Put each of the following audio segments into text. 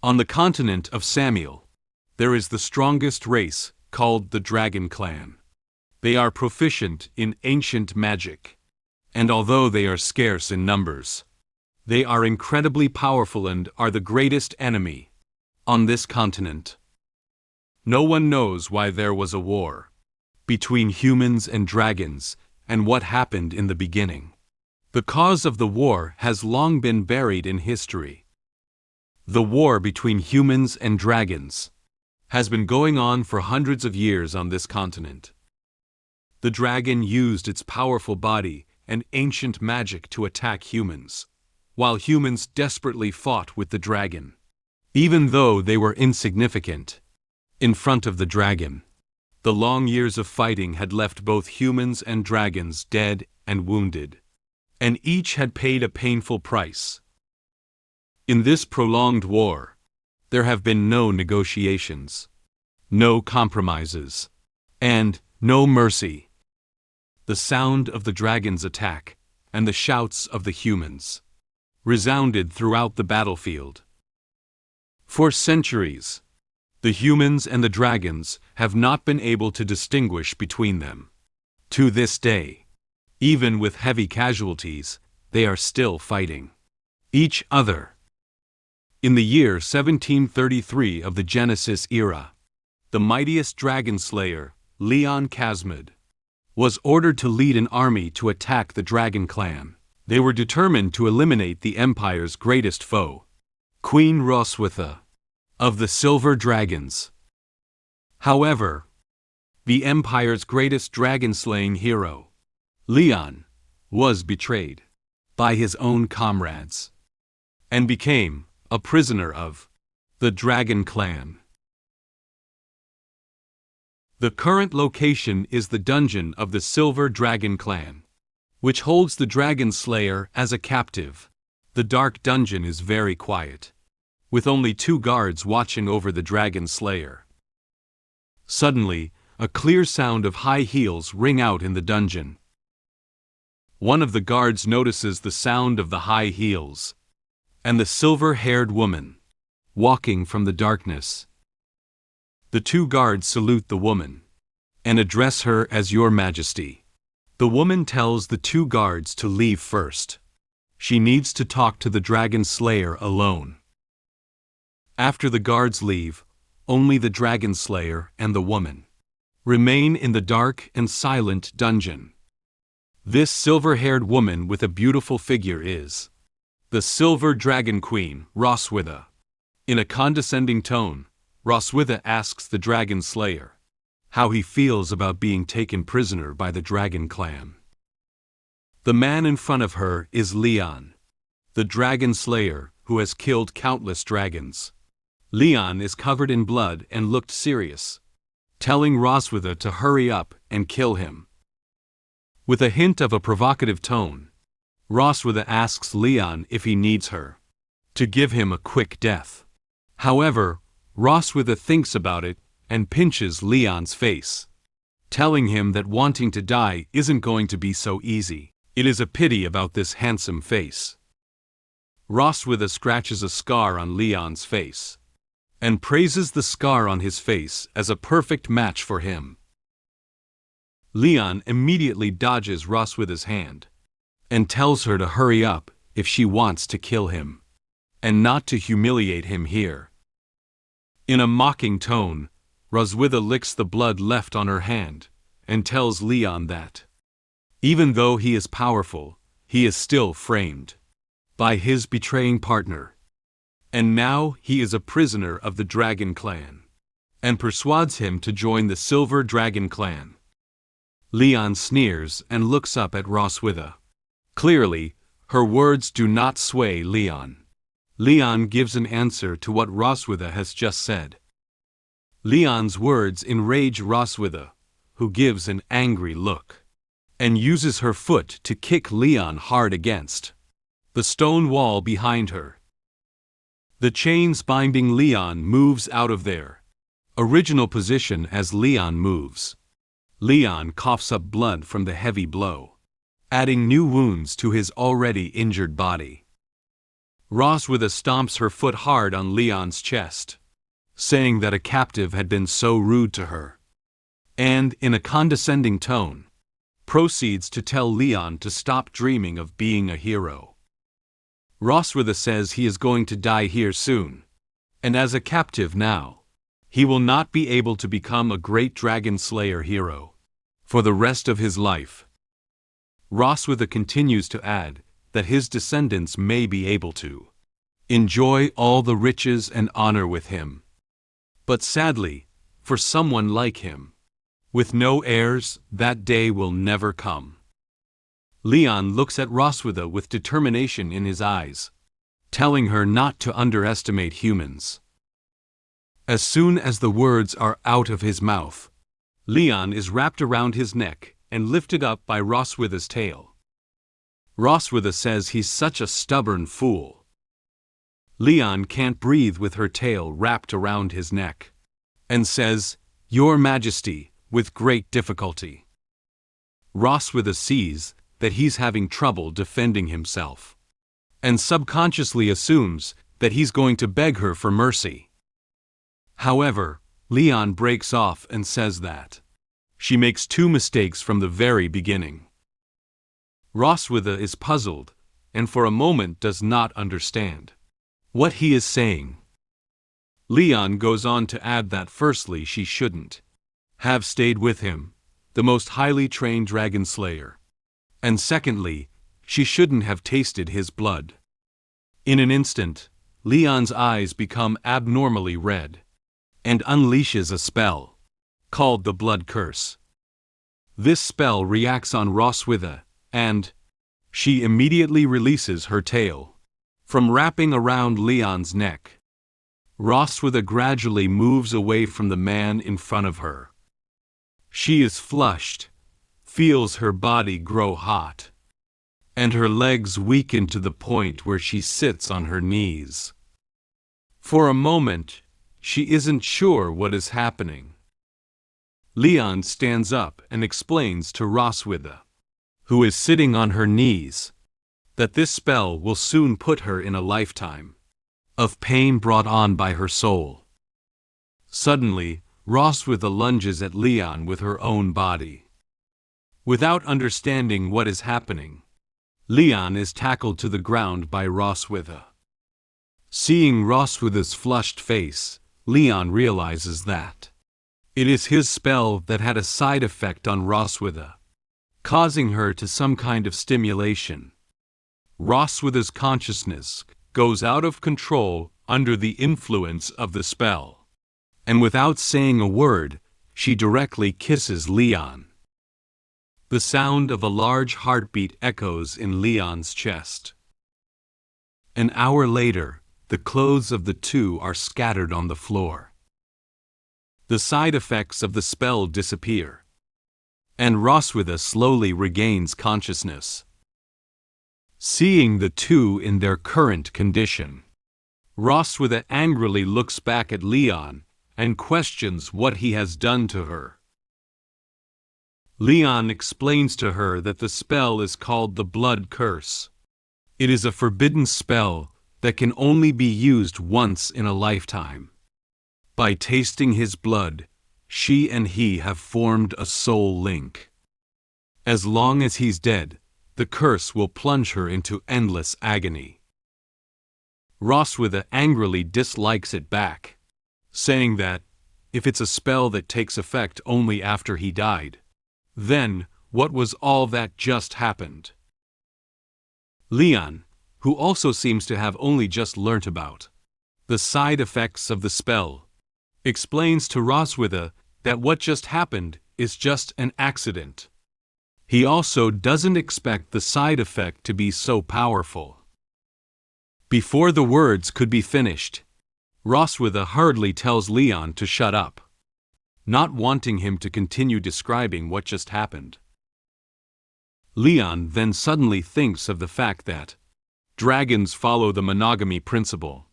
On the continent of Samuel, there is the strongest race, called the Dragon Clan. They are proficient in ancient magic, and although they are scarce in numbers, they are incredibly powerful and are the greatest enemy on this continent. No one knows why there was a war between humans and dragons and what happened in the beginning. The cause of the war has long been buried in history. The war between humans and dragons has been going on for hundreds of years on this continent. The dragon used its powerful body and ancient magic to attack humans, while humans desperately fought with the dragon. Even though they were insignificant in front of the dragon, the long years of fighting had left both humans and dragons dead and wounded, and each had paid a painful price. In this prolonged war, there have been no negotiations, no compromises, and no mercy. The sound of the dragon's attack and the shouts of the humans resounded throughout the battlefield. For centuries, the humans and the dragons have not been able to distinguish between them. To this day, even with heavy casualties, they are still fighting each other. In the year 1733 of the Genesis era, the mightiest dragon slayer, Leon Casmid, was ordered to lead an army to attack the Dragon Clan. They were determined to eliminate the Empire's greatest foe, Queen Roswitha of the Silver Dragons. However, the Empire's greatest dragon-slaying hero, Leon, was betrayed by his own comrades and became a prisoner of the Dragon Clan. The current location is the dungeon of the Silver Dragon Clan, which holds the Dragon Slayer as a captive. The dark dungeon is very quiet, with only 2 guards watching over the Dragon Slayer. Suddenly, a clear sound of high heels ring out in the dungeon. One of the guards notices the sound of the high heels, and the silver-haired woman, walking from the darkness. The 2 guards salute the woman, and address her as Your Majesty. The woman tells the 2 guards to leave first. She needs to talk to the Dragon Slayer alone. After the guards leave, only the Dragon Slayer and the woman remain in the dark and silent dungeon. This silver-haired woman with a beautiful figure is the Silver Dragon Queen, Roswitha. In a condescending tone, Roswitha asks the Dragon Slayer how he feels about being taken prisoner by the Dragon Clan. The man in front of her is Leon, the Dragon Slayer who has killed countless dragons. Leon is covered in blood and looked serious, telling Roswitha to hurry up and kill him. With a hint of a provocative tone, Roswitha asks Leon if he needs her to give him a quick death. However, Roswitha thinks about it and pinches Leon's face, telling him that wanting to die isn't going to be so easy. It is a pity about this handsome face. Roswitha scratches a scar on Leon's face and praises the scar on his face as a perfect match for him. Leon immediately dodges Roswitha's hand and tells her to hurry up if she wants to kill him, and not to humiliate him here. In a mocking tone, Roswitha licks the blood left on her hand and tells Leon that, even though he is powerful, he is still framed by his betraying partner. And now he is a prisoner of the Dragon Clan, and persuades him to join the Silver Dragon Clan. Leon sneers and looks up at Roswitha. Clearly, her words do not sway Leon. Leon gives an answer to what Roswitha has just said. Leon's words enrage Roswitha, who gives an angry look and uses her foot to kick Leon hard against the stone wall behind her. The chains binding Leon moves out of their original position as Leon moves. Leon coughs up blood from the heavy blow, adding new wounds to his already injured body. Roswitha stomps her foot hard on Leon's chest, saying that a captive had been so rude to her, and, in a condescending tone, proceeds to tell Leon to stop dreaming of being a hero. Roswitha says he is going to die here soon, and as a captive now, he will not be able to become a great dragon slayer hero for the rest of his life. Roswitha continues to add that his descendants may be able to enjoy all the riches and honor with him. But sadly, for someone like him, with no heirs, that day will never come. Leon looks at Roswitha with determination in his eyes, telling her not to underestimate humans. As soon as the words are out of his mouth, Leon is wrapped around his neck and lifted up by Roswitha's tail. Roswitha says he's such a stubborn fool. Leon can't breathe with her tail wrapped around his neck, and says, "Your Majesty," with great difficulty. Roswitha sees that he's having trouble defending himself, and subconsciously assumes that he's going to beg her for mercy. However, Leon breaks off and says that she makes two mistakes from the very beginning. Roswitha is puzzled, and for a moment does not understand what he is saying. Leon goes on to add that firstly she shouldn't have stayed with him, the most highly trained dragon slayer, and secondly, she shouldn't have tasted his blood. In an instant, Leon's eyes become abnormally red, and unleashes a spell called the Blood Curse. This spell reacts on Roswitha, and she immediately releases her tail from wrapping around Leon's neck. Roswitha gradually moves away from the man in front of her. She is flushed, feels her body grow hot, and her legs weaken to the point where she sits on her knees. For a moment, she isn't sure what is happening. Leon stands up and explains to Roswitha, who is sitting on her knees, that this spell will soon put her in a lifetime of pain brought on by her soul. Suddenly, Roswitha lunges at Leon with her own body. Without understanding what is happening, Leon is tackled to the ground by Roswitha. Seeing Roswitha's flushed face, Leon realizes that it is his spell that had a side effect on Roswitha, causing her to some kind of stimulation. Roswitha's consciousness goes out of control under the influence of the spell, and without saying a word, she directly kisses Leon. The sound of a large heartbeat echoes in Leon's chest. An hour later, the clothes of the two are scattered on the floor. The side effects of the spell disappear, and Roswitha slowly regains consciousness. Seeing the two in their current condition, Roswitha angrily looks back at Leon and questions what he has done to her. Leon explains to her that the spell is called the Blood Curse. It is a forbidden spell that can only be used once in a lifetime. By tasting his blood, she and he have formed a soul link. As long as he's dead, the curse will plunge her into endless agony. Roswitha angrily dislikes it back, saying that, if it's a spell that takes effect only after he died, then what was all that just happened? Leon, who also seems to have only just learnt about the side effects of the spell, explains to Roswitha that what just happened is just an accident. He also doesn't expect the side effect to be so powerful. Before the words could be finished, Roswitha hurriedly tells Leon to shut up, not wanting him to continue describing what just happened. Leon then suddenly thinks of the fact that dragons follow the monogamy principle.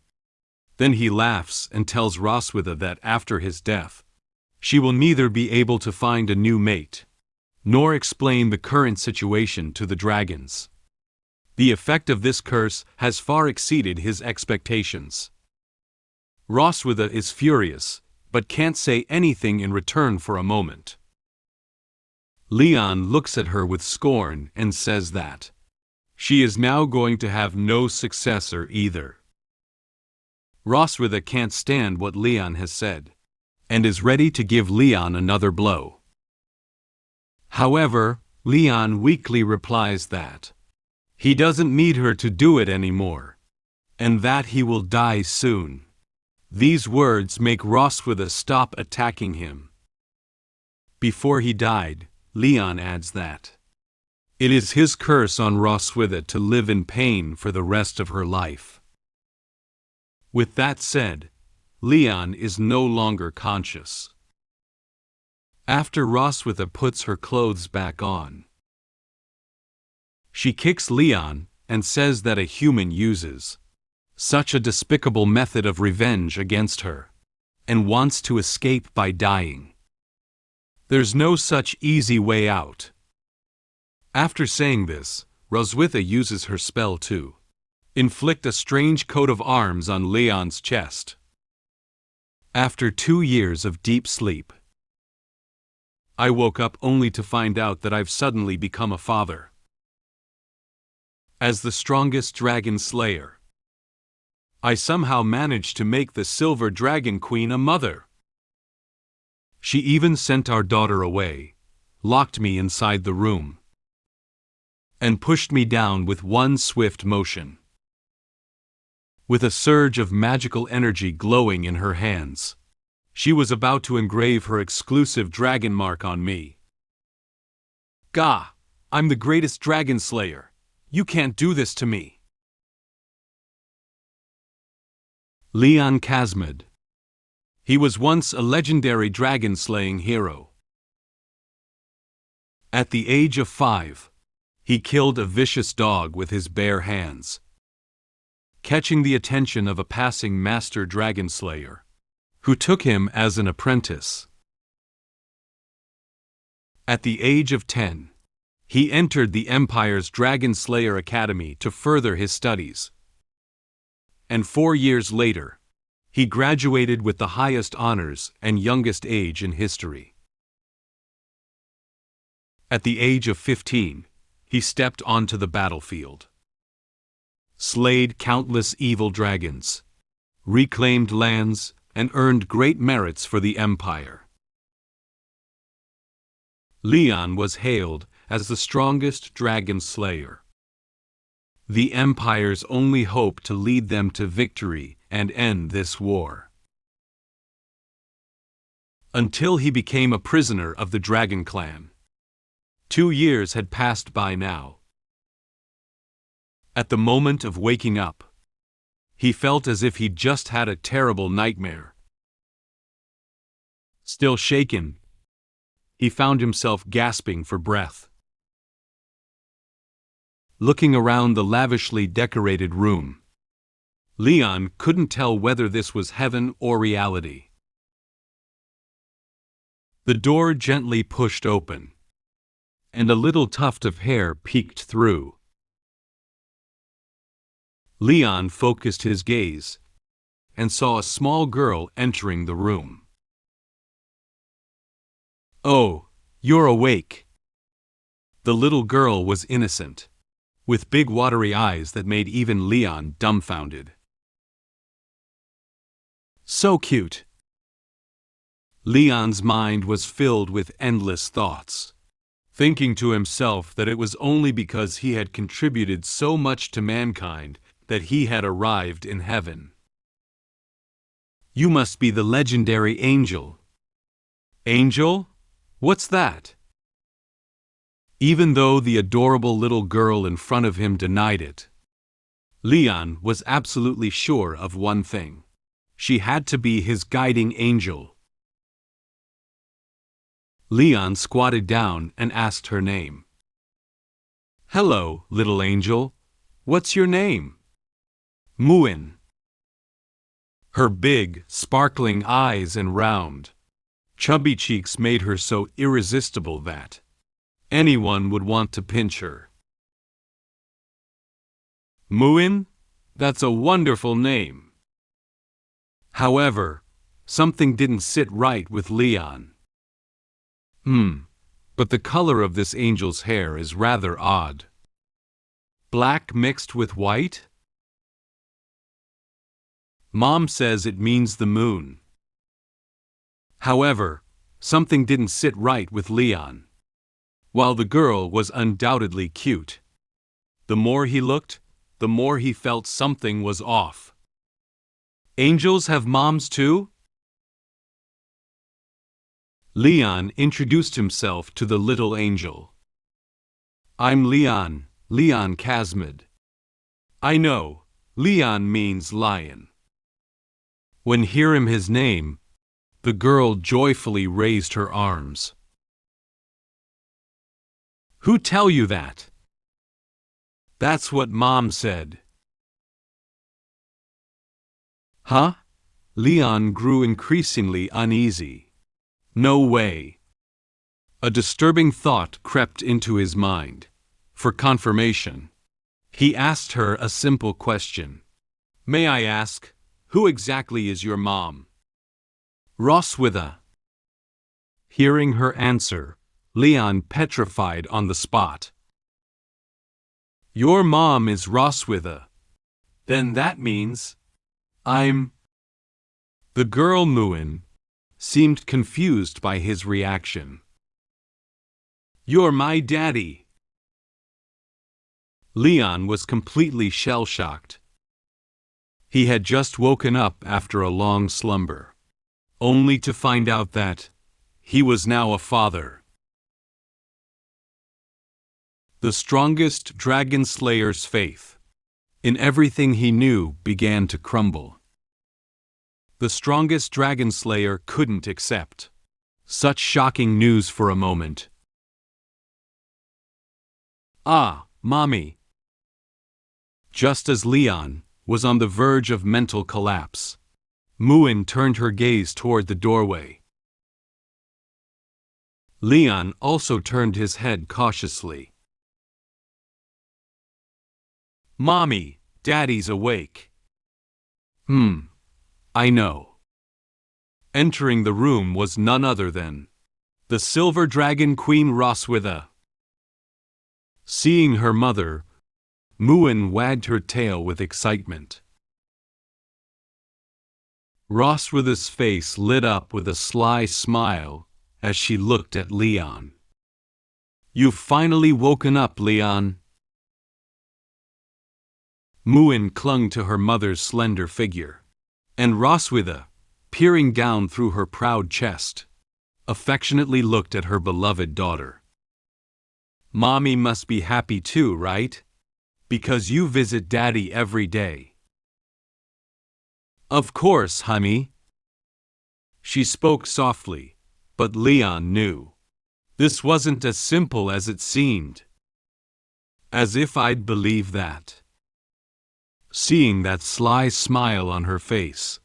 Then he laughs and tells Roswitha that after his death, she will neither be able to find a new mate, nor explain the current situation to the dragons. The effect of this curse has far exceeded his expectations. Roswitha is furious, but can't say anything in return for a moment. Leon looks at her with scorn and says that she is now going to have no successor either. Roswitha can't stand what Leon has said, and is ready to give Leon another blow. However, Leon weakly replies that he doesn't need her to do it anymore, and that he will die soon. These words make Roswitha stop attacking him. Before he died, Leon adds that it is his curse on Roswitha to live in pain for the rest of her life. With that said, Leon is no longer conscious. After Roswitha puts her clothes back on, she kicks Leon and says that a human uses such a despicable method of revenge against her, and wants to escape by dying. There's no such easy way out. After saying this, Roswitha uses her spell to inflict a strange coat of arms on Leon's chest. After 2 years of deep sleep, I woke up only to find out that I've suddenly become a father. As the strongest dragon slayer, I somehow managed to make the Silver Dragon Queen a mother. She even sent our daughter away, locked me inside the room, and pushed me down with one swift motion. With a surge of magical energy glowing in her hands, she was about to engrave her exclusive dragon mark on me. Gah! I'm the greatest dragon slayer. You can't do this to me. Leon Kazmid. He was once a legendary dragon-slaying hero. At the age of 5, he killed a vicious dog with his bare hands, catching the attention of a passing master dragon slayer, who took him as an apprentice. At the age of 10, he entered the Empire's Dragon Slayer Academy to further his studies. And 4 years later, he graduated with the highest honors and youngest age in history. At the age of 15, he stepped onto the battlefield, slayed countless evil dragons, reclaimed lands, and earned great merits for the Empire. Leon was hailed as the strongest dragon slayer, the Empire's only hope to lead them to victory and end this war. Until he became a prisoner of the Dragon Clan. 2 years had passed by now. At the moment of waking up, he felt as if he'd just had a terrible nightmare. Still shaken, he found himself gasping for breath. Looking around the lavishly decorated room, Leon couldn't tell whether this was heaven or reality. The door gently pushed open, and a little tuft of hair peeked through. Leon focused his gaze and saw a small girl entering the room. "Oh, you're awake." The little girl was innocent, with big watery eyes that made even Leon dumbfounded. So cute. Leon's mind was filled with endless thoughts, thinking to himself that it was only because he had contributed so much to mankind that he had arrived in heaven. "You must be the legendary Angel." "Angel? What's that?" Even though the adorable little girl in front of him denied it, Leon was absolutely sure of one thing. She had to be his guiding angel. Leon squatted down and asked her name. "Hello, little angel. What's your name?" "Muin." Her big, sparkling eyes and round, chubby cheeks made her so irresistible that anyone would want to pinch her. Muin? That's a wonderful name. However, something didn't sit right with Leon. But the color of this angel's hair is rather odd. Black mixed with white? Mom says it means the moon. However, something didn't sit right with Leon. While the girl was undoubtedly cute, the more he looked, the more he felt something was off. Angels have moms too? Leon introduced himself to the little angel. I'm Leon Casmid. I know, Leon means lion. When hearing his name, the girl joyfully raised her arms. Who tell you that? That's what Mom said. Huh? Leon grew increasingly uneasy. No way. A disturbing thought crept into his mind. For confirmation, he asked her a simple question. May I ask, who exactly is your mom? Roswitha. Hearing her answer, Leon petrified on the spot. Your mom is Roswitha. Then that means I'm... The girl Muin seemed confused by his reaction. You're my daddy. Leon was completely shell-shocked. He had just woken up after a long slumber, only to find out that he was now a father. The strongest dragon slayer's faith in everything he knew began to crumble. The strongest dragon slayer couldn't accept such shocking news for a moment. Ah, Mommy! Just as Leon was on the verge of mental collapse, Muin turned her gaze toward the doorway. Leon also turned his head cautiously. Mommy, Daddy's awake. I know. Entering the room was none other than the Silver Dragon Queen Roswitha. Seeing her mother, Muin wagged her tail with excitement. Roswitha's face lit up with a sly smile as she looked at Leon. You've finally woken up, Leon. Muin clung to her mother's slender figure, and Roswitha, peering down through her proud chest, affectionately looked at her beloved daughter. Mommy must be happy too, right? Because you visit Daddy every day. Of course, honey. She spoke softly, but Leon knew this wasn't as simple as it seemed. As if I'd believe that. Seeing that sly smile on her face,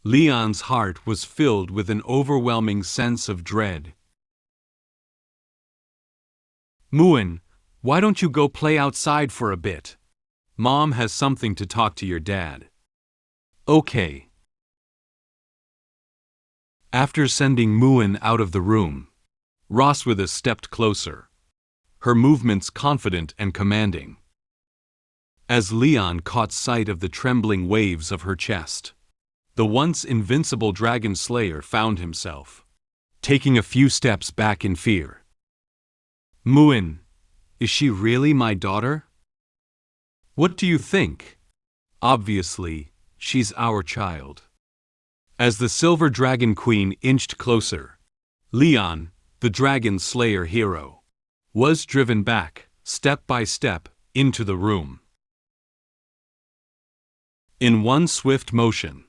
Leon's heart was filled with an overwhelming sense of dread. Muin, why don't you go play outside for a bit? Mom has something to talk to your dad. Okay. After sending Muin out of the room, Roswitha stepped closer, her movements confident and commanding. As Leon caught sight of the trembling waves of her chest, the once invincible dragon slayer found himself taking a few steps back in fear. Muin, is she really my daughter? What do you think? Obviously, she's our child. As the Silver Dragon Queen inched closer, Leon, the dragon slayer hero, was driven back, step by step, into the room. In one swift motion,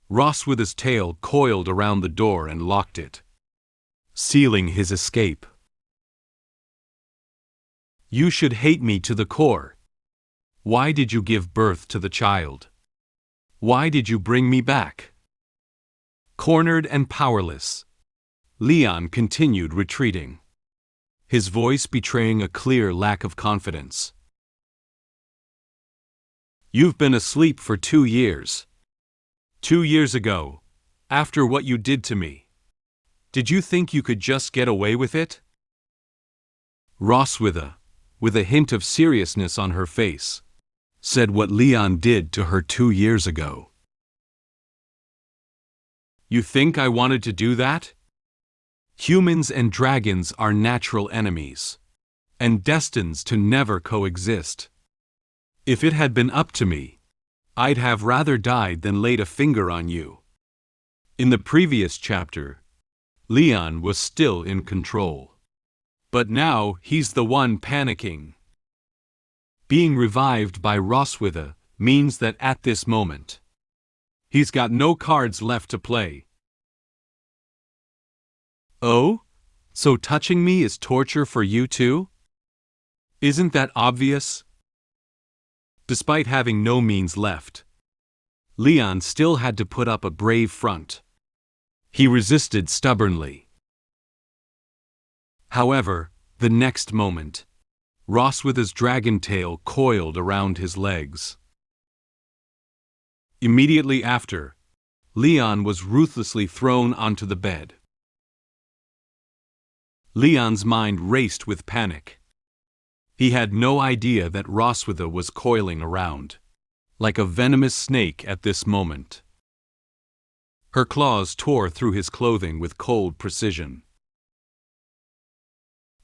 Roswitha's tail coiled around the door and locked it, sealing his escape. You should hate me to the core. Why did you give birth to the child? Why did you bring me back? Cornered and powerless, Leon continued retreating, his voice betraying a clear lack of confidence. You've been asleep for 2 years. 2 years ago, after what you did to me, did you think you could just get away with it? Roswitha, with a hint of seriousness on her face, said what Leon did to her 2 years ago. You think I wanted to do that? Humans and dragons are natural enemies, and destined to never coexist. If it had been up to me, I'd have rather died than laid a finger on you. In the previous chapter, Leon was still in control. But now he's the one panicking. Being revived by Roswitha means that at this moment, he's got no cards left to play. Oh? So touching me is torture for you too? Isn't that obvious? Despite having no means left, Leon still had to put up a brave front. He resisted stubbornly. However, the next moment, Roswitha's dragon tail coiled around his legs. Immediately after, Leon was ruthlessly thrown onto the bed. Leon's mind raced with panic. He had no idea that Roswitha was coiling around, like a venomous snake at this moment. Her claws tore through his clothing with cold precision.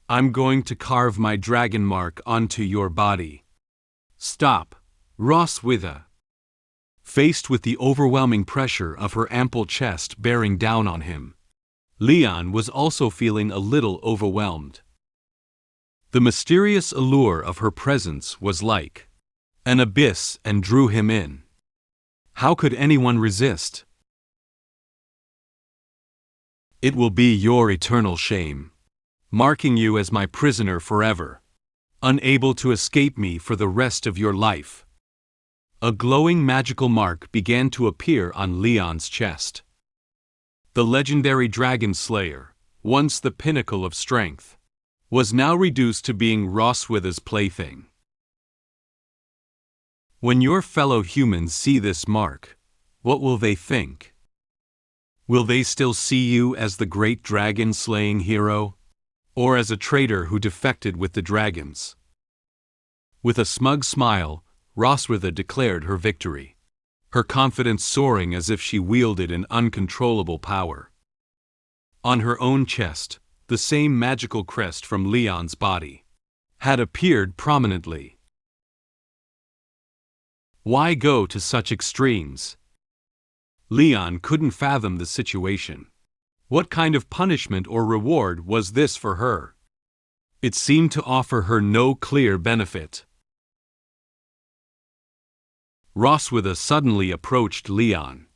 I'm going to carve my dragon mark onto your body. Stop, Roswitha. Faced with the overwhelming pressure of her ample chest bearing down on him, Leon was also feeling a little overwhelmed. The mysterious allure of her presence was like an abyss and drew him in. How could anyone resist? It will be your eternal shame, marking you as my prisoner forever, unable to escape me for the rest of your life. A glowing magical mark began to appear on Leon's chest. The legendary Dragon Slayer, once the pinnacle of strength, was now reduced to being Roswitha's plaything. When your fellow humans see this mark, what will they think? Will they still see you as the great dragon-slaying hero, or as a traitor who defected with the dragons? With a smug smile, Roswitha declared her victory, her confidence soaring as if she wielded an uncontrollable power. On her own chest, the same magical crest from Leon's body had appeared prominently. Why go to such extremes? Leon couldn't fathom the situation. What kind of punishment or reward was this for her? It seemed to offer her no clear benefit. Roswitha suddenly approached Leon.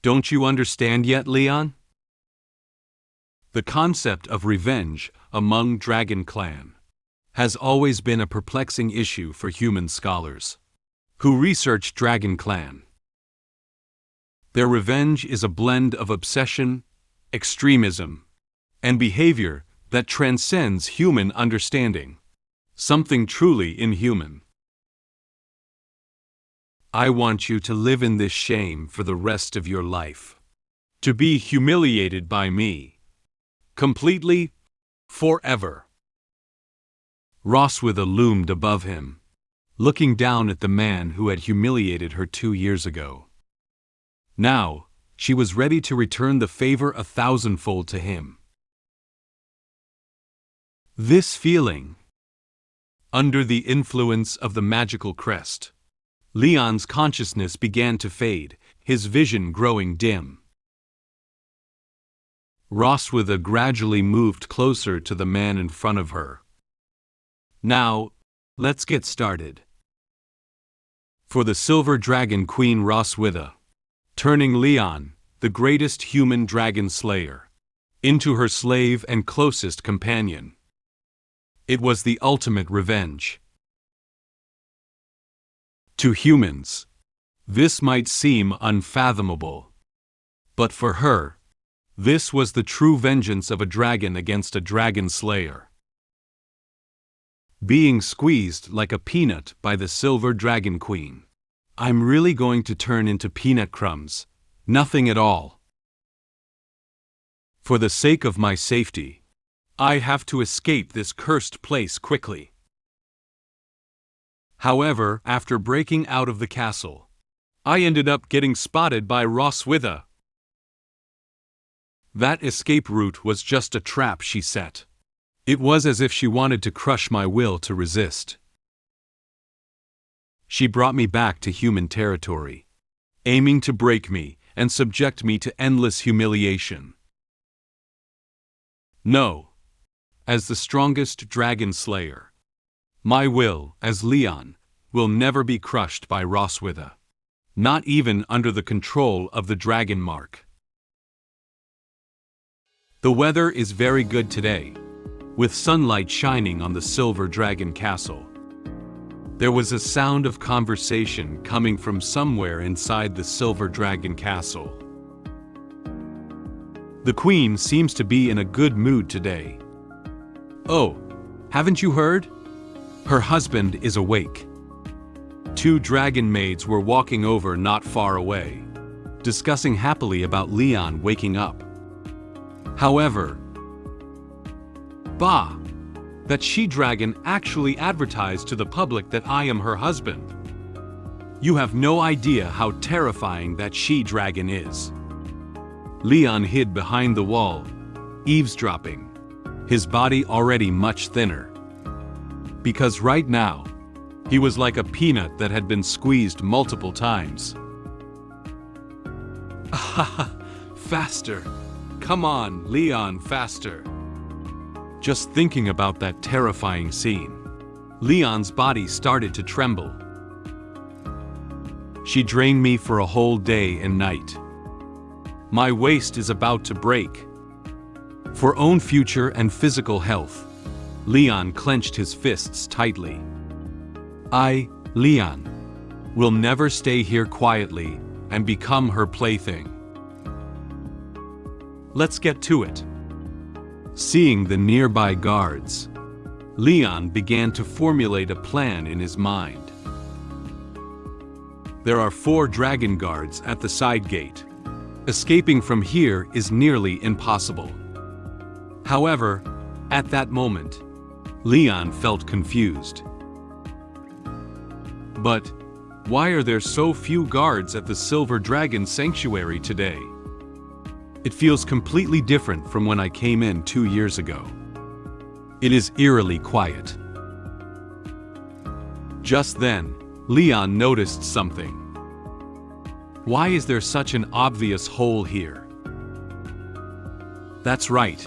Don't you understand yet, Leon? The concept of revenge among Dragon Clan has always been a perplexing issue for human scholars who research Dragon Clan. Their revenge is a blend of obsession, extremism, and behavior that transcends human understanding, something truly inhuman. I want you to live in this shame for the rest of your life, to be humiliated by me, completely, forever. Roswitha loomed above him, looking down at the man who had humiliated her 2 years ago. Now, she was ready to return the favor 1,000-fold to him. This feeling, under the influence of the magical crest, Leon's consciousness began to fade, his vision growing dim. Roswitha gradually moved closer to the man in front of her. Now, let's get started. For the Silver Dragon Queen Roswitha, turning Leon, the greatest human dragon slayer, into her slave and closest companion. It was the ultimate revenge. To humans, this might seem unfathomable, but for her, this was the true vengeance of a dragon against a dragon slayer. Being squeezed like a peanut by the Silver Dragon Queen, I'm really going to turn into peanut crumbs. Nothing at all. For the sake of my safety, I have to escape this cursed place quickly. However, after breaking out of the castle, I ended up getting spotted by Roswitha. That escape route was just a trap she set. It was as if she wanted to crush my will to resist. She brought me back to human territory, aiming to break me and subject me to endless humiliation. No, as the strongest dragon slayer, my will, as Leon, will never be crushed by Roswitha, not even under the control of the dragon mark. The weather is very good today, with sunlight shining on the silver dragon castle. There was a sound of conversation coming from somewhere inside the silver dragon castle. The queen seems to be in a good mood today. Oh, haven't you heard? Her husband is awake. 2 dragon maids were walking over not far away, discussing happily about Leon waking up. However, bah! That she-dragon actually advertised to the public that I am her husband. You have no idea how terrifying that she-dragon is. Leon hid behind the wall, eavesdropping, his body already much thinner. Because right now, he was like a peanut that had been squeezed multiple times. Ah, faster! Come on, Leon, faster! Just thinking about that terrifying scene, Leon's body started to tremble. She drained me for a whole day and night. My waist is about to break. For own future and physical health, Leon clenched his fists tightly. I, Leon, will never stay here quietly and become her plaything. Let's get to it. Seeing the nearby guards, Leon began to formulate a plan in his mind. There are 4 dragon guards at the side gate. Escaping from here is nearly impossible. However, at that moment, Leon felt confused. But why are there so few guards at the Silver Dragon Sanctuary today? It feels completely different from when I came in 2 years ago. It is eerily quiet. Just then, Leon noticed something. Why is there such an obvious hole here? That's right.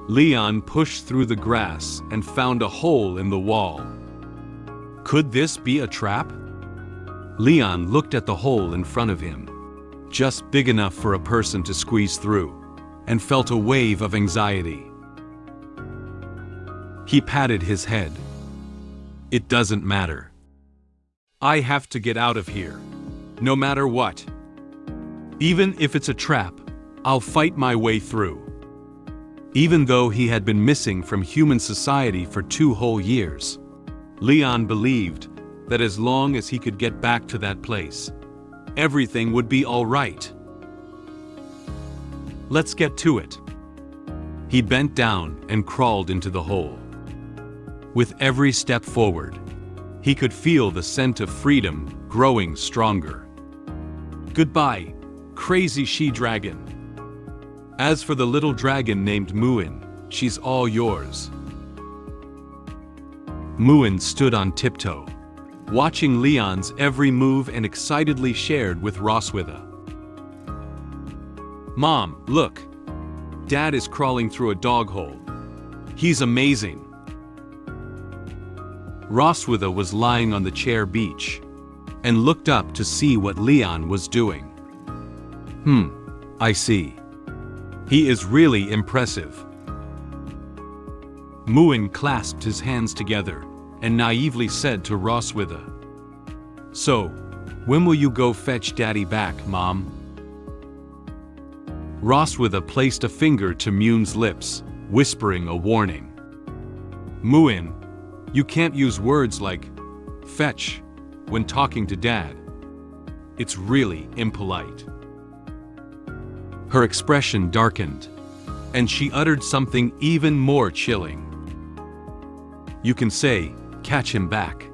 Leon pushed through the grass and found a hole in the wall. Could this be a trap? Leon looked at the hole in front of him, just big enough for a person to squeeze through, and felt a wave of anxiety. He patted his head. It doesn't matter. I have to get out of here, no matter what. Even if it's a trap, I'll fight my way through. Even though he had been missing from human society for 2 whole years, Leon believed that as long as he could get back to that place, everything would be all right. Let's get to it. He bent down and crawled into the hole. With every step forward, he could feel the scent of freedom growing stronger. Goodbye, crazy she-dragon. As for the little dragon named Muin, she's all yours. Muin stood on tiptoe, watching Leon's every move and excitedly shared with Roswitha. Mom, look. Dad is crawling through a dog hole. He's amazing. Roswitha was lying on the chair beach and looked up to see what Leon was doing. I see. He is really impressive. Muin clasped his hands together and naively said to Roswitha, "So, when will you go fetch Daddy back, Mom?" Roswitha placed a finger to Muin's lips, whispering a warning. Muin, you can't use words like fetch when talking to Dad. It's really impolite." Her expression darkened, and she uttered something even more chilling. "You can say, 'Catch him back.'"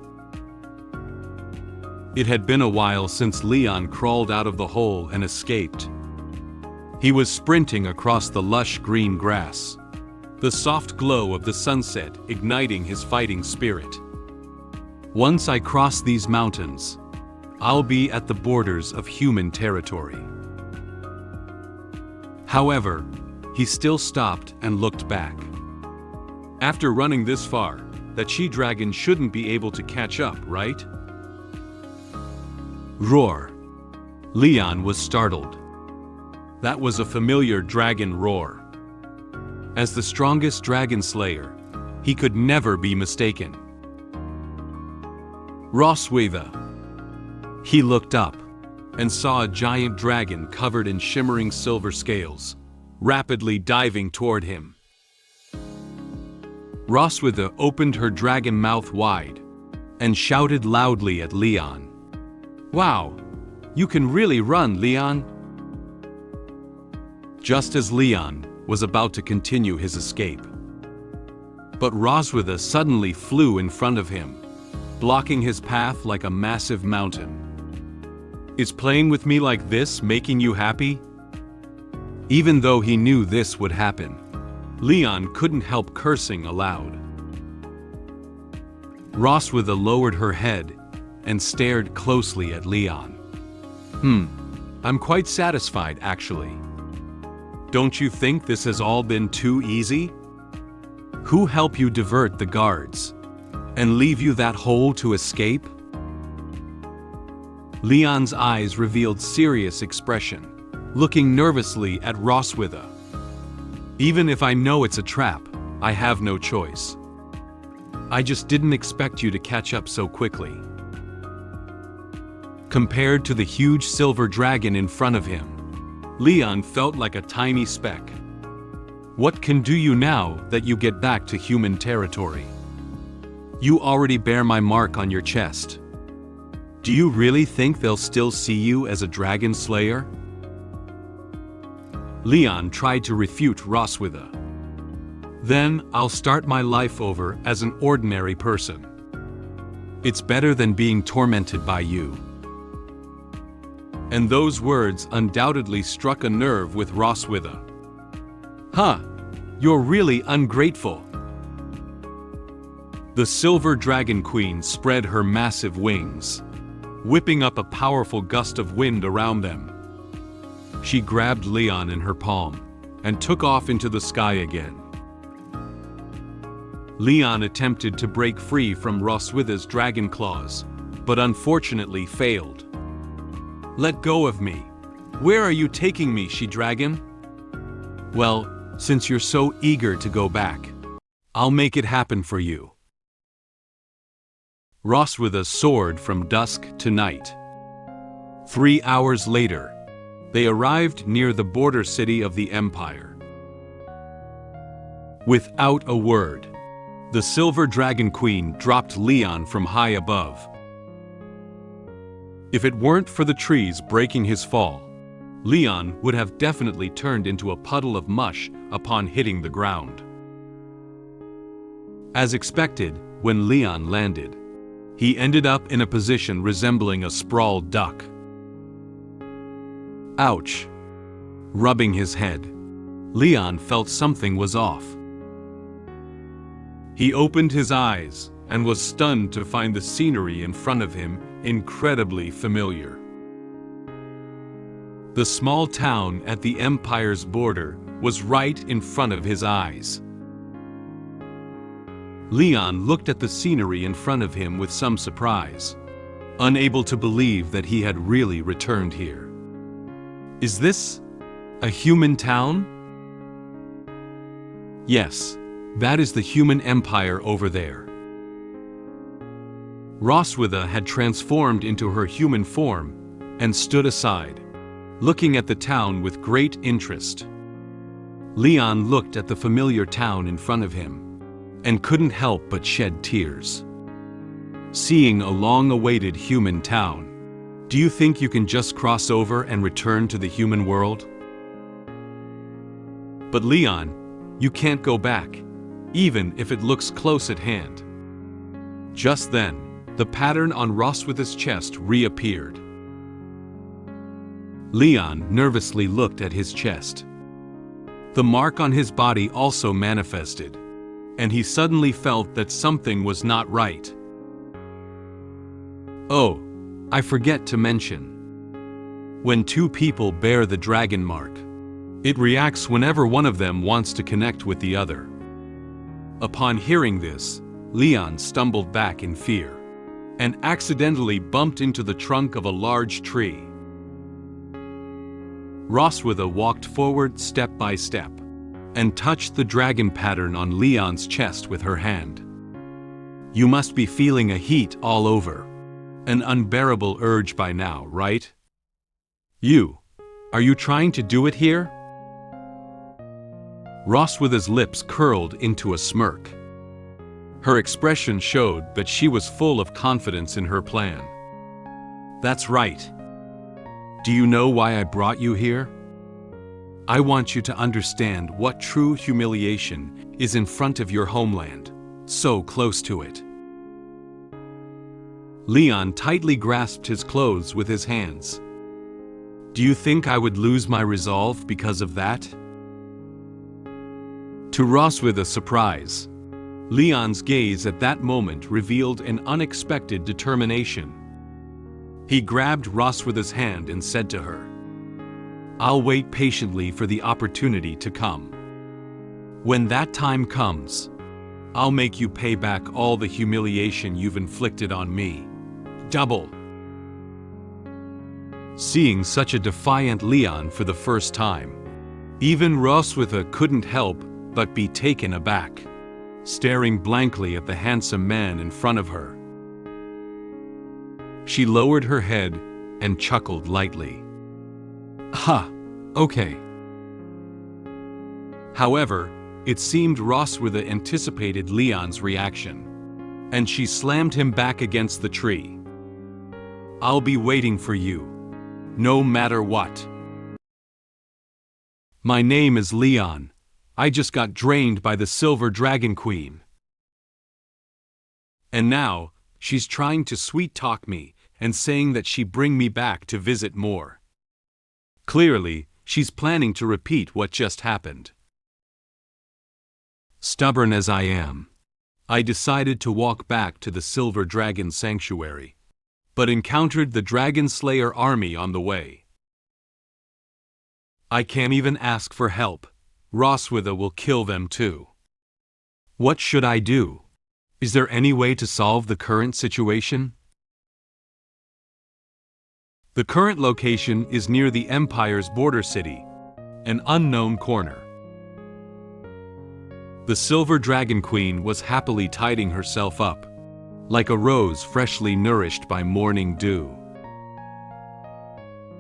It had been a while since Leon crawled out of the hole and escaped. He was sprinting across the lush green grass, the soft glow of the sunset igniting his fighting spirit. "Once I cross these mountains, I'll be at the borders of human territory." However, he still stopped and looked back. After running this far, that she-dragon shouldn't be able to catch up, right? Roar. Leon was startled. That was a familiar dragon roar. As the strongest dragon slayer, he could never be mistaken. Roswitha. He looked up and saw a giant dragon covered in shimmering silver scales, rapidly diving toward him. Roswitha opened her dragon mouth wide and shouted loudly at Leon. "Wow, you can really run, Leon!" Just as Leon was about to continue his escape. But Roswitha suddenly flew in front of him, blocking his path like a massive mountain. "Is playing with me like this making you happy?" Even though he knew this would happen, Leon couldn't help cursing aloud. Roswitha lowered her head and stared closely at Leon. I'm quite satisfied, actually. Don't you think this has all been too easy? Who helped you divert the guards and leave you that hole to escape?" Leon's eyes revealed serious expression, looking nervously at Roswitha. "Even if I know it's a trap, I have no choice. I just didn't expect you to catch up so quickly." Compared to the huge silver dragon in front of him, Leon felt like a tiny speck. What can do you now that you get back to human territory? You already bear my mark on your chest. Do you really think they'll still see you as a dragon slayer? Leon tried to refute Roswitha. "Then I'll start my life over as an ordinary person. It's better than being tormented by you." And those words undoubtedly struck a nerve with Roswitha. "Huh, you're really ungrateful." The silver dragon queen spread her massive wings, whipping up a powerful gust of wind around them. She grabbed Leon in her palm and took off into the sky again. Leon attempted to break free from Roswitha's dragon claws, but unfortunately failed. "Let go of me. Where are you taking me, she-dragon?" "Well, since you're so eager to go back, I'll make it happen for you." Roswitha soared from dusk to night. 3 hours later, they arrived near the border city of the Empire. Without a word, the Silver Dragon Queen dropped Leon from high above. If it weren't for the trees breaking his fall, Leon would have definitely turned into a puddle of mush upon hitting the ground. As expected, when Leon landed, he ended up in a position resembling a sprawled duck. Ouch! Rubbing his head, Leon felt something was off. He opened his eyes and was stunned to find the scenery in front of him incredibly familiar. The small town at the Empire's border was right in front of his eyes. Leon looked at the scenery in front of him with some surprise, unable to believe that he had really returned here. Is this a human town? Yes, that is the human empire over there. Roswitha had transformed into her human form and stood aside, looking at the town with great interest. Leon looked at the familiar town in front of him and couldn't help but shed tears. Seeing a long-awaited human town, Do you think you can just cross over and return to the human world? But Leon, you can't go back, even if it looks close at hand. Just then, the pattern on Roswitha's chest reappeared. Leon nervously looked at his chest. The mark on his body also manifested, and he suddenly felt that something was not right. Oh, I forget to mention. When two people bear the dragon mark, it reacts whenever one of them wants to connect with the other. Upon hearing this, Leon stumbled back in fear and accidentally bumped into the trunk of a large tree. Roswitha walked forward step by step and touched the dragon pattern on Leon's chest with her hand. You must be feeling a heat all over. An unbearable urge by now, right? Are you trying to do it here? Roswitha's lips curled into a smirk. Her expression showed that she was full of confidence in her plan. That's right. Do you know why I brought you here? I want you to understand what true humiliation is in front of your homeland, so close to it. Leon tightly grasped his clothes with his hands. Do you think I would lose my resolve because of that? To Roswitha's surprise, Leon's gaze at that moment revealed an unexpected determination. He grabbed Roswitha's hand and said to her, I'll wait patiently for the opportunity to come. When that time comes, I'll make you pay back all the humiliation you've inflicted on me. Double. Seeing such a defiant Leon for the first time, even Roswitha couldn't help but be taken aback, staring blankly at the handsome man in front of her. She lowered her head and chuckled lightly. Ha, okay. However, it seemed Roswitha anticipated Leon's reaction, and she slammed him back against the tree. I'll be waiting for you, no matter what. My name is Leon. I just got drained by the Silver Dragon Queen. And now, she's trying to sweet-talk me and saying that she'd bring me back to visit more. Clearly, she's planning to repeat what just happened. Stubborn as I am, I decided to walk back to the Silver Dragon Sanctuary, but encountered the Dragon Slayer army on the way. I can't even ask for help. Roswitha will kill them too. What should I do? Is there any way to solve the current situation? The current location is near the Empire's border city, an unknown corner. The Silver Dragon Queen was happily tidying herself up, like a rose freshly nourished by morning dew.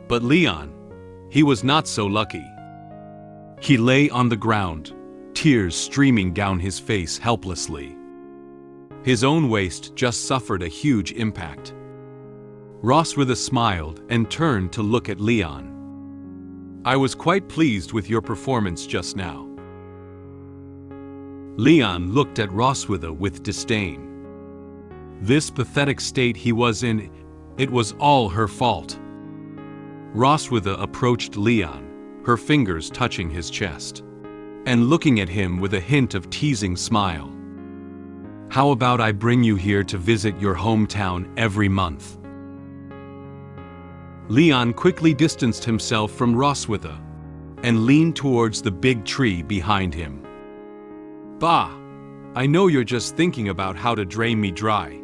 But Leon, he was not so lucky. He lay on the ground, tears streaming down his face helplessly. His own waist just suffered a huge impact. Roswitha smiled and turned to look at Leon. I was quite pleased with your performance just now. Leon looked at Roswitha with disdain. This pathetic state he was in, it was all her fault. Roswitha approached Leon, her fingers touching his chest, and looking at him with a hint of teasing smile. How about I bring you here to visit your hometown every month? Leon quickly distanced himself from Roswitha and leaned towards the big tree behind him. Bah! I know you're just thinking about how to drain me dry.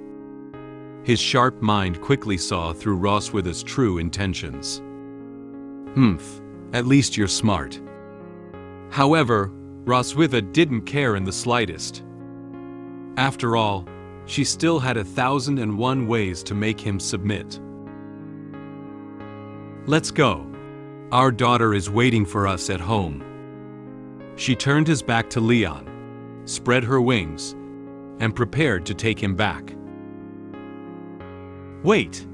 His sharp mind quickly saw through Roswitha's true intentions. At least you're smart. However, Roswitha didn't care in the slightest. After all, she still had 1,001 ways to make him submit. Let's go. Our daughter is waiting for us at home. She turned his back to Leon, spread her wings, and prepared to take him back. Wait!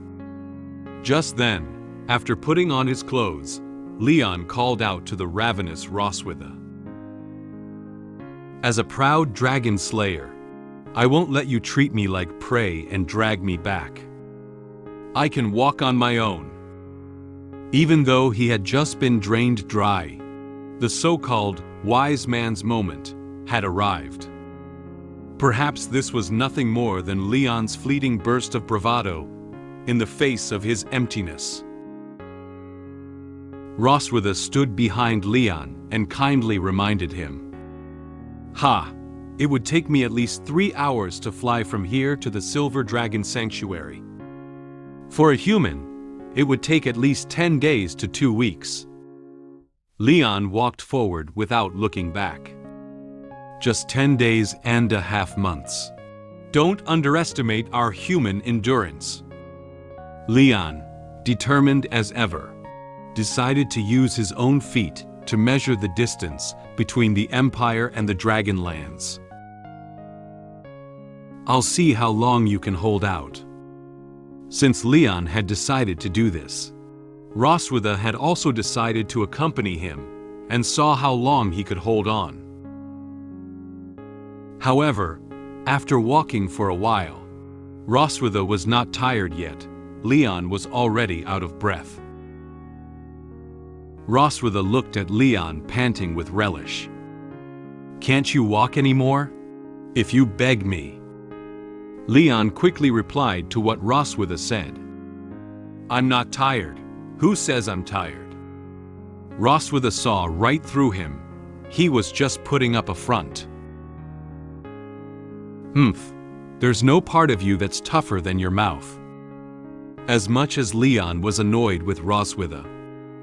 Just then, after putting on his clothes, Leon called out to the ravenous Roswitha. As a proud dragon slayer, I won't let you treat me like prey and drag me back. I can walk on my own. Even though he had just been drained dry, the so-called wise man's moment had arrived. Perhaps this was nothing more than Leon's fleeting burst of bravado in the face of his emptiness. Roswitha stood behind Leon and kindly reminded him, "Ha! It would take me at least 3 hours to fly from here to the Silver Dragon Sanctuary. For a human, it would take at least 10 days to 2 weeks." Leon walked forward without looking back. Just 10 days and a half months. Don't underestimate our human endurance. Leon, determined as ever, decided to use his own feet to measure the distance between the Empire and the Dragonlands. "I'll see how long you can hold out." Since Leon had decided to do this, Roswitha had also decided to accompany him and saw how long he could hold on. However, after walking for a while, Roswitha was not tired yet. Leon was already out of breath. Roswitha looked at Leon, panting with relish. "Can't you walk anymore? If you beg me." Leon quickly replied to what Roswitha said. "I'm not tired. Who says I'm tired?" Roswitha saw right through him. He was just putting up a front. There's no part of you that's tougher than your mouth." As much as Leon was annoyed with Roswitha,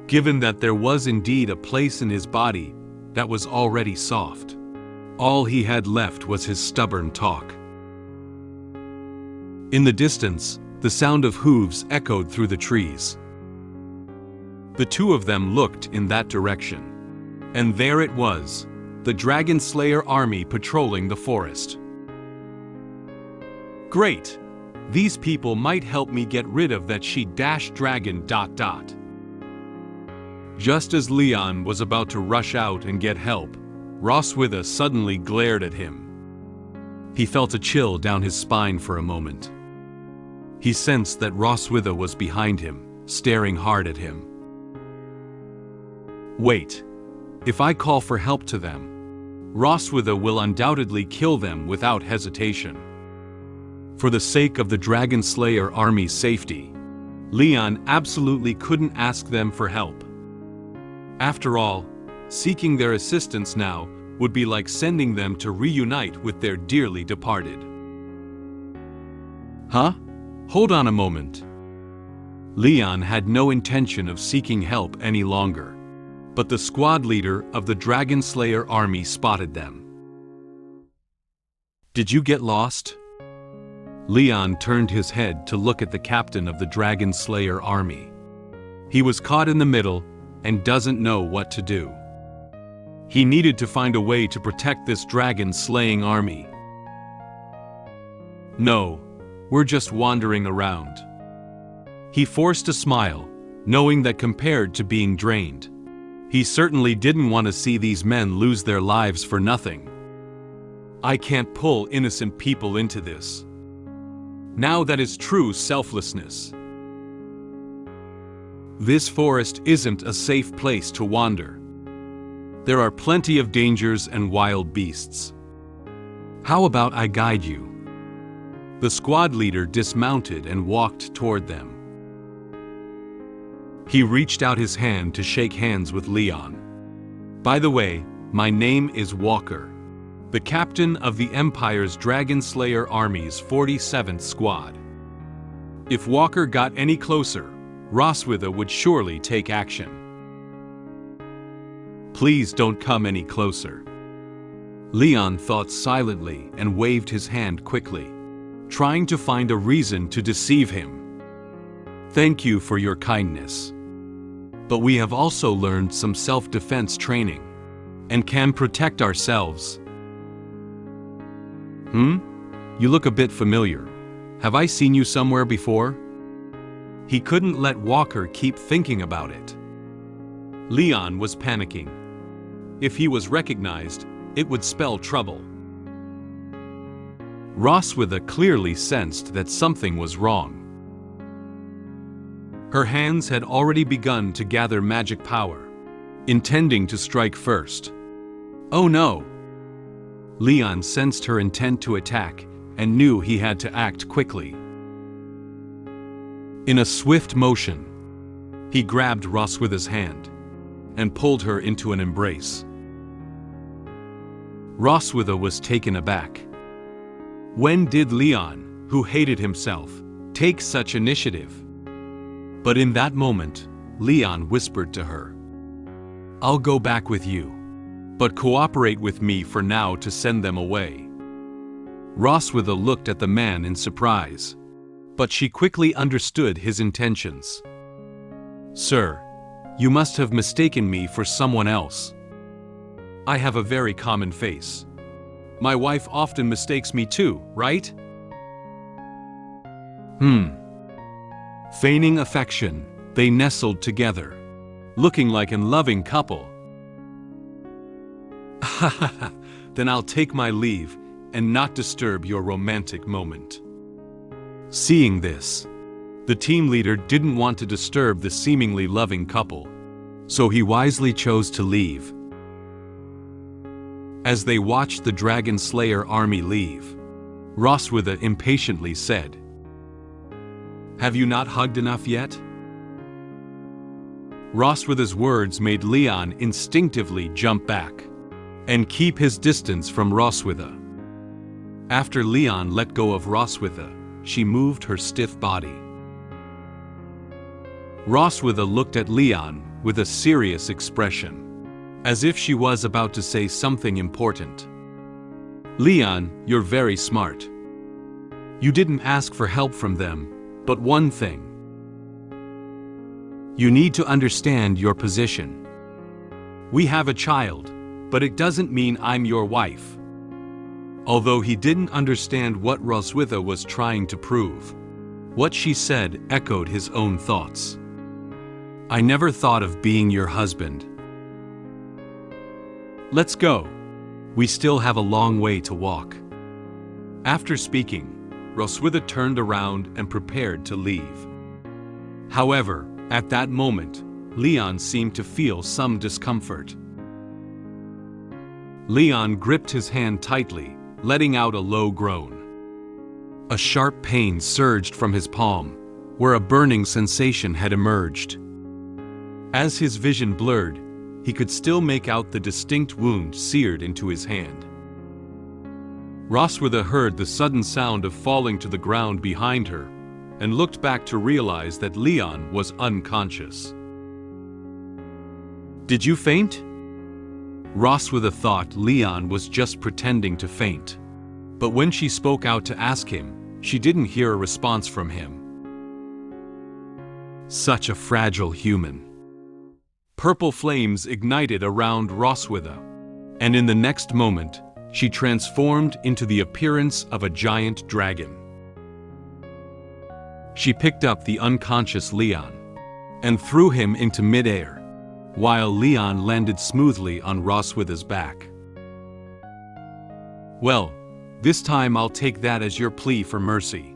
given that there was indeed a place in his body that was already soft, all he had left was his stubborn talk. In the distance, the sound of hooves echoed through the trees. The two of them looked in that direction, and there it was, the Dragon Slayer army patrolling the forest. "Great! These people might help me get rid of that she-dragon ... Just as Leon was about to rush out and get help, Roswitha suddenly glared at him. He felt a chill down his spine for a moment. He sensed that Roswitha was behind him, staring hard at him. "Wait. If I call for help to them, Roswitha will undoubtedly kill them without hesitation." For the sake of the Dragon Slayer army's safety, Leon absolutely couldn't ask them for help. After all, seeking their assistance now would be like sending them to reunite with their dearly departed. "Huh? Hold on a moment." Leon had no intention of seeking help any longer, but the squad leader of the Dragon Slayer army spotted them. "Did you get lost?" Leon turned his head to look at the captain of the Dragon Slayer army. He was caught in the middle and doesn't know what to do. He needed to find a way to protect this dragon-slaying army. "No, we're just wandering around." He forced a smile, knowing that compared to being drained, he certainly didn't want to see these men lose their lives for nothing. "I can't pull innocent people into this. Now that is true selflessness. This forest isn't a safe place to wander. There are plenty of dangers and wild beasts. How about I guide you?" The squad leader dismounted and walked toward them. He reached out his hand to shake hands with Leon. "By the way, my name is Walker, the captain of the Empire's Dragon Slayer Army's 47th Squad. If Walker got any closer, Roswitha would surely take action. Please don't come any closer." Leon thought silently and waved his hand quickly, trying to find a reason to deceive him. "Thank you for your kindness. But we have also learned some self-defense training and can protect ourselves." You look a bit familiar. Have I seen you somewhere before?" He couldn't let Walker keep thinking about it. Leon was panicking. If he was recognized, it would spell trouble. Roswitha clearly sensed that something was wrong. Her hands had already begun to gather magic power, intending to strike first. Oh no! Leon sensed her intent to attack and knew he had to act quickly. In a swift motion, he grabbed Roswitha's hand and pulled her into an embrace. Roswitha was taken aback. When did Leon, who hated himself, take such initiative? But in that moment, Leon whispered to her, "I'll go back with you, but cooperate with me for now to send them away." Roswitha looked at the man in surprise, but she quickly understood his intentions. "Sir, you must have mistaken me for someone else. I have a very common face. My wife often mistakes me too, right?" Feigning affection, they nestled together, looking like a loving couple. "Then I'll take my leave and not disturb your romantic moment." Seeing this, the team leader didn't want to disturb the seemingly loving couple, so he wisely chose to leave. As they watched the Dragon Slayer army leave, Roswitha impatiently said, "Have you not hugged enough yet?" Roswitha's words made Leon instinctively jump back and keep his distance from Roswitha. After Leon let go of Roswitha, she moved her stiff body. Roswitha looked at Leon with a serious expression, as if she was about to say something important. "Leon, you're very smart. You didn't ask for help from them, but one thing. You need to understand your position. We have a child, but it doesn't mean I'm your wife." Although he didn't understand what Roswitha was trying to prove, what she said echoed his own thoughts. "I never thought of being your husband. Let's go. We still have a long way to walk." After speaking, Roswitha turned around and prepared to leave. However, at that moment, Leon seemed to feel some discomfort. Leon gripped his hand tightly, letting out a low groan. A sharp pain surged from his palm, where a burning sensation had emerged. As his vision blurred, he could still make out the distinct wound seared into his hand. Roswitha heard the sudden sound of falling to the ground behind her, and looked back to realize that Leon was unconscious. "Did you faint?" Roswitha thought Leon was just pretending to faint, but when she spoke out to ask him, she didn't hear a response from him. Such a fragile human. Purple flames ignited around Roswitha, and in the next moment, she transformed into the appearance of a giant dragon. She picked up the unconscious Leon and threw him into midair, while Leon landed smoothly on Roswitha's back. "Well, this time I'll take that as your plea for mercy."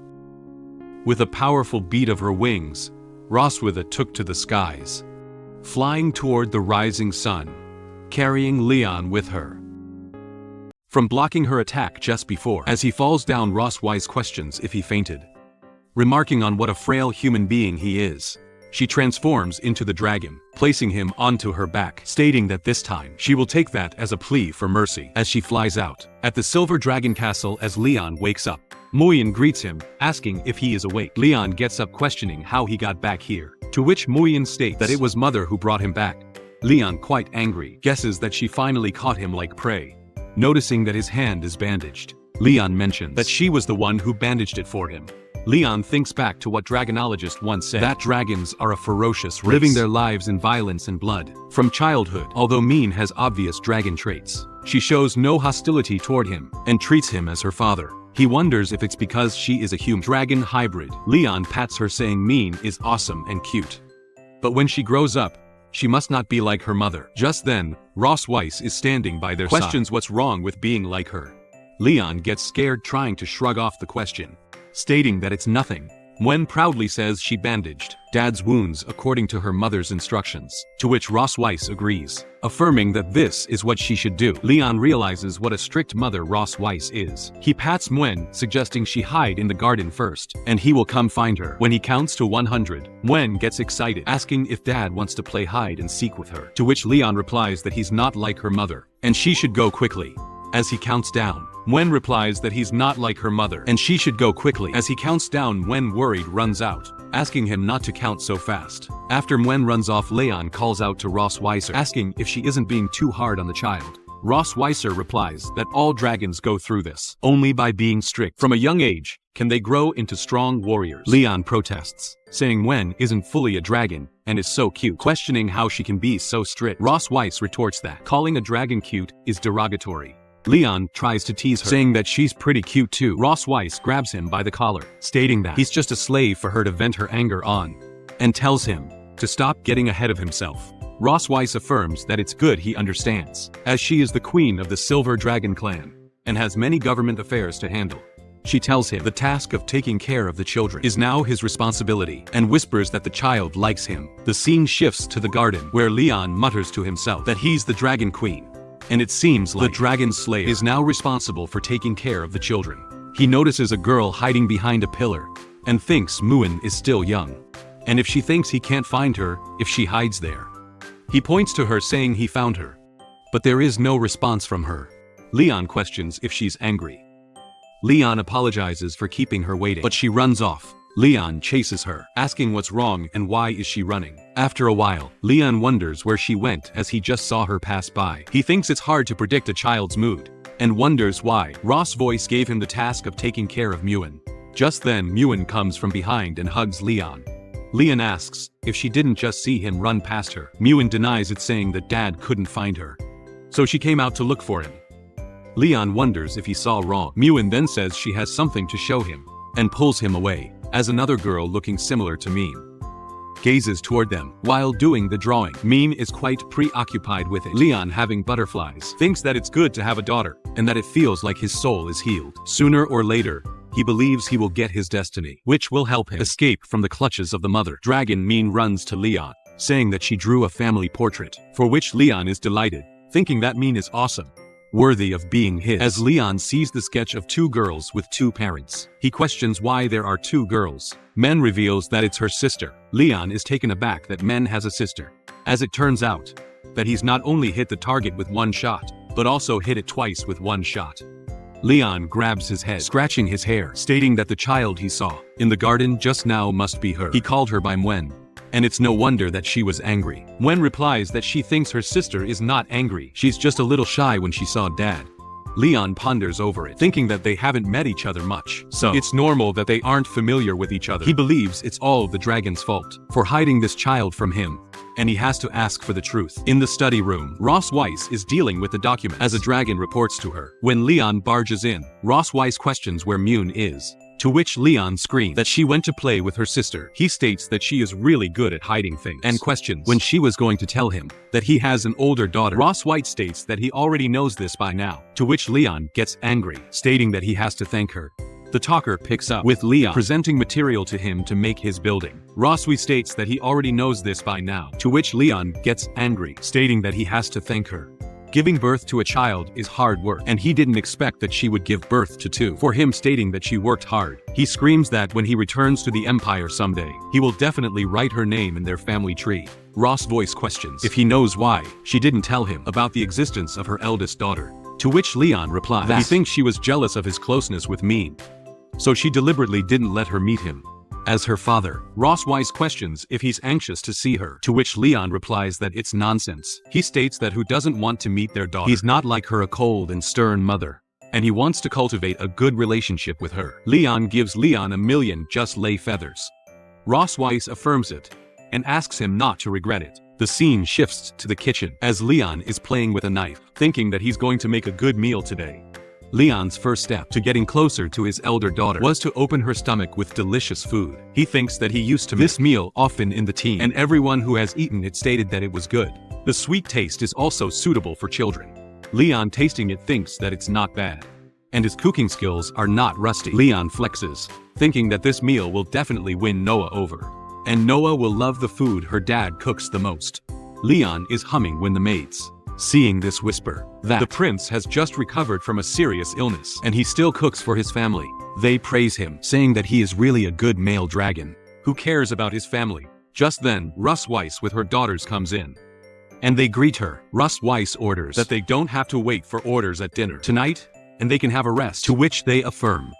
With a powerful beat of her wings, Roswitha took to the skies, flying toward the rising sun, carrying Leon with her. From blocking her attack just before, as he falls down, Roswitha questions if he fainted. Remarking on what a frail human being he is, she transforms into the dragon, placing him onto her back, stating that this time she will take that as a plea for mercy. As she flies out, at the Silver Dragon Castle as Leon wakes up, Muin greets him, asking if he is awake. Leon gets up questioning how he got back here, to which Muin states that it was Mother who brought him back. Leon, quite angry, guesses that she finally caught him like prey. Noticing that his hand is bandaged, Leon mentions that she was the one who bandaged it for him. Leon thinks back to what dragonologist once said, that dragons are a ferocious race, living their lives in violence and blood. From childhood, although Muin has obvious dragon traits, she shows no hostility toward him and treats him as her father. He wonders if it's because she is a human dragon hybrid. Leon pats her saying Muin is awesome and cute. But when she grows up, she must not be like her mother. Just then, Ross Weiss is standing by their side. Questions what's wrong with being like her. Leon gets scared trying to shrug off the question, stating that it's nothing. Muin proudly says she bandaged Dad's wounds according to her mother's instructions, to which Ross Weiss agrees, affirming that this is what she should do. Leon realizes what a strict mother Ross Weiss is. He pats Muin, suggesting she hide in the garden first, and he will come find her. When he counts to 100, Muin gets excited, asking if Dad wants to play hide and seek with her, to which Leon replies that he's not like her mother, and she should go quickly. As he counts down, Muin replies that he's not like her mother and she should go quickly. As he counts down, Muin worried runs out, asking him not to count so fast. After Muin runs off, Leon calls out to Ross Weiser, asking if she isn't being too hard on the child. Ross Weiser replies that all dragons go through this. Only by being strict from a young age can they grow into strong warriors. Leon protests, saying Muin isn't fully a dragon and is so cute, questioning how she can be so strict. Ross Weiss retorts that calling a dragon cute is derogatory. Leon tries to tease her, saying that she's pretty cute too. Ross Weiss grabs him by the collar, stating that he's just a slave for her to vent her anger on, and tells him to stop getting ahead of himself. Ross Weiss affirms that it's good he understands, as she is the queen of the Silver Dragon clan, and has many government affairs to handle. She tells him the task of taking care of the children is now his responsibility, and whispers that the child likes him. The scene shifts to the garden, where Leon mutters to himself that he's the Dragon Queen. And it seems like the Dragon Slayer is now responsible for taking care of the children. He notices a girl hiding behind a pillar, and thinks Muin is still young. And if she thinks he can't find her, if she hides there. He points to her saying he found her. But there is no response from her. Leon questions if she's angry. Leon apologizes for keeping her waiting, but she runs off. Leon chases her, asking what's wrong and why is she running. After a while, Leon wonders where she went as he just saw her pass by. He thinks it's hard to predict a child's mood, and wonders why. Ross Voice gave him the task of taking care of Muin. Just then, Muin comes from behind and hugs Leon. Leon asks if she didn't just see him run past her. Muin denies it, saying that Dad couldn't find her, so she came out to look for him. Leon wonders if he saw wrong. Muin then says she has something to show him, and pulls him away, as another girl looking similar to Muin gazes toward them while doing the drawing. Muin is quite preoccupied with it. Leon, having butterflies, thinks that it's good to have a daughter, and that it feels like his soul is healed. Sooner or later, he believes he will get his destiny, which will help him escape from the clutches of the mother dragon. Muin runs to Leon, saying that she drew a family portrait, for which Leon is delighted, thinking that Muin is awesome, worthy of being his. As Leon sees the sketch of two girls with two parents, he questions why there are two girls. Men reveals that it's her sister. Leon is taken aback that Men has a sister, as it turns out that he's not only hit the target with one shot, but also hit it twice with one shot. Leon grabs his head, scratching his hair, stating that the child he saw in the garden just now must be her. He called her by Muin, and it's no wonder that she was angry. Muin replies that she thinks her sister is not angry, she's just a little shy when she saw Dad. Leon ponders over it, thinking that they haven't met each other much, so it's normal that they aren't familiar with each other. He believes it's all the dragon's fault for hiding this child from him, and he has to ask for the truth. In the study room, Ross Weiss is dealing with the document as a dragon reports to her. When Leon barges in, Ross Weiss questions where Muin is, to which Leon screams that she went to play with her sister. He states that she is really good at hiding things, and questions when she was going to tell him that he has an older daughter. Ross White states that he already knows this by now, to which Leon gets angry, stating that he has to thank her. The talker picks up with Leon presenting material to him to make his building. Rosswe states that he already knows this by now, to which Leon gets angry, stating that he has to thank her. Giving birth to a child is hard work, and he didn't expect that she would give birth to two. For him stating that she worked hard, he screams that when he returns to the Empire someday, he will definitely write her name in their family tree. Ross Voice questions if he knows why she didn't tell him about the existence of her eldest daughter, to which Leon replies that he thinks she was jealous of his closeness with Muin, so she deliberately didn't let her meet him as her father. Ross Weiss questions if he's anxious to see her, to which Leon replies that it's nonsense. He states that who doesn't want to meet their daughter? He's not like her, a cold and stern mother, and he wants to cultivate a good relationship with her. Leon gives Leon 1,000,000 just lay feathers. Ross Weiss affirms it and asks him not to regret it. The scene shifts to the kitchen as Leon is playing with a knife, thinking that he's going to make a good meal today. Leon's first step to getting closer to his elder daughter was to open her stomach with delicious food. He thinks that he used to make this meal often in the teen, and everyone who has eaten it stated that it was good. The sweet taste is also suitable for children. Leon, tasting it, thinks that it's not bad, and his cooking skills are not rusty. Leon flexes, thinking that this meal will definitely win Noah over, and Noah will love the food her dad cooks the most. Leon is humming when the maids, seeing this, whisper that the prince has just recovered from a serious illness and he still cooks for his family. They praise him, saying that he is really a good male dragon who cares about his family. Just then, Russ Weiss with her daughters comes in, and they greet her. Russ Weiss orders that they don't have to wait for orders at dinner tonight, and they can have a rest, to which they affirm.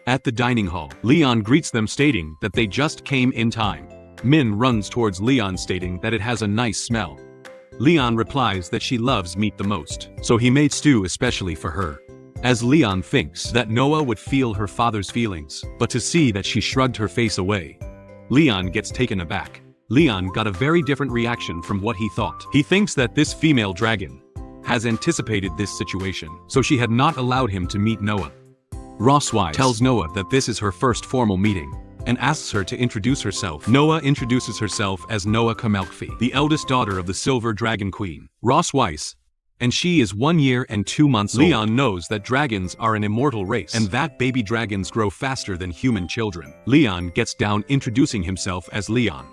At the dining hall, Leon greets them, stating that they just came in time. Min runs towards Leon, stating that it has a nice smell. Leon replies that she loves meat the most, so he made stew especially for her. As Leon thinks that Noah would feel her father's feelings, but to see that she shrugged her face away, Leon gets taken aback. Leon got a very different reaction from what he thought. He thinks that this female dragon has anticipated this situation, so she had not allowed him to meet Noah. Ross Weiss tells Noah that this is her first formal meeting, and asks her to introduce herself. Noah introduces herself as Noah Kamelkfi, the eldest daughter of the Silver Dragon Queen, Ross Weiss, and she is 1 year and 2 months old. Leon knows that dragons are an immortal race, and that baby dragons grow faster than human children. Leon gets down, introducing himself as Leon.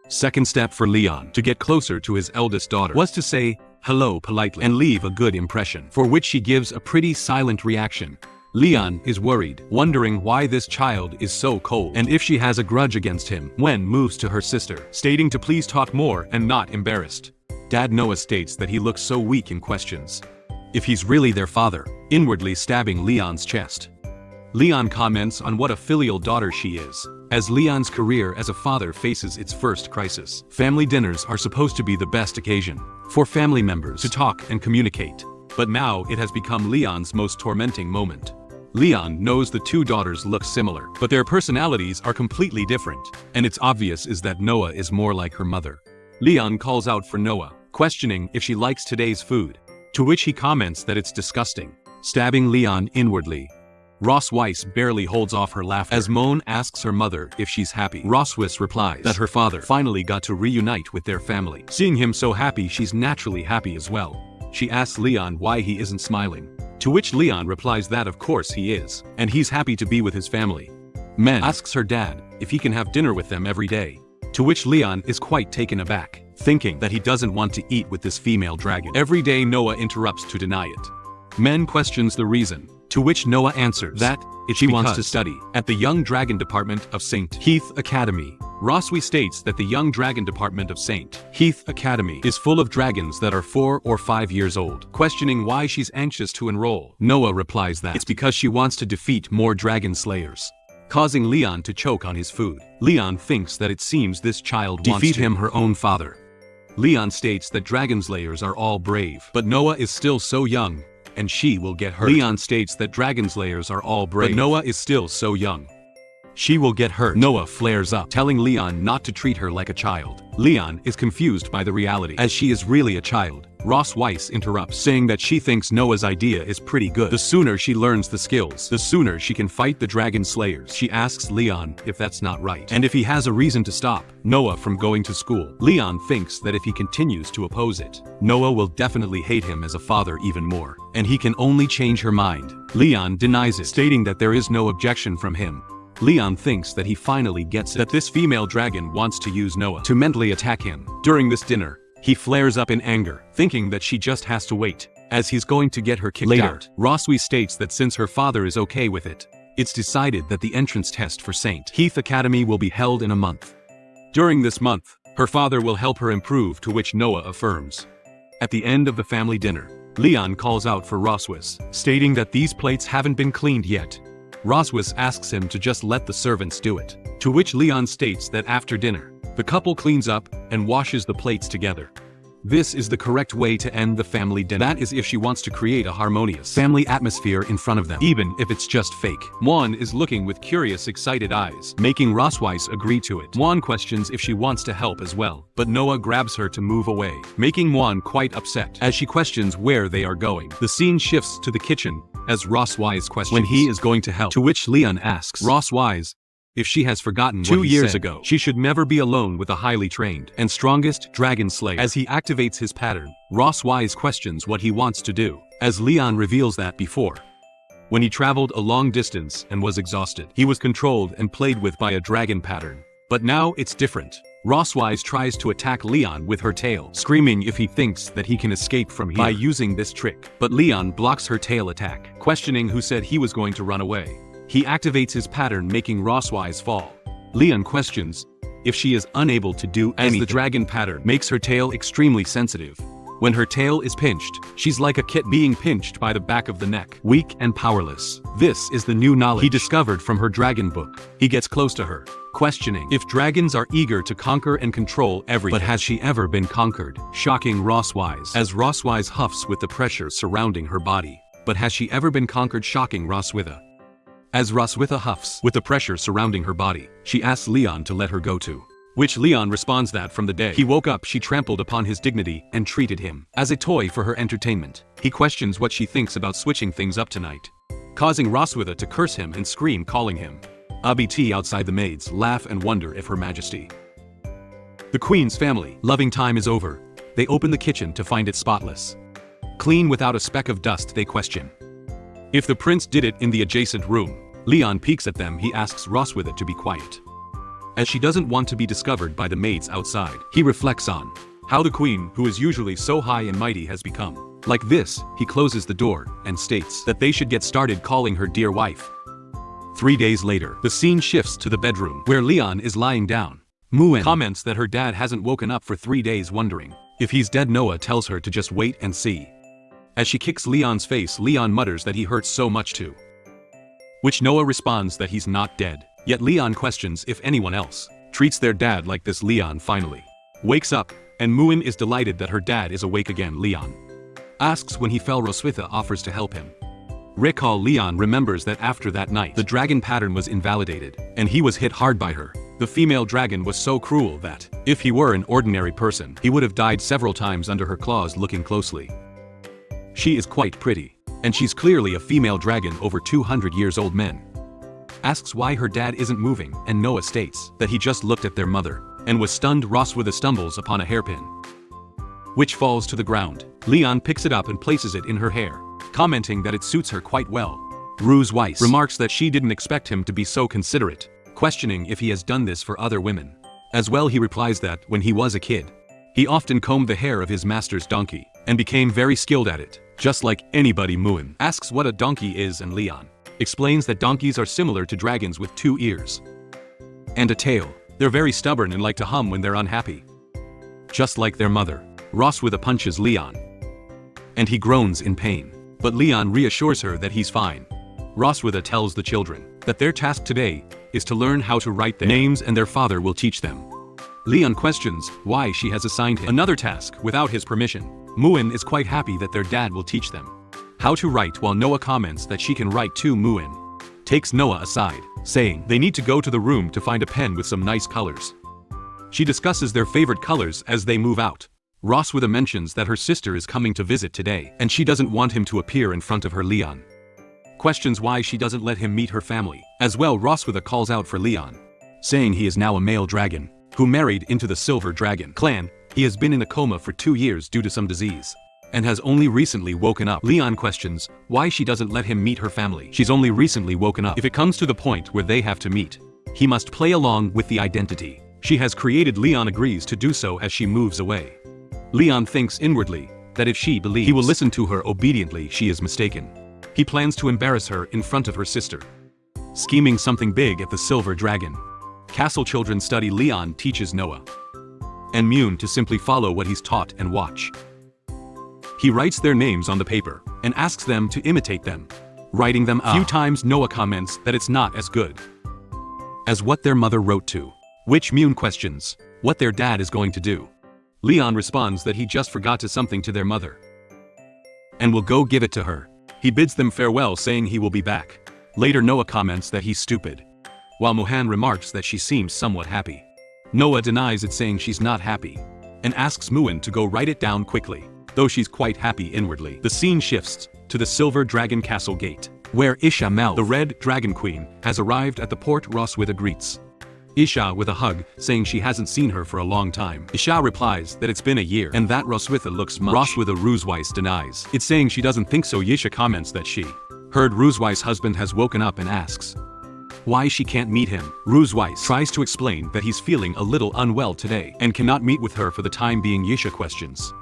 Second step for Leon to get closer to his eldest daughter was to say hello politely and leave a good impression, for which she gives a pretty silent reaction. Leon is worried, wondering why this child is so cold and if she has a grudge against him, when moves to her sister, stating to please talk more and not embarrassed. Dad Noah states that he looks so weak in questions if he's really their father, inwardly stabbing Leon's chest. Leon comments on what a filial daughter she is, as Leon's career as a father faces its first crisis. Family dinners are supposed to be the best occasion for family members to talk and communicate, but now it has become Leon's most tormenting moment. Leon knows the two daughters look similar, but their personalities are completely different, and it's obvious is that Noah is more like her mother. Leon calls out for Noah, questioning if she likes today's food, to which he comments that it's disgusting, stabbing Leon inwardly. Ross Weiss barely holds off her laughter as Muin asks her mother if she's happy. Ross Weiss replies that her father finally got to reunite with their family. Seeing him so happy, she's naturally happy as well. She asks Leon why he isn't smiling, to which Leon replies that of course he is, and he's happy to be with his family. Men asks her dad if he can have dinner with them every day, to which Leon is quite taken aback, thinking that he doesn't want to eat with this female dragon every day. Noah interrupts to deny it. Men questions the reason, to which Noah answers that she wants to study at the Young Dragon Department of St. Heath Academy. Ross Weiss states that the Young Dragon Department of St. Heath Academy is full of dragons that are 4 or 5 years old. Questioning why she's anxious to enroll, Noah replies that it's because she wants to defeat more dragon slayers, causing Leon to choke on his food. Leon thinks that it seems this child wants to defeat him, her own father. Leon states that dragon slayers are all brave, but Noah is still so young, and she will get hurt. Leon states that dragon slayers are all brave, but Noah is still so young, she will get hurt. Noah flares up, telling Leon not to treat her like a child. Leon is confused by the reality, as she is really a child. Ross Weiss interrupts, saying that she thinks Noah's idea is pretty good. The sooner she learns the skills, the sooner she can fight the dragon slayers. She asks Leon if that's not right, and if he has a reason to stop Noah from going to school. Leon thinks that if he continues to oppose it, Noah will definitely hate him as a father even more, and he can only change her mind. Leon denies it, stating that there is no objection from him. Leon thinks that he finally gets it, that this female dragon wants to use Noah to mentally attack him. During this dinner, he flares up in anger, thinking that she just has to wait, as he's going to get her kicked out. Ross Weiss states that since her father is okay with it, it's decided that the entrance test for St. Heath Academy will be held in a month. During this month, her father will help her improve, to which Noah affirms. At the end of the family dinner, Leon calls out for Ross Weiss, stating that these plates haven't been cleaned yet. Ross Weiss asks him to just let the servants do it, to which Leon states that after dinner, the couple cleans up and washes the plates together. This is the correct way to end the family dinner. That is if she wants to create a harmonious family atmosphere in front of them, even if it's just fake. Muin is looking with curious, excited eyes, making Roswise agree to it. Muin questions if she wants to help as well, but Noah grabs her to move away, making Muin quite upset. As she questions where they are going, the scene shifts to the kitchen, as Roswise questions when he is going to help, to which Leon asks Roswise if she has forgotten 2 years ago. She should never be alone with a highly trained and strongest dragon slayer. As he activates his pattern, Roswise questions what he wants to do, as Leon reveals that before, when he traveled a long distance and was exhausted, he was controlled and played with by a dragon pattern. But now it's different. Roswise tries to attack Leon with her tail, screaming if he thinks that he can escape from here by using this trick. But Leon blocks her tail attack, questioning who said he was going to run away. He activates his pattern, making Roswise fall. Leon questions if she is unable to do anything, as the dragon pattern makes her tail extremely sensitive. When her tail is pinched, she's like a kitten being pinched by the back of the neck, weak and powerless. This is the new knowledge he discovered from her dragon book. He gets close to her, questioning if dragons are eager to conquer and control everything. But has she ever been conquered? Shocking Roswise, as Roswise huffs with the pressure surrounding her body. But has she ever been conquered? Shocking Roswitha. As Roswitha huffs with the pressure surrounding her body, she asks Leon to let her go to which Leon responds that from the day he woke up she trampled upon his dignity and treated him as a toy for her entertainment. He questions what she thinks about switching things up tonight, causing Roswitha to curse him and scream, calling him Abt. Outside, the maids laugh and wonder if Her Majesty, the Queen's family, loving time is over. They open the kitchen to find it spotless, clean without a speck of dust. They question if the prince did it in the adjacent room. Leon peeks at them. He asks Roswitha to be quiet, as she doesn't want to be discovered by the maids outside. He reflects on how the queen, who is usually so high and mighty, has become like this. He closes the door and states that they should get started calling her dear wife. 3 days later, the scene shifts to the bedroom, where Leon is lying down. Muin comments that her dad hasn't woken up for 3 days, wondering if he's dead. Noah tells her to just wait and see. As she kicks Leon's face, Leon mutters that he hurts so much too, which Noah responds that he's not dead. Yet Leon questions if anyone else treats their dad like this. Leon finally wakes up, and Muin is delighted that her dad is awake again. Leon asks when he fell. Roswitha offers to help him. Leon remembers that after that night, the dragon pattern was invalidated, and he was hit hard by her. The female dragon was so cruel that, if he were an ordinary person, he would have died several times under her claws. Looking closely, she is quite pretty, and she's clearly a female dragon over 200 years old. Men asks why her dad isn't moving, and Noah states that he just looked at their mother and was stunned. Roswitha stumbles upon a hairpin, which falls to the ground. Leon picks it up and places it in her hair, commenting that it suits her quite well. Roswitha remarks that she didn't expect him to be so considerate, questioning if he has done this for other women as well. He replies that when he was a kid, he often combed the hair of his master's donkey and became very skilled at it, just like anybody. Muin asks what a donkey is, and Leon explains that donkeys are similar to dragons with 2 ears and a tail. They're very stubborn and like to hum when they're unhappy, just like their mother. Roswitha punches Leon, and he groans in pain, but Leon reassures her that he's fine. Roswitha tells the children that their task today is to learn how to write their names, and their father will teach them. Leon questions why she has assigned him another task without his permission. Muin is quite happy that their dad will teach them how to write, while Noah comments that she can write too. Muin takes Noah aside, saying they need to go to the room to find a pen with some nice colors. She discusses their favorite colors as they move out. Roswitha mentions that her sister is coming to visit today, and she doesn't want him to appear in front of her. Leon questions why she doesn't let him meet her family. As well, Roswitha calls out for Leon, saying he is now a male dragon who married into the Silver Dragon clan. He has been in a coma for 2 years due to some disease, and has only recently woken up. Leon questions why she doesn't let him meet her family. She's only recently woken up. If it comes to the point where they have to meet, he must play along with the identity she has created. Leon agrees to do so as she moves away. Leon thinks inwardly that if she believes he will listen to her obediently, she is mistaken. He plans to embarrass her in front of her sister, scheming something big at the Silver Dragon Castle. Children study. Leon teaches Noah and Muin to simply follow what he's taught and watch. He writes their names on the paper and asks them to imitate them, writing them a few times. Noah comments that it's not as good as what their mother wrote to, which Muin questions what their dad is going to do. Leon responds that he just forgot to something to their mother and will go give it to her. He bids them farewell, saying he will be back. Later, Noah comments that he's stupid, while Muin remarks that she seems somewhat happy. Noah denies it, saying she's not happy, and asks Muin to go write it down quickly, though she's quite happy inwardly. The scene shifts to the Silver Dragon Castle gate, where Isha, the Red Dragon Queen, has arrived at the port. Roswitha greets Isha with a hug, saying she hasn't seen her for a long time. Isha replies that it's been a year and that Roswitha looks much. Roswitha Rusweiss denies it, saying she doesn't think so. Isha comments that she heard Rusweiss' husband has woken up and asks why she can't meet him. Rusweiss tries to explain that he's feeling a little unwell today and cannot meet with her for the time being. Isha questions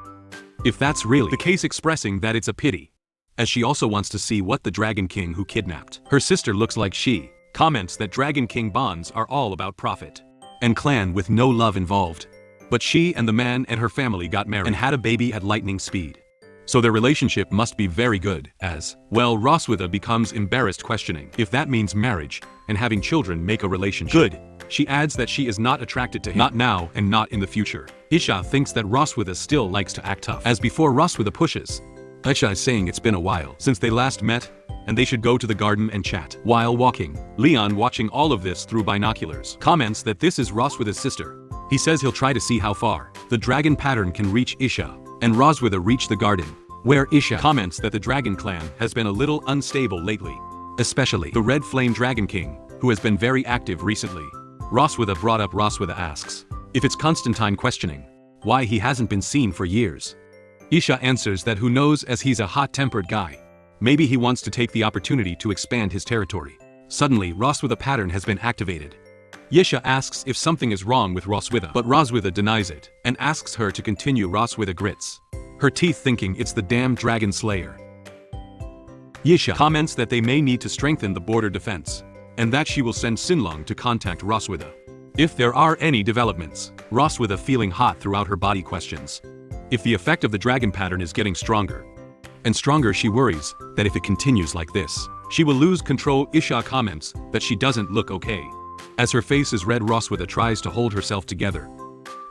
if that's really the case, expressing that it's a pity, as she also wants to see what the Dragon King who kidnapped her sister looks like. She comments that Dragon King bonds are all about profit and clan with no love involved. But she and the man and her family got married and had a baby at lightning speed, so their relationship must be very good. As well, Roswitha becomes embarrassed, questioning if that means marriage and having children make a relationship good. She adds that she is not attracted to him, not now and not in the future. Isha thinks that Roswitha still likes to act tough. As before, Roswitha pushes Isha, saying it's been a while since they last met and they should go to the garden and chat. While walking, Leon, watching all of this through binoculars, comments that this is Roswitha's sister. He says he'll try to see how far the dragon pattern can reach Isha, and Roswitha reach the garden, where Isha comments that the Dragon Clan has been a little unstable lately, especially the Red Flame Dragon King, who has been very active recently. Roswitha brought up. Roswitha asks if it's Constantine, questioning why he hasn't been seen for years. Isha answers that who knows, as he's a hot-tempered guy. Maybe he wants to take the opportunity to expand his territory. Suddenly, Roswitha pattern has been activated. Isha asks if something is wrong with Roswitha, but Roswitha denies it and asks her to continue. Roswitha grits her teeth, thinking it's the damn dragon slayer. Isha comments that they may need to strengthen the border defense, and that she will send Sinlong to contact Roswitha if there are any developments. Roswitha, feeling hot throughout her body, questions if the effect of the dragon pattern is getting stronger and stronger. She worries that if it continues like this, she will lose control. Isha comments that she doesn't look okay, as her face is red. Roswitha tries to hold herself together,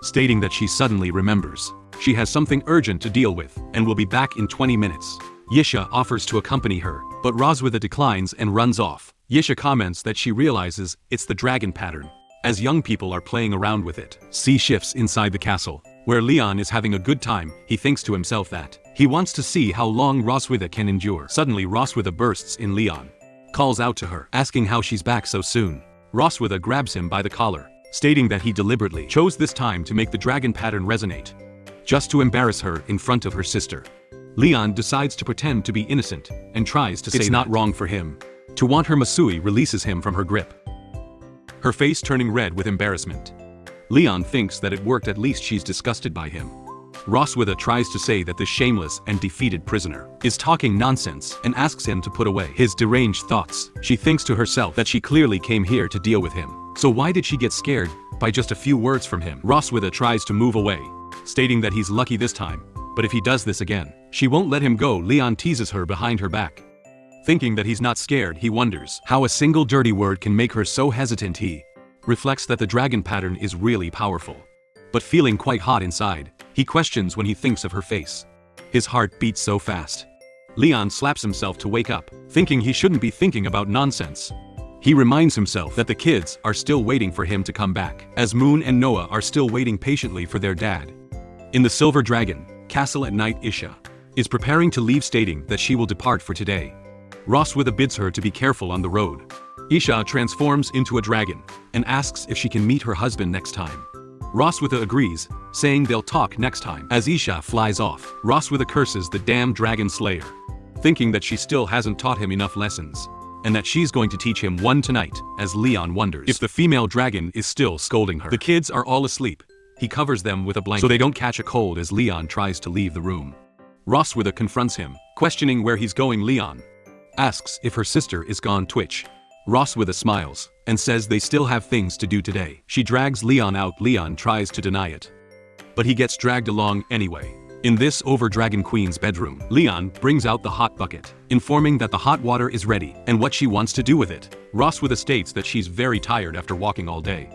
stating that she suddenly remembers she has something urgent to deal with and will be back in 20 minutes. Isha offers to accompany her, but Roswitha declines and runs off. Isha comments that she realizes it's the dragon pattern, as young people are playing around with it. Scene shifts inside the castle, where Leon is having a good time. He thinks to himself that he wants to see how long Roswitha can endure. Suddenly, Roswitha bursts in. Leon calls out to her, asking how she's back so soon. Roswitha grabs him by the collar, stating that he deliberately chose this time to make the dragon pattern resonate, just to embarrass her in front of her sister. Leon decides to pretend to be innocent and tries to say it's not wrong for him to want her. Masui releases him from her grip, her face turning red with embarrassment. Leon thinks that it worked, at least she's disgusted by him. Roswitha tries to say that the shameless and defeated prisoner is talking nonsense and asks him to put away his deranged thoughts. She thinks to herself that she clearly came here to deal with him, so why did she get scared by just a few words from him? Roswitha tries to move away, stating that he's lucky this time, but if he does this again, she won't let him go. Leon teases her behind her back. Thinking that he's not scared, he wonders how a single dirty word can make her so hesitant. He reflects that the dragon pattern is really powerful, but feeling quite hot inside, he questions when he thinks of her face. His heart beats so fast. Leon slaps himself to wake up, thinking he shouldn't be thinking about nonsense. He reminds himself that the kids are still waiting for him to come back, as Muin and Noah are still waiting patiently for their dad. In the Silver Dragon Castle at night, Isha is preparing to leave, stating that she will depart for today. Roswitha bids her to be careful on the road. Isha transforms into a dragon and asks if she can meet her husband next time. Roswitha agrees, saying they'll talk next time. As Isha flies off, Roswitha curses the damn dragon slayer, thinking that she still hasn't taught him enough lessons, and that she's going to teach him one tonight. As Leon wonders if the female dragon is still scolding her. The kids are all asleep. He covers them with a blanket so they don't catch a cold as Leon tries to leave the room. Roswitha confronts him, questioning where he's going. Leon asks if her sister is gone. Twitch. Roswitha smiles and says they still have things to do today. She drags Leon out. Leon tries to deny it, but he gets dragged along anyway. In this over Dragon Queen's bedroom, Leon brings out the hot bucket, informing that the hot water is ready and what she wants to do with it. Roswitha states that she's very tired after walking all day.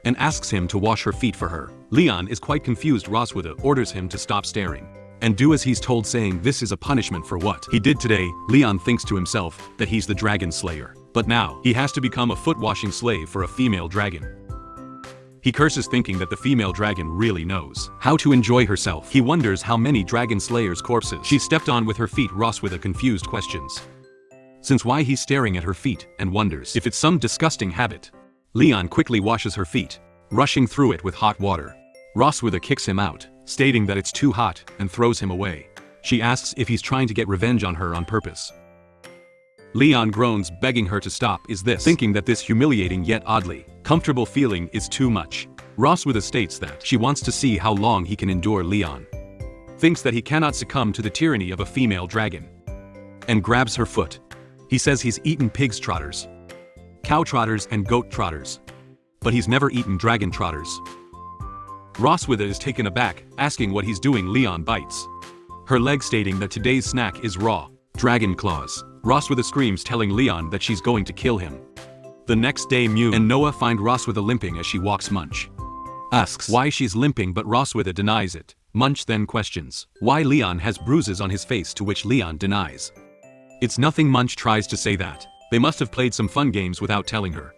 and asks him to wash her feet for her. Leon is quite confused. Roswitha orders him to stop staring and do as he's told, saying this is a punishment for what he did today. Leon thinks to himself that he's the dragon slayer, but now he has to become a foot-washing slave for a female dragon. He curses, thinking that the female dragon really knows how to enjoy herself. He wonders how many dragon slayers' corpses she stepped on with her feet. Roswitha confused questions since why he's staring at her feet and wonders if it's some disgusting habit. Leon quickly washes her feet, rushing through it with hot water. Roswitha kicks him out, stating that it's too hot, and throws him away. She asks if he's trying to get revenge on her on purpose. Leon groans, begging her to stop, thinking that this humiliating yet oddly comfortable feeling is too much. Roswitha states that she wants to see how long he can endure. Leon thinks that he cannot succumb to the tyranny of a female dragon, and grabs her foot. He says he's eaten pig's trotters, cow trotters and goat trotters, but he's never eaten dragon trotters. Roswitha is taken aback, asking what he's doing. Leon bites her leg, stating that today's snack is raw dragon claws. Roswitha screams, telling Leon that she's going to kill him. The next day, Muin and Noah find Roswitha limping as she walks. Munch asks why she's limping, but Roswitha denies it. Munch then questions why Leon has bruises on his face, to which Leon denies it's nothing. Munch tries to say that they must have played some fun games without telling her,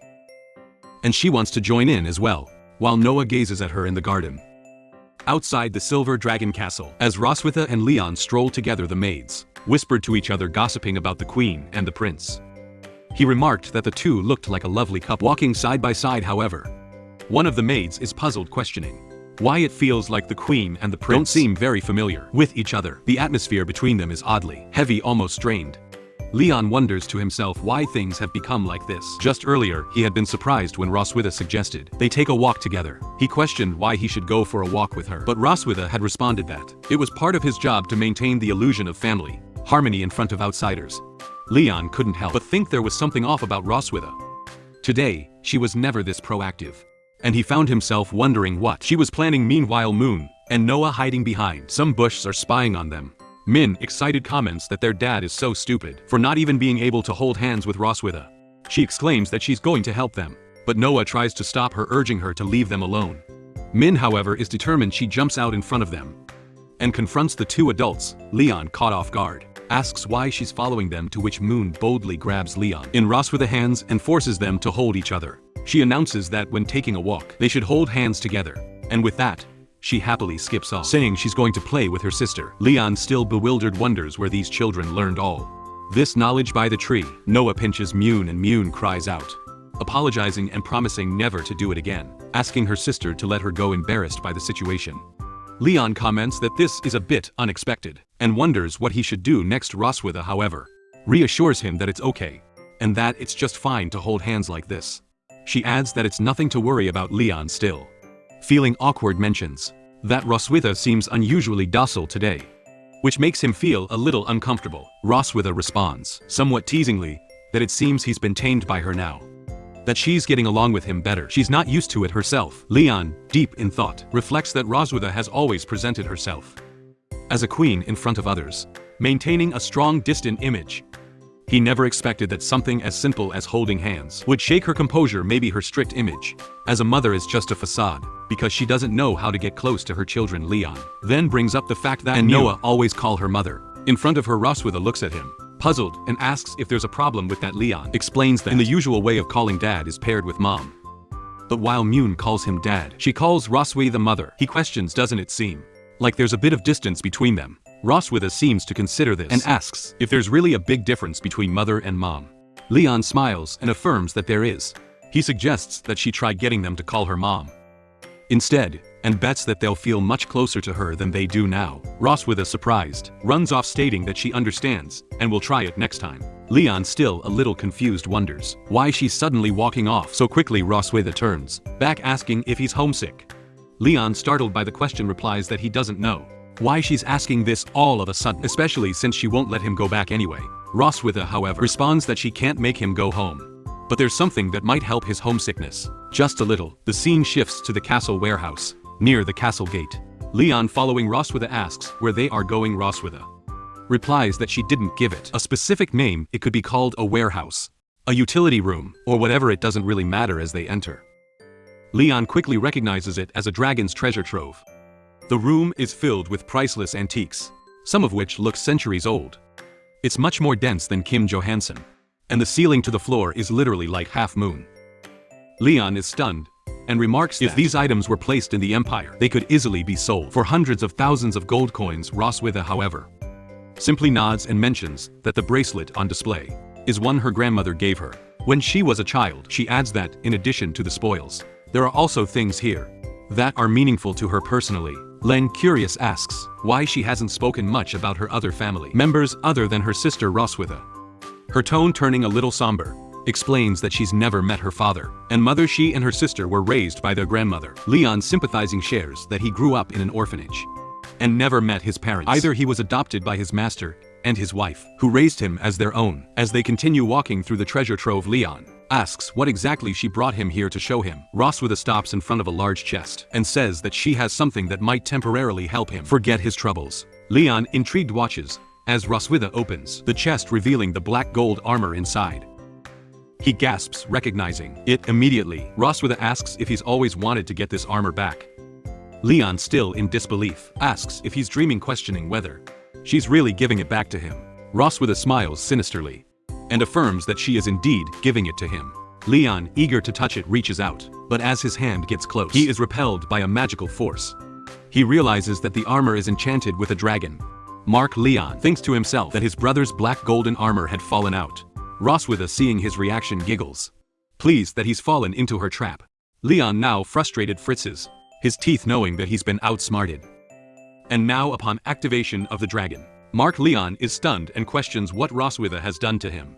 and she wants to join in as well, while Noah gazes at her in the garden outside the Silver Dragon Castle. As Roswitha and Leon stroll together, the maids whispered to each other, gossiping about the queen and the prince. He remarked that the two looked like a lovely couple walking side by side. However, one of the maids is puzzled, questioning why it feels like the queen and the prince don't seem very familiar with each other. The atmosphere between them is oddly heavy, almost strained. Leon wonders to himself why things have become like this. Just earlier, he had been surprised when Roswitha suggested they take a walk together. He questioned why he should go for a walk with her, but Roswitha had responded that it was part of his job to maintain the illusion of family harmony in front of outsiders. Leon couldn't help but think there was something off about Roswitha. Today, she was never this proactive, and he found himself wondering what she was planning. Meanwhile, Muin and Noah hiding behind some bushes are spying on them. Min, excited, comments that their dad is so stupid for not even being able to hold hands with Roswitha. She exclaims that she's going to help them, but Noah tries to stop her, urging her to leave them alone. Min, however, is determined. She jumps out in front of them and confronts the two adults. Leon, caught off guard, asks why she's following them, to which Muin boldly grabs Leon in Roswitha's hands and forces them to hold each other. She announces that when taking a walk, they should hold hands together, and with that, she happily skips off, saying she's going to play with her sister. Leon, still bewildered, wonders where these children learned all this knowledge. By the tree, Noah pinches Muin and Muin cries out, apologizing and promising never to do it again, asking her sister to let her go, embarrassed by the situation. Leon comments that this is a bit unexpected and wonders what he should do next. Roswitha, however, reassures him that it's okay and that it's just fine to hold hands like this. She adds that it's nothing to worry about. Leon, still feeling awkward, mentions that Roswitha seems unusually docile today, which makes him feel a little uncomfortable. Roswitha responds, somewhat teasingly, that it seems he's been tamed by her now, that she's getting along with him better. She's not used to it herself. Leon, deep in thought, reflects that Roswitha has always presented herself as a queen in front of others, maintaining a strong, distant image. He never expected that something as simple as holding hands would shake her composure. Maybe her strict image as a mother is just a facade, because she doesn't know how to get close to her children. Leon then brings up the fact that Noah always call her mother in front of her. Roswitha looks at him, puzzled, and asks if there's a problem with that. Leon explains that in the usual way of calling dad is paired with mom. But while Muin calls him dad, she calls Roswitha mother. He questions, doesn't it seem like there's a bit of distance between them? Roswitha seems to consider this and asks if there's really a big difference between mother and mom. Leon smiles and affirms that there is. He suggests that she try getting them to call her mom instead, and bets that they'll feel much closer to her than they do now. Roswitha, surprised, runs off, stating that she understands and will try it next time. Leon, still a little confused, wonders why she's suddenly walking off so quickly. Roswitha turns back, asking if he's homesick. Leon, startled by the question, replies that he doesn't know why she's asking this all of a sudden, especially since she won't let him go back anyway. Roswitha, however, responds that she can't make him go home, but there's something that might help his homesickness just a little. The scene shifts to the castle warehouse near the castle gate. Leon, following Roswitha, asks where they are going. Roswitha replies that she didn't give it a specific name. It could be called a warehouse, a utility room, or whatever. It doesn't really matter. As they enter, Leon quickly recognizes it as a dragon's treasure trove. The room is filled with priceless antiques, some of which look centuries old. It's much more dense than Kim Johansson, and the ceiling to the floor is literally like Half Moon. Leon is stunned, and remarks that if these items were placed in the Empire, they could easily be sold for hundreds of thousands of gold coins. Roswitha, however, simply nods and mentions that the bracelet on display is one her grandmother gave her when she was a child. She adds that, in addition to the spoils, there are also things here that are meaningful to her personally. Len, curious, asks why she hasn't spoken much about her other family members other than her sister Roswitha. Her tone turning a little somber, explains that she's never met her father and mother. She and her sister were raised by their grandmother. Leon, sympathizing, shares that he grew up in an orphanage and never met his parents either. He was adopted by his master and his wife, who raised him as their own. As they continue walking through the treasure trove, Leon asks what exactly she brought him here to show him. Roswitha stops in front of a large chest and says that she has something that might temporarily help him forget his troubles. Leon, intrigued, watches as Roswitha opens the chest, revealing the black gold armor inside. He gasps, recognizing it immediately. Roswitha asks if he's always wanted to get this armor back. Leon, still in disbelief, asks if he's dreaming, questioning whether she's really giving it back to him. Roswitha smiles sinisterly and affirms that she is indeed giving it to him. Leon, eager to touch it, reaches out, but as his hand gets close, he is repelled by a magical force. He realizes that the armor is enchanted with a dragon. Leon thinks to himself that his brother's black golden armor had fallen out. Roswitha, seeing his reaction, giggles, pleased that he's fallen into her trap. Leon, now frustrated, fritzes his teeth, knowing that he's been outsmarted. And now, upon activation of the dragon, Leon is stunned and questions what Roswitha has done to him.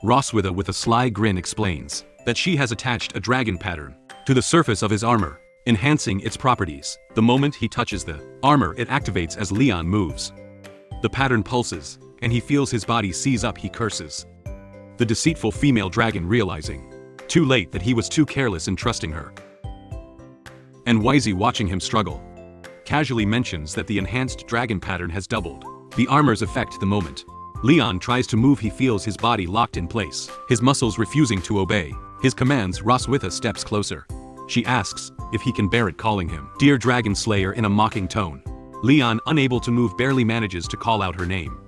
Roswitha, with a sly grin, explains that she has attached a dragon pattern to the surface of his armor, enhancing its properties. The moment he touches the armor, it activates as Leon moves. The pattern pulses, and he feels his body seize up. He curses the deceitful female dragon, realizing too late that he was too careless in trusting her. And Wisey, watching him struggle, casually mentions that the enhanced dragon pattern has doubled the armor's effect. The moment Leon tries to move, he feels his body locked in place, his muscles refusing to obey his commands. Roswitha steps closer. She asks if he can bear it, calling him Dear Dragon Slayer in a mocking tone. Leon, unable to move, barely manages to call out her name.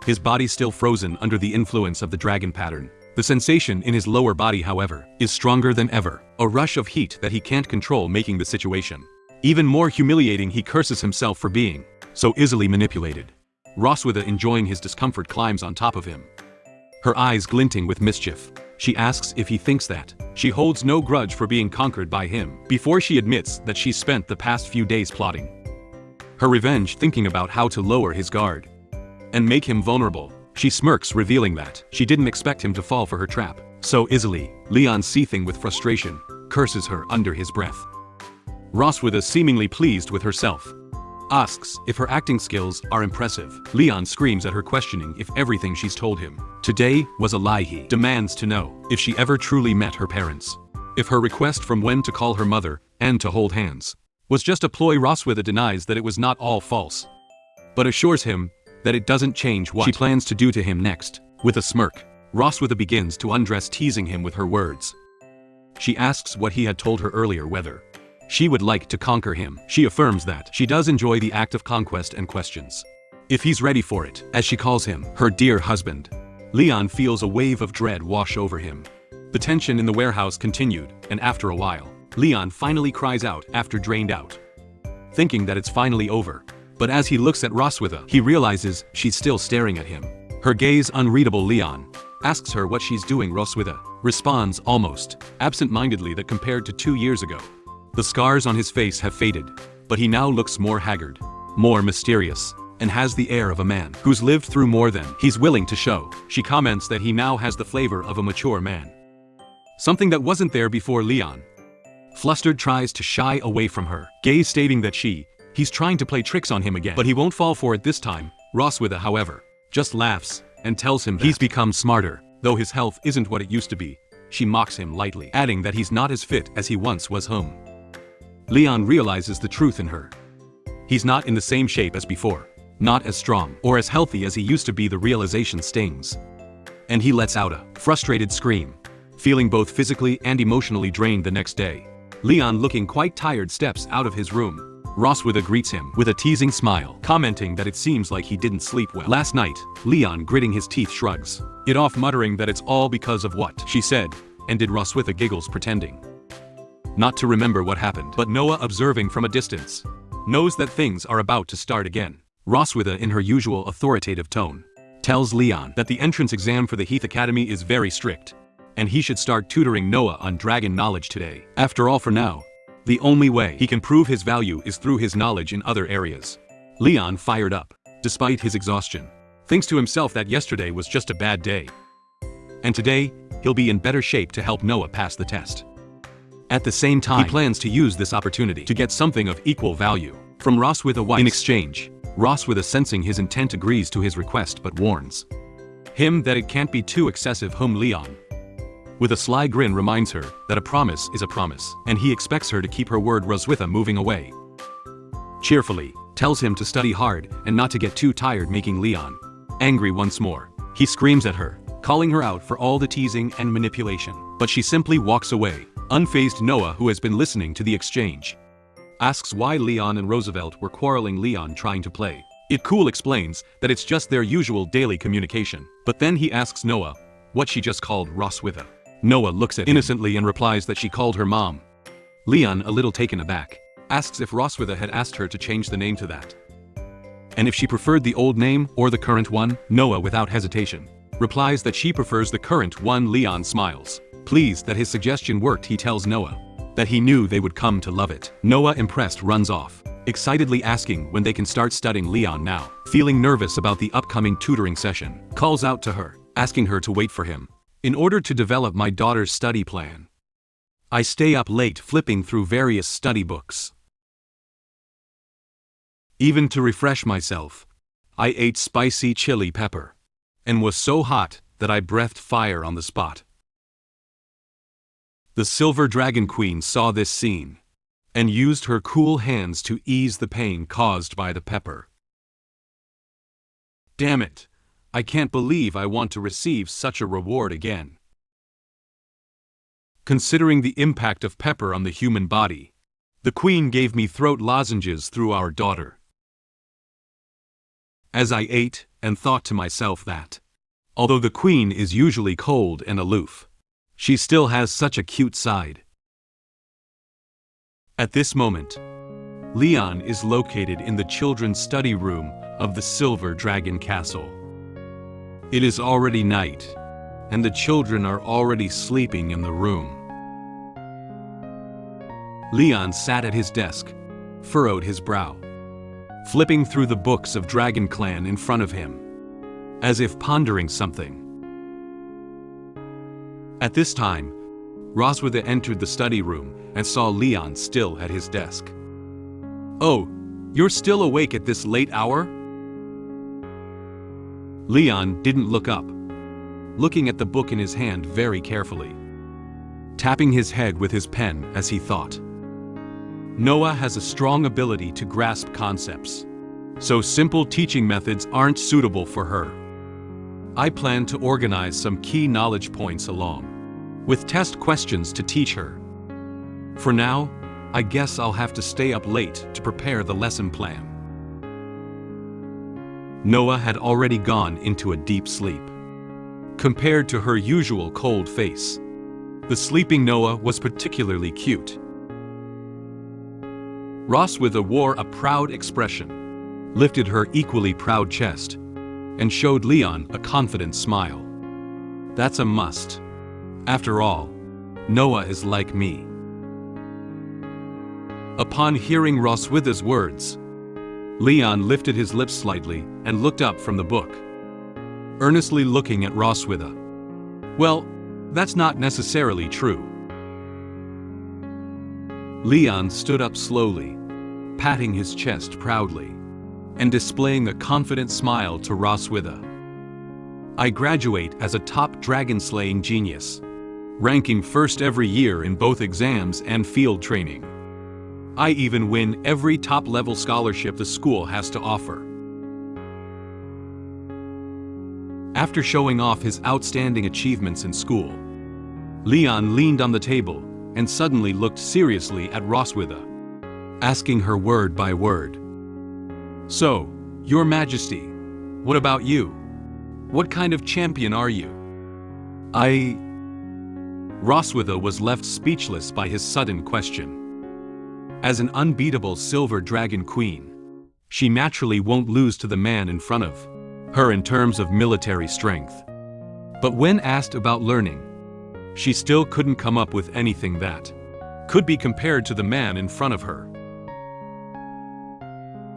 His body still frozen under the influence of the dragon pattern. The sensation in his lower body, however, is stronger than ever, a rush of heat that he can't control, making the situation even more humiliating. He curses himself for being so easily manipulated. Roswitha, enjoying his discomfort, climbs on top of him, her eyes glinting with mischief. She asks if he thinks that she holds no grudge for being conquered by him, before she admits that she spent the past few days plotting her revenge, thinking about how to lower his guard and make him vulnerable. She smirks, revealing that she didn't expect him to fall for her trap so easily. Leon, seething with frustration, curses her under his breath. Roswitha, seemingly pleased with herself, asks if her acting skills are impressive. Leon screams at her, questioning if everything she's told him today was a lie. He demands to know if she ever truly met her parents, if her request from Wen to call her mother and to hold hands was just a ploy. Roswitha denies that it was not all false, but assures him that it doesn't change what she plans to do to him next. With a smirk, Roswitha begins to undress, teasing him with her words. She asks what he had told her earlier, whether she would like to conquer him. She affirms that she does enjoy the act of conquest and questions if he's ready for it, as she calls him her dear husband. Leon feels a wave of dread wash over him. The tension in the warehouse continued, and after a while, Leon finally cries out after drained out, thinking that it's finally over. But as he looks at Roswitha, he realizes she's still staring at him, her gaze unreadable. Leon asks her what she's doing. Roswitha responds almost absent-mindedly that compared to 2 years ago, the scars on his face have faded, but he now looks more haggard, more mysterious, and has the air of a man who's lived through more than he's willing to show. She comments that he now has the flavor of a mature man, something that wasn't there before. Leon, flustered, tries to shy away from her gaze, stating that he's trying to play tricks on him again, but he won't fall for it this time. Roswitha, however, just laughs and tells him that he's become smarter, though his health isn't what it used to be. She mocks him lightly, adding that he's not as fit as he once was. Leon realizes the truth in her. He's not in the same shape as before, not as strong or as healthy as he used to be. The realization stings, and he lets out a frustrated scream, feeling both physically and emotionally drained. The next day, Leon, looking quite tired, steps out of his room. Roswitha greets him with a teasing smile, commenting that it seems like he didn't sleep well last night. Leon, gritting his teeth, shrugs it off, muttering that it's all because of what she said, and did. Roswitha giggles, pretending not to remember what happened. But Noah, observing from a distance, knows that things are about to start again. Roswitha, in her usual authoritative tone, tells Leon that the entrance exam for the Heath Academy is very strict, and he should start tutoring Noah on dragon knowledge today. After all, for now, the only way he can prove his value is through his knowledge in other areas. Leon, fired up, despite his exhaustion, thinks to himself that yesterday was just a bad day, and today, he'll be in better shape to help Noah pass the test. At the same time, he plans to use this opportunity to get something of equal value from Roswitha Weiss. In exchange, Roswitha, sensing his intent, agrees to his request but warns him that it can't be too excessive. Leon, with a sly grin, reminds her that a promise is a promise, and he expects her to keep her word. Roswitha, moving away, cheerfully tells him to study hard and not to get too tired, making Leon angry once more. He screams at her, calling her out for all the teasing and manipulation, but she simply walks away. Unfazed, Noah, who has been listening to the exchange, asks why Leon and Roosevelt were quarreling. Leon, trying to play it cool, explains that it's just their usual daily communication. But then he asks Noah what she just called Roswitha. Noah looks at him innocently and replies that she called her mom. Leon, a little taken aback, asks if Roswitha had asked her to change the name to that, and if she preferred the old name or the current one. Noah, without hesitation, replies that she prefers the current one. Leon smiles, pleased that his suggestion worked. He tells Noah that he knew they would come to love it. Noah, impressed, runs off, excitedly asking when they can start studying. Leon, now feeling nervous about the upcoming tutoring session, calls out to her, asking her to wait for him. In order to develop my daughter's study plan, I stay up late flipping through various study books. Even to refresh myself, I ate spicy chili pepper, and was so hot that I breathed fire on the spot. The Silver Dragon Queen saw this scene, and used her cool hands to ease the pain caused by the pepper. Damn it! I can't believe I want to receive such a reward again. Considering the impact of pepper on the human body, the Queen gave me throat lozenges through our daughter. As I ate and thought to myself that, although the Queen is usually cold and aloof, she still has such a cute side. At this moment, Leon is located in the children's study room of the Silver Dragon Castle. It is already night, and the children are already sleeping in the room. Leon sat at his desk, furrowed his brow, flipping through the books of Dragon Clan in front of him, as if pondering something. At this time, Roswitha entered the study room and saw Leon still at his desk. "Oh, you're still awake at this late hour?" Leon didn't look up, looking at the book in his hand very carefully, tapping his head with his pen as he thought. Noah has a strong ability to grasp concepts, so simple teaching methods aren't suitable for her. I plan to organize some key knowledge points along with test questions to teach her. For now, I guess I'll have to stay up late to prepare the lesson plan. Noah had already gone into a deep sleep. Compared to her usual cold face, the sleeping Noah was particularly cute. Roswitha wore a proud expression, lifted her equally proud chest, and showed Leon a confident smile. That's a must. After all, Noah is like me. Upon hearing Roswitha's words, Leon lifted his lips slightly and looked up from the book, earnestly looking at Roswitha. Well, that's not necessarily true. Leon stood up slowly, patting his chest proudly, and displaying a confident smile to Roswitha. I graduate as a top dragon-slaying genius, ranking first every year in both exams and field training. I even win every top-level scholarship the school has to offer. After showing off his outstanding achievements in school, Leon leaned on the table and suddenly looked seriously at Roswitha, asking her word by word. "So, Your Majesty, what about you? What kind of champion are you?" Roswitha was left speechless by his sudden question. As an unbeatable silver dragon queen, she naturally won't lose to the man in front of her in terms of military strength. But when asked about learning, she still couldn't come up with anything that could be compared to the man in front of her.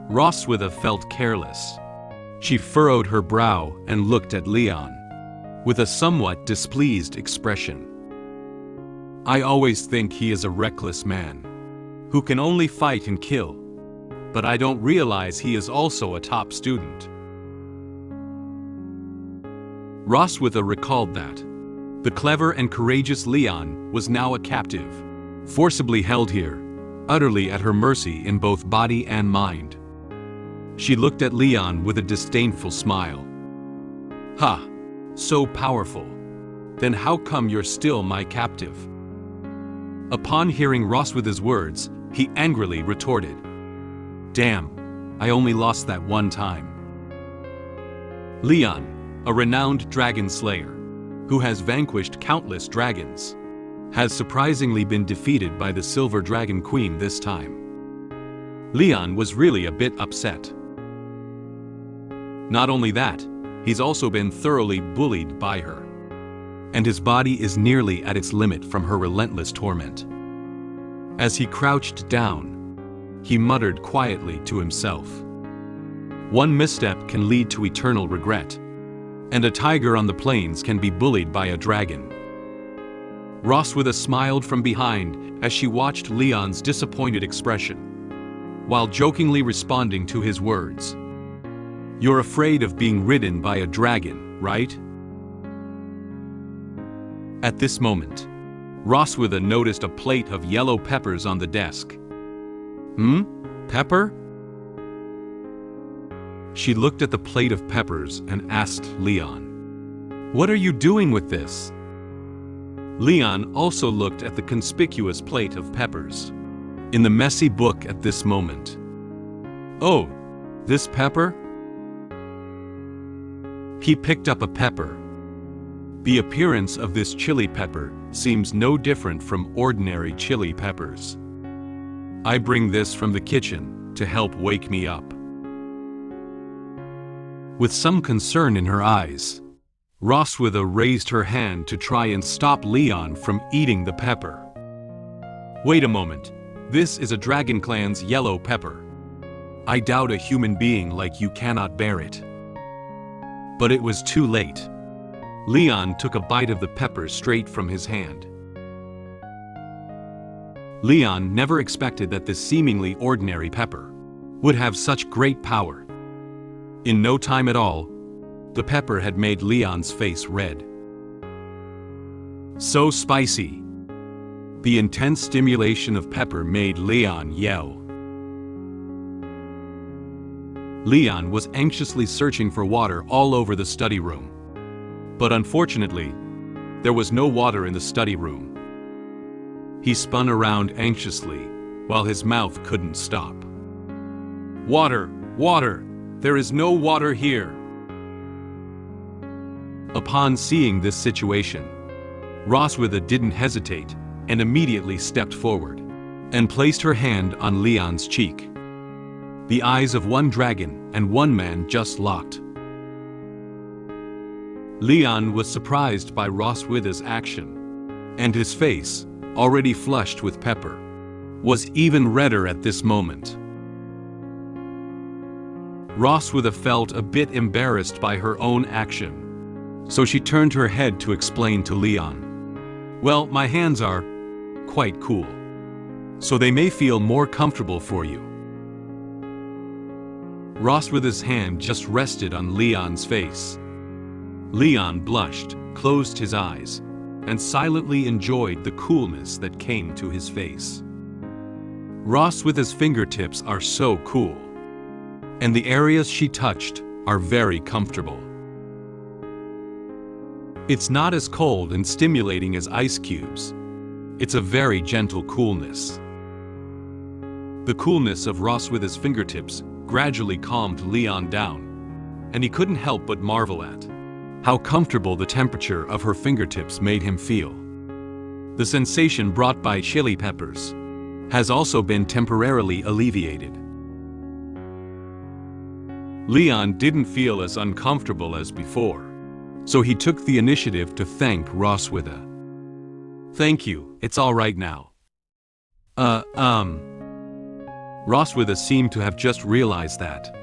Roswitha felt careless. She furrowed her brow and looked at Leon with a somewhat displeased expression. "I always think he is a reckless man who can only fight and kill, but I don't realize he is also a top student." Roswitha recalled that the clever and courageous Leon was now a captive, forcibly held here, utterly at her mercy in both body and mind. She looked at Leon with a disdainful smile. "Ha! So powerful. Then how come you're still my captive?" Upon hearing Roswitha's words, he angrily retorted, "Damn, I only lost that one time." Leon, a renowned dragon slayer, who has vanquished countless dragons, has surprisingly been defeated by the Silver Dragon Queen this time. Leon was really a bit upset. Not only that, he's also been thoroughly bullied by her, and his body is nearly at its limit from her relentless torment. As he crouched down, he muttered quietly to himself, "One misstep can lead to eternal regret, and a tiger on the plains can be bullied by a dragon." Roswitha smiled from behind as she watched Leon's disappointed expression, while jokingly responding to his words. "You're afraid of being ridden by a dragon, right?" At this moment, Roswitha noticed a plate of yellow peppers on the desk. Pepper? She looked at the plate of peppers and asked Leon, "What are you doing with this?" Leon also looked at the conspicuous plate of peppers in the messy book at this moment. "Oh, this pepper?" He picked up a pepper. The appearance of this chili pepper seems no different from ordinary chili peppers. "I bring this from the kitchen to help wake me up." With some concern in her eyes, Roswitha raised her hand to try and stop Leon from eating the pepper. "Wait a moment, this is a Dragon Clan's yellow pepper. I doubt a human being like you cannot bear it." But it was too late. Leon took a bite of the pepper straight from his hand. Leon never expected that this seemingly ordinary pepper would have such great power. In no time at all, the pepper had made Leon's face red. So spicy! The intense stimulation of pepper made Leon yell. Leon was anxiously searching for water all over the study room. But unfortunately, there was no water in the study room. He spun around anxiously, while his mouth couldn't stop. "Water! Water! There is no water here!" Upon seeing this situation, Roswitha didn't hesitate and immediately stepped forward and placed her hand on Leon's cheek. The eyes of one dragon and one man just locked. Leon was surprised by Roswitha's action, and his face, already flushed with pepper, was even redder at this moment. Roswitha felt a bit embarrassed by her own action, so she turned her head to explain to Leon, "Well, my hands are quite cool, so they may feel more comfortable for you." Roswitha's hand just rested on Leon's face. Leon blushed, closed his eyes, and silently enjoyed the coolness that came to his face. Roswitha's fingertips are so cool, and the areas she touched are very comfortable. It's not as cold and stimulating as ice cubes, It's a very gentle coolness. The coolness of Roswitha's fingertips gradually calmed Leon down, and he couldn't help but marvel at how comfortable the temperature of her fingertips made him feel. The sensation brought by chili peppers has also been temporarily alleviated. Leon didn't feel as uncomfortable as before, so he took the initiative to thank Roswitha. "Thank you, it's all right now." Roswitha seemed to have just realized that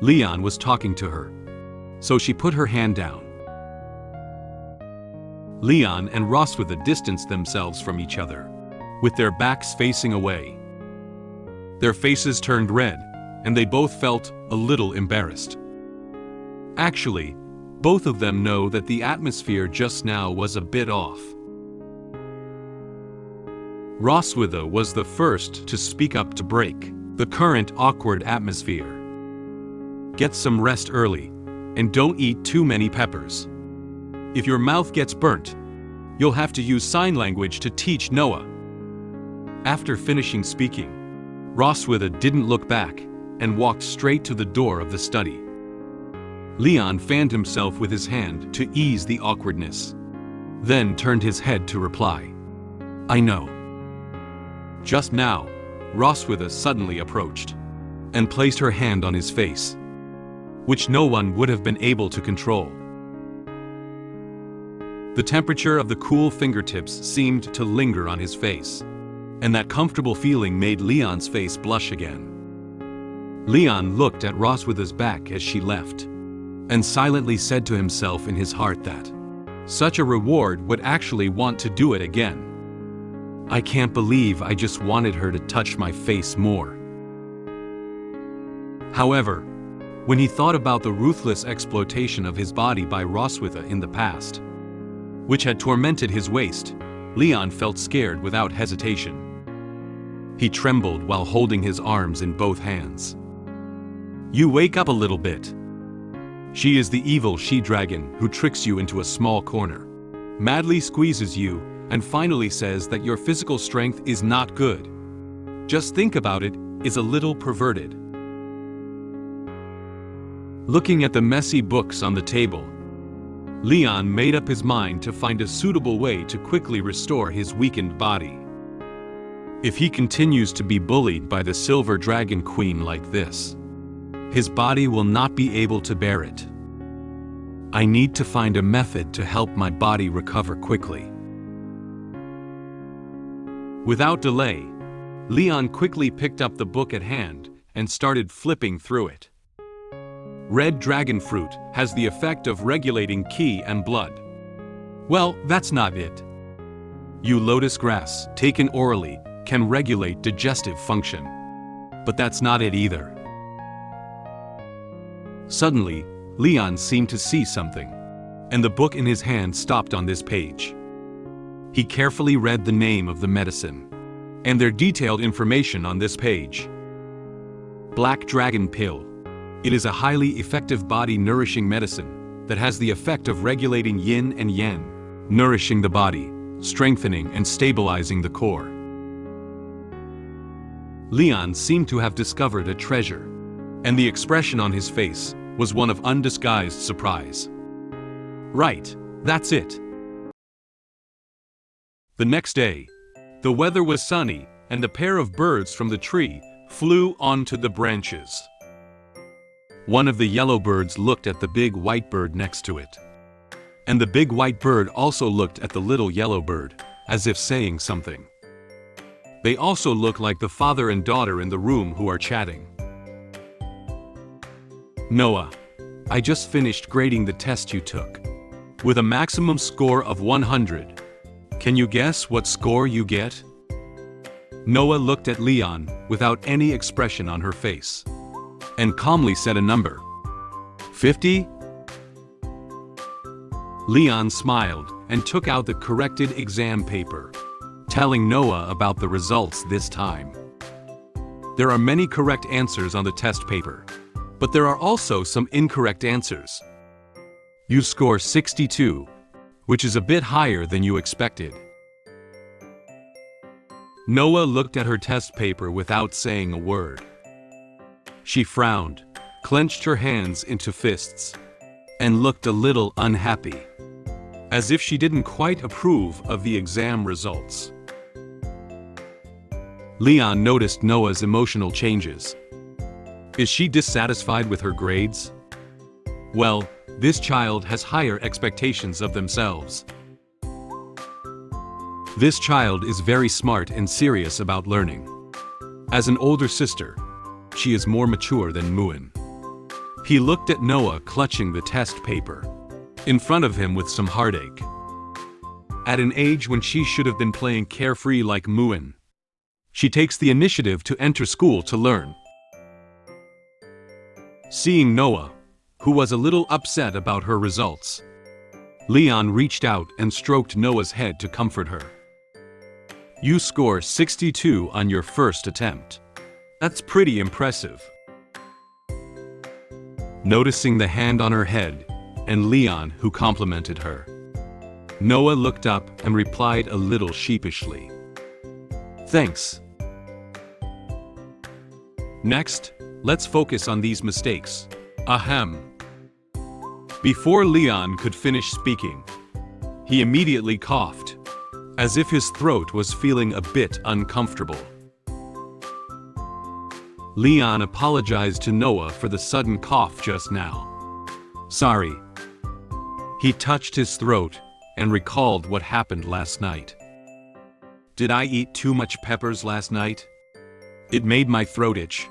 Leon was talking to her, so she put her hand down. Leon and Roswitha distanced themselves from each other, with their backs facing away. Their faces turned red, and they both felt a little embarrassed. Actually, both of them know that the atmosphere just now was a bit off. Roswitha was the first to speak up to break the current awkward atmosphere. "Get some rest early, and don't eat too many peppers. If your mouth gets burnt, you'll have to use sign language to teach Noah." After finishing speaking, Roswitha didn't look back and walked straight to the door of the study. Leon fanned himself with his hand to ease the awkwardness, then turned his head to reply, "I know." Just now, Roswitha suddenly approached and placed her hand on his face, which no one would have been able to control. The temperature of the cool fingertips seemed to linger on his face, and that comfortable feeling made Leon's face blush again. Leon looked at Roswitha's back as she left, and silently said to himself in his heart that such a reward would actually want to do it again. "I can't believe I just wanted her to touch my face more." However, when he thought about the ruthless exploitation of his body by Roswitha in the past, which had tormented his waist, Leon felt scared without hesitation. He trembled while holding his arms in both hands. "You wake up a little bit." She is the evil she-dragon who tricks you into a small corner, madly squeezes you, and finally says that your physical strength is not good. Just think about it, is a little perverted. Looking at the messy books on the table, Leon made up his mind to find a suitable way to quickly restore his weakened body. If he continues to be bullied by the Silver Dragon Queen like this, his body will not be able to bear it. I need to find a method to help my body recover quickly. Without delay, Leon quickly picked up the book at hand and started flipping through it. Red dragon fruit has the effect of regulating ki and blood. Well, that's not it. Lotus grass, taken orally, can regulate digestive function. But that's not it either. Suddenly, Leon seemed to see something, and the book in his hand stopped on this page. He carefully read the name of the medicine and their detailed information on this page. Black Dragon Pill. It is a highly effective body-nourishing medicine that has the effect of regulating yin and yang, nourishing the body, strengthening and stabilizing the core. Leon seemed to have discovered a treasure, and the expression on his face was one of undisguised surprise. Right, that's it. The next day, the weather was sunny, and a pair of birds from the tree flew onto the branches. One of the yellow birds looked at the big white bird next to it, and the big white bird also looked at the little yellow bird, as if saying something. They also look like the father and daughter in the room who are chatting. "Noah, I just finished grading the test you took, with a maximum score of 100. Can you guess what score you get?" Noah looked at Leon without any expression on her face, and calmly said a number. 50? Leon smiled and took out the corrected exam paper, telling Noah about the results this time. There are many correct answers on the test paper, but there are also some incorrect answers. You score 62, which is a bit higher than you expected. Noah looked at her test paper without saying a word. She frowned, clenched her hands into fists, and looked a little unhappy, as if she didn't quite approve of the exam results. Leon noticed Noah's emotional changes. Is she dissatisfied with her grades? Well, this child has higher expectations of themselves. This child is very smart and serious about learning. As an older sister, she is more mature than Muin. He looked at Noah clutching the test paper in front of him with some heartache. At an age when she should have been playing carefree like Muin, she takes the initiative to enter school to learn. Seeing Noah, who was a little upset about her results, Leon reached out and stroked Noah's head to comfort her. You score 62 on your first attempt. That's pretty impressive. Noticing the hand on her head, and Leon who complimented her, Noah looked up and replied a little sheepishly. Thanks. Next, let's focus on these mistakes. Ahem. Before Leon could finish speaking, he immediately coughed, as if his throat was feeling a bit uncomfortable. Leon apologized to Noah for the sudden cough just now. Sorry. He touched his throat and recalled what happened last night. Did I eat too much peppers last night? It made my throat itch.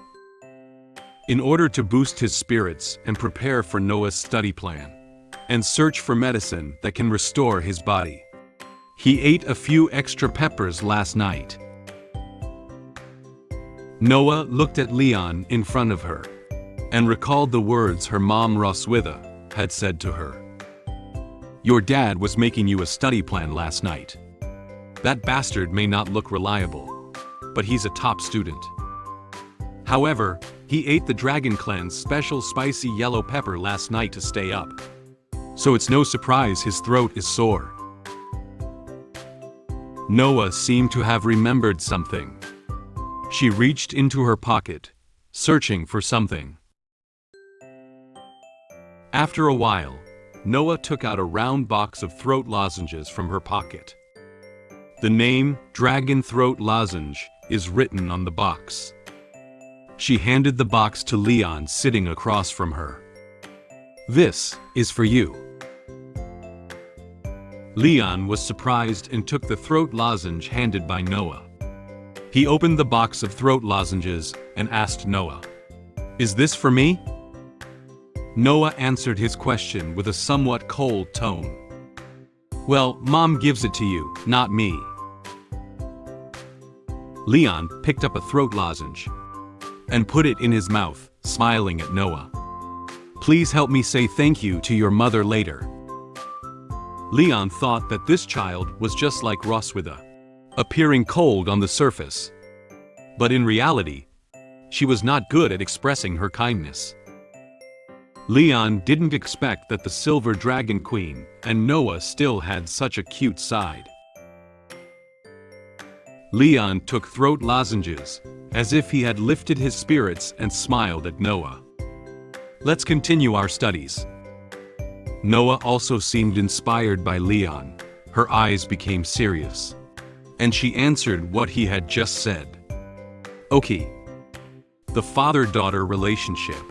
In order to boost his spirits and prepare for Noah's study plan, and search for medicine that can restore his body, he ate a few extra peppers last night. Noah looked at Leon in front of her, and recalled the words her mom Roswitha had said to her. Your dad was making you a study plan last night. That bastard may not look reliable, but he's a top student. However, he ate the Dragon Clan's special spicy yellow pepper last night to stay up. So it's no surprise his throat is sore. Noah seemed to have remembered something. She reached into her pocket, searching for something. After a while, Noah took out a round box of throat lozenges from her pocket. The name Dragon Throat Lozenge is written on the box. She handed the box to Leon sitting across from her. This is for you. Leon was surprised and took the throat lozenge handed by Noah. He opened the box of throat lozenges and asked Noah, "Is this for me?" Noah answered his question with a somewhat cold tone. "Well, Mom gives it to you, not me." Leon picked up a throat lozenge and put it in his mouth, smiling at Noah. "Please help me say thank you to your mother later." Leon thought that this child was just like Roswitha, appearing cold on the surface. But in reality, she was not good at expressing her kindness. Leon didn't expect that the Silver Dragon Queen and Noah still had such a cute side. Leon took throat lozenges, as if he had lifted his spirits and smiled at Noah. Let's continue our studies. Noah also seemed inspired by Leon. Her eyes became serious, and she answered what he had just said. Okay. The father-daughter relationship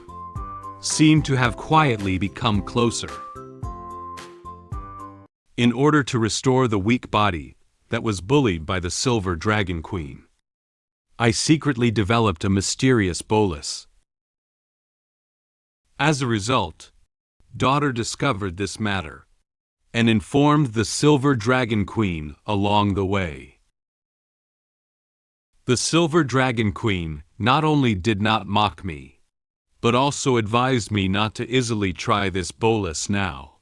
seemed to have quietly become closer. In order to restore the weak body that was bullied by the Silver Dragon Queen, I secretly developed a mysterious bolus. As a result, daughter discovered this matter and informed the Silver Dragon Queen along the way. The Silver Dragon Queen not only did not mock me, but also advised me not to easily try this bolus now.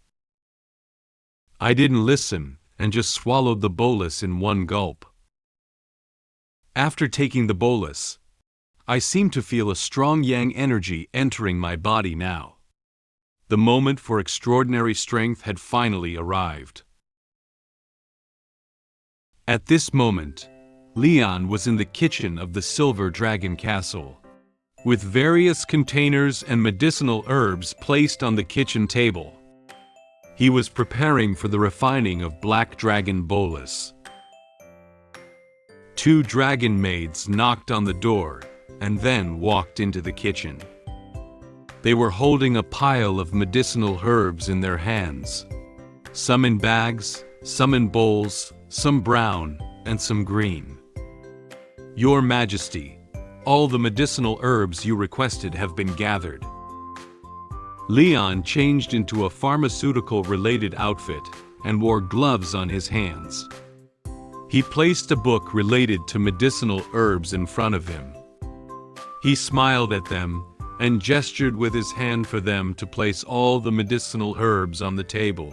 I didn't listen and just swallowed the bolus in one gulp. After taking the bolus, I seemed to feel a strong yang energy entering my body now. The moment for extraordinary strength had finally arrived. At this moment, Leon was in the kitchen of the Silver Dragon Castle, with various containers and medicinal herbs placed on the kitchen table. He was preparing for the refining of Black Dragon Bolus. Two dragon maids knocked on the door and then walked into the kitchen. They were holding a pile of medicinal herbs in their hands, some in bags, some in bowls, some brown, and some green. "Your Majesty, all the medicinal herbs you requested have been gathered." Leon changed into a pharmaceutical-related outfit and wore gloves on his hands. He placed a book related to medicinal herbs in front of him. He smiled at them and gestured with his hand for them to place all the medicinal herbs on the table.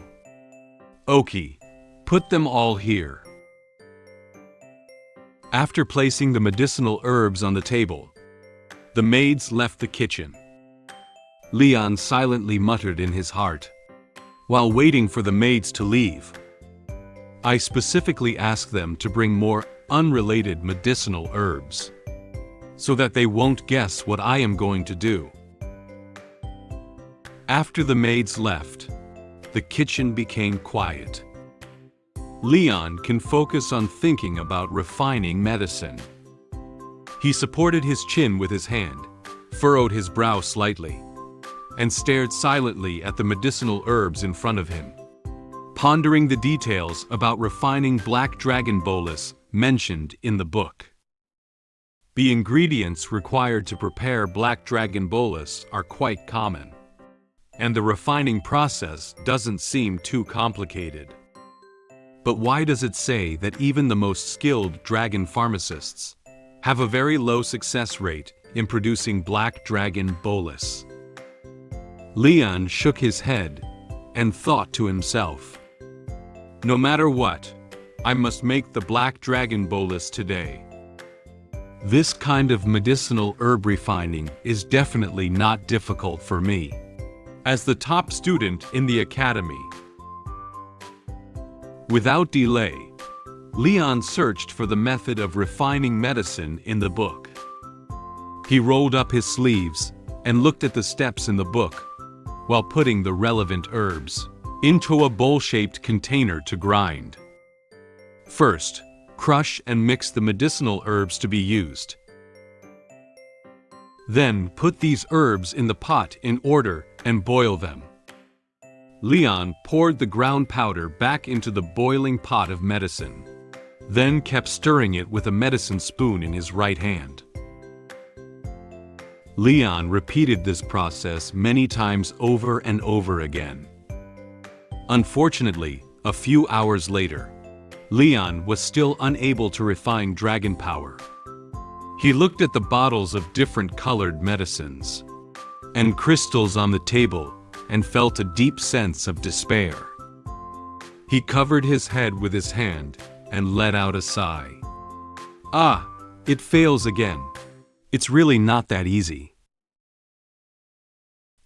"Okay, put them all here." After placing the medicinal herbs on the table, the maids left the kitchen. Leon silently muttered in his heart, while waiting for the maids to leave, "I specifically asked them to bring more unrelated medicinal herbs, so that they won't guess what I am going to do." After the maids left, the kitchen became quiet. Leon can focus on thinking about refining medicine. He supported his chin with his hand, furrowed his brow slightly, and stared silently at the medicinal herbs in front of him, pondering the details about refining Black Dragon Bolus mentioned in the book. The ingredients required to prepare Black Dragon Bolus are quite common, and the refining process doesn't seem too complicated. But why does it say that even the most skilled dragon pharmacists have a very low success rate in producing Black Dragon Bolus? Leon shook his head and thought to himself, "No matter what, I must make the Black Dragon Bolus today." This kind of medicinal herb refining is definitely not difficult for me, as the top student in the academy. Without delay, Leon searched for the method of refining medicine in the book. He rolled up his sleeves and looked at the steps in the book, while putting the relevant herbs into a bowl-shaped container to grind. First, crush and mix the medicinal herbs to be used. Then put these herbs in the pot in order and boil them. Leon poured the ground powder back into the boiling pot of medicine, then kept stirring it with a medicine spoon in his right hand. Leon repeated this process many times over and over again. Unfortunately, a few hours later, Leon was still unable to refine dragon power. He looked at the bottles of different colored medicines and crystals on the table and felt a deep sense of despair. He covered his head with his hand and let out a sigh. "Ah, it fails again. It's really not that easy."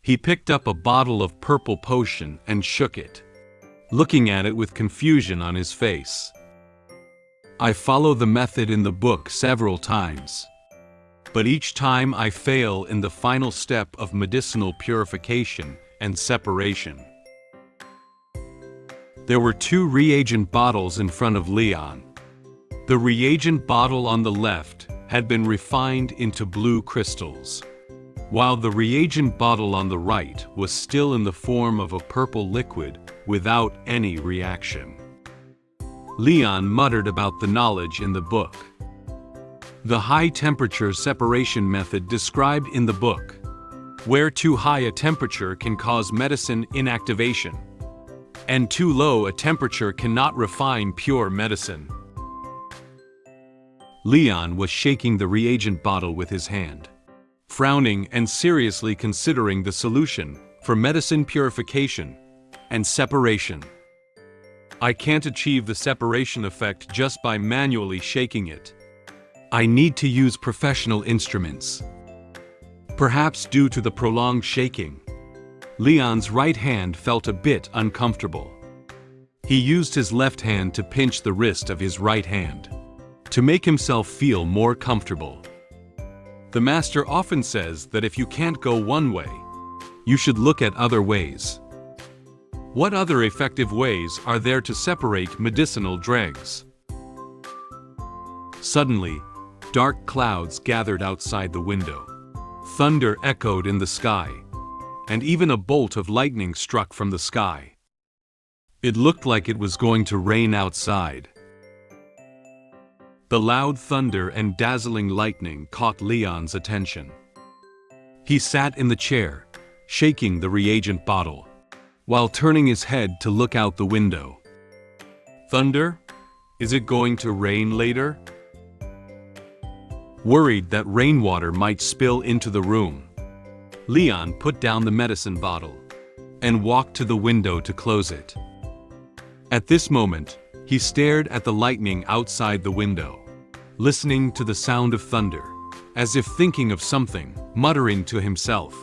He picked up a bottle of purple potion and shook it, looking at it with confusion on his face. "I follow the method in the book several times, but each time I fail in the final step of medicinal purification and separation." There were two reagent bottles in front of Leon. The reagent bottle on the left had been refined into blue crystals, while the reagent bottle on the right was still in the form of a purple liquid without any reaction. Leon muttered about the knowledge in the book. The high-temperature separation method described in the book, where too high a temperature can cause medicine inactivation, and too low a temperature cannot refine pure medicine. Leon was shaking the reagent bottle with his hand, frowning and seriously considering the solution for medicine purification and separation. "I can't achieve the separation effect just by manually shaking it. I need to use professional instruments." Perhaps due to the prolonged shaking, Leon's right hand felt a bit uncomfortable. He used his left hand to pinch the wrist of his right hand, to make himself feel more comfortable. The master often says that if you can't go one way, you should look at other ways. What other effective ways are there to separate medicinal dregs? Suddenly, dark clouds gathered outside the window. Thunder echoed in the sky, and even a bolt of lightning struck from the sky. It looked like it was going to rain outside. The loud thunder and dazzling lightning caught Leon's attention. He sat in the chair, shaking the reagent bottle, while turning his head to look out the window. Thunder? Is it going to rain later? Worried that rainwater might spill into the room, Leon put down the medicine bottle and walked to the window to close it. At this moment, he stared at the lightning outside the window, listening to the sound of thunder, as if thinking of something, muttering to himself.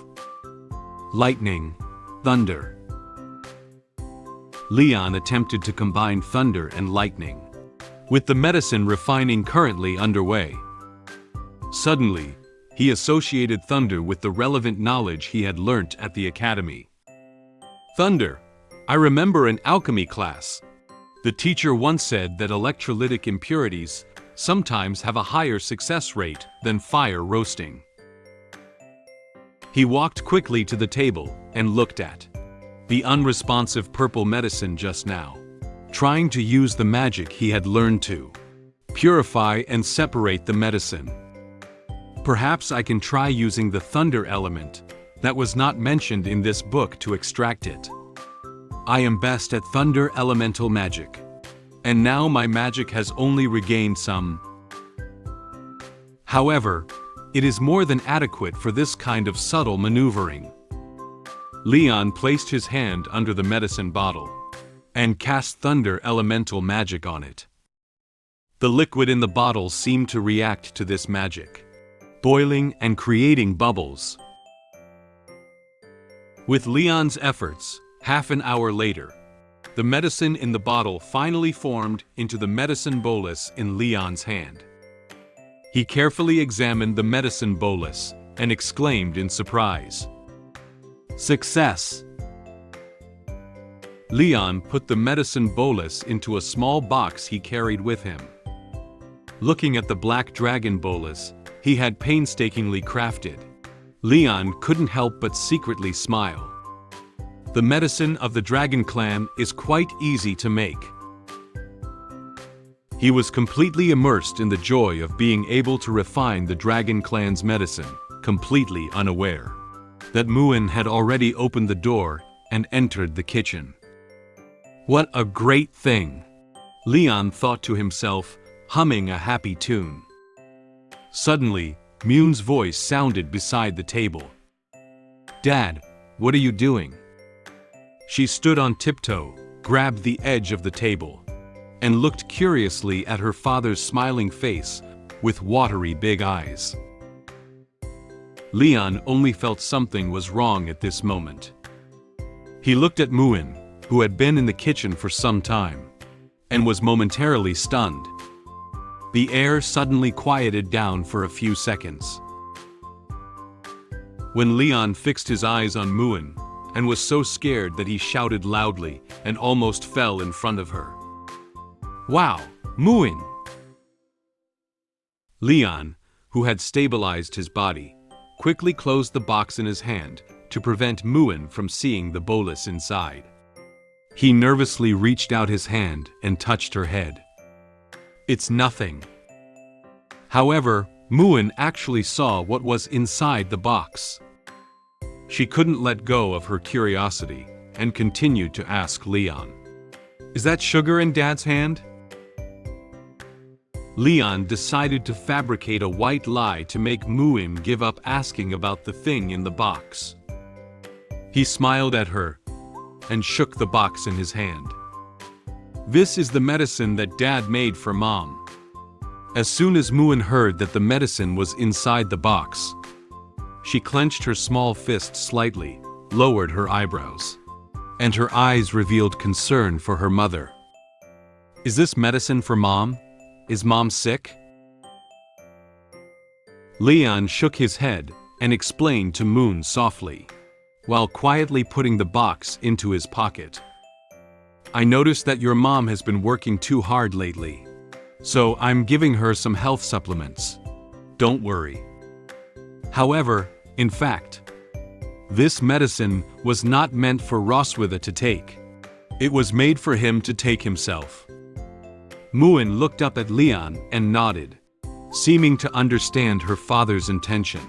Lightning, thunder. Leon attempted to combine thunder and lightning, with the medicine refining currently underway. Suddenly, he associated thunder with the relevant knowledge he had learnt at the academy. Thunder. I remember in alchemy class. The teacher once said that electrolytic impurities sometimes have a higher success rate than fire roasting. He walked quickly to the table and looked at the unresponsive purple medicine just now, trying to use the magic he had learned to purify and separate the medicine. Perhaps I can try using the thunder element that was not mentioned in this book to extract it. I am best at thunder elemental magic, and now my magic has only regained some. However, it is more than adequate for this kind of subtle maneuvering. Leon placed his hand under the medicine bottle and cast thunder elemental magic on it. The liquid in the bottle seemed to react to this magic, boiling and creating bubbles. With Leon's efforts, half an hour later, the medicine in the bottle finally formed into the medicine bolus in Leon's hand. He carefully examined the medicine bolus and exclaimed in surprise, "Success!" Leon put the medicine bolus into a small box he carried with him. Looking at the black dragon bolus he had painstakingly crafted, Leon couldn't help but secretly smile. The medicine of the Dragon Clan is quite easy to make. He was completely immersed in the joy of being able to refine the Dragon Clan's medicine, completely unaware that Muin had already opened the door and entered the kitchen. What a great thing! Leon thought to himself, humming a happy tune. Suddenly, Muin's voice sounded beside the table. "Dad, what are you doing?" She stood on tiptoe, grabbed the edge of the table, and looked curiously at her father's smiling face with watery big eyes. Leon only felt something was wrong at this moment. He looked at Muin, who had been in the kitchen for some time, and was momentarily stunned. The air suddenly quieted down for a few seconds. When Leon fixed his eyes on Muin, and was so scared that he shouted loudly and almost fell in front of her. "Wow, Muin!" Leon, who had stabilized his body, quickly closed the box in his hand to prevent Muin from seeing the bolus inside. He nervously reached out his hand and touched her head. "It's nothing." However, Muin actually saw what was inside the box. She couldn't let go of her curiosity and continued to ask Leon, "Is that sugar in Dad's hand?" Leon decided to fabricate a white lie to make Muin give up asking about the thing in the box. He smiled at her and shook the box in his hand. "This is the medicine that Dad made for Mom." As soon as Muin heard that the medicine was inside the box, she clenched her small fist slightly, lowered her eyebrows, and her eyes revealed concern for her mother. "Is this medicine for Mom?" Is Mom sick? Leon shook his head and explained to Muin softly, while quietly putting the box into his pocket. I noticed that your mom has been working too hard lately, so I'm giving her some health supplements. Don't worry. However, in fact, this medicine was not meant for Roswitha to take. It was made for him to take himself. Muin looked up at Leon and nodded, seeming to understand her father's intention.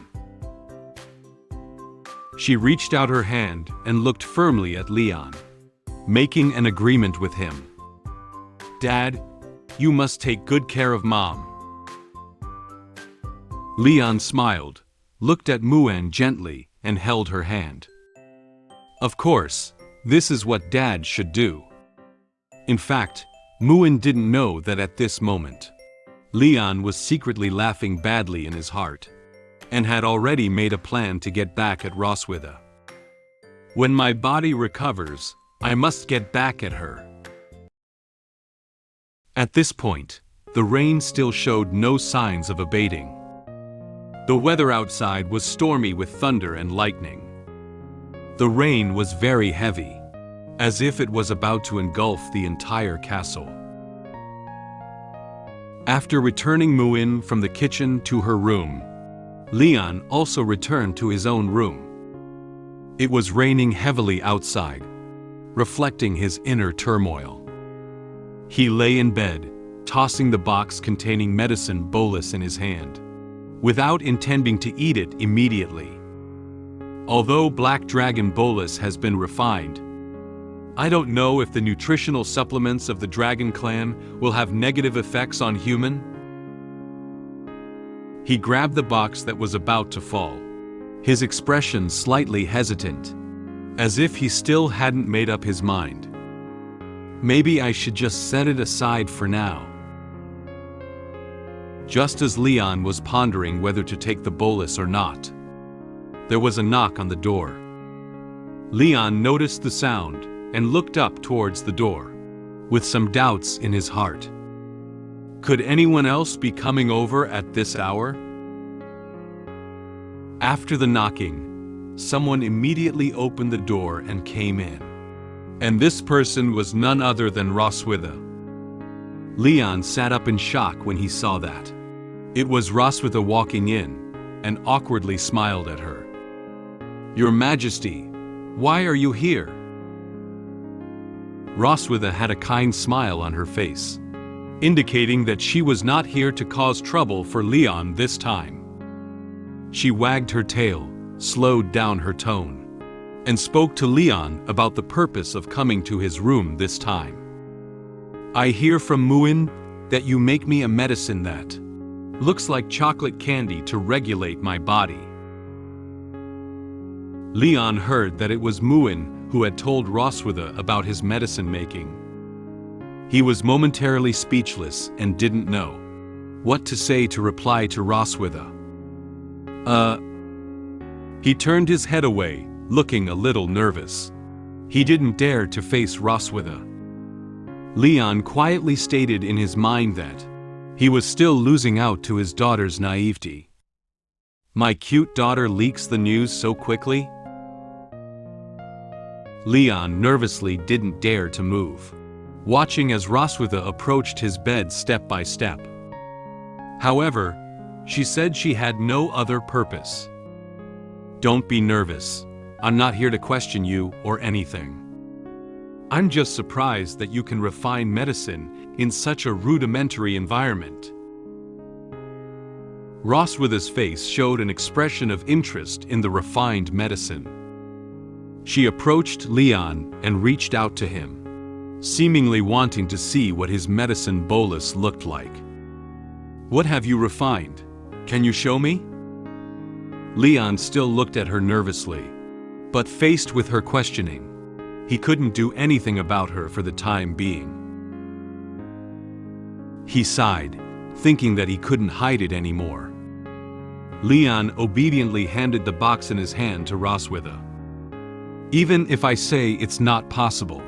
She reached out her hand and looked firmly at Leon, making an agreement with him. Dad, you must take good care of Mom. Leon smiled, looked at Muin gently, and held her hand. Of course, this is what Dad should do. In fact, Muin didn't know that at this moment, Leon was secretly laughing badly in his heart, and had already made a plan to get back at Roswitha. When my body recovers, I must get back at her. At this point, the rain still showed no signs of abating. The weather outside was stormy with thunder and lightning. The rain was very heavy, as if it was about to engulf the entire castle. After returning Muin from the kitchen to her room, Leon also returned to his own room. It was raining heavily outside, reflecting his inner turmoil. He lay in bed, tossing the box containing medicine bolus in his hand, without intending to eat it immediately. Although Black Dragon bolus has been refined, I don't know if the nutritional supplements of the Dragon clan will have negative effects on human. He grabbed the box that was about to fall, his expression slightly hesitant, as if he still hadn't made up his mind. Maybe I should just set it aside for now. Just as Leon was pondering whether to take the bolus or not, there was a knock on the door. Leon noticed the sound and looked up towards the door, with some doubts in his heart. Could anyone else be coming over at this hour? After the knocking, someone immediately opened the door and came in. And this person was none other than Roswitha. Leon sat up in shock when he saw that. It was Roswitha walking in, and awkwardly smiled at her. Your Majesty, why are you here? Roswitha had a kind smile on her face, indicating that she was not here to cause trouble for Leon this time. She wagged her tail, slowed down her tone, and spoke to Leon about the purpose of coming to his room this time. I hear from Muin that you make me a medicine that looks like chocolate candy to regulate my body. Leon heard that it was Muin who had told Roswitha about his medicine making. He was momentarily speechless and didn't know what to say to reply to Roswitha. He turned his head away, looking a little nervous. He didn't dare to face Roswitha. Leon quietly stated in his mind that he was still losing out to his daughter's naivety. My cute daughter leaks the news so quickly? Leon nervously didn't dare to move, watching as Roswitha approached his bed step by step. However, she said she had no other purpose. Don't be nervous. I'm not here to question you or anything. I'm just surprised that you can refine medicine in such a rudimentary environment. Roswitha's face showed an expression of interest in the refined medicine. She approached Leon and reached out to him, seemingly wanting to see what his medicine bolus looked like. What have you refined? Can you show me? Leon still looked at her nervously, but faced with her questioning, he couldn't do anything about her for the time being. He sighed, thinking that he couldn't hide it anymore. Leon obediently handed the box in his hand to Roswitha. Even if I say it's not possible,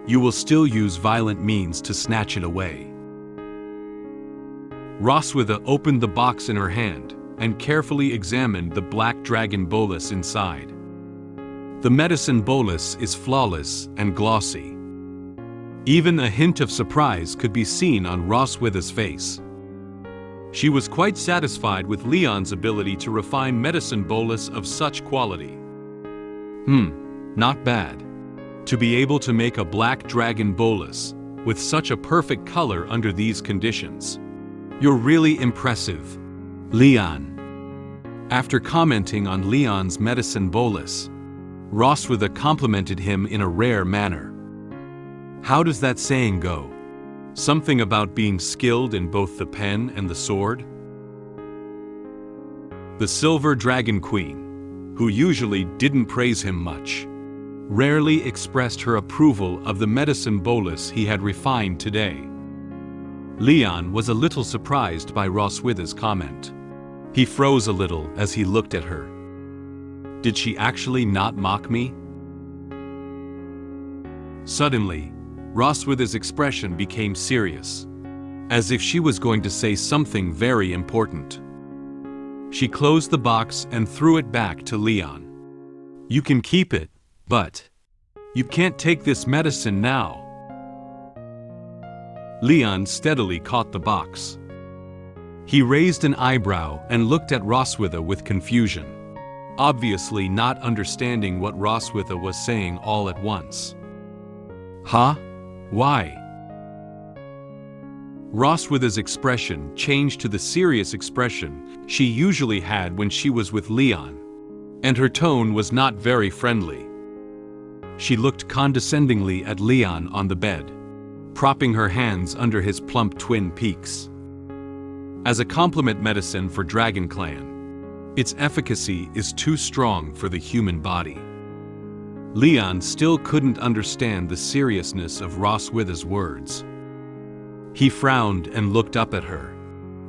you will still use violent means to snatch it away. Roswitha opened the box in her hand and carefully examined the black dragon bolus inside. The medicine bolus is flawless and glossy. Even a hint of surprise could be seen on Roswitha's face. She was quite satisfied with Leon's ability to refine medicine bolus of such quality. Not bad. To be able to make a black dragon bolus with such a perfect color under these conditions. You're really impressive, Leon. After commenting on Leon's medicine bolus, Roswitha complimented him in a rare manner. How does that saying go? Something about being skilled in both the pen and the sword? The Silver Dragon Queen, who usually didn't praise him much, rarely expressed her approval of the medicine bolus he had refined today. Leon was a little surprised by Roswitha's comment. He froze a little as he looked at her. Did she actually not mock me? Suddenly, Roswitha's expression became serious, as if she was going to say something very important. She closed the box and threw it back to Leon. You can keep it, but you can't take this medicine now. Leon steadily caught the box. He raised an eyebrow and looked at Roswitha with confusion, obviously not understanding what Roswitha was saying all at once. Huh? Why? Roswitha's expression changed to the serious expression she usually had when she was with Leon, and her tone was not very friendly. She looked condescendingly at Leon on the bed, propping her hands under his plump twin peaks. As a complement medicine for Dragon Clan, its efficacy is too strong for the human body. Leon still couldn't understand the seriousness of Roswitha's words. He frowned and looked up at her,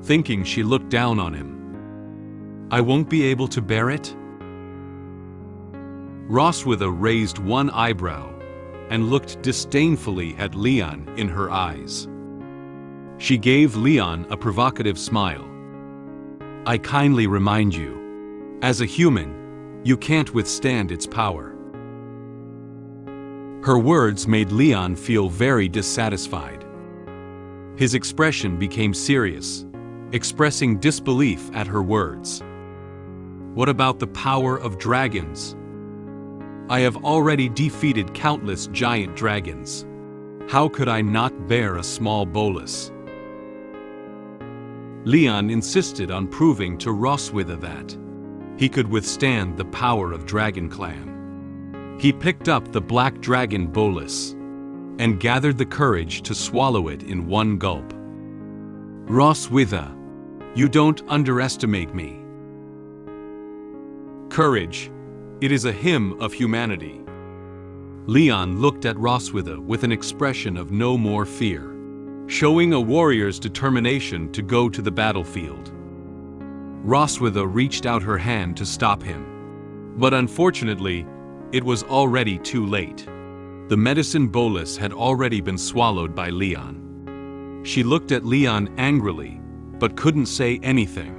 thinking she looked down on him. I won't be able to bear it? Roswitha raised one eyebrow and looked disdainfully at Leon in her eyes. She gave Leon a provocative smile. I kindly remind you, as a human, you can't withstand its power. Her words made Leon feel very dissatisfied. His expression became serious, expressing disbelief at her words. What about the power of dragons? I have already defeated countless giant dragons. How could I not bear a small bolus? Leon insisted on proving to Roswitha that he could withstand the power of Dragon Clan. He picked up the black dragon bolus and gathered the courage to swallow it in one gulp. Roswitha, you don't underestimate me. Courage, it is a hymn of humanity. Leon looked at Roswitha with an expression of no more fear, showing a warrior's determination to go to the battlefield. Roswitha reached out her hand to stop him, but unfortunately, it was already too late. The medicine bolus had already been swallowed by Leon. She looked at Leon angrily, but couldn't say anything.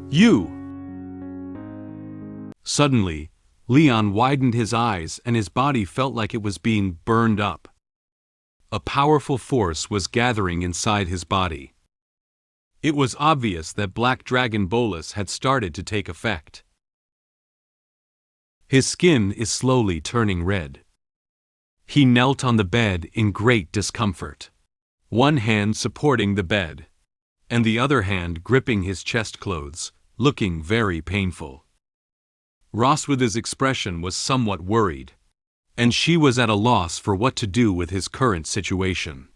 You! Suddenly, Leon widened his eyes and his body felt like it was being burned up. A powerful force was gathering inside his body. It was obvious that Black Dragon Bolus had started to take effect. His skin is slowly turning red. He knelt on the bed in great discomfort, one hand supporting the bed, and the other hand gripping his chest clothes, looking very painful. Roswitha's expression was somewhat worried, and she was at a loss for what to do with his current situation.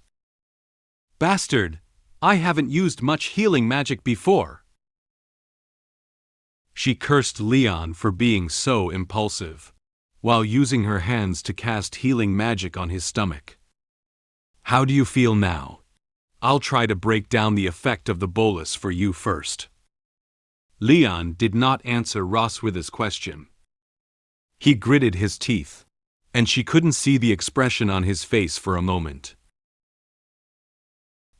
Bastard! I haven't used much healing magic before. She cursed Leon for being so impulsive, while using her hands to cast healing magic on his stomach. How do you feel now? I'll try to break down the effect of the bolus for you first. Leon did not answer Roswitha's question. He gritted his teeth, and she couldn't see the expression on his face for a moment.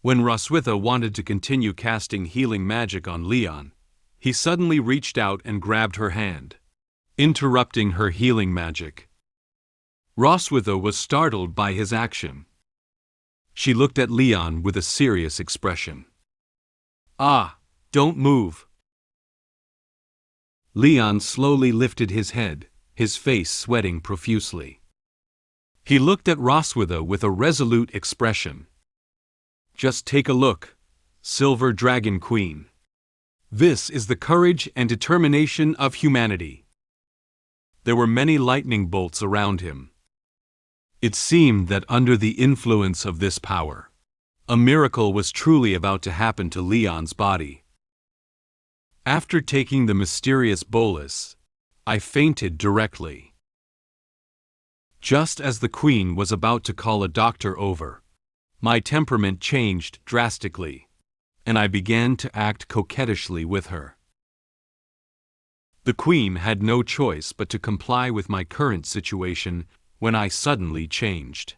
When Roswitha wanted to continue casting healing magic on Leon, he suddenly reached out and grabbed her hand, interrupting her healing magic. Roswitha was startled by his action. She looked at Leon with a serious expression. "Ah, don't move." Leon slowly lifted his head, his face sweating profusely. He looked at Roswitha with a resolute expression. "Just take a look, Silver Dragon Queen. This is the courage and determination of humanity." There were many lightning bolts around him. It seemed that under the influence of this power, a miracle was truly about to happen to Leon's body. After taking the mysterious bolus, I fainted directly. Just as the queen was about to call a doctor over, my temperament changed drastically, and I began to act coquettishly with her. The queen had no choice but to comply with my current situation when I suddenly changed.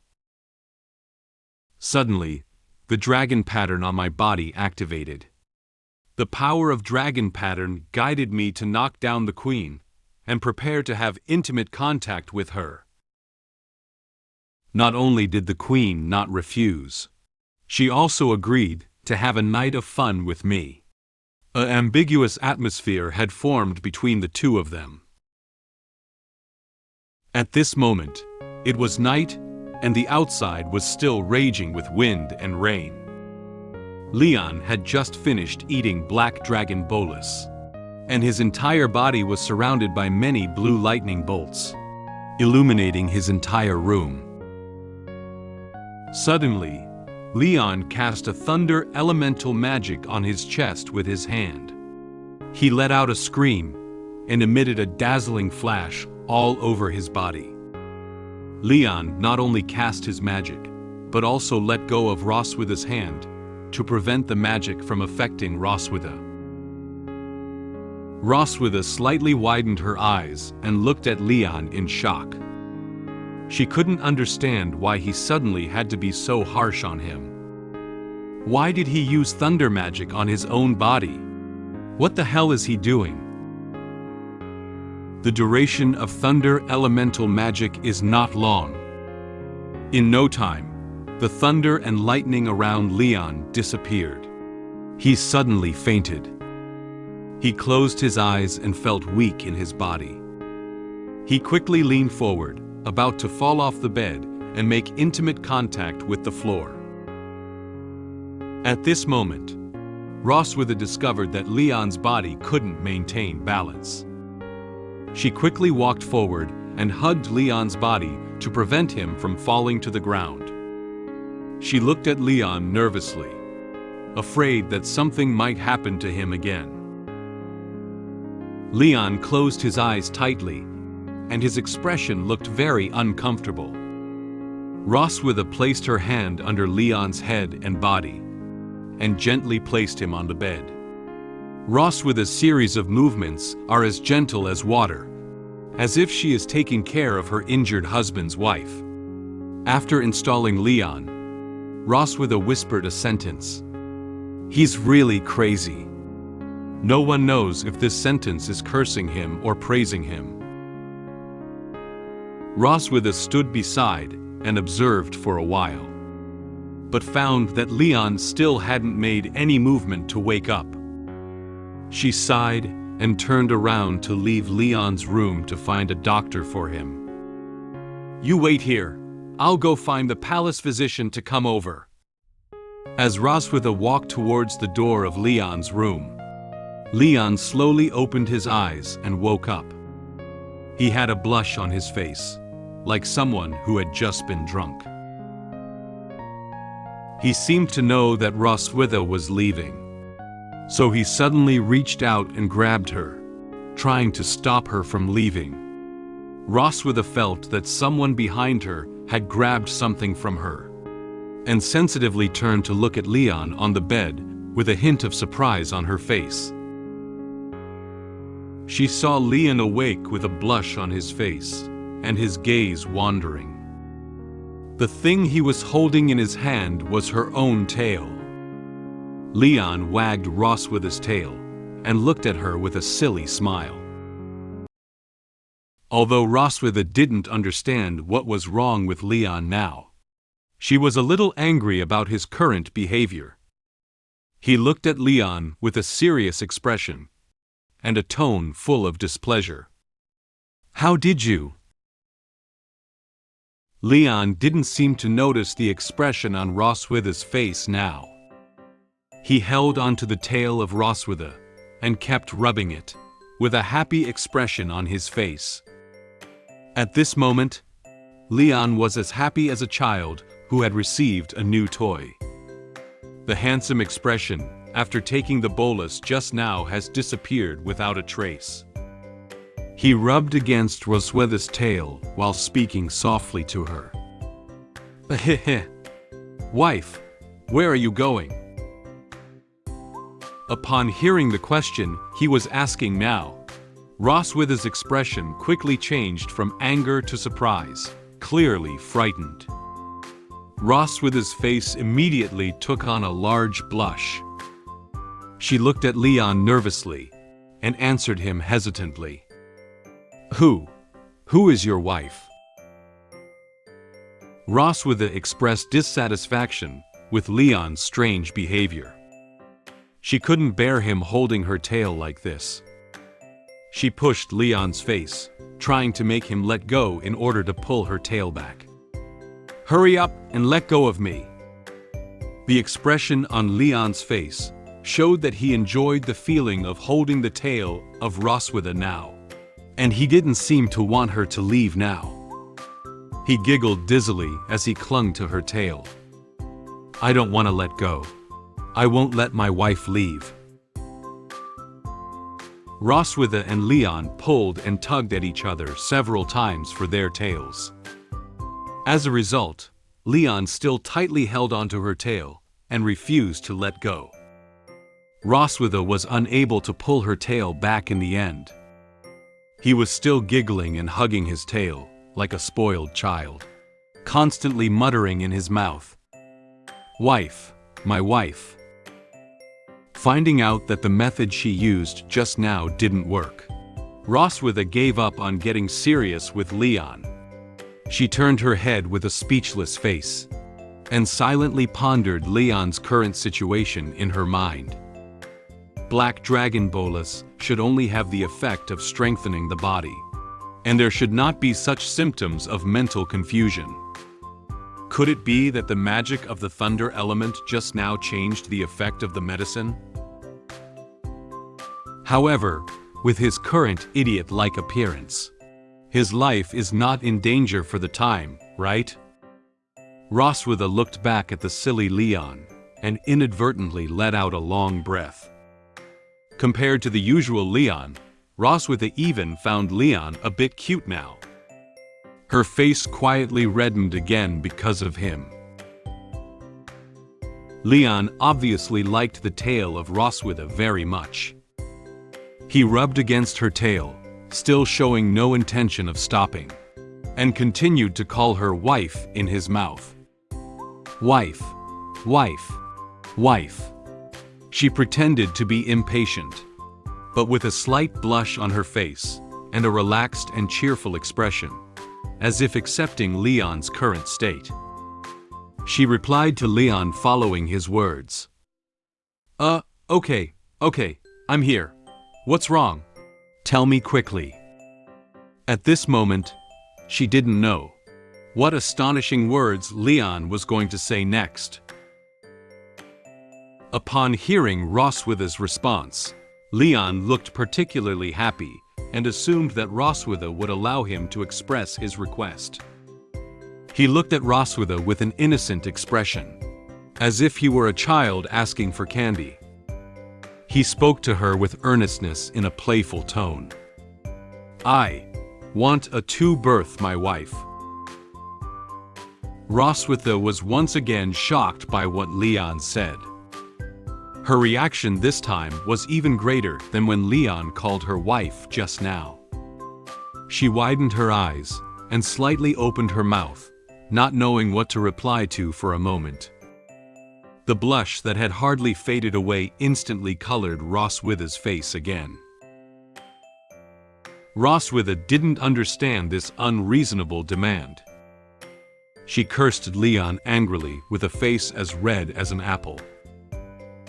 Suddenly, the dragon pattern on my body activated. The power of dragon pattern guided me to knock down the queen and prepare to have intimate contact with her. Not only did the queen not refuse, she also agreed to have a night of fun with me. An ambiguous atmosphere had formed between the two of them. At this moment, it was night, and the outside was still raging with wind and rain. Leon had just finished eating black dragon bolus, and his entire body was surrounded by many blue lightning bolts, illuminating his entire room. Suddenly, Leon cast a thunder elemental magic on his chest with his hand. He let out a scream and emitted a dazzling flash all over his body. Leon not only cast his magic, but also let go of Roswitha's hand to prevent the magic from affecting Roswitha. Roswitha slightly widened her eyes and looked at Leon in shock. She couldn't understand why he suddenly had to be so harsh on him. Why did he use thunder magic on his own body? What the hell is he doing? The duration of thunder elemental magic is not long. In no time, the thunder and lightning around Leon disappeared. He suddenly fainted. He closed his eyes and felt weak in his body. He quickly leaned forward, about to fall off the bed and make intimate contact with the floor. At this moment, Roswitha discovered that Leon's body couldn't maintain balance. She quickly walked forward and hugged Leon's body to prevent him from falling to the ground. She looked at Leon nervously, afraid that something might happen to him again. Leon closed his eyes tightly, and his expression looked very uncomfortable. Roswitha placed her hand under Leon's head and body, and gently placed him on the bed. Roswitha's series of movements are as gentle as water, as if she is taking care of her injured husband's wife. After installing Leon, Roswitha whispered a sentence. "He's really crazy." No one knows if this sentence is cursing him or praising him. Roswitha stood beside and observed for a while, but found that Leon still hadn't made any movement to wake up. She sighed and turned around to leave Leon's room to find a doctor for him. "You wait here. I'll go find the palace physician to come over." As Roswitha walked towards the door of Leon's room, Leon slowly opened his eyes and woke up. He had a blush on his face, like someone who had just been drunk. He seemed to know that Roswitha was leaving, so he suddenly reached out and grabbed her, trying to stop her from leaving. Roswitha felt that someone behind her had grabbed something from her, and sensitively turned to look at Leon on the bed with a hint of surprise on her face. She saw Leon awake with a blush on his face, and his gaze wandering. The thing he was holding in his hand was her own tail, Leon wagged Roswitha's tail and looked at her with a silly smile. Although Roswitha didn't understand what was wrong with Leon now, she was a little angry about his current behavior. He looked at Leon with a serious expression and a tone full of displeasure. "How did you?" Leon didn't seem to notice the expression on Roswitha's face now. He held onto the tail of Roswitha and kept rubbing it, with a happy expression on his face. At this moment, Leon was as happy as a child who had received a new toy. The handsome expression, after taking the bolus just now, has disappeared without a trace. He rubbed against Roswitha's tail while speaking softly to her. "Heh. Wife, where are you going?" Upon hearing the question he was asking now, Roswitha's expression quickly changed from anger to surprise, clearly frightened. Roswitha's face immediately took on a large blush. She looked at Leon nervously and answered him hesitantly. Who is your wife?" Roswitha expressed dissatisfaction with Leon's strange behavior. She couldn't bear him holding her tail like this. She pushed Leon's face, trying to make him let go in order to pull her tail back. "Hurry up and let go of me." The expression on Leon's face showed that he enjoyed the feeling of holding the tail of Roswitha now, and he didn't seem to want her to leave now. He giggled dizzily as he clung to her tail. "I don't want to let go. I won't let my wife leave." Roswitha and Leon pulled and tugged at each other several times for their tails. As a result, Leon still tightly held onto her tail and refused to let go. Roswitha was unable to pull her tail back in the end. He was still giggling and hugging his tail like a spoiled child, constantly muttering in his mouth, "Wife, my wife." Finding out that the method she used just now didn't work, Roswitha gave up on getting serious with Leon. She turned her head with a speechless face and silently pondered Leon's current situation in her mind. Black Dragon Bolus should only have the effect of strengthening the body, and there should not be such symptoms of mental confusion. Could it be that the magic of the thunder element just now changed the effect of the medicine? However, with his current idiot-like appearance, his life is not in danger for the time, right? Roswitha looked back at the silly Leon and inadvertently let out a long breath. Compared to the usual Leon, Roswitha even found Leon a bit cute now. Her face quietly reddened again because of him. Leon obviously liked the tail of Roswitha very much. He rubbed against her tail, still showing no intention of stopping, and continued to call her wife in his mouth. "Wife, wife, wife." She pretended to be impatient, but with a slight blush on her face and a relaxed and cheerful expression, as if accepting Leon's current state. She replied to Leon following his words. Okay, I'm here. What's wrong? Tell me quickly." At this moment, she didn't know what astonishing words Leon was going to say next. Upon hearing Roswitha's response, Leon looked particularly happy and assumed that Roswitha would allow him to express his request. He looked at Roswitha with an innocent expression, as if he were a child asking for candy. He spoke to her with earnestness in a playful tone. "I want a two-birth, my wife." Roswitha was once again shocked by what Leon said. Her reaction this time was even greater than when Leon called her wife just now. She widened her eyes and slightly opened her mouth, not knowing what to reply to for a moment. The blush that had hardly faded away instantly colored Roswitha's face again. Roswitha didn't understand this unreasonable demand. She cursed Leon angrily with a face as red as an apple.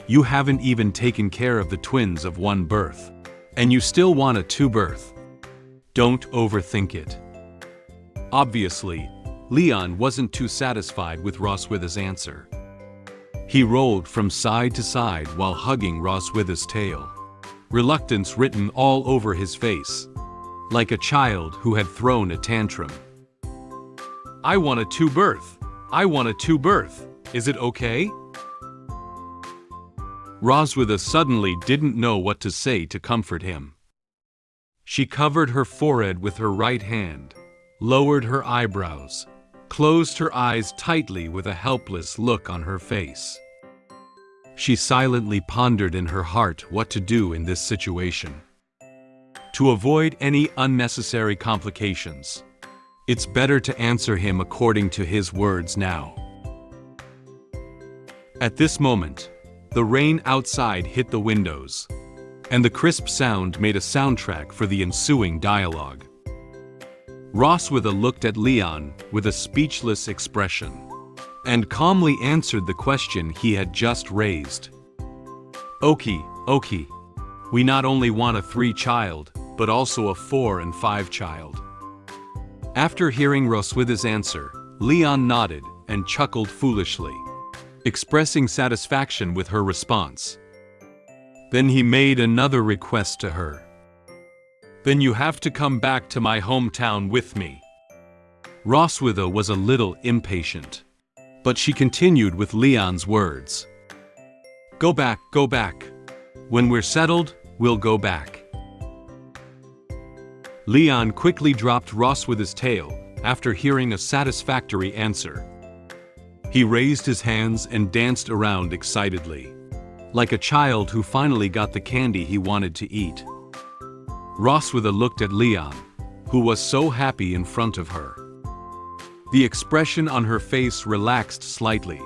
You haven't even taken care of the twins of one birth, and you still want a two birth. Don't overthink it. Obviously, Leon wasn't too satisfied with Roswitha's answer. He rolled from side to side while hugging Roswitha's tail, reluctance written all over his face, like a child who had thrown a tantrum. I want a two birth. I want a two birth. Is it okay? Roswitha suddenly didn't know what to say to comfort him. She covered her forehead with her right hand, lowered her eyebrows, closed her eyes tightly with a helpless look on her face. She silently pondered in her heart what to do in this situation. To avoid any unnecessary complications, it's better to answer him according to his words now. At this moment, the rain outside hit the windows, and the crisp sound made a soundtrack for the ensuing dialogue. Roswitha looked at Leon with a speechless expression, and calmly answered the question he had just raised. Okay. We not only want a 3-child, but also a 4 and 5 child. After hearing Roswitha's answer, Leon nodded and chuckled foolishly, expressing satisfaction with her response. Then he made another request to her. Then you have to come back to my hometown with me. Roswitha was a little impatient, but she continued with Leon's words. Go back. When we're settled, we'll go back. Leon quickly dropped Roswitha's tail after hearing a satisfactory answer. He raised his hands and danced around excitedly, like a child who finally got the candy he wanted to eat. Roswitha looked at Leon, who was so happy in front of her. The expression on her face relaxed slightly.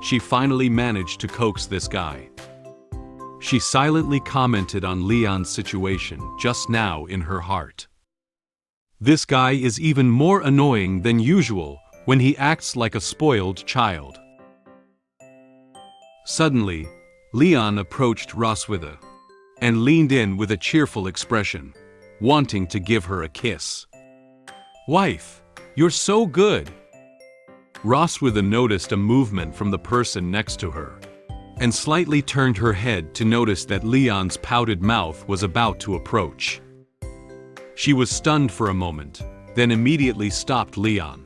She finally managed to coax this guy. She silently commented on Leon's situation just now in her heart. This guy is even more annoying than usual when he acts like a spoiled child. Suddenly, Leon approached Roswitha and leaned in with a cheerful expression, wanting to give her a kiss. Wife, you're so good! Roswitha noticed a movement from the person next to her, and slightly turned her head to notice that Leon's pouted mouth was about to approach. She was stunned for a moment, then immediately stopped Leon.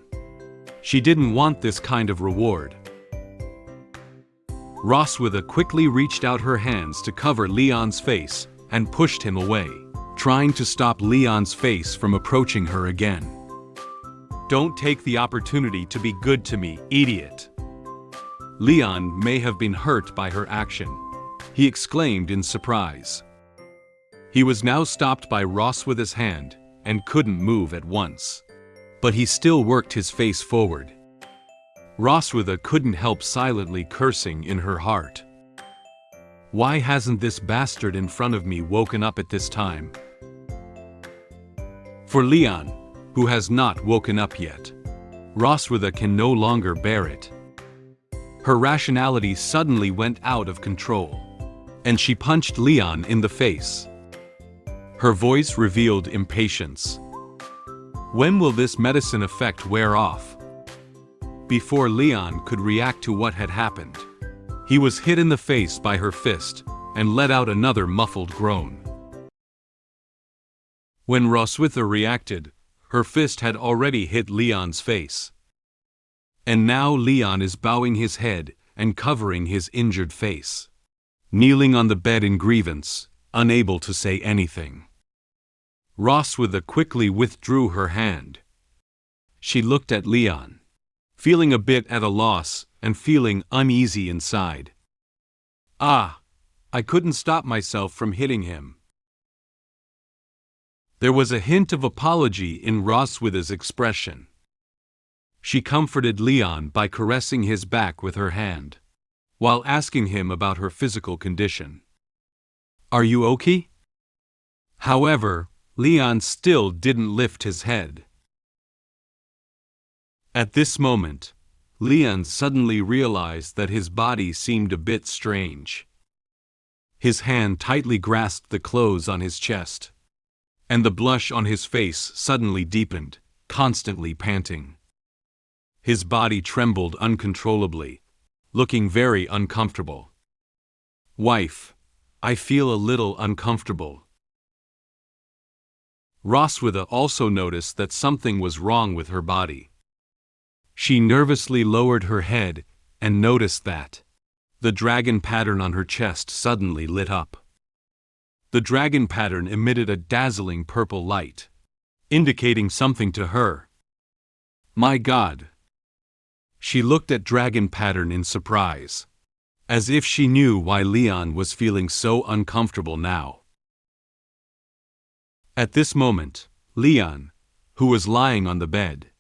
She didn't want this kind of reward. Roswitha quickly reached out her hands to cover Leon's face and pushed him away, trying to stop Leon's face from approaching her again. Don't take the opportunity to be good to me, idiot. Leon may have been hurt by her action, he exclaimed in surprise. He was now stopped by Roswitha's hand and couldn't move at once, but he still worked his face forward. Roswitha couldn't help silently cursing in her heart. Why hasn't this bastard in front of me woken up at this time? For Leon, who has not woken up yet, Roswitha can no longer bear it. Her rationality suddenly went out of control, and she punched Leon in the face. Her voice revealed impatience. When will this medicine effect wear off? Before Leon could react to what had happened, he was hit in the face by her fist and let out another muffled groan. When Roswitha reacted, her fist had already hit Leon's face. And now Leon is bowing his head and covering his injured face, kneeling on the bed in grievance, unable to say anything. Roswitha quickly withdrew her hand. She looked at Leon, feeling a bit at a loss and feeling uneasy inside. I couldn't stop myself from hitting him. There was a hint of apology in Roswitha's expression. She comforted Leon by caressing his back with her hand, while asking him about her physical condition. "Are you okay?" However, Leon still didn't lift his head. At this moment, Leon suddenly realized that his body seemed a bit strange. His hand tightly grasped the clothes on his chest, and the blush on his face suddenly deepened, constantly panting. His body trembled uncontrollably, looking very uncomfortable. "Wife, I feel a little uncomfortable." Roswitha also noticed that something was wrong with her body. She nervously lowered her head and noticed that the dragon pattern on her chest suddenly lit up. The dragon pattern emitted a dazzling purple light, indicating something to her. "My God!" She looked at dragon pattern in surprise, as if she knew why Leon was feeling so uncomfortable now. At this moment, Leon, who was lying on the bed,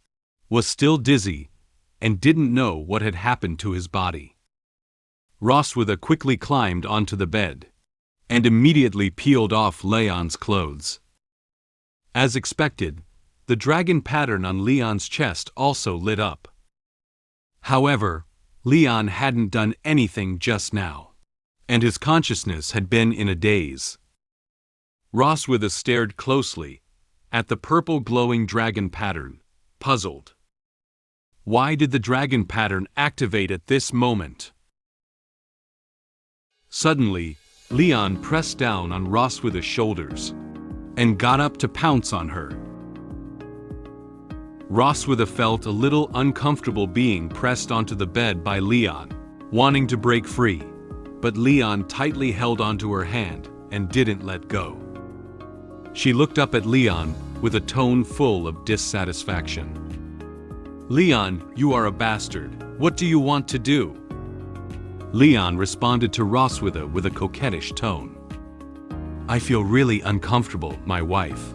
was still dizzy and didn't know what had happened to his body. Roswitha quickly climbed onto the bed and immediately peeled off Leon's clothes. As expected, the dragon pattern on Leon's chest also lit up. However, Leon hadn't done anything just now, and his consciousness had been in a daze. Roswitha stared closely at the purple glowing dragon pattern, puzzled. Why did the dragon pattern activate at this moment? Suddenly, Leon pressed down on Roswitha's shoulders and got up to pounce on her. Roswitha felt a little uncomfortable being pressed onto the bed by Leon, wanting to break free, but Leon tightly held onto her hand and didn't let go. She looked up at Leon with a tone full of dissatisfaction. "Leon, you are a bastard. What do you want to do?" Leon responded to Roswitha with a coquettish tone. "I feel really uncomfortable, my wife."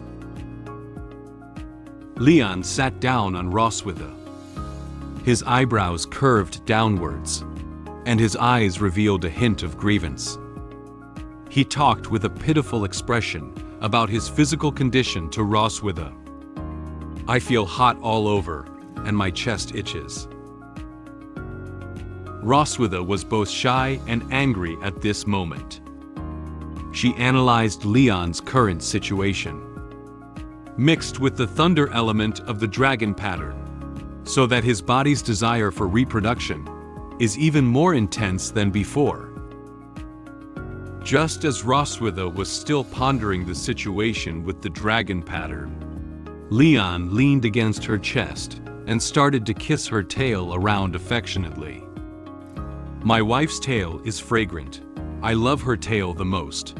Leon sat down on Roswitha. His eyebrows curved downwards, and his eyes revealed a hint of grievance. He talked with a pitiful expression about his physical condition to Roswitha. "I feel hot all over, and my chest itches." Roswitha was both shy and angry at this moment. She analyzed Leon's current situation, mixed with the thunder element of the dragon pattern, so that his body's desire for reproduction is even more intense than before. Just as Roswitha was still pondering the situation with the dragon pattern, Leon leaned against her chest and started to kiss her tail around affectionately. "My wife's tail is fragrant. I love her tail the most."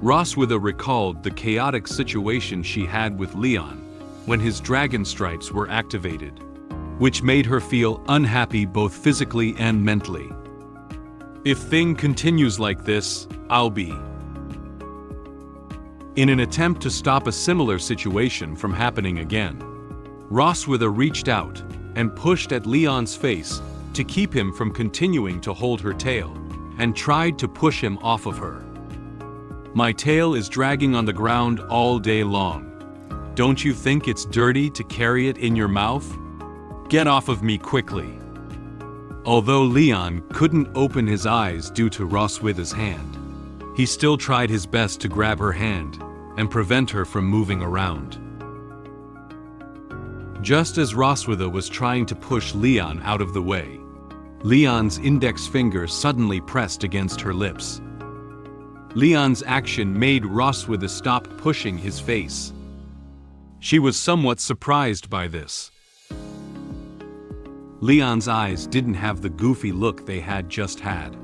Roswitha recalled the chaotic situation she had with Leon when his dragon stripes were activated, which made her feel unhappy both physically and mentally. "If thing continues like this, I'll be." In an attempt to stop a similar situation from happening again, Roswitha reached out and pushed at Leon's face to keep him from continuing to hold her tail, and tried to push him off of her. "My tail is dragging on the ground all day long. Don't you think it's dirty to carry it in your mouth? Get off of me quickly." Although Leon couldn't open his eyes due to Roswitha's hand, he still tried his best to grab her hand and prevent her from moving around. Just as Roswitha was trying to push Leon out of the way, Leon's index finger suddenly pressed against her lips. Leon's action made Roswitha stop pushing his face. She was somewhat surprised by this. Leon's eyes didn't have the goofy look they had just had.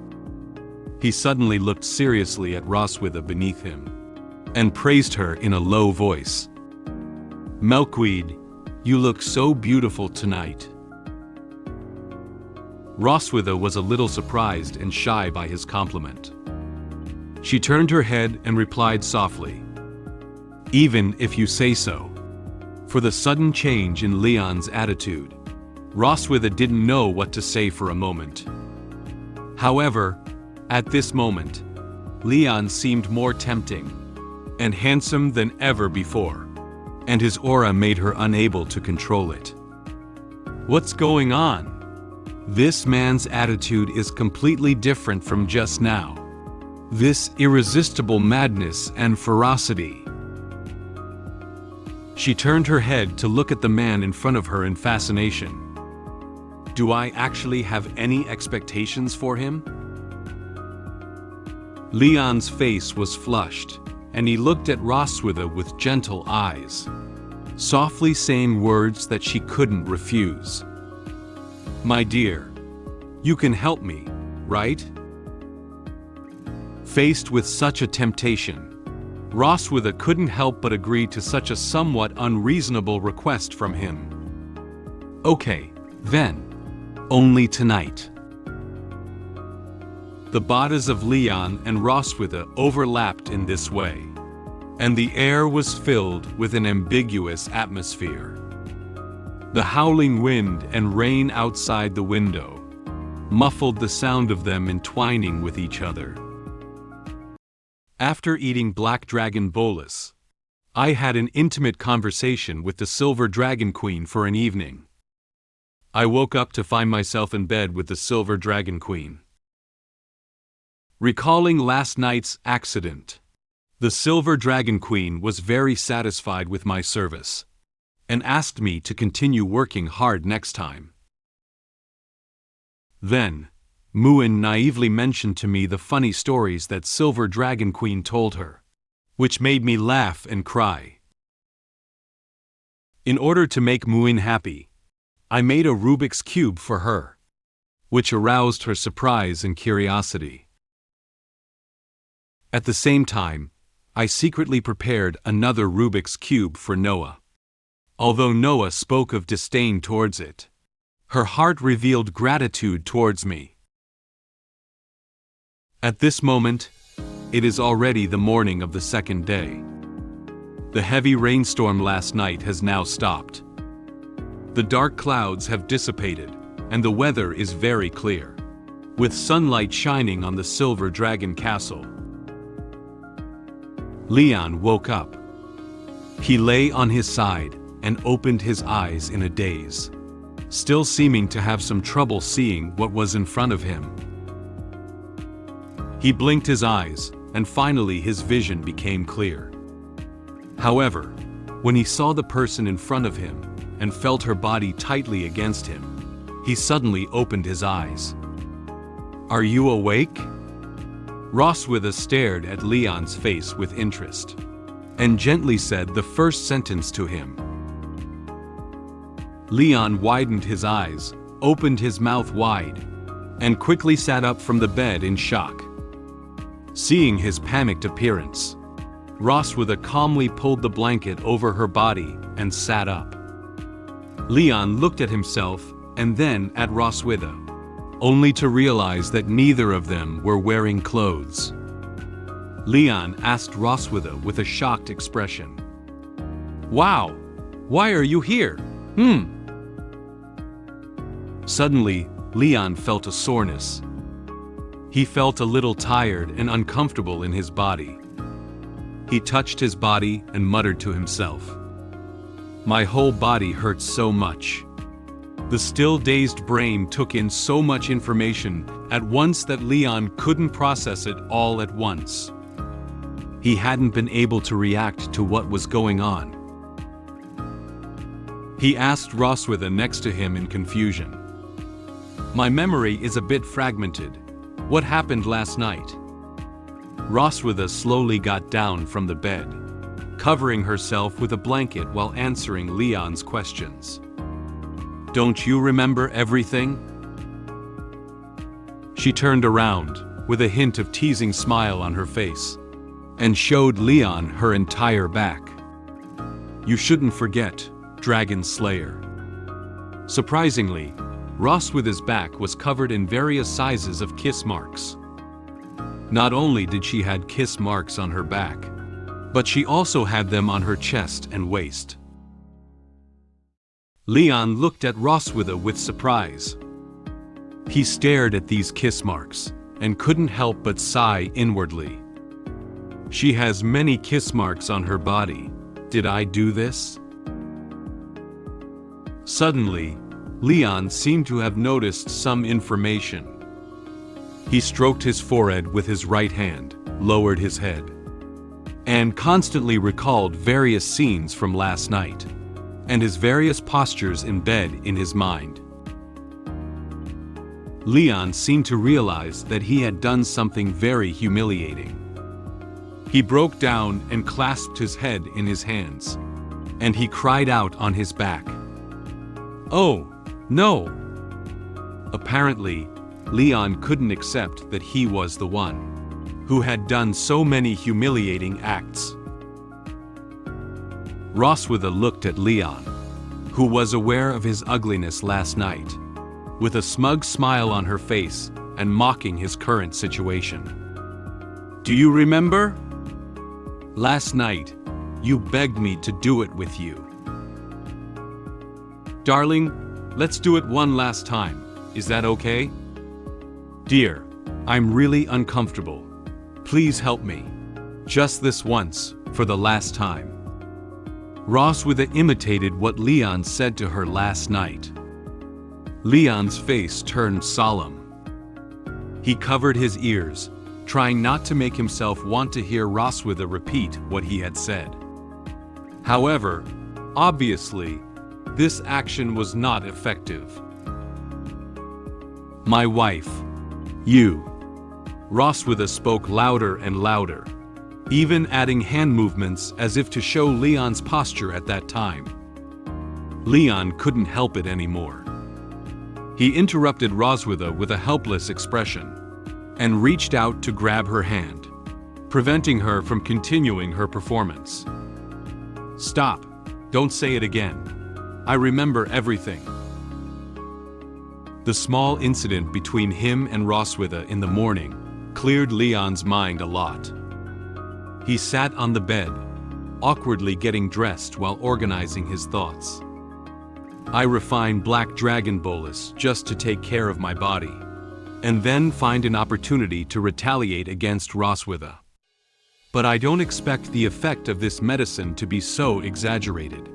He suddenly looked seriously at Roswitha beneath him and praised her in a low voice. "Milkweed, you look so beautiful tonight." Roswitha was a little surprised and shy by his compliment. She turned her head and replied softly, "Even if you say so." For the sudden change in Leon's attitude, Roswitha didn't know what to say for a moment. However, at this moment, Leon seemed more tempting and handsome than ever before, and his aura made her unable to control it. What's going on? This man's attitude is completely different from just now. This irresistible madness and ferocity. She turned her head to look at the man in front of her in fascination. Do I actually have any expectations for him? Leon's face was flushed, and he looked at Roswitha with gentle eyes, softly saying words that she couldn't refuse. My dear, you can help me, right? Faced with such a temptation, Roswitha couldn't help but agree to such a somewhat unreasonable request from him. Okay, then. Only tonight. The bodies of Leon and Roswitha overlapped in this way, and the air was filled with an ambiguous atmosphere. The howling wind and rain outside the window muffled the sound of them entwining with each other. After eating Black Dragon Bolus, I had an intimate conversation with the Silver Dragon Queen for an evening. I woke up to find myself in bed with the Silver Dragon Queen. Recalling last night's accident, the Silver Dragon Queen was very satisfied with my service and asked me to continue working hard next time. Then, Muin naively mentioned to me the funny stories that Silver Dragon Queen told her, which made me laugh and cry. In order to make Muin happy, I made a Rubik's Cube for her, which aroused her surprise and curiosity. At the same time, I secretly prepared another Rubik's Cube for Noah. Although Noah spoke of disdain towards it, her heart revealed gratitude towards me. At this moment, it is already the morning of the second day. The heavy rainstorm last night has now stopped. The dark clouds have dissipated, and the weather is very clear, with sunlight shining on the Silver Dragon Castle. Leon woke up. He lay on his side and opened his eyes in a daze, still seeming to have some trouble seeing what was in front of him. He blinked his eyes, and finally his vision became clear. However, when he saw the person in front of him and felt her body tightly against him, he suddenly opened his eyes. Are you awake? Roswitha stared at Leon's face with interest, and gently said the first sentence to him. Leon widened his eyes, opened his mouth wide, and quickly sat up from the bed in shock. Seeing his panicked appearance, Roswitha calmly pulled the blanket over her body and sat up. Leon looked at himself and then at Roswitha, only to realize that neither of them were wearing clothes. Leon asked Roswitha with a shocked expression. Wow, why are you here? Suddenly, Leon felt a soreness. He felt a little tired and uncomfortable in his body. He touched his body and muttered to himself. My whole body hurts so much. The still dazed brain took in so much information at once that Leon couldn't process it all at once. He hadn't been able to react to what was going on. He asked Roswitha next to him in confusion. My memory is a bit fragmented. What happened last night? Roswitha slowly got down from the bed, covering herself with a blanket while answering Leon's questions. Don't you remember everything? She turned around, with a hint of teasing smile on her face, and showed Leon her entire back. You shouldn't forget, Dragon Slayer. Surprisingly, Roswitha's back was covered in various sizes of kiss marks. Not only did she have kiss marks on her back, but she also had them on her chest and waist. Leon looked at Roswitha with surprise. He stared at these kiss marks and couldn't help but sigh inwardly. She has many kiss marks on her body. Did I do this? Suddenly, Leon seemed to have noticed some information. He stroked his forehead with his right hand, lowered his head, and constantly recalled various scenes from last night, and his various postures in bed in his mind. Leon seemed to realize that he had done something very humiliating. He broke down and clasped his head in his hands, and he cried out on his back. "Oh, no!" Apparently, Leon couldn't accept that he was the one who had done so many humiliating acts. Roswitha looked at Leon, who was aware of his ugliness last night, with a smug smile on her face and mocking his current situation. "Do you remember? Last night, you begged me to do it with you. Darling, let's do it one last time. Is that okay? Dear, I'm really uncomfortable. Please help me. Just this once, for the last time." Roswitha imitated what Leon said to her last night. Leon's face turned solemn. He covered his ears, trying not to make himself want to hear Roswitha repeat what he had said. However, obviously, this action was not effective. "My wife. You." Roswitha spoke louder and louder, even adding hand movements as if to show Leon's posture at that time. Leon couldn't help it anymore. He interrupted Roswitha with a helpless expression and reached out to grab her hand, preventing her from continuing her performance. "Stop. Don't say it again. I remember everything." The small incident between him and Roswitha in the morning cleared Leon's mind a lot. He sat on the bed, awkwardly getting dressed while organizing his thoughts. "I refine black dragon bolus just to take care of my body, and then find an opportunity to retaliate against Roswitha. But I don't expect the effect of this medicine to be so exaggerated."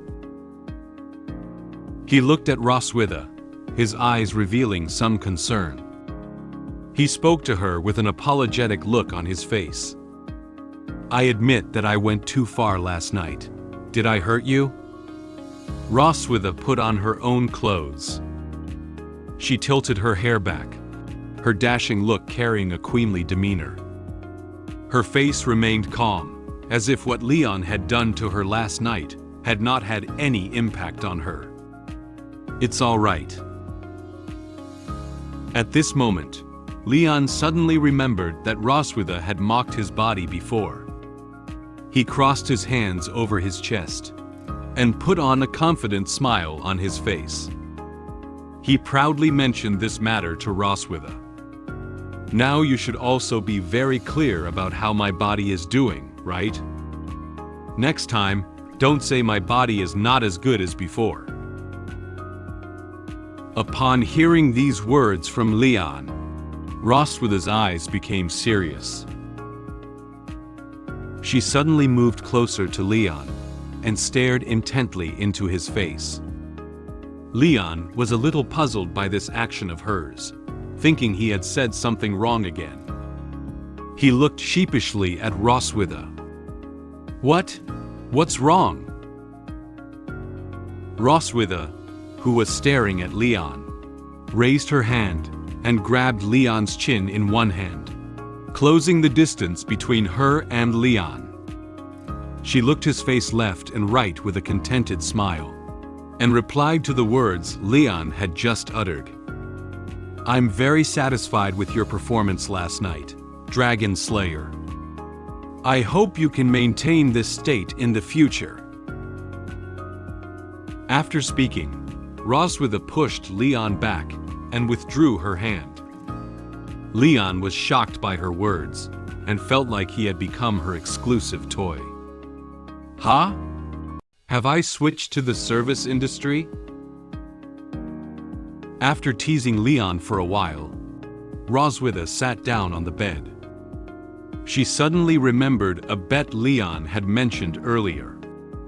He looked at Roswitha, his eyes revealing some concern. He spoke to her with an apologetic look on his face. "I admit that I went too far last night. Did I hurt you?" Roswitha put on her own clothes. She tilted her hair back, her dashing look carrying a queenly demeanor. Her face remained calm, as if what Leon had done to her last night had not had any impact on her. "It's all right." At this moment, Leon suddenly remembered that Roswitha had mocked his body before. He crossed his hands over his chest and put on a confident smile on his face. He proudly mentioned this matter to Roswitha. "Now you should also be very clear about how my body is doing, right? Next time, don't say my body is not as good as before." Upon hearing these words from Leon, Roswitha's eyes became serious. She suddenly moved closer to Leon and stared intently into his face. Leon was a little puzzled by this action of hers, thinking he had said something wrong again. He looked sheepishly at Roswitha. What's wrong?" Roswitha, who was staring at Leon, raised her hand and grabbed Leon's chin in one hand, closing the distance between her and Leon. She looked his face left and right with a contented smile, and replied to the words Leon had just uttered. "I'm very satisfied with your performance last night, Dragon Slayer. I hope you can maintain this state in the future." After speaking, Roswitha pushed Leon back and withdrew her hand. Leon was shocked by her words and felt like he had become her exclusive toy. "Huh? Have I switched to the service industry?" After teasing Leon for a while, Roswitha sat down on the bed. She suddenly remembered a bet Leon had mentioned earlier,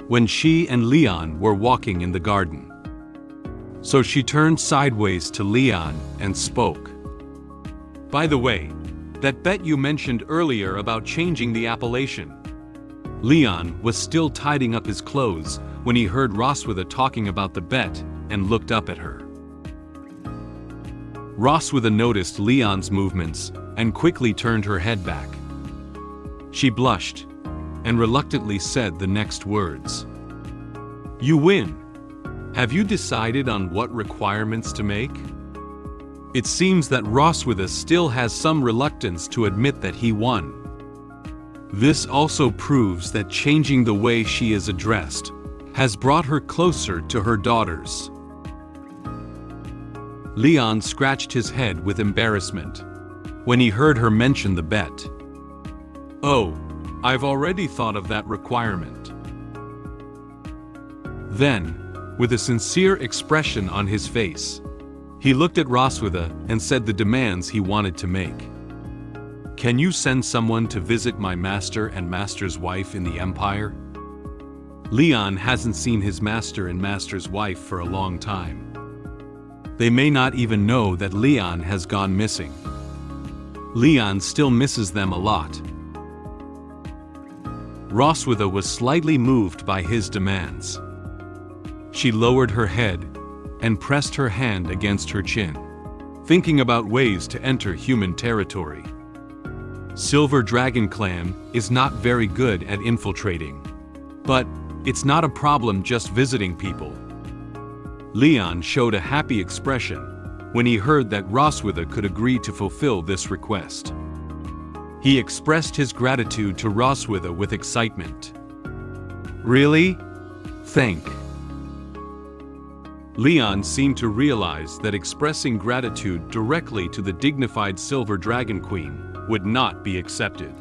when she and Leon were walking in the garden. So she turned sideways to Leon and spoke. "By the way, that bet you mentioned earlier about changing the appellation." Leon was still tidying up his clothes when he heard Roswitha talking about the bet and looked up at her. Roswitha noticed Leon's movements and quickly turned her head back. She blushed and reluctantly said the next words. "You win. Have you decided on what requirements to make?" It seems that Roswitha still has some reluctance to admit that he won. This also proves that changing the way she is addressed has brought her closer to her daughters. Leon scratched his head with embarrassment when he heard her mention the bet. "Oh, I've already thought of that requirement." Then, with a sincere expression on his face, he looked at Roswitha and said the demands he wanted to make. "Can you send someone to visit my master and master's wife in the Empire?" Leon hasn't seen his master and master's wife for a long time. They may not even know that Leon has gone missing. Leon still misses them a lot. Roswitha was slightly moved by his demands. She lowered her head and pressed her hand against her chin, thinking about ways to enter human territory. Silver Dragon Clan is not very good at infiltrating, but it's not a problem just visiting people. Leon showed a happy expression when he heard that Roswitha could agree to fulfill this request. He expressed his gratitude to Roswitha with excitement. "Really? Thank." Leon seemed to realize that expressing gratitude directly to the dignified Silver Dragon Queen would not be accepted.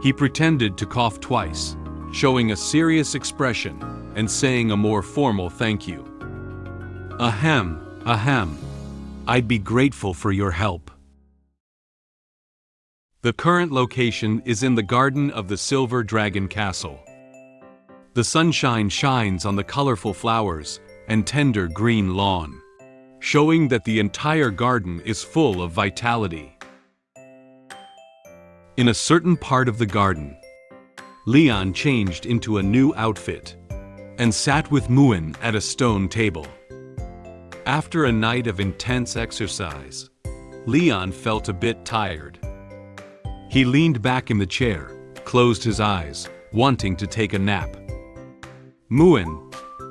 He pretended to cough twice, showing a serious expression and saying a more formal thank you. Ahem, ahem. I'd be grateful for your help." The current location is in the garden of the Silver Dragon Castle. The sunshine shines on the colorful flowers and tender green lawn, showing that the entire garden is full of vitality. In a certain part of the garden, Leon changed into a new outfit and sat with Muin at a stone table. After a night of intense exercise, Leon felt a bit tired. He leaned back in the chair, closed his eyes, wanting to take a nap. Muin,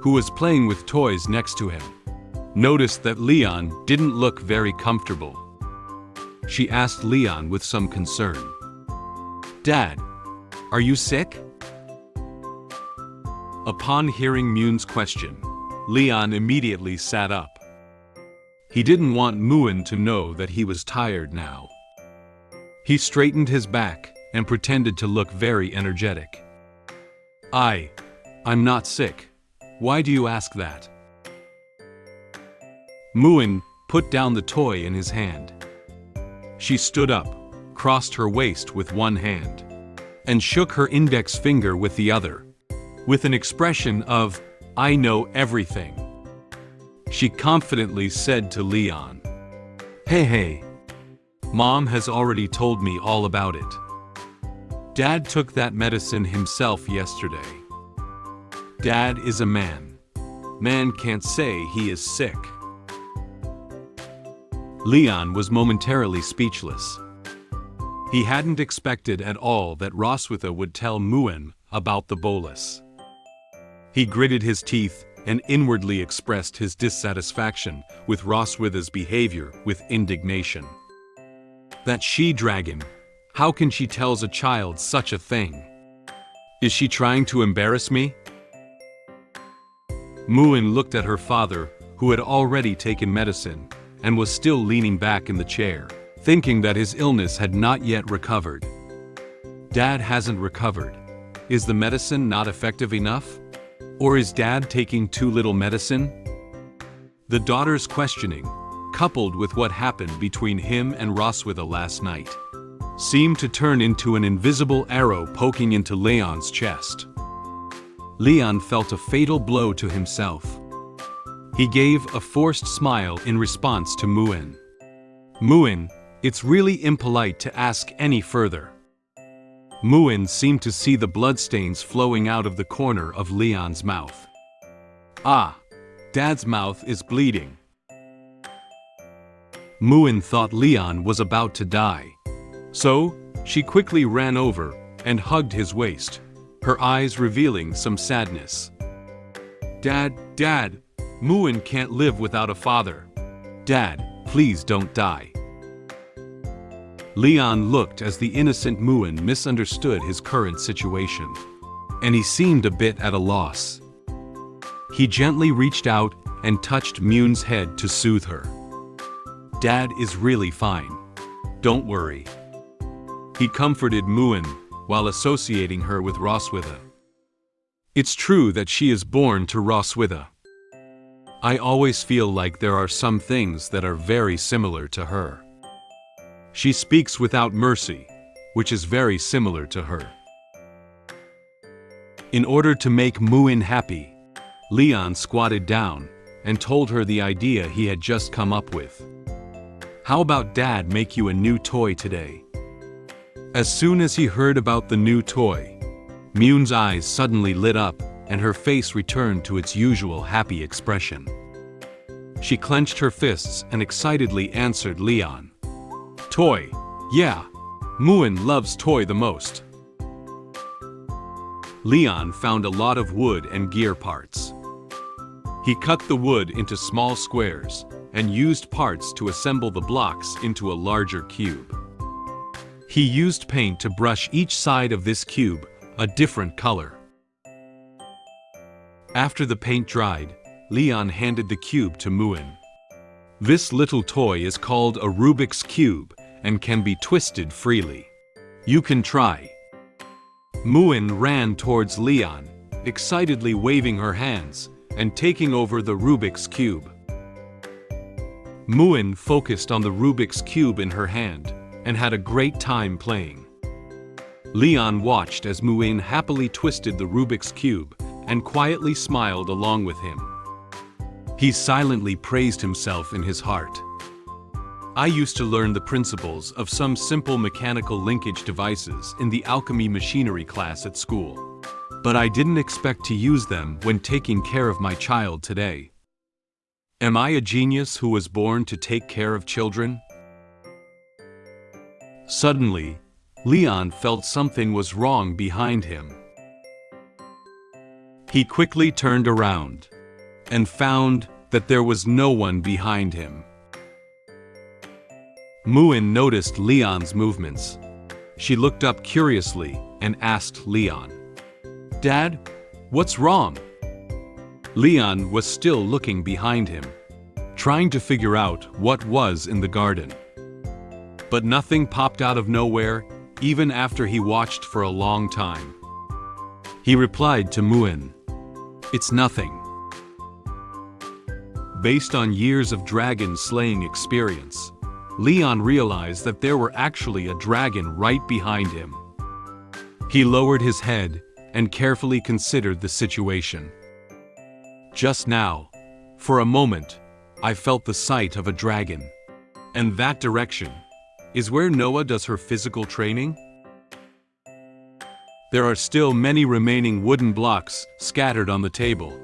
who was playing with toys next to him, noticed that Leon didn't look very comfortable. She asked Leon with some concern, "Dad, are you sick?" Upon hearing Muin's question, Leon immediately sat up. He didn't want Muin to know that he was tired now. He straightened his back and pretended to look very energetic. I'm not sick. Why do you ask that?" Muin put down the toy in his hand. She stood up, crossed her waist with one hand, and shook her index finger with the other, with an expression of, "I know everything." She confidently said to Leon, Hey, Mom has already told me all about it. Dad took that medicine himself yesterday. Dad is a man. Man can't say he is sick." Leon was momentarily speechless. He hadn't expected at all that Roswitha would tell Muin about the bolus. He gritted his teeth and inwardly expressed his dissatisfaction with Roswitha's behavior with indignation. That she-dragon, how can she tell a child such a thing? Is she trying to embarrass me? Muin looked at her father, who had already taken medicine and was still leaning back in the chair, thinking that his illness had not yet recovered. Dad hasn't recovered. Is the medicine not effective enough? Or is Dad taking too little medicine? The daughter's questioning, coupled with what happened between him and Roswitha last night, seemed to turn into an invisible arrow poking into Leon's chest. Leon felt a fatal blow to himself. He gave a forced smile in response to Muin. Muin, it's really impolite to ask any further. Muin seemed to see the bloodstains flowing out of the corner of Leon's mouth. Ah, Dad's mouth is bleeding. Muin thought Leon was about to die. So, she quickly ran over and hugged his waist, her eyes revealing some sadness. Dad, Muin can't live without a father. Dad, please don't die. Leon looked as the innocent Muin misunderstood his current situation, and he seemed a bit at a loss. He gently reached out and touched Muin's head to soothe her. Dad is really fine. Don't worry. He comforted Muin while associating her with Roswitha. It's true that she is born to Roswitha. I always feel like there are some things that are very similar to her. She speaks without mercy, which is very similar to her. In order to make Muin happy, Leon squatted down and told her the idea he had just come up with. How about Dad make you a new toy today? As soon as he heard about the new toy, Muin's eyes suddenly lit up and her face returned to its usual happy expression. She clenched her fists and excitedly answered Leon. Toy, yeah, Muin loves toy the most. Leon found a lot of wood and gear parts. He cut the wood into small squares and used parts to assemble the blocks into a larger cube. He used paint to brush each side of this cube a different color. After the paint dried, Leon handed the cube to Muin. This little toy is called a Rubik's Cube and can be twisted freely. You can try. Muin ran towards Leon, excitedly waving her hands and taking over the Rubik's Cube. Muin focused on the Rubik's Cube in her hand and had a great time playing. Leon watched as Muin happily twisted the Rubik's Cube and quietly smiled along with him. He silently praised himself in his heart. I used to learn the principles of some simple mechanical linkage devices in the alchemy machinery class at school, but I didn't expect to use them when taking care of my child today. Am I a genius who was born to take care of children? Suddenly, Leon felt something was wrong behind him. He quickly turned around and found that there was no one behind him. Muin noticed Leon's movements. She looked up curiously and asked Leon, Dad, what's wrong? Leon was still looking behind him, trying to figure out what was in the garden. But nothing popped out of nowhere, even after he watched for a long time. He replied to Muin, It's nothing. Based on years of dragon slaying experience, Leon realized that there were actually a dragon right behind him. He lowered his head and carefully considered the situation. Just now, for a moment, I felt the sight of a dragon. And that direction is where Noah does her physical training? There are still many remaining wooden blocks scattered on the table,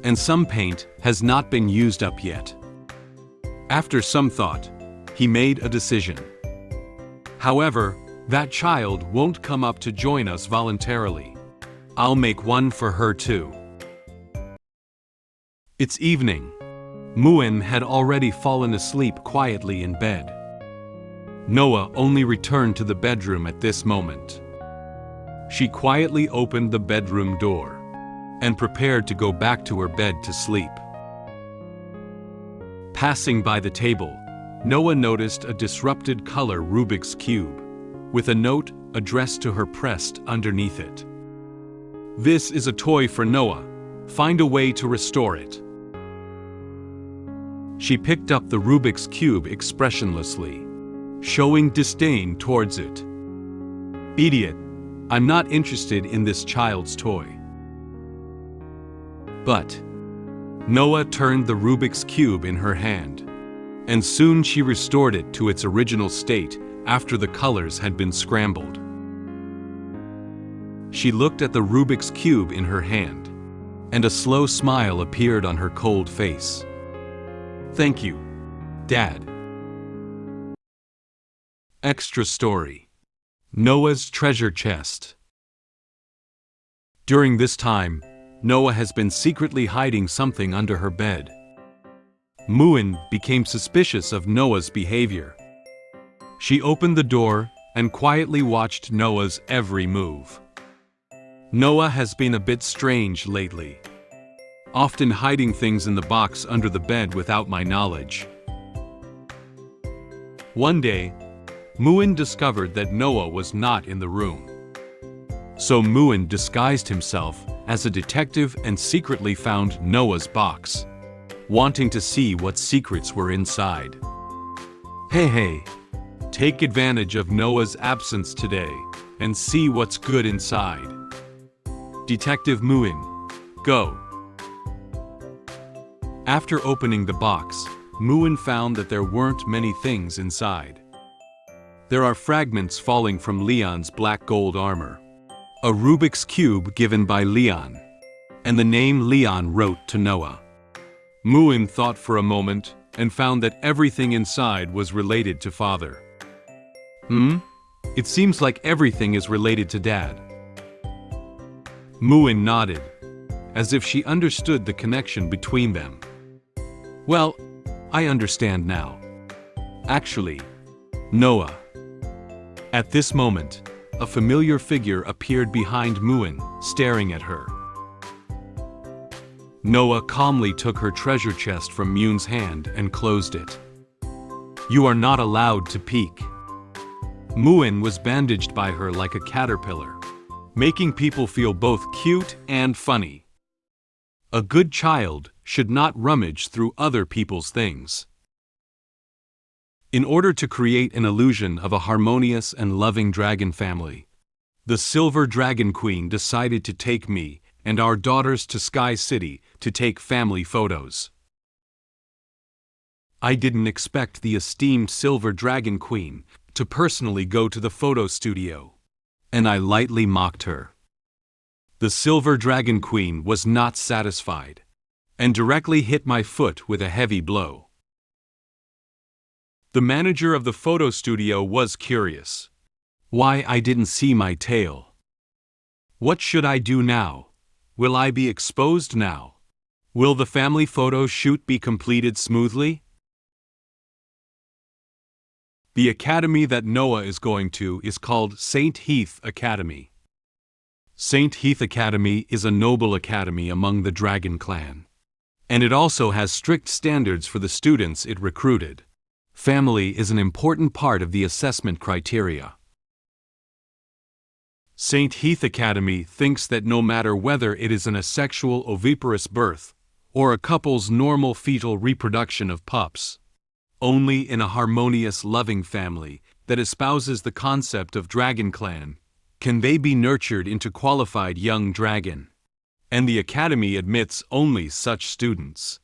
and some paint has not been used up yet. After some thought, he made a decision. However, that child won't come up to join us voluntarily. I'll make one for her too. It's evening. Muin had already fallen asleep quietly in bed. Noah only returned to the bedroom at this moment. She quietly opened the bedroom door and prepared to go back to her bed to sleep. Passing by the table, Noah noticed a disrupted color Rubik's Cube, with a note addressed to her pressed underneath it. This is a toy for Noah. Find a way to restore it. She picked up the Rubik's Cube expressionlessly, showing disdain towards it. Idiot, I'm not interested in this child's toy. But Noah turned the Rubik's Cube in her hand, and soon she restored it to its original state after the colors had been scrambled. She looked at the Rubik's Cube in her hand, and a slow smile appeared on her cold face. Thank you, Dad. Extra story: Noah's treasure chest. During this time, Noah has been secretly hiding something under her bed. Muin became suspicious of Noah's behavior. She opened the door and quietly watched Noah's every move. Noah has been a bit strange lately, often hiding things in the box under the bed without my knowledge. One day, Muin discovered that Noah was not in the room. So Muin disguised himself as a detective and secretly found Noah's box, wanting to see what secrets were inside. Hey, take advantage of Noah's absence today and see what's good inside. Detective Muin, go. After opening the box, Muin found that there weren't many things inside. There are fragments falling from Leon's black gold armor, a Rubik's Cube given by Leon, and the name Leon wrote to Noah. Muin thought for a moment and found that everything inside was related to Father. It seems like everything is related to Dad. Muin nodded, as if she understood the connection between them. Well, I understand now. Actually, Noah. At this moment, a familiar figure appeared behind Muin, staring at her. Noah calmly took her treasure chest from Muin's hand and closed it. You are not allowed to peek. Muin was bandaged by her like a caterpillar, making people feel both cute and funny. A good child should not rummage through other people's things. In order to create an illusion of a harmonious and loving dragon family, the Silver Dragon Queen decided to take me and our daughters to Sky City to take family photos. I didn't expect the esteemed Silver Dragon Queen to personally go to the photo studio, and I lightly mocked her. The Silver Dragon Queen was not satisfied, and directly hit my foot with a heavy blow. The manager of the photo studio was curious why I didn't see my tail. What should I do now? Will I be exposed now? Will the family photo shoot be completed smoothly? The academy that Noah is going to is called St. Heath Academy. St. Heath Academy is a noble academy among the Dragon Clan, and it also has strict standards for the students it recruited. Family is an important part of the assessment criteria. St. Heath Academy thinks that no matter whether it is an asexual oviparous birth or a couple's normal fetal reproduction of pups, only in a harmonious, loving family that espouses the concept of Dragon Clan can they be nurtured into qualified young dragon, and the Academy admits only such students.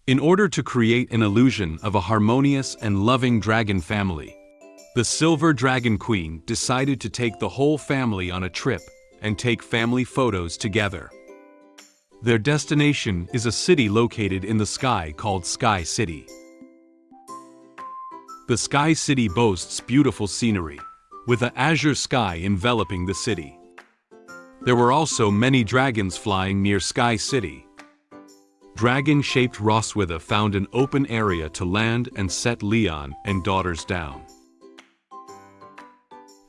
In order to create an illusion of a harmonious and loving dragon family, the Silver Dragon Queen decided to take the whole family on a trip and take family photos together. Their destination is a city located in the sky called Sky City. The Sky City boasts beautiful scenery, with an azure sky enveloping the city. There were also many dragons flying near Sky City. Dragon-shaped Roswitha found an open area to land and set Leon and daughters down.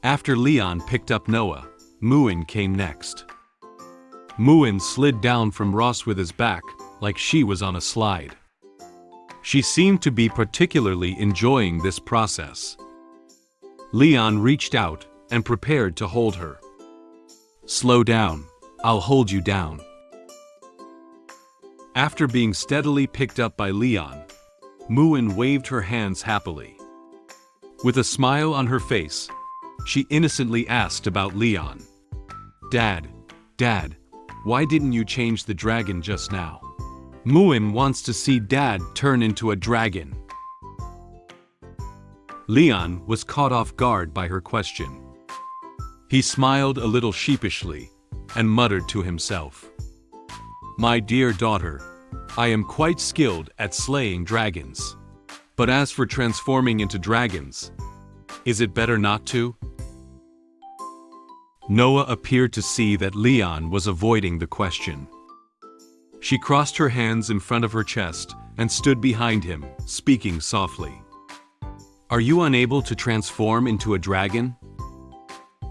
After Leon picked up Noah, Muin came next. Muin slid down from Roswitha's back like she was on a slide. She seemed to be particularly enjoying this process. Leon reached out and prepared to hold her. Slow down, I'll hold you down. After being steadily picked up by Leon, Muin waved her hands happily. With a smile on her face, she innocently asked about Leon. Dad, why didn't you change the dragon just now? Muin wants to see Dad turn into a dragon. Leon was caught off guard by her question. He smiled a little sheepishly and muttered to himself. My dear daughter, I am quite skilled at slaying dragons. But as for transforming into dragons, is it better not to? Noah appeared to see that Leon was avoiding the question. She crossed her hands in front of her chest and stood behind him, speaking softly. Are you unable to transform into a dragon?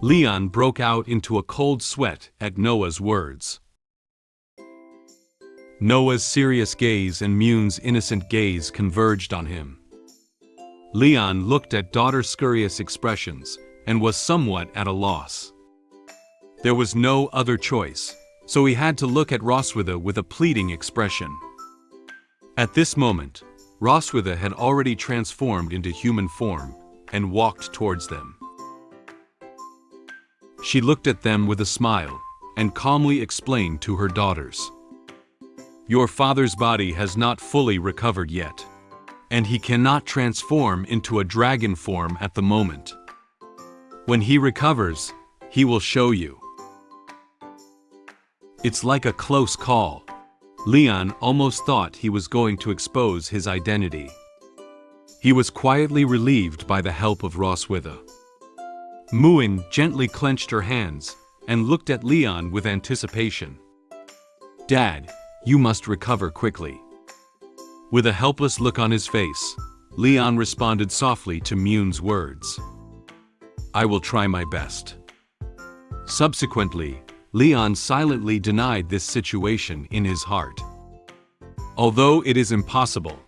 Leon broke out into a cold sweat at Noah's words. Noah's serious gaze and Muin's innocent gaze converged on him. Leon looked at daughter's curious expressions and was somewhat at a loss. There was no other choice, so he had to look at Roswitha with a pleading expression. At this moment, Roswitha had already transformed into human form and walked towards them. She looked at them with a smile and calmly explained to her daughters. Your father's body has not fully recovered yet, and he cannot transform into a dragon form at the moment. When he recovers, he will show you. It's like a close call. Leon almost thought he was going to expose his identity. He was quietly relieved by the help of Roswitha. Muin gently clenched her hands and looked at Leon with anticipation. Dad, you must recover quickly. With a helpless look on his face, Leon responded softly to Muin's words. I will try my best. Subsequently, Leon silently denied this situation in his heart. Although it is impossible.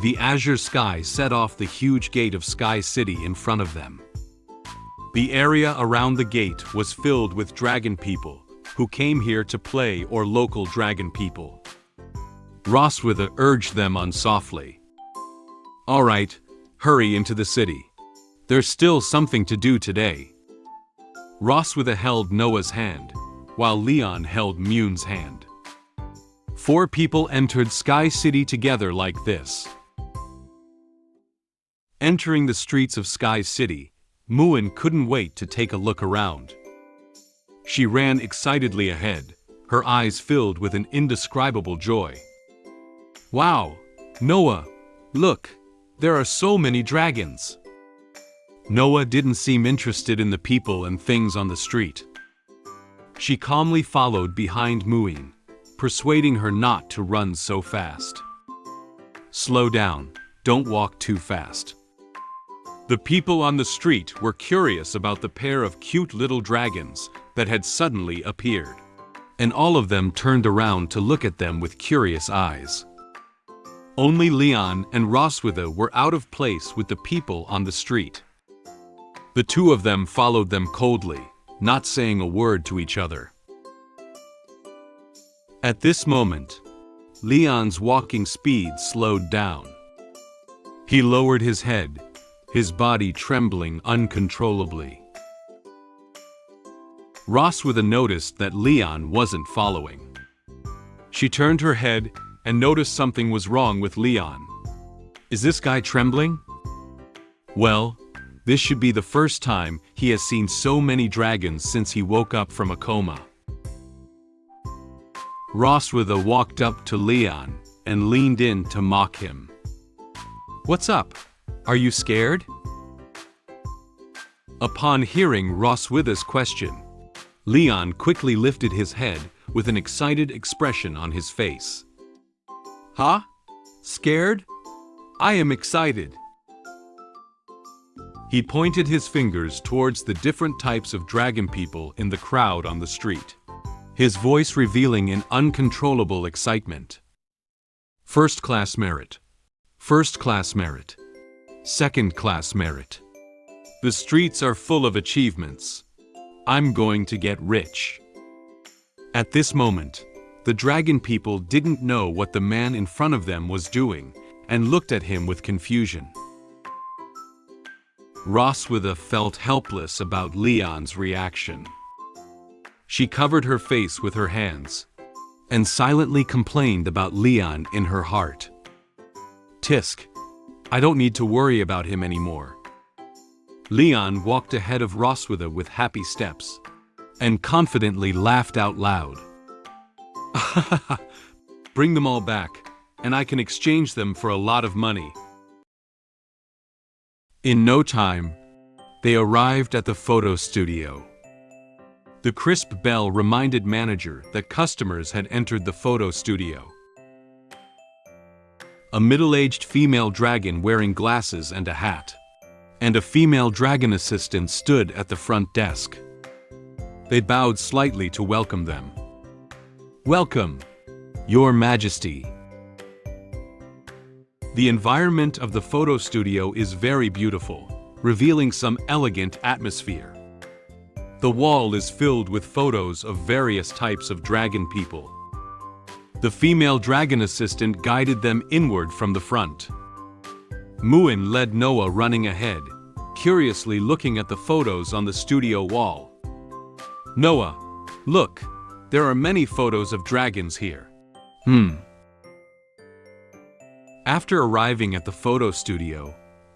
The azure sky set off the huge gate of Sky City in front of them. The area around the gate was filled with dragon people who came here to play or local dragon people. Roswitha urged them on softly. All right, hurry into the city. There's still something to do today. Roswitha held Noah's hand, while Leon held Muin's hand. 4 people entered Sky City together like this. Entering the streets of Sky City, Muin couldn't wait to take a look around. She ran excitedly ahead, her eyes filled with an indescribable joy. Wow, Noah, look, there are so many dragons. Noah didn't seem interested in the people and things on the street. She calmly followed behind Muin, persuading her not to run so fast. Slow down, don't walk too fast. The people on the street were curious about the pair of cute little dragons that had suddenly appeared, and all of them turned around to look at them with curious eyes. Only Leon and Roswitha were out of place with the people on the street. The 2 of them followed them coldly, not saying a word to each other. At this moment, Leon's walking speed slowed down. He lowered his head, his body trembling uncontrollably. Roswitha noticed that Leon wasn't following. She turned her head and noticed something was wrong with Leon. Is this guy trembling? Well, this should be the first time he has seen so many dragons since he woke up from a coma. Roswitha walked up to Leon and leaned in to mock him. What's up? Are you scared? Upon hearing Roswitha's question, Leon quickly lifted his head with an excited expression on his face. Huh? Scared? I am excited. He pointed his fingers towards the different types of dragon people in the crowd on the street, his voice revealing an uncontrollable excitement. First class merit. First class merit. Second class merit. The streets are full of achievements. I'm going to get rich. At this moment, The dragon people didn't know what the man in front of them was doing, and looked at him with confusion. Roswitha felt helpless about Leon's reaction. She covered her face with her hands, and silently complained about Leon in her heart. Tisk, I don't need to worry about him anymore. Leon walked ahead of Roswitha with happy steps, and confidently laughed out loud. Bring them all back, and I can exchange them for a lot of money. In no time, they arrived at the photo studio. The crisp bell reminded manager that customers had entered the photo studio. A middle-aged female dragon wearing glasses and a hat, and a female dragon assistant stood at the front desk. They bowed slightly to welcome them. Welcome, Your Majesty. The environment of the photo studio is very beautiful, revealing some elegant atmosphere. The wall is filled with photos of various types of dragon people. The female dragon assistant guided them inward from the front. Muin led Noah running ahead, curiously looking at the photos on the studio wall. Noah, look, there are many photos of dragons here. After arriving at the photo studio,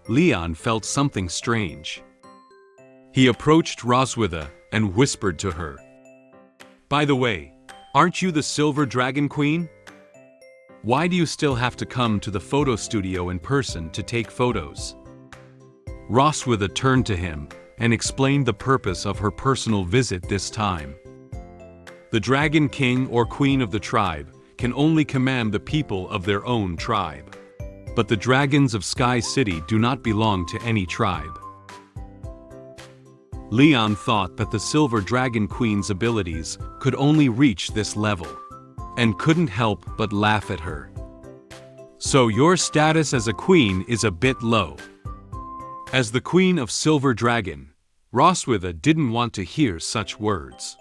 Leon felt something strange. He approached Roswitha and whispered to her. By the way, aren't you the Silver Dragon Queen? Why do you still have to come to the photo studio in person to take photos? Roswitha turned to him and explained the purpose of her personal visit this time. The Dragon King or Queen of the tribe can only command the people of their own tribe. But the dragons of Sky City do not belong to any tribe. Leon thought that the Silver Dragon Queen's abilities could only reach this level, and couldn't help but laugh at her. So your status as a queen is a bit low. As the Queen of Silver Dragon, Roswitha didn't want to hear such words.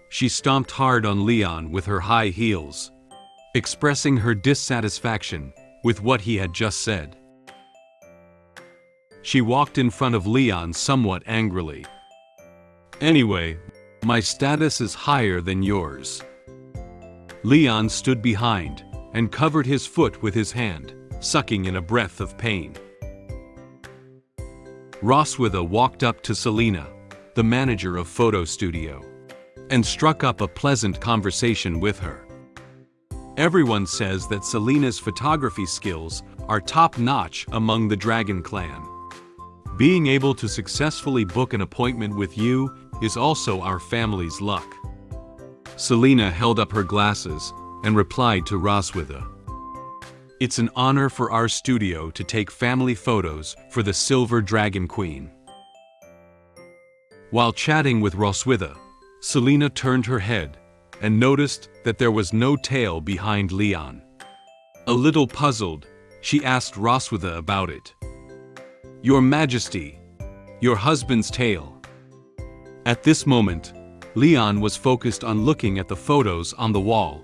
She stomped hard on Leon with her high heels, expressing her dissatisfaction with what he had just said. She walked in front of Leon somewhat angrily. Anyway, my status is higher than yours. Leon stood behind and covered his foot with his hand, sucking in a breath of pain. Roswitha walked up to Selena, the manager of photo studio, and struck up a pleasant conversation with her. Everyone says that Selena's photography skills are top-notch among the Dragon Clan. Being able to successfully book an appointment with you is also our family's luck. Selena held up her glasses and replied to Roswitha. It's an honor for our studio to take family photos for the Silver Dragon Queen. While chatting with Roswitha, Selena turned her head and noticed that there was no tail behind Leon. A little puzzled, she asked Roswitha about it. Your Majesty, your husband's tail. At this moment, Leon was focused on looking at the photos on the wall,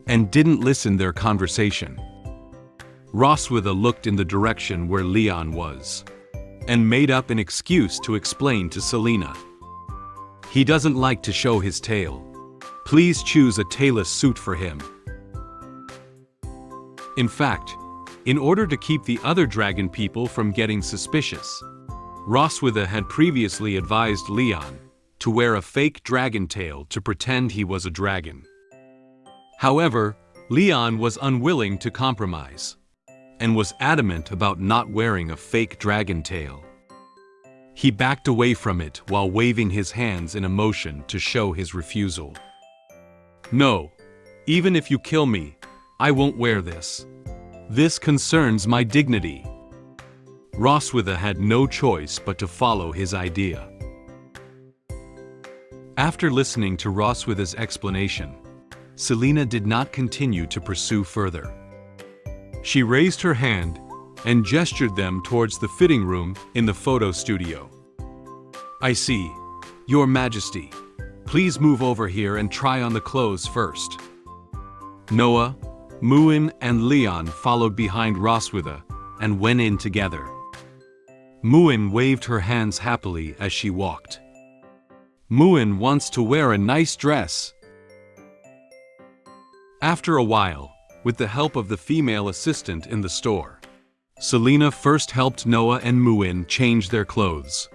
and didn't listen their conversation. Roswitha looked in the direction where Leon was, and made up an excuse to explain to Selena. He doesn't like to show his tail. Please choose a tailless suit for him. In fact, in order to keep the other dragon people from getting suspicious, Roswitha had previously advised Leon to wear a fake dragon tail to pretend he was a dragon. However, Leon was unwilling to compromise, and was adamant about not wearing a fake dragon tail. He backed away from it while waving his hands in a motion to show his refusal. No, even if you kill me, I won't wear this. This concerns my dignity. Roswitha had no choice but to follow his idea. After listening to Roswitha's explanation, Selena did not continue to pursue further. She raised her hand and gestured them towards the fitting room in the photo studio. I see, Your Majesty. Please move over here and try on the clothes first. Noah, Muin and Leon followed behind Roswitha and went in together. Muin waved her hands happily as she walked. Muin wants to wear a nice dress. After a while, with the help of the female assistant in the store, Selena first helped Noah and Muin change their clothes.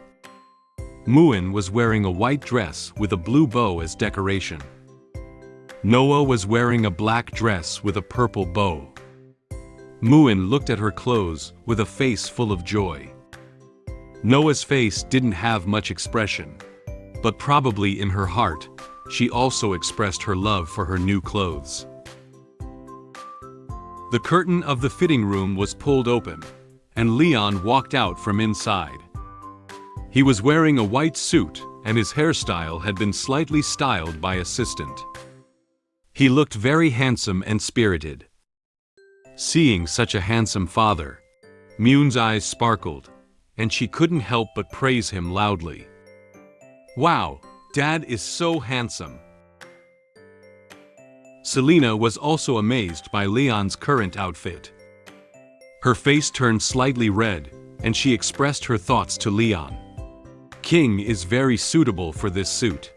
Muin was wearing a white dress with a blue bow as decoration. Noah was wearing a black dress with a purple bow. Muin looked at her clothes with a face full of joy. Noah's face didn't have much expression, but probably in her heart, she also expressed her love for her new clothes. The curtain of the fitting room was pulled open, and Leon walked out from inside. He was wearing a white suit, and his hairstyle had been slightly styled by assistant. He looked very handsome and spirited. Seeing such a handsome father, Muin's eyes sparkled, and she couldn't help but praise him loudly. "Wow, Dad is so handsome." Selena was also amazed by Leon's current outfit. Her face turned slightly red, and she expressed her thoughts to Leon. "King is very suitable for this suit.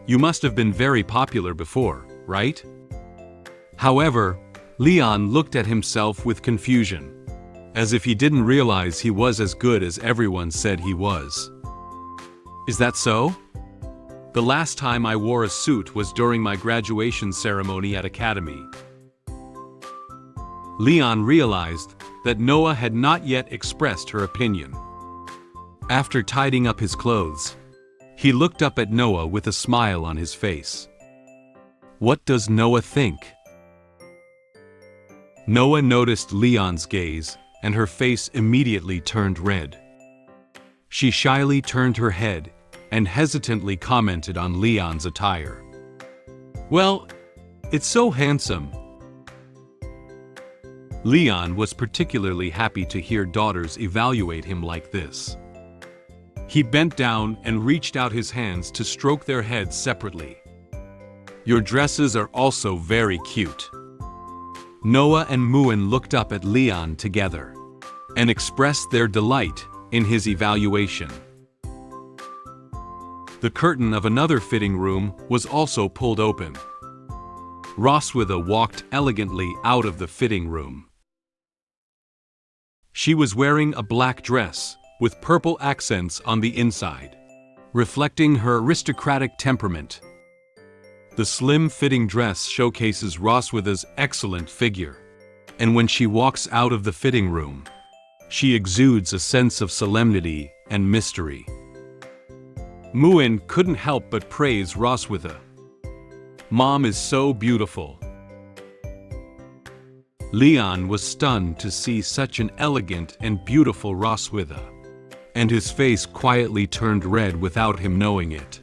You must have been very popular before, right?" However, Leon looked at himself with confusion, as if he didn't realize he was as good as everyone said he was. "Is that so? The last time I wore a suit was during my graduation ceremony at Academy." Leon realized that Noah had not yet expressed her opinion. After tidying up his clothes, he looked up at Noah with a smile on his face. What does Noah think? Noah noticed Leon's gaze, and her face immediately turned red. She shyly turned her head and hesitantly commented on Leon's attire. "Well, it's so handsome." Leon was particularly happy to hear daughters evaluate him like this. He bent down and reached out his hands to stroke their heads separately. "Your dresses are also very cute." Noah and Muin looked up at Leon together and expressed their delight in his evaluation. The curtain of another fitting room was also pulled open. Roswitha walked elegantly out of the fitting room. She was wearing a black dress with purple accents on the inside, reflecting her aristocratic temperament. The slim-fitting dress showcases Roswitha's excellent figure, and when she walks out of the fitting room, she exudes a sense of solemnity and mystery. Muin couldn't help but praise Roswitha. "Mom is so beautiful." Leon was stunned to see such an elegant and beautiful Roswitha, and his face quietly turned red without him knowing it.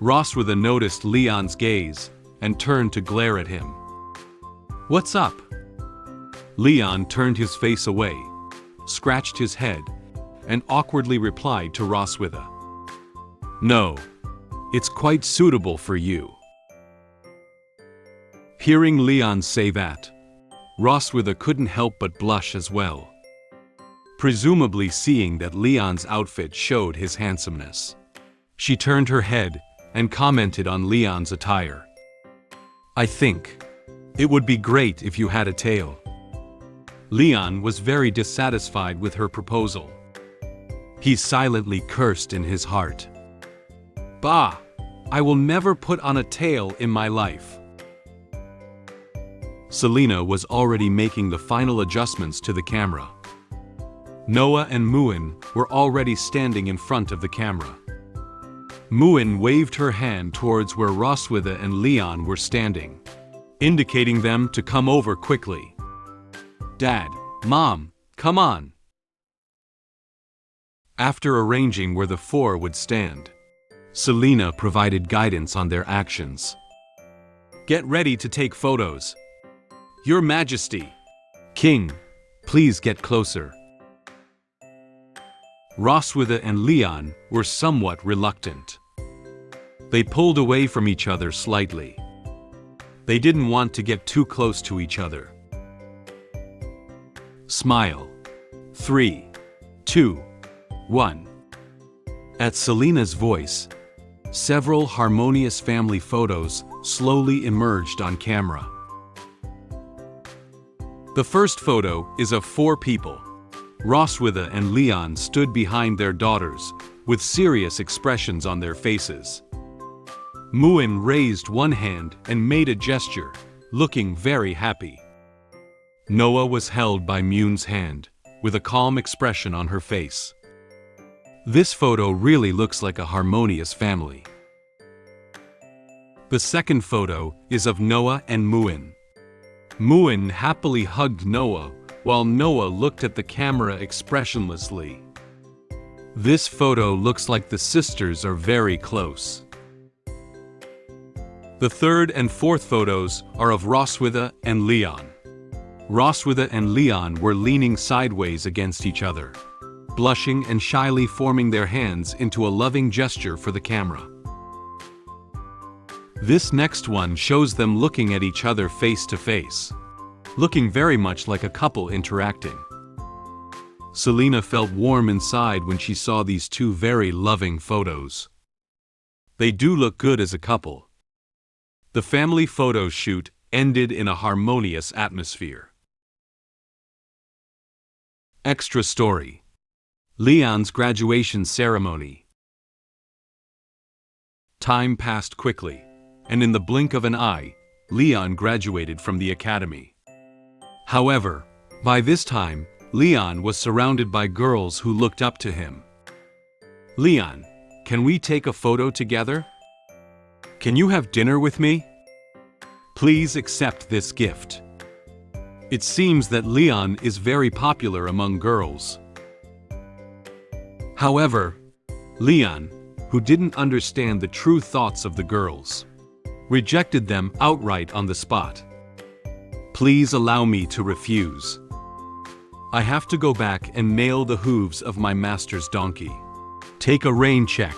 Roswitha noticed Leon's gaze and turned to glare at him. "What's up?" Leon turned his face away, scratched his head, and awkwardly replied to Roswitha. "No, it's quite suitable for you." Hearing Leon say that, Roswitha couldn't help but blush as well, presumably seeing that Leon's outfit showed his handsomeness. She turned her head and commented on Leon's attire. "I think it would be great if you had a tail." Leon was very dissatisfied with her proposal. He silently cursed in his heart. "Bah! I will never put on a tail in my life." Selena was already making the final adjustments to the camera. Noah and Muin were already standing in front of the camera. Muin waved her hand towards where Roswitha and Leon were standing, indicating them to come over quickly. "Dad, Mom, come on." After arranging where the four would stand, Selena provided guidance on their actions. "Get ready to take photos. Your Majesty." "King, please get closer." Roswitha and Leon were somewhat reluctant. They pulled away from each other slightly. They didn't want to get too close to each other. Smile. 3, 2, 1. At Selena's voice, several harmonious family photos slowly emerged on camera. The first photo is of 4 people. Roswitha and Leon stood behind their daughters, with serious expressions on their faces. Muin raised one hand and made a gesture, looking very happy. Noah was held by Muin's hand, with a calm expression on her face. This photo really looks like a harmonious family. The second photo is of Noah and Muin. Muin happily hugged Noah, while Noah looked at the camera expressionlessly. This photo looks like the sisters are very close. The third and fourth photos are of Roswitha and Leon. Roswitha and Leon were leaning sideways against each other, blushing and shyly forming their hands into a loving gesture for the camera. This next one shows them looking at each other face to face, looking very much like a couple interacting. Selena felt warm inside when she saw these 2 very loving photos. They do look good as a couple. The family photo shoot ended in a harmonious atmosphere. Extra story. Leon's graduation ceremony. Time passed quickly, and in the blink of an eye, Leon graduated from the academy. However, by this time, Leon was surrounded by girls who looked up to him. "Leon, can we take a photo together? Can you have dinner with me? Please accept this gift." It seems that Leon is very popular among girls. However, Leon, who didn't understand the true thoughts of the girls, rejected them outright on the spot. "Please allow me to refuse. I have to go back and nail the hooves of my master's donkey. Take a rain check."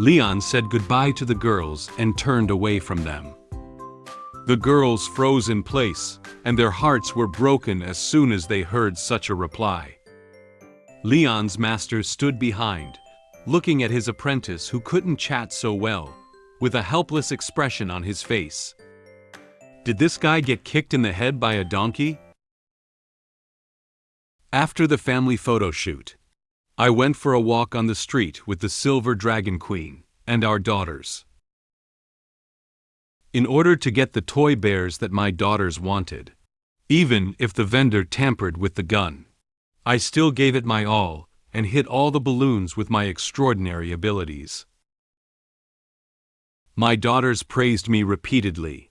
Leon said goodbye to the girls and turned away from them. The girls froze in place, and their hearts were broken as soon as they heard such a reply. Leon's master stood behind, looking at his apprentice who couldn't chat so well, with a helpless expression on his face. Did this guy get kicked in the head by a donkey? After the family photo shoot, I went for a walk on the street with the Silver Dragon Queen and our daughters. In order to get the toy bears that my daughters wanted, even if the vendor tampered with the gun, I still gave it my all and hit all the balloons with my extraordinary abilities. My daughters praised me repeatedly.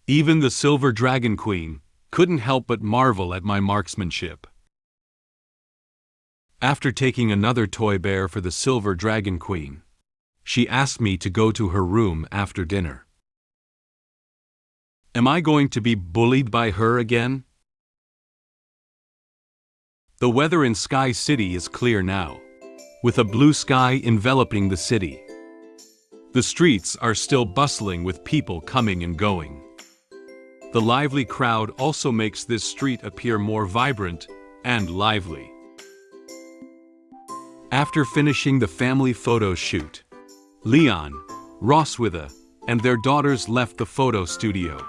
Even the Silver Dragon Queen couldn't help but marvel at my marksmanship. After taking another toy bear for the Silver Dragon Queen, she asked me to go to her room after dinner. Am I going to be bullied by her again? The weather in Sky City is clear now, with a blue sky enveloping the city. The streets are still bustling with people coming and going. The lively crowd also makes this street appear more vibrant and lively. After finishing the family photo shoot, Leon, Roswitha, and their daughters left the photo studio.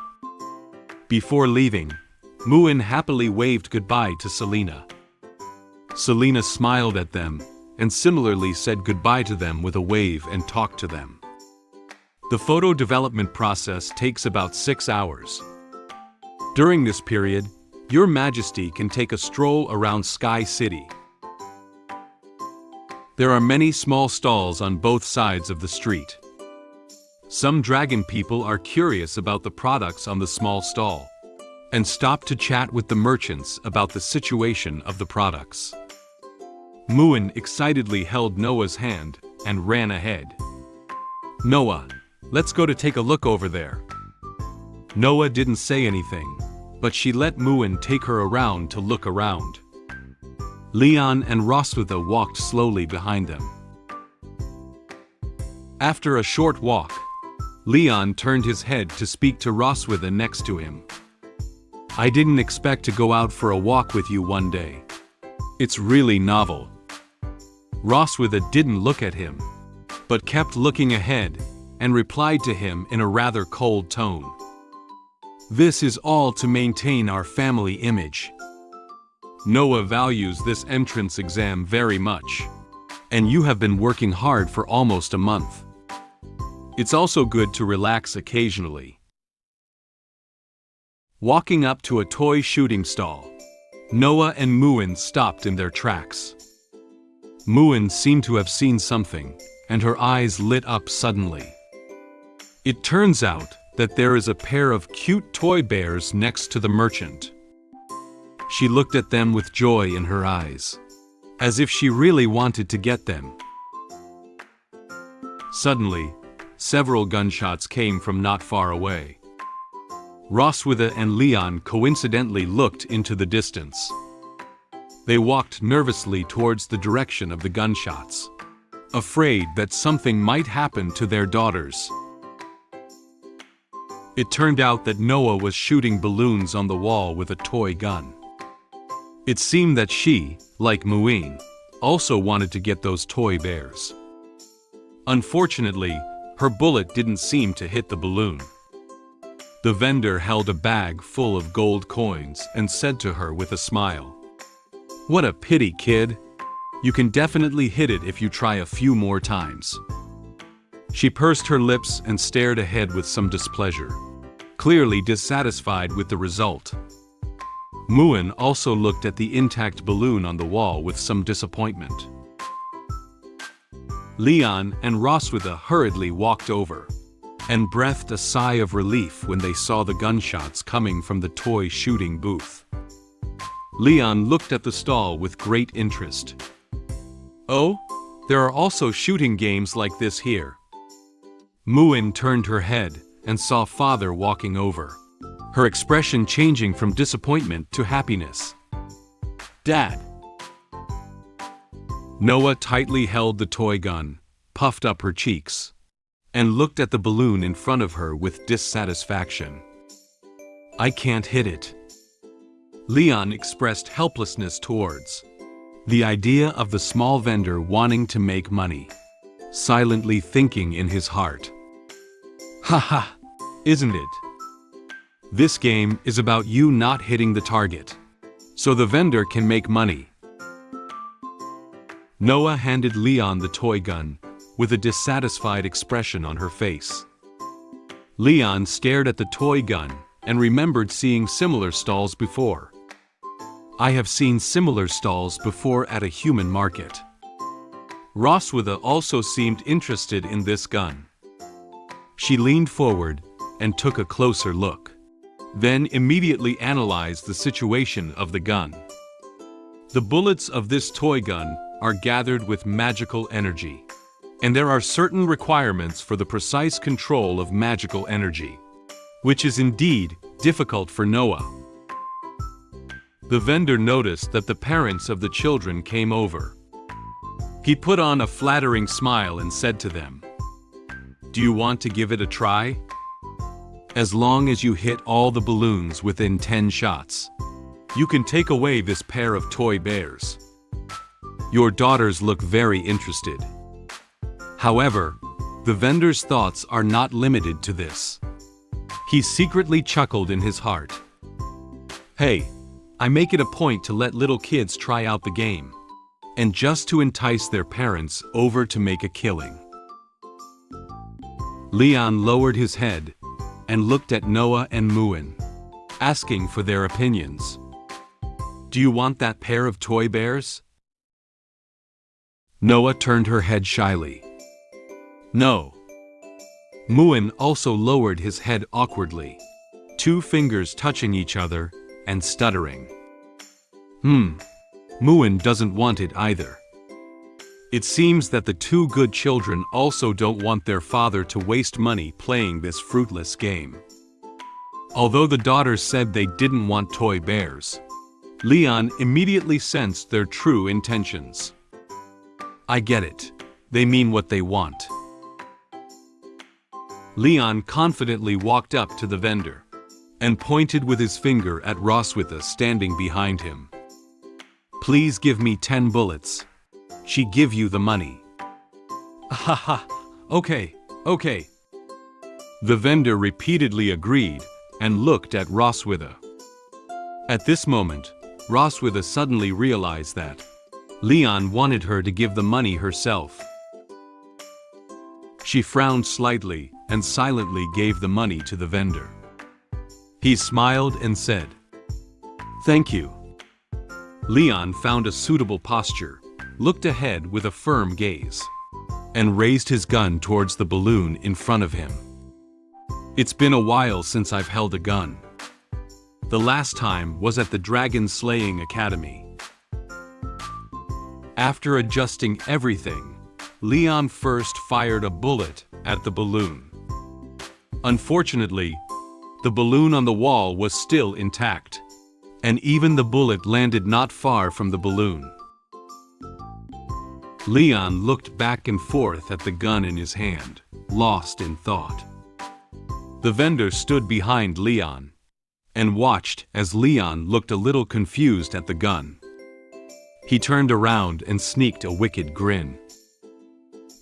Before leaving, Muin happily waved goodbye to Selena. Selena smiled at them and similarly said goodbye to them with a wave and talked to them. The photo development process takes about 6 hours. During this period, Your Majesty can take a stroll around Sky City. There are many small stalls on both sides of the street. Some dragon people are curious about the products on the small stall and stop to chat with the merchants about the situation of the products. Muin excitedly held Noah's hand and ran ahead. "Noah, let's go to take a look over there." Noah didn't say anything, but she let Muin take her around to look around. Leon and Roswitha walked slowly behind them. After a short walk, Leon turned his head to speak to Roswitha next to him. I didn't expect to go out for a walk with you one day. It's really novel. Roswitha didn't look at him, but kept looking ahead and replied to him in a rather cold tone. This is all to maintain our family image. Noah values this entrance exam very much, and you have been working hard for almost a month. It's also good to relax occasionally. Walking up to a toy shooting stall, Noah and Muin stopped in their tracks. Muin seemed to have seen something, and her eyes lit up suddenly. It turns out that there is a pair of cute toy bears next to the merchant. She looked at them with joy in her eyes, as if she really wanted to get them. Suddenly, several gunshots came from not far away. Roswitha and Leon coincidentally looked into the distance. They walked nervously towards the direction of the gunshots, afraid that something might happen to their daughters. It turned out that Noah was shooting balloons on the wall with a toy gun. It seemed that she, like Muin, also wanted to get those toy bears. Unfortunately, her bullet didn't seem to hit the balloon. The vendor held a bag full of gold coins and said to her with a smile, "What a pity, kid. You can definitely hit it if you try a few more times." She pursed her lips and stared ahead with some displeasure, clearly dissatisfied with the result. Muin also looked at the intact balloon on the wall with some disappointment. Leon and Roswitha hurriedly walked over, and breathed a sigh of relief when they saw the gunshots coming from the toy shooting booth. Leon looked at the stall with great interest. "Oh, there are also shooting games like this here." Muin turned her head and saw father walking over, her expression changing from disappointment to happiness. "Dad." Noah tightly held the toy gun, puffed up her cheeks, and looked at the balloon in front of her with dissatisfaction. "I can't hit it." Leon expressed helplessness towards the idea of the small vendor wanting to make money, silently thinking in his heart, "Haha, isn't it? This game is about you not hitting the target, so the vendor can make money." Noah handed Leon the toy gun, with a dissatisfied expression on her face. Leon stared at the toy gun and remembered seeing similar stalls before. "I have seen similar stalls before at a human market." Roswitha also seemed interested in this gun. She leaned forward and took a closer look, then immediately analyzed the situation of the gun. The bullets of this toy gun are gathered with magical energy, and there are certain requirements for the precise control of magical energy, which is indeed difficult for Noah. The vendor noticed that the parents of the children came over. He put on a flattering smile and said to them, "Do you want to give it a try? As long as you hit all the balloons within 10 shots, you can take away this pair of toy bears." Your daughters look very interested. However, the vendor's thoughts are not limited to this. He secretly chuckled in his heart. "Hey, I make it a point to let little kids try out the game, and just to entice their parents over to make a killing." Leon lowered his head and looked at Noah and Muin, asking for their opinions. "Do you want that pair of toy bears?" Noah turned her head shyly. "No." Muin also lowered his head awkwardly, 2 fingers touching each other and stuttering. Muin doesn't want it either. It seems that the 2 good children also don't want their father to waste money playing this fruitless game. Although the daughters said they didn't want toy bears, Leon immediately sensed their true intentions. "I get it. They mean what they want." Leon confidently walked up to the vendor and pointed with his finger at Roswitha standing behind him. "Please give me 10 bullets. She give you the money." "Haha, okay. The vendor repeatedly agreed and looked at Roswitha. At this moment, Roswitha suddenly realized that Leon wanted her to give the money herself. She frowned slightly and silently gave the money to the vendor. He smiled and said, "Thank you." Leon found a suitable posture, looked ahead with a firm gaze, and raised his gun towards the balloon in front of him. "It's been a while since I've held a gun. The last time was at the Dragon Slaying Academy." After adjusting everything, Leon first fired a bullet at the balloon. Unfortunately, the balloon on the wall was still intact, and even the bullet landed not far from the balloon. Leon looked back and forth at the gun in his hand, lost in thought. The vendor stood behind Leon and watched as Leon looked a little confused at the gun. He turned around and sneaked a wicked grin.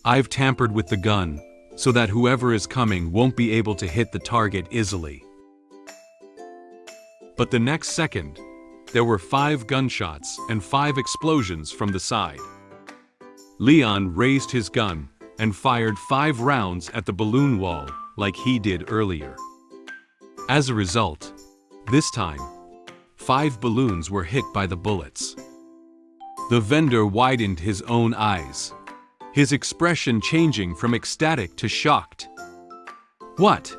"I've tampered with the gun so that whoever is coming won't be able to hit the target easily." But the next second, there were 5 gunshots and 5 explosions from the side. Leon raised his gun and fired 5 rounds at the balloon wall like he did earlier. As a result, this time, 5 balloons were hit by the bullets. The vendor widened his own eyes, his expression changing from ecstatic to shocked. "What?"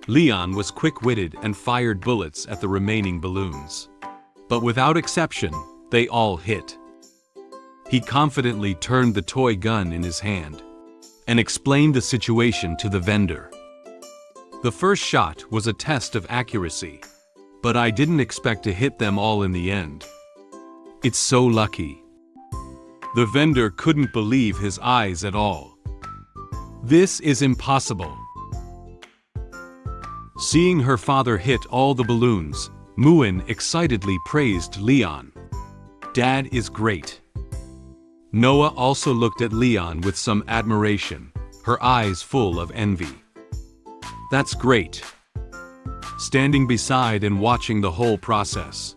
Leon was quick-witted and fired bullets at the remaining balloons. But without exception, they all hit. He confidently turned the toy gun in his hand and explained the situation to the vendor. "The first shot was a test of accuracy, but I didn't expect to hit them all in the end. It's so lucky." The vendor couldn't believe his eyes at all. "This is impossible." Seeing her father hit all the balloons, Muin excitedly praised Leon. "Dad is great." Noah also looked at Leon with some admiration, her eyes full of envy. "That's great." Standing beside and watching the whole process,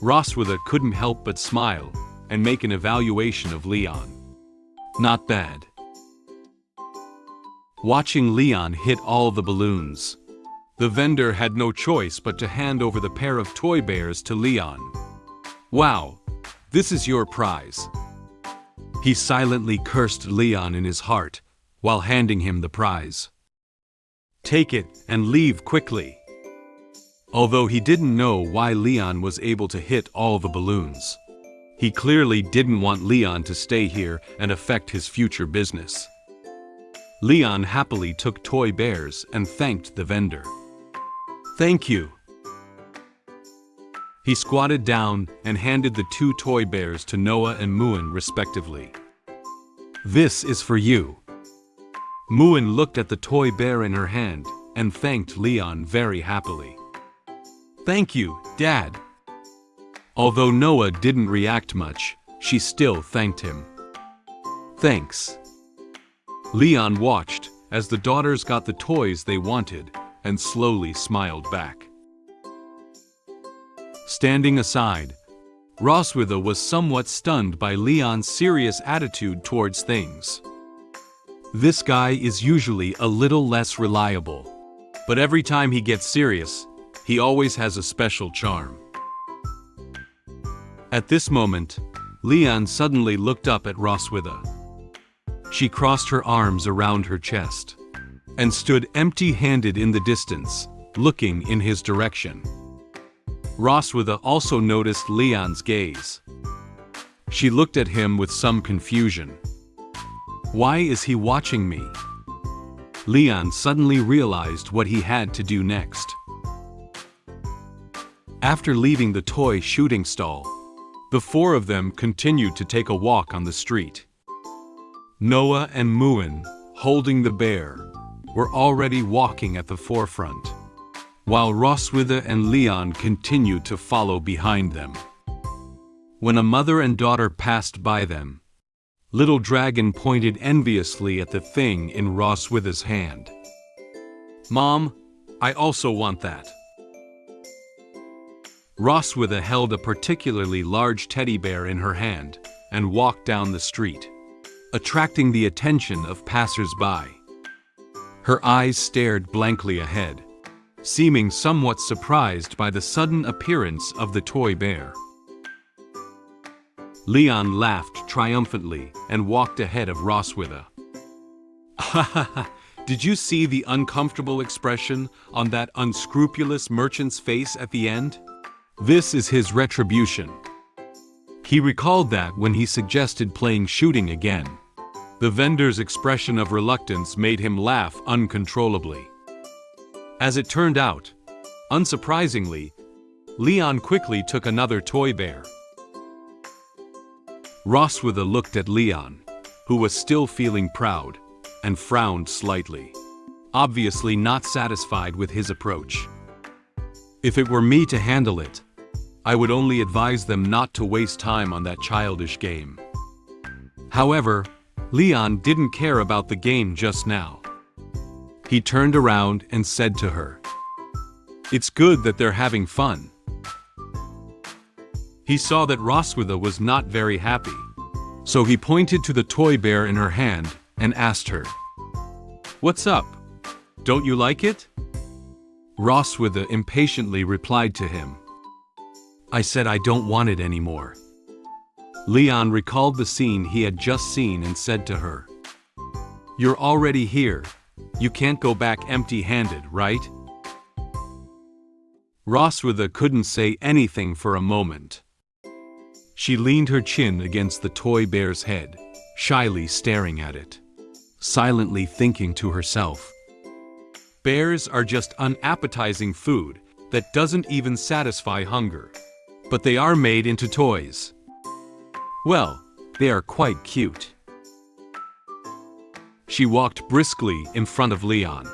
Roswitha couldn't help but smile and make an evaluation of Leon. "Not bad." Watching Leon hit all the balloons, the vendor had no choice but to hand over the pair of toy bears to Leon. "Wow, this is your prize." He silently cursed Leon in his heart while handing him the prize. "Take it and leave quickly." Although he didn't know why Leon was able to hit all the balloons, he clearly didn't want Leon to stay here and affect his future business. Leon happily took toy bears and thanked the vendor. "Thank you." He squatted down and handed the 2 toy bears to Noah and Muin respectively. "This is for you." Muin looked at the toy bear in her hand and thanked Leon very happily. "Thank you, Dad." Although Noah didn't react much, she still thanked him. "Thanks." Leon watched as the daughters got the toys they wanted and slowly smiled back. Standing aside, Roswitha was somewhat stunned by Leon's serious attitude towards things. This guy is usually a little less reliable, but every time he gets serious, he always has a special charm. At this moment, Leon suddenly looked up at Roswitha. She crossed her arms around her chest and stood empty-handed in the distance, looking in his direction. Roswitha also noticed Leon's gaze. She looked at him with some confusion. Why is he watching me? Leon suddenly realized what he had to do next. After leaving the toy shooting stall, the 4 of them continued to take a walk on the street. Noah and Muin, holding the bear, were already walking at the forefront, while Roswitha and Leon continued to follow behind them. When a mother and daughter passed by them, Little Dragon pointed enviously at the thing in Roswitha's hand. "Mom, I also want that." Roswitha held a particularly large teddy bear in her hand and walked down the street, attracting the attention of passers-by. Her eyes stared blankly ahead, seeming somewhat surprised by the sudden appearance of the toy bear. Leon laughed triumphantly and walked ahead of Roswitha. "Ha ha ha! Did you see the uncomfortable expression on that unscrupulous merchant's face at the end? This is his retribution." He recalled that when he suggested playing shooting again. The vendor's expression of reluctance made him laugh uncontrollably. As it turned out, unsurprisingly, Leon quickly took another toy bear. Roswitha looked at Leon, who was still feeling proud, and frowned slightly, obviously not satisfied with his approach. "If it were me to handle it, I would only advise them not to waste time on that childish game." However, Leon didn't care about the game just now. He turned around and said to her, "It's good that they're having fun." He saw that Roswitha was not very happy, so he pointed to the toy bear in her hand and asked her, "What's up? Don't you like it?" Roswitha impatiently replied to him, "I said I don't want it anymore." Leon recalled the scene he had just seen and said to her, "You're already here. You can't go back empty-handed, right?" Roswitha couldn't say anything for a moment. She leaned her chin against the toy bear's head, shyly staring at it, silently thinking to herself, "Bears are just unappetizing food that doesn't even satisfy hunger. But they are made into toys. Well, they are quite cute." She walked briskly in front of Leon,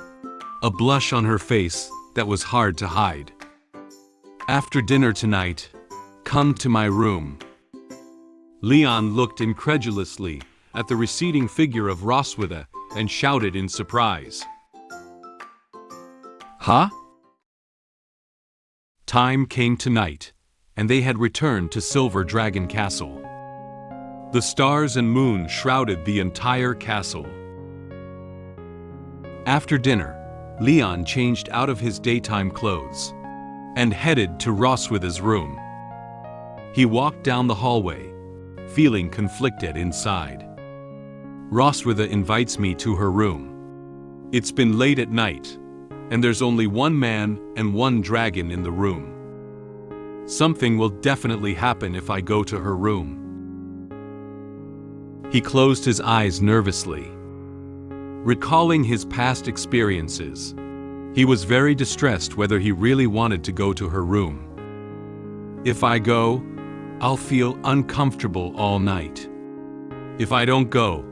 a blush on her face that was hard to hide. "After dinner tonight, come to my room." Leon looked incredulously at the receding figure of Roswitha and shouted in surprise, "Huh?" Time came tonight, and they had returned to Silver Dragon Castle. The stars and moon shrouded the entire castle. After dinner, Leon changed out of his daytime clothes and headed to Roswitha's room. He walked down the hallway, feeling conflicted inside. "Roswitha invites me to her room. It's been late at night, and there's only one man and one dragon in the room. Something will definitely happen if I go to her room." He closed his eyes nervously. Recalling his past experiences, he was very distressed whether he really wanted to go to her room. "If I go, I'll feel uncomfortable all night. If I don't go,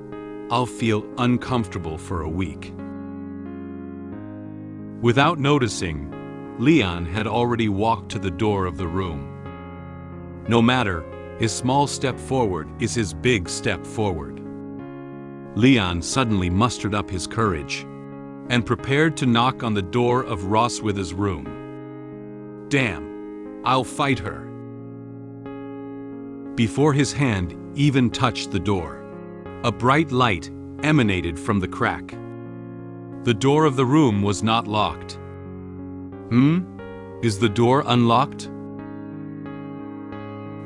I'll feel uncomfortable for a week." Without noticing, Leon had already walked to the door of the room. No matter, his small step forward is his big step forward. Leon suddenly mustered up his courage and prepared to knock on the door of Roswitha's room. "Damn, I'll fight her." Before his hand even touched the door, a bright light emanated from the crack. The door of the room was not locked. Is the door unlocked?"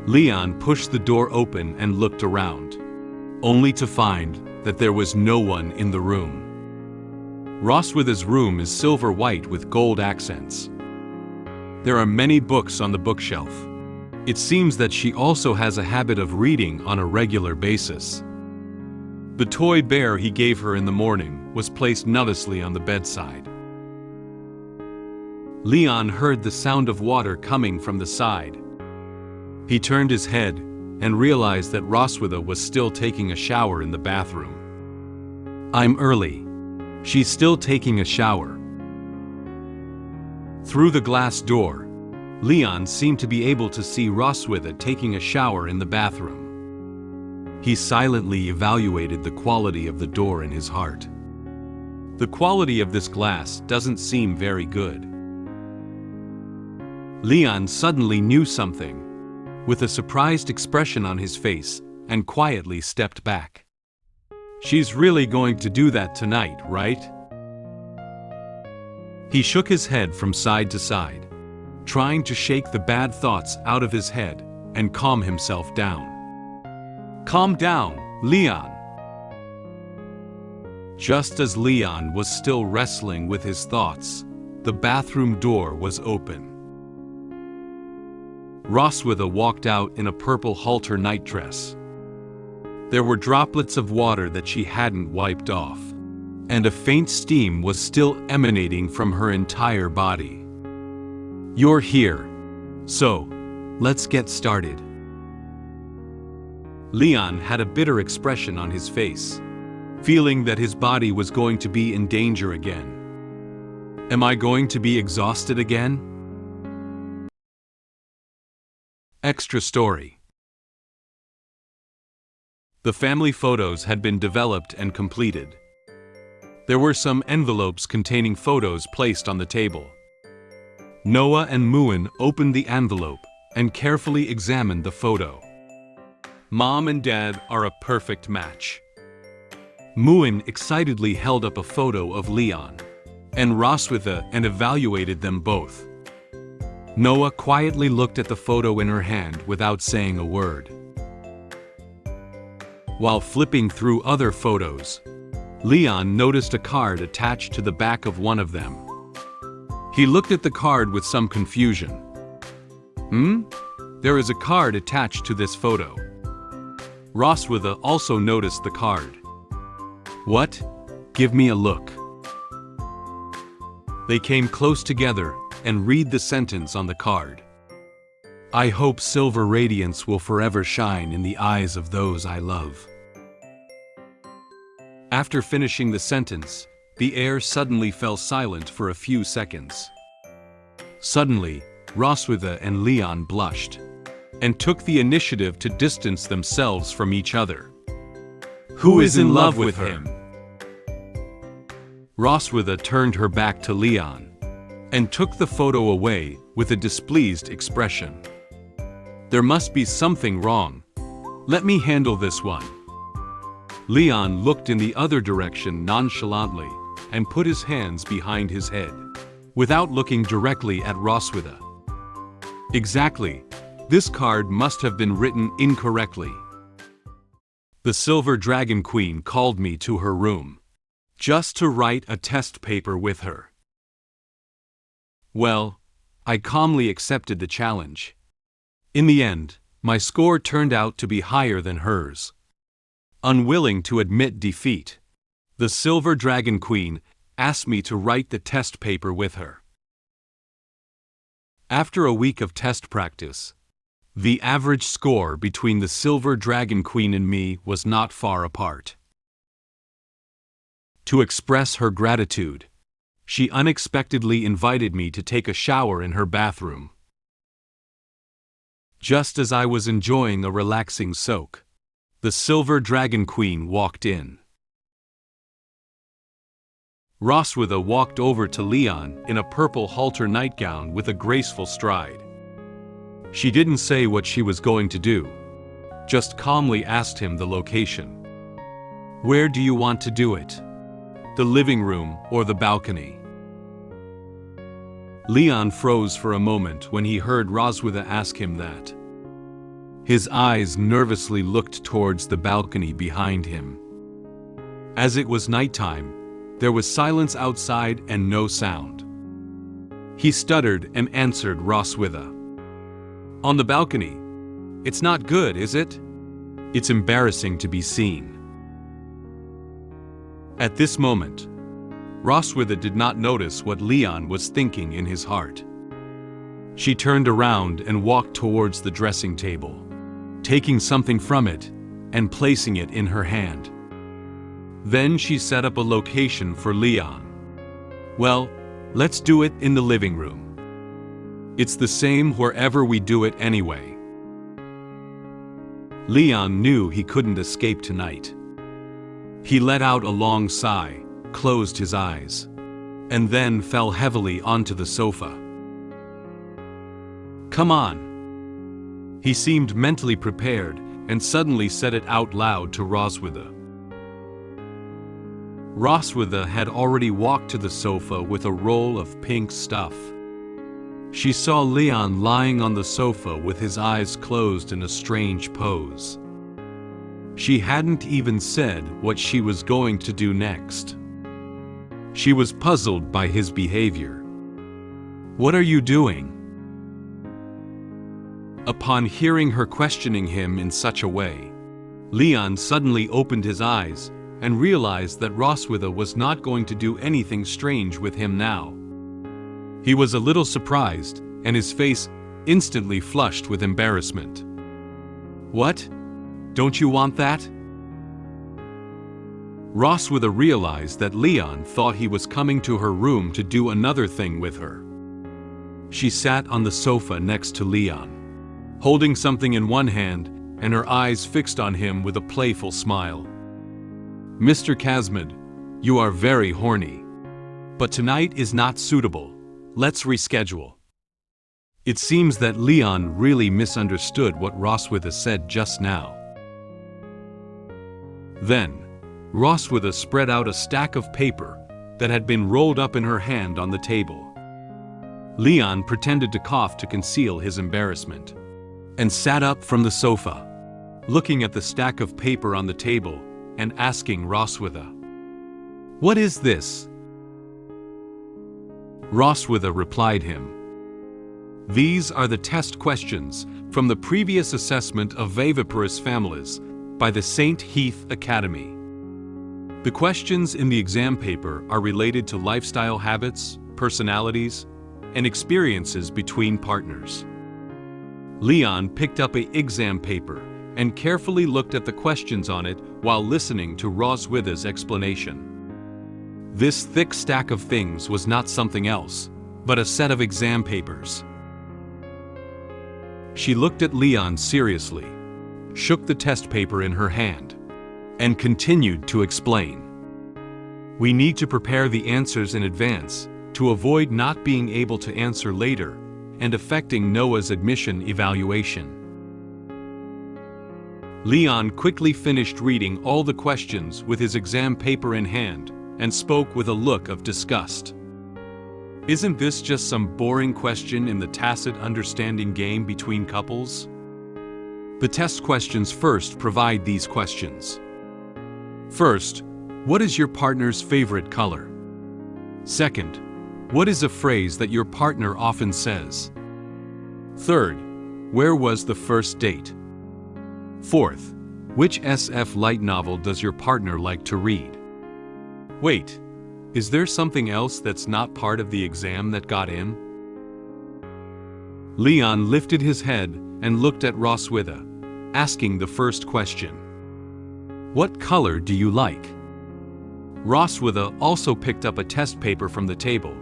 Leon pushed the door open and looked around, only to find that there was no one in the room. Roswitha's room is silver white with gold accents. There are many books on the bookshelf. It seems that she also has a habit of reading on a regular basis. The toy bear he gave her in the morning was placed nutlessly on the bedside. Leon heard the sound of water coming from the side. He turned his head and realized that Roswitha was still taking a shower in the bathroom. I'm early. She's still taking a shower. Through the glass door, Leon seemed to be able to see Roswitha taking a shower in the bathroom. He silently evaluated the quality of the door in his heart. The quality of this glass doesn't seem very good. Leon suddenly knew something, with a surprised expression on his face, and quietly stepped back. She's really going to do that tonight, right? He shook his head from side to side, trying to shake the bad thoughts out of his head and calm himself down. Calm down, Leon. Just as Leon was still wrestling with his thoughts, the bathroom door was open. Roswitha walked out in a purple halter nightdress. There were droplets of water that she hadn't wiped off, and a faint steam was still emanating from her entire body. You're here. So, let's get started. Leon had a bitter expression on his face, feeling that his body was going to be in danger again. Am I going to be exhausted again? Extra story. The family photos had been developed and completed. There were some envelopes containing photos placed on the table. Noah and Muin opened the envelope and carefully examined the photo. Mom and Dad are a perfect match. Muin excitedly held up a photo of Leon and Roswitha and evaluated them both. Noah quietly looked at the photo in her hand without saying a word. While flipping through other photos, Leon noticed a card attached to the back of one of them. He looked at the card with some confusion. There is a card attached to this photo. Roswitha also noticed the card. What? Give me a look. They came close together and read the sentence on the card. I hope silver radiance will forever shine in the eyes of those I love. After finishing the sentence, the air suddenly fell silent for a few seconds. Suddenly, Roswitha and Leon blushed and took the initiative to distance themselves from each other. Who is in love with him? Roswitha turned her back to Leon and took the photo away with a displeased expression. There must be something wrong. Let me handle this one. Leon looked in the other direction nonchalantly and put his hands behind his head, without looking directly at Roswitha. Exactly. This card must have been written incorrectly. The Silver Dragon Queen called me to her room, just to write a test paper with her. Well, I calmly accepted the challenge. In the end, my score turned out to be higher than hers. Unwilling to admit defeat, the Silver Dragon Queen asked me to write the test paper with her. After a week of test practice, the average score between the Silver Dragon Queen and me was not far apart. To express her gratitude, she unexpectedly invited me to take a shower in her bathroom. Just as I was enjoying a relaxing soak, the Silver Dragon Queen walked in. Roswitha walked over to Leon in a purple halter nightgown with a graceful stride. She didn't say what she was going to do, just calmly asked him the location. Where do you want to do it? The living room or the balcony? Leon froze for a moment when he heard Roswitha ask him that. His eyes nervously looked towards the balcony behind him. As it was nighttime, there was silence outside and no sound. He stuttered and answered Roswitha. On the balcony. It's not good, is it? It's embarrassing to be seen. At this moment, Roswitha did not notice what Leon was thinking in his heart. She turned around and walked towards the dressing table, taking something from it and placing it in her hand. Then she set up a location for Leon. Well, let's do it in the living room. It's the same wherever we do it anyway. Leon knew he couldn't escape tonight. He let out a long sigh, closed his eyes, and then fell heavily onto the sofa. Come on. He seemed mentally prepared and suddenly said it out loud to Roswitha. Roswitha had already walked to the sofa with a roll of pink stuff. She saw Leon lying on the sofa with his eyes closed in a strange pose. She hadn't even said what she was going to do next. She was puzzled by his behavior. What are you doing? Upon hearing her questioning him in such a way, Leon suddenly opened his eyes and realized that Roswitha was not going to do anything strange with him now. He was a little surprised, and his face instantly flushed with embarrassment. What? Don't you want that? Roswitha realized that Leon thought he was coming to her room to do another thing with her. She sat on the sofa next to Leon, holding something in one hand and her eyes fixed on him with a playful smile. Mr. Casmid, you are very horny. But tonight is not suitable. Let's reschedule. It seems that Leon really misunderstood what Roswitha said just now. Then, Roswitha spread out a stack of paper that had been rolled up in her hand on the table. Leon pretended to cough to conceal his embarrassment, and sat up from the sofa, looking at the stack of paper on the table and asking Roswitha, "What is this?" Roswitha replied him, "These are the test questions from the previous assessment of viviparous families by the St. Heath Academy. The questions in the exam paper are related to lifestyle habits, personalities, and experiences between partners." Leon picked up an exam paper and carefully looked at the questions on it while listening to Roswitha's explanation. This thick stack of things was not something else, but a set of exam papers. She looked at Leon seriously, shook the test paper in her hand, and continued to explain. "We need to prepare the answers in advance to avoid not being able to answer later and affecting Noah's admission evaluation." Leon quickly finished reading all the questions with his exam paper in hand and spoke with a look of disgust. "Isn't this just some boring question in the tacit understanding game between couples? The test questions first provide these questions. First, what is your partner's favorite color? Second, what is a phrase that your partner often says? Third, where was the first date? Fourth, which SF light novel does your partner like to read? Wait, is there something else that's not part of the exam that got in?" Leon lifted his head and looked at Roswitha, asking the first question. "What color do you like?" Roswitha also picked up a test paper from the table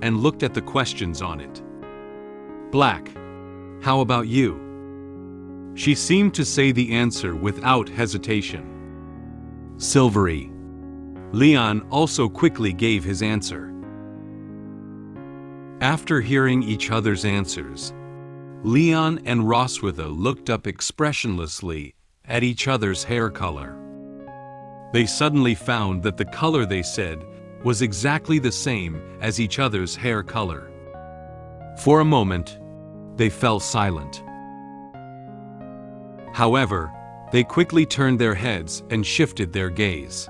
and looked at the questions on it. "Black. How about you?" She seemed to say the answer without hesitation. "Silvery." Leon also quickly gave his answer. After hearing each other's answers, Leon and Roswitha looked up expressionlessly at each other's hair color. They suddenly found that the color they said was exactly the same as each other's hair color. For a moment, they fell silent. However, they quickly turned their heads and shifted their gaze.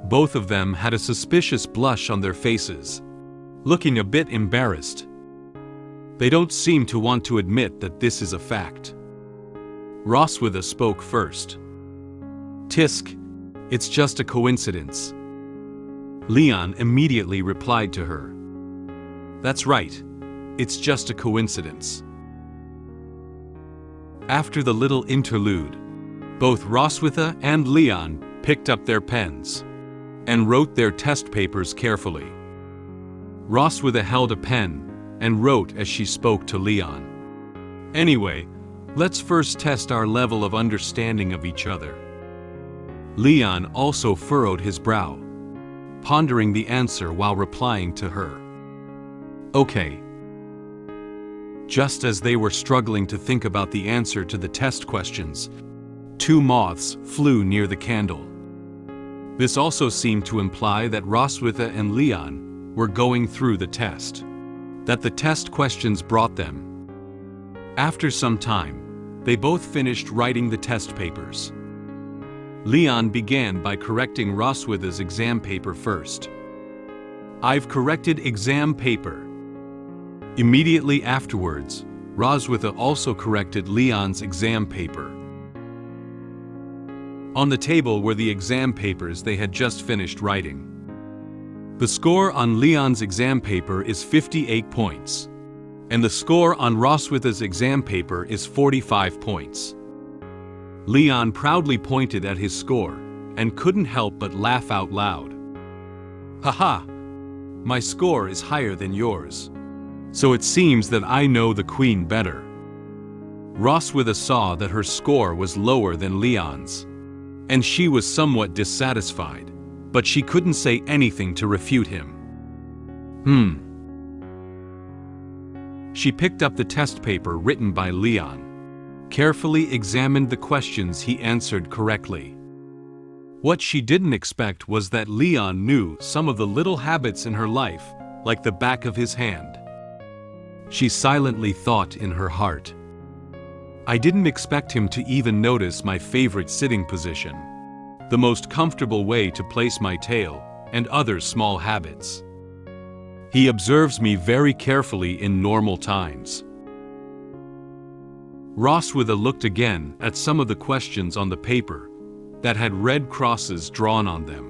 Both of them had a suspicious blush on their faces, looking a bit embarrassed. They don't seem to want to admit that this is a fact. Roswitha spoke first. "Tisk, it's just a coincidence." Leon immediately replied to her. "That's right, it's just a coincidence." After the little interlude, both Roswitha and Leon picked up their pens and wrote their test papers carefully. Roswitha held a pen and wrote as she spoke to Leon. Anyway, let's first test our level of understanding of each other. Leon also furrowed his brow, pondering the answer while replying to her. Okay. Just as they were struggling to think about the answer to the test questions, 2 moths flew near the candle. This also seemed to imply that Roswitha and Leon were going through the test, that the test questions brought them. After some time, they both finished writing the test papers. Leon began by correcting Roswitha's exam paper first. "I've corrected exam paper." Immediately afterwards, Roswitha also corrected Leon's exam paper. On the table were the exam papers they had just finished writing. The score on Leon's exam paper is 58 points, and the score on Roswitha's exam paper is 45 points. Leon proudly pointed at his score and couldn't help but laugh out loud. "Haha! My score is higher than yours. So it seems that I know the queen better." Roswitha saw that her score was lower than Leon's, and she was somewhat dissatisfied, but she couldn't say anything to refute him. She picked up the test paper written by Leon, carefully examined the questions he answered correctly. What she didn't expect was that Leon knew some of the little habits in her life like the back of his hand. She silently thought in her heart, "I didn't expect him to even notice my favorite sitting position, the most comfortable way to place my tail, and other small habits. He observes me very carefully in normal times." Roswitha looked again at some of the questions on the paper that had red crosses drawn on them.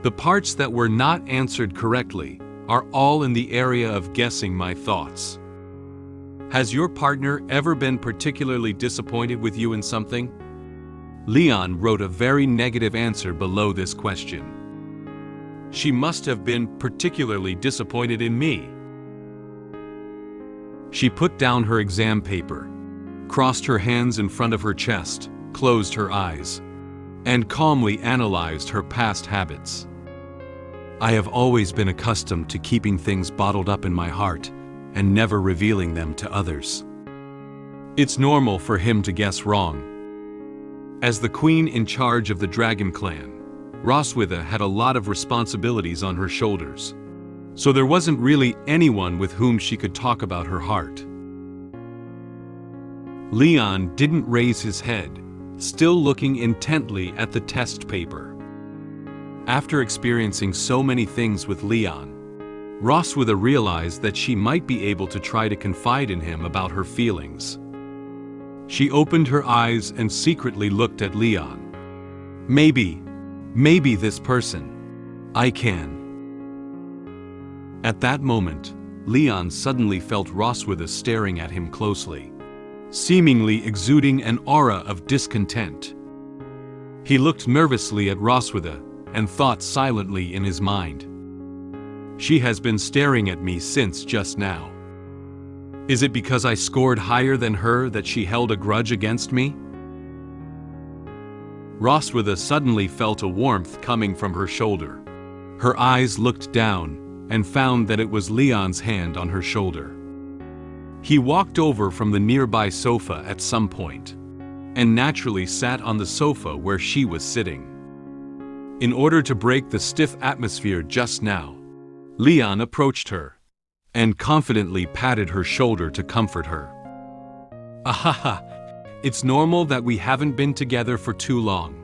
The parts that were not answered correctly are all in the area of guessing my thoughts. Has your partner ever been particularly disappointed with you in something? Leon wrote a very negative answer below this question. She must have been particularly disappointed in me. She put down her exam paper, crossed her hands in front of her chest, closed her eyes, and calmly analyzed her past habits. "I have always been accustomed to keeping things bottled up in my heart and never revealing them to others. It's normal for him to guess wrong." As the queen in charge of the Dragon clan, Roswitha had a lot of responsibilities on her shoulders, so there wasn't really anyone with whom she could talk about her heart. Leon didn't raise his head, still looking intently at the test paper. After experiencing so many things with Leon, Roswitha realized that she might be able to try to confide in him about her feelings. She opened her eyes and secretly looked at Leon. Maybe this person. I can." At that moment, Leon suddenly felt Roswitha staring at him closely, seemingly exuding an aura of discontent. He looked nervously at Roswitha and thought silently in his mind, "She has been staring at me since just now. Is it because I scored higher than her that she held a grudge against me?" Roswitha suddenly felt a warmth coming from her shoulder. Her eyes looked down and found that it was Leon's hand on her shoulder. He walked over from the nearby sofa at some point, and naturally sat on the sofa where she was sitting. In order to break the stiff atmosphere just now, Leon approached her and confidently patted her shoulder to comfort her. "Ahaha, it's normal that we haven't been together for too long,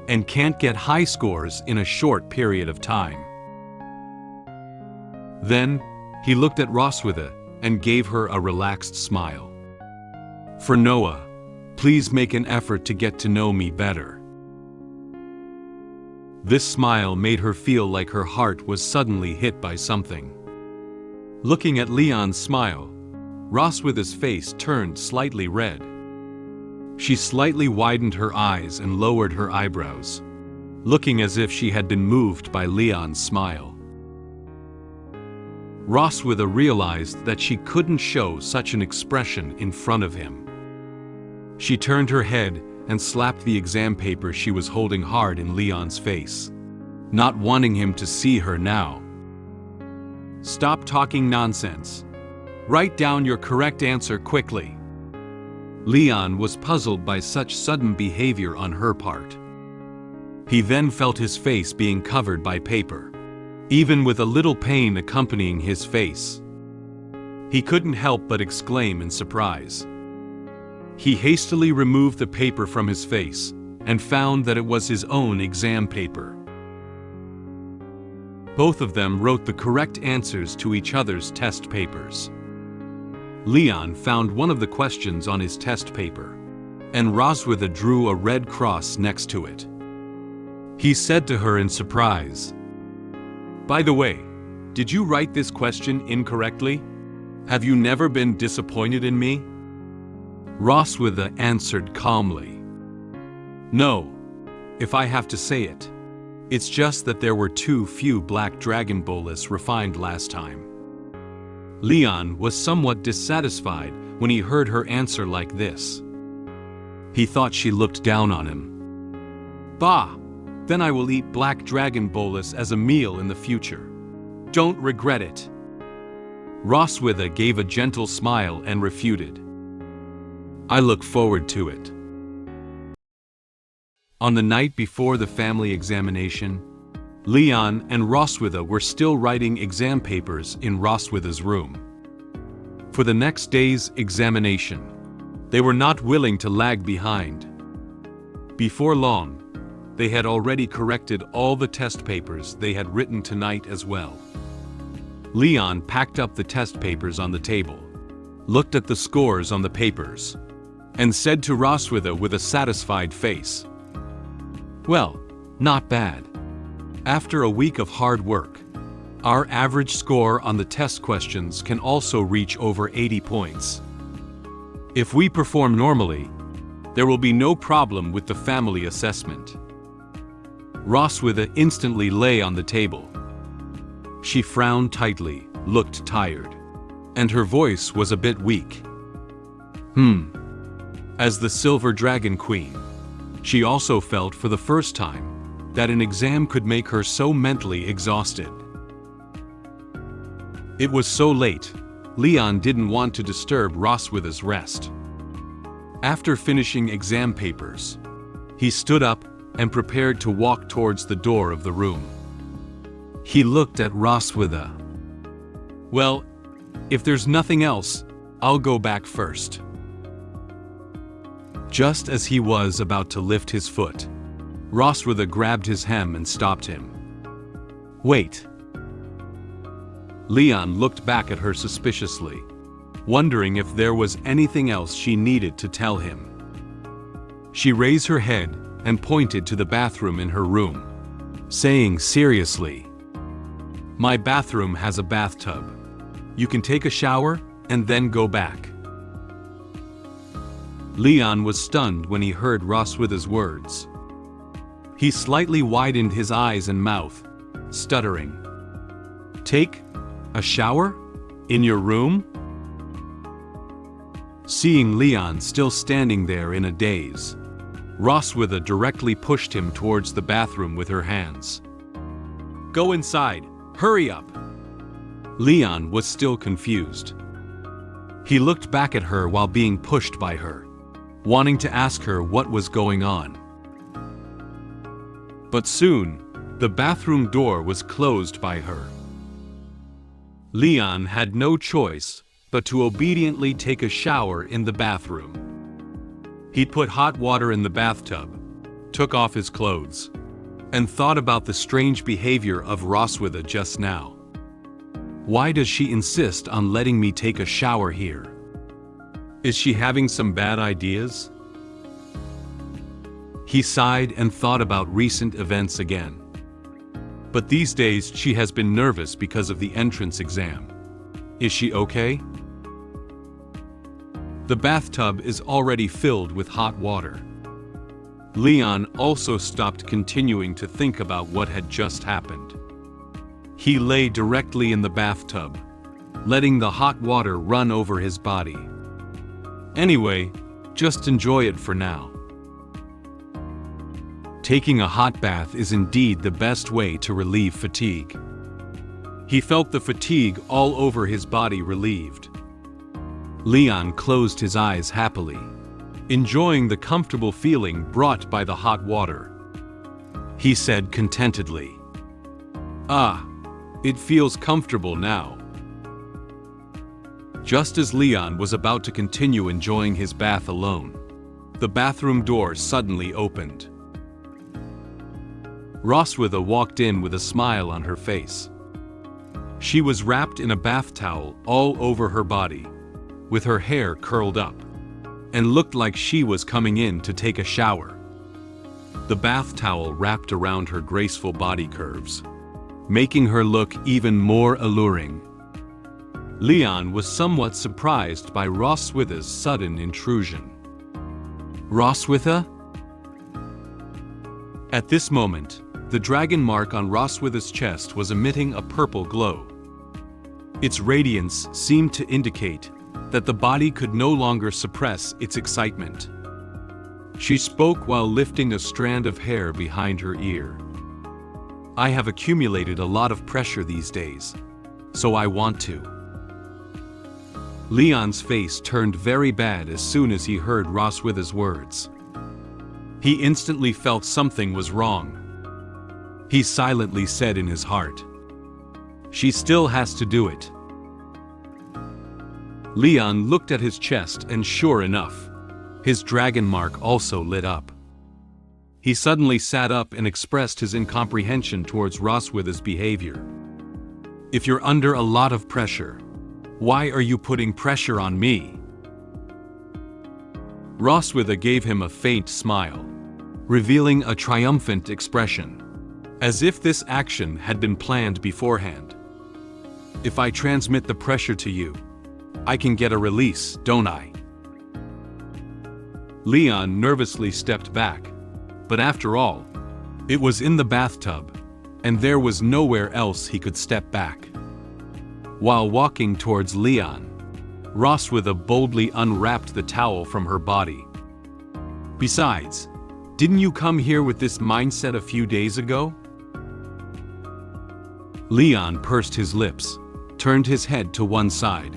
and can't get high scores in a short period of time." Then, he looked at Roswitha and gave her a relaxed smile. "For Noah, please make an effort to get to know me better." This smile made her feel like her heart was suddenly hit by something. Looking at Leon's smile, Roswitha's face turned slightly red. She slightly widened her eyes and lowered her eyebrows, looking as if she had been moved by Leon's smile. Roswitha realized that she couldn't show such an expression in front of him. She turned her head and slapped the exam paper she was holding hard in Leon's face, not wanting him to see her now. "Stop talking nonsense. Write down your correct answer quickly." Leon was puzzled by such sudden behavior on her part. He then felt his face being covered by paper, even with a little pain accompanying his face. He couldn't help but exclaim in surprise. He hastily removed the paper from his face and found that it was his own exam paper. Both of them wrote the correct answers to each other's test papers. Leon found one of the questions on his test paper, and Roswitha drew a red cross next to it. He said to her in surprise, "By the way, did you write this question incorrectly? Have you never been disappointed in me?" Roswitha answered calmly, "No, if I have to say it. It's just that there were too few black dragon bolas refined last time." Leon was somewhat dissatisfied when he heard her answer like this. He thought she looked down on him. "Bah! Then I will eat black dragon bolas as a meal in the future. Don't regret it." Roswitha gave a gentle smile and refuted, "I look forward to it." On the night before the family examination, Leon and Roswitha were still writing exam papers in Roswitha's room. For the next day's examination, they were not willing to lag behind. Before long, they had already corrected all the test papers they had written tonight as well. Leon packed up the test papers on the table, looked at the scores on the papers, and said to Roswitha with a satisfied face, "Well, not bad. After a week of hard work, our average score on the test questions can also reach over 80 points. If we perform normally, there will be no problem with the family assessment." Roswitha instantly lay on the table. She frowned tightly, looked tired, and her voice was a bit weak. As the Silver Dragon Queen, she also felt for the first time that an exam could make her so mentally exhausted. It was so late, Leon didn't want to disturb Roswitha's rest. After finishing exam papers, he stood up and prepared to walk towards the door of the room. He looked at Roswitha. "Well, if there's nothing else, I'll go back first." Just as he was about to lift his foot, Roswitha grabbed his hem and stopped him. "Wait." Leon looked back at her suspiciously, wondering if there was anything else she needed to tell him. She raised her head and pointed to the bathroom in her room, saying seriously, "My bathroom has a bathtub. You can take a shower and then go back." Leon was stunned when he heard Roswitha's words. He slightly widened his eyes and mouth, stuttering, "Take a shower? In your room?" Seeing Leon still standing there in a daze, Roswitha directly pushed him towards the bathroom with her hands. "Go inside, hurry up!" Leon was still confused. He looked back at her while being pushed by her, wanting to ask her what was going on. But soon, the bathroom door was closed by her. Leon had no choice but to obediently take a shower in the bathroom. He put hot water in the bathtub, took off his clothes, and thought about the strange behavior of Roswitha just now. Why does she insist on letting me take a shower here? Is she having some bad ideas? He sighed and thought about recent events again. But these days she has been nervous because of the entrance exam. Is she okay? The bathtub is already filled with hot water. Leon also stopped continuing to think about what had just happened. He lay directly in the bathtub, letting the hot water run over his body. Anyway, just enjoy it for now. Taking a hot bath is indeed the best way to relieve fatigue. He felt the fatigue all over his body relieved. Leon closed his eyes happily, enjoying the comfortable feeling brought by the hot water. He said contentedly, "Ah, it feels comfortable now." Just as Leon was about to continue enjoying his bath alone, the bathroom door suddenly opened. Roswitha walked in with a smile on her face. She was wrapped in a bath towel all over her body, with her hair curled up, and looked like she was coming in to take a shower. The bath towel wrapped around her graceful body curves, making her look even more alluring. Leon was somewhat surprised by Roswitha's sudden intrusion. "Roswitha?" At this moment, the dragon mark on Roswitha's chest was emitting a purple glow. Its radiance seemed to indicate that the body could no longer suppress its excitement. She spoke while lifting a strand of hair behind her ear. "I have accumulated a lot of pressure these days, so I want to." Leon's face turned very bad as soon as he heard Roswitha's words. He instantly felt something was wrong. He silently said in his heart, "She still has to do it." Leon looked at his chest and sure enough, his dragon mark also lit up. He suddenly sat up and expressed his incomprehension towards Roswitha's behavior. "If you're under a lot of pressure, why are you putting pressure on me?" Roswitha gave him a faint smile, revealing a triumphant expression, as if this action had been planned beforehand. "If I transmit the pressure to you, I can get a release, don't I?" Leon nervously stepped back, but after all, it was in the bathtub, and there was nowhere else he could step back. While walking towards Leon, Roswitha boldly unwrapped the towel from her body. "Besides, didn't you come here with this mindset a few days ago?" Leon pursed his lips, turned his head to one side,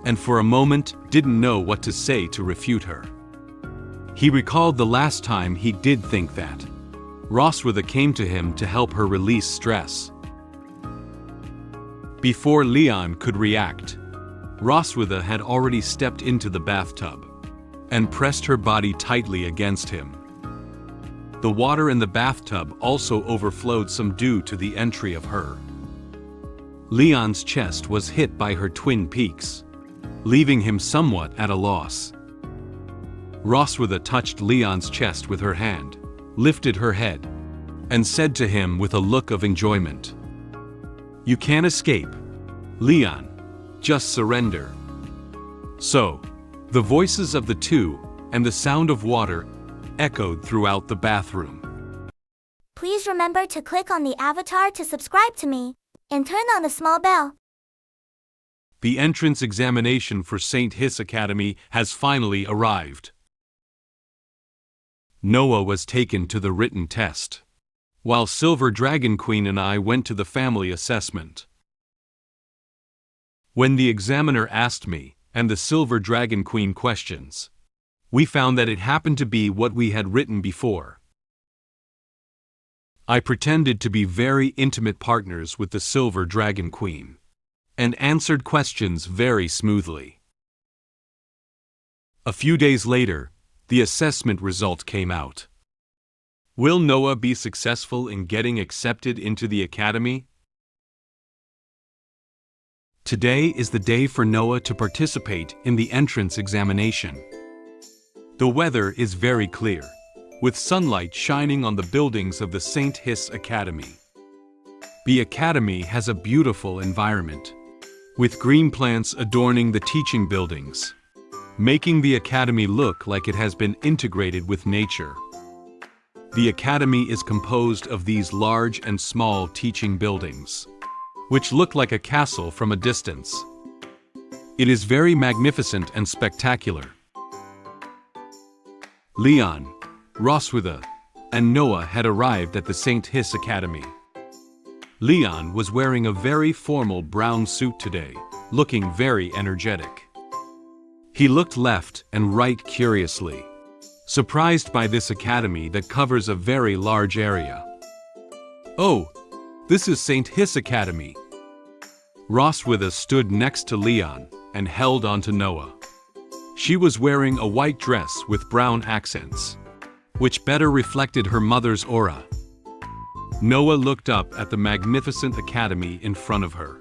and for a moment didn't know what to say to refute her. He recalled the last time he did think that. Roswitha came to him to help her release stress. Before Leon could react, Roswitha had already stepped into the bathtub and pressed her body tightly against him. The water in the bathtub also overflowed some due to the entry of her. Leon's chest was hit by her twin peaks, leaving him somewhat at a loss. Roswitha touched Leon's chest with her hand, lifted her head, and said to him with a look of enjoyment, "You can't escape, Leon, just surrender." So, the voices of the two and the sound of water echoed throughout the bathroom. Please remember to click on the avatar to subscribe to me, and turn on the small bell. The entrance examination for St. Hiss Academy has finally arrived. Noah was taken to the written test, while Silver Dragon Queen and I went to the family assessment. When the examiner asked me and the Silver Dragon Queen questions, we found that it happened to be what we had written before. I pretended to be very intimate partners with the Silver Dragon Queen, and answered questions very smoothly. A few days later, the assessment result came out. Will Noah be successful in getting accepted into the academy? Today is the day for Noah to participate in the entrance examination. The weather is very clear, with sunlight shining on the buildings of the St. Hiss Academy. The academy has a beautiful environment, with green plants adorning the teaching buildings, making the academy look like it has been integrated with nature. The academy is composed of these large and small teaching buildings, which look like a castle from a distance. It is very magnificent and spectacular. Leon, Roswitha, and Noah had arrived at the St. Hiss Academy. Leon was wearing a very formal brown suit today, looking very energetic. He looked left and right curiously, surprised by this academy that covers a very large area. "Oh, this is St. Hiss Academy." Roswitha stood next to Leon and held onto Noah. She was wearing a white dress with brown accents, which better reflected her mother's aura. Noah looked up at the magnificent academy in front of her,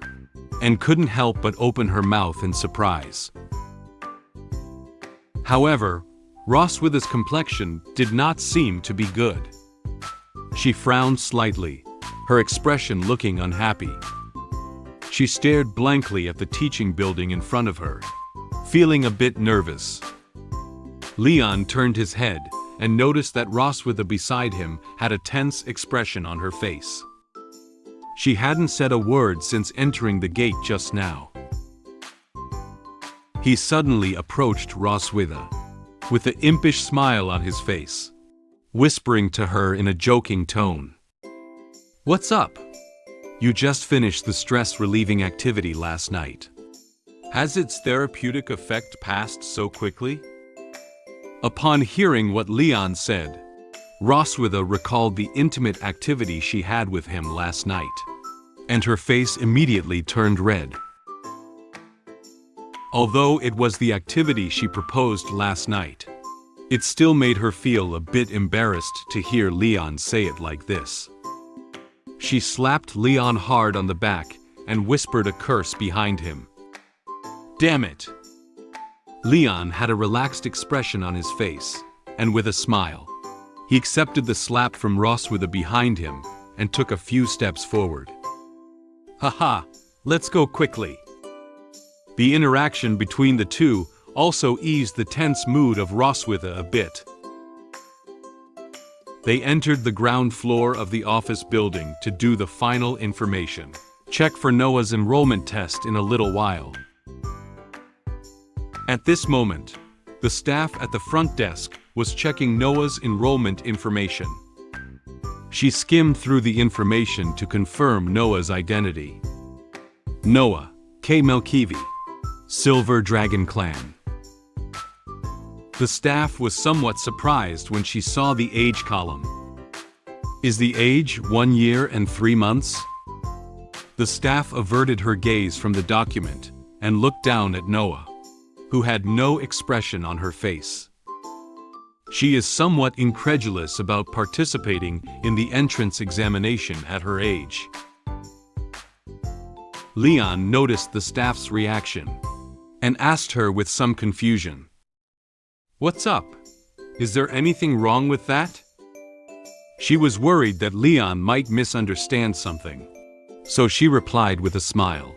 and couldn't help but open her mouth in surprise. However, Roswitha's complexion did not seem to be good. She frowned slightly, her expression looking unhappy. She stared blankly at the teaching building in front of her, feeling a bit nervous. Leon turned his head and noticed that Roswitha beside him had a tense expression on her face. She hadn't said a word since entering the gate just now. He suddenly approached Roswitha, with an impish smile on his face, whispering to her in a joking tone. "What's up? You just finished the stress-relieving activity last night. Has its therapeutic effect passed so quickly?" Upon hearing what Leon said, Roswitha recalled the intimate activity she had with him last night, and her face immediately turned red. Although it was the activity she proposed last night, it still made her feel a bit embarrassed to hear Leon say it like this. She slapped Leon hard on the back and whispered a curse behind him. "Damn it!" Leon had a relaxed expression on his face, and with a smile, he accepted the slap from Roswitha behind him and took a few steps forward. "Haha, let's go quickly." The interaction between the two also eased the tense mood of Roswitha a bit. They entered the ground floor of the office building to do the final information check for Noah's enrollment test in a little while. At this moment, the staff at the front desk was checking Noah's enrollment information. She skimmed through the information to confirm Noah's identity. Noah K. Melkivi, Silver Dragon Clan. The staff was somewhat surprised when she saw the age column. Is the age 1 year and 3 months? The staff averted her gaze from the document and looked down at Noah, who had no expression on her face. She is somewhat incredulous about participating in the entrance examination at her age. Leon noticed the staff's reaction and asked her with some confusion, "What's up? Is there anything wrong with that?" She was worried that Leon might misunderstand something, so she replied with a smile,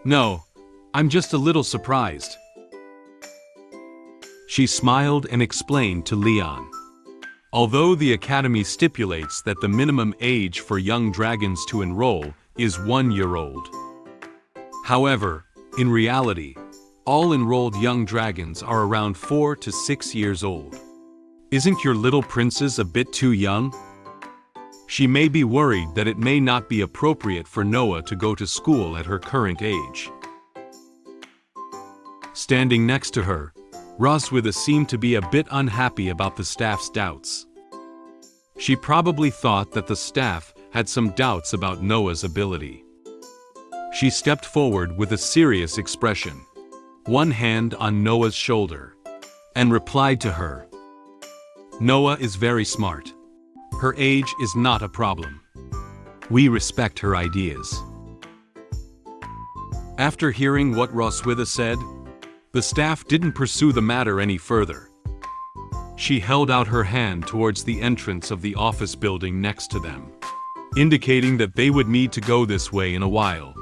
"No, I'm just a little surprised." She smiled and explained to Leon. Although the academy stipulates that the minimum age for young dragons to enroll is 1 year old. However, in reality, all enrolled young dragons are around 4 to 6 years old. Isn't your little princess a bit too young? She may be worried that it may not be appropriate for Noah to go to school at her current age. Standing next to her, Roswitha seemed to be a bit unhappy about the staff's doubts. She probably thought that the staff had some doubts about Noah's ability. She stepped forward with a serious expression, one hand on Noah's shoulder, and replied to her. "Noah is very smart. Her age is not a problem. We respect her ideas." After hearing what Roswitha said, the staff didn't pursue the matter any further. She held out her hand towards the entrance of the office building next to them, indicating that they would need to go this way in a while.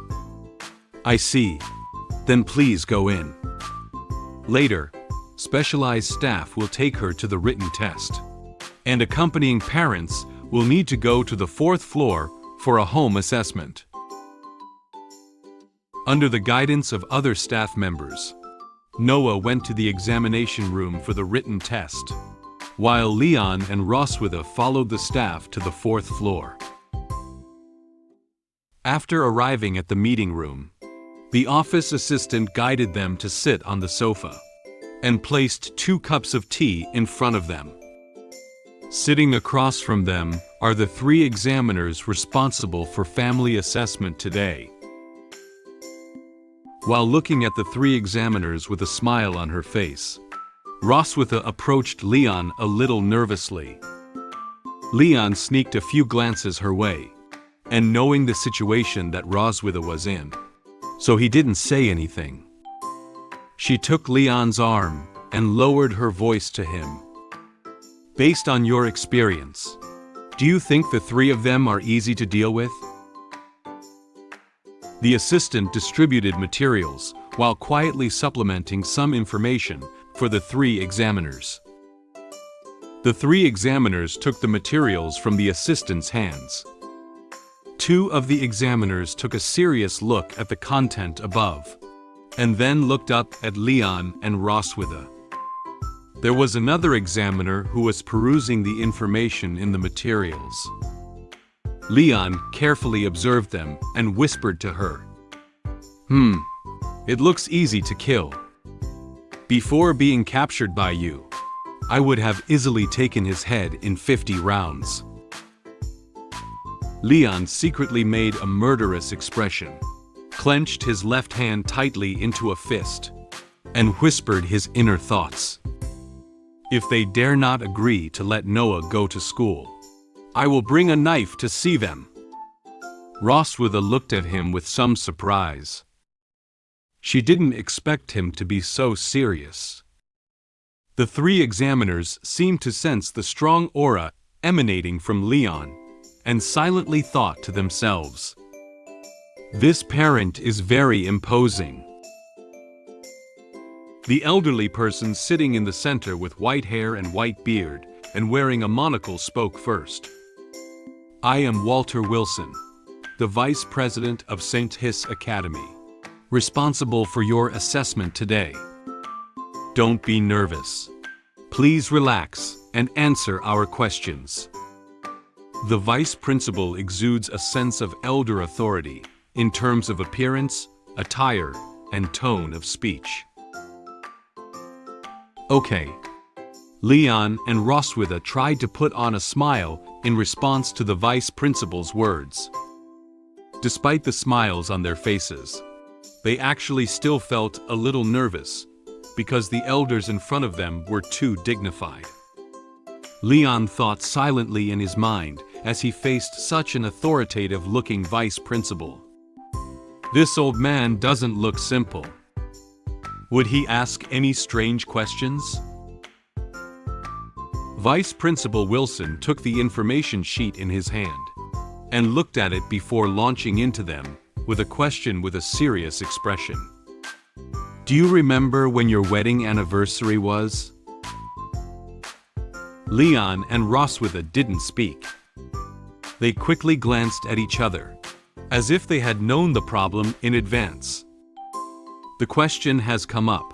"I see. Then please go in. Later, specialized staff will take her to the written test. and accompanying parents will need to go to the 4th floor for a home assessment. Under the guidance of other staff members, Noah went to the examination room for the written test, while Leon and Roswitha followed the staff to the 4th floor. After arriving at the meeting room, the office assistant guided them to sit on the sofa and placed 2 cups of tea in front of them. Sitting across from them are the 3 examiners responsible for family assessment today. While looking at the 3 examiners with a smile on her face, Roswitha approached Leon a little nervously. Leon sneaked a few glances her way, and knowing the situation that Roswitha was in, so he didn't say anything. She took Leon's arm and lowered her voice to him. Based on your experience, do you think the 3 of them are easy to deal with? The assistant distributed materials while quietly supplementing some information for the 3 examiners. The 3 examiners took the materials from the assistant's hands. 2 of the examiners took a serious look at the content above, and then looked up at Leon and Roswitha. There was another examiner who was perusing the information in the materials. Leon carefully observed them and whispered to her, It looks easy to kill. Before being captured by you, I would have easily taken his head in 50 rounds. Leon secretly made a murderous expression, clenched his left hand tightly into a fist, and whispered his inner thoughts. If they dare not agree to let Noah go to school, I will bring a knife to see them. Roswitha looked at him with some surprise. She didn't expect him to be so serious. The 3 examiners seemed to sense the strong aura emanating from Leon, and silently thought to themselves, "This parent is very imposing." The elderly person sitting in the center with white hair and white beard and wearing a monocle spoke first. "I am Walter Wilson, the Vice President of St. Hiss Academy, responsible for your assessment today. Don't be nervous. Please relax and answer our questions." The vice principal exudes a sense of elder authority in terms of appearance, attire, and tone of speech. Okay. Leon and Roswitha tried to put on a smile in response to the vice principal's words. Despite the smiles on their faces, they actually still felt a little nervous because the elders in front of them were too dignified. Leon thought silently in his mind as he faced such an authoritative-looking vice principal. This old man doesn't look simple. Would he ask any strange questions? Vice Principal Wilson took the information sheet in his hand and looked at it before launching into them with a question with a serious expression. "Do you remember when your wedding anniversary was?" Leon and Roswitha didn't speak. They quickly glanced at each other, as if they had known the problem in advance. The question has come up.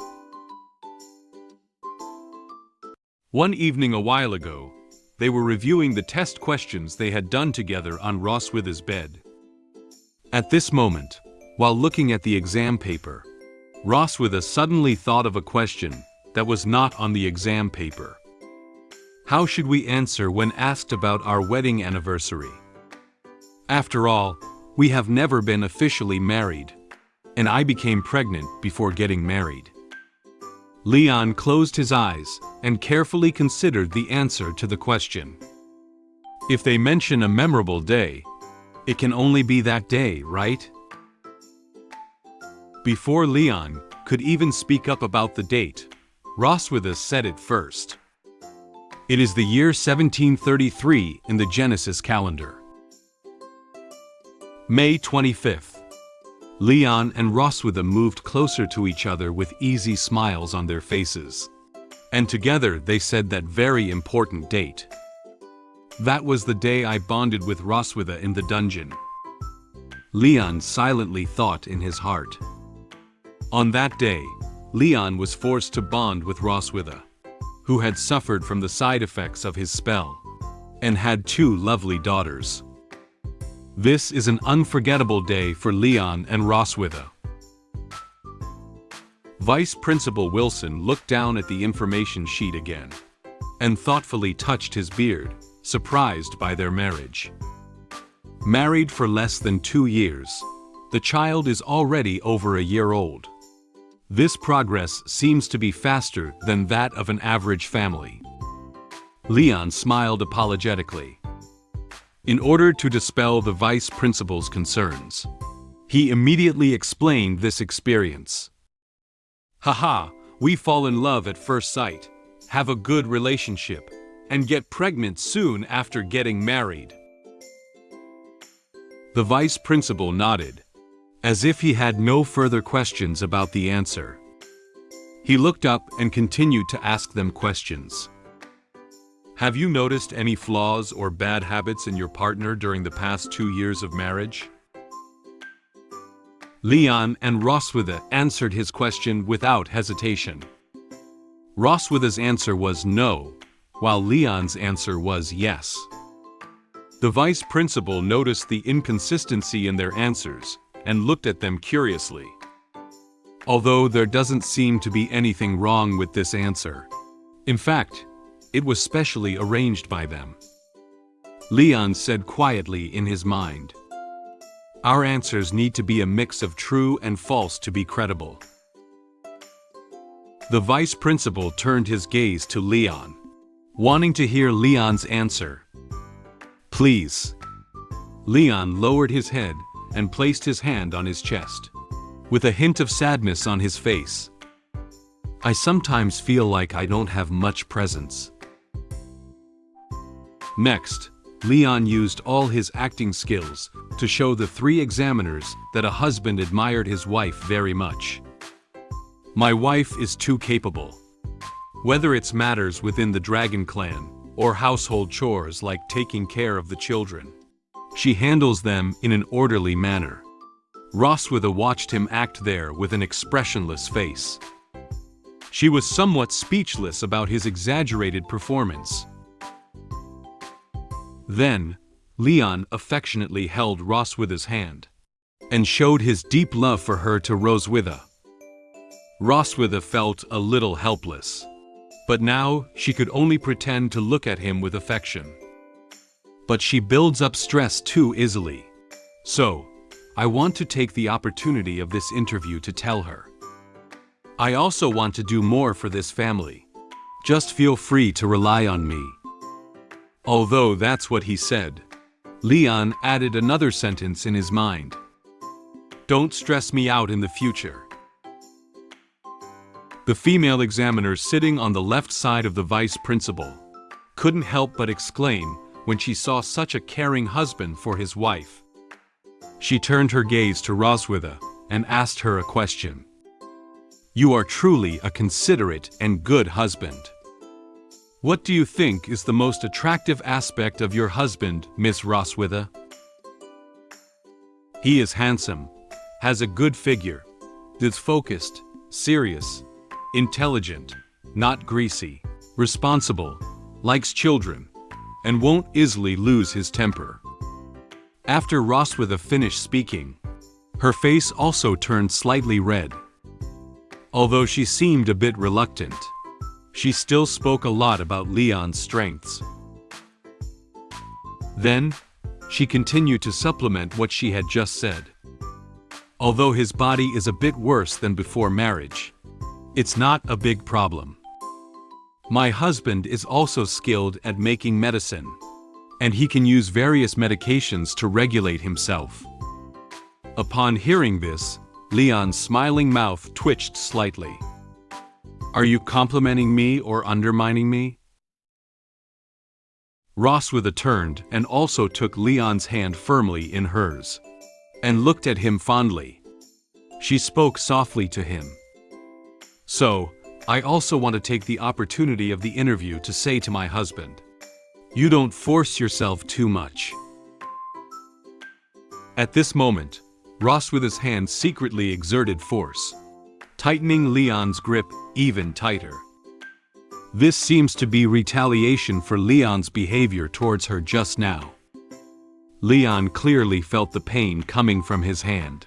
One evening a while ago, they were reviewing the test questions they had done together on Roswitha's bed. At this moment, while looking at the exam paper, Roswitha suddenly thought of a question that was not on the exam paper. How should we answer when asked about our wedding anniversary? After all, we have never been officially married, and I became pregnant before getting married. Leon closed his eyes and carefully considered the answer to the question. If they mention a memorable day, it can only be that day, right? Before Leon could even speak up about the date, Roswitha said it first. It is the year 1733 in the Genesis calendar. May 25th. Leon and Roswitha moved closer to each other with easy smiles on their faces. And together they said that very important date. That was the day I bonded with Roswitha in the dungeon. Leon silently thought in his heart. On that day, Leon was forced to bond with Roswitha, who had suffered from the side effects of his spell, and had 2 lovely daughters. This is an unforgettable day for Leon and Roswitha. Vice Principal Wilson looked down at the information sheet again, and thoughtfully touched his beard, surprised by their marriage. Married for less than 2 years, the child is already over a year old. This progress seems to be faster than that of an average family. Leon smiled apologetically. In order to dispel the vice principal's concerns, he immediately explained this experience. Haha, we fall in love at first sight, have a good relationship, and get pregnant soon after getting married. The vice principal nodded, as if he had no further questions about the answer. He looked up and continued to ask them questions. Have you noticed any flaws or bad habits in your partner during the past 2 years of marriage? Leon and Roswitha answered his question without hesitation. Roswitha's answer was no, while Leon's answer was yes. The vice principal noticed the inconsistency in their answers and looked at them curiously. Although there doesn't seem to be anything wrong with this answer. In fact, it was specially arranged by them. Leon said quietly in his mind, "Our answers need to be a mix of true and false to be credible." The vice principal turned his gaze to Leon, wanting to hear Leon's answer. "Please." Leon lowered his head and placed his hand on his chest, with a hint of sadness on his face. "I sometimes feel like I don't have much presence." Next, Leon used all his acting skills to show the 3 examiners that a husband admired his wife very much. "My wife is too capable. Whether it's matters within the Dragon clan, or household chores like taking care of the children, she handles them in an orderly manner." Roswitha watched him act there with an expressionless face. She was somewhat speechless about his exaggerated performance. Then, Leon affectionately held Roswitha's hand, and showed his deep love for her to Roswitha. Roswitha felt a little helpless, but now she could only pretend to look at him with affection. But she builds up stress too easily. So, I want to take the opportunity of this interview to tell her. I also want to do more for this family. Just feel free to rely on me. Although that's what he said, Leon added another sentence in his mind. Don't stress me out in the future. The female examiner sitting on the left side of the vice principal couldn't help but exclaim when she saw such a caring husband for his wife. She turned her gaze to Roswitha and asked her a question. "You are truly a considerate and good husband. What do you think is the most attractive aspect of your husband, Miss Roswitha?" "He is handsome, has a good figure, is focused, serious, intelligent, not greasy, responsible, likes children, and won't easily lose his temper." After Roswitha finished speaking, her face also turned slightly red. Although she seemed a bit reluctant, she still spoke a lot about Leon's strengths. Then, she continued to supplement what she had just said. "Although his body is a bit worse than before marriage, it's not a big problem. My husband is also skilled at making medicine, and he can use various medications to regulate himself." Upon hearing this, Leon's smiling mouth twitched slightly. "Are you complimenting me or undermining me?" Roswitha turned and also took Leon's hand firmly in hers, and looked at him fondly. She spoke softly to him. "So, I also want to take the opportunity of the interview to say to my husband, You don't force yourself too much. At this moment, Ross with his hand secretly exerted force, tightening Leon's grip even tighter. This seems to be retaliation for Leon's behavior towards her just now. Leon clearly felt the pain coming from his hand,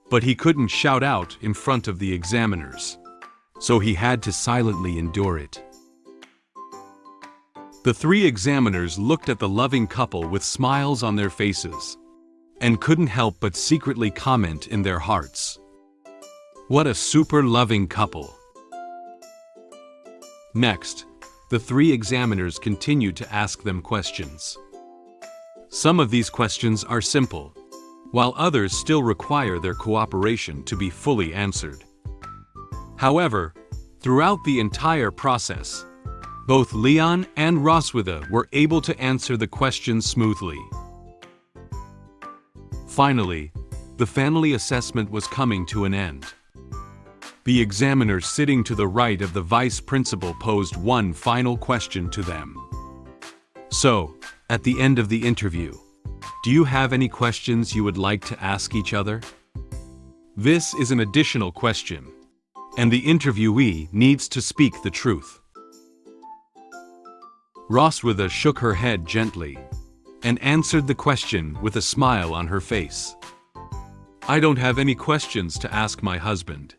but he couldn't shout out in front of the examiners, so he had to silently endure it. The three examiners looked at the loving couple with smiles on their faces, and couldn't help but secretly comment in their hearts. What a super loving couple. Next, the three examiners continued to ask them questions. Some of these questions are simple, while others still require their cooperation to be fully answered. However, throughout the entire process, both Leon and Roswitha were able to answer the questions smoothly. Finally, the family assessment was coming to an end. The examiner sitting to the right of the vice principal posed one final question to them. So, at the end of the interview, do you have any questions you would like to ask each other? This is an additional question, and the interviewee needs to speak the truth. Roswitha shook her head gently and answered the question with a smile on her face. I don't have any questions to ask my husband.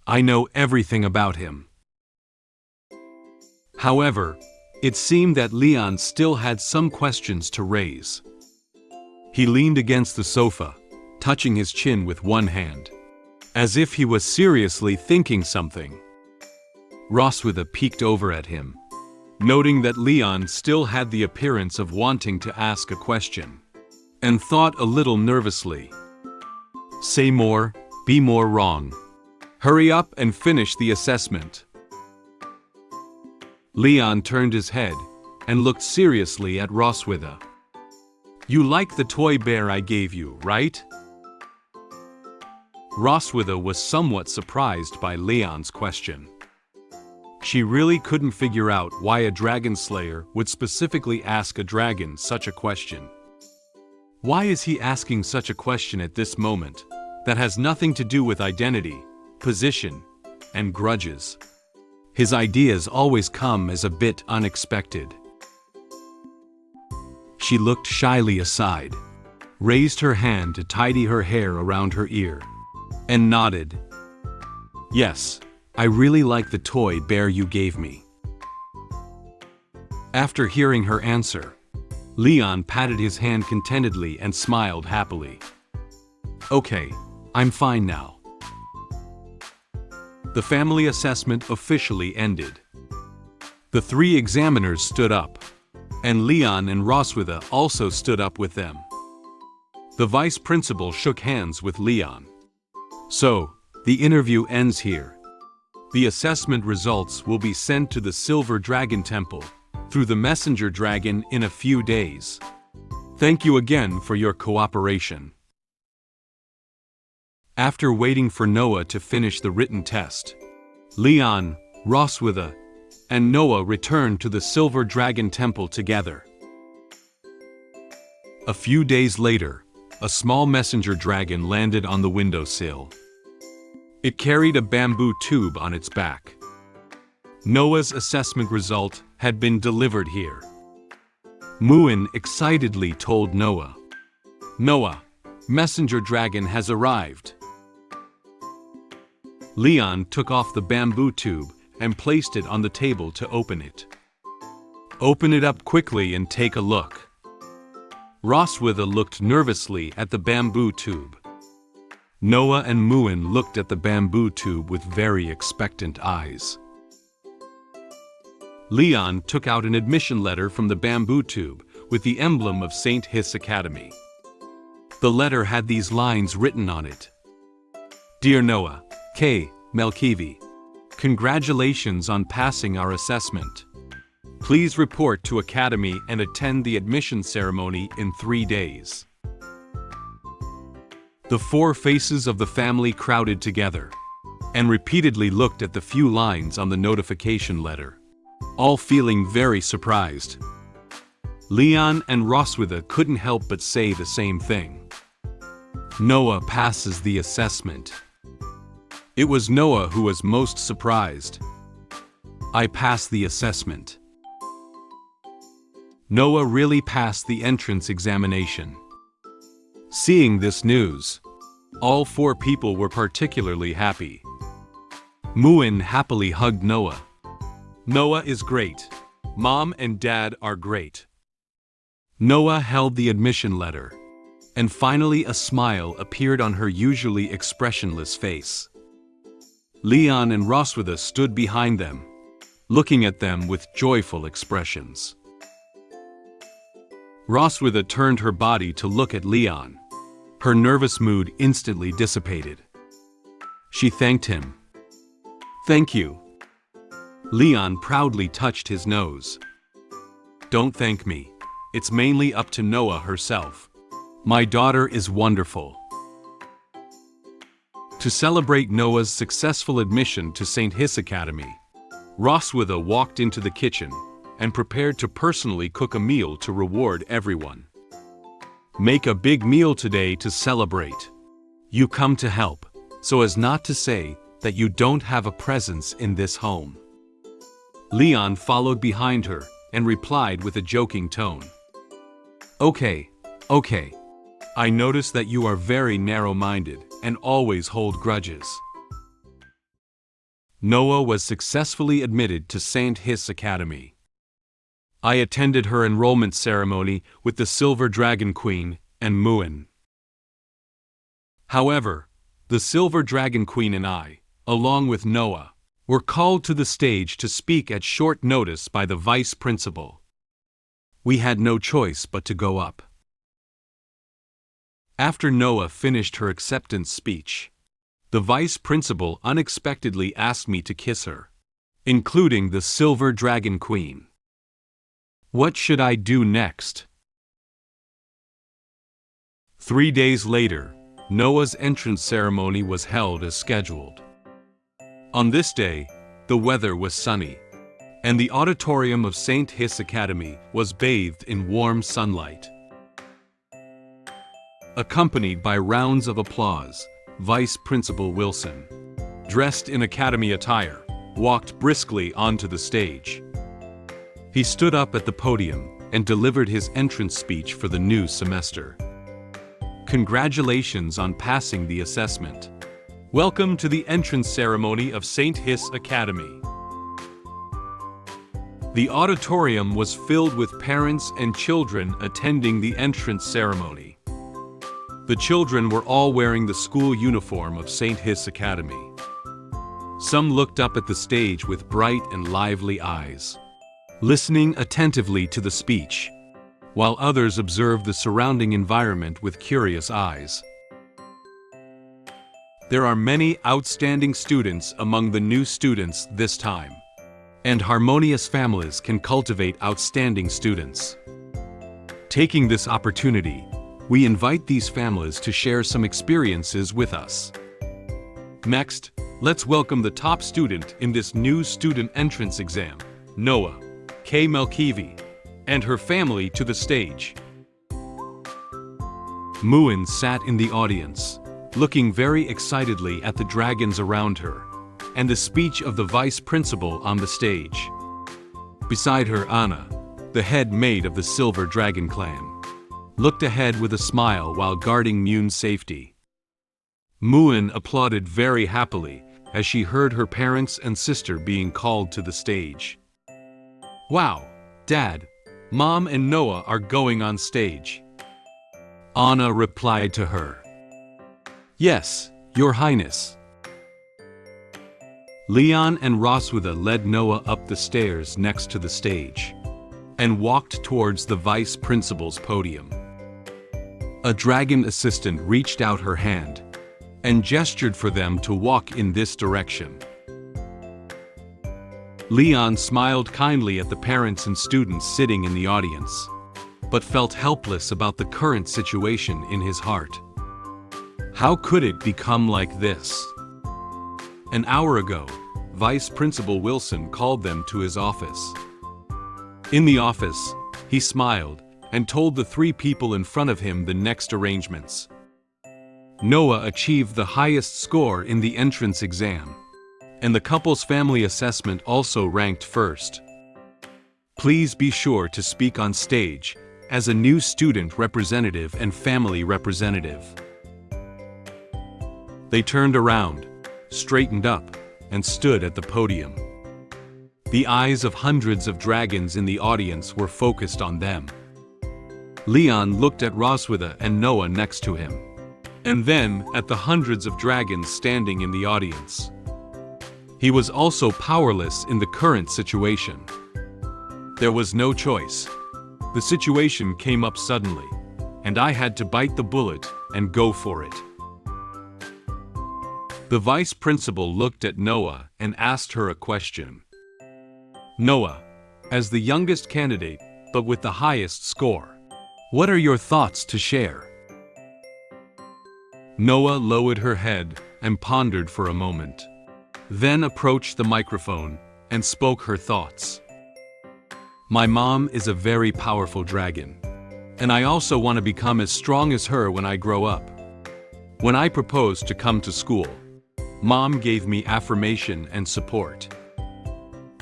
I know everything about him. However, it seemed that Leon still had some questions to raise. He leaned against the sofa, touching his chin with one hand, as if he was seriously thinking something. Roswitha peeked over at him, noting that Leon still had the appearance of wanting to ask a question, and thought a little nervously. Say more, be more wrong. Hurry up and finish the assessment. Leon turned his head and looked seriously at Roswitha. You like the toy bear I gave you, right? Roswitha was somewhat surprised by Leon's question. She really couldn't figure out why a dragon slayer would specifically ask a dragon such a question. Why is he asking such a question at this moment that has nothing to do with identity, position, and grudges? His ideas always come as a bit unexpected. She looked shyly aside, raised her hand to tidy her hair around her ear, and nodded. Yes, I really like the toy bear you gave me. After hearing her answer, Leon patted his hand contentedly and smiled happily. Okay, I'm fine now. The family assessment officially ended. The three examiners stood up, and Leon and Roswitha also stood up with them. The vice principal shook hands with Leon. So, the interview ends here. The assessment results will be sent to the Silver Dragon Temple through the messenger dragon in a few days. Thank you again for your cooperation. After waiting for Noah to finish the written test, Leon, Roswitha, and Noah returned to the Silver Dragon Temple together. A few days later, a small messenger dragon landed on the windowsill. It carried a bamboo tube on its back. Noah's assessment result had been delivered here. Muin excitedly told Noah, "Noah, messenger dragon has arrived." Leon took off the bamboo tube and placed it on the table to open it. Open it up quickly and take a look. Roswitha looked nervously at the bamboo tube. Noah and Muin looked at the bamboo tube with very expectant eyes. Leon took out an admission letter from the bamboo tube with the emblem of St. Hiss Academy. The letter had these lines written on it. Dear Noah, K. Melkivi, congratulations on passing our assessment. Please report to Academy and attend the admission ceremony in 3 days. The four faces of the family crowded together and repeatedly looked at the few lines on the notification letter, all feeling very surprised. Leon and Roswitha couldn't help but say the same thing. Noah passes the assessment. It was Noah who was most surprised. I passed the assessment. Noah really passed the entrance examination. Seeing this news, all 4 people were particularly happy. Muin happily hugged Noah. Noah is great. Mom and Dad are great. Noah held the admission letter, and finally a smile appeared on her usually expressionless face. Leon and Roswitha stood behind them, looking at them with joyful expressions. Roswitha turned her body to look at Leon. Her nervous mood instantly dissipated. She thanked him. "Thank you." Leon proudly touched his nose. "Don't thank me. It's mainly up to Noah herself. My daughter is wonderful." To celebrate Noah's successful admission to St. Hiss Academy, Roswitha walked into the kitchen and prepared to personally cook a meal to reward everyone. "Make a big meal today to celebrate. You come to help, so as not to say that you don't have a presence in this home." Leon followed behind her and replied with a joking tone. Okay. I notice that you are very narrow-minded and always hold grudges." Noah was successfully admitted to St. Hiss Academy. I attended her enrollment ceremony with the Silver Dragon Queen and Muin. However, the Silver Dragon Queen and I, along with Noah, were called to the stage to speak at short notice by the vice principal. We had no choice but to go up. After Noah finished her acceptance speech, the vice principal unexpectedly asked me to kiss her, including the Silver Dragon Queen. What should I do next? 3 days later, Noah's entrance ceremony was held as scheduled. On this day, the weather was sunny, and the auditorium of St. Hiss Academy was bathed in warm sunlight. Accompanied by rounds of applause, Vice Principal Wilson, dressed in academy attire, walked briskly onto the stage. He stood up at the podium and delivered his entrance speech for the new semester. Congratulations on passing the assessment. Welcome to the entrance ceremony of St. Hiss Academy. The auditorium was filled with parents and children attending the entrance ceremony. The children were all wearing the school uniform of St. Hiss Academy. Some looked up at the stage with bright and lively eyes, listening attentively to the speech, while others observed the surrounding environment with curious eyes. There are many outstanding students among the new students this time, and harmonious families can cultivate outstanding students. Taking this opportunity, we invite these families to share some experiences with us. Next, let's welcome the top student in this new student entrance exam, Noah K. Melkivi, and her family to the stage. Muin sat in the audience, looking very excitedly at the dragons around her, and the speech of the vice principal on the stage. Beside her, Anna, the head maid of the Silver Dragon clan, looked ahead with a smile while guarding Muin's safety. Muin applauded very happily as she heard her parents and sister being called to the stage. Wow, Dad, Mom and Noah are going on stage. Anna replied to her. Yes, Your Highness. Leon and Roswitha led Noah up the stairs next to the stage and walked towards the vice principal's podium. A dragon assistant reached out her hand and gestured for them to walk in this direction. Leon smiled kindly at the parents and students sitting in the audience, but felt helpless about the current situation in his heart. How could it become like this? An hour ago, Vice Principal Wilson called them to his office. In the office, He smiled and told the 3 people in front of him the next arrangements. Noah achieved the highest score in the entrance exam, and the couple's family assessment also ranked first. Please be sure to speak on stage as a new student representative and family representative. They turned around, straightened up, and stood at the podium. The eyes of hundreds of dragons in the audience were focused on them. Leon looked at Roswitha and Noah next to him, and then at the hundreds of dragons standing in the audience. He was also powerless in the current situation. There was no choice. The situation came up suddenly, and I had to bite the bullet and go for it. The vice principal looked at Noah and asked her a question. Noah, as the youngest candidate, but with the highest score, what are your thoughts to share? Noah lowered her head and pondered for a moment, then approached the microphone and spoke her thoughts. My mom is a very powerful dragon, and I also want to become as strong as her when I grow up. When I proposed to come to school, Mom gave me affirmation and support.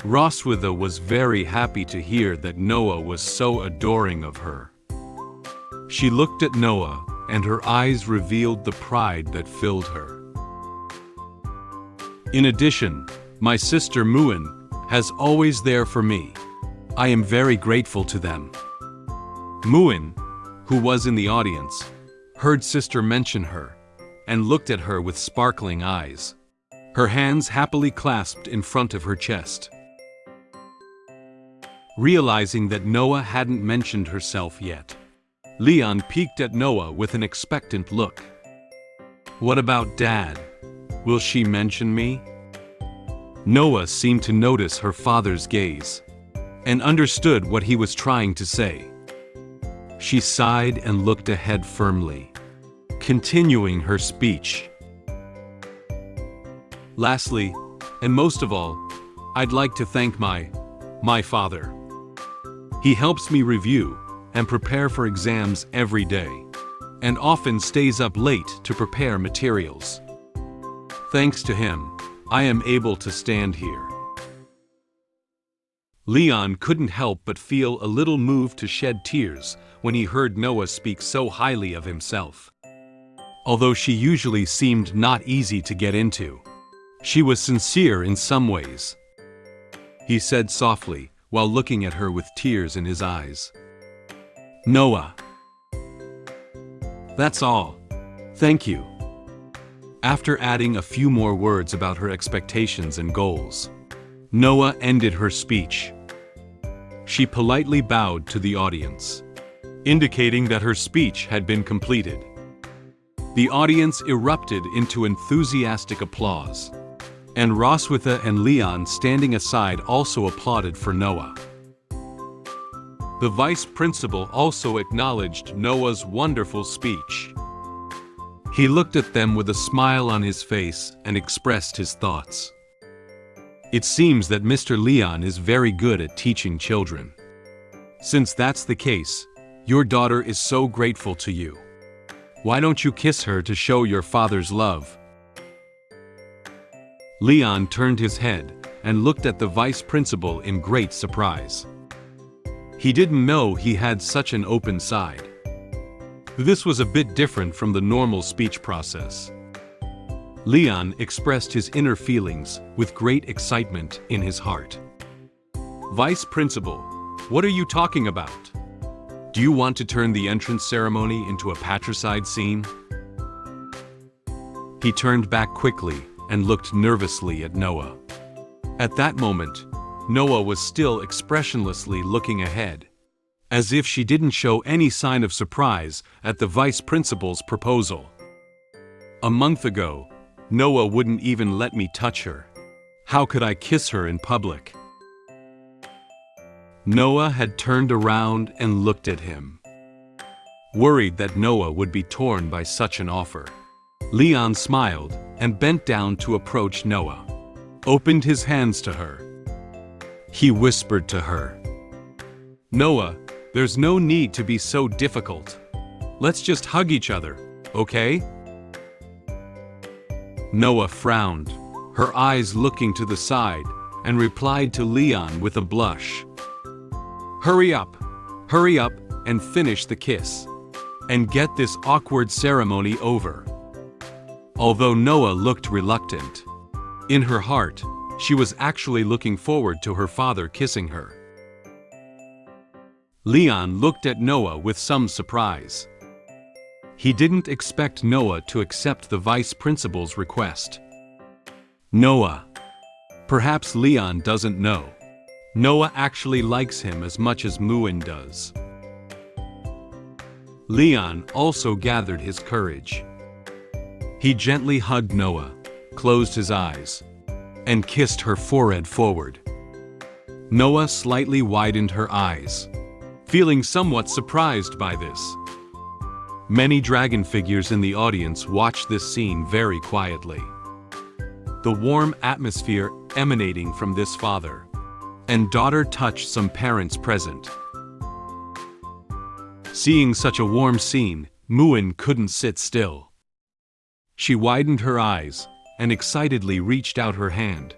Roswitha was very happy to hear that Noah was so adoring of her. She looked at Noah, and her eyes revealed the pride that filled her. In addition, my sister Muin has always there for me. I am very grateful to them. Muin, who was in the audience, heard sister mention her, and looked at her with sparkling eyes, her hands happily clasped in front of her chest. Realizing that Noah hadn't mentioned herself yet, Leon peeked at Noah with an expectant look. What about Dad? Will she mention me? Noah seemed to notice her father's gaze, and understood what he was trying to say. She sighed and looked ahead firmly, continuing her speech. Lastly, and most of all, I'd like to thank my father. He helps me review and prepare for exams every day, and often stays up late to prepare materials. Thanks to him, I am able to stand here. Leon couldn't help but feel a little moved to shed tears when he heard Noah speak so highly of himself. Although she usually seemed not easy to get into, she was sincere in some ways. He said softly, while looking at her with tears in his eyes. Noah. That's all. Thank you. After adding a few more words about her expectations and goals, Noah ended her speech. She politely bowed to the audience, indicating that her speech had been completed. The audience erupted into enthusiastic applause, and Roswitha and Leon standing aside also applauded for Noah. The vice principal also acknowledged Noah's wonderful speech. He looked at them with a smile on his face and expressed his thoughts. It seems that Mr. Leon is very good at teaching children. Since that's the case, your daughter is so grateful to you. Why don't you kiss her to show your father's love? Leon turned his head and looked at the vice principal in great surprise. He didn't know he had such an open side. This was a bit different from the normal speech process. Leon expressed his inner feelings with great excitement in his heart. Vice Principal, what are you talking about? Do you want to turn the entrance ceremony into a patricide scene? He turned back quickly and looked nervously at Noah. At that moment, Noah was still expressionlessly looking ahead, as if she didn't show any sign of surprise at the vice principal's proposal. A month ago, Noah wouldn't even let me touch her. How could I kiss her in public? Noah had turned around and looked at him, worried that Noah would be torn by such an offer. Leon smiled and bent down to approach Noah, opened his hands to her. He whispered to her, Noah, There's no need to be so difficult. Let's just hug each other, okay? Noah frowned, her eyes looking to the side, and replied to Leon with a blush. Hurry up, and finish the kiss. And get this awkward ceremony over. Although Noah looked reluctant, in her heart, she was actually looking forward to her father kissing her. Leon looked at Noah with some surprise. He didn't expect Noah to accept the vice principal's request. Noah. Perhaps Leon doesn't know. Noah actually likes him as much as Muin does. Leon also gathered his courage. He gently hugged Noah, closed his eyes, and kissed her forehead forward. Noah slightly widened her eyes, feeling somewhat surprised by this. Many dragon figures in the audience watched this scene very quietly. The warm atmosphere emanating from this father and daughter touched some parents present. Seeing such a warm scene, Muin couldn't sit still. She widened her eyes and excitedly reached out her hand,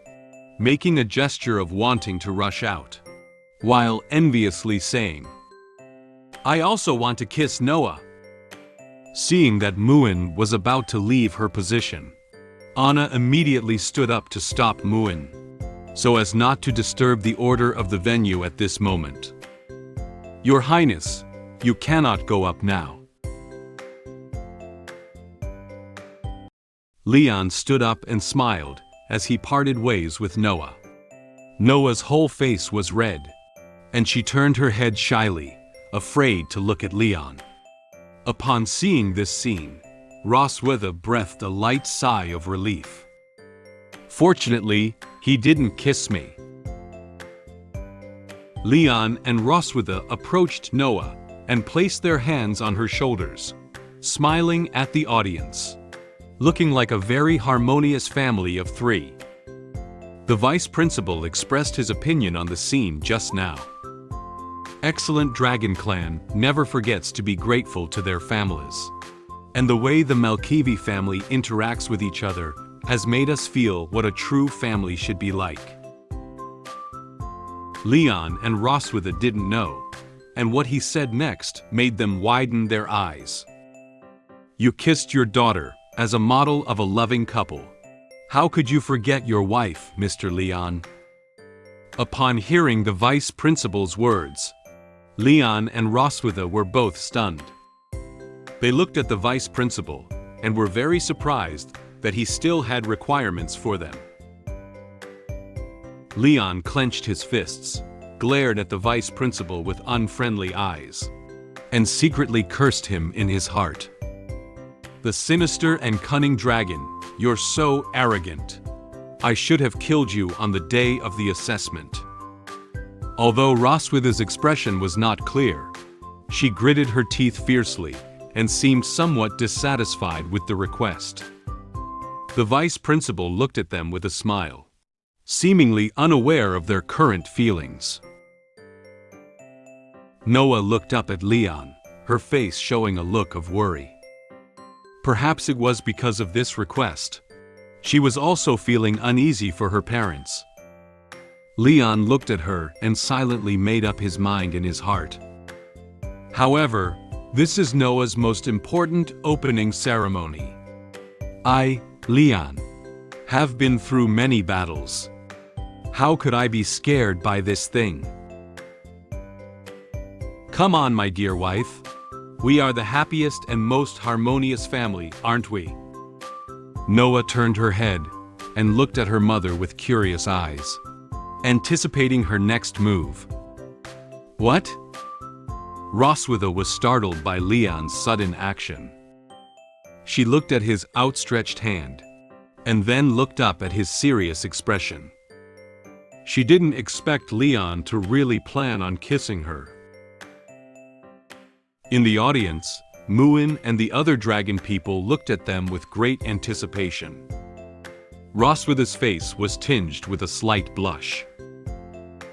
making a gesture of wanting to rush out, while enviously saying, "I also want to kiss Noah." Seeing that Muin was about to leave her position, Anna immediately stood up to stop Muin, so as not to disturb the order of the venue at this moment. "Your Highness, you cannot go up now." Leon stood up and smiled as he parted ways with Noah. Noah's whole face was red, and she turned her head shyly, afraid to look at Leon. Upon seeing this scene, Roswitha breathed a light sigh of relief. "Fortunately, he didn't kiss me." Leon and Roswitha approached Noah and placed their hands on her shoulders, smiling at the audience, looking like a very harmonious family of three. The vice principal expressed his opinion on the scene just now. Excellent Dragon Clan never forgets to be grateful to their families. And the way the Malkivi family interacts with each other has made us feel what a true family should be like. Leon and Roswitha didn't know, and what he said next made them widen their eyes. "You kissed your daughter as a model of a loving couple. How could you forget your wife, Mr. Leon?" Upon hearing the vice principal's words, Leon and Roswitha were both stunned. They looked at the vice principal and were very surprised that he still had requirements for them. Leon clenched his fists, glared at the vice principal with unfriendly eyes, and secretly cursed him in his heart. "The sinister and cunning dragon, you're so arrogant. I should have killed you on the day of the assessment." Although Roswitha's expression was not clear, she gritted her teeth fiercely and seemed somewhat dissatisfied with the request. The vice principal looked at them with a smile, seemingly unaware of their current feelings. Noah looked up at Leon, her face showing a look of worry. Perhaps it was because of this request. She was also feeling uneasy for her parents. Leon looked at her and silently made up his mind in his heart. However, this is Noah's most important opening ceremony. I, Leon, have been through many battles. How could I be scared by this thing? Come on, my dear wife. We are the happiest and most harmonious family, aren't we? Noah turned her head and looked at her mother with curious eyes, anticipating her next move. What? Roswitha was startled by Leon's sudden action. She looked at his outstretched hand, and then looked up at his serious expression. She didn't expect Leon to really plan on kissing her. In the audience, Muin and the other dragon people looked at them with great anticipation. Roswitha's face was tinged with a slight blush.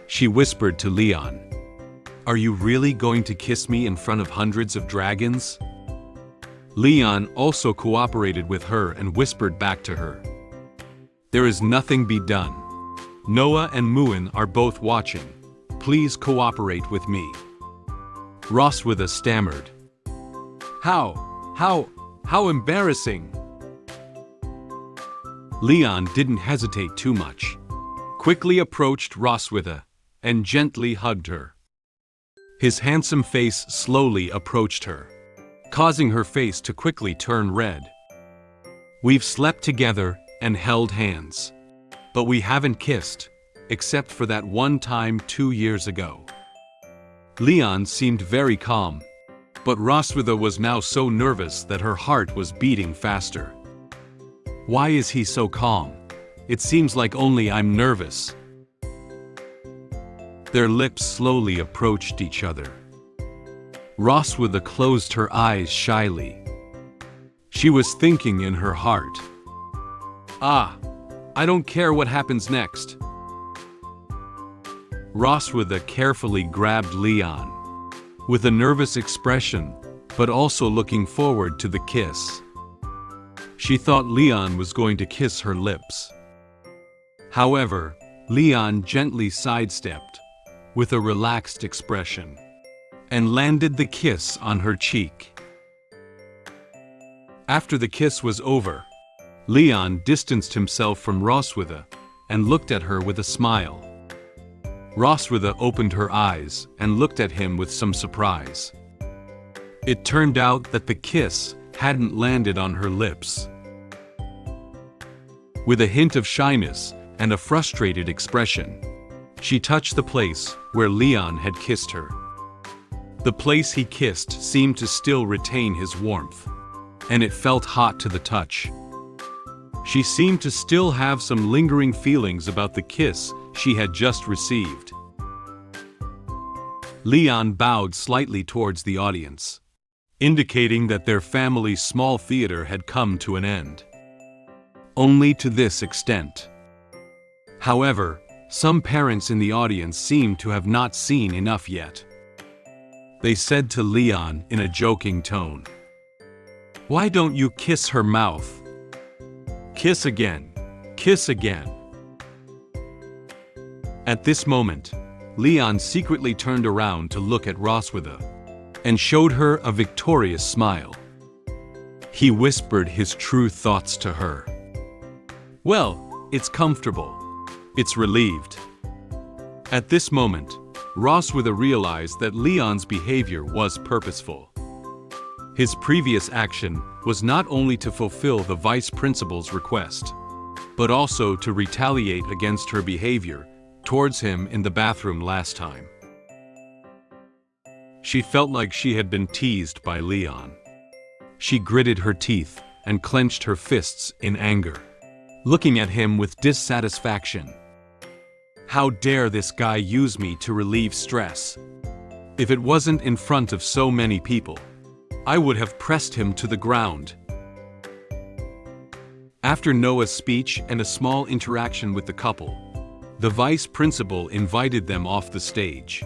She whispered to Leon, Are you really going to kiss me in front of hundreds of dragons? Leon also cooperated with her and whispered back to her. There is nothing be done. Noah and Muin are both watching. Please cooperate with me. Roswitha stammered. How embarrassing. Leon didn't hesitate too much. Quickly approached Roswitha and gently hugged her. His handsome face slowly approached her, causing her face to quickly turn red. We've slept together and held hands, but we haven't kissed, except for that one time 2 years ago. Leon seemed very calm, but Roswitha was now so nervous that her heart was beating faster. Why is he so calm? It seems like only I'm nervous. Their lips slowly approached each other. Roswitha closed her eyes shyly. She was thinking in her heart, I don't care what happens next. Roswitha carefully grabbed Leon, with a nervous expression, but also looking forward to the kiss. She thought Leon was going to kiss her lips. However, Leon gently sidestepped, with a relaxed expression, and landed the kiss on her cheek. After the kiss was over, Leon distanced himself from Roswitha and looked at her with a smile. Roswitha opened her eyes and looked at him with some surprise. It turned out that the kiss hadn't landed on her lips. With a hint of shyness and a frustrated expression, she touched the place where Leon had kissed her. The place he kissed seemed to still retain his warmth, and it felt hot to the touch. She seemed to still have some lingering feelings about the kiss she had just received. Leon bowed slightly towards the audience, indicating that their family's small theater had come to an end. Only to this extent. However, some parents in the audience seemed to have not seen enough yet. They said to Leon in a joking tone, "Why don't you kiss her mouth? Kiss again. Kiss again." At this moment, Leon secretly turned around to look at Roswitha and showed her a victorious smile. He whispered his true thoughts to her. Well, it's comfortable. It's relieved. At this moment, Roswitha realized that Leon's behavior was purposeful. His previous action was not only to fulfill the vice principal's request, but also to retaliate against her behavior towards him in the bathroom last time. She felt like she had been teased by Leon. She gritted her teeth and clenched her fists in anger, looking at him with dissatisfaction. How dare this guy use me to relieve stress? If it wasn't in front of so many people, I would have pressed him to the ground. After Noah's speech and a small interaction with the couple, the vice principal invited them off the stage.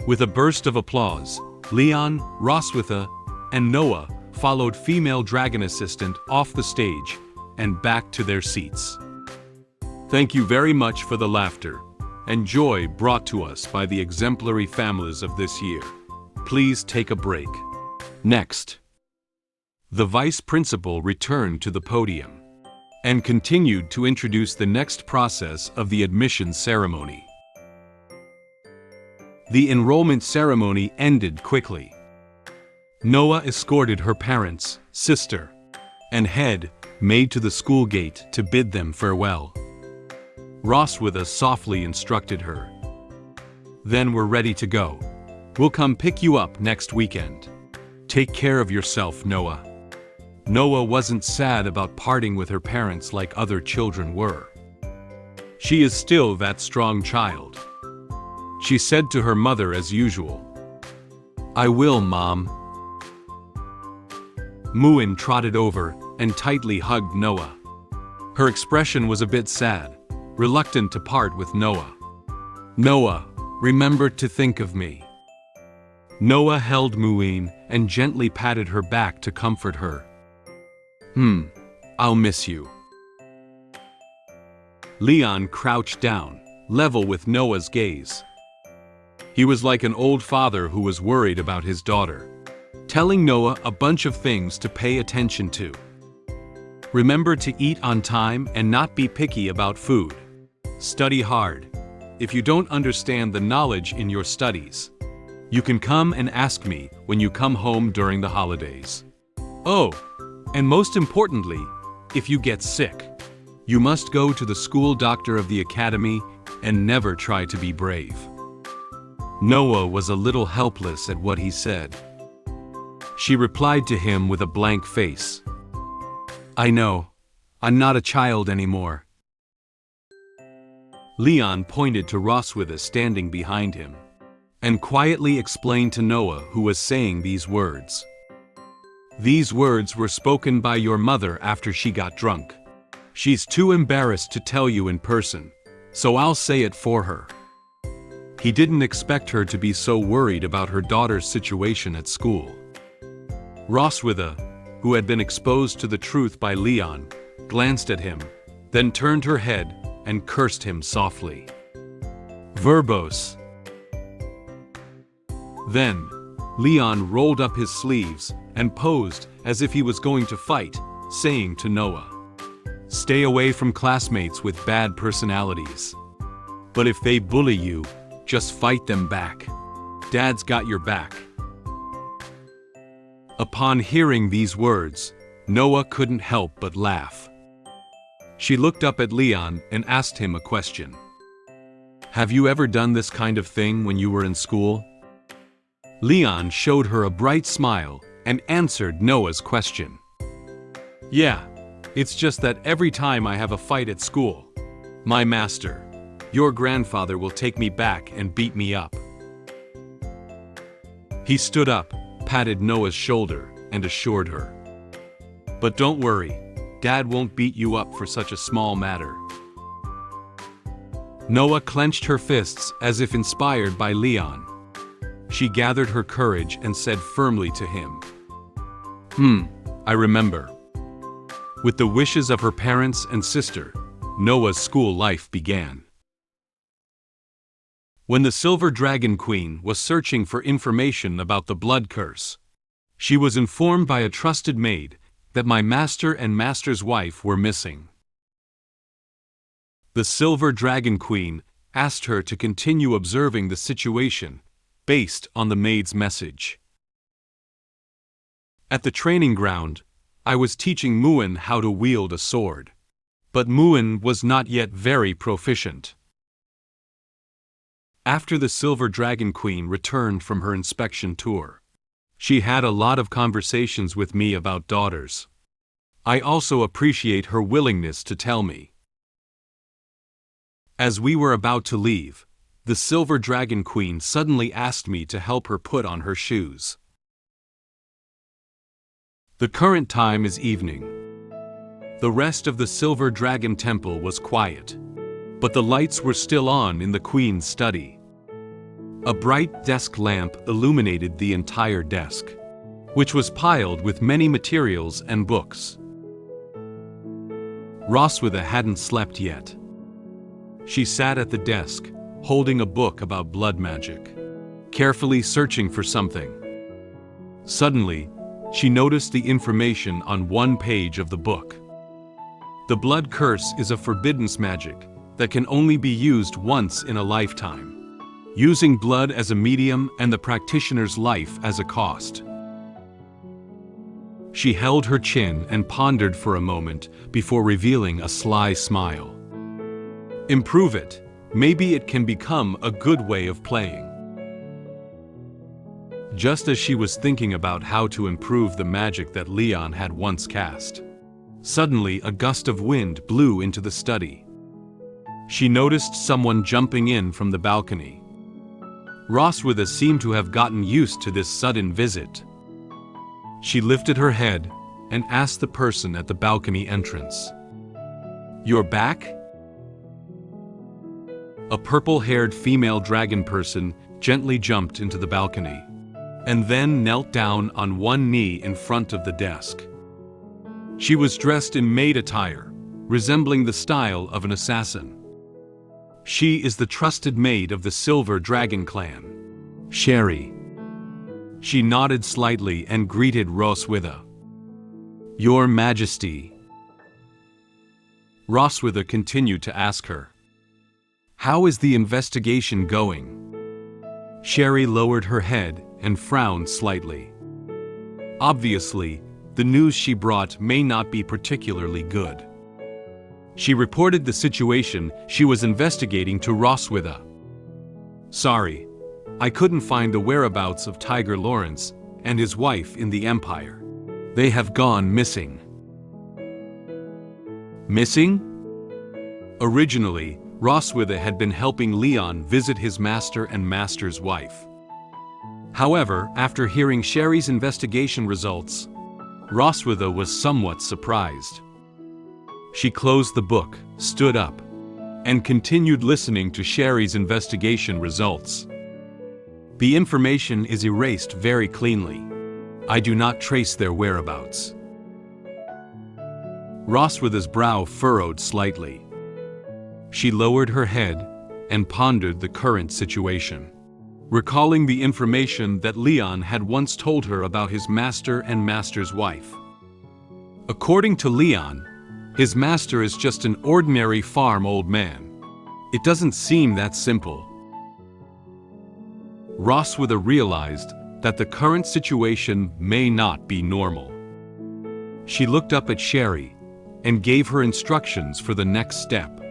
With a burst of applause, Leon, Roswitha, and Noah followed female dragon assistant off the stage and back to their seats. Thank you very much for the laughter and joy brought to us by the exemplary families of this year. Please take a break. Next, the vice principal returned to the podium and continued to introduce the next process of the admission ceremony. The enrollment ceremony ended quickly. Noah escorted her parents, sister, and head maid to the school gate to bid them farewell. Roswitha softly instructed her. Then we're ready to go. We'll come pick you up next weekend. Take care of yourself, Noah. Noah wasn't sad about parting with her parents like other children were. She is still that strong child. She said to her mother as usual, "I will, Mom." Muin trotted over and tightly hugged Noah. Her expression was a bit sad, reluctant to part with Noah. "Noah, remember to think of me. Noah held Muin and gently patted her back to comfort her. I'll miss you. Leon crouched down, level with Noah's gaze. He was like an old father who was worried about his daughter, telling Noah a bunch of things to pay attention to. Remember to eat on time and not be picky about food. Study hard. If you don't understand the knowledge in your studies, you can come and ask me when you come home during the holidays. Oh, and most importantly, if you get sick, you must go to the school doctor of the academy and never try to be brave. Noah was a little helpless at what he said. She replied to him with a blank face. I know. I'm not a child anymore. Leon pointed to Roswitha standing behind him and quietly explained to Noah who was saying these words. These words were spoken by your mother after she got drunk. She's too embarrassed to tell you in person, so I'll say it for her. He didn't expect her to be so worried about her daughter's situation at school. Roswitha, who had been exposed to the truth by Leon, glanced at him, then turned her head and cursed him softly. Verbose. Then, Leon rolled up his sleeves and posed as if he was going to fight, saying to Noah, stay away from classmates with bad personalities. But if they bully you, just fight them back. Dad's got your back. Upon hearing these words, Noah couldn't help but laugh. She looked up at Leon and asked him a question. Have you ever done this kind of thing when you were in school? Leon showed her a bright smile and answered Noah's question. Yeah, it's just that every time I have a fight at school, my master, your grandfather, will take me back and beat me up. He stood up, patted Noah's shoulder, and assured her. But don't worry, Dad won't beat you up for such a small matter. Noah clenched her fists as if inspired by Leon. She gathered her courage and said firmly to him, I remember. With the wishes of her parents and sister, Noah's school life began. When the Silver Dragon Queen was searching for information about the blood curse, she was informed by a trusted maid that my master and master's wife were missing. The Silver Dragon Queen asked her to continue observing the situation based on the maid's message. At the training ground, I was teaching Muin how to wield a sword, but Muin was not yet very proficient. After the Silver Dragon Queen returned from her inspection tour, she had a lot of conversations with me about daughters. I also appreciate her willingness to tell me. As we were about to leave, the Silver Dragon Queen suddenly asked me to help her put on her shoes. The current time is evening. The rest of the Silver Dragon Temple was quiet, but the lights were still on in the Queen's study. A bright desk lamp illuminated the entire desk, which was piled with many materials and books. Roswitha hadn't slept yet. She sat at the desk, holding a book about blood magic, carefully searching for something. Suddenly, she noticed the information on one page of the book. The blood curse is a forbidden magic that can only be used once in a lifetime, using blood as a medium and the practitioner's life as a cost. She held her chin and pondered for a moment before revealing a sly smile. Improve it. Maybe it can become a good way of playing. Just as she was thinking about how to improve the magic that Leon had once cast, suddenly a gust of wind blew into the study. She noticed someone jumping in from the balcony. Roswitha seemed to have gotten used to this sudden visit. She lifted her head and asked the person at the balcony entrance, "You're back?" A purple-haired female dragon person gently jumped into the balcony. and then knelt down on one knee in front of the desk. She was dressed in maid attire, resembling the style of an assassin. She is the trusted maid of the Silver Dragon clan. Sherry. She nodded slightly and greeted Roswitha. Your Majesty. Roswitha continued to ask her. How is the investigation going? Sherry lowered her head and frowned slightly. Obviously, the news she brought may not be particularly good. She reported the situation she was investigating to Roswitha. Sorry, I couldn't find the whereabouts of Tiger Lawrence and his wife in the Empire. They have gone missing. Missing? Originally, Roswitha had been helping Leon visit his master and master's wife. However, after hearing Sherry's investigation results, Roswitha was somewhat surprised. She closed the book, stood up, and continued listening to Sherry's investigation results. The information is erased very cleanly. I do not trace their whereabouts. Roswitha's brow furrowed slightly. She lowered her head and pondered the current situation, recalling the information that Leon had once told her about his master and master's wife. According to Leon, his master is just an ordinary farm old man. It doesn't seem that simple. Roswitha realized that the current situation may not be normal. She looked up at Sherry and gave her instructions for the next step.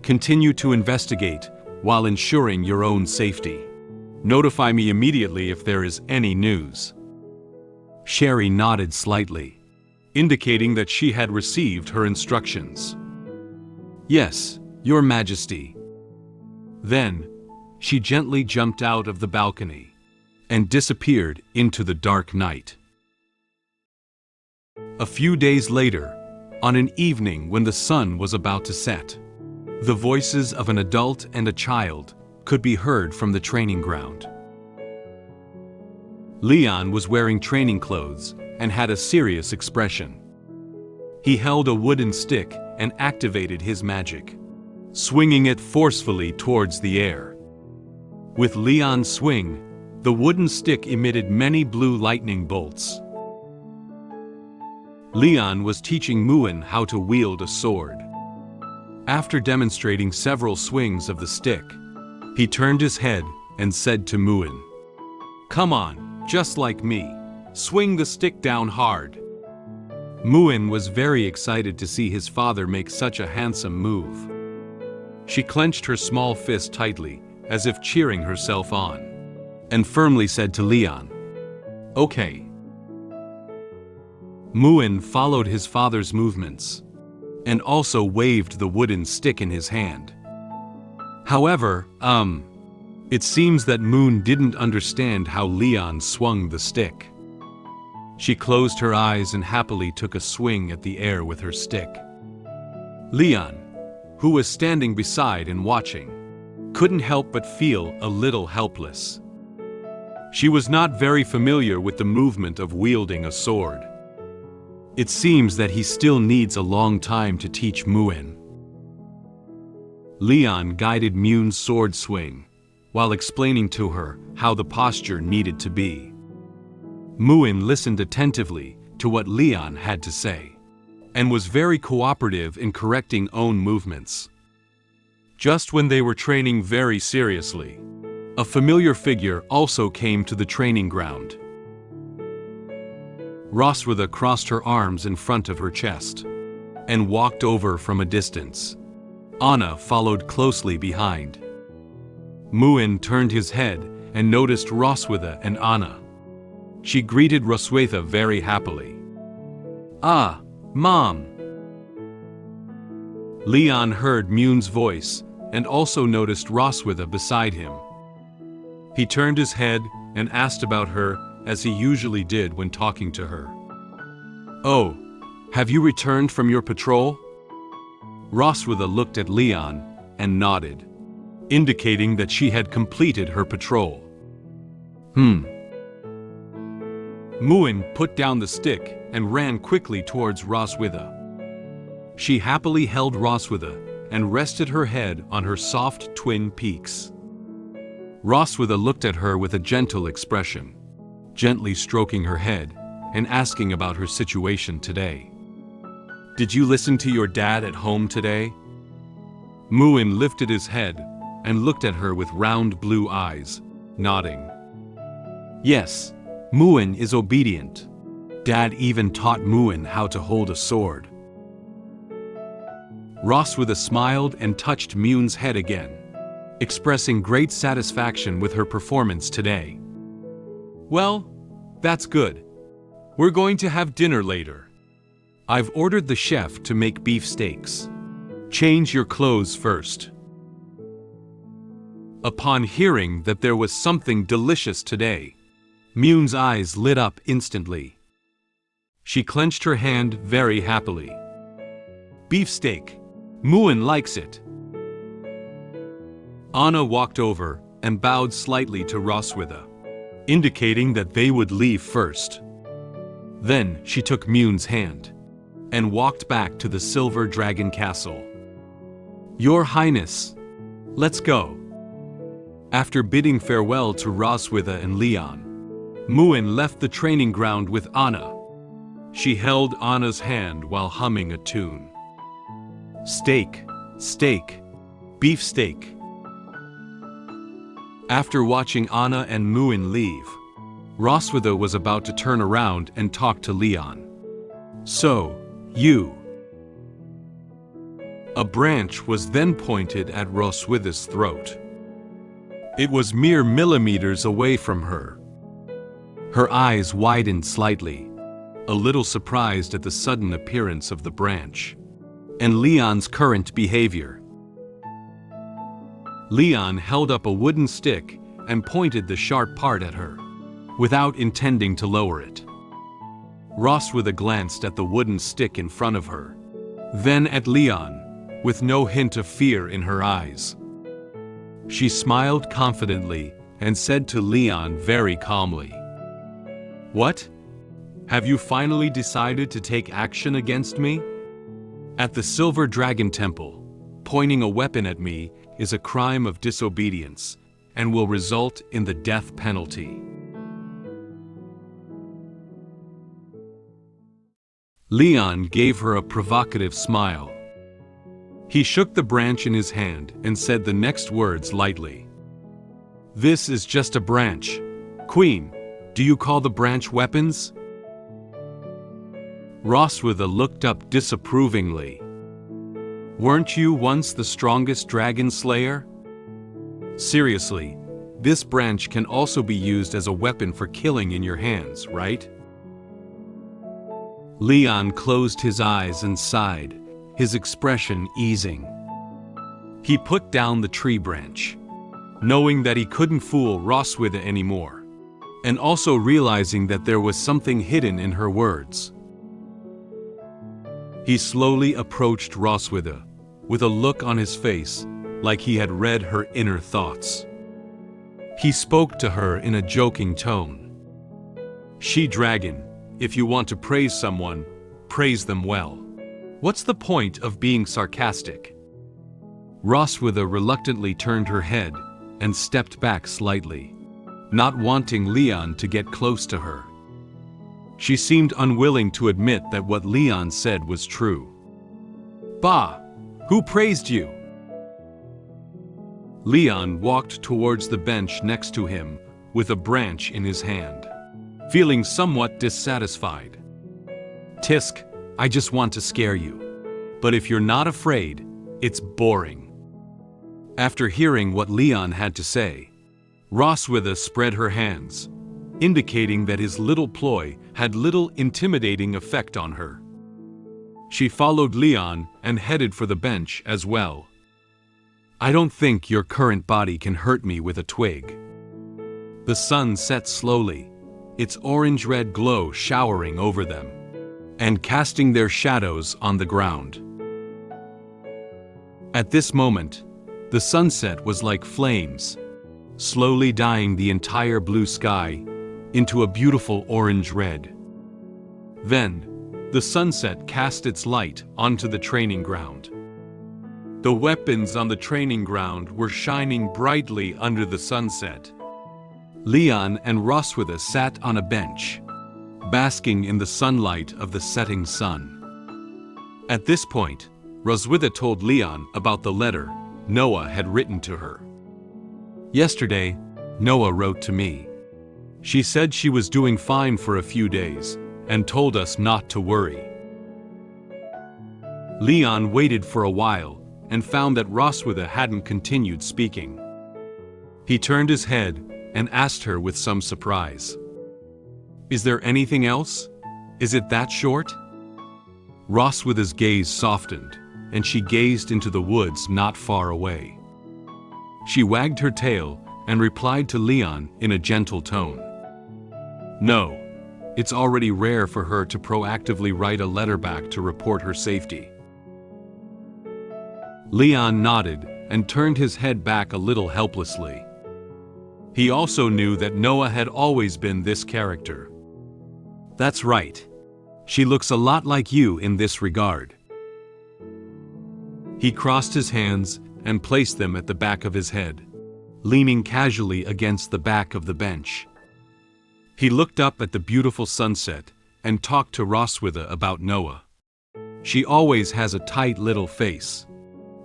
Continue to investigate while ensuring your own safety. Notify me immediately if there is any news. Sherry nodded slightly, indicating that she had received her instructions. Yes, Your Majesty. Then, she gently jumped out of the balcony and disappeared into the dark night. A few days later, on an evening when the sun was about to set, the voices of an adult and a child could be heard from the training ground. Leon was wearing training clothes and had a serious expression. He held a wooden stick and activated his magic, swinging it forcefully towards the air. With Leon's swing, the wooden stick emitted many blue lightning bolts. Leon was teaching Muin how to wield a sword. After demonstrating several swings of the stick, he turned his head and said to Muin, "Come on, just like me. Swing the stick down hard." Muin was very excited to see his father make such a handsome move. She clenched her small fist tightly, as if cheering herself on, and firmly said to Leon, "Okay." Muin followed his father's movements, and also waved the wooden stick in his hand. However, it seems that Muin didn't understand how Leon swung the stick. She closed her eyes and happily took a swing at the air with her stick. Leon, who was standing beside and watching, couldn't help but feel a little helpless. She was not very familiar with the movement of wielding a sword. It seems that he still needs a long time to teach Muin. Leon guided Muin's sword swing, while explaining to her how the posture needed to be. Muin listened attentively to what Leon had to say, and was very cooperative in correcting own movements. Just when they were training very seriously, a familiar figure also came to the training ground. Roswitha crossed her arms in front of her chest and walked over from a distance. Anna followed closely behind. Muin turned his head and noticed Roswitha and Anna. She greeted Roswitha very happily. "Ah, Mom!" Leon heard Muin's voice and also noticed Roswitha beside him. He turned his head and asked about her as he usually did when talking to her. "Oh, have you returned from your patrol?" Roswitha looked at Leon and nodded, indicating that she had completed her patrol. Muin put down the stick and ran quickly towards Roswitha. She happily held Roswitha and rested her head on her soft twin peaks. Roswitha looked at her with a gentle expression, gently stroking her head and asking about her situation today. "Did you listen to your dad at home today?" Muin lifted his head and looked at her with round blue eyes, nodding. "Yes, Muin is obedient. Dad even taught Muin how to hold a sword." Roswitha smiled and touched Muin's head again, expressing great satisfaction with her performance today. "Well, that's good. We're going to have dinner later. I've ordered the chef to make beef steaks. Change your clothes first." Upon hearing that there was something delicious today, Muin's eyes lit up instantly. She clenched her hand very happily. "Beefsteak. Muin likes it." Anna walked over and bowed slightly to Roswitha, indicating that they would leave first. Then she took Muin's hand and walked back to the Silver Dragon Castle. "Your Highness, let's go." After bidding farewell to Roswitha and Leon, Muin left the training ground with Anna. She held Anna's hand while humming a tune. "Steak, steak, beef steak." After watching Anna and Muin leave, Roswitha was about to turn around and talk to Leon. "So, you..." A branch was then pointed at Roswitha's throat. It was mere millimeters away from her. Her eyes widened slightly, a little surprised at the sudden appearance of the branch and Leon's current behavior. Leon held up a wooden stick and pointed the sharp part at her, without intending to lower it. Roswitha glanced at the wooden stick in front of her, then at Leon, with no hint of fear in her eyes. She smiled confidently and said to Leon very calmly, "What? Have you finally decided to take action against me? At the Silver Dragon Temple, pointing a weapon at me is a crime of disobedience and will result in the death penalty." Leon gave her a provocative smile. He shook the branch in his hand and said the next words lightly. "This is just a branch. Queen, do you call the branch weapons?" Roswitha looked up disapprovingly. "Weren't you once the strongest dragon slayer? Seriously, this branch can also be used as a weapon for killing in your hands, right?" Leon closed his eyes and sighed, his expression easing. He put down the tree branch, knowing that he couldn't fool Roswitha anymore, and also realizing that there was something hidden in her words. He slowly approached Roswitha, with a look on his face like he had read her inner thoughts. He spoke to her in a joking tone. "She-dragon, if you want to praise someone, praise them well. What's the point of being sarcastic?" Roswitha reluctantly turned her head and stepped back slightly, not wanting Leon to get close to her. She seemed unwilling to admit that what Leon said was true. "Bah! Who praised you?" Leon walked towards the bench next to him with a branch in his hand, feeling somewhat dissatisfied. "Tisk, I just want to scare you. But if you're not afraid, it's boring." After hearing what Leon had to say, Roswitha spread her hands, indicating that his little ploy had little intimidating effect on her. She followed Leon and headed for the bench as well. "I don't think your current body can hurt me with a twig." The sun set slowly, its orange-red glow showering over them and casting their shadows on the ground. At this moment, the sunset was like flames, slowly dyeing the entire blue sky into a beautiful orange-red. Then, the sunset cast its light onto the training ground. The weapons on the training ground were shining brightly under the sunset. Leon and Roswitha sat on a bench, basking in the sunlight of the setting sun. At this point, Roswitha told Leon about the letter Noah had written to her. Yesterday, Noah wrote to me. She said she was doing fine for a few days and told us not to worry. Leon waited for a while and found that Roswitha hadn't continued speaking. He turned his head and asked her with some surprise, "Is there anything else? Is it that short?" Roswitha's gaze softened, and she gazed into the woods not far away. She wagged her tail and replied to Leon in a gentle tone. No, it's already rare for her to proactively write a letter back to report her safety. Leon nodded and turned his head back a little helplessly. He also knew that Noah had always been this character. That's right. She looks a lot like you in this regard. He crossed his hands and placed them at the back of his head, leaning casually against the back of the bench. He looked up at the beautiful sunset and talked to Roswitha about Noah. She always has a tight little face,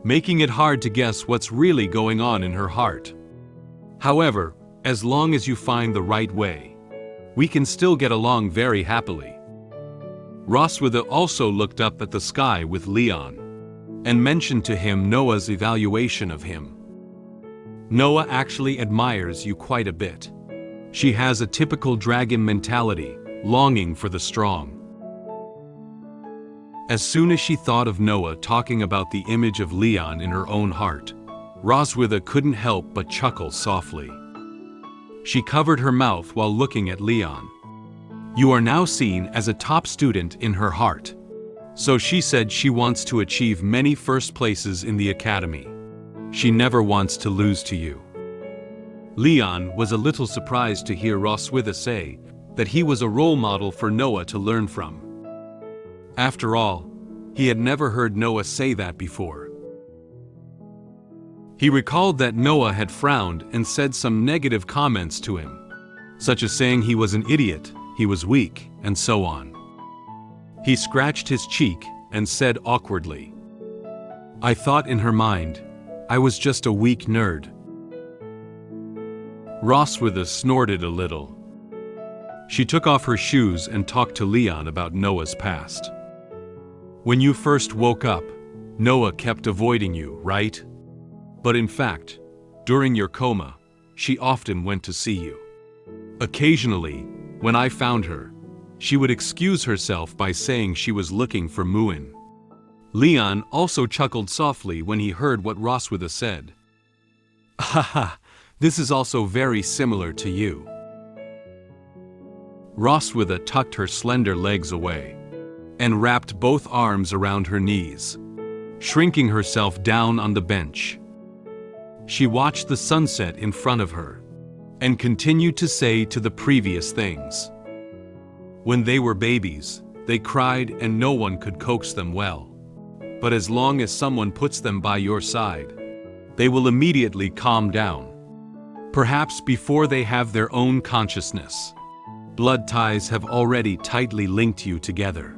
making it hard to guess what's really going on in her heart. However, as long as you find the right way, we can still get along very happily. Roswitha also looked up at the sky with Leon and mentioned to him Noah's evaluation of him. Noah actually admires you quite a bit. She has a typical dragon mentality, longing for the strong. As soon as she thought of Noah talking about the image of Leon in her own heart, Roswitha couldn't help but chuckle softly. She covered her mouth while looking at Leon. You are now seen as a top student in her heart. So she said she wants to achieve many first places in the academy. She never wants to lose to you. Leon was a little surprised to hear Roswitha say that he was a role model for Noah to learn from. After all, he had never heard Noah say that before. He recalled that Noah had frowned and said some negative comments to him, such as saying he was an idiot, he was weak, and so on. He scratched his cheek and said awkwardly, I thought in her mind, I was just a weak nerd. Roswitha snorted a little. She took off her shoes and talked to Leon about Noah's past. When you first woke up, Noah kept avoiding you, right? But in fact, during your coma, she often went to see you. Occasionally, when I found her, she would excuse herself by saying she was looking for Muin. Leon also chuckled softly when he heard what Roswitha said. Haha, this is also very similar to you. Roswitha tucked her slender legs away and wrapped both arms around her knees, shrinking herself down on the bench. She watched the sunset in front of her and continued to say to the previous things. When they were babies, they cried and no one could coax them well. But as long as someone puts them by your side, they will immediately calm down. Perhaps before they have their own consciousness. Blood ties have already tightly linked you together.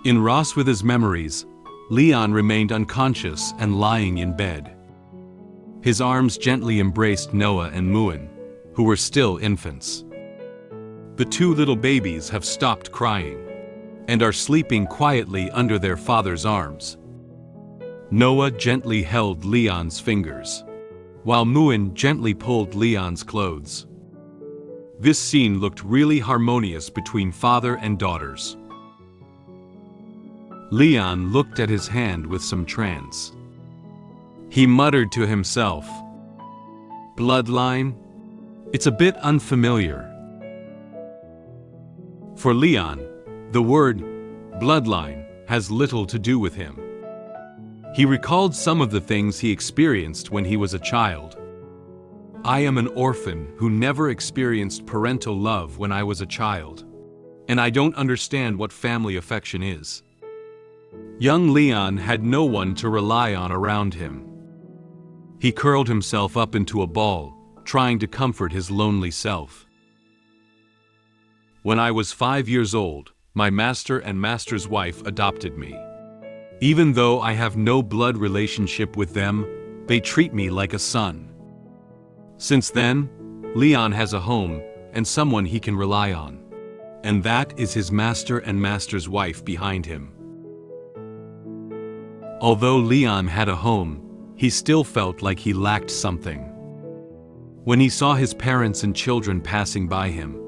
In Roswitha's memories, Leon remained unconscious and lying in bed. His arms gently embraced Noah and Muin, who were still infants. The two little babies have stopped crying and are sleeping quietly under their father's arms. Noah gently held Leon's fingers, while Muin gently pulled Leon's clothes. This scene looked really harmonious between father and daughters. Leon looked at his hand with some trance. He muttered to himself, "Bloodline? It's a bit unfamiliar." For Leon, the word bloodline has little to do with him. He recalled some of the things he experienced when he was a child. I am an orphan who never experienced parental love when I was a child, and I don't understand what family affection is. Young Leon had no one to rely on around him. He curled himself up into a ball, trying to comfort his lonely self. When I was 5 years old, my master and master's wife adopted me. Even though I have no blood relationship with them, they treat me like a son. Since then, Leon has a home and someone he can rely on. And that is his master and master's wife behind him. Although Leon had a home, he still felt like he lacked something. When he saw his parents and children passing by him,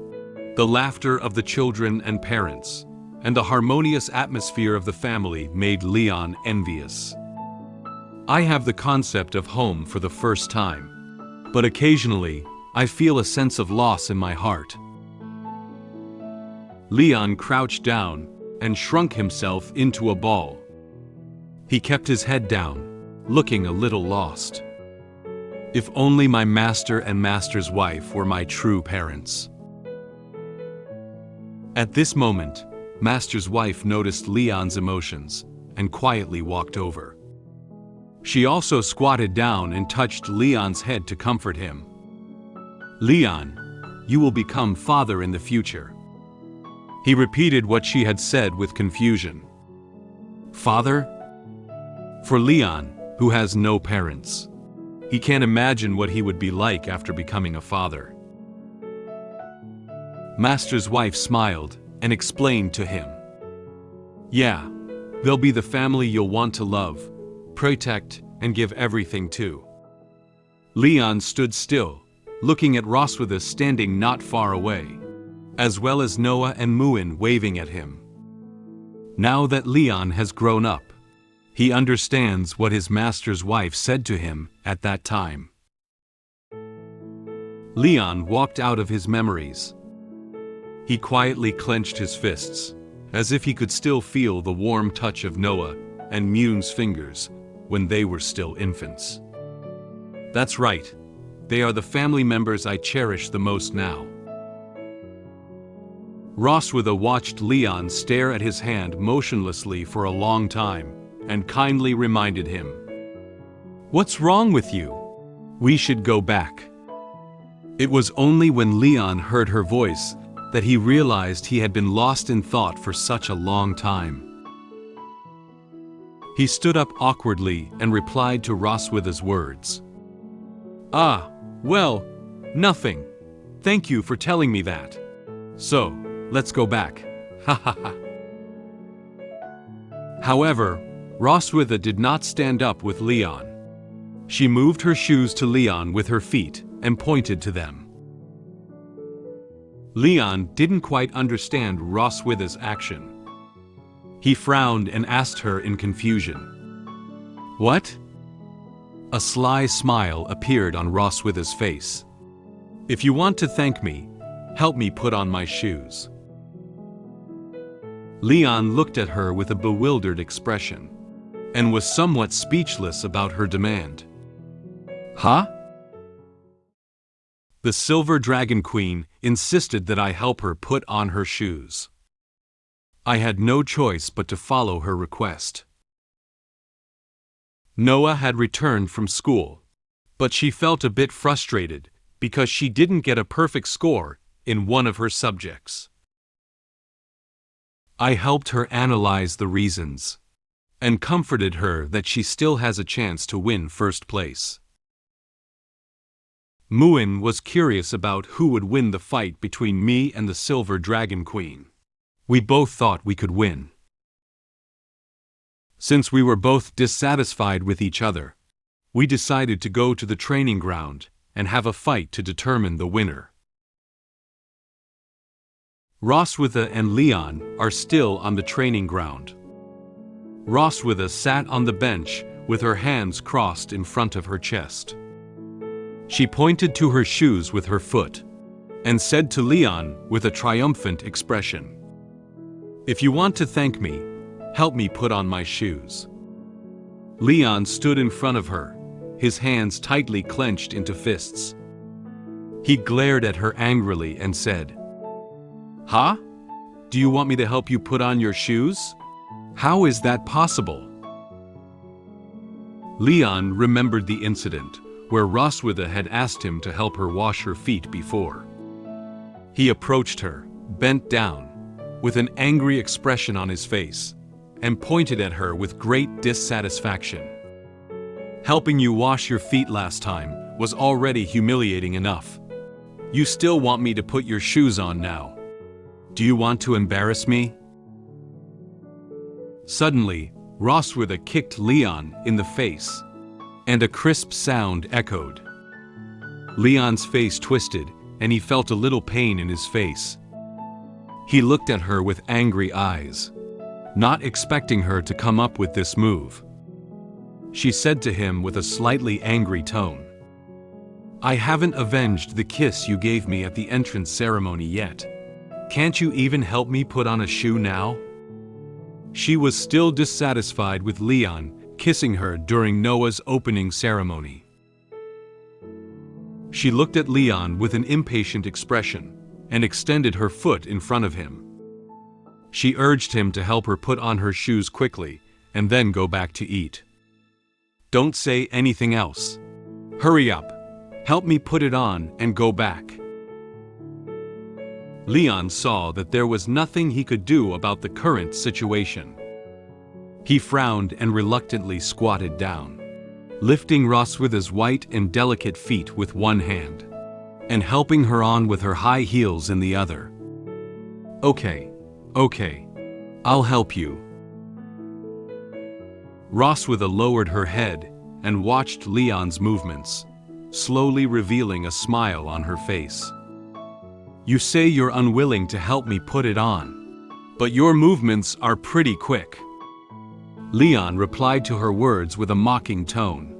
the laughter of the children and parents, and the harmonious atmosphere of the family made Leon envious. I have the concept of home for the first time, but occasionally, I feel a sense of loss in my heart. Leon crouched down and shrunk himself into a ball. He kept his head down, looking a little lost. If only my master and master's wife were my true parents. At this moment, master's wife noticed Leon's emotions and quietly walked over. She also squatted down and touched Leon's head to comfort him. "Leon, you will become father in the future." He repeated what she had said with confusion. Father? For Leon, who has no parents, he can't imagine what he would be like after becoming a father. Master's wife smiled and explained to him. "Yeah, they'll be the family you'll want to love, protect, and give everything to." Leon stood still, looking at Roswitha standing not far away, as well as Noah and Muin waving at him. Now that Leon has grown up, he understands what his master's wife said to him at that time. Leon walked out of his memories. He quietly clenched his fists, as if he could still feel the warm touch of Noah and Muin's fingers when they were still infants. That's right, they are the family members I cherish the most now. Roswitha watched Leon stare at his hand motionlessly for a long time, and kindly reminded him, "What's wrong with you? We should go back." It was only when Leon heard her voice that he realized he had been lost in thought for such a long time. He stood up awkwardly and replied to Roswitha's words. "Ah, well, nothing. Thank you for telling me that. So, let's go back. Ha ha ha." However, Roswitha did not stand up with Leon. She moved her shoes to Leon with her feet and pointed to them. Leon didn't quite understand Roswitha's action. He frowned and asked her in confusion, "What?" A sly smile appeared on Roswitha's face. "If you want to thank me, help me put on my shoes." Leon looked at her with a bewildered expression, and was somewhat speechless about her demand. "Huh?" The Silver Dragon Queen insisted that I help her put on her shoes. I had no choice but to follow her request. Noah had returned from school, but she felt a bit frustrated because she didn't get a perfect score in one of her subjects. I helped her analyze the reasons, and comforted her that she still has a chance to win first place. Muin was curious about who would win the fight between me and the Silver Dragon Queen. We both thought we could win. Since we were both dissatisfied with each other, we decided to go to the training ground and have a fight to determine the winner. Roswitha and Leon are still on the training ground. Roswitha sat on the bench with her hands crossed in front of her chest. She pointed to her shoes with her foot and said to Leon with a triumphant expression, "If you want to thank me, help me put on my shoes." Leon stood in front of her, his hands tightly clenched into fists. He glared at her angrily and said, "Huh? Do you want me to help you put on your shoes? How is that possible?" Leon remembered the incident where Roswitha had asked him to help her wash her feet before. He approached her, bent down, with an angry expression on his face, and pointed at her with great dissatisfaction. "Helping you wash your feet last time was already humiliating enough. You still want me to put your shoes on now? Do you want to embarrass me?" Suddenly, Roswitha kicked Leon in the face, and a crisp sound echoed. Leon's face twisted, and he felt a little pain in his face. He looked at her with angry eyes, not expecting her to come up with this move. She said to him with a slightly angry tone, "I haven't avenged the kiss you gave me at the entrance ceremony yet. Can't you even help me put on a shoe now?" She was still dissatisfied with Leon kissing her during Noah's opening ceremony. She looked at Leon with an impatient expression and extended her foot in front of him. She urged him to help her put on her shoes quickly and then go back to eat. "Don't say anything else. Hurry up. Help me put it on and go back." Leon saw that there was nothing he could do about the current situation. He frowned and reluctantly squatted down, lifting Roswitha's white and delicate feet with one hand, and helping her on with her high heels in the other. Okay, I'll help you." Roswitha lowered her head and watched Leon's movements, slowly revealing a smile on her face. "You say you're unwilling to help me put it on, but your movements are pretty quick." Leon replied to her words with a mocking tone.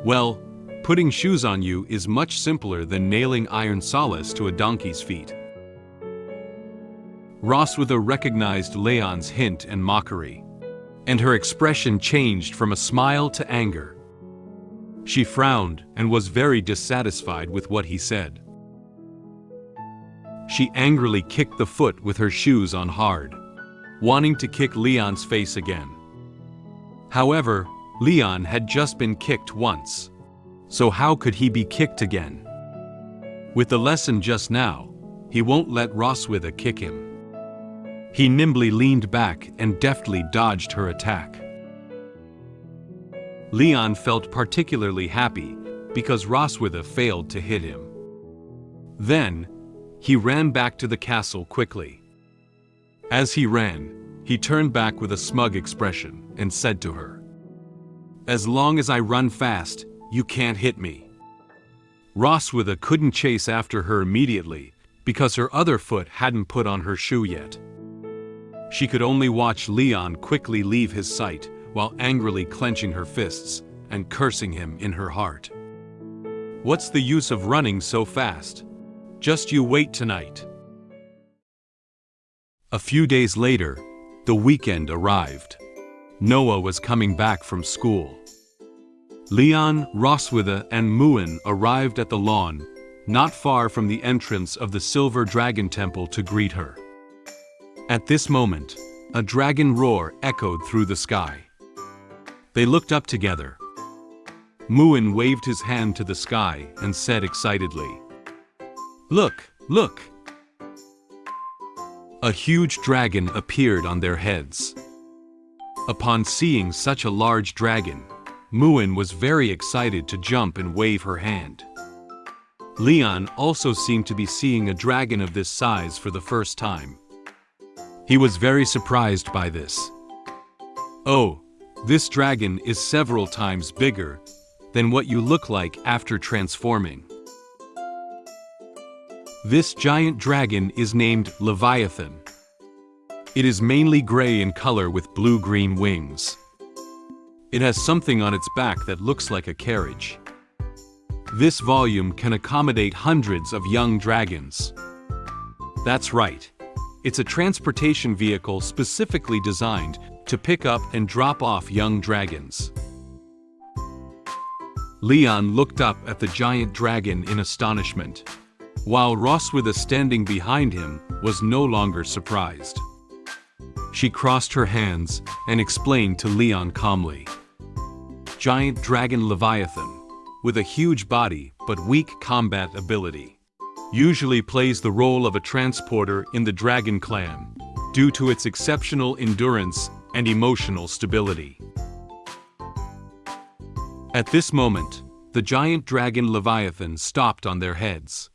"Well, putting shoes on you is much simpler than nailing iron solace to a donkey's feet." Roswitha recognized Leon's hint and mockery, and her expression changed from a smile to anger. She frowned and was very dissatisfied with what he said. She angrily kicked the foot with her shoes on hard, wanting to kick Leon's face again. However, Leon had just been kicked once, so how could he be kicked again? With the lesson just now, he won't let Roswitha kick him. He nimbly leaned back and deftly dodged her attack. Leon felt particularly happy because Roswitha failed to hit him. Then, he ran back to the castle quickly. As he ran, he turned back with a smug expression and said to her, "As long as I run fast, you can't hit me." Roswitha couldn't chase after her immediately because her other foot hadn't put on her shoe yet. She could only watch Leon quickly leave his sight while angrily clenching her fists and cursing him in her heart. "What's the use of running so fast? Just you wait tonight." A few days later, the weekend arrived. Noah was coming back from school. Leon, Roswitha, and Muin arrived at the lawn, not far from the entrance of the Silver Dragon Temple to greet her. At this moment, a dragon roar echoed through the sky. They looked up together. Muin waved his hand to the sky and said excitedly, "Look, look!" A huge dragon appeared on their heads. Upon seeing such a large dragon, Muin was very excited to jump and wave her hand. Leon also seemed to be seeing a dragon of this size for the first time. He was very surprised by this. "Oh, this dragon is several times bigger than what you look like after transforming. This giant dragon is named Leviathan. It is mainly gray in color with blue-green wings. It has something on its back that looks like a carriage. This volume can accommodate hundreds of young dragons." That's right. It's a transportation vehicle specifically designed to pick up and drop off young dragons. Leon looked up at the giant dragon in astonishment, while Roswitha, standing behind him, was no longer surprised. She crossed her hands and explained to Leon calmly. Giant dragon Leviathan, with a huge body but weak combat ability, usually plays the role of a transporter in the Dragon clan, due to its exceptional endurance and emotional stability. At this moment, the giant dragon Leviathan stopped on their heads,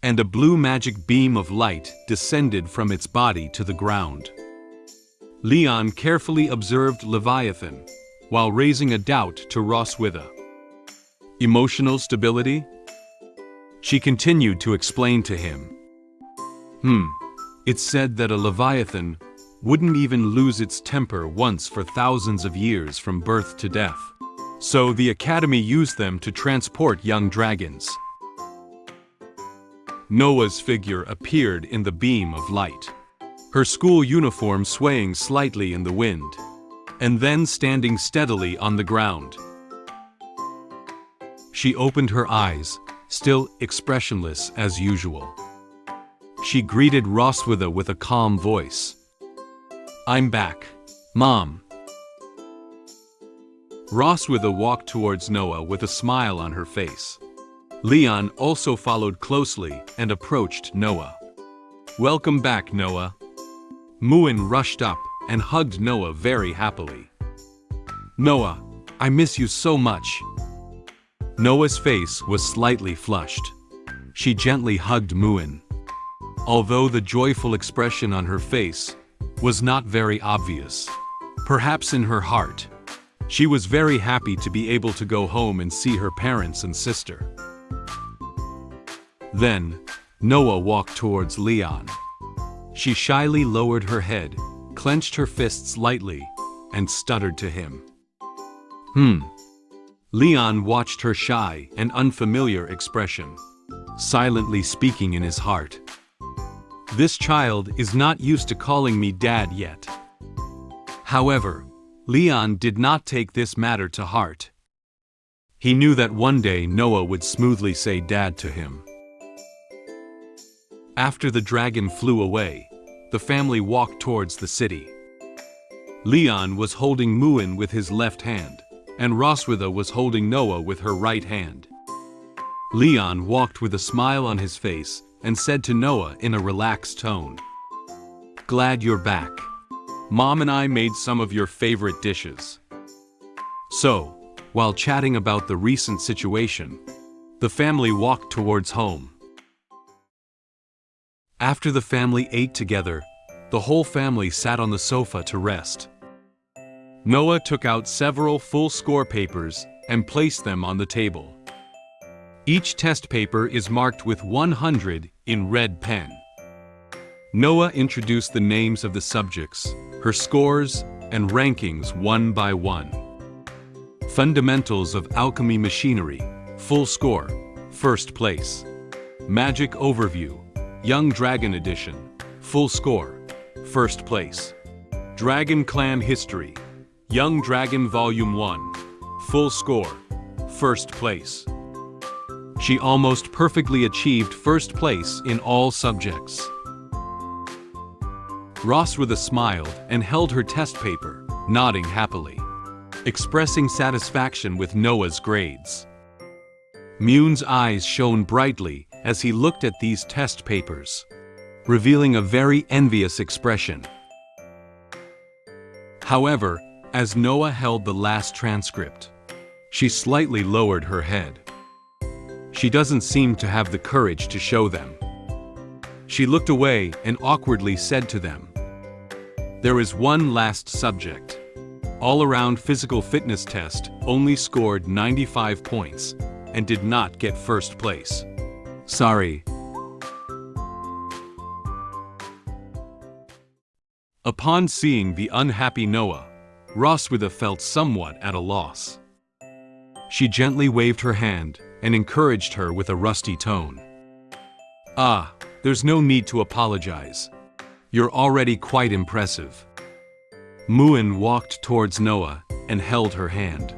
and a blue magic beam of light descended from its body to the ground. Leon carefully observed Leviathan, while raising a doubt to Roswitha. Emotional stability? She continued to explain to him. It's said that a Leviathan wouldn't even lose its temper once for thousands of years from birth to death. So the Academy used them to transport young dragons. Noah's figure appeared in the beam of light, her school uniform swaying slightly in the wind, and then standing steadily on the ground. She opened her eyes, still expressionless as usual. She greeted Roswitha with a calm voice. "I'm back, Mom." Roswitha walked towards Noah with a smile on her face. Leon also followed closely and approached Noah. "Welcome back, Noah." Muin rushed up and hugged Noah very happily. "Noah, I miss you so much." Noah's face was slightly flushed. She gently hugged Muin, although the joyful expression on her face was not very obvious. Perhaps in her heart, she was very happy to be able to go home and see her parents and sister. Then, Noah walked towards Leon. She shyly lowered her head, clenched her fists lightly, and stuttered to him. Leon watched her shy and unfamiliar expression, silently speaking in his heart. "This child is not used to calling me Dad yet." However, Leon did not take this matter to heart. He knew that one day Noah would smoothly say Dad to him. After the dragon flew away, the family walked towards the city. Leon was holding Muin with his left hand, and Roswitha was holding Noah with her right hand. Leon walked with a smile on his face and said to Noah in a relaxed tone, "Glad you're back. Mom and I made some of your favorite dishes." So, while chatting about the recent situation, the family walked towards home. After the family ate together, the whole family sat on the sofa to rest. Noah took out several full score papers and placed them on the table. Each test paper is marked with 100 in red pen. Noah introduced the names of the subjects, her scores, and rankings one by one. Fundamentals of Alchemy Machinery, full score, first place. Magic Overview, Young Dragon Edition, full score, first place. Dragon Clan History, Young Dragon Volume 1, full score, first place. She almost perfectly achieved first place in all subjects. Roswitha smiled and held her test paper, nodding happily, expressing satisfaction with Noah's grades. Muin's eyes shone brightly as he looked at these test papers, revealing a very envious expression. However, as Noah held the last transcript, she slightly lowered her head. She doesn't seem to have the courage to show them. She looked away and awkwardly said to them, "There is one last subject. All-around physical fitness test only scored 95 points and did not get first place. Sorry." Upon seeing the unhappy Noah, Roswitha felt somewhat at a loss. She gently waved her hand and encouraged her with a rusty tone. "Ah, there's no need to apologize. You're already quite impressive." Muin walked towards Noah and held her hand.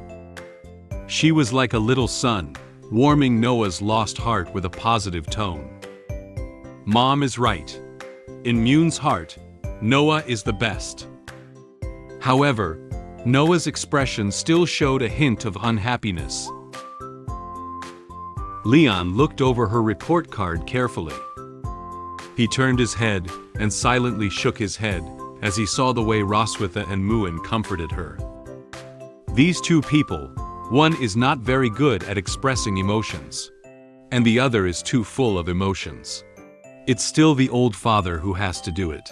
She was like a little sun, warming Noah's lost heart with a positive tone. Mom is right. In Muin's heart, Noah is the best. However, Noah's expression still showed a hint of unhappiness. Leon looked over her report card carefully. He turned his head and silently shook his head as he saw the way Roswitha and Muin comforted her. These two people, one is not very good at expressing emotions, and the other is too full of emotions. It's still the old father who has to do it.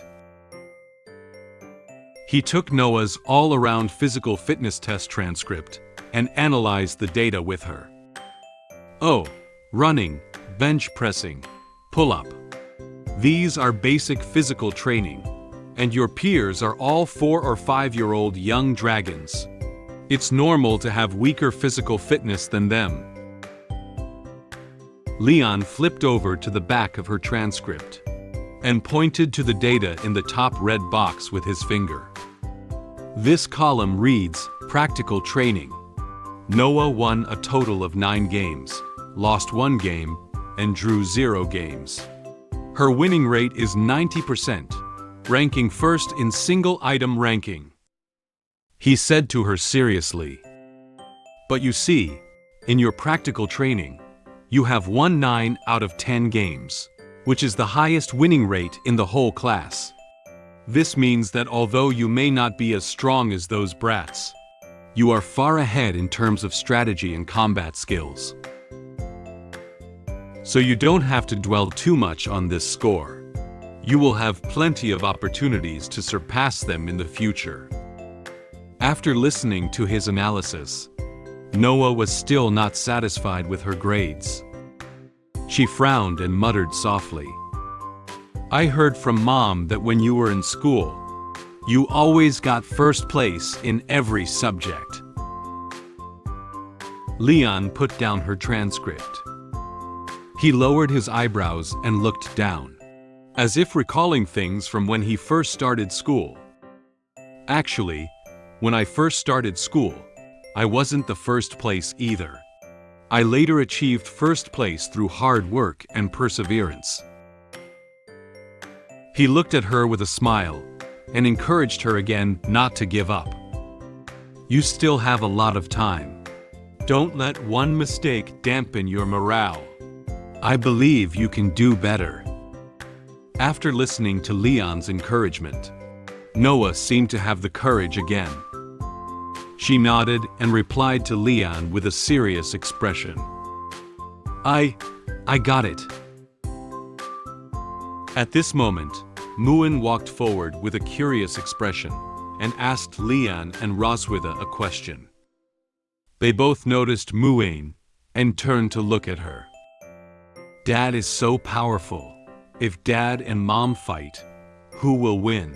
He took Noah's all-around physical fitness test transcript and analyzed the data with her. Oh, running, bench pressing, pull-up. These are basic physical training, and your peers are all 4 or 5-year-old young dragons. It's normal to have weaker physical fitness than them. Leon flipped over to the back of her transcript and pointed to the data in the top red box with his finger. This column reads, Practical Training. Noah won a total of 9 games, lost 1 game, and drew 0 games. Her winning rate is 90%, ranking first in single item ranking. He said to her seriously, But you see, in your practical training, you have won 9 out of 10 games, which is the highest winning rate in the whole class. This means that although you may not be as strong as those brats, you are far ahead in terms of strategy and combat skills. So you don't have to dwell too much on this score. You will have plenty of opportunities to surpass them in the future. After listening to his analysis, Noah was still not satisfied with her grades. She frowned and muttered softly. I heard from Mom that when you were in school, you always got first place in every subject. Leon put down her transcript. He lowered his eyebrows and looked down, as if recalling things from when he first started school. Actually, when I first started school, I wasn't the first place either. I later achieved first place through hard work and perseverance. He looked at her with a smile and encouraged her again not to give up. You still have a lot of time. Don't let one mistake dampen your morale. I believe you can do better. After listening to Leon's encouragement, Noah seemed to have the courage again. She nodded and replied to Leon with a serious expression. I got it. At this moment, Muin walked forward with a curious expression and asked Leon and Roswitha a question. They both noticed Muin and turned to look at her. Dad is so powerful. If Dad and Mom fight, who will win?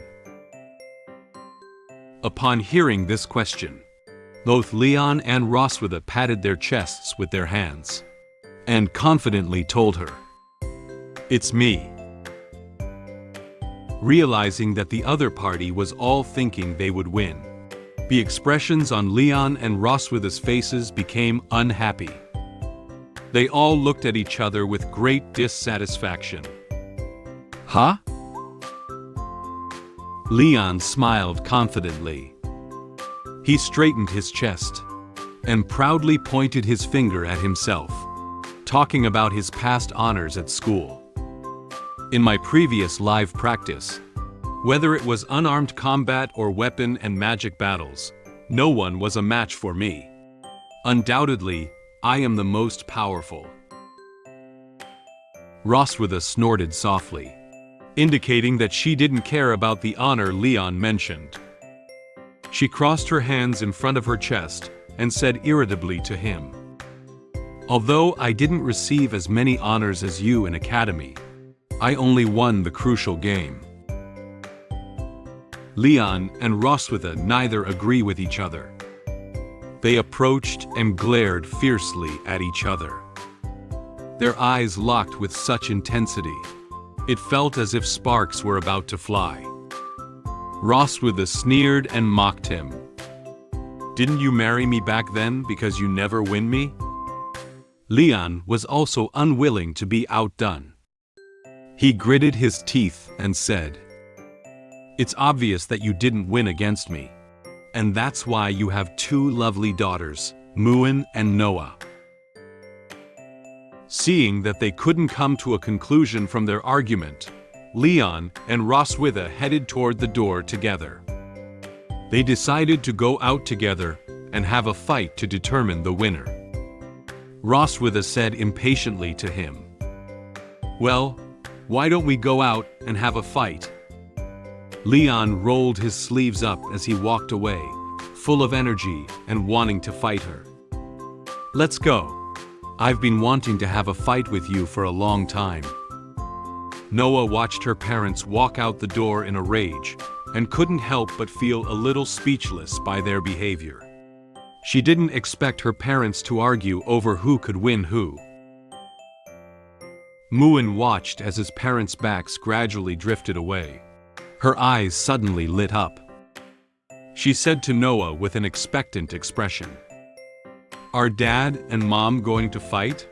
Upon hearing this question, both Leon and Roswitha patted their chests with their hands and confidently told her, It's me. Realizing that the other party was all thinking they would win, the expressions on Leon and Roswitha's faces became unhappy. They all looked at each other with great dissatisfaction. Huh? Leon smiled confidently. He straightened his chest and proudly pointed his finger at himself, talking about his past honors at school. In my previous live practice, whether it was unarmed combat or weapon and magic battles, no one was a match for me. Undoubtedly, I am the most powerful. Roswitha snorted softly, indicating that she didn't care about the honor Leon mentioned. She crossed her hands in front of her chest and said irritably to him, Although I didn't receive as many honors as you in academy, I only won the crucial game. Leon and Roswitha neither agree with each other. They approached and glared fiercely at each other. Their eyes locked with such intensity, it felt as if sparks were about to fly. Roswitha sneered and mocked him. Didn't you marry me back then because you never win me? Leon was also unwilling to be outdone. He gritted his teeth and said, "It's obvious that you didn't win against me. And that's why you have two lovely daughters, Muin and Noah." Seeing that they couldn't come to a conclusion from their argument, Leon and Roswitha headed toward the door together. They decided to go out together and have a fight to determine the winner. Roswitha said impatiently to him, "Well, why don't we go out and have a fight?" Leon rolled his sleeves up as he walked away, full of energy and wanting to fight her. "Let's go. I've been wanting to have a fight with you for a long time." Noah watched her parents walk out the door in a rage and couldn't help but feel a little speechless by their behavior. She didn't expect her parents to argue over who could win who. Muin watched as his parents' backs gradually drifted away. Her eyes suddenly lit up. She said to Noah with an expectant expression, "Are Dad and Mom going to fight?"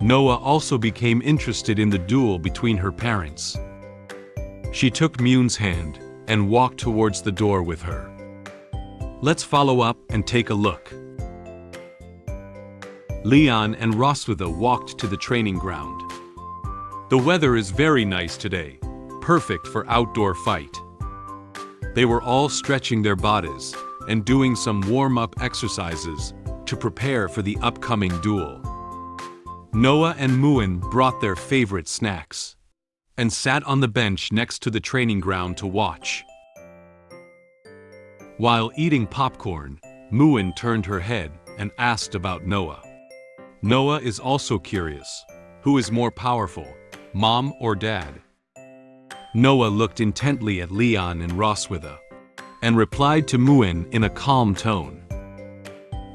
Noah also became interested in the duel between her parents. She took Muin's hand and walked towards the door with her. "Let's follow up and take a look." Leon and Roswitha walked to the training ground. The weather is very nice today, perfect for outdoor fight. They were all stretching their bodies and doing some warm-up exercises to prepare for the upcoming duel. Noah and Muin brought their favorite snacks and sat on the bench next to the training ground to watch. While eating popcorn, Muin turned her head and asked about Noah. Noah is also curious. Who is more powerful, Mom or Dad? Noah looked intently at Leon and Roswitha and replied to Muin in a calm tone.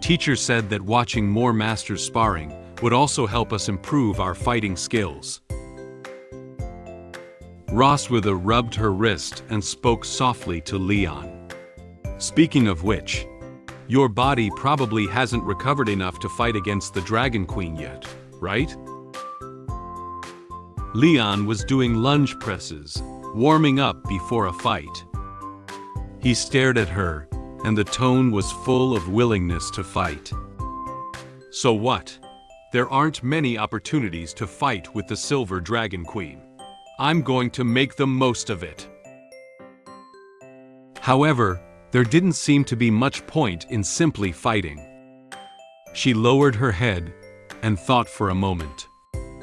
"Teacher said that watching more masters sparring would also help us improve our fighting skills." Roswitha rubbed her wrist and spoke softly to Leon. "Speaking of which, your body probably hasn't recovered enough to fight against the Dragon Queen yet, right?" Leon was doing lunge presses, warming up before a fight. He stared at her, and the tone was full of willingness to fight. "So what? There aren't many opportunities to fight with the Silver Dragon Queen. I'm going to make the most of it." However, there didn't seem to be much point in simply fighting. She lowered her head and thought for a moment,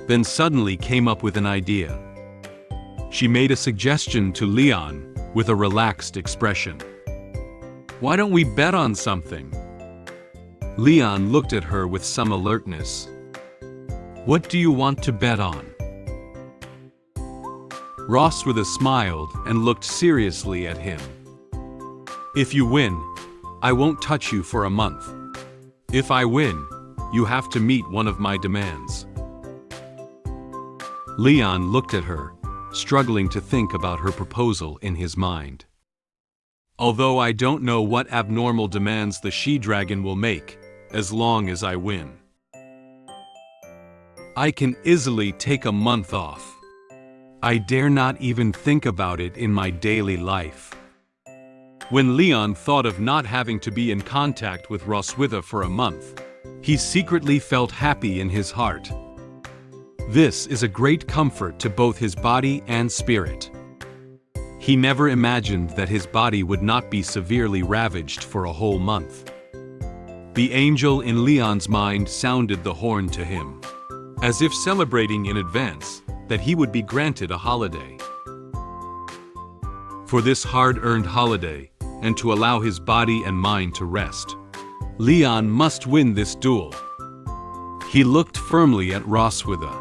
then suddenly came up with an idea. She made a suggestion to Leon with a relaxed expression. "Why don't we bet on something?" Leon looked at her with some alertness. "What do you want to bet on?" Roswitha smiled and looked seriously at him. "If you win, I won't touch you for a month. If I win, you have to meet one of my demands." Leon looked at her, struggling to think about her proposal in his mind. "Although I don't know what abnormal demands the she-dragon will make, as long as I win. I can easily take a month off. I dare not even think about it in my daily life." When Leon thought of not having to be in contact with Roswitha for a month, he secretly felt happy in his heart. This is a great comfort to both his body and spirit. He never imagined that his body would not be severely ravaged for a whole month. The angel in Leon's mind sounded the horn to him, as if celebrating in advance that he would be granted a holiday. For this hard-earned holiday, and to allow his body and mind to rest, Leon must win this duel. He looked firmly at Roswitha.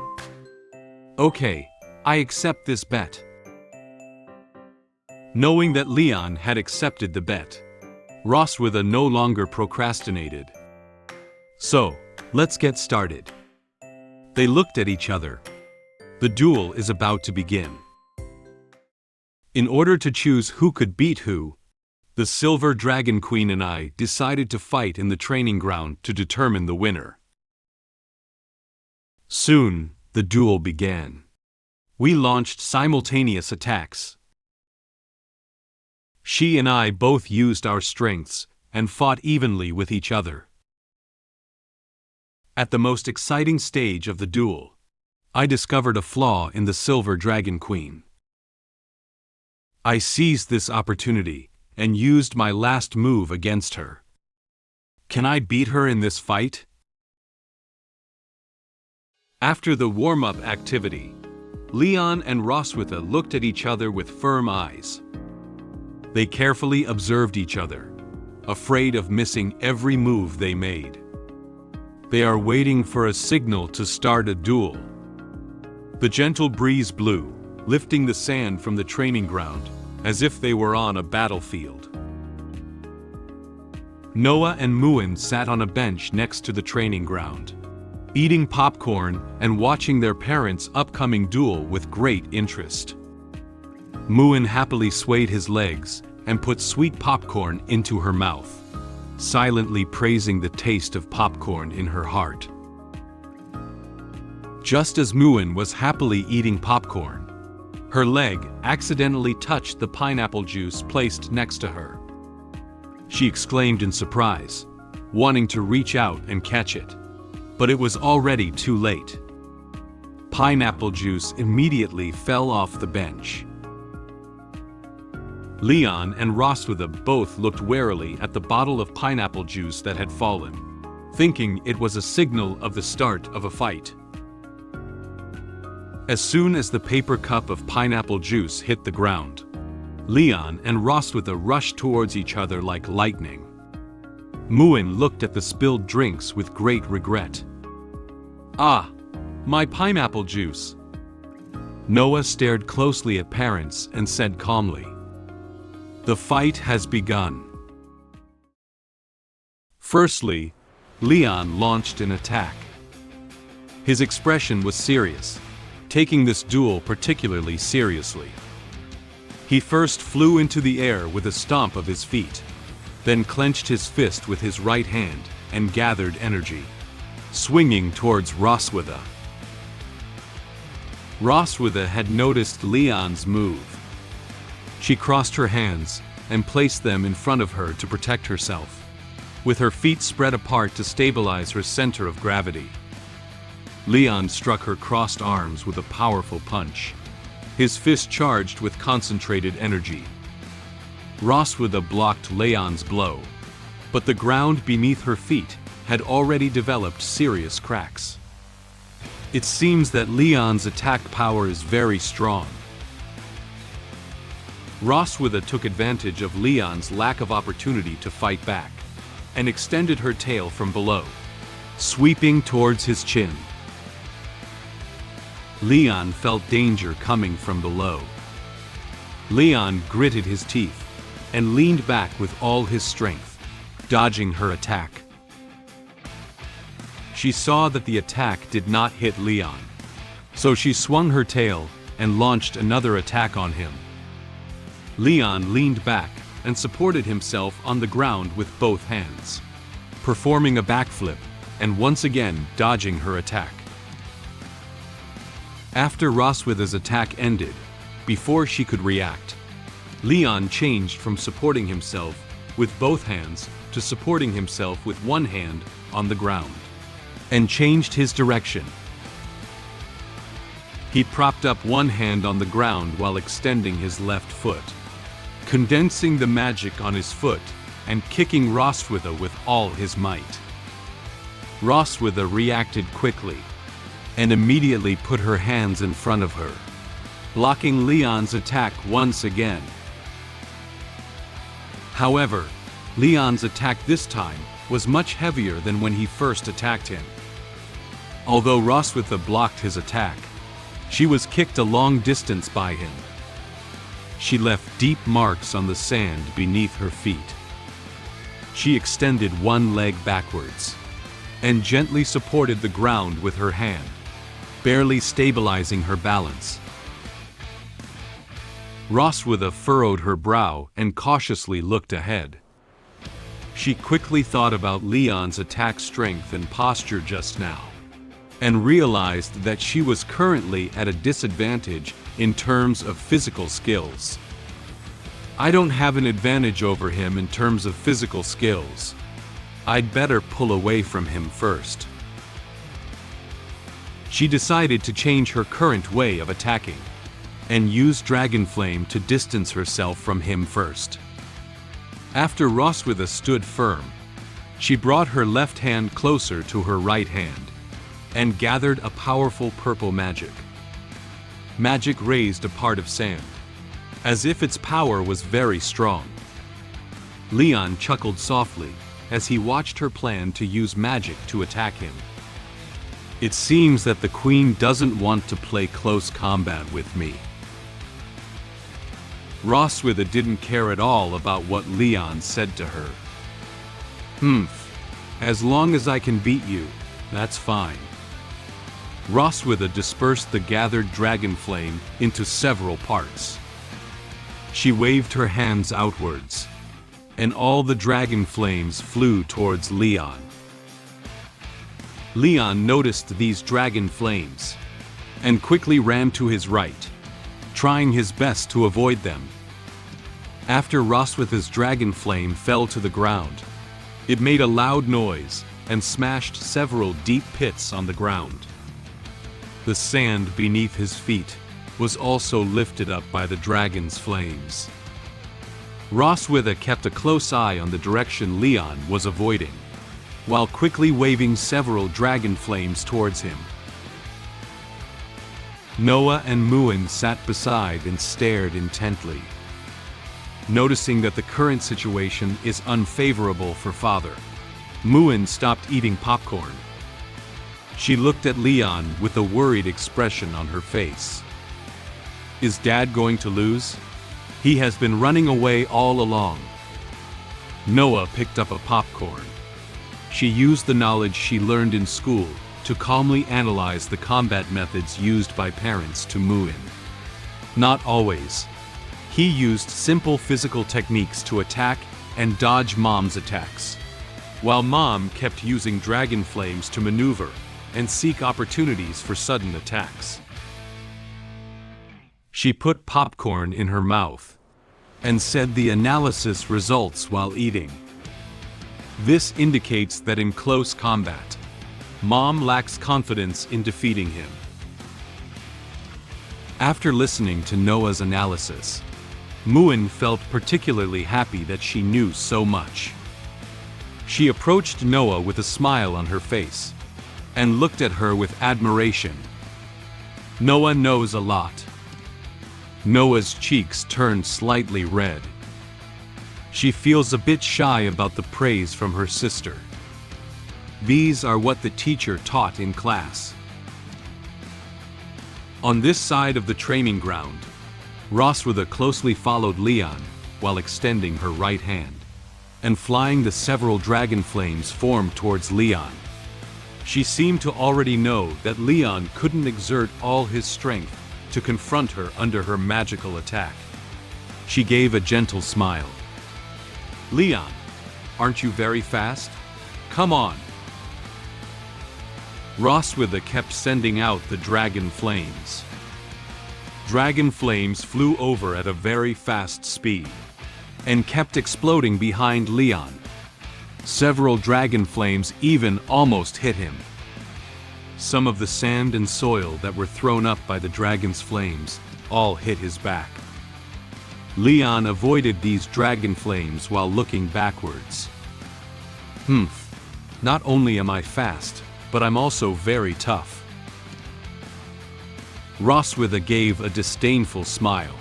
"Okay, I accept this bet." Knowing that Leon had accepted the bet, Roswitha no longer procrastinated. "So, let's get started." They looked at each other. The duel is about to begin. In order to choose who could beat who, The Silver Dragon Queen and I decided to fight in the training ground to determine the winner. Soon, the duel began. We launched simultaneous attacks. She and I both used our strengths and fought evenly with each other. At the most exciting stage of the duel, I discovered a flaw in the Silver Dragon Queen. I seized this opportunity and used my last move against her. Can I beat her in this fight? After the warm-up activity, Leon and Roswitha looked at each other with firm eyes. They carefully observed each other, afraid of missing every move they made. They are waiting for a signal to start a duel. The gentle breeze blew, lifting the sand from the training ground, as if they were on a battlefield. Noah and Muin sat on a bench next to the training ground, eating popcorn and watching their parents' upcoming duel with great interest. Muin happily swayed his legs and put sweet popcorn into her mouth, silently praising the taste of popcorn in her heart. Just as Muin was happily eating popcorn, her leg accidentally touched the pineapple juice placed next to her. She exclaimed in surprise, wanting to reach out and catch it, but it was already too late. Pineapple juice immediately fell off the bench. Leon and Roswitha both looked warily at the bottle of pineapple juice that had fallen, thinking it was a signal of the start of a fight. As soon as the paper cup of pineapple juice hit the ground, Leon and Roswitha rushed towards each other like lightning. Muin looked at the spilled drinks with great regret. "Ah, my pineapple juice." Noah stared closely at parents and said calmly, "The fight has begun." Firstly, Leon launched an attack. His expression was serious, taking this duel particularly seriously. He first flew into the air with a stomp of his feet, then clenched his fist with his right hand and gathered energy, swinging towards Roswitha. Roswitha had noticed Leon's move. She crossed her hands and placed them in front of her to protect herself, with her feet spread apart to stabilize her center of gravity. Leon struck her crossed arms with a powerful punch, his fist charged with concentrated energy. Roswitha blocked Leon's blow, but the ground beneath her feet had already developed serious cracks. It seems that Leon's attack power is very strong. Roswitha took advantage of Leon's lack of opportunity to fight back, and extended her tail from below, sweeping towards his chin. Leon felt danger coming from below. Leon gritted his teeth and leaned back with all his strength, dodging her attack. She saw that the attack did not hit Leon, so she swung her tail and launched another attack on him. Leon leaned back and supported himself on the ground with both hands, performing a backflip and once again dodging her attack. After Roswitha's attack ended, before she could react, Leon changed from supporting himself with both hands to supporting himself with one hand on the ground, and changed his direction. He propped up one hand on the ground while extending his left foot, condensing the magic on his foot and kicking Roswitha with all his might. Roswitha reacted quickly and immediately put her hands in front of her, blocking Leon's attack once again. However, Leon's attack this time was much heavier than when he first attacked him. Although Roswitha blocked his attack, she was kicked a long distance by him. She left deep marks on the sand beneath her feet. She extended one leg backwards and gently supported the ground with her hand, barely stabilizing her balance. Roswitha furrowed her brow and cautiously looked ahead. She quickly thought about Leon's attack strength and posture just now, and realized that she was currently at a disadvantage in terms of physical skills. I don't have an advantage over him in terms of physical skills. I'd better pull away from him first. She decided to change her current way of attacking, and use Dragon Flame to distance herself from him first. After Roswitha stood firm, she brought her left hand closer to her right hand, and gathered a powerful purple magic. Magic raised a part of sand, as if its power was very strong. Leon chuckled softly as he watched her plan to use magic to attack him. It seems that the Queen doesn't want to play close combat with me. Roswitha didn't care at all about what Leon said to her. As long as I can beat you, that's fine. Roswitha dispersed the gathered dragon flame into several parts. She waved her hands outwards, and all the dragon flames flew towards Leon. Leon noticed these dragon flames, and quickly ran to his right, trying his best to avoid them. After Roswitha's dragon flame fell to the ground, it made a loud noise and smashed several deep pits on the ground. The sand beneath his feet was also lifted up by the dragon's flames. Roswitha kept a close eye on the direction Leon was avoiding, while quickly waving several dragon flames towards him. Noah and Muin sat beside and stared intently. Noticing that the current situation is unfavorable for father, Muin stopped eating popcorn. She looked at Leon with a worried expression on her face. Is Dad going to lose? He has been running away all along. Noah picked up a popcorn. She used the knowledge she learned in school to calmly analyze the combat methods used by parents to Muin. Not always. He used simple physical techniques to attack and dodge Mom's attacks, while Mom kept using dragon flames to maneuver and seek opportunities for sudden attacks. She put popcorn in her mouth and said the analysis results while eating. This indicates that in close combat, Mom lacks confidence in defeating him. After listening to Noah's analysis, Muin felt particularly happy that she knew so much. She approached Noah with a smile on her face and looked at her with admiration. Noah knows a lot. Noah's cheeks turned slightly red. She feels a bit shy about the praise from her sister. These are what the teacher taught in class. On this side of the training ground, Roswitha closely followed Leon while extending her right hand and flying the several dragon flames formed towards Leon. She seemed to already know that Leon couldn't exert all his strength to confront her under her magical attack. She gave a gentle smile. Leon, aren't you very fast? Come on. Roswitha kept sending out the dragon flames. Dragon flames flew over at a very fast speed and kept exploding behind Leon. Several dragon flames even almost hit him. Some of the sand and soil that were thrown up by the dragon's flames all hit his back. Leon avoided these dragon flames while looking backwards. Not only am I fast, but I'm also very tough. Roswitha gave a disdainful smile,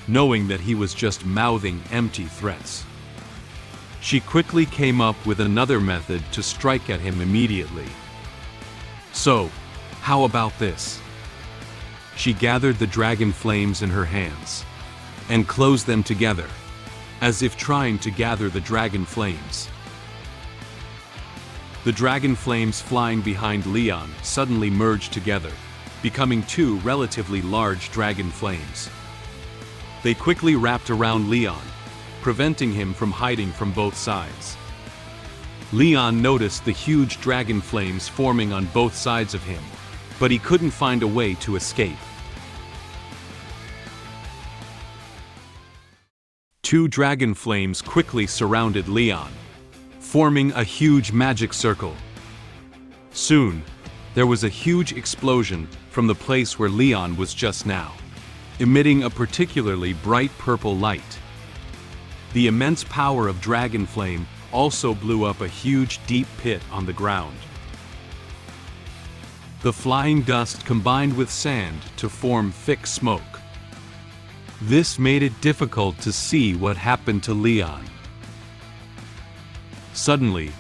knowing that he was just mouthing empty threats. She quickly came up with another method to strike at him immediately. So, how about this? She gathered the dragon flames in her hands and closed them together, as if trying to gather the dragon flames. The dragon flames flying behind Leon suddenly merged together, becoming two relatively large dragon flames. They quickly wrapped around Leon, preventing him from hiding from both sides. Leon noticed the huge dragon flames forming on both sides of him, but he couldn't find a way to escape. Two dragon flames quickly surrounded Leon, forming a huge magic circle. Soon, there was a huge explosion from the place where Leon was just now, emitting a particularly bright purple light. The immense power of dragon flame also blew up a huge deep pit on the ground. The flying dust combined with sand to form thick smoke. This made it difficult to see what happened to Leon. Suddenly,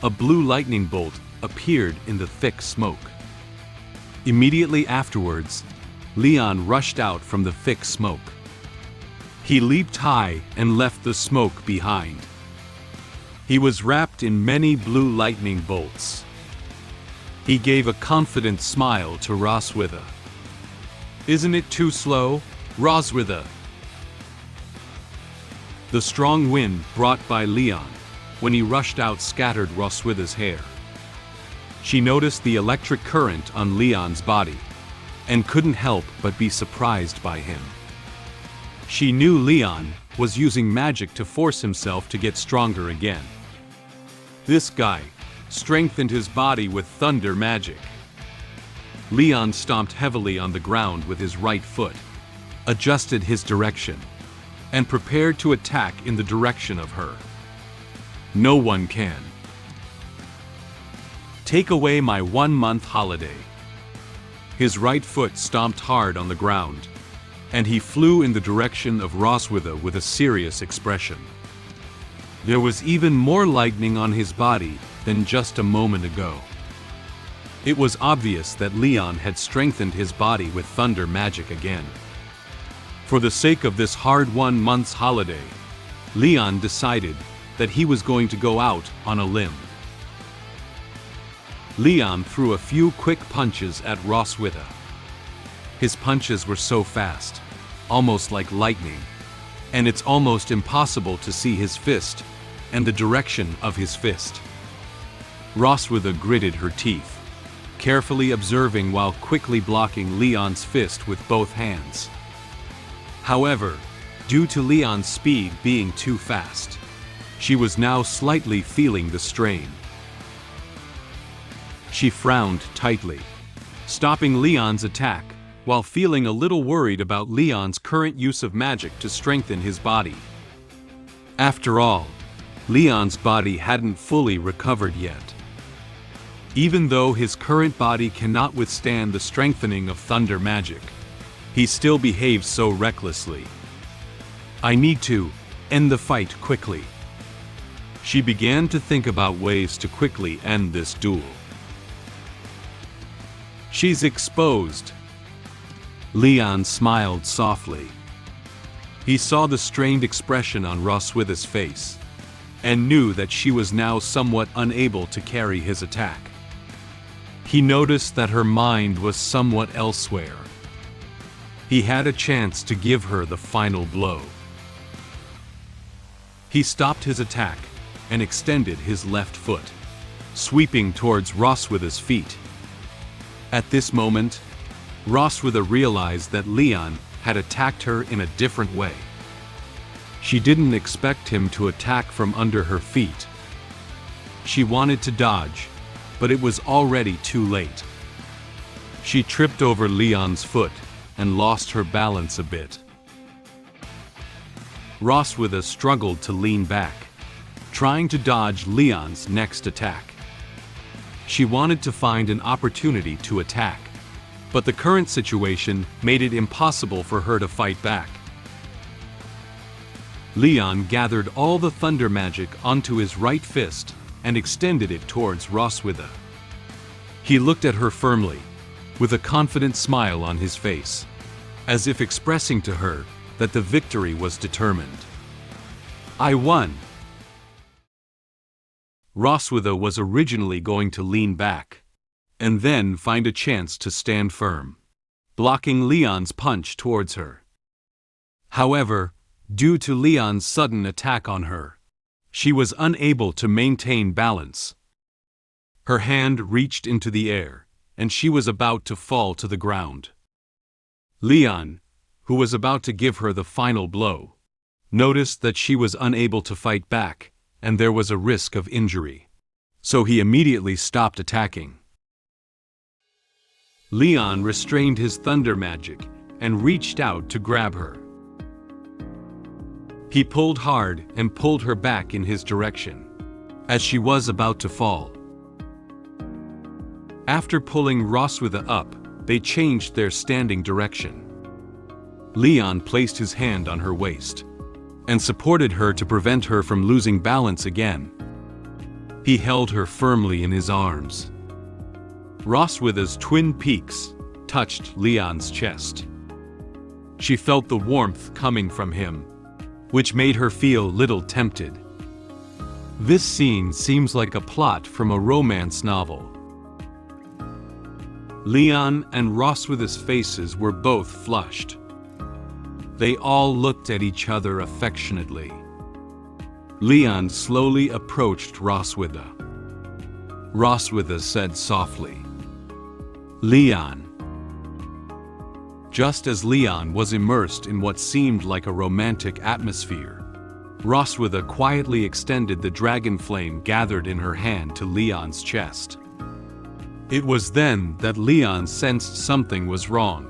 a blue lightning bolt appeared in the thick smoke. Immediately afterwards, Leon rushed out from the thick smoke. He leaped high and left the smoke behind. He was wrapped in many blue lightning bolts. He gave a confident smile to Roswitha. "Isn't it too slow, Roswitha?" The strong wind brought by Leon, when he rushed out, scattered Roswitha's hair. She noticed the electric current on Leon's body, and couldn't help but be surprised by him. She knew Leon was using magic to force himself to get stronger again. This guy strengthened his body with thunder magic. Leon stomped heavily on the ground with his right foot, adjusted his direction, and prepared to attack in the direction of her. No one can take away my 1-month holiday. His right foot stomped hard on the ground, and he flew in the direction of Roswitha with a serious expression. There was even more lightning on his body than just a moment ago. It was obvious that Leon had strengthened his body with thunder magic again. For the sake of this hard 1-month's holiday, Leon decided that he was going to go out on a limb. Leon threw a few quick punches at Roswitha. His punches were so fast, almost like lightning, and it's almost impossible to see his fist and the direction of his fist. Roswitha gritted her teeth, carefully observing while quickly blocking Leon's fist with both hands. However, due to Leon's speed being too fast, she was now slightly feeling the strain. She frowned tightly, stopping Leon's attack while feeling a little worried about Leon's current use of magic to strengthen his body. After all, Leon's body hadn't fully recovered yet. Even though his current body cannot withstand the strengthening of thunder magic, he still behaves so recklessly. I need to end the fight quickly. She began to think about ways to quickly end this duel. She's exposed. Leon smiled softly. He saw the strained expression on Roswitha's face, and knew that she was now somewhat unable to carry his attack. He noticed that her mind was somewhat elsewhere. He had a chance to give her the final blow. He stopped his attack and extended his left foot, sweeping towards Roswitha's feet. At this moment, Roswitha realized that Leon had attacked her in a different way. She didn't expect him to attack from under her feet. She wanted to dodge, but it was already too late. She tripped over Leon's foot and lost her balance a bit. Roswitha struggled to lean back, trying to dodge Leon's next attack. She wanted to find an opportunity to attack, but the current situation made it impossible for her to fight back. Leon gathered all the thunder magic onto his right fist and extended it towards Roswitha. He looked at her firmly, with a confident smile on his face, as if expressing to her that the victory was determined. I won! Roswitha was originally going to lean back, and then find a chance to stand firm, blocking Leon's punch towards her. However, due to Leon's sudden attack on her, she was unable to maintain balance. Her hand reached into the air, and she was about to fall to the ground. Leon, who was about to give her the final blow, noticed that she was unable to fight back, and there was a risk of injury. So he immediately stopped attacking. Leon restrained his thunder magic and reached out to grab her. He pulled hard and pulled her back in his direction, as she was about to fall. After pulling Roswitha up, they changed their standing direction. Leon placed his hand on her waist and supported her to prevent her from losing balance again. He held her firmly in his arms. Roswitha's twin peaks touched Leon's chest. She felt the warmth coming from him, which made her feel little tempted. This scene seems like a plot from a romance novel. Leon and Roswitha's faces were both flushed. They all looked at each other affectionately. Leon slowly approached Roswitha. Roswitha said softly, "Leon." Just as Leon was immersed in what seemed like a romantic atmosphere, Roswitha quietly extended the dragon flame gathered in her hand to Leon's chest. It was then that Leon sensed something was wrong.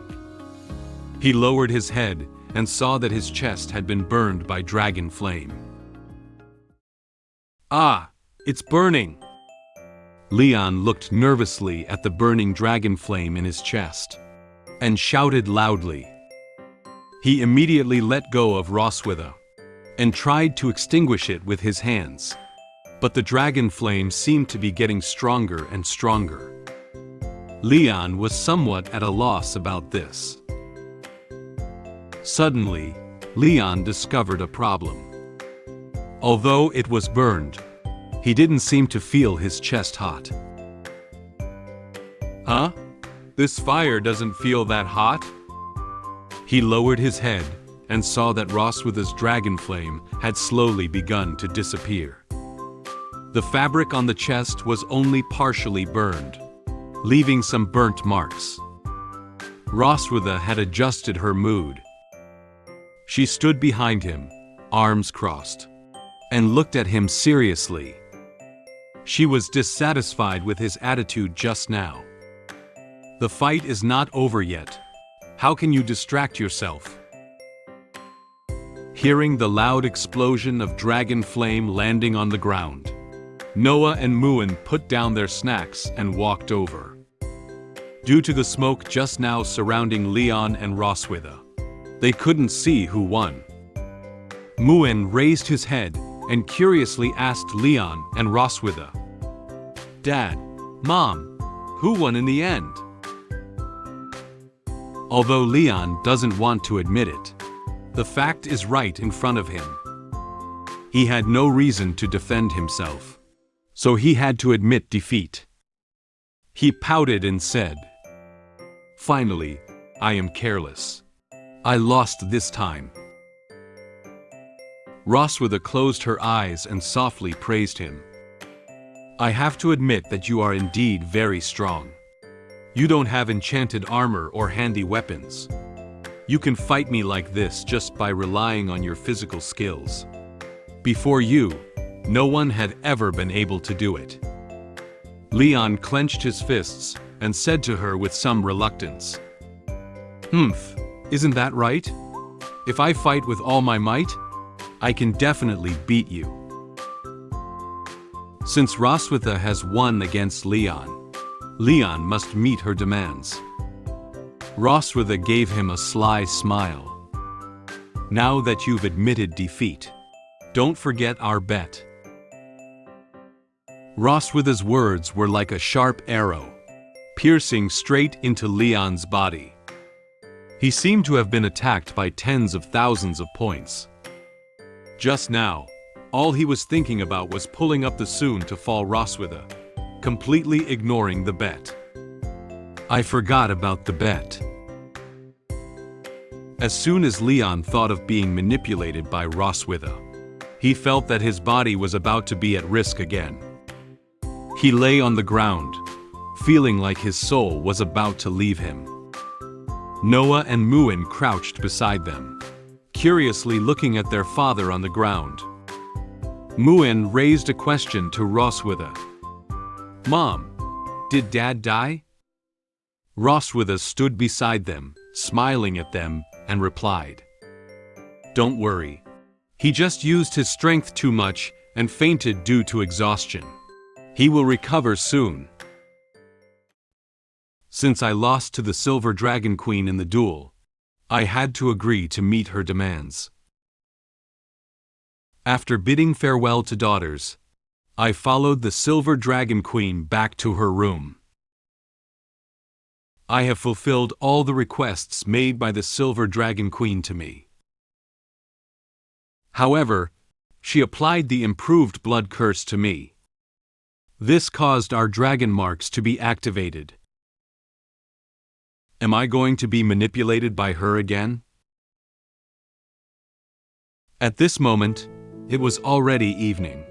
He lowered his head and saw that his chest had been burned by dragon flame. "Ah, it's burning!" Leon looked nervously at the burning dragon flame in his chest and shouted loudly. He immediately let go of Roswitha and tried to extinguish it with his hands, but the dragon flame seemed to be getting stronger and stronger. Leon was somewhat at a loss about this. Suddenly, Leon discovered a problem. Although it was burned, he didn't seem to feel his chest hot. "Huh? This fire doesn't feel that hot?" He lowered his head and saw that Roswitha's dragon flame had slowly begun to disappear. The fabric on the chest was only partially burned, leaving some burnt marks. Roswitha had adjusted her mood. She stood behind him, arms crossed, and looked at him seriously. She was dissatisfied with his attitude just now. "The fight is not over yet. How can you distract yourself?" Hearing the loud explosion of dragon flame landing on the ground, Noah and Muin put down their snacks and walked over. Due to the smoke just now surrounding Leon and Roswitha, they couldn't see who won. Muin raised his head and curiously asked Leon and Roswitha, "Dad, Mom, who won in the end?" Although Leon doesn't want to admit it, the fact is right in front of him. He had no reason to defend himself, so he had to admit defeat. He pouted and said, "Finally, I am careless. I lost this time." Roswitha closed her eyes and softly praised him. "I have to admit that you are indeed very strong. You don't have enchanted armor or handy weapons. You can fight me like this just by relying on your physical skills. Before you, no one had ever been able to do it." Leon clenched his fists and said to her with some reluctance, "Humph, isn't that right? If I fight with all my might, I can definitely beat you." Since Roswitha has won against Leon, Leon must meet her demands. Roswitha gave him a sly smile. "Now that you've admitted defeat, don't forget our bet." Roswitha's words were like a sharp arrow, piercing straight into Leon's body. He seemed to have been attacked by tens of thousands of points. Just now, all he was thinking about was pulling up the soon-to-fall Roswitha, completely ignoring the bet. "I forgot about the bet." As soon as Leon thought of being manipulated by Roswitha, he felt that his body was about to be at risk again. He lay on the ground, feeling like his soul was about to leave him. Noah and Muin crouched beside them, curiously looking at their father on the ground. Muin raised a question to Roswitha. "Mom, did Dad die?" Roswitha stood beside them, smiling at them, and replied, "Don't worry. He just used his strength too much and fainted due to exhaustion. He will recover soon." Since I lost to the Silver Dragon Queen in the duel, I had to agree to meet her demands. After bidding farewell to daughters, I followed the Silver Dragon Queen back to her room. I have fulfilled all the requests made by the Silver Dragon Queen to me. However, she applied the improved blood curse to me. This caused our dragon marks to be activated. Am I going to be manipulated by her again? At this moment, it was already evening.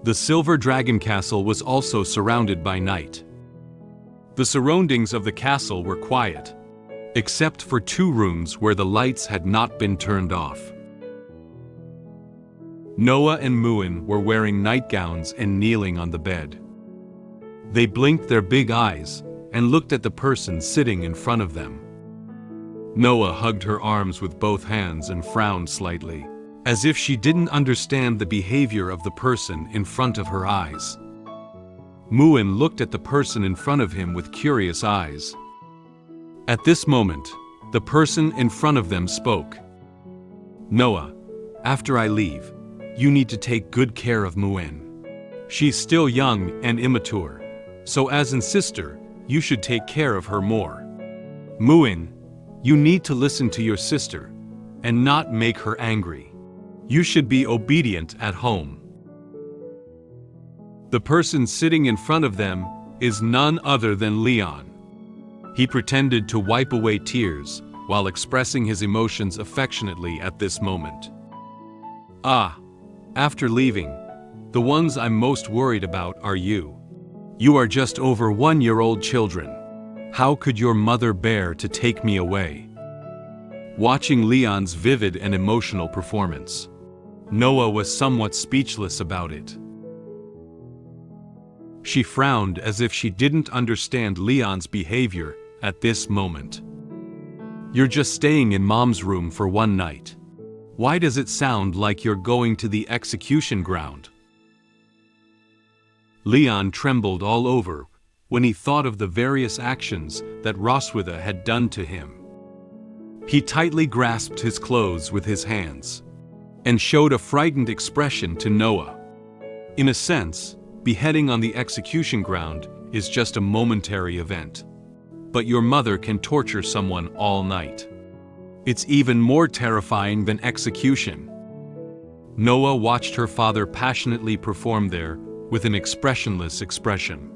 The Silver Dragon Castle was also surrounded by night. The surroundings of the castle were quiet, except for 2 rooms where the lights had not been turned off. Noah and Muin were wearing nightgowns and kneeling on the bed. They blinked their big eyes and looked at the person sitting in front of them. Noah hugged her arms with both hands and frowned slightly, as if she didn't understand the behavior of the person in front of her eyes. Muin looked at the person in front of him with curious eyes. At this moment, the person in front of them spoke. "Noah, after I leave, you need to take good care of Muin. She's still young and immature, so as a sister, you should take care of her more. Muin, you need to listen to your sister and not make her angry. You should be obedient at home." The person sitting in front of them is none other than Leon. He pretended to wipe away tears while expressing his emotions affectionately at this moment. "Ah, after leaving, the ones I'm most worried about are you. You are just over 1-year-old children. How could your mother bear to take me away?" Watching Leon's vivid and emotional performance, Noah was somewhat speechless about it. She frowned as if she didn't understand Leon's behavior at this moment. "You're just staying in Mom's room for 1 night. Why does it sound like you're going to the execution ground?" Leon trembled all over when he thought of the various actions that Roswitha had done to him. He tightly grasped his clothes with his hands and showed a frightened expression to Noah. In a sense, beheading on the execution ground is just a momentary event. But your mother can torture someone all night. It's even more terrifying than execution. Noah watched her father passionately perform there with an expressionless expression.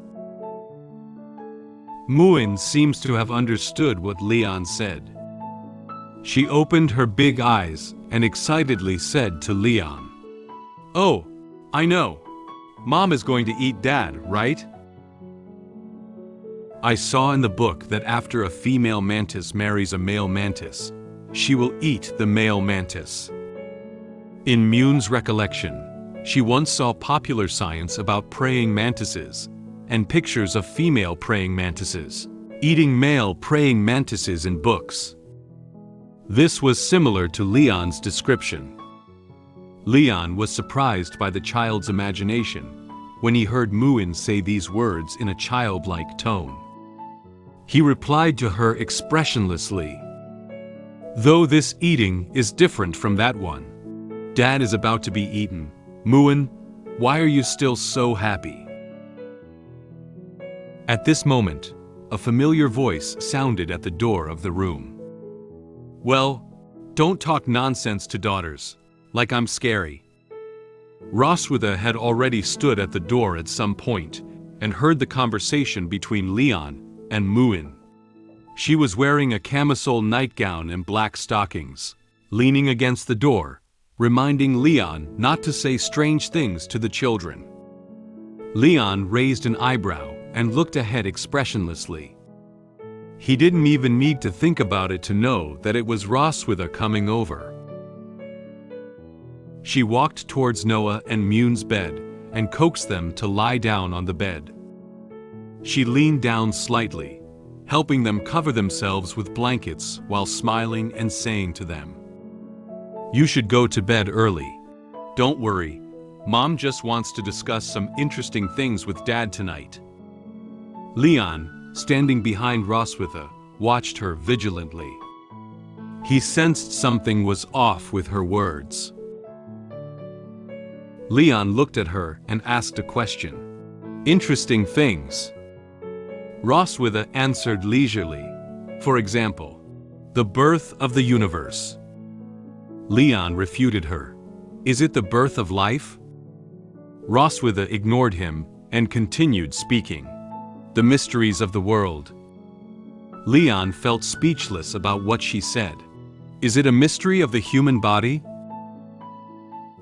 Muin seems to have understood what Leon said. She opened her big eyes and excitedly said to Leon, "Oh, I know. Mom is going to eat Dad, right? I saw in the book that after a female mantis marries a male mantis, she will eat the male mantis." In Muin's recollection, she once saw popular science about praying mantises and pictures of female praying mantises eating male praying mantises in books. This was similar to Leon's description. Leon was surprised by the child's imagination when he heard Muin say these words in a childlike tone. He replied to her expressionlessly, "Though this eating is different from that one. Dad is about to be eaten. Muin, why are you still so happy?" At this moment, a familiar voice sounded at the door of the room. "Well, don't talk nonsense to daughters, like I'm scary." Roswitha had already stood at the door at some point and heard the conversation between Leon and Muin. She was wearing a camisole nightgown and black stockings, leaning against the door, reminding Leon not to say strange things to the children. Leon raised an eyebrow and looked ahead expressionlessly. He didn't even need to think about it to know that it was Roswitha coming over. She walked towards Noah and Muin's bed and coaxed them to lie down on the bed. She leaned down slightly, helping them cover themselves with blankets while smiling and saying to them, "You should go to bed early. Don't worry, Mom just wants to discuss some interesting things with Dad tonight." Leon, standing behind Roswitha, watched her vigilantly. He sensed something was off with her words. Leon looked at her and asked a question. "Interesting things?" Roswitha answered leisurely. "For example, the birth of the universe." Leon refuted her. "Is it the birth of life?" Roswitha ignored him and continued speaking. "The mysteries of the world." Leon felt speechless about what she said. "Is it a mystery of the human body?"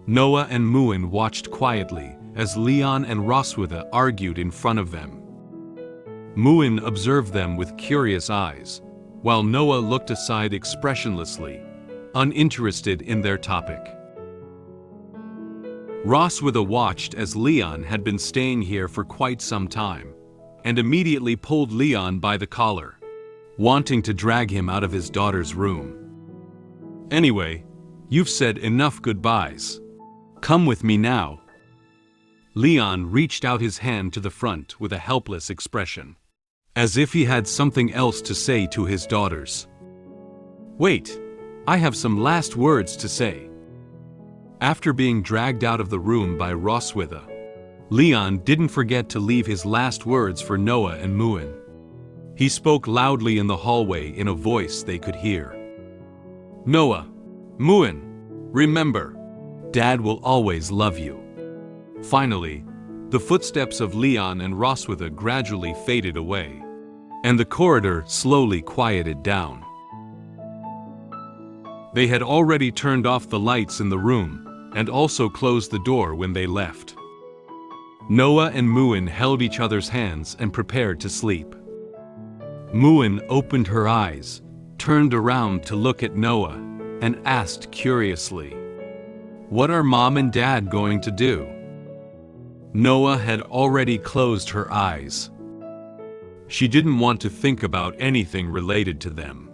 Noah and Muin watched quietly as Leon and Roswitha argued in front of them. Muin observed them with curious eyes, while Noah looked aside expressionlessly, uninterested in their topic. Roswitha watched as Leon had been staying here for quite some time, and immediately pulled Leon by the collar, wanting to drag him out of his daughter's room. "Anyway, you've said enough goodbyes. Come with me now." Leon reached out his hand to the front with a helpless expression, as if he had something else to say to his daughters. "Wait, I have some last words to say." After being dragged out of the room by Roswitha, Leon didn't forget to leave his last words for Noah and Muin. He spoke loudly in the hallway in a voice they could hear. "Noah, Muin, remember, Dad will always love you." Finally, the footsteps of Leon and Roswitha gradually faded away, and the corridor slowly quieted down. They had already turned off the lights in the room and also closed the door when they left. Noah and Muin held each other's hands and prepared to sleep. Muin opened her eyes, turned around to look at Noah, and asked curiously, "What are Mom and Dad going to do?" Noah had already closed her eyes. She didn't want to think about anything related to them.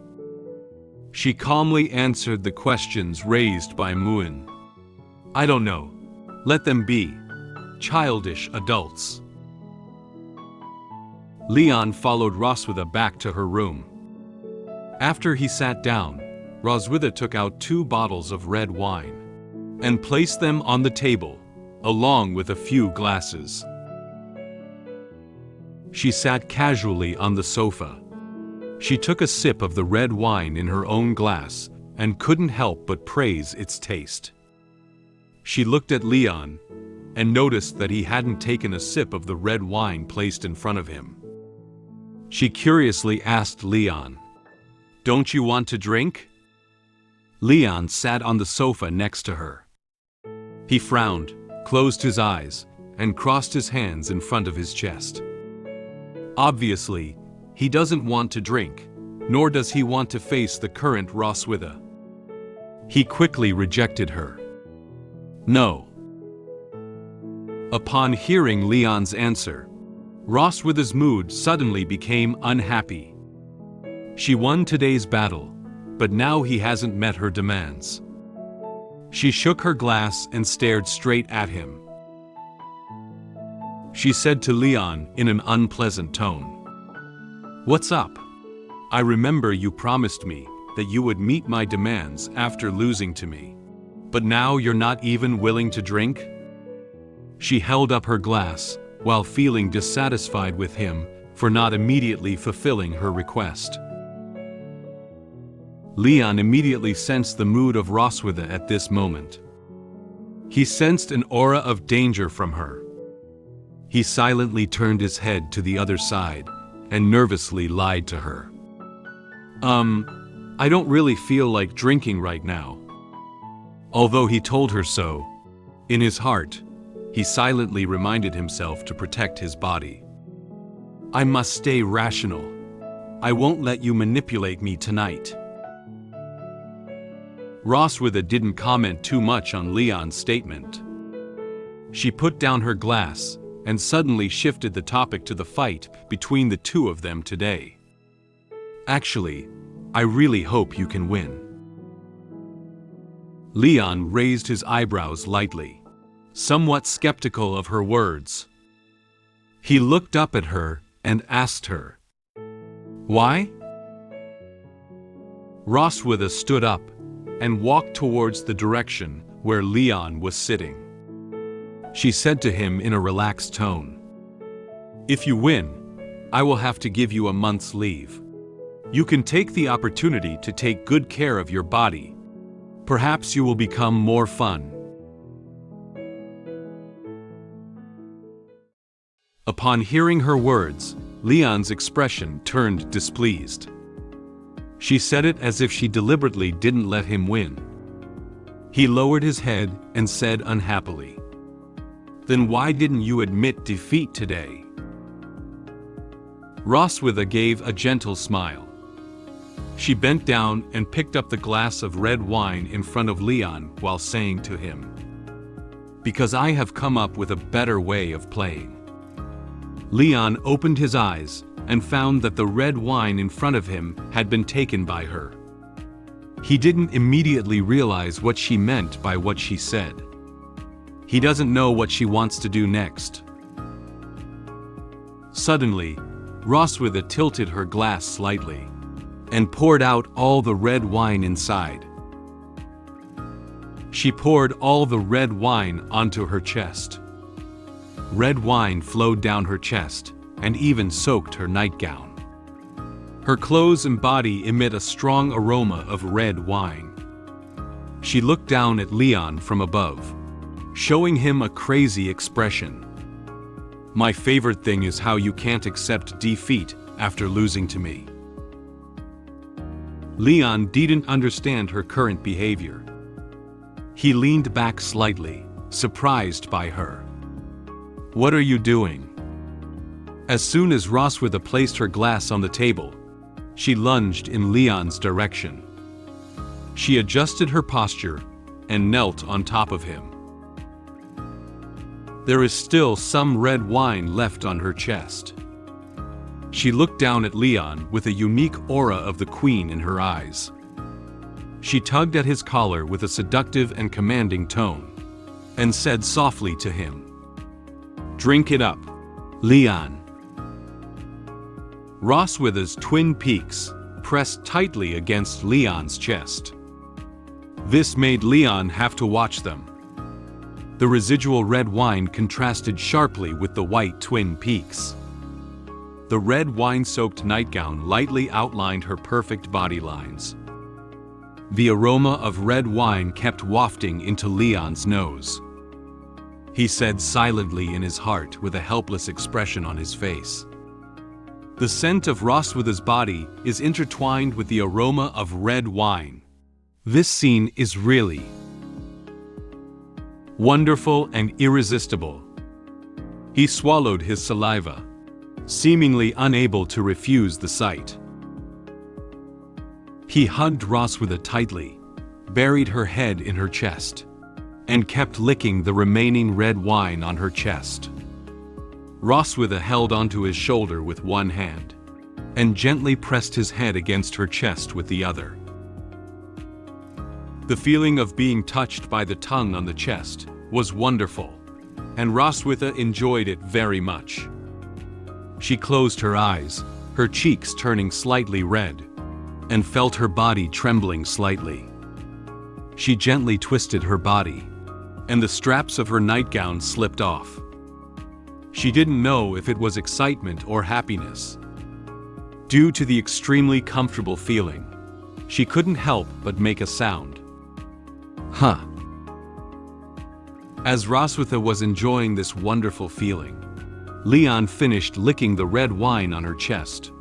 She calmly answered the questions raised by Muin. "I don't know. Let them be. Childish adults." Leon followed Roswitha back to her room. After he sat down, Roswitha took out 2 bottles of red wine and placed them on the table, along with a few glasses. She sat casually on the sofa. She took a sip of the red wine in her own glass and couldn't help but praise its taste. She looked at Leon and noticed that he hadn't taken a sip of the red wine placed in front of him. She curiously asked Leon, "Don't you want to drink?" Leon sat on the sofa next to her. He frowned, closed his eyes, and crossed his hands in front of his chest. Obviously, he doesn't want to drink, nor does he want to face the current Roswitha. He quickly rejected her. "No." Upon hearing Leon's answer, Roswitha's mood suddenly became unhappy. She won today's battle, but now he hasn't met her demands. She shook her glass and stared straight at him. She said to Leon in an unpleasant tone, "What's up? I remember you promised me that you would meet my demands after losing to me, but now you're not even willing to drink?" She held up her glass while feeling dissatisfied with him for not immediately fulfilling her request. Leon immediately sensed the mood of Roswitha at this moment. He sensed an aura of danger from her. He silently turned his head to the other side and nervously lied to her. I don't really feel like drinking right now. Although he told her so, in his heart, he silently reminded himself to protect his body. I must stay rational. I won't let you manipulate me tonight. Roswitha didn't comment too much on Leon's statement. She put down her glass and suddenly shifted the topic to the fight between the two of them today. Actually, I really hope you can win. Leon raised his eyebrows lightly, somewhat skeptical of her words. He looked up at her and asked her, "Why?" Roswitha stood up and walked towards the direction where Leon was sitting. She said to him in a relaxed tone, "If you win, I will have to give you a month's leave. You can take the opportunity to take good care of your body. Perhaps you will become more fun." Upon hearing her words, Leon's expression turned displeased. She said it as if she deliberately didn't let him win. He lowered his head and said unhappily, "Then why didn't you admit defeat today?" Roswitha gave a gentle smile. She bent down and picked up the glass of red wine in front of Leon while saying to him, "Because I have come up with a better way of playing." Leon opened his eyes and found that the red wine in front of him had been taken by her. He didn't immediately realize what she meant by what she said. He doesn't know what she wants to do next. Suddenly, Roswitha tilted her glass slightly and poured out all the red wine inside. She poured all the red wine onto her chest. Red wine flowed down her chest and even soaked her nightgown. Her clothes and body emit a strong aroma of red wine. She looked down at Leon from above, showing him a crazy expression. "My favorite thing is how you can't accept defeat after losing to me." Leon didn't understand her current behavior. He leaned back slightly, surprised by her. "What are you doing?" As soon as Roswitha placed her glass on the table, she lunged in Leon's direction. She adjusted her posture and knelt on top of him. There is still some red wine left on her chest. She looked down at Leon with a unique aura of the queen in her eyes. She tugged at his collar with a seductive and commanding tone, and said softly to him, "Drink it up, Leon." Roswitha's twin peaks pressed tightly against Leon's chest. This made Leon have to watch them. The residual red wine contrasted sharply with the white twin peaks. The red wine-soaked nightgown lightly outlined her perfect body lines. The aroma of red wine kept wafting into Leon's nose. He said silently in his heart with a helpless expression on his face, "The scent of Roswitha's body is intertwined with the aroma of red wine. This scene is really wonderful and irresistible." He swallowed his saliva, seemingly unable to refuse the sight. He hugged Roswitha tightly, buried her head in her chest, and kept licking the remaining red wine on her chest. Roswitha held onto his shoulder with one hand, and gently pressed his head against her chest with the other. The feeling of being touched by the tongue on the chest was wonderful, and Roswitha enjoyed it very much. She closed her eyes, her cheeks turning slightly red, and felt her body trembling slightly. She gently twisted her body, and the straps of her nightgown slipped off. She didn't know if it was excitement or happiness. Due to the extremely comfortable feeling, she couldn't help but make a sound. Huh. As Roswitha was enjoying this wonderful feeling, Leon finished licking the red wine on her chest.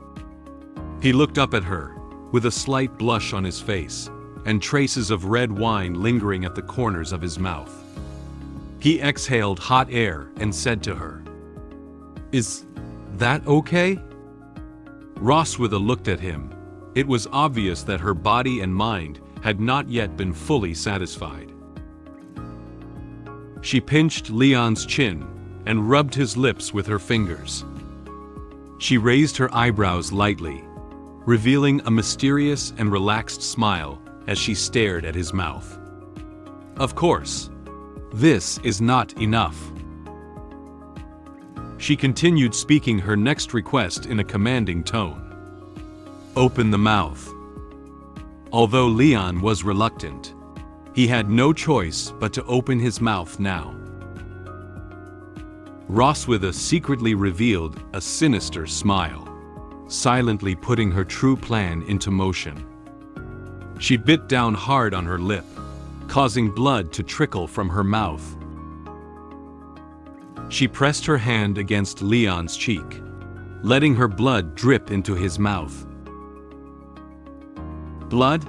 He looked up at her, with a slight blush on his face, and traces of red wine lingering at the corners of his mouth. He exhaled hot air and said to her, "Is that okay?" Roswitha looked at him. It was obvious that her body and mind had not yet been fully satisfied. She pinched Leon's chin and rubbed his lips with her fingers. She raised her eyebrows lightly, revealing a mysterious and relaxed smile as she stared at his mouth. "Of course, this is not enough." She continued, speaking her next request in a commanding tone. "Open the mouth." Although Leon was reluctant, he had no choice but to open his mouth now. Roswitha secretly revealed a sinister smile, silently putting her true plan into motion. She bit down hard on her lip, causing blood to trickle from her mouth. She pressed her hand against Leon's cheek, letting her blood drip into his mouth. Blood?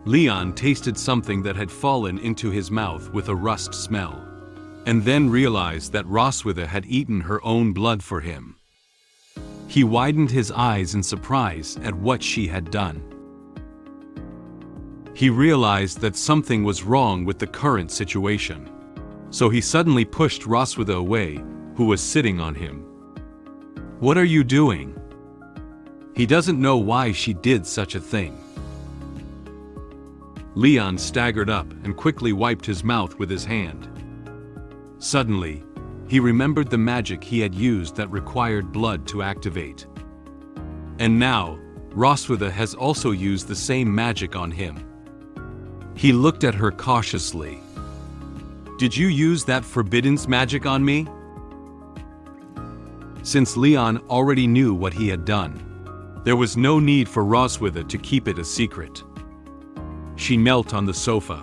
Leon tasted something that had fallen into his mouth with a rust smell, and then realized that Roswitha had eaten her own blood for him. He widened his eyes in surprise at what she had done. He realized that something was wrong with the current situation, so he suddenly pushed Roswitha away, who was sitting on him. "What are you doing?" He doesn't know why she did such a thing. Leon staggered up and quickly wiped his mouth with his hand. Suddenly, he remembered the magic he had used that required blood to activate. And now, Roswitha has also used the same magic on him. He looked at her cautiously. "Did you use that forbiddance magic on me?" Since Leon already knew what he had done, there was no need for Roswitha to keep it a secret. She knelt on the sofa,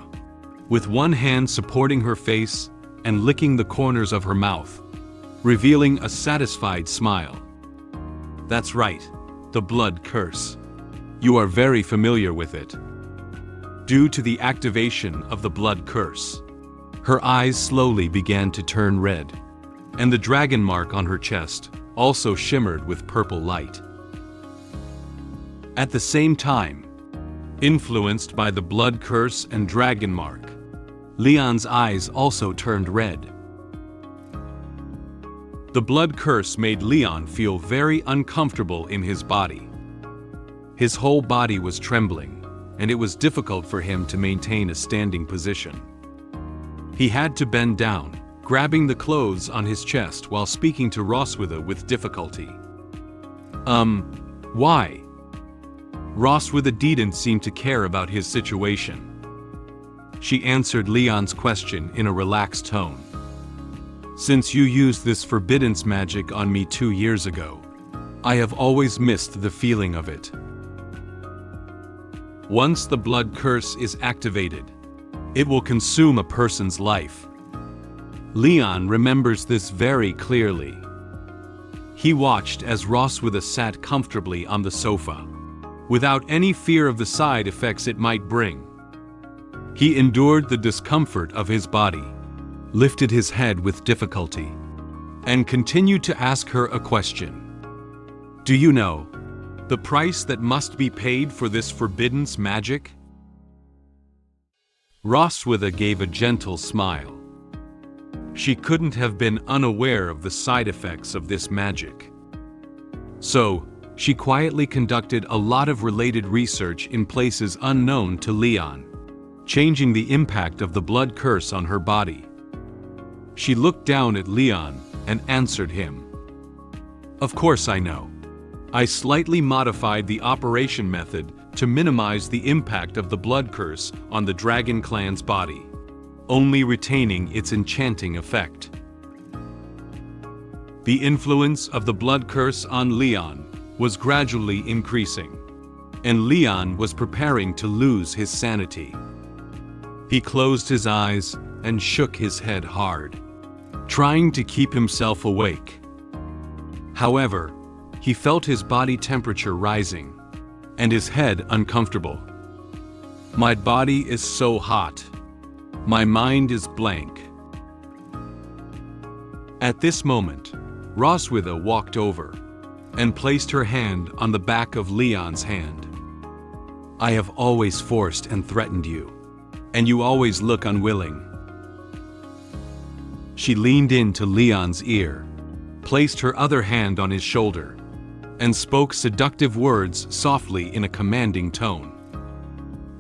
with one hand supporting her face and licking the corners of her mouth, revealing a satisfied smile. "That's right, the blood curse. You are very familiar with it." Due to the activation of the blood curse, her eyes slowly began to turn red, and the dragon mark on her chest also shimmered with purple light. At the same time, influenced by the blood curse and dragon mark, Leon's eyes also turned red. The blood curse made Leon feel very uncomfortable in his body. His whole body was trembling, and it was difficult for him to maintain a standing position. He had to bend down, grabbing the clothes on his chest while speaking to Roswitha with difficulty. Why?" Roswitha didn't seem to care about his situation. She answered Leon's question in a relaxed tone. "Since you used this forbiddance magic on me 2 years ago, I have always missed the feeling of it. Once the blood curse is activated, it will consume a person's life." Leon remembers this very clearly. He watched as Roswitha sat comfortably on the sofa, without any fear of the side effects it might bring. He endured the discomfort of his body, lifted his head with difficulty, and continued to ask her a question. "Do you know the price that must be paid for this forbiddance magic?" Roswitha gave a gentle smile. She couldn't have been unaware of the side effects of this magic. So, she quietly conducted a lot of related research in places unknown to Leon, changing the impact of the blood curse on her body. She looked down at Leon and answered him. "Of course I know. I slightly modified the operation method to minimize the impact of the blood curse on the dragon clan's body, only retaining its enchanting effect." The influence of the blood curse on Leon was gradually increasing, and Leon was preparing to lose his sanity. He closed his eyes and shook his head hard, trying to keep himself awake. However, he felt his body temperature rising, and his head uncomfortable. My body is so hot. My mind is blank. At this moment, Roswitha walked over and placed her hand on the back of Leon's hand. I have always forced and threatened you, and you always look unwilling. She leaned into Leon's ear, placed her other hand on his shoulder, and spoke seductive words softly in a commanding tone.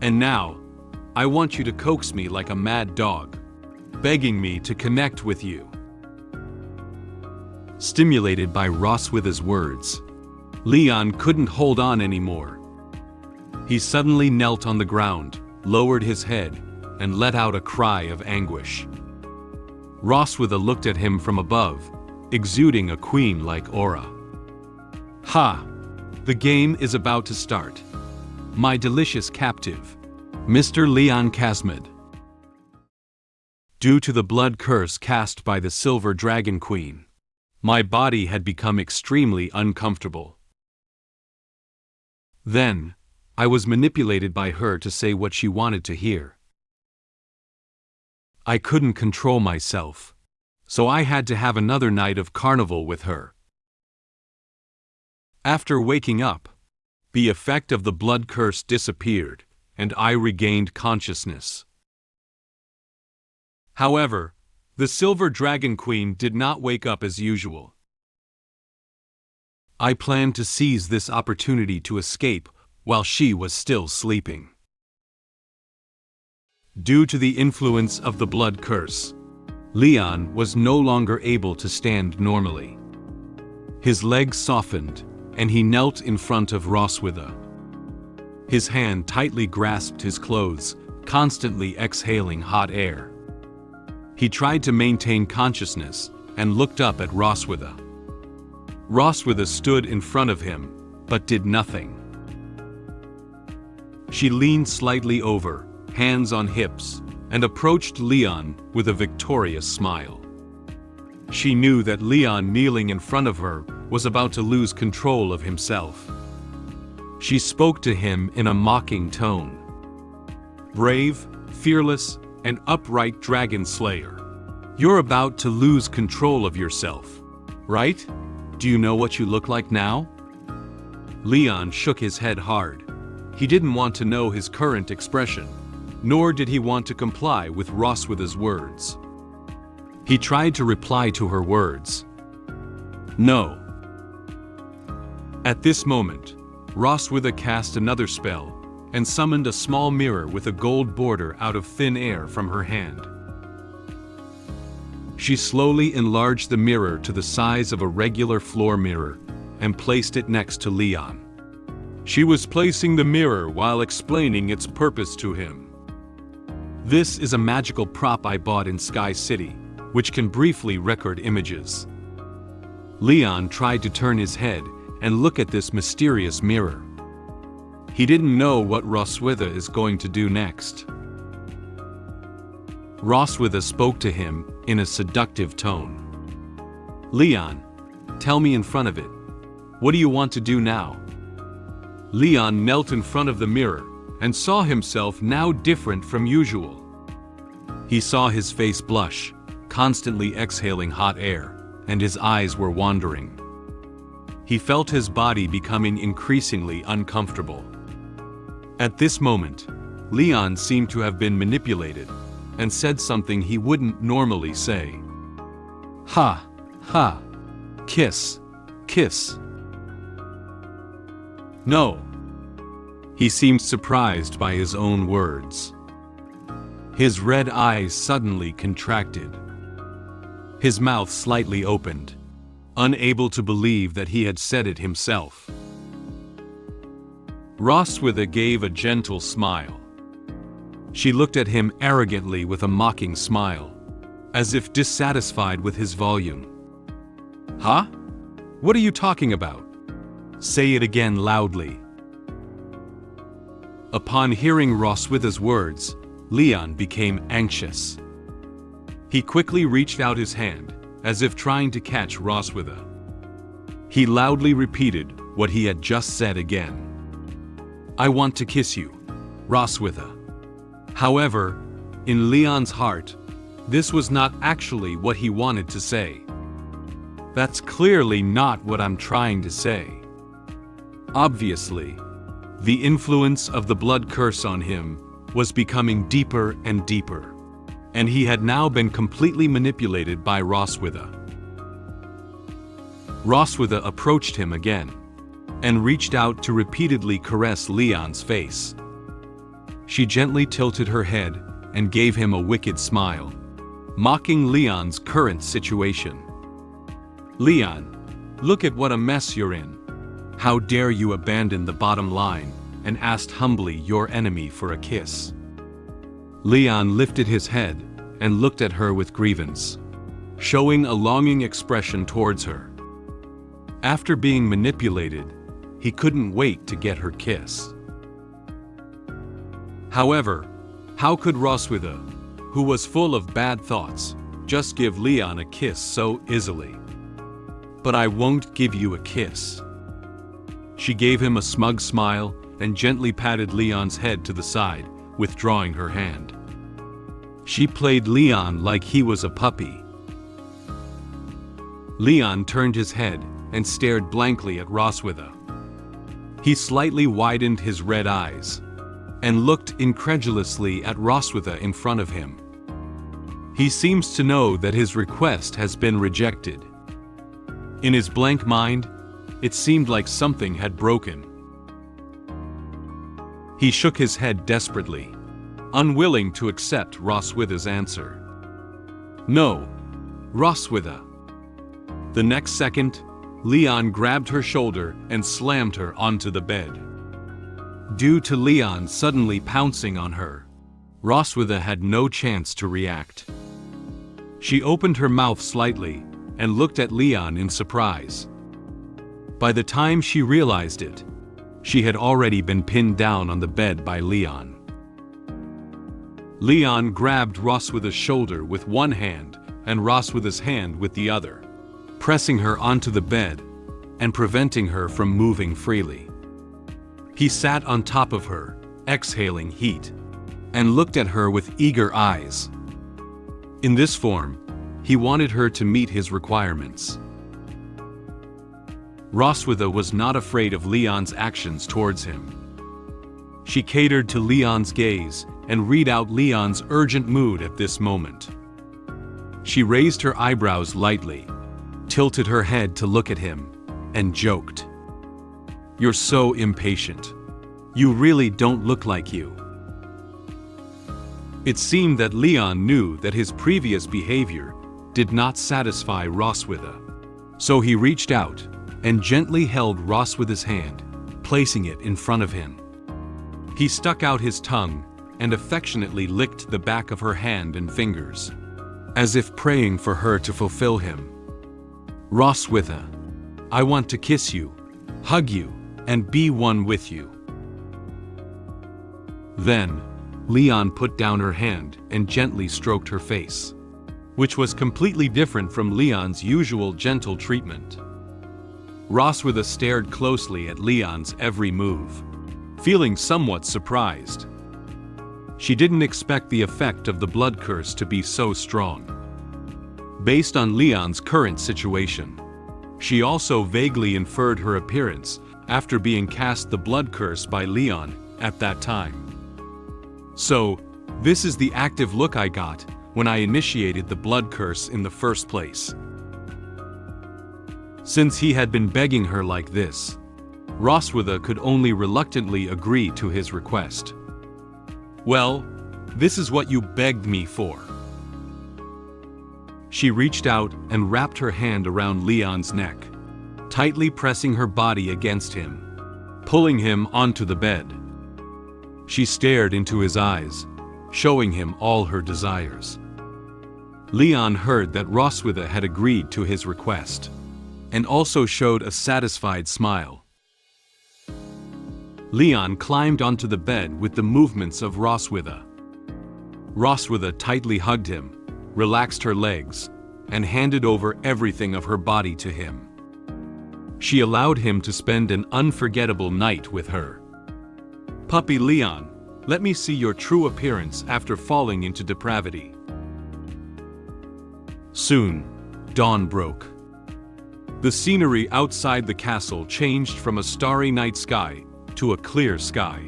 And now, I want you to coax me like a mad dog, begging me to connect with you. Stimulated by Roswitha's words, Leon couldn't hold on anymore. He suddenly knelt on the ground, lowered his head, and let out a cry of anguish. Roswitha looked at him from above, exuding a queen-like aura. Ha! The game is about to start. My delicious captive, Mr. Leon Casmid. Due to the blood curse cast by the Silver Dragon Queen, my body had become extremely uncomfortable. Then, I was manipulated by her to say what she wanted to hear. I couldn't control myself, so I had to have another night of carnival with her. After waking up, the effect of the blood curse disappeared, and I regained consciousness. However, the Silver Dragon Queen did not wake up as usual. I planned to seize this opportunity to escape while she was still sleeping. Due to the influence of the blood curse, Leon was no longer able to stand normally. His legs softened, and he knelt in front of Roswitha. His hand tightly grasped his clothes, constantly exhaling hot air. He tried to maintain consciousness and looked up at Roswitha. Roswitha stood in front of him, but did nothing. She leaned slightly over, hands on hips, and approached Leon with a victorious smile. She knew that Leon kneeling in front of her was about to lose control of himself. She spoke to him in a mocking tone. Brave, fearless, and upright dragon slayer, you're about to lose control of yourself, right? Do you know what you look like now? Leon shook his head hard. He didn't want to know his current expression, nor did he want to comply with Roswitha's words. He tried to reply to her words. No. At this moment, Roswitha cast another spell and summoned a small mirror with a gold border out of thin air from her hand. She slowly enlarged the mirror to the size of a regular floor mirror and placed it next to Leon. She was placing the mirror while explaining its purpose to him. This is a magical prop I bought in Sky City, which can briefly record images. Leon tried to turn his head and look at this mysterious mirror. He didn't know what Roswitha is going to do next. Roswitha spoke to him in a seductive tone. Leon, tell me in front of it. What do you want to do now? Leon knelt in front of the mirror and saw himself now different from usual. He saw his face blush, constantly exhaling hot air, and his eyes were wandering. He felt his body becoming increasingly uncomfortable. At this moment, Leon seemed to have been manipulated and said something he wouldn't normally say. Ha, ha, kiss, kiss. No. He seemed surprised by his own words. His red eyes suddenly contracted. His mouth slightly opened, unable to believe that he had said it himself. Roswitha gave a gentle smile. She looked at him arrogantly with a mocking smile, as if dissatisfied with his volume. Huh? What are you talking about? Say it again loudly. Upon hearing Roswitha's words, Leon became anxious. He quickly reached out his hand, as if trying to catch Roswitha. He loudly repeated what he had just said again. I want to kiss you, Roswitha. However, in Leon's heart, this was not actually what he wanted to say. That's clearly not what I'm trying to say. Obviously, the influence of the blood curse on him was becoming deeper and deeper, and he had now been completely manipulated by Roswitha. Roswitha approached him again, and reached out to repeatedly caress Leon's face. She gently tilted her head and gave him a wicked smile, mocking Leon's current situation. Leon, look at what a mess you're in. How dare you abandon the bottom line and ask humbly your enemy for a kiss? Leon lifted his head and looked at her with grievance, showing a longing expression towards her. After being manipulated, he couldn't wait to get her kiss. However, how could Roswitha, who was full of bad thoughts, just give Leon a kiss so easily? But I won't give you a kiss. She gave him a smug smile and gently patted Leon's head to the side, withdrawing her hand. She played Leon like he was a puppy. Leon turned his head and stared blankly at Roswitha. He slightly widened his red eyes and looked incredulously at Roswitha in front of him. He seems to know that his request has been rejected. In his blank mind, it seemed like something had broken. He shook his head desperately, unwilling to accept Roswitha's answer. No, Roswitha. The next second, Leon grabbed her shoulder and slammed her onto the bed. Due to Leon suddenly pouncing on her, Roswitha had no chance to react. She opened her mouth slightly and looked at Leon in surprise. By the time she realized it, she had already been pinned down on the bed by Leon. Leon grabbed Roswitha's shoulder with one hand and Roswitha's hand with the other, pressing her onto the bed and preventing her from moving freely. He sat on top of her, exhaling heat, and looked at her with eager eyes. In this form, he wanted her to meet his requirements. Roswitha was not afraid of Leon's actions towards him. She catered to Leon's gaze and read out Leon's urgent mood at this moment. She raised her eyebrows lightly, tilted her head to look at him, and joked. You're so impatient. You really don't look like you. It seemed that Leon knew that his previous behavior did not satisfy Roswitha, so he reached out and gently held Roswitha's hand, placing it in front of him. He stuck out his tongue and affectionately licked the back of her hand and fingers, as if praying for her to fulfill him. Roswitha, I want to kiss you, hug you, and be one with you. Then, Leon put down her hand and gently stroked her face, which was completely different from Leon's usual gentle treatment. Roswitha stared closely at Leon's every move, feeling somewhat surprised. She didn't expect the effect of the blood curse to be so strong. Based on Leon's current situation, she also vaguely inferred her appearance after being cast the blood curse by Leon at that time. So, this is the active look I got when I initiated the blood curse in the first place. Since he had been begging her like this, Roswitha could only reluctantly agree to his request. Well, this is what you begged me for. She reached out and wrapped her hand around Leon's neck, tightly pressing her body against him, pulling him onto the bed. She stared into his eyes, showing him all her desires. Leon heard that Roswitha had agreed to his request, and also showed a satisfied smile. Leon climbed onto the bed with the movements of Roswitha. Roswitha tightly hugged him, relaxed her legs, and handed over everything of her body to him. She allowed him to spend an unforgettable night with her. Puppy Leon, let me see your true appearance after falling into depravity. Soon, dawn broke. The scenery outside the castle changed from a starry night sky to a clear sky.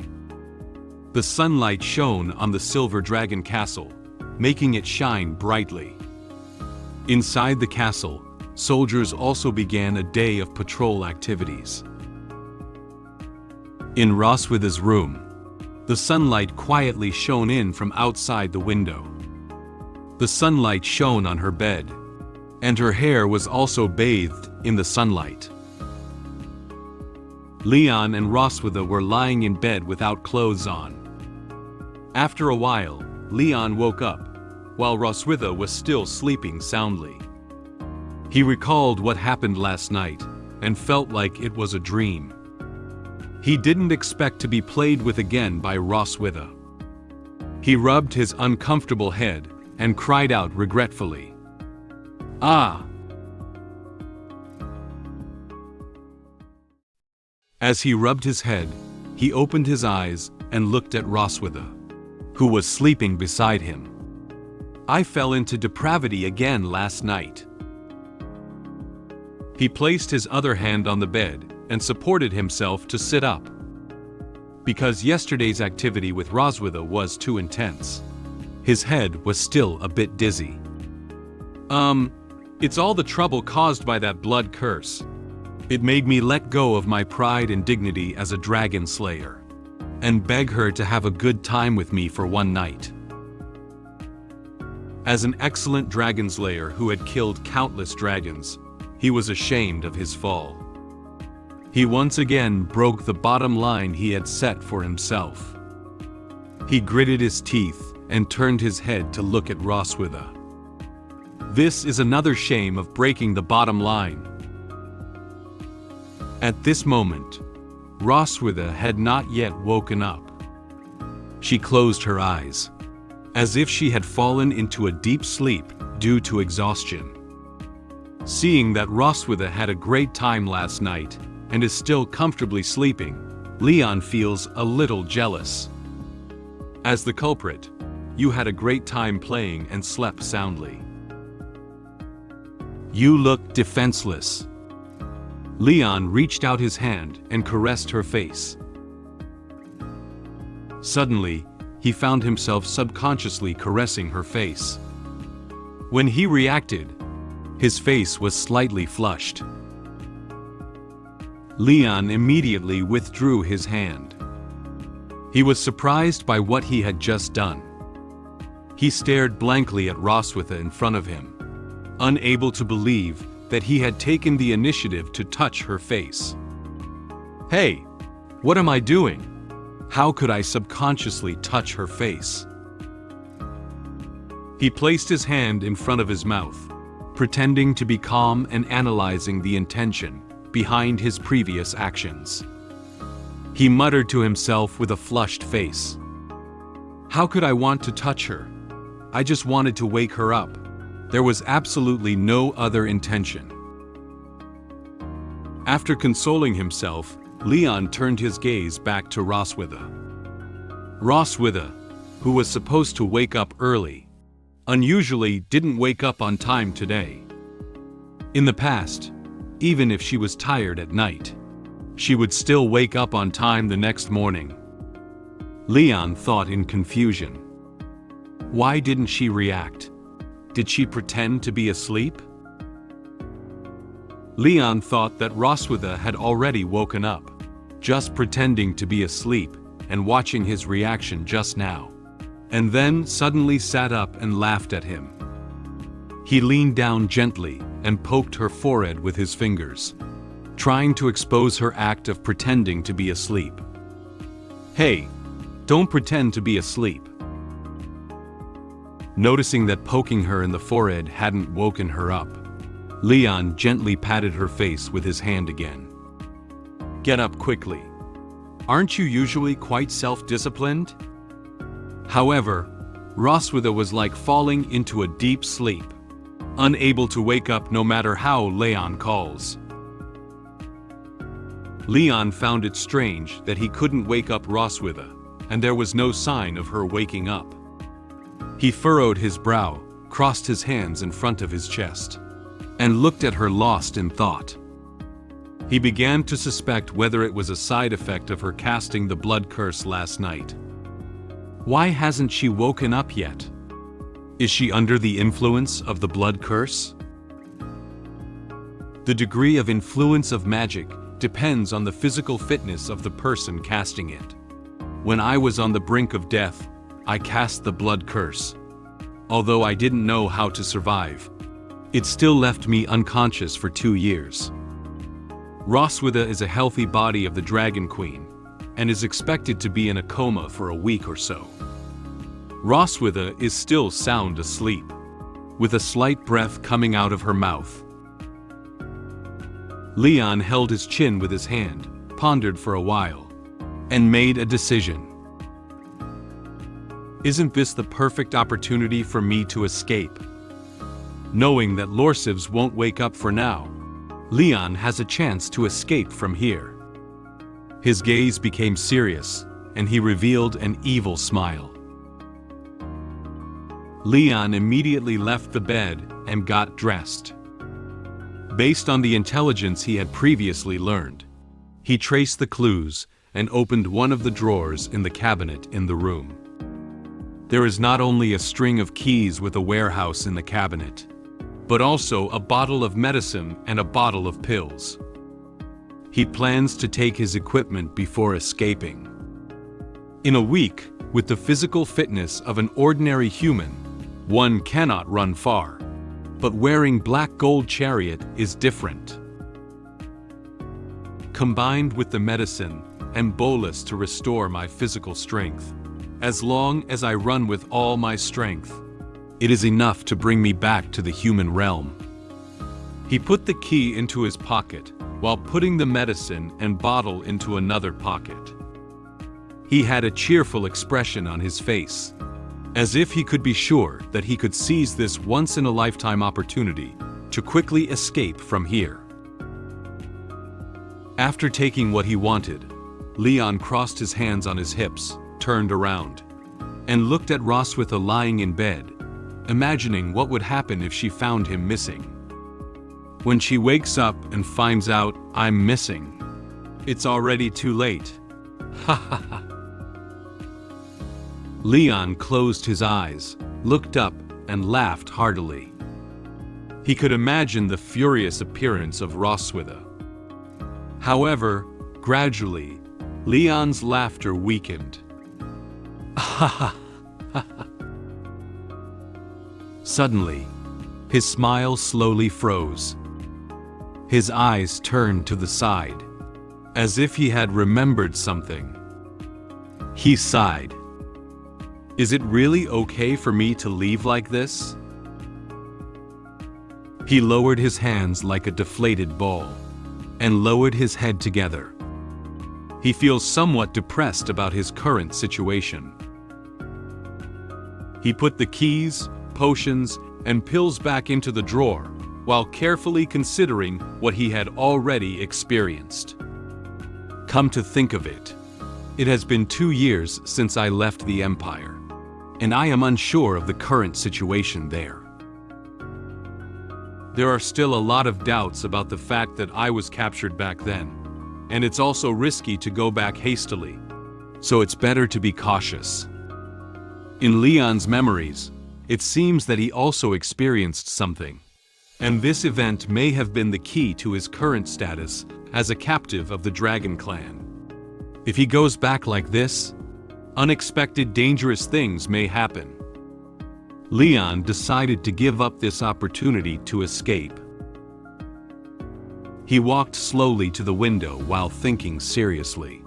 The sunlight shone on the silver dragon castle, making it shine brightly. Inside the castle, soldiers also began a day of patrol activities. In Roswitha's room, the sunlight quietly shone in from outside the window. The sunlight shone on her bed, and her hair was also bathed in the sunlight. Leon and Roswitha were lying in bed without clothes on. After a while, Leon woke up, while Roswitha was still sleeping soundly. He recalled what happened last night, and felt like it was a dream. He didn't expect to be played with again by Roswitha. He rubbed his uncomfortable head, and cried out regretfully, "Ah!" As he rubbed his head, he opened his eyes and looked at Roswitha, who was sleeping beside him. "I fell into depravity again last night." He placed his other hand on the bed and supported himself to sit up. Because yesterday's activity with Roswitha was too intense, his head was still a bit dizzy. It's all the trouble caused by that blood curse. It made me let go of my pride and dignity as a dragon slayer, and beg her to have a good time with me for one night. As an excellent dragon slayer who had killed countless dragons, he was ashamed of his fall. He once again broke the bottom line he had set for himself. He gritted his teeth and turned his head to look at Roswitha. This is another shame of breaking the bottom line. At this moment, Roswitha had not yet woken up. She closed her eyes, as if she had fallen into a deep sleep due to exhaustion. Seeing that Roswitha had a great time last night and is still comfortably sleeping, Leon feels a little jealous. As the culprit, you had a great time playing and slept soundly. You look defenseless. Leon reached out his hand and caressed her face. Suddenly, he found himself subconsciously caressing her face. When he reacted, his face was slightly flushed. Leon immediately withdrew his hand. He was surprised by what he had just done. He stared blankly at Roswitha in front of him, unable to believe that he had taken the initiative to touch her face. "Hey, what am I doing? How could I subconsciously touch her face?" He placed his hand in front of his mouth, pretending to be calm and analyzing the intention behind his previous actions. He muttered to himself with a flushed face, "How could I want to touch her? I just wanted to wake her up. There was absolutely no other intention." After consoling himself, Leon turned his gaze back to Roswitha. Roswitha, who was supposed to wake up early, unusually didn't wake up on time today. In the past, even if she was tired at night, she would still wake up on time the next morning. Leon thought in confusion. Why didn't she react? Did she pretend to be asleep? Leon thought that Roswitha had already woken up, just pretending to be asleep and watching his reaction just now, and then suddenly sat up and laughed at him. He leaned down gently and poked her forehead with his fingers, trying to expose her act of pretending to be asleep. "Hey, don't pretend to be asleep." Noticing that poking her in the forehead hadn't woken her up, Leon gently patted her face with his hand again. "Get up quickly. Aren't you usually quite self-disciplined?" However, Roswitha was like falling into a deep sleep, unable to wake up no matter how Leon calls. Leon found it strange that he couldn't wake up Roswitha, and there was no sign of her waking up. He furrowed his brow, crossed his hands in front of his chest, and looked at her lost in thought. He began to suspect whether it was a side effect of her casting the blood curse last night. Why hasn't she woken up yet? Is she under the influence of the blood curse? The degree of influence of magic depends on the physical fitness of the person casting it. When I was on the brink of death, I cast the blood curse. Although I didn't know how to survive, it still left me unconscious for 2 years. Roswitha is a healthy body of the Dragon Queen, and is expected to be in a coma for a week or so. Roswitha is still sound asleep, with a slight breath coming out of her mouth. Leon held his chin with his hand, pondered for a while, and made a decision. Isn't this the perfect opportunity for me to escape? Knowing that Lorsivs won't wake up for now, Leon has a chance to escape from here. His gaze became serious, and he revealed an evil smile. Leon immediately left the bed and got dressed. Based on the intelligence he had previously learned, he traced the clues and opened one of the drawers in the cabinet in the room. There is not only a string of keys with a warehouse in the cabinet, but also a bottle of medicine and a bottle of pills. He plans to take his equipment before escaping. In a week, with the physical fitness of an ordinary human, one cannot run far. But wearing black gold chariot is different. Combined with the medicine and bolus to restore my physical strength, as long as I run with all my strength, it is enough to bring me back to the human realm. He put the key into his pocket while putting the medicine and bottle into another pocket. He had a cheerful expression on his face, as if he could be sure that he could seize this once-in-a-lifetime opportunity to quickly escape from here. After taking what he wanted, Leon crossed his hands on his hips, turned around, and looked at Roswitha lying in bed, imagining what would happen if she found him missing. When she wakes up and finds out I'm missing, it's already too late. Ha ha ha. Leon closed his eyes, looked up, and laughed heartily. He could imagine the furious appearance of Roswitha. However, gradually, Leon's laughter weakened. Ha ha ha ha. Suddenly, his smile slowly froze. His eyes turned to the side, as if he had remembered something. He sighed. Is it really okay for me to leave like this? He lowered his hands like a deflated ball, and lowered his head together. He feels somewhat depressed about his current situation. He put the keys, potions, and pills back into the drawer, while carefully considering what he had already experienced. Come to think of it, it has been 2 years since I left the Empire, and I am unsure of the current situation there. There are still a lot of doubts about the fact that I was captured back then, and it's also risky to go back hastily, so it's better to be cautious. In Leon's memories, it seems that he also experienced something, and this event may have been the key to his current status as a captive of the Dragon Clan. If he goes back like this, unexpected dangerous things may happen. Leon decided to give up this opportunity to escape. He walked slowly to the window while thinking seriously.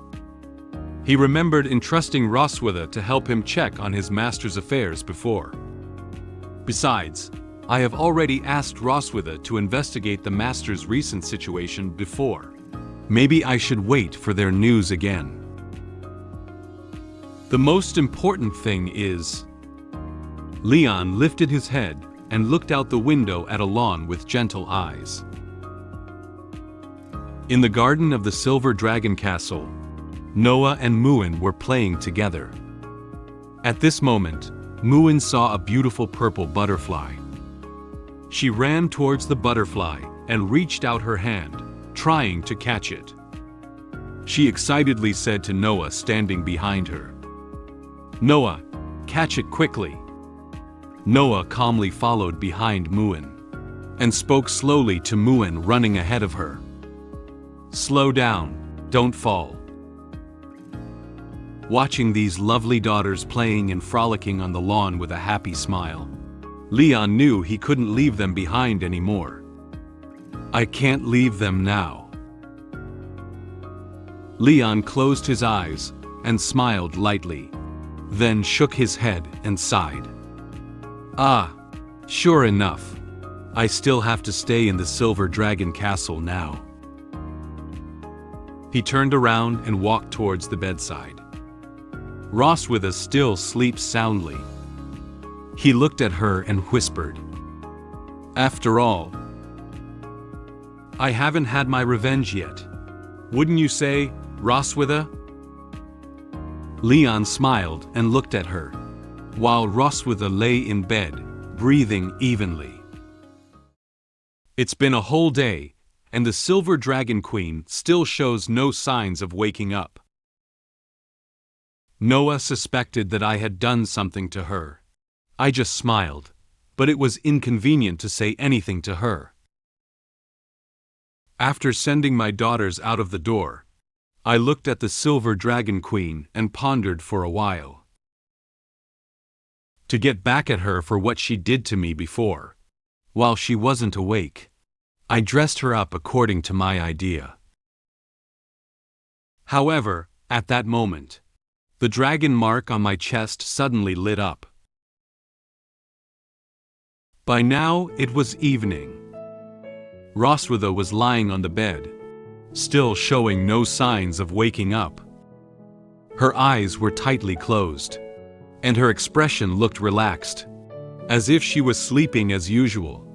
He remembered entrusting Roswitha to help him check on his master's affairs before. Besides, I have already asked Roswitha to investigate the master's recent situation before. Maybe I should wait for their news again. The most important thing is... Leon lifted his head and looked out the window at a lawn with gentle eyes. In the garden of the Silver Dragon Castle, Noah and Muin were playing together. At this moment, Muin saw a beautiful purple butterfly. She ran towards the butterfly and reached out her hand, trying to catch it. She excitedly said to Noah standing behind her, "Noah, catch it quickly." Noah calmly followed behind Muin and spoke slowly to Muin running ahead of her. "Slow down, don't fall." Watching these lovely daughters playing and frolicking on the lawn with a happy smile, Leon knew he couldn't leave them behind anymore. "I can't leave them now." Leon closed his eyes and smiled lightly, then shook his head and sighed. "Ah, sure enough. I still have to stay in the Silver Dragon Castle now." He turned around and walked towards the bedside. Roswitha still sleeps soundly. He looked at her and whispered, "After all, I haven't had my revenge yet. Wouldn't you say, Roswitha?" Leon smiled and looked at her, while Roswitha lay in bed, breathing evenly. It's been a whole day, and the Silver Dragon Queen still shows no signs of waking up. Noah suspected that I had done something to her. I just smiled, but it was inconvenient to say anything to her. After sending my daughters out of the door, I looked at the Silver Dragon Queen and pondered for a while. To get back at her for what she did to me before, while she wasn't awake, I dressed her up according to my idea. However, at that moment, the dragon mark on my chest suddenly lit up. By now, it was evening. Roswitha was lying on the bed, still showing no signs of waking up. Her eyes were tightly closed, and her expression looked relaxed, as if she was sleeping as usual.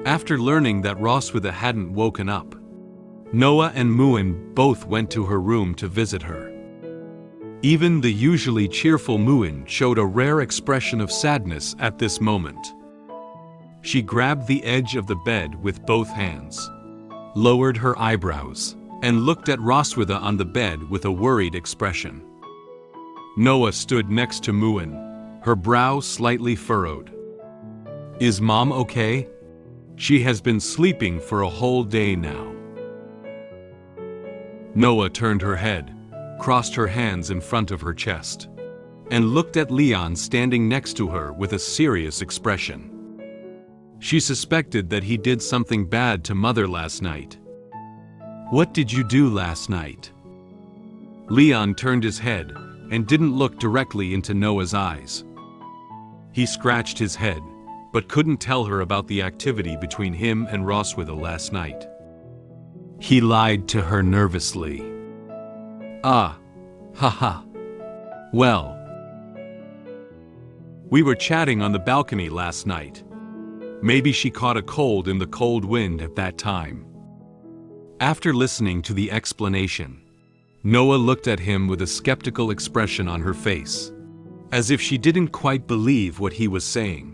After learning that Roswitha hadn't woken up, Noah and Muin both went to her room to visit her. Even the usually cheerful Muin showed a rare expression of sadness at this moment. She grabbed the edge of the bed with both hands, lowered her eyebrows, and looked at Roswitha on the bed with a worried expression. Noah stood next to Muin, her brow slightly furrowed. "Is Mom okay? She has been sleeping for a whole day now." Noah turned her head, crossed her hands in front of her chest, and looked at Leon standing next to her with a serious expression. She suspected that he did something bad to Mother last night. "What did you do last night?" Leon turned his head and didn't look directly into Noah's eyes. He scratched his head, but couldn't tell her about the activity between him and Roswitha last night. He lied to her nervously. "Ah, haha. Well, we were chatting on the balcony last night. Maybe she caught a cold in the cold wind at that time." After listening to the explanation, Noah looked at him with a skeptical expression on her face, as if she didn't quite believe what he was saying.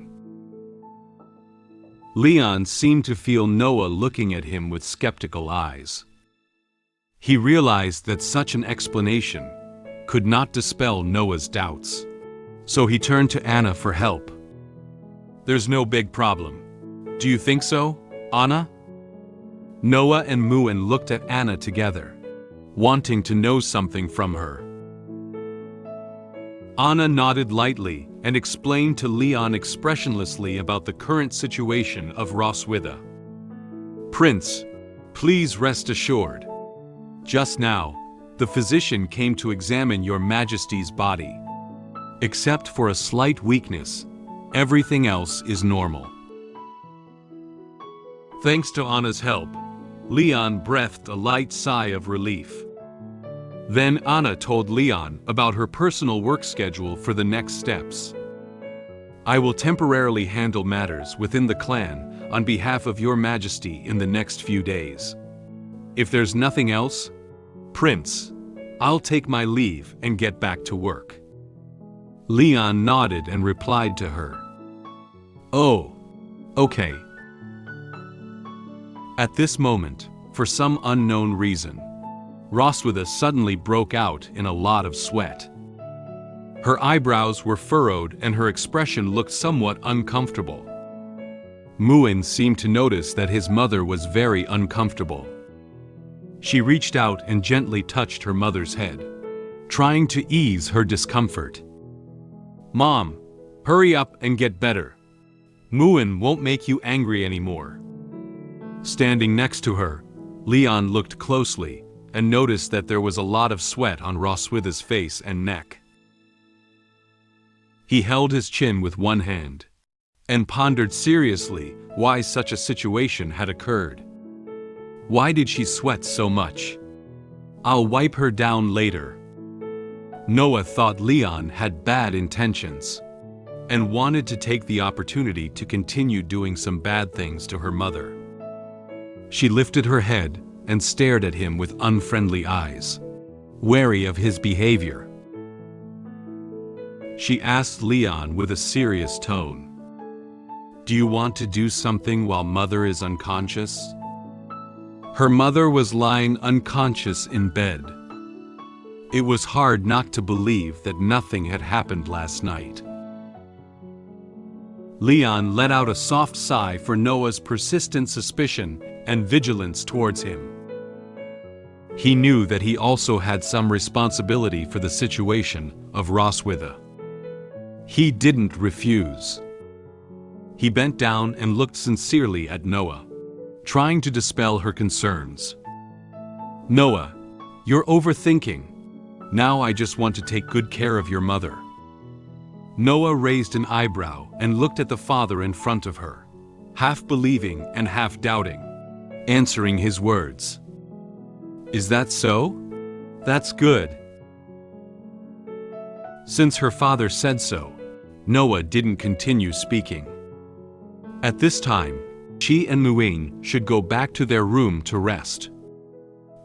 Leon seemed to feel Noah looking at him with skeptical eyes. He realized that such an explanation could not dispel Noah's doubts, so he turned to Anna for help. "There's no big problem. Do you think so, Anna?" Noah and Muin looked at Anna together, wanting to know something from her. Anna nodded lightly and explained to Leon expressionlessly about the current situation of Roswitha. "Prince, please rest assured. Just now, the physician came to examine your Majesty's body. Except for a slight weakness, everything else is normal." Thanks to Anna's help, Leon breathed a light sigh of relief. Then Anna told Leon about her personal work schedule for the next steps. "I will temporarily handle matters within the clan on behalf of your majesty in the next few days. If there's nothing else, Prince, I'll take my leave and get back to work." Leon nodded and replied to her, "Oh, okay." At this moment, for some unknown reason, Roswitha suddenly broke out in a lot of sweat. Her eyebrows were furrowed and her expression looked somewhat uncomfortable. Muin seemed to notice that his mother was very uncomfortable. She reached out and gently touched her mother's head, trying to ease her discomfort. "Mom, hurry up and get better. Muin won't make you angry anymore." Standing next to her, Leon looked closely and noticed that there was a lot of sweat on Roswitha's face and neck. He held his chin with one hand and pondered seriously why such a situation had occurred. Why did she sweat so much? "I'll wipe her down later." Noah thought Leon had bad intentions and wanted to take the opportunity to continue doing some bad things to her mother. She lifted her head and stared at him with unfriendly eyes, wary of his behavior. She asked Leon with a serious tone, "Do you want to do something while Mother is unconscious?" Her mother was lying unconscious in bed. It was hard not to believe that nothing had happened last night. Leon let out a soft sigh for Noah's persistent suspicion and vigilance towards him. He knew that he also had some responsibility for the situation of Roswitha. He didn't refuse. He bent down and looked sincerely at Noah, trying to dispel her concerns. "Noah, you're overthinking. Now I just want to take good care of your mother." Noah raised an eyebrow and looked at the father in front of her, half believing and half doubting, answering his words. "Is that so? That's good." Since her father said so, Noah didn't continue speaking. At this time, she and Muin should go back to their room to rest.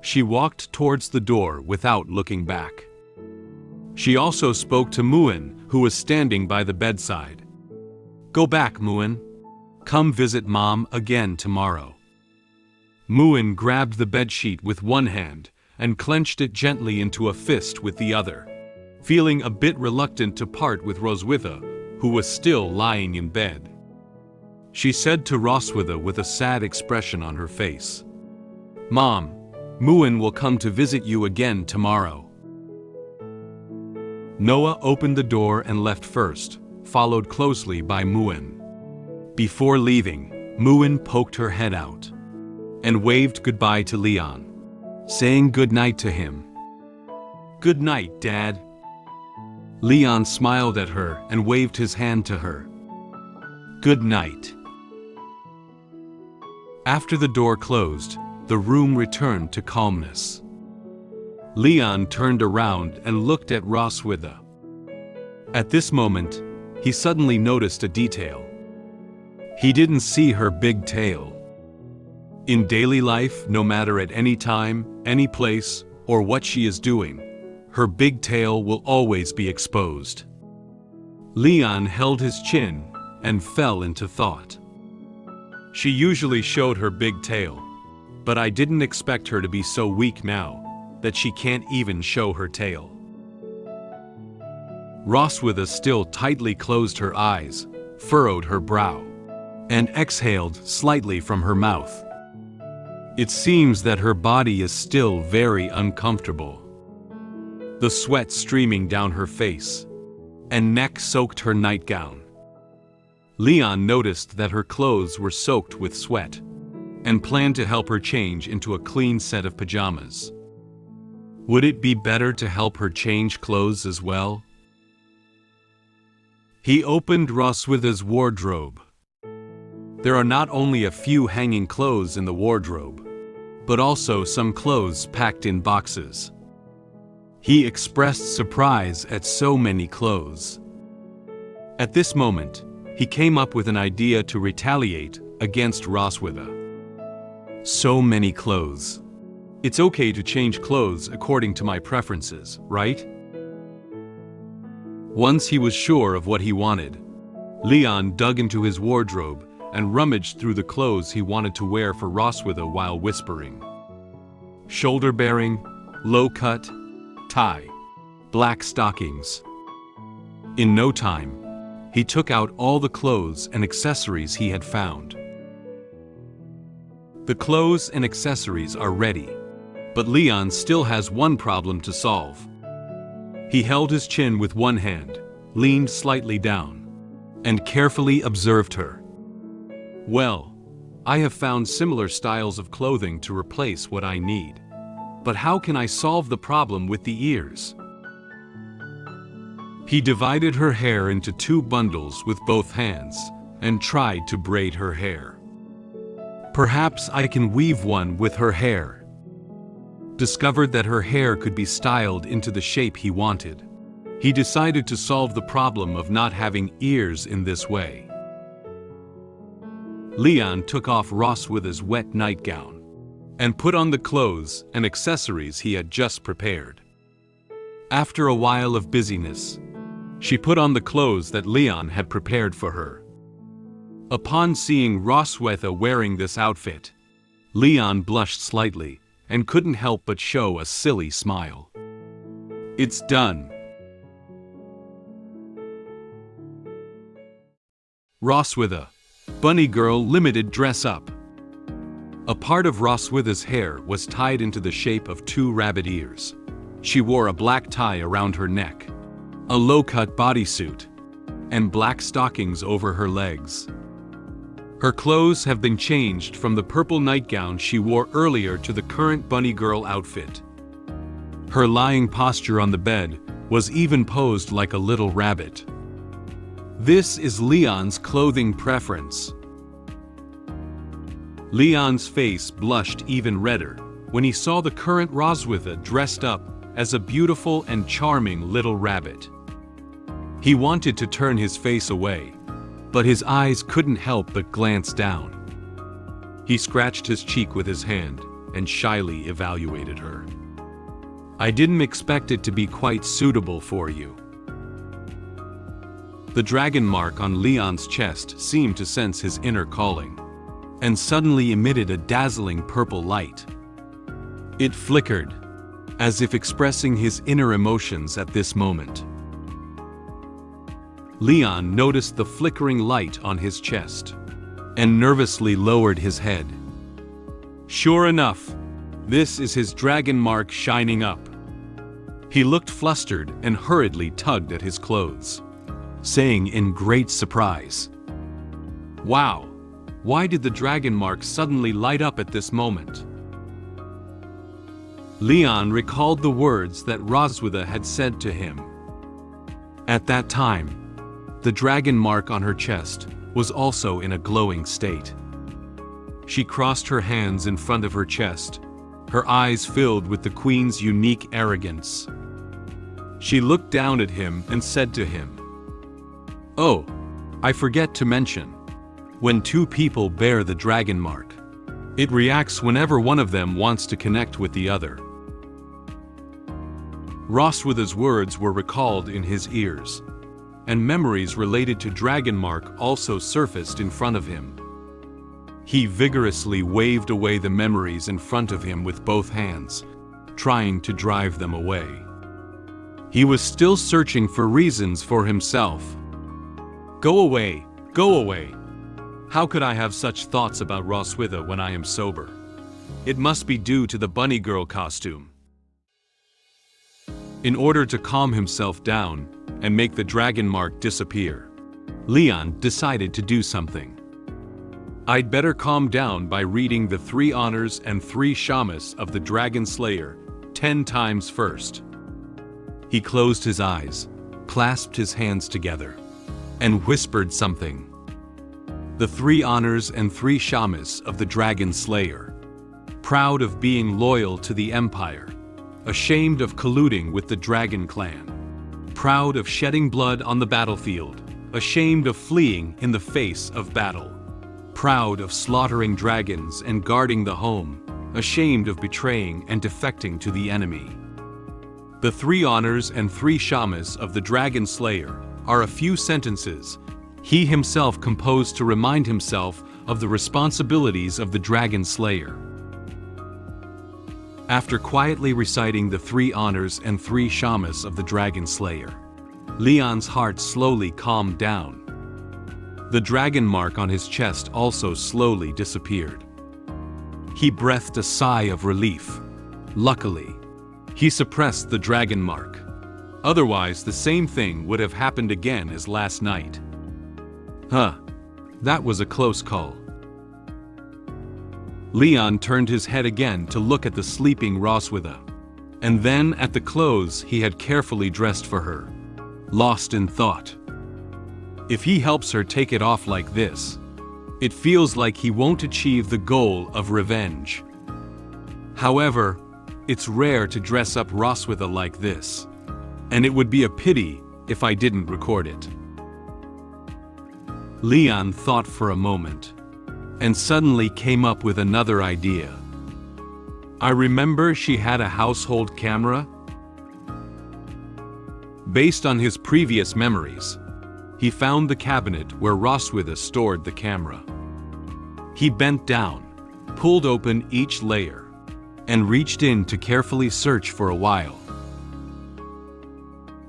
She walked towards the door without looking back. She also spoke to Muin, who was standing by the bedside. "Go back, Muin. Come visit Mom again tomorrow." Muin grabbed the bedsheet with one hand and clenched it gently into a fist with the other, feeling a bit reluctant to part with Roswitha, who was still lying in bed. She said to Roswitha with a sad expression on her face, "Mom, Muin will come to visit you again tomorrow." Noah opened the door and left first, followed closely by Muin. Before leaving, Muin poked her head out and waved goodbye to Leon, saying good night to him. "Good night, Dad." Leon smiled at her and waved his hand to her. "Good night." After the door closed, the room returned to calmness. Leon turned around and looked at Roswitha. At this moment, he suddenly noticed a detail. He didn't see her big tail. In daily life, no matter at any time, any place, or what she is doing, her big tail will always be exposed. Leon held his chin and fell into thought. She usually showed her big tail, but I didn't expect her to be so weak now that she can't even show her tail. Roswitha still tightly closed her eyes, furrowed her brow, and exhaled slightly from her mouth. It seems that her body is still very uncomfortable. The sweat streaming down her face and neck soaked her nightgown. Leon noticed that her clothes were soaked with sweat and planned to help her change into a clean set of pajamas. Would it be better to help her change clothes as well? He opened Roswitha's wardrobe. There are not only a few hanging clothes in the wardrobe, but also some clothes packed in boxes. He expressed surprise at so many clothes. At this moment, he came up with an idea to retaliate against Roswitha. So many clothes. It's okay to change clothes according to my preferences, right? Once he was sure of what he wanted, Leon dug into his wardrobe and rummaged through the clothes he wanted to wear for Roswitha while whispering. Shoulder-bearing, low-cut, tie, black stockings. In no time, he took out all the clothes and accessories he had found. The clothes and accessories are ready, but Leon still has one problem to solve. He held his chin with one hand, leaned slightly down, and carefully observed her. Well, I have found similar styles of clothing to replace what I need. But how can I solve the problem with the ears? He divided her hair into 2 bundles with both hands and tried to braid her hair. Perhaps I can weave one with her hair. Discovered that her hair could be styled into the shape he wanted. He decided to solve the problem of not having ears in this way. Leon took off Roswitha's wet nightgown and put on the clothes and accessories he had just prepared. After a while of busyness, she put on the clothes that Leon had prepared for her. Upon seeing Roswitha wearing this outfit, Leon blushed slightly and couldn't help but show a silly smile. It's done. Roswitha, Bunny Girl Limited Dress Up. A part of Roswitha's hair was tied into the shape of 2 rabbit ears. She wore a black tie around her neck, a low-cut bodysuit, and black stockings over her legs. Her clothes have been changed from the purple nightgown she wore earlier to the current Bunny Girl outfit. Her lying posture on the bed was even posed like a little rabbit. This is Leon's clothing preference. Leon's face blushed even redder when he saw the current Roswitha dressed up as a beautiful and charming little rabbit. He wanted to turn his face away, but his eyes couldn't help but glance down. He scratched his cheek with his hand and shyly evaluated her. I didn't expect it to be quite suitable for you. The dragon mark on Leon's chest seemed to sense his inner calling, and suddenly emitted a dazzling purple light. It flickered, as if expressing his inner emotions at this moment. Leon noticed the flickering light on his chest, and nervously lowered his head. Sure enough, this is his dragon mark shining up. He looked flustered and hurriedly tugged at his clothes, saying in great surprise, "Wow! Why did the dragon mark suddenly light up at this moment?" Leon recalled the words that Roswitha had said to him. At that time, the dragon mark on her chest was also in a glowing state. She crossed her hands in front of her chest, her eyes filled with the queen's unique arrogance. She looked down at him and said to him, "Oh, I forget to mention. When 2 people bear the dragon mark, it reacts whenever one of them wants to connect with the other." Roswitha's words were recalled in his ears, and memories related to dragon mark also surfaced in front of him. He vigorously waved away the memories in front of him with both hands, trying to drive them away. He was still searching for reasons for himself. Go away, go away. How could I have such thoughts about Roswitha when I am sober? It must be due to the bunny girl costume. In order to calm himself down and make the dragon mark disappear, Leon decided to do something. I'd better calm down by reading the 3 honors and 3 shamas of the Dragon Slayer 10 times first. He closed his eyes, clasped his hands together, and whispered something. The 3 honors and 3 shamas of the Dragon Slayer. Proud of being loyal to the Empire. Ashamed of colluding with the Dragon Clan. Proud of shedding blood on the battlefield. Ashamed of fleeing in the face of battle. proud of slaughtering dragons and guarding the home, ashamed of betraying and defecting to the enemy. The 3 honors and 3 shamas of the Dragon Slayer are a few sentences he himself composed to remind himself of the responsibilities of the Dragon Slayer. After quietly reciting the 3 honors and 3 shamas of the Dragon Slayer, Leon's heart slowly calmed down. The dragon mark on his chest also slowly disappeared. He breathed a sigh of relief. Luckily, he suppressed the dragon mark. Otherwise, the same thing would have happened again as last night. That was a close call. Leon turned his head again to look at the sleeping Roswitha, and then at the clothes he had carefully dressed for her, lost in thought. If he helps her take it off like this, it feels like he won't achieve the goal of revenge. However, it's rare to dress up Roswitha like this, and it would be a pity if I didn't record it. Leon thought for a moment, and suddenly came up with another idea. I remember she had a household camera. Based on his previous memories, he found the cabinet where Roswitha stored the camera. He bent down, pulled open each layer, and reached in to carefully search for a while.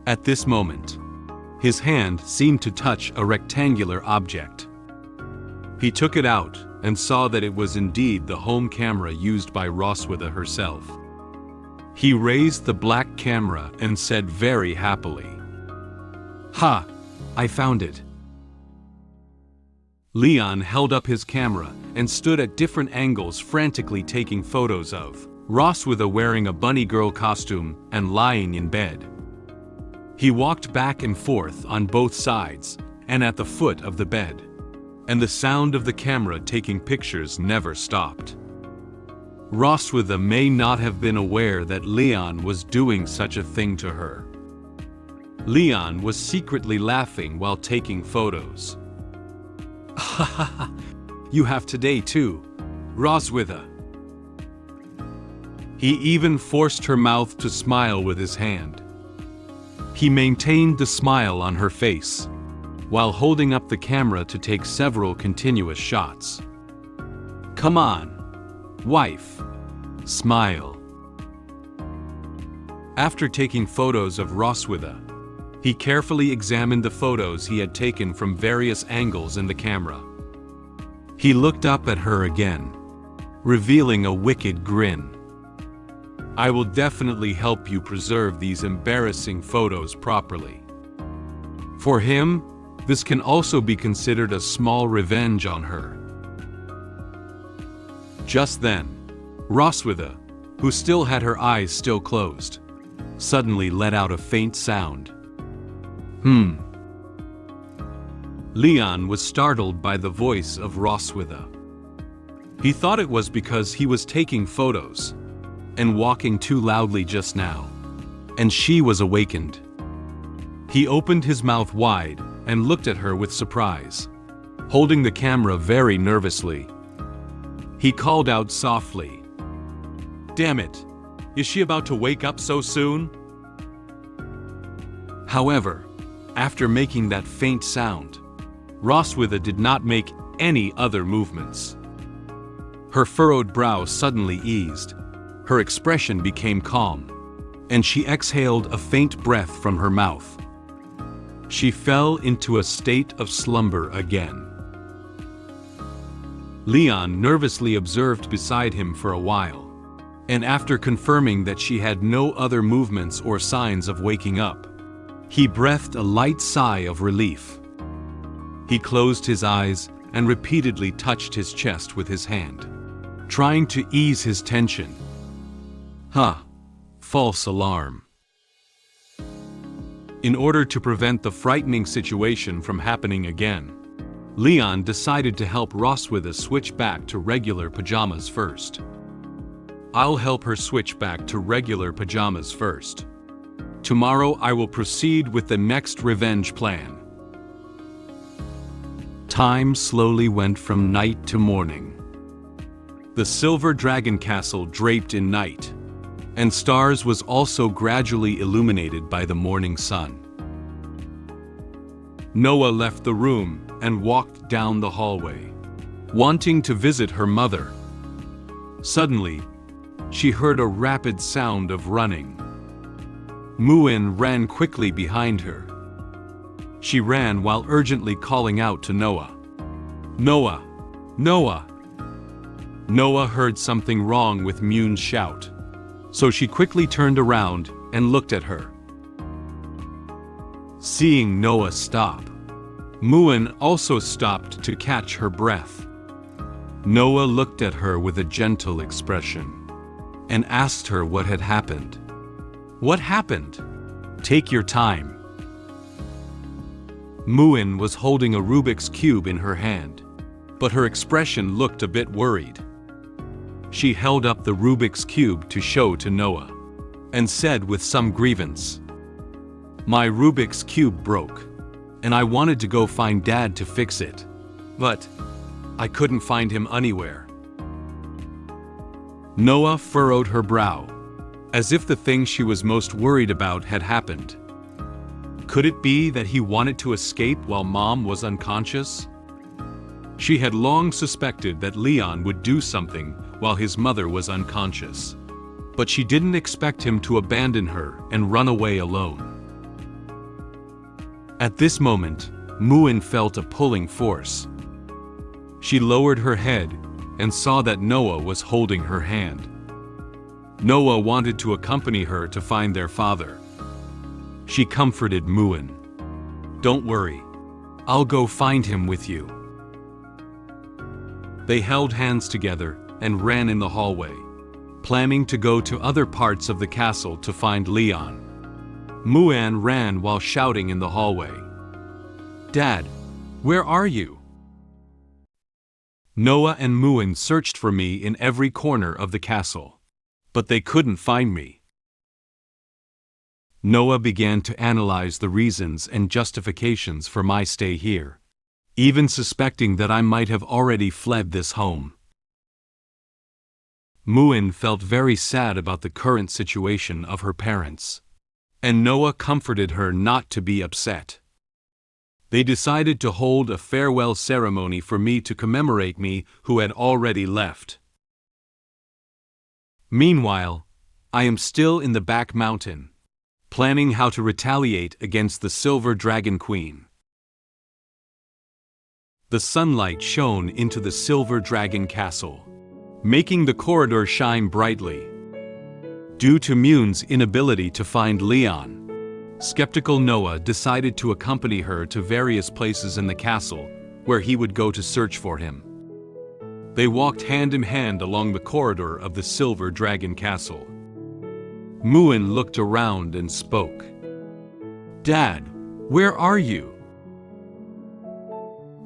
At this moment, his hand seemed to touch a rectangular object. He took it out and saw that it was indeed the home camera used by Roswitha herself. He raised the black camera and said very happily, "Ha! I found it." Leon held up his camera and stood at different angles frantically taking photos of Roswitha wearing a bunny girl costume and lying in bed. He walked back and forth on both sides and at the foot of the bed, and the sound of the camera taking pictures never stopped. Roswitha may not have been aware that Leon was doing such a thing to her. Leon was secretly laughing while taking photos. "Ha ha ha, you have today too, Roswitha." He even forced her mouth to smile with his hand. He maintained the smile on her face, while holding up the camera to take several continuous shots. "Come on, wife, smile." After taking photos of Roswitha, he carefully examined the photos he had taken from various angles in the camera. He looked up at her again, revealing a wicked grin. "I will definitely help you preserve these embarrassing photos properly." For him, this can also be considered a small revenge on her. Just then, Roswitha, who still had her eyes still closed, suddenly let out a faint sound. Leon was startled by the voice of Roswitha. He thought it was because he was taking photos and walking too loudly just now, and she was awakened. He opened his mouth wide and looked at her with surprise, holding the camera very nervously. He called out softly, "Damn it, is she about to wake up so soon?" However, after making that faint sound, Roswitha did not make any other movements. Her furrowed brow suddenly eased, her expression became calm, and she exhaled a faint breath from her mouth. She fell into a state of slumber again. Leon nervously observed beside him for a while, and after confirming that she had no other movements or signs of waking up, he breathed a light sigh of relief. He closed his eyes and repeatedly touched his chest with his hand, trying to ease his tension. False alarm. In order to prevent the frightening situation from happening again, Leon decided to help Roswitha switch back to regular pajamas first. "I'll help her switch back to regular pajamas first. Tomorrow I will proceed with the next revenge plan." Time slowly went from night to morning. The silver dragon castle draped in night, and stars was also gradually illuminated by the morning sun. Noah left the room and walked down the hallway, wanting to visit her mother. Suddenly, she heard a rapid sound of running. Muin ran quickly behind her. She ran while urgently calling out to Noah. "Noah! Noah!" Noah heard something wrong with Muin's shout, so she quickly turned around and looked at her. Seeing Noah stop, Muin also stopped to catch her breath. Noah looked at her with a gentle expression and asked her what had happened. "What happened? Take your time." Muin was holding a Rubik's Cube in her hand, but her expression looked a bit worried. She held up the Rubik's Cube to show to Noah, and said with some grievance, "My Rubik's Cube broke, and I wanted to go find Dad to fix it, but I couldn't find him anywhere." Noah furrowed her brow, as if the thing she was most worried about had happened. Could it be that he wanted to escape while Mom was unconscious? She had long suspected that Leon would do something while his mother was unconscious, but she didn't expect him to abandon her and run away alone. At this moment, Muin felt a pulling force. She lowered her head and saw that Noah was holding her hand. Noah wanted to accompany her to find their father. She comforted Muin. "Don't worry, I'll go find him with you." They held hands together and ran in the hallway, planning to go to other parts of the castle to find Leon. Muin ran while shouting in the hallway, "Dad, where are you?" Noah and Muin searched for me in every corner of the castle, but they couldn't find me. Noah began to analyze the reasons and justifications for my stay here, even suspecting that I might have already fled this home. Muin felt very sad about the current situation of her parents, and Noah comforted her not to be upset. They decided to hold a farewell ceremony for me to commemorate me who had already left. Meanwhile, I am still in the back mountain, planning how to retaliate against the Silver Dragon Queen. The sunlight shone into the Silver Dragon Castle, making the corridor shine brightly. Due to Muin's inability to find Leon, skeptical Noah decided to accompany her to various places in the castle where he would go to search for him. They walked hand in hand along the corridor of the Silver Dragon Castle. Muin looked around and spoke. "Dad, where are you?"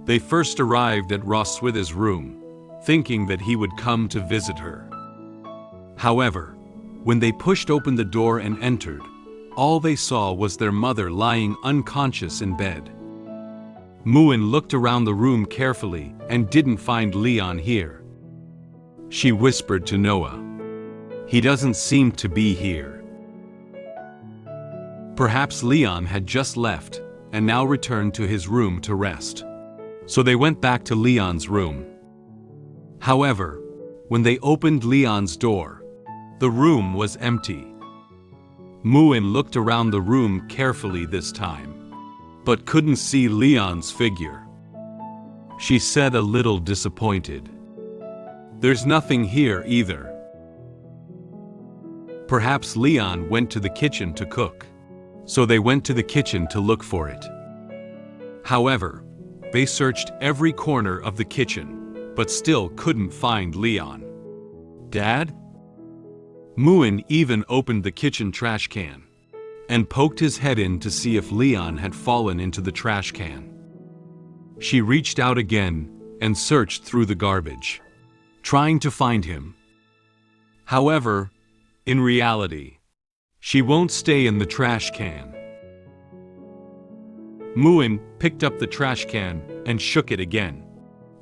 They first arrived at Roswitha's room, thinking that he would come to visit her. However, when they pushed open the door and entered, all they saw was their mother lying unconscious in bed. Muin looked around the room carefully and didn't find Leon here. She whispered to Noah, "He doesn't seem to be here." Perhaps Leon had just left and now returned to his room to rest. So they went back to Leon's room. However, when they opened Leon's door, the room was empty. Muin looked around the room carefully this time, but couldn't see Leon's figure. She said a little disappointed, "There's nothing here either." Perhaps Leon went to the kitchen to cook, so they went to the kitchen to look for it. However, they searched every corner of the kitchen, but still couldn't find Leon. "Dad?" Muin even opened the kitchen trash can and poked his head in to see if Leon had fallen into the trash can. She reached out again and searched through the garbage, trying to find him. However, in reality, she won't stay in the trash can. Muin picked up the trash can and shook it again,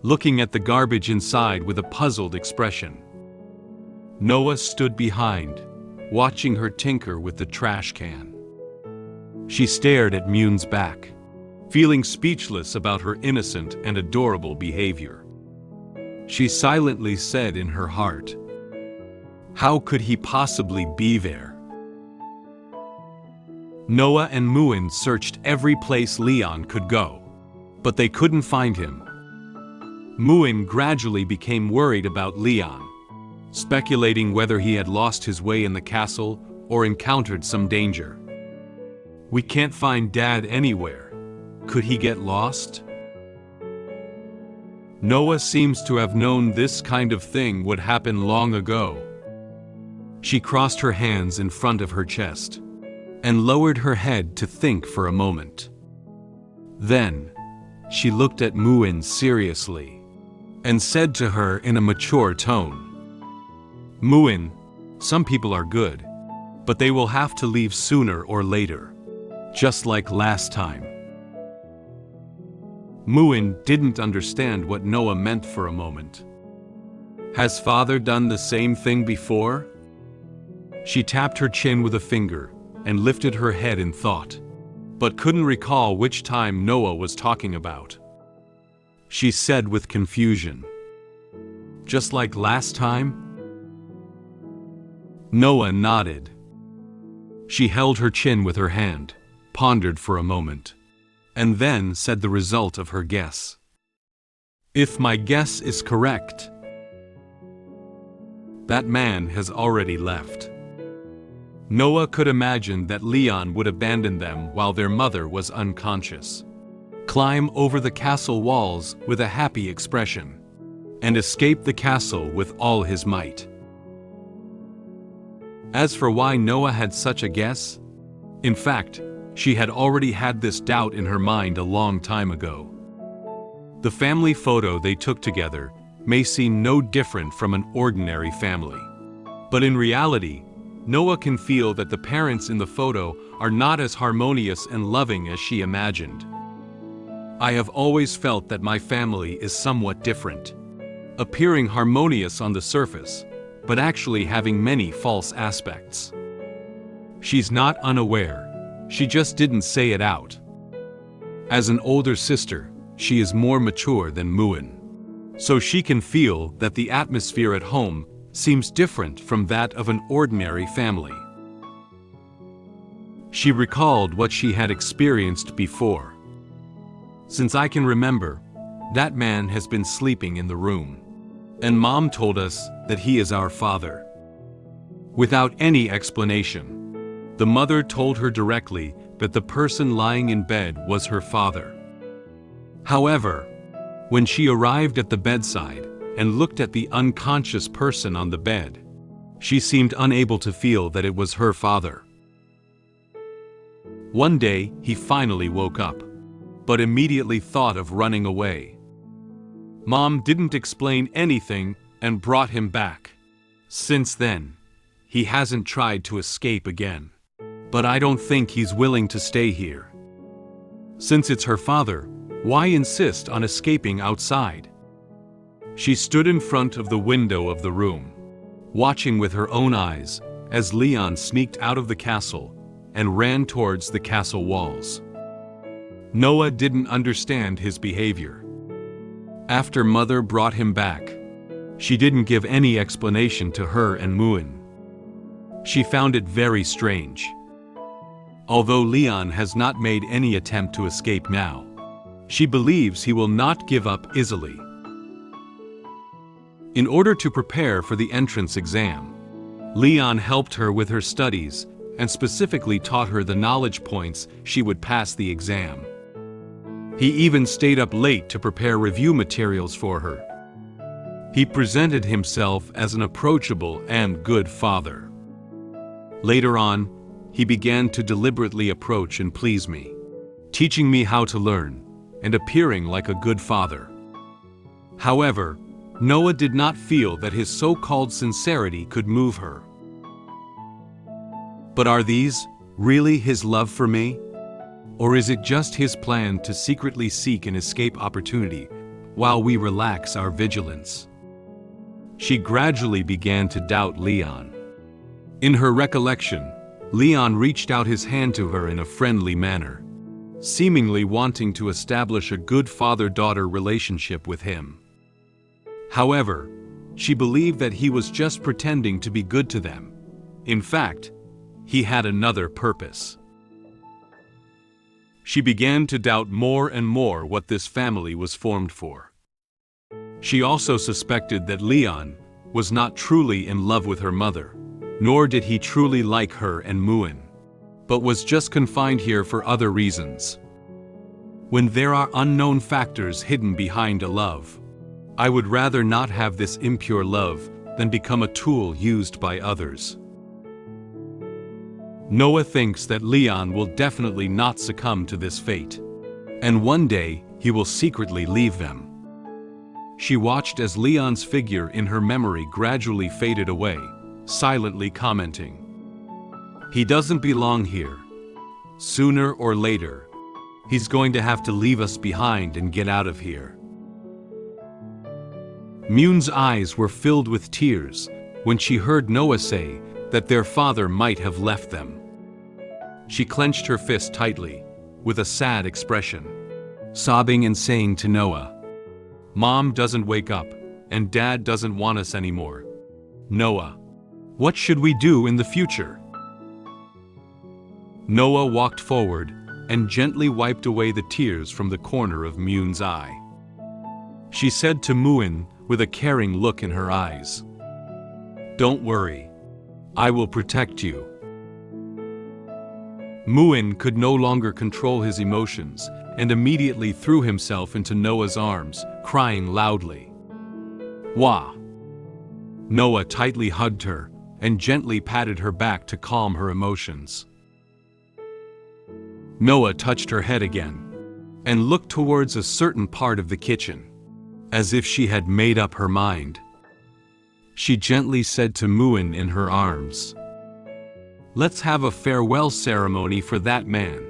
looking at the garbage inside with a puzzled expression. Noah stood behind, watching her tinker with the trash can. She stared at Muin's back, feeling speechless about her innocent and adorable behavior. She silently said in her heart, "How could he possibly be there?" Noah and Muin searched every place Leon could go, but they couldn't find him. Muin gradually became worried about Leon, speculating whether he had lost his way in the castle or encountered some danger. "We can't find Dad anywhere. Could he get lost?" Noah seems to have known this kind of thing would happen long ago. She crossed her hands in front of her chest and lowered her head to think for a moment. Then, she looked at Muin seriously and said to her in a mature tone, "Muin, some people are good, but they will have to leave sooner or later, just like last time." Muin didn't understand what Noah meant for a moment. Has father done the same thing before? She tapped her chin with a finger and lifted her head in thought, but couldn't recall which time Noah was talking about. She said with confusion, "Just like last time?" Noah nodded. She held her chin with her hand, pondered for a moment, and then said the result of her guess. "If my guess is correct, that man has already left." Noah could imagine that Leon would abandon them while their mother was unconscious, climb over the castle walls with a happy expression, and escape the castle with all his might. As for why Noah had such a guess, in fact, she had already had this doubt in her mind a long time ago. The family photo they took together may seem no different from an ordinary family, but in reality, Noah can feel that the parents in the photo are not as harmonious and loving as she imagined. "I have always felt that my family is somewhat different, appearing harmonious on the surface, but actually having many false aspects." She's not unaware, she just didn't say it out. As an older sister, she is more mature than Muin, so she can feel that the atmosphere at home seems different from that of an ordinary family. She recalled what she had experienced before. "Since I can remember, that man has been sleeping in the room, and Mom told us that he is our father." Without any explanation, the mother told her directly that the person lying in bed was her father. However, when she arrived at the bedside and looked at the unconscious person on the bed, she seemed unable to feel that it was her father. One day, he finally woke up, but immediately thought of running away. Mom didn't explain anything and brought him back. Since then, he hasn't tried to escape again. But I don't think he's willing to stay here. Since it's her father, why insist on escaping outside? She stood in front of the window of the room, watching with her own eyes as Leon sneaked out of the castle and ran towards the castle walls. Noah didn't understand his behavior. After Mother brought him back, she didn't give any explanation to her and Muin. She found it very strange. Although Leon has not made any attempt to escape now, she believes he will not give up easily. In order to prepare for the entrance exam, Leon helped her with her studies and specifically taught her the knowledge points she would pass the exam. He even stayed up late to prepare review materials for her. He presented himself as an approachable and good father. Later on, he began to deliberately approach and please me, teaching me how to learn and appearing like a good father. However, Noah did not feel that his so-called sincerity could move her. But are these really his love for me? Or is it just his plan to secretly seek an escape opportunity while we relax our vigilance? She gradually began to doubt Leon. In her recollection, Leon reached out his hand to her in a friendly manner, seemingly wanting to establish a good father-daughter relationship with him. However, she believed that he was just pretending to be good to them. In fact, he had another purpose. She began to doubt more and more what this family was formed for. She also suspected that Leon was not truly in love with her mother, nor did he truly like her and Muin, but was just confined here for other reasons. When there are unknown factors hidden behind a love, I would rather not have this impure love than become a tool used by others. Noah thinks that Leon will definitely not succumb to this fate, and one day he will secretly leave them. She watched as Leon's figure in her memory gradually faded away, silently commenting, "He doesn't belong here. Sooner or later, he's going to have to leave us behind and get out of here." Muin's eyes were filled with tears when she heard Noah say that their father might have left them. She clenched her fist tightly, with a sad expression, sobbing and saying to Noah, "Mom doesn't wake up, and Dad doesn't want us anymore. Noah, what should we do in the future?" Noah walked forward and gently wiped away the tears from the corner of Muin's eye. She said to Muin with a caring look in her eyes, "Don't worry, I will protect you." Muin could no longer control his emotions and immediately threw himself into Noah's arms, crying loudly. "Wah!" Noah tightly hugged her and gently patted her back to calm her emotions. Noah touched her head again and looked towards a certain part of the kitchen, as if she had made up her mind. She gently said to Muin in her arms, "Let's have a farewell ceremony for that man."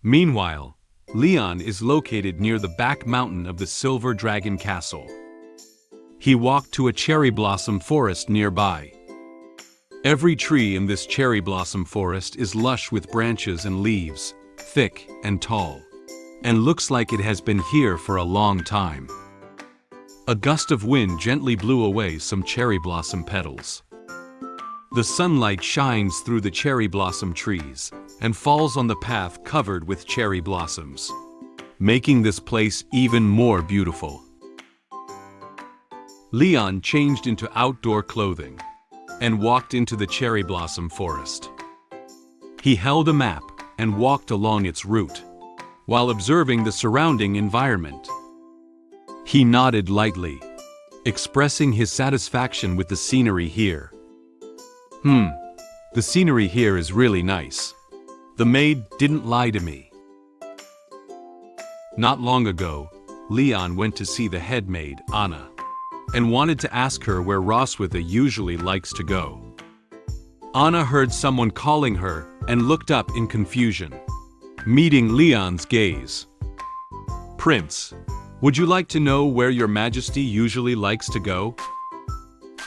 Meanwhile, Leon is located near the back mountain of the Silver Dragon Castle. He walked to a cherry blossom forest nearby. Every tree in this cherry blossom forest is lush with branches and leaves, thick and tall, and looks like it has been here for a long time. A gust of wind gently blew away some cherry blossom petals. The sunlight shines through the cherry blossom trees and falls on the path covered with cherry blossoms, making this place even more beautiful. Leon changed into outdoor clothing and walked into the cherry blossom forest. He held a map and walked along its route, while observing the surrounding environment. He nodded lightly, expressing his satisfaction with the scenery here. The scenery here is really nice. The maid didn't lie to me." Not long ago, Leon went to see the head maid, Anna, and wanted to ask her where Roswitha usually likes to go. Anna heard someone calling her and looked up in confusion, meeting Leon's gaze. "Prince, would you like to know where your Majesty usually likes to go?"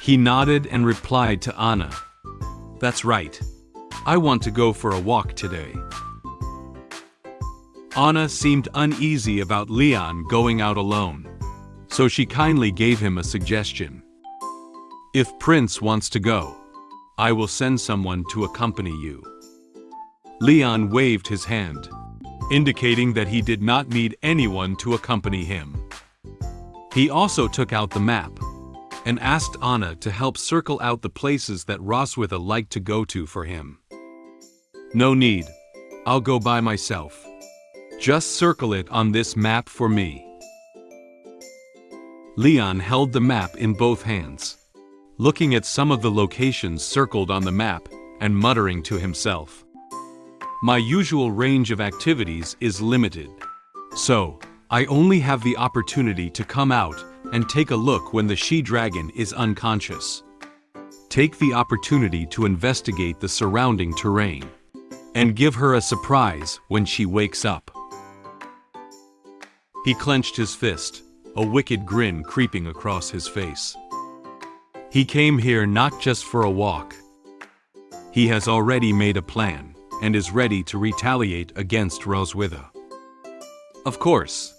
He nodded and replied to Anna, "That's right. I want to go for a walk today." Anna seemed uneasy about Leon going out alone, so she kindly gave him a suggestion. "If Prince wants to go, I will send someone to accompany you." Leon waved his hand, indicating that he did not need anyone to accompany him. He also took out the map and asked Anna to help circle out the places that Roswitha liked to go to for him. "No need, I'll go by myself. Just circle it on this map for me." Leon held the map in both hands, looking at some of the locations circled on the map and muttering to himself, "My usual range of activities is limited, so I only have the opportunity to come out and take a look when the she-dragon is unconscious. take the opportunity to investigate the surrounding terrain and give her a surprise when she wakes up. He clenched his fist, a wicked grin creeping across his face. He came here not just for a walk. He has already made a plan and is ready to retaliate against Roswitha. Of course,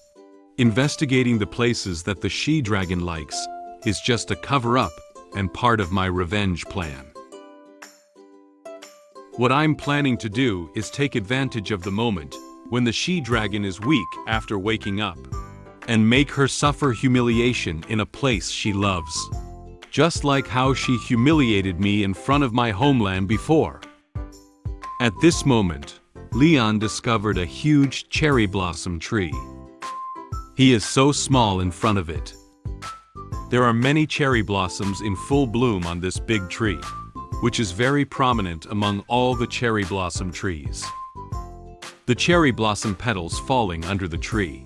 investigating the places that the she-dragon likes is just a cover-up and part of my revenge plan. What I'm planning to do is take advantage of the moment when the she-dragon is weak after waking up and make her suffer humiliation in a place she loves. Just like how she humiliated me in front of my homeland before. At this moment, Leon discovered a huge cherry blossom tree. He is so small in front of it. There are many cherry blossoms in full bloom on this big tree, which is very prominent among all the cherry blossom trees. The cherry blossom petals falling under the tree,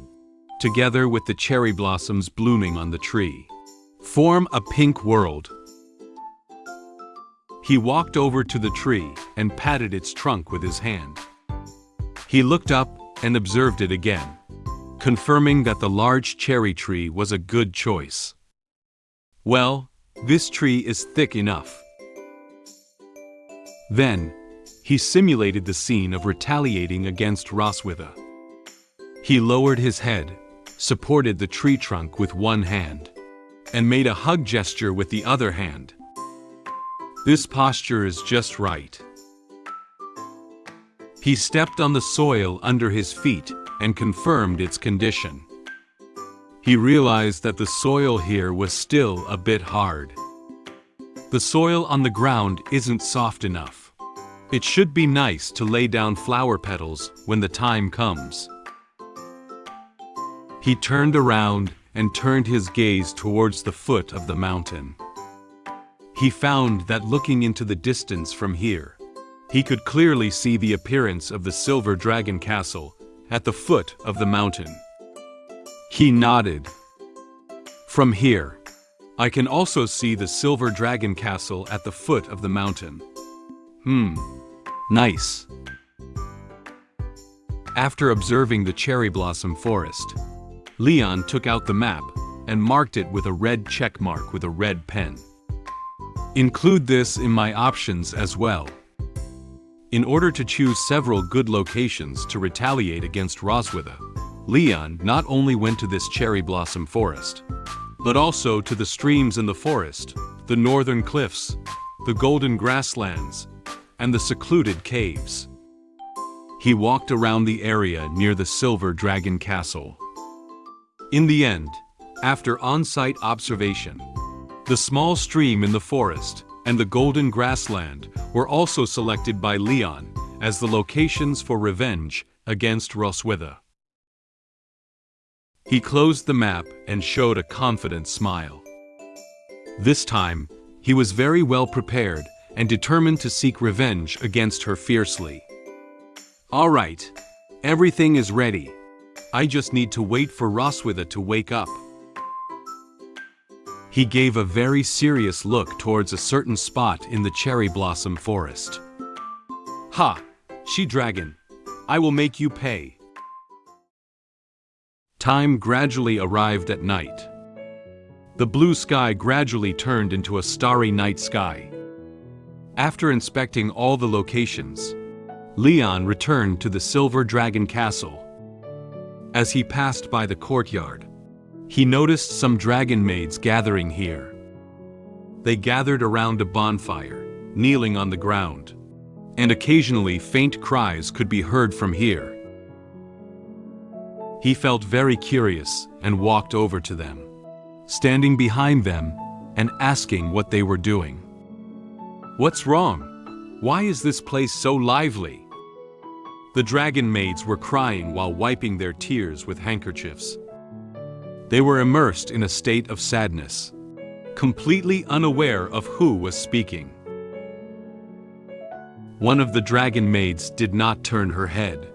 together with the cherry blossoms blooming on the tree, form a pink world. He walked over to the tree and patted its trunk with his hand. He looked up and observed it again, confirming that the large cherry tree was a good choice. Well, this tree is thick enough. Then, he simulated the scene of retaliating against Roswitha. He lowered his head, supported the tree trunk with one hand, and made a hug gesture with the other hand. This posture is just right. He stepped on the soil under his feet and confirmed its condition. He realized that the soil here was still a bit hard. The soil on the ground isn't soft enough. It should be nice to lay down flower petals when the time comes. He turned around and turned his gaze towards the foot of the mountain. He found that looking into the distance from here, he could clearly see the appearance of the Silver Dragon Castle at the foot of the mountain. He nodded. From here, I can also see the Silver Dragon Castle at the foot of the mountain. Nice. After observing the cherry blossom forest, Leon took out the map and marked it with a red check mark with a red pen. Include this in my options as well. In order to choose several good locations to retaliate against Roswitha, Leon not only went to this cherry blossom forest, but also to the streams in the forest, the northern cliffs, the golden grasslands, and the secluded caves. He walked around the area near the Silver Dragon Castle. In the end, after on-site observation, the small stream in the forest and the golden grassland were also selected by Leon as the locations for revenge against Roswitha. He closed the map and showed a confident smile. This time, he was very well prepared and determined to seek revenge against her fiercely. All right, everything is ready. I just need to wait for Roswitha to wake up. He gave a very serious look towards a certain spot in the cherry blossom forest. Ha! She-dragon, I will make you pay. Time gradually arrived at night. The blue sky gradually turned into a starry night sky. After inspecting all the locations, Leon returned to the Silver Dragon Castle. As he passed by the courtyard, he noticed some dragon maids gathering here. They gathered around a bonfire, kneeling on the ground, and occasionally faint cries could be heard from here. He felt very curious and walked over to them, standing behind them and asking what they were doing. What's wrong? Why is this place so lively? The dragon maids were crying while wiping their tears with handkerchiefs. They were immersed in a state of sadness, completely unaware of who was speaking. One of the dragon maids did not turn her head,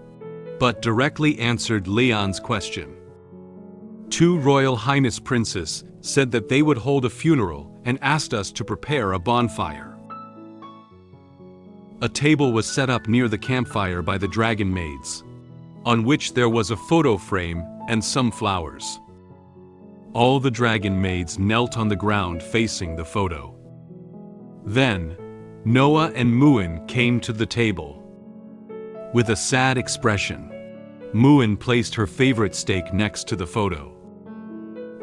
but directly answered Leon's question. Two Royal Highness Princes said that they would hold a funeral and asked us to prepare a bonfire. A table was set up near the campfire by the dragon maids, on which there was a photo frame and some flowers. All the dragon maids knelt on the ground facing the photo. Then, Noah and Muin came to the table. With a sad expression, Muin placed her favorite steak next to the photo.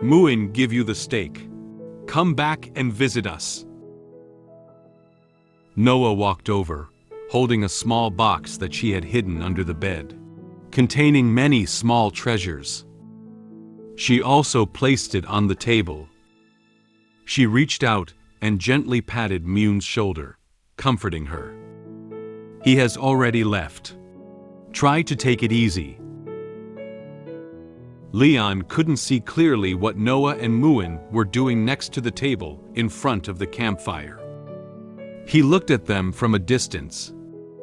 "Muin give you the steak. Come back and visit us." Noah walked over, holding a small box that she had hidden under the bed, containing many small treasures. She also placed it on the table. She reached out and gently patted Muin's shoulder, comforting her. "He has already left. Try to take it easy." Leon couldn't see clearly what Noah and Muin were doing next to the table in front of the campfire. He looked at them from a distance,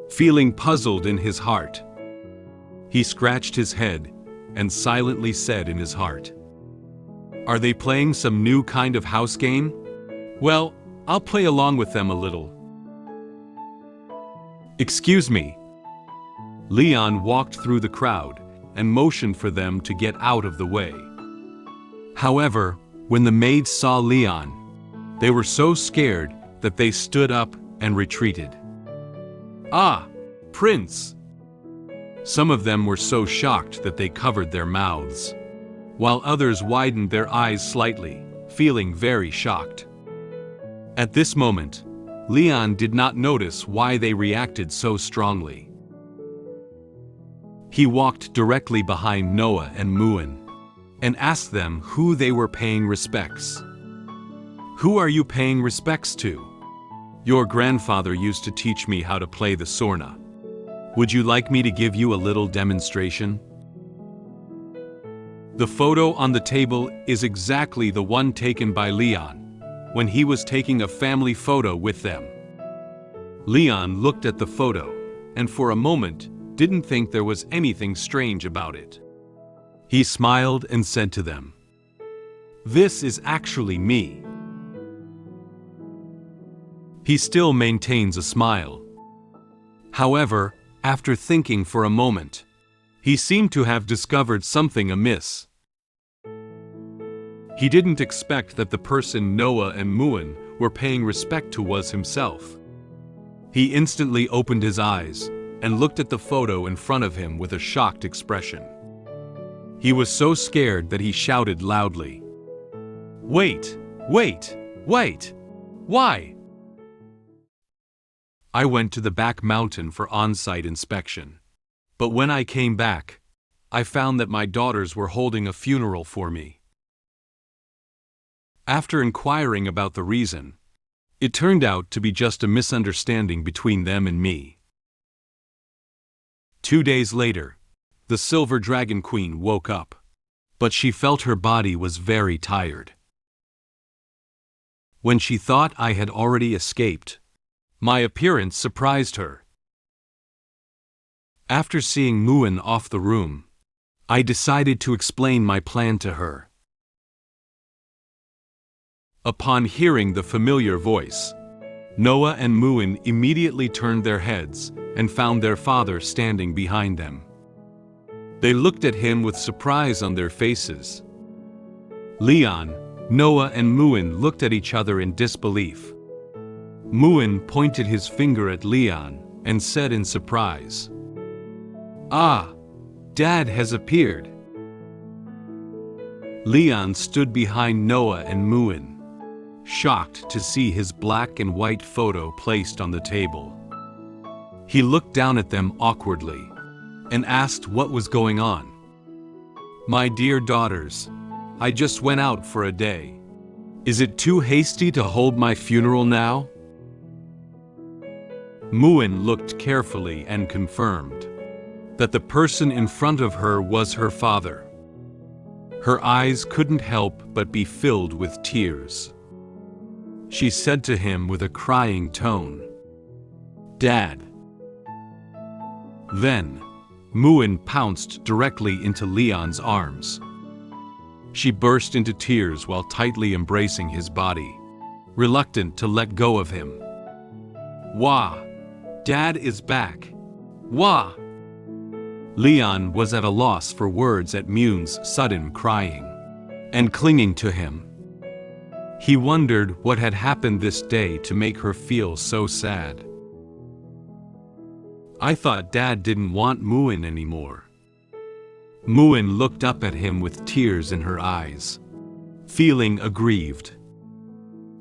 feeling puzzled in his heart. He scratched his head and silently said in his heart, "Are they playing some new kind of house game? Well, I'll play along with them a little." "Excuse me." Leon walked through the crowd and motioned for them to get out of the way. However, when the maids saw Leon, they were so scared that they stood up and retreated. "Ah, Prince!" Some of them were so shocked that they covered their mouths, while others widened their eyes slightly, feeling very shocked. At this moment, Leon did not notice why they reacted so strongly. He walked directly behind Noah and Muin and asked them who they were paying respects. "Who are you paying respects to?" "Your grandfather used to teach me how to play the sorna. Would you like me to give you a little demonstration?" The photo on the table is exactly the one taken by Leon when he was taking a family photo with them. Leon looked at the photo and for a moment didn't think there was anything strange about it. He smiled and said to them, "This is actually me." He still maintains a smile. However, after thinking for a moment, he seemed to have discovered something amiss. He didn't expect that the person Noah and Muin were paying respect to was himself. He instantly opened his eyes and looked at the photo in front of him with a shocked expression. He was so scared that he shouted loudly, "Wait, wait, wait! Why?" I went to the back mountain for on-site inspection, but when I came back, I found that my daughters were holding a funeral for me. After inquiring about the reason, it turned out to be just a misunderstanding between them and me. 2 days later, the Silver Dragon Queen woke up, but she felt her body was very tired. When she thought I had already escaped, my appearance surprised her. After seeing Muin off the room, I decided to explain my plan to her. Upon hearing the familiar voice, Noah and Muin immediately turned their heads and found their father standing behind them. They looked at him with surprise on their faces. Leon, Noah and Muin looked at each other in disbelief. Muin pointed his finger at Leon and said in surprise, "Ah, Dad has appeared." Leon stood behind Noah and Muin, shocked to see his black and white photo placed on the table. He looked down at them awkwardly and asked what was going on. "My dear daughters, I just went out for a day. Is it too hasty to hold my funeral now?" Muin looked carefully and confirmed that the person in front of her was her father. Her eyes couldn't help but be filled with tears. She said to him with a crying tone, "Dad." Then, Muin pounced directly into Leon's arms. She burst into tears while tightly embracing his body, reluctant to let go of him. Wah! Dad is back! Wah! Leon was at a loss for words at Muin's sudden crying and clinging to him. He wondered what had happened this day to make her feel so sad. I thought Dad didn't want Muin anymore. Muin looked up at him with tears in her eyes, feeling aggrieved.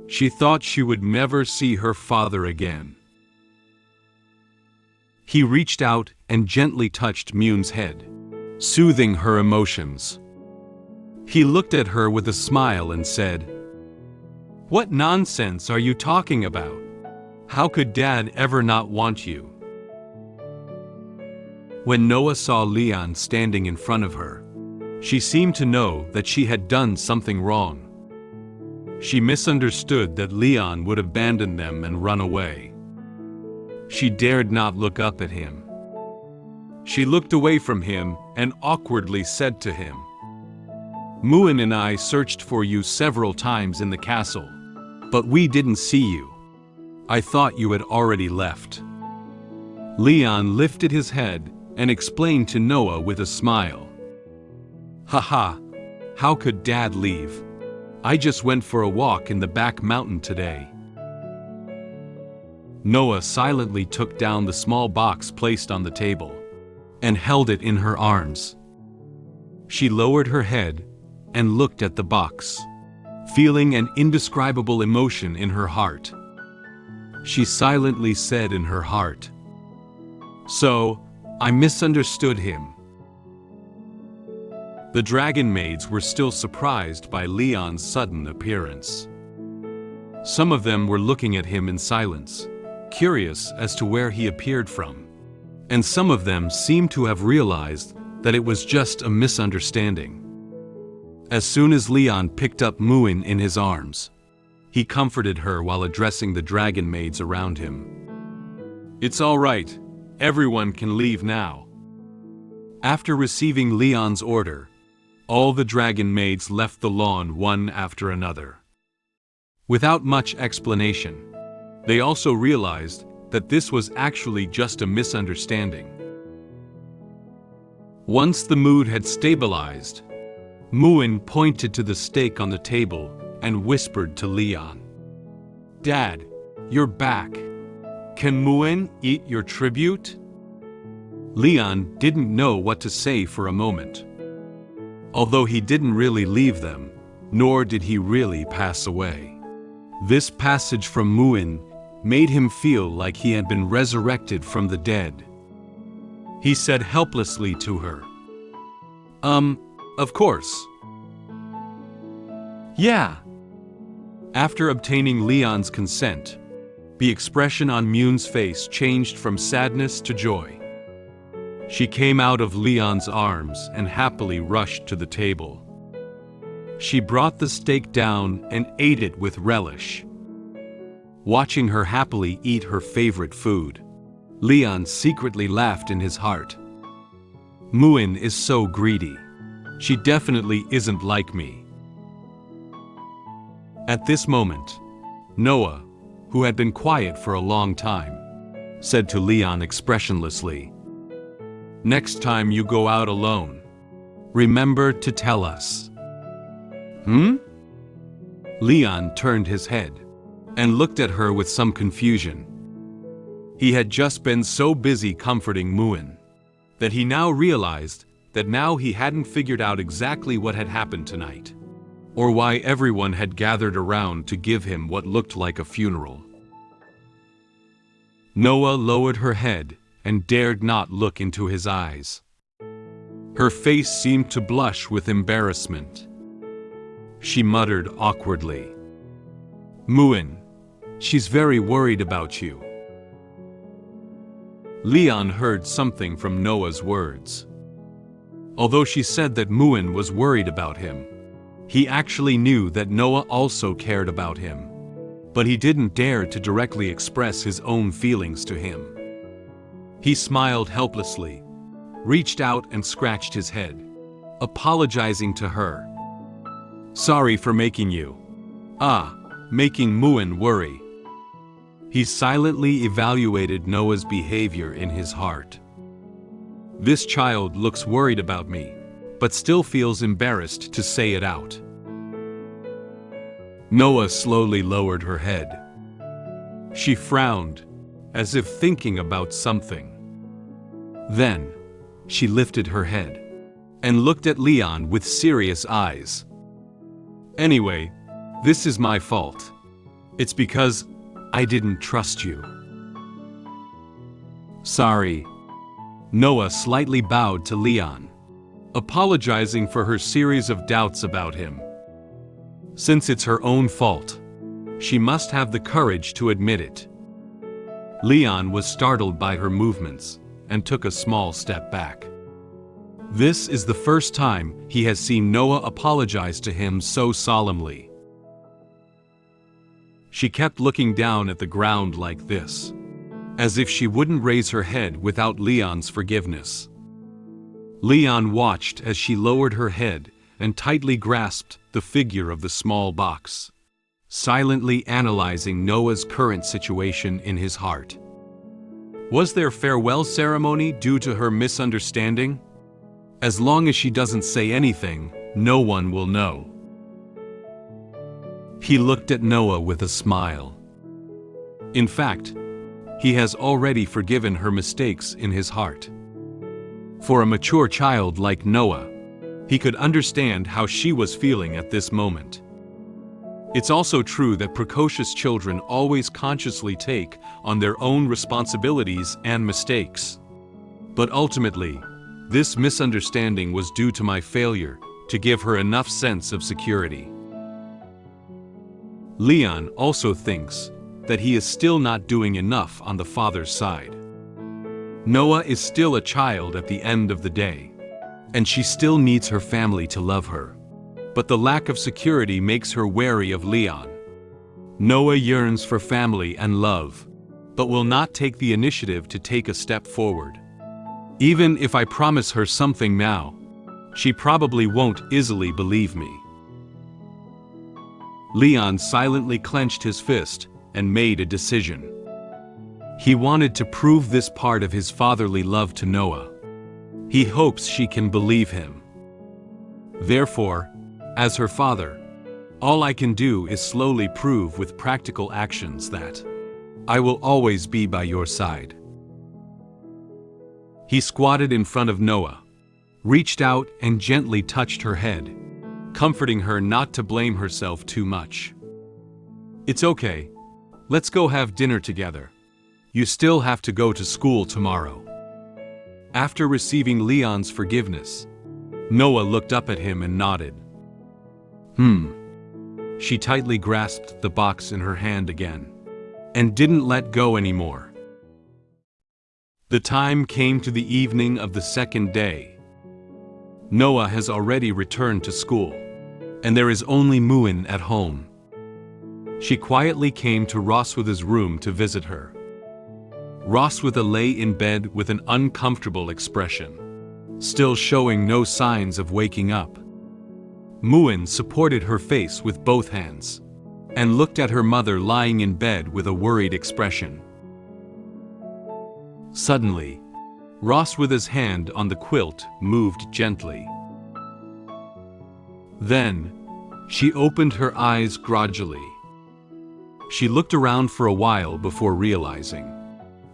She thought she would never see her father again. He reached out and gently touched Muin's head, soothing her emotions. He looked at her with a smile and said, "What nonsense are you talking about? How could Dad ever not want you?" When Noah saw Leon standing in front of her, she seemed to know that she had done something wrong. She misunderstood that Leon would abandon them and run away. She dared not look up at him. She looked away from him and awkwardly said to him, "Muin and I searched for you several times in the castle, but we didn't see you. I thought you had already left." Leon lifted his head and explained to Noah with a smile, "Haha, how could Dad leave? I just went for a walk in the back mountain today." Noah silently took down the small box placed on the table and held it in her arms. She lowered her head and looked at the box, feeling an indescribable emotion in her heart. She silently said in her heart, "So, I misunderstood him." The dragon maids were still surprised by Leon's sudden appearance. Some of them were looking at him in silence, curious as to where he appeared from, and some of them seemed to have realized that it was just a misunderstanding. As soon as Leon picked up Muin in his arms, he comforted her while addressing the dragon maids around him. "It's all right. Everyone can leave now." After receiving Leon's order, all the dragon maids left the lawn one after another. Without much explanation, they also realized that this was actually just a misunderstanding. Once the mood had stabilized, Muin pointed to the steak on the table and whispered to Leon, "Dad, you're back. Can Muin eat your tribute?" Leon didn't know what to say for a moment. Although he didn't really leave them, nor did he really pass away. This passage from Muin made him feel like he had been resurrected from the dead. He said helplessly to her, Of course." "Yeah." After obtaining Leon's consent, the expression on Muin's face changed from sadness to joy. She came out of Leon's arms and happily rushed to the table. She brought the steak down and ate it with relish. Watching her happily eat her favorite food, Leon secretly laughed in his heart. "Muin is so greedy. She definitely isn't like me." At this moment, Noah, who had been quiet for a long time, said to Leon expressionlessly, "Next time you go out alone, remember to tell us." Leon turned his head and looked at her with some confusion. He had just been so busy comforting Muin that he now realized that now he hadn't figured out exactly what had happened tonight, or why everyone had gathered around to give him what looked like a funeral. Noah lowered her head and dared not look into his eyes. Her face seemed to blush with embarrassment. She muttered awkwardly, "Muin, she's very worried about you." Leon heard something from Noah's words. Although she said that Muin was worried about him, he actually knew that Noah also cared about him, but he didn't dare to directly express his own feelings to him. He smiled helplessly, reached out and scratched his head, apologizing to her. Sorry for making you. Making Muin worry. He silently evaluated Noah's behavior in his heart. This child looks worried about me, but still feels embarrassed to say it out. Noah slowly lowered her head. She frowned, as if thinking about something. Then, she lifted her head and looked at Leon with serious eyes. Anyway, this is my fault. It's because I didn't trust you. Sorry. Noah slightly bowed to Leon, apologizing for her series of doubts about him. Since it's her own fault, she must have the courage to admit it. Leon was startled by her movements and took a small step back. This is the first time he has seen Noah apologize to him so solemnly. She kept looking down at the ground like this, as if she wouldn't raise her head without Leon's forgiveness. Leon watched as she lowered her head and tightly grasped the figure of the small box, silently analyzing Noah's current situation in his heart. Was their farewell ceremony due to her misunderstanding? As long as she doesn't say anything, no one will know. He looked at Noah with a smile. In fact, he has already forgiven her mistakes in his heart. For a mature child like Noah, he could understand how she was feeling at this moment. It's also true that precocious children always consciously take on their own responsibilities and mistakes. But ultimately, this misunderstanding was due to my failure to give her enough sense of security. Leon also thinks that he is still not doing enough on the father's side. Noah is still a child at the end of the day, and she still needs her family to love her. But the lack of security makes her wary of Leon. Noah yearns for family and love, but will not take the initiative to take a step forward. Even if I promise her something now, she probably won't easily believe me. Leon silently clenched his fist and made a decision. He wanted to prove this part of his fatherly love to Noah. He hopes she can believe him. Therefore, as her father, all I can do is slowly prove with practical actions that I will always be by your side. He squatted in front of Noah, reached out and gently touched her head, comforting her not to blame herself too much. It's okay. Let's go have dinner together. You still have to go to school tomorrow. After receiving Leon's forgiveness, Noah looked up at him and nodded. She tightly grasped the box in her hand again, and didn't let go anymore. The time came to the evening of the second day. Noah has already returned to school, and there is only Muin at home. She quietly came to Roswitha's room to visit her. Roswitha lay in bed with an uncomfortable expression, still showing no signs of waking up. Muin supported her face with both hands, and looked at her mother lying in bed with a worried expression. Suddenly, Roswitha's hand on the quilt moved gently. Then, she opened her eyes gradually. She looked around for a while before realizing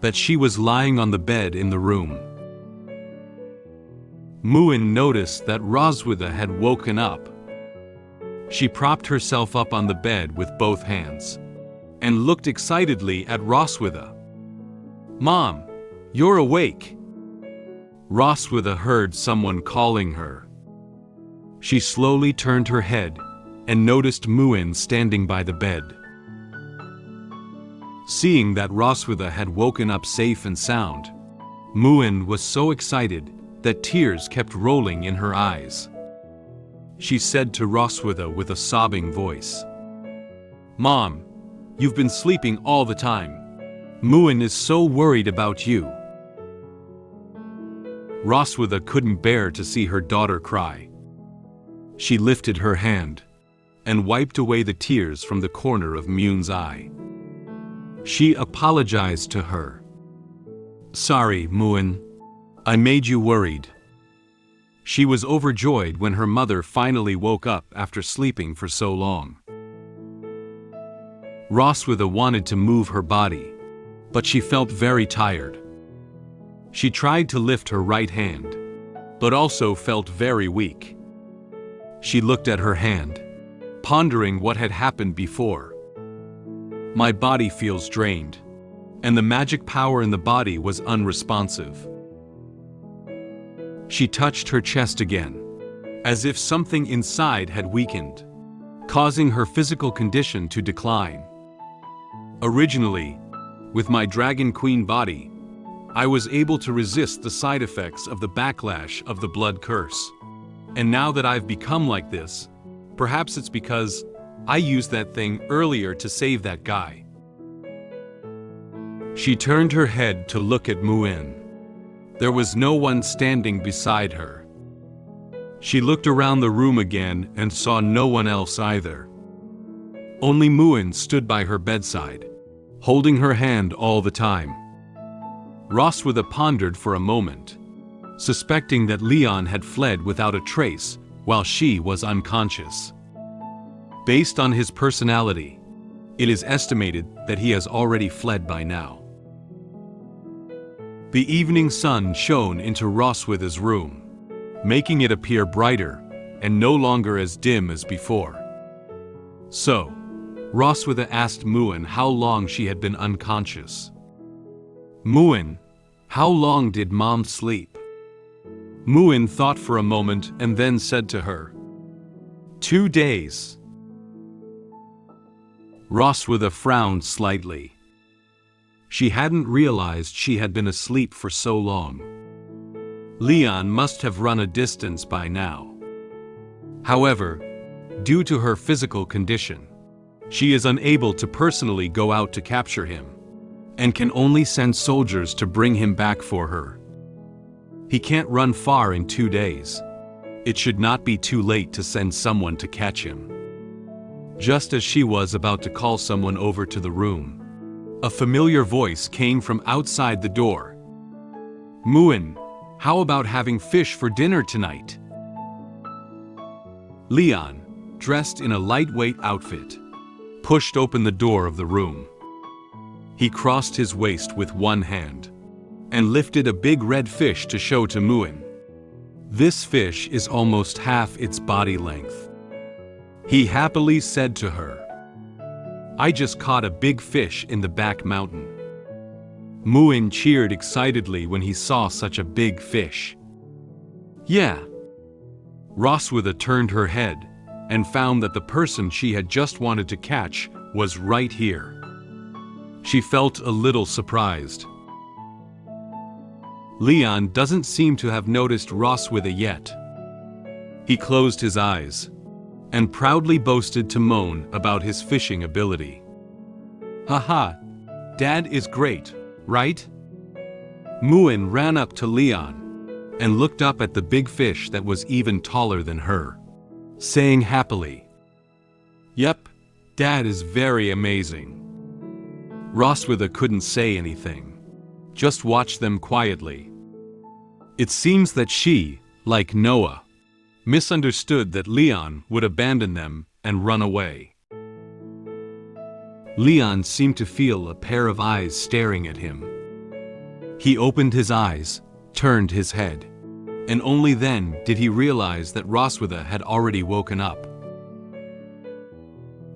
that she was lying on the bed in the room. Muin noticed that Roswitha had woken up. She propped herself up on the bed with both hands, and looked excitedly at Roswitha. "Mom, you're awake!" Roswitha heard someone calling her. She slowly turned her head and noticed Muin standing by the bed. Seeing that Roswitha had woken up safe and sound, Muin was so excited that tears kept rolling in her eyes. She said to Roswitha with a sobbing voice, "Mom, you've been sleeping all the time. Muin is so worried about you." Roswitha couldn't bear to see her daughter cry. She lifted her hand and wiped away the tears from the corner of Muin's eye. She apologized to her. "Sorry, Muin. I made you worried." She was overjoyed when her mother finally woke up after sleeping for so long. Roswitha wanted to move her body, but she felt very tired. She tried to lift her right hand, but also felt very weak. She looked at her hand, pondering what had happened before. My body feels drained, and the magic power in the body was unresponsive. She touched her chest again, as if something inside had weakened, causing her physical condition to decline. Originally, with my Dragon Queen body, I was able to resist the side effects of the backlash of the blood curse. And now that I've become like this, perhaps it's because I used that thing earlier to save that guy. She turned her head to look at Muin. There was no one standing beside her. She looked around the room again and saw no one else either. Only Muin stood by her bedside, holding her hand all the time. Roswitha pondered for a moment, suspecting that Leon had fled without a trace while she was unconscious. Based on his personality, it is estimated that he has already fled by now. The evening sun shone into Roswitha's room, making it appear brighter and no longer as dim as before. So, Roswitha asked Muin how long she had been unconscious. "Muin, how long did Mom sleep?" Muin thought for a moment and then said to her, 2 days. Roswitha frowned slightly. She hadn't realized she had been asleep for so long. Leon must have run a distance by now. However, due to her physical condition, she is unable to personally go out to capture him, and can only send soldiers to bring him back for her. He can't run far in 2 days. It should not be too late to send someone to catch him. Just as she was about to call someone over to the room, a familiar voice came from outside the door. "Muin, how about having fish for dinner tonight?" Leon, dressed in a lightweight outfit, pushed open the door of the room. He crossed his waist with one hand and lifted a big red fish to show to Muin. This fish is almost half its body length. He happily said to her, "I just caught a big fish in the back mountain." Muin cheered excitedly when he saw such a big fish. "Yeah." Roswitha turned her head and found that the person she had just wanted to catch was right here. She felt a little surprised. Leon doesn't seem to have noticed Roswitha yet. He closed his eyes and proudly boasted to Muin about his fishing ability. "Haha, Dad is great, right?" Muin ran up to Leon and looked up at the big fish that was even taller than her, saying happily, "Yep, Dad is very amazing." Roswitha couldn't say anything, just watched them quietly. It seems that she, like Noah, misunderstood that Leon would abandon them and run away. Leon seemed to feel a pair of eyes staring at him. He opened his eyes, turned his head, and only then did he realize that Roswitha had already woken up.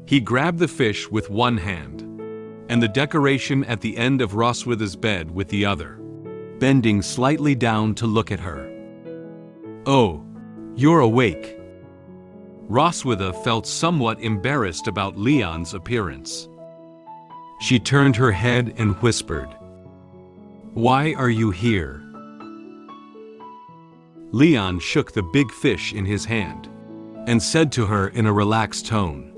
He grabbed the fish with one hand, and the decoration at the end of Roswitha's bed with the other, bending slightly down to look at her. "Oh, you're awake." Roswitha felt somewhat embarrassed about Leon's appearance. She turned her head and whispered, "Why are you here?" Leon shook the big fish in his hand and said to her in a relaxed tone,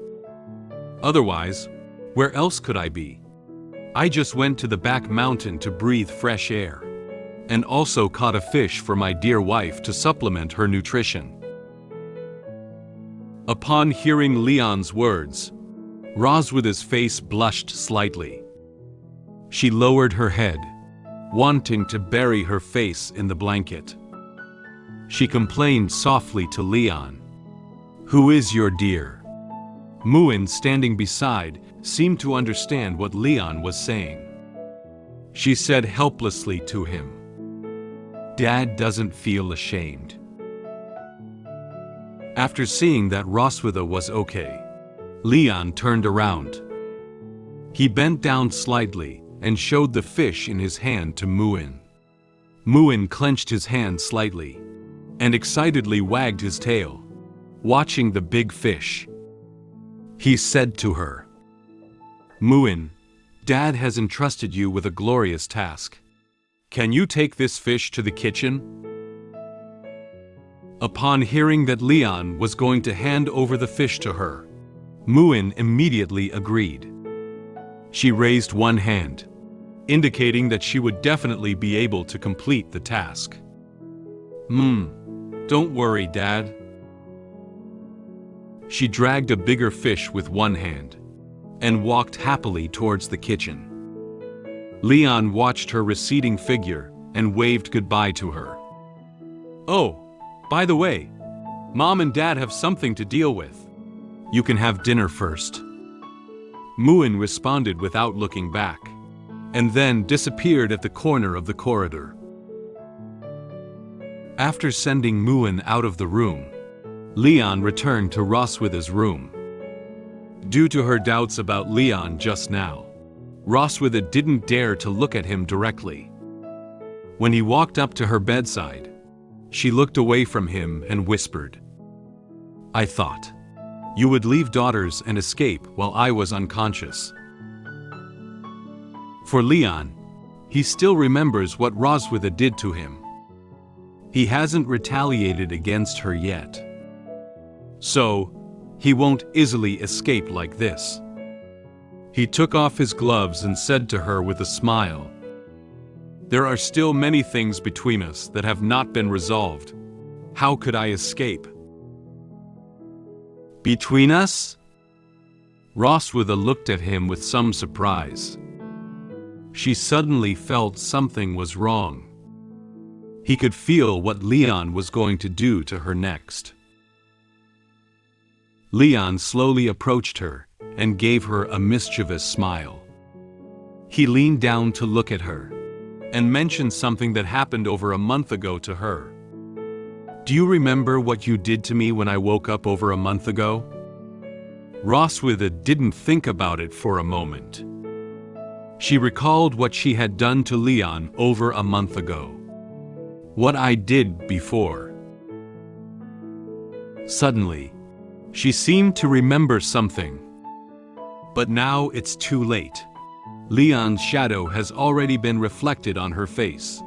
"Otherwise, where else could I be? I just went to the back mountain to breathe fresh air, and also caught a fish for my dear wife to supplement her nutrition." Upon hearing Leon's words, Roswitha's face blushed slightly. She lowered her head, wanting to bury her face in the blanket. She complained softly to Leon. "Who is your dear?" Muin, standing beside, seemed to understand what Leon was saying. She said helplessly to him, "Dad doesn't feel ashamed." After seeing that Roswitha was okay, Leon turned around. He bent down slightly and showed the fish in his hand to Muin. Muin clenched his hand slightly and excitedly wagged his tail, watching the big fish. He said to her, "Muin, Dad has entrusted you with a glorious task. Can you take this fish to the kitchen?" Upon hearing that Leon was going to hand over the fish to her, Muin immediately agreed. She raised one hand, indicating that she would definitely be able to complete the task. Don't worry, Dad." She dragged a bigger fish with one hand and walked happily towards the kitchen. Leon watched her receding figure and waved goodbye to her. "Oh, by the way, Mom and Dad have something to deal with. You can have dinner first." Muin responded without looking back, and then disappeared at the corner of the corridor. After sending Muin out of the room, Leon returned to Roswitha's room. Due to her doubts about Leon just now, Roswitha didn't dare to look at him directly. When he walked up to her bedside, she looked away from him and whispered, "I thought you would leave daughters and escape while I was unconscious." For Leon, he still remembers what Roswitha did to him. He hasn't retaliated against her yet. So, he won't easily escape like this. He took off his gloves and said to her with a smile, "There are still many things between us that have not been resolved. How could I escape?" "Between us?" Roswitha looked at him with some surprise. She suddenly felt something was wrong. He could feel what Leon was going to do to her next. Leon slowly approached her and gave her a mischievous smile. He leaned down to look at her and mentioned something that happened over a month ago to her. "Do you remember what you did to me when I woke up over a month ago?" Roswitha didn't think about it for a moment. She recalled what she had done to Leon over a month ago. "What I did before." Suddenly, she seemed to remember something. But now it's too late. Leon's shadow has already been reflected on her face.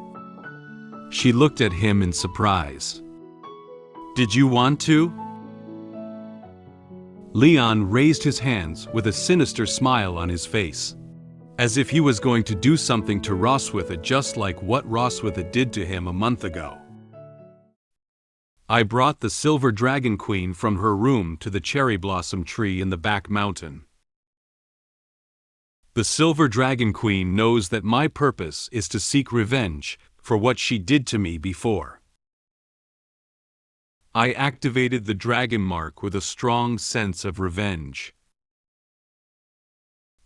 She looked at him in surprise. "Did you want to?" Leon raised his hands with a sinister smile on his face, as if he was going to do something to Roswitha just like what Roswitha did to him a month ago. "I brought the silver dragon queen from her room to the cherry blossom tree in the back mountain. The silver dragon queen knows that my purpose is to seek revenge for what she did to me before. I activated the dragon mark with a strong sense of revenge."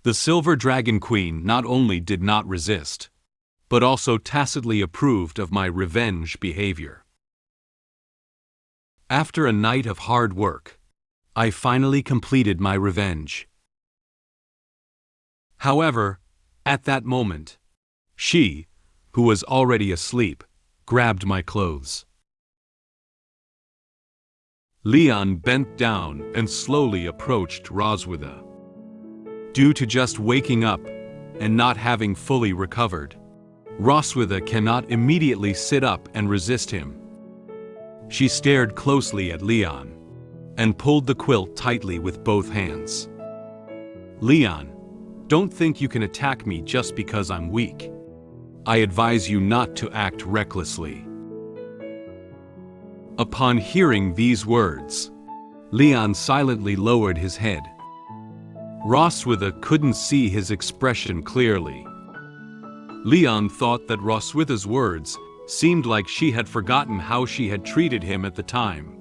The silver dragon queen not only did not resist, but also tacitly approved of my revenge behavior. After a night of hard work, I finally completed my revenge. However, at that moment, she, who was already asleep, grabbed my clothes. Leon bent down and slowly approached Roswitha. Due to just waking up and not having fully recovered, Roswitha cannot immediately sit up and resist him. She stared closely at Leon and pulled the quilt tightly with both hands. "Leon, don't think you can attack me just because I'm weak. I advise you not to act recklessly." Upon hearing these words, Leon silently lowered his head. Roswitha couldn't see his expression clearly. Leon thought that Roswitha's words seemed like she had forgotten how she had treated him at the time.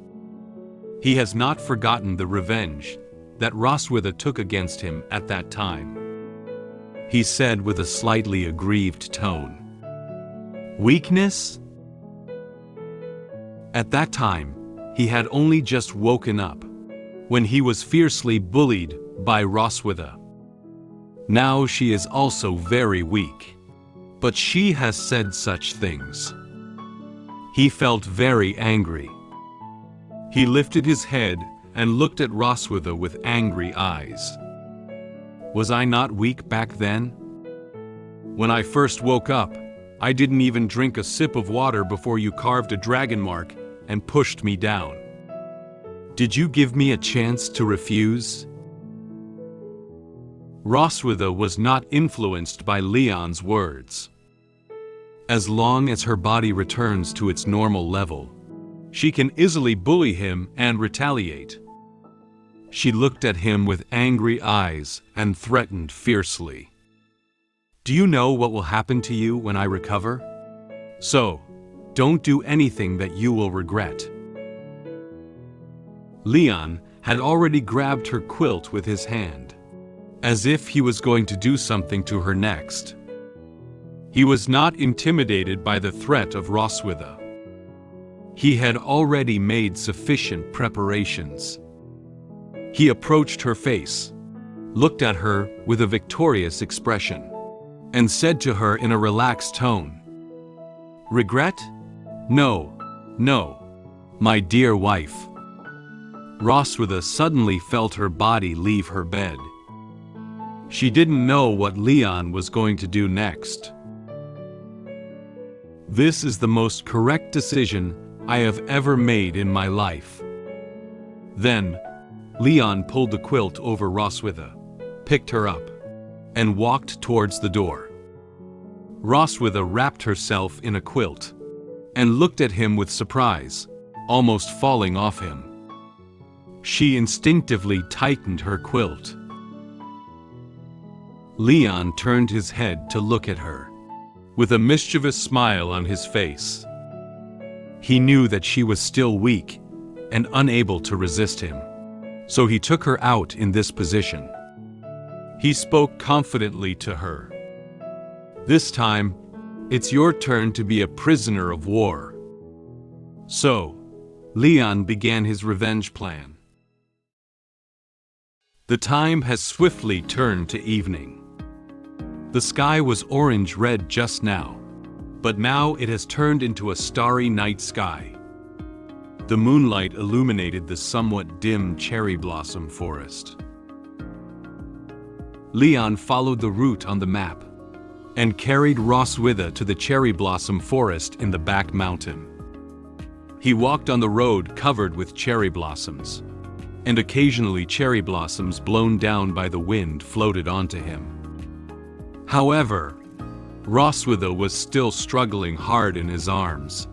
He has not forgotten the revenge that Roswitha took against him at that time. He said with a slightly aggrieved tone. Weakness? At that time, he had only just woken up, when he was fiercely bullied by Roswitha. Now she is also very weak. But she has said such things. He felt very angry. He lifted his head and looked at Roswitha with angry eyes. Was I not weak back then? When I first woke up, I didn't even drink a sip of water before you carved a dragon mark and pushed me down. Did you give me a chance to refuse? Roswitha was not influenced by Leon's words. As long as her body returns to its normal level, she can easily bully him and retaliate. She looked at him with angry eyes and threatened fiercely. Do you know what will happen to you when I recover? So, don't do anything that you will regret. Leon had already grabbed her quilt with his hand, as if he was going to do something to her next. He was not intimidated by the threat of Roswitha. He had already made sufficient preparations. He approached her face, looked at her with a victorious expression, and said to her in a relaxed tone, "Regret? No, no, my dear wife." Roswitha suddenly felt her body leave her bed. She didn't know what Leon was going to do next. This is the most correct decision I have ever made in my life. Then, Leon pulled the quilt over Roswitha, picked her up, and walked towards the door. Roswitha wrapped herself in a quilt and looked at him with surprise, almost falling off him. She instinctively tightened her quilt. Leon turned his head to look at her, with a mischievous smile on his face. He knew that she was still weak and unable to resist him, so he took her out in this position. He spoke confidently to her. This time, it's your turn to be a prisoner of war. So, Leon began his revenge plan. The time has swiftly turned to evening. The sky was orange-red just now, but now it has turned into a starry night sky. The moonlight illuminated the somewhat dim cherry blossom forest. Leon followed the route on the map and carried Roswitha to the cherry blossom forest in the back mountain. He walked on the road covered with cherry blossoms, and occasionally cherry blossoms blown down by the wind floated onto him. However, Roswitha was still struggling hard in his arms.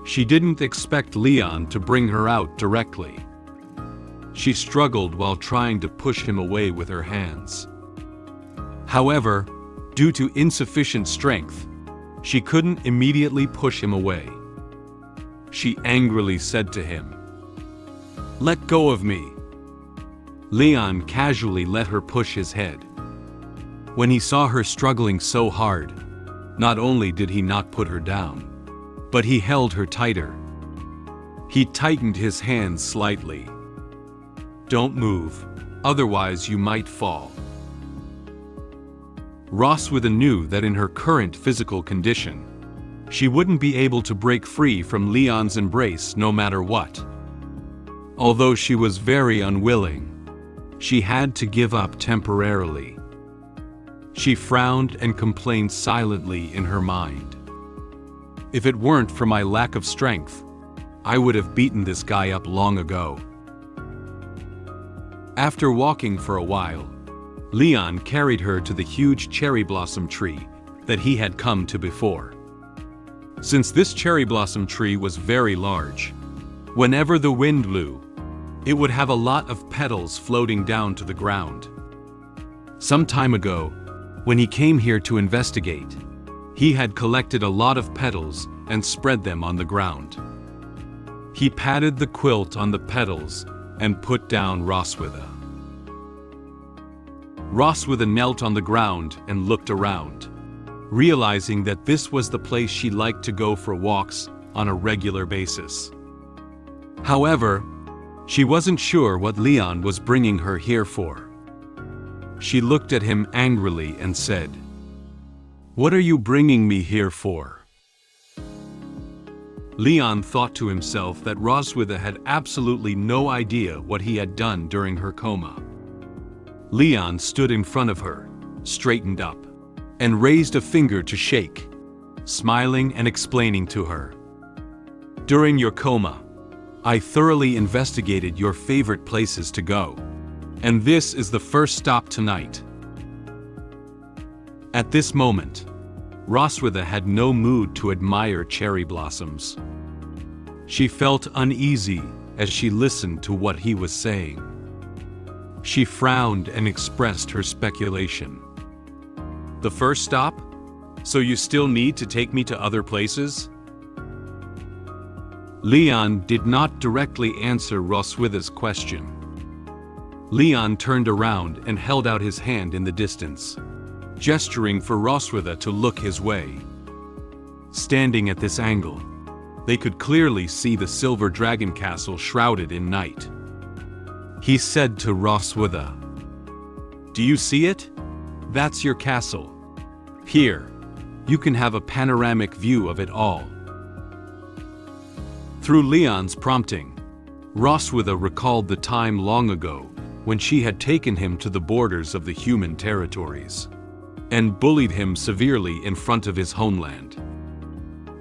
She didn't expect Leon to bring her out directly. She struggled while trying to push him away with her hands. However, due to insufficient strength, she couldn't immediately push him away. She angrily said to him, "Let go of me." Leon casually let her push his head. When he saw her struggling so hard, not only did he not put her down, but he held her tighter. He tightened his hands slightly. "Don't move, otherwise you might fall." Roswitha knew that in her current physical condition, she wouldn't be able to break free from Leon's embrace no matter what. Although she was very unwilling, she had to give up temporarily. She frowned and complained silently in her mind. "If it weren't for my lack of strength, I would have beaten this guy up long ago." After walking for a while, Leon carried her to the huge cherry blossom tree that he had come to before. Since this cherry blossom tree was very large, Whenever the wind blew, it would have a lot of petals floating down to the ground. Some time ago, when he came here to investigate, he had collected a lot of petals and spread them on the ground. He patted the quilt on the petals and put down Roswitha. Roswitha knelt on the ground and looked around, realizing that this was the place she liked to go for walks on a regular basis. However, she wasn't sure what Leon was bringing her here for. She looked at him angrily and said, "What are you bringing me here for?" Leon thought to himself that Roswitha had absolutely no idea what he had done during her coma. Leon stood in front of her, straightened up, and raised a finger to shake, smiling and explaining to her. "During your coma, I thoroughly investigated your favorite places to go, and this is the first stop tonight." At this moment, Roswitha had no mood to admire cherry blossoms. She felt uneasy as she listened to what he was saying. She frowned and expressed her speculation. "The first stop? So you still need to take me to other places?" Leon did not directly answer Roswitha's question. Leon turned around and held out his hand in the distance, gesturing for Roswitha to look his way. Standing at this angle, they could clearly see the silver dragon castle shrouded in night. He said to Roswitha, "Do you see it? That's your castle. Here, you can have a panoramic view of it all." Through Leon's prompting, Roswitha recalled the time long ago when she had taken him to the borders of the human territories and bullied him severely in front of his homeland.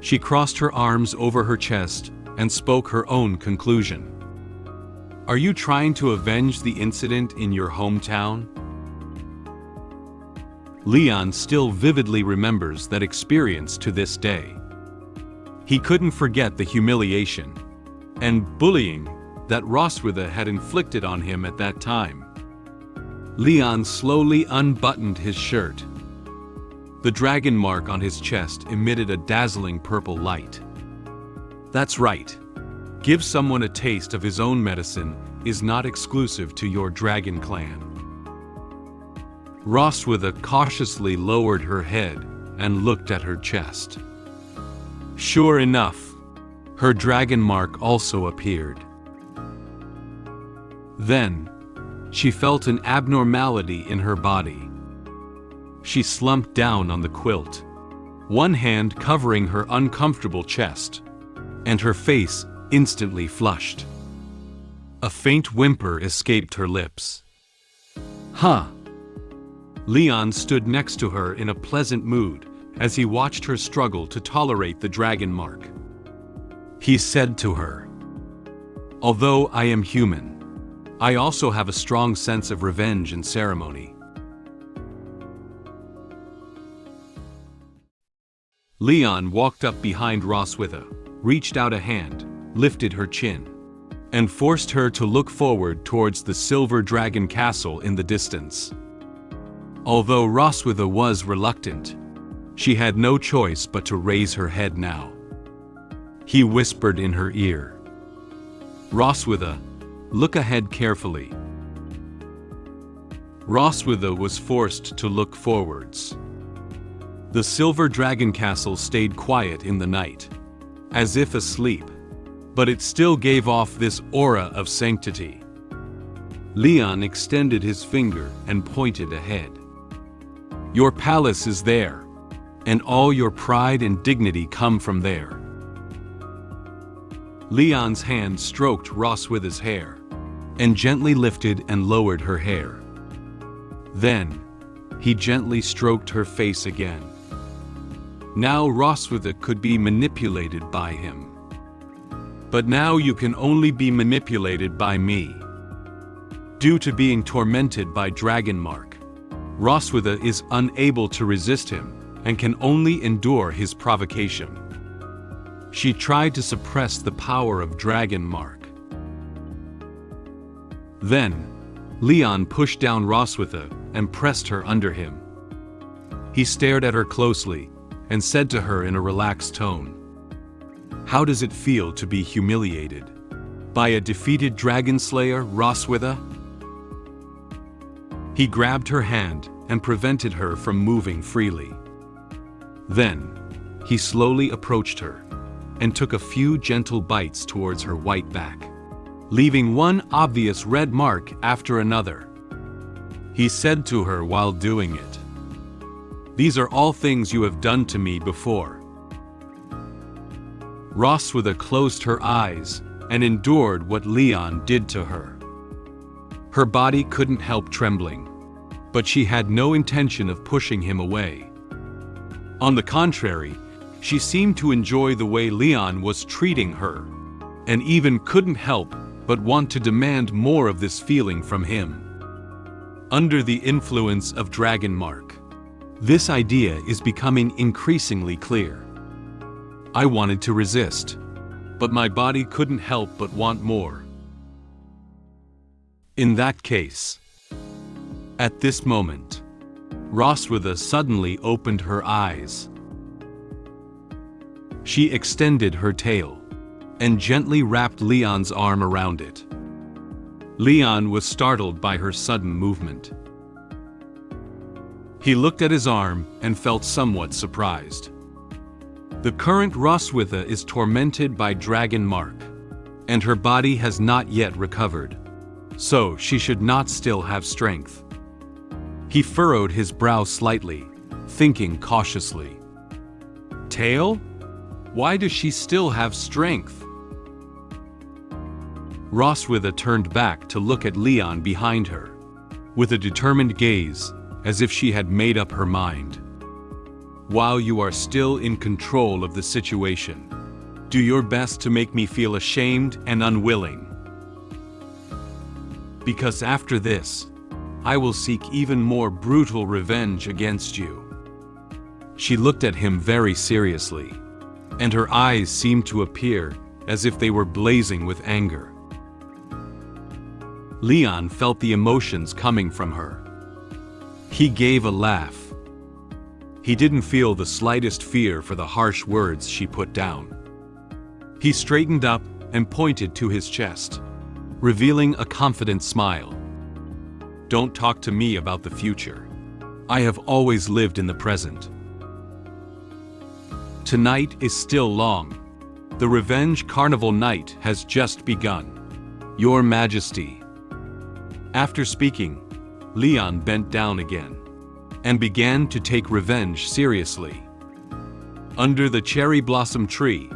She crossed her arms over her chest and spoke her own conclusion. "Are you trying to avenge the incident in your hometown?" Leon still vividly remembers that experience to this day. He couldn't forget the humiliation and bullying that Roswitha had inflicted on him at that time. Leon slowly unbuttoned his shirt. The dragon mark on his chest emitted a dazzling purple light. That's right. Give someone a taste of his own medicine is not exclusive to your dragon clan. Roswitha cautiously lowered her head and looked at her chest. Sure enough, her dragon mark also appeared. Then, she felt an abnormality in her body. She slumped down on the quilt, one hand covering her uncomfortable chest, and her face instantly flushed. A faint whimper escaped her lips. "Huh." Leon stood next to her in a pleasant mood as he watched her struggle to tolerate the dragon mark. He said to her, "Although I am human, I also have a strong sense of revenge and ceremony." Leon walked up behind Roswitha, reached out a hand, lifted her chin, and forced her to look forward towards the silver dragon castle in the distance. Although Roswitha was reluctant, she had no choice but to raise her head now. He whispered in her ear, "Roswitha, look ahead carefully." Roswitha was forced to look forwards. The silver dragon castle stayed quiet in the night, as if asleep, but it still gave off this aura of sanctity. Leon extended his finger and pointed ahead. "Your palace is there, and all your pride and dignity come from there." Leon's hand stroked Roswitha's hair, and gently lifted and lowered her hair. Then, he gently stroked her face again. Now Roswitha could be manipulated by him. "But now you can only be manipulated by me." Due to being tormented by Dragon Mark, Roswitha is unable to resist him and can only endure his provocation. She tried to suppress the power of Dragon Mark. Then, Leon pushed down Roswitha and pressed her under him. He stared at her closely and said to her in a relaxed tone, "How does it feel to be humiliated by a defeated dragon slayer, Roswitha?" He grabbed her hand and prevented her from moving freely. Then, he slowly approached her and took a few gentle bites towards her white back, leaving one obvious red mark after another. He said to her while doing it, "These are all things you have done to me before." Roswitha closed her eyes and endured what Leon did to her. Her body couldn't help trembling, but she had no intention of pushing him away. On the contrary, she seemed to enjoy the way Leon was treating her, and even couldn't help but want to demand more of this feeling from him. Under the influence of Dragon Mark, this idea is becoming increasingly clear. I wanted to resist, but my body couldn't help but want more. In that case, at this moment, Roswitha suddenly opened her eyes. She extended her tail and gently wrapped Leon's arm around it. Leon was startled by her sudden movement. He looked at his arm and felt somewhat surprised. The current Roswitha is tormented by Dragon Mark, and her body has not yet recovered, so she should not still have strength. He furrowed his brow slightly, thinking cautiously. Tail? Why does she still have strength? Roswitha turned back to look at Leon behind her, with a determined gaze, as if she had made up her mind. While you are still in control of the situation, do your best to make me feel ashamed and unwilling. Because after this, I will seek even more brutal revenge against you. She looked at him very seriously, and her eyes seemed to appear as if they were blazing with anger. Leon felt the emotions coming from her. He gave a laugh. He didn't feel the slightest fear for the harsh words she put down. He straightened up and pointed to his chest, revealing a confident smile. Don't talk to me about the future. I have always lived in the present. Tonight is still long. The Revenge Carnival night has just begun. Your Majesty. After speaking, Leon bent down again and began to take revenge seriously. Under the cherry blossom tree,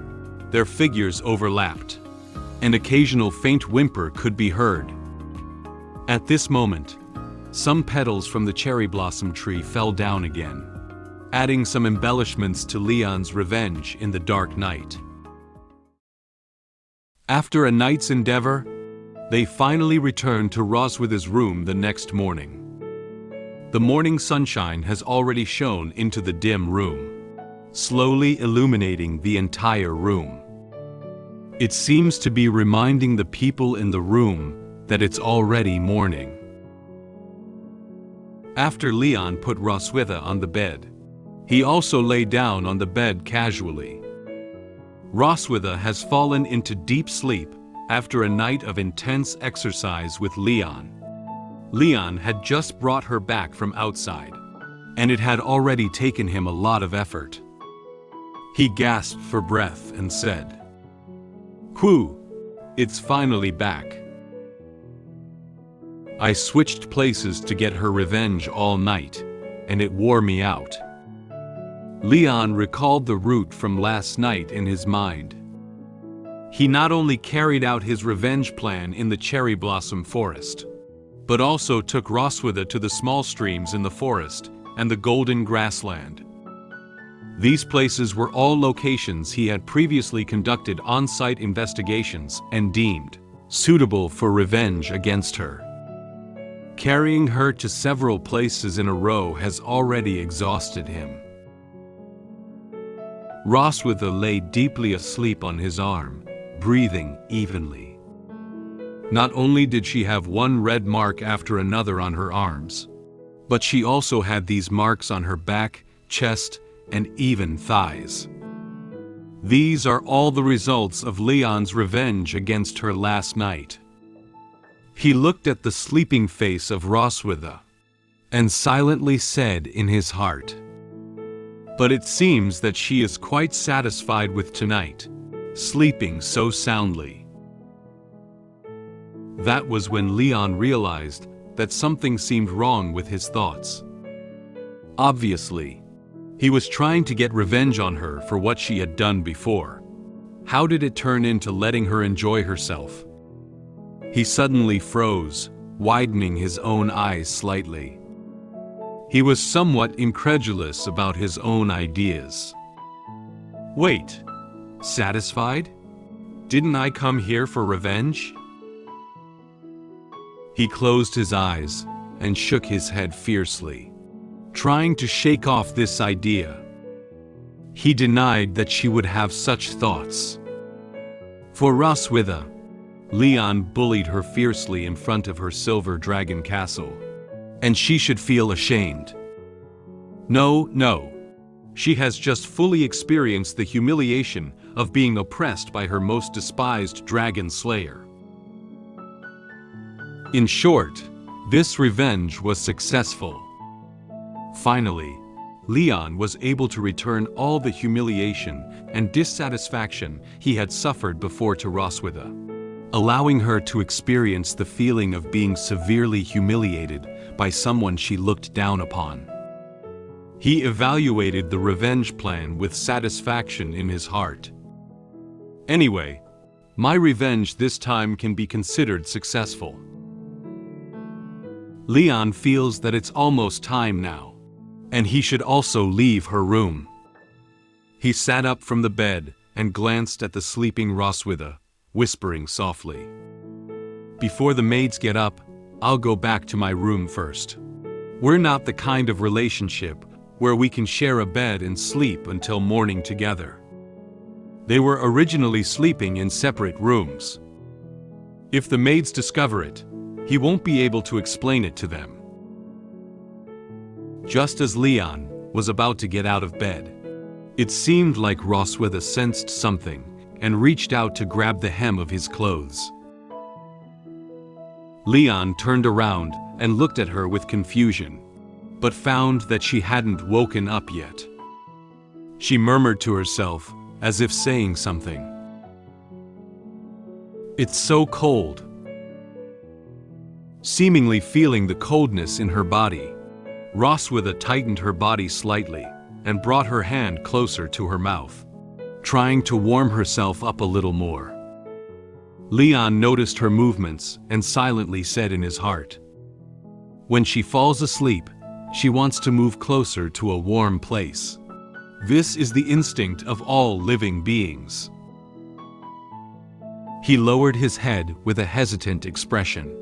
their figures overlapped. An occasional faint whimper could be heard. At this moment, some petals from the cherry blossom tree fell down again, adding some embellishments to Leon's revenge in the dark night. After a night's endeavor, they finally returned to Roswitha's room the next morning. The morning sunshine has already shone into the dim room, slowly illuminating the entire room. It seems to be reminding the people in the room that it's already morning. After Leon put Roswitha on the bed, he also lay down on the bed casually. Roswitha has fallen into deep sleep after a night of intense exercise with Leon. Leon had just brought her back from outside, and it had already taken him a lot of effort. He gasped for breath and said, "Whew, it's finally back. I switched places to get her revenge all night, and it wore me out." Leon recalled the route from last night in his mind. He not only carried out his revenge plan in the cherry blossom forest, but also took Roswitha to the small streams in the forest and the golden grassland. These places were all locations he had previously conducted on-site investigations and deemed suitable for revenge against her. Carrying her to several places in a row has already exhausted him. Roswitha lay deeply asleep on his arm, breathing evenly. Not only did she have one red mark after another on her arms, but she also had these marks on her back, chest, and even thighs. These are all the results of Leon's revenge against her last night. He looked at the sleeping face of Roswitha and silently said in his heart, "But it seems that she is quite satisfied with tonight, sleeping so soundly." That was when Leon realized that something seemed wrong with his thoughts. Obviously, he was trying to get revenge on her for what she had done before. How did it turn into letting her enjoy herself? He suddenly froze, widening his own eyes slightly. He was somewhat incredulous about his own ideas. Wait, satisfied? Didn't I come here for revenge? He closed his eyes and shook his head fiercely, trying to shake off this idea. He denied that she would have such thoughts. For Roswitha, Leon bullied her fiercely in front of her silver dragon castle, and she should feel ashamed. No. She has just fully experienced the humiliation of being oppressed by her most despised dragon slayer. In short, this revenge was successful. Finally, Leon was able to return all the humiliation and dissatisfaction he had suffered before to Roswitha, allowing her to experience the feeling of being severely humiliated by someone she looked down upon. He evaluated the revenge plan with satisfaction in his heart. Anyway, my revenge this time can be considered successful. Leon feels that it's almost time now, and he should also leave her room. He sat up from the bed and glanced at the sleeping Roswitha, whispering softly, "Before the maids get up, I'll go back to my room first. We're not the kind of relationship where we can share a bed and sleep until morning together." They were originally sleeping in separate rooms. If the maids discover it, he won't be able to explain it to them. Just as Leon was about to get out of bed, it seemed like Roswitha sensed something and reached out to grab the hem of his clothes. Leon turned around and looked at her with confusion, but found that she hadn't woken up yet. She murmured to herself, as if saying something. "It's so cold." Seemingly feeling the coldness in her body, Roswitha tightened her body slightly and brought her hand closer to her mouth, trying to warm herself up a little more. Leon noticed her movements and silently said in his heart, "When she falls asleep, she wants to move closer to a warm place. This is the instinct of all living beings." He lowered his head with a hesitant expression.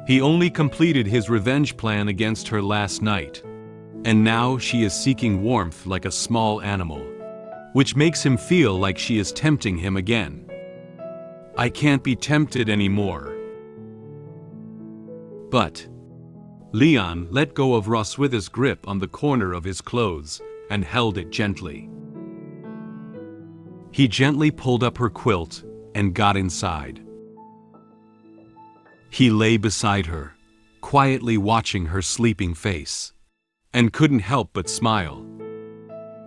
He only completed his revenge plan against her last night, and now she is seeking warmth like a small animal, which makes him feel like she is tempting him again. "I can't be tempted anymore." But Leon let go of Roswitha's grip on the corner of his clothes and held it gently. He gently pulled up her quilt and got inside. He lay beside her, quietly watching her sleeping face, and couldn't help but smile.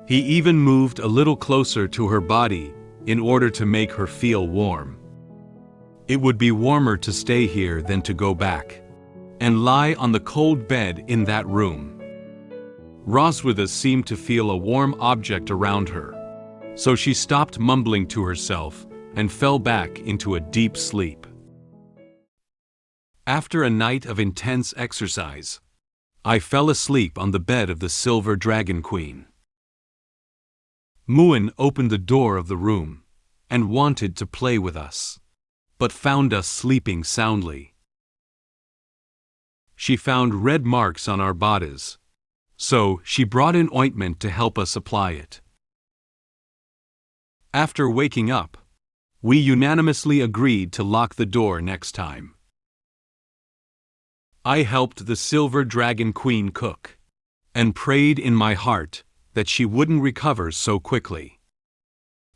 He even moved a little closer to her body in order to make her feel warm. It would be warmer to stay here than to go back and lie on the cold bed in that room. Roswitha seemed to feel a warm object around her, so she stopped mumbling to herself and fell back into a deep sleep. After a night of intense exercise, I fell asleep on the bed of the Silver Dragon Queen. Muin opened the door of the room and wanted to play with us, but found us sleeping soundly. She found red marks on our bodies, so she brought in ointment to help us apply it. After waking up, we unanimously agreed to lock the door next time. I helped the Silver Dragon Queen cook, and prayed in my heart that she wouldn't recover so quickly.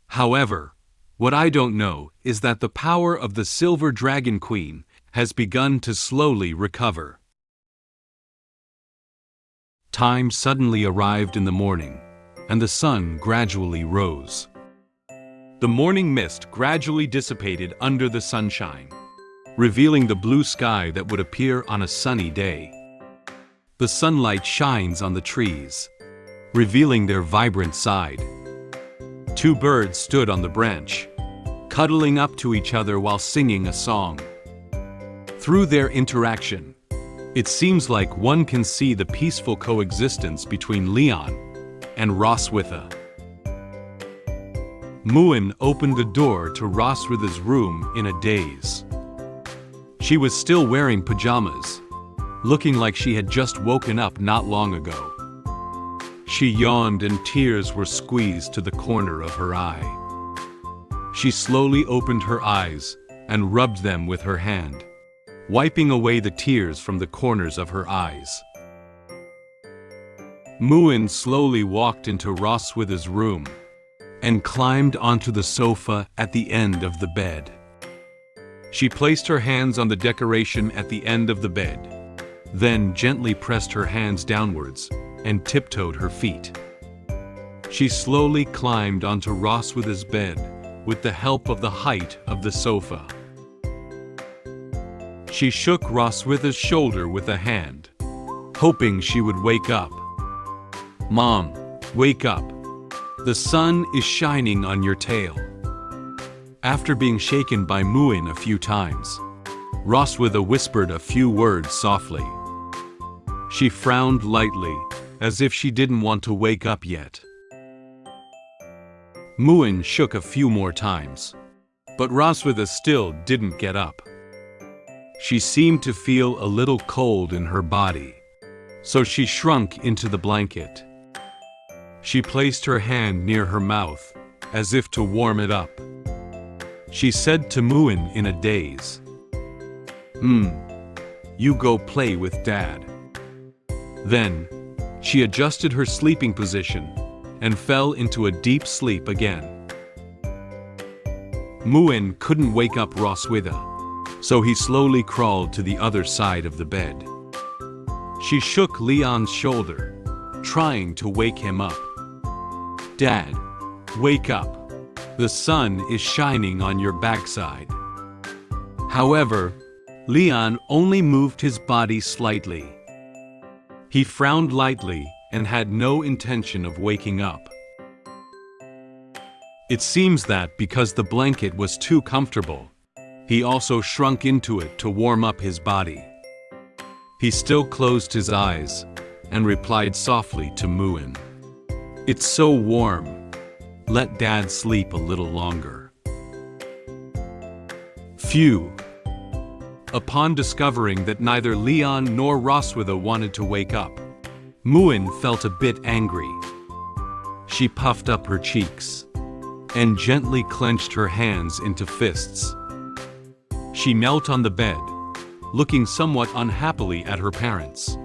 However, what I don't know is that the power of the Silver Dragon Queen has begun to slowly recover. Time suddenly arrived in the morning, and the sun gradually rose. The morning mist gradually dissipated under the sunshine, revealing the blue sky that would appear on a sunny day. The sunlight shines on the trees, revealing their vibrant side. Two birds stood on the branch, cuddling up to each other while singing a song. Through their interaction, it seems like one can see the peaceful coexistence between Leon and Roswitha. Muin opened the door to Roswitha's room in a daze. She was still wearing pajamas, looking like she had just woken up not long ago. She yawned and tears were squeezed to the corner of her eye. She slowly opened her eyes and rubbed them with her hand, wiping away the tears from the corners of her eyes. Muin slowly walked into Roswitha's room and climbed onto the sofa at the end of the bed. She placed her hands on the decoration at the end of the bed, then gently pressed her hands downwards and tiptoed her feet. She slowly climbed onto Roswitha's bed with the help of the height of the sofa. She shook Roswitha's shoulder with a hand, hoping she would wake up. "Mom, wake up. The sun is shining on your tail." After being shaken by Muin a few times, Roswitha whispered a few words softly. She frowned lightly, as if she didn't want to wake up yet. Muin shook a few more times, but Roswitha still didn't get up. She seemed to feel a little cold in her body, so she shrunk into the blanket. She placed her hand near her mouth, as if to warm it up. She said to Muin in a daze, You go play with Dad." Then, she adjusted her sleeping position and fell into a deep sleep again. Muin couldn't wake up Roswitha, so he slowly crawled to the other side of the bed. She shook Leon's shoulder, trying to wake him up. "Dad, wake up. The sun is shining on your backside." However, Leon only moved his body slightly. He frowned lightly and had no intention of waking up. It seems that because the blanket was too comfortable, he also shrunk into it to warm up his body. He still closed his eyes and replied softly to Muin, "It's so warm. Let Dad sleep a little longer." Phew. Upon discovering that neither Leon nor Roswitha wanted to wake up, Muin felt a bit angry. She puffed up her cheeks and gently clenched her hands into fists. She knelt on the bed, looking somewhat unhappily at her parents,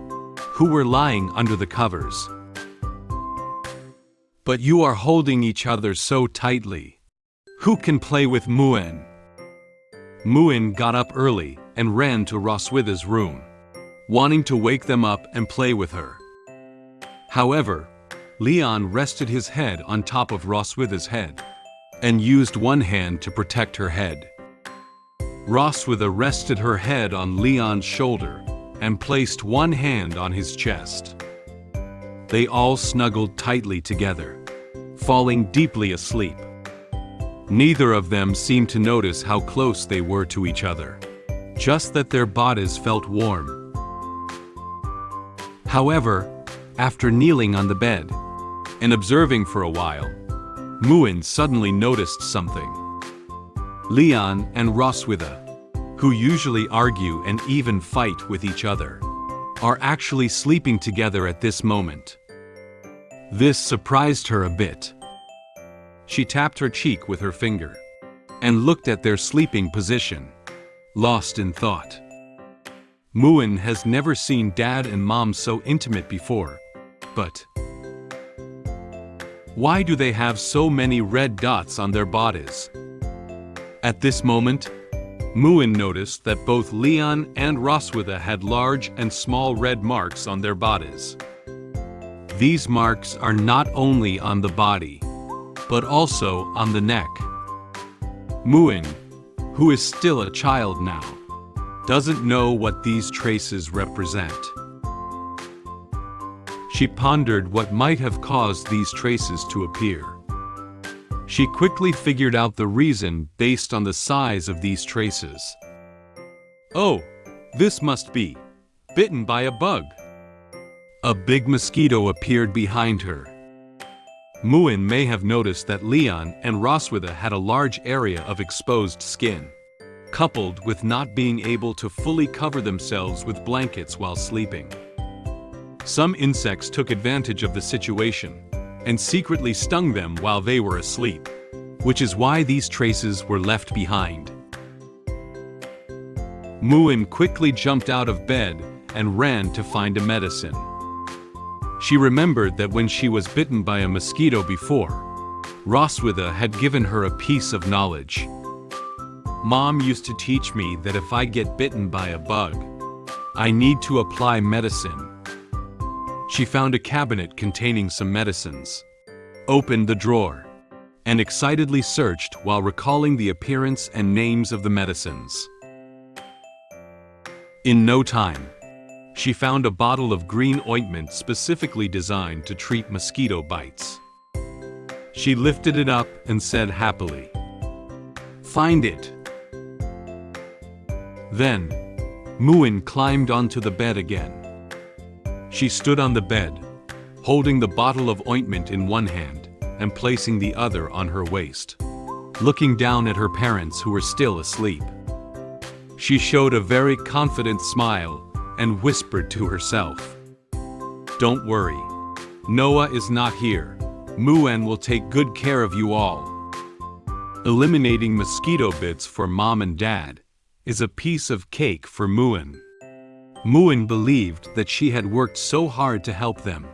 who were lying under the covers. "But you are holding each other so tightly. Who can play with Muin?" Muin got up early and ran to Roswitha's room, wanting to wake them up and play with her. However, Leon rested his head on top of Roswitha's head and used one hand to protect her head. Roswitha rested her head on Leon's shoulder and placed one hand on his chest. They all snuggled tightly together, falling deeply asleep. Neither of them seemed to notice how close they were to each other, just that their bodies felt warm. However, after kneeling on the bed and observing for a while, Muin suddenly noticed something. Leon and Roswitha, who usually argue and even fight with each other, are actually sleeping together at this moment. This surprised her a bit. She tapped her cheek with her finger and looked at their sleeping position, lost in thought. Muin has never seen Dad and Mom so intimate before, but why do they have so many red dots on their bodies? At this moment, Muin noticed that both Leon and Roswitha had large and small red marks on their bodies. These marks are not only on the body, but also on the neck. Muin, who is still a child now, doesn't know what these traces represent. She pondered what might have caused these traces to appear. She quickly figured out the reason based on the size of these traces. Oh, this must be bitten by a bug. A big mosquito appeared behind her. Muin may have noticed that Leon and Roswitha had a large area of exposed skin, coupled with not being able to fully cover themselves with blankets while sleeping. Some insects took advantage of the situation and secretly stung them while they were asleep, which is why these traces were left behind. Muin quickly jumped out of bed and ran to find a medicine. She remembered that when she was bitten by a mosquito before, Roswitha had given her a piece of knowledge. Mom used to teach me that if I get bitten by a bug, I need to apply medicine. She found a cabinet containing some medicines, opened the drawer, and excitedly searched while recalling the appearance and names of the medicines. In no time, she found a bottle of green ointment specifically designed to treat mosquito bites. She lifted it up and said happily, "Find it." Then, Muin climbed onto the bed again. She stood on the bed, holding the bottle of ointment in one hand and placing the other on her waist, looking down at her parents who were still asleep. She showed a very confident smile and whispered to herself, "Don't worry. Noah is not here. Muin will take good care of you all." Eliminating mosquito bits for Mom and Dad is a piece of cake for Muin. Muin believed that she had worked so hard to help them,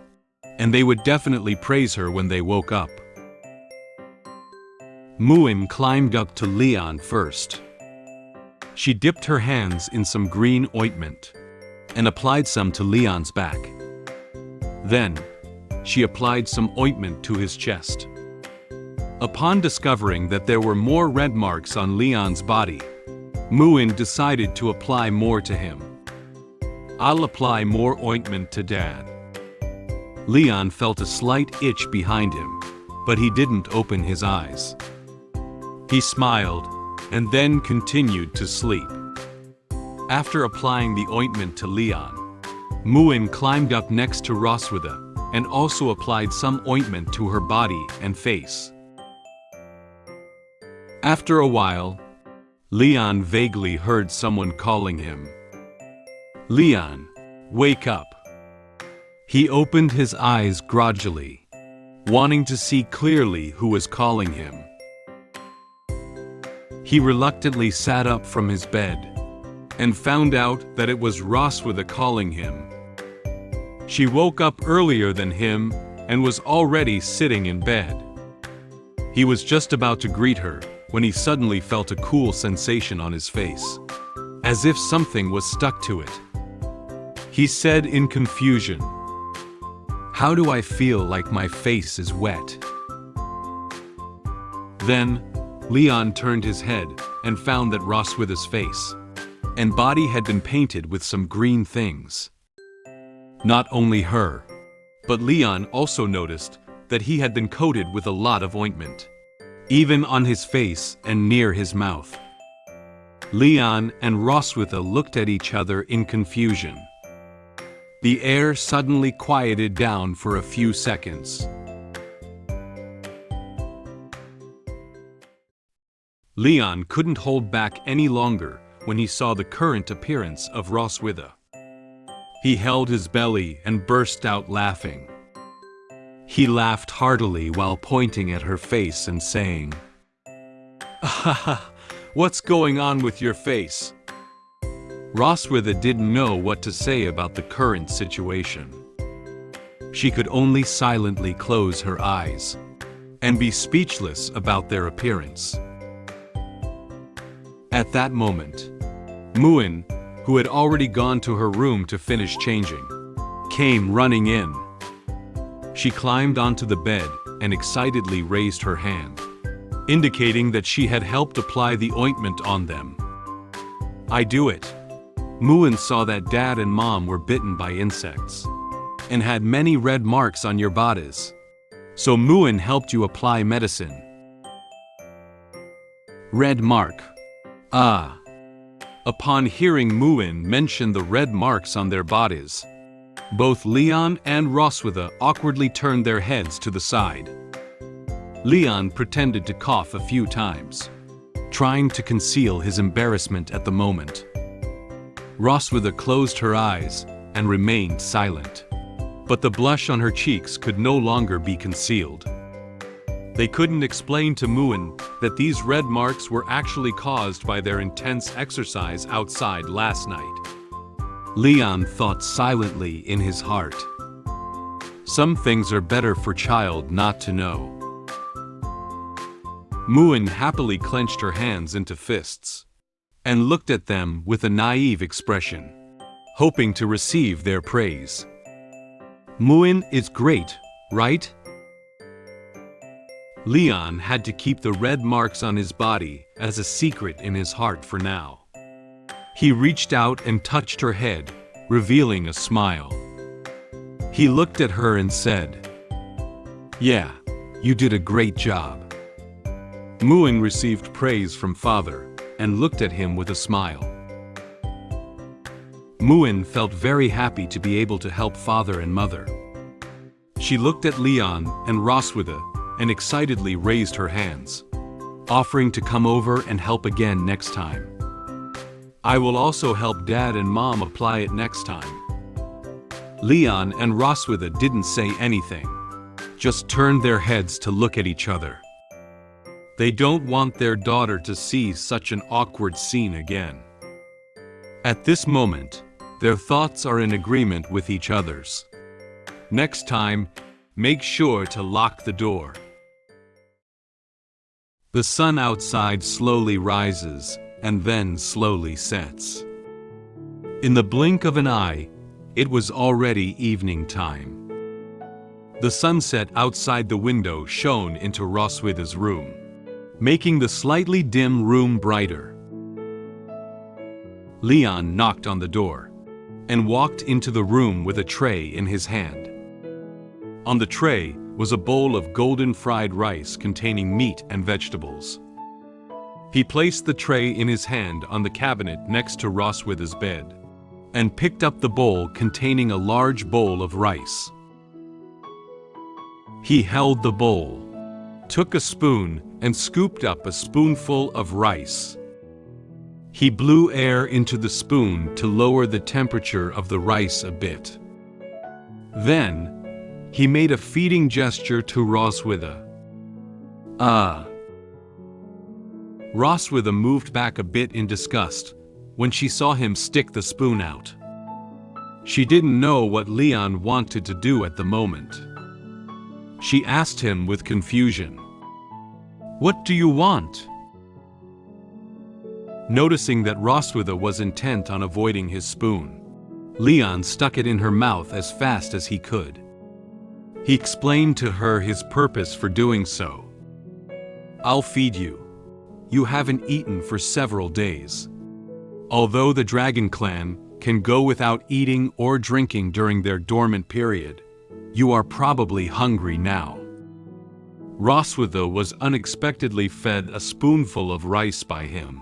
and they would definitely praise her when they woke up. Muin climbed up to Leon first. She dipped her hands in some green ointment and applied some to Leon's back. Then, she applied some ointment to his chest. Upon discovering that there were more red marks on Leon's body, Muin decided to apply more to him. "I'll apply more ointment to Dad." Leon felt a slight itch behind him, but he didn't open his eyes. He smiled and then continued to sleep. After applying the ointment to Leon, Muin climbed up next to Roswitha and also applied some ointment to her body and face. After a while, Leon vaguely heard someone calling him. "Leon, wake up." He opened his eyes gradually, wanting to see clearly who was calling him. He reluctantly sat up from his bed and found out that it was Roswitha calling him. She woke up earlier than him and was already sitting in bed. He was just about to greet her when he suddenly felt a cool sensation on his face, as if something was stuck to it. He said in confusion, "How do I feel like my face is wet?" Then, Leon turned his head and found that Roswitha's face and body had been painted with some green things. Not only her, but Leon also noticed that he had been coated with a lot of ointment, even on his face and near his mouth. Leon and Roswitha looked at each other in confusion. The air suddenly quieted down for a few seconds. Leon couldn't hold back any longer when he saw the current appearance of Roswitha. He held his belly and burst out laughing. He laughed heartily while pointing at her face and saying, "What's going on with your face?" Roswitha didn't know what to say about the current situation. She could only silently close her eyes and be speechless about their appearance. At that moment, Muin, who had already gone to her room to finish changing, came running in. She climbed onto the bed and excitedly raised her hand, indicating that she had helped apply the ointment on them. "I do it." Muin saw that Dad and Mom were bitten by insects and had many red marks on your bodies. So Muin helped you apply medicine. Red mark. Ah. Upon hearing Muin mention the red marks on their bodies, both Leon and Roswitha awkwardly turned their heads to the side. Leon pretended to cough a few times, trying to conceal his embarrassment at the moment. Roswitha closed her eyes and remained silent, but the blush on her cheeks could no longer be concealed. They couldn't explain to Muin that these red marks were actually caused by their intense exercise outside last night. Leon thought silently in his heart. Some things are better for child not to know. Muin happily clenched her hands into fists and looked at them with a naive expression, hoping to receive their praise. "Muin is great, right?" Leon had to keep the red marks on his body as a secret in his heart for now. He reached out and touched her head, revealing a smile. He looked at her and said, "Yeah, you did a great job." Muin received praise from Father and looked at him with a smile. Muin felt very happy to be able to help Father and Mother. She looked at Leon and Roswitha and excitedly raised her hands, offering to come over and help again next time. "I will also help Dad and Mom apply it next time." Leon and Roswitha didn't say anything, just turned their heads to look at each other. They don't want their daughter to see such an awkward scene again. At this moment, their thoughts are in agreement with each other's. Next time, make sure to lock the door. The sun outside slowly rises and then slowly sets. In the blink of an eye, it was already evening time. The sunset outside the window shone into Roswitha's room, making the slightly dim room brighter. Leon knocked on the door and walked into the room with a tray in his hand. On the tray was a bowl of golden fried rice containing meat and vegetables. He placed the tray in his hand on the cabinet next to Roswitha's bed and picked up the bowl containing a large bowl of rice. He held the bowl, took a spoon, and scooped up a spoonful of rice. He blew air into the spoon to lower the temperature of the rice a bit. Then, he made a feeding gesture to Roswitha. "Ah." Roswitha moved back a bit in disgust when she saw him stick the spoon out. She didn't know what Leon wanted to do at the moment. She asked him with confusion, "What do you want?" Noticing that Roswitha was intent on avoiding his spoon, Leon stuck it in her mouth as fast as he could. He explained to her his purpose for doing so. "I'll feed you. You haven't eaten for several days. Although the Dragon Clan can go without eating or drinking during their dormant period, you are probably hungry now." Roswitha was unexpectedly fed a spoonful of rice by him.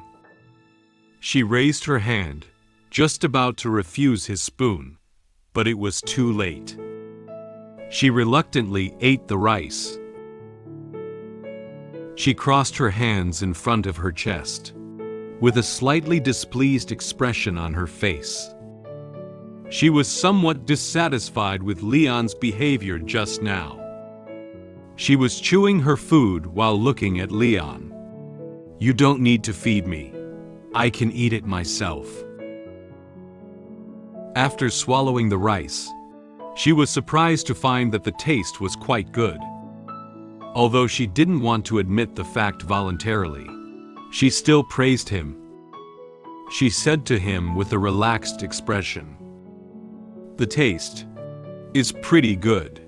She raised her hand, just about to refuse his spoon, but it was too late. She reluctantly ate the rice. She crossed her hands in front of her chest, with a slightly displeased expression on her face. She was somewhat dissatisfied with Leon's behavior just now. She was chewing her food while looking at Leon. "You don't need to feed me. I can eat it myself." After swallowing the rice, she was surprised to find that the taste was quite good. Although she didn't want to admit the fact voluntarily, she still praised him. She said to him with a relaxed expression, "The taste is pretty good."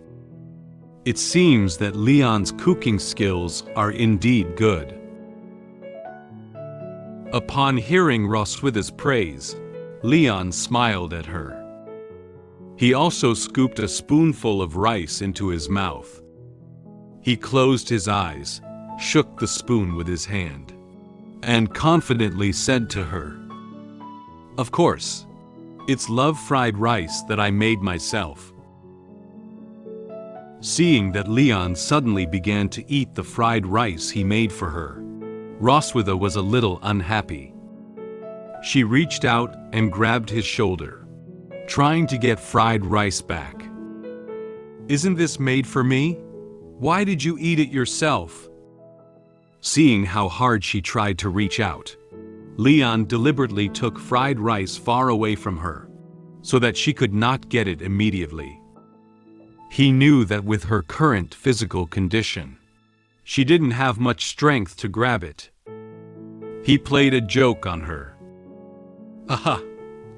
It seems that Leon's cooking skills are indeed good. Upon hearing Roswitha's praise, Leon smiled at her. He also scooped a spoonful of rice into his mouth. He closed his eyes, shook the spoon with his hand, and confidently said to her, "Of course, it's love-fried rice that I made myself." Seeing that Leon suddenly began to eat the fried rice he made for her, Roswitha was a little unhappy. She reached out and grabbed his shoulder, trying to get fried rice back. "Isn't this made for me? Why did you eat it yourself?" Seeing how hard she tried to reach out, Leon deliberately took fried rice far away from her, so that she could not get it immediately. He knew that with her current physical condition, she didn't have much strength to grab it. He played a joke on her. "Aha,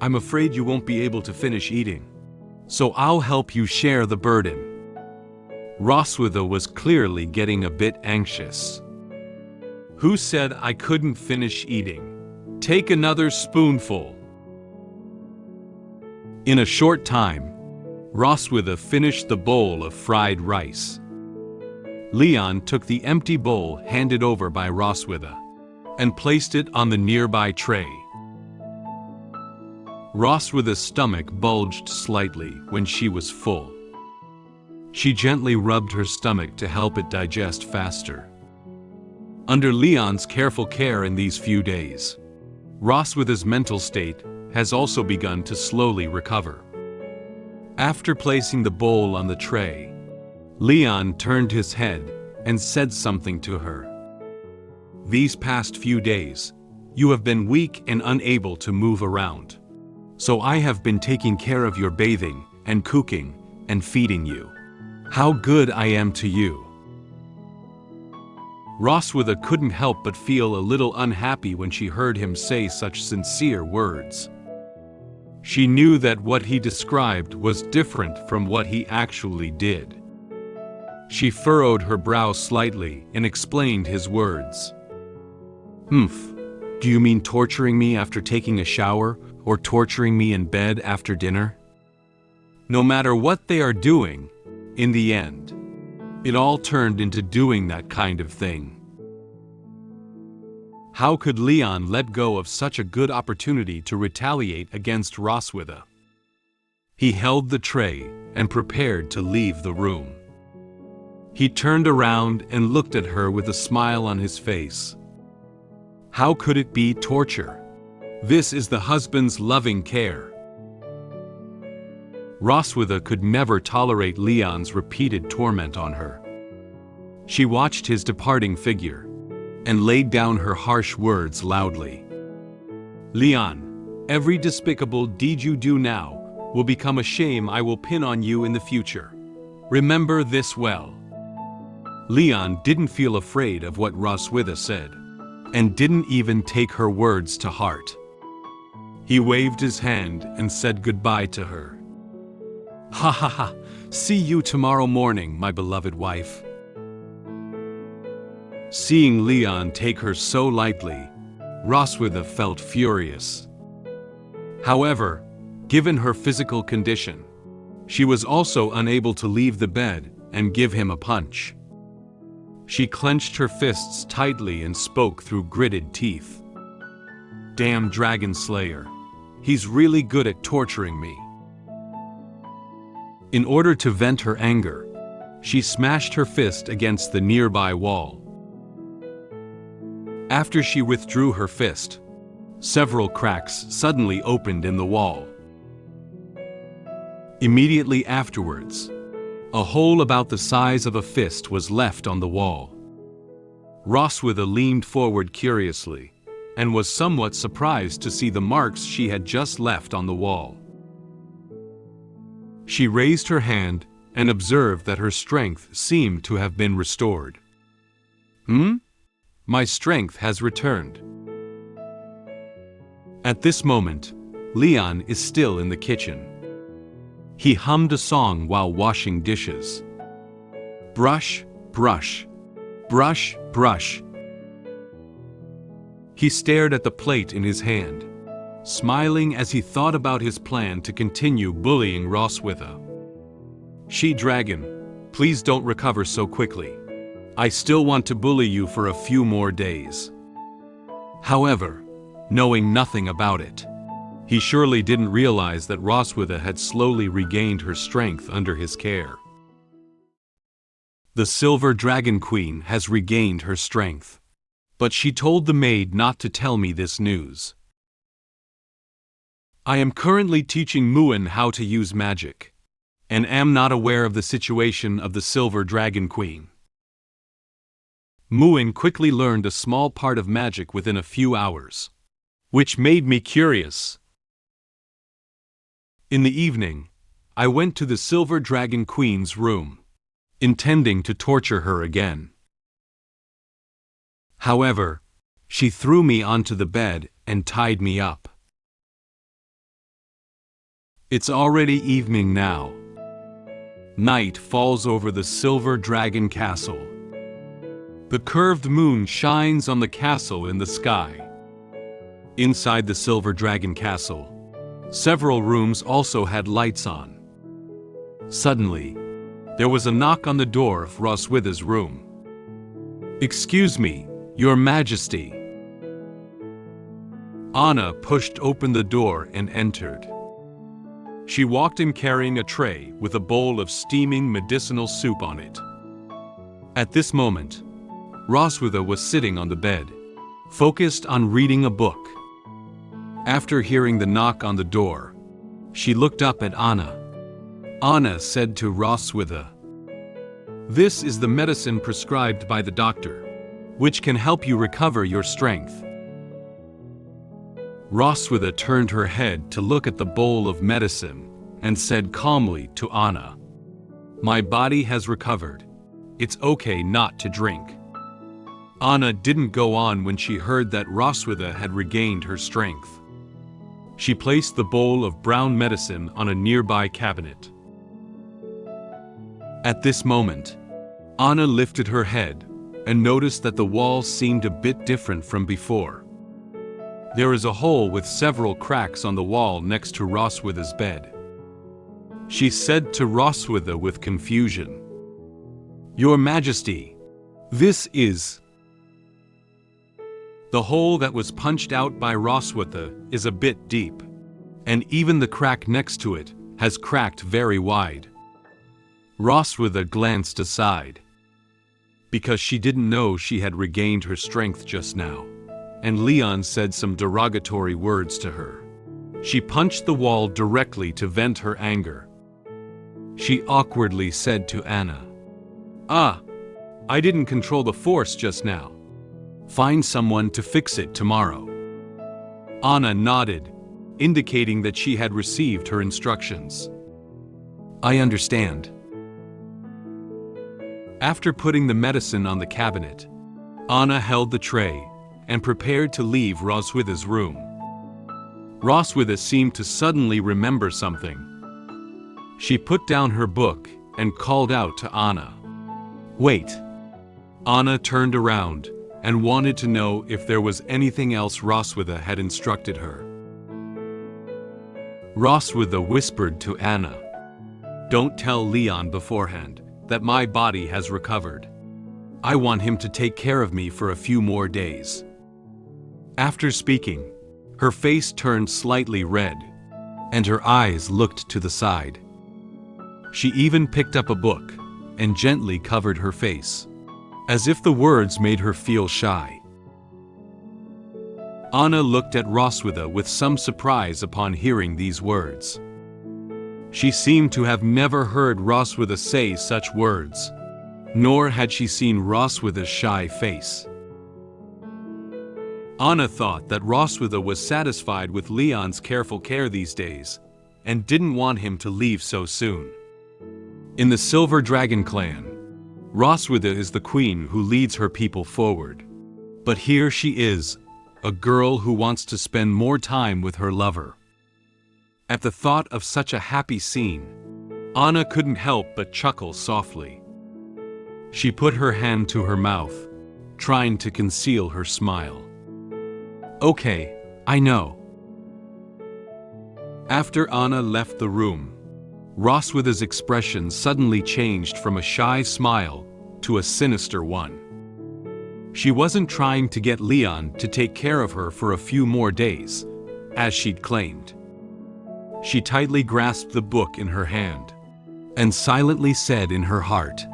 I'm afraid you won't be able to finish eating, so I'll help you share the burden." Roswitha was clearly getting a bit anxious. "Who said I couldn't finish eating? Take another spoonful." In a short time, Roswitha finished the bowl of fried rice. Leon took the empty bowl handed over by Roswitha and placed it on the nearby tray. Roswitha's stomach bulged slightly when she was full. She gently rubbed her stomach to help it digest faster. Under Leon's careful care in these few days, Roswitha's mental state has also begun to slowly recover. After placing the bowl on the tray, Leon turned his head and said something to her. "These past few days, you have been weak and unable to move around. So I have been taking care of your bathing and cooking and feeding you. How good I am to you." Roswitha couldn't help but feel a little unhappy when she heard him say such sincere words. She knew that what he described was different from what he actually did. She furrowed her brow slightly and explained his words. Do you mean torturing me after taking a shower or torturing me in bed after dinner?" No matter what they are doing, in the end, it all turned into doing that kind of thing. How could Leon let go of such a good opportunity to retaliate against Roswitha? He held the tray and prepared to leave the room. He turned around and looked at her with a smile on his face. How could it be torture? This is the husband's loving care. Roswitha could never tolerate Leon's repeated torment on her. She watched his departing figure and laid down her harsh words loudly. "Leon, every despicable deed you do now will become a shame I will pin on you in the future. Remember this well." Leon didn't feel afraid of what Roswitha said, and didn't even take her words to heart. He waved his hand and said goodbye to her. "Ha ha ha, see you tomorrow morning, my beloved wife." Seeing Leon take her so lightly, Roswitha felt furious. However, given her physical condition, she was also unable to leave the bed and give him a punch. She clenched her fists tightly and spoke through gritted teeth. "Damn Dragon Slayer. He's really good at torturing me." In order to vent her anger, she smashed her fist against the nearby wall. After she withdrew her fist, several cracks suddenly opened in the wall. Immediately afterwards, A hole about the size of a fist was left on the wall. Roswitha leaned forward curiously, and was somewhat surprised to see the marks she had just left on the wall. She raised her hand and observed that her strength seemed to have been restored. My strength has returned. At this moment, Leon is still in the kitchen. He hummed a song while washing dishes. Brush, brush, brush, brush. He stared at the plate in his hand, smiling as he thought about his plan to continue bullying Roswitha. She-Dragon, please don't recover so quickly. I still want to bully you for a few more days. However, knowing nothing about it, he surely didn't realize that Roswitha had slowly regained her strength under his care. The Silver Dragon Queen has regained her strength, but she told the maid not to tell me this news. I am currently teaching Muin how to use magic, and am not aware of the situation of the Silver Dragon Queen. Muin quickly learned a small part of magic within a few hours, which made me curious. In the evening, I went to the Silver Dragon Queen's room, intending to torture her again. However, she threw me onto the bed and tied me up. It's already evening now. Night falls over the Silver Dragon Castle. The curved moon shines on the castle in the sky. Inside the Silver Dragon Castle, several rooms also had lights on. Suddenly, there was a knock on the door of Roswitha's room. Excuse me, Your Majesty. Anna pushed open the door and entered. She walked in carrying a tray with a bowl of steaming medicinal soup on it. At this moment, Roswitha was sitting on the bed, focused on reading a book. After hearing the knock on the door, she looked up at Anna. Anna said to Roswitha, "This is the medicine prescribed by the doctor, which can help you recover your strength." Roswitha turned her head to look at the bowl of medicine and said calmly to Anna, "My body has recovered. It's okay not to drink." Anna didn't go on when she heard that Roswitha had regained her strength. She placed the bowl of brown medicine on a nearby cabinet. At this moment, Anna lifted her head and noticed that the walls seemed a bit different from before. There is a hole with several cracks on the wall next to Roswitha's bed. She said to Roswitha with confusion, "Your Majesty, this is..." The hole that was punched out by Roswitha is a bit deep, and even the crack next to it has cracked very wide. Roswitha glanced aside, because she didn't know she had regained her strength just now, and Leon said some derogatory words to her. She punched the wall directly to vent her anger. She awkwardly said to Anna, I didn't control the force just now. Find someone to fix it tomorrow." Anna nodded, indicating that she had received her instructions. "I understand." After putting the medicine on the cabinet, Anna held the tray and prepared to leave Roswitha's room. Roswitha seemed to suddenly remember something. She put down her book and called out to Anna. "Wait." Anna turned around and wanted to know if there was anything else Roswitha had instructed her. Roswitha whispered to Anna, "Don't tell Leon beforehand that my body has recovered. I want him to take care of me for a few more days." After speaking, her face turned slightly red, and her eyes looked to the side. She even picked up a book and gently covered her face, as if the words made her feel shy. Anna looked at Roswitha with some surprise upon hearing these words. She seemed to have never heard Roswitha say such words, nor had she seen Roswitha's shy face. Anna thought that Roswitha was satisfied with Leon's careful care these days, and didn't want him to leave so soon. In the Silver Dragon clan, Roswitha is the queen who leads her people forward. But here she is, a girl who wants to spend more time with her lover. At the thought of such a happy scene, Anna couldn't help but chuckle softly. She put her hand to her mouth, trying to conceal her smile. Okay, I know. After Anna left the room, Roswitha's expression suddenly changed from a shy smile to a sinister one. She wasn't trying to get Leon to take care of her for a few more days, as she'd claimed. She tightly grasped the book in her hand, and silently said in her heart,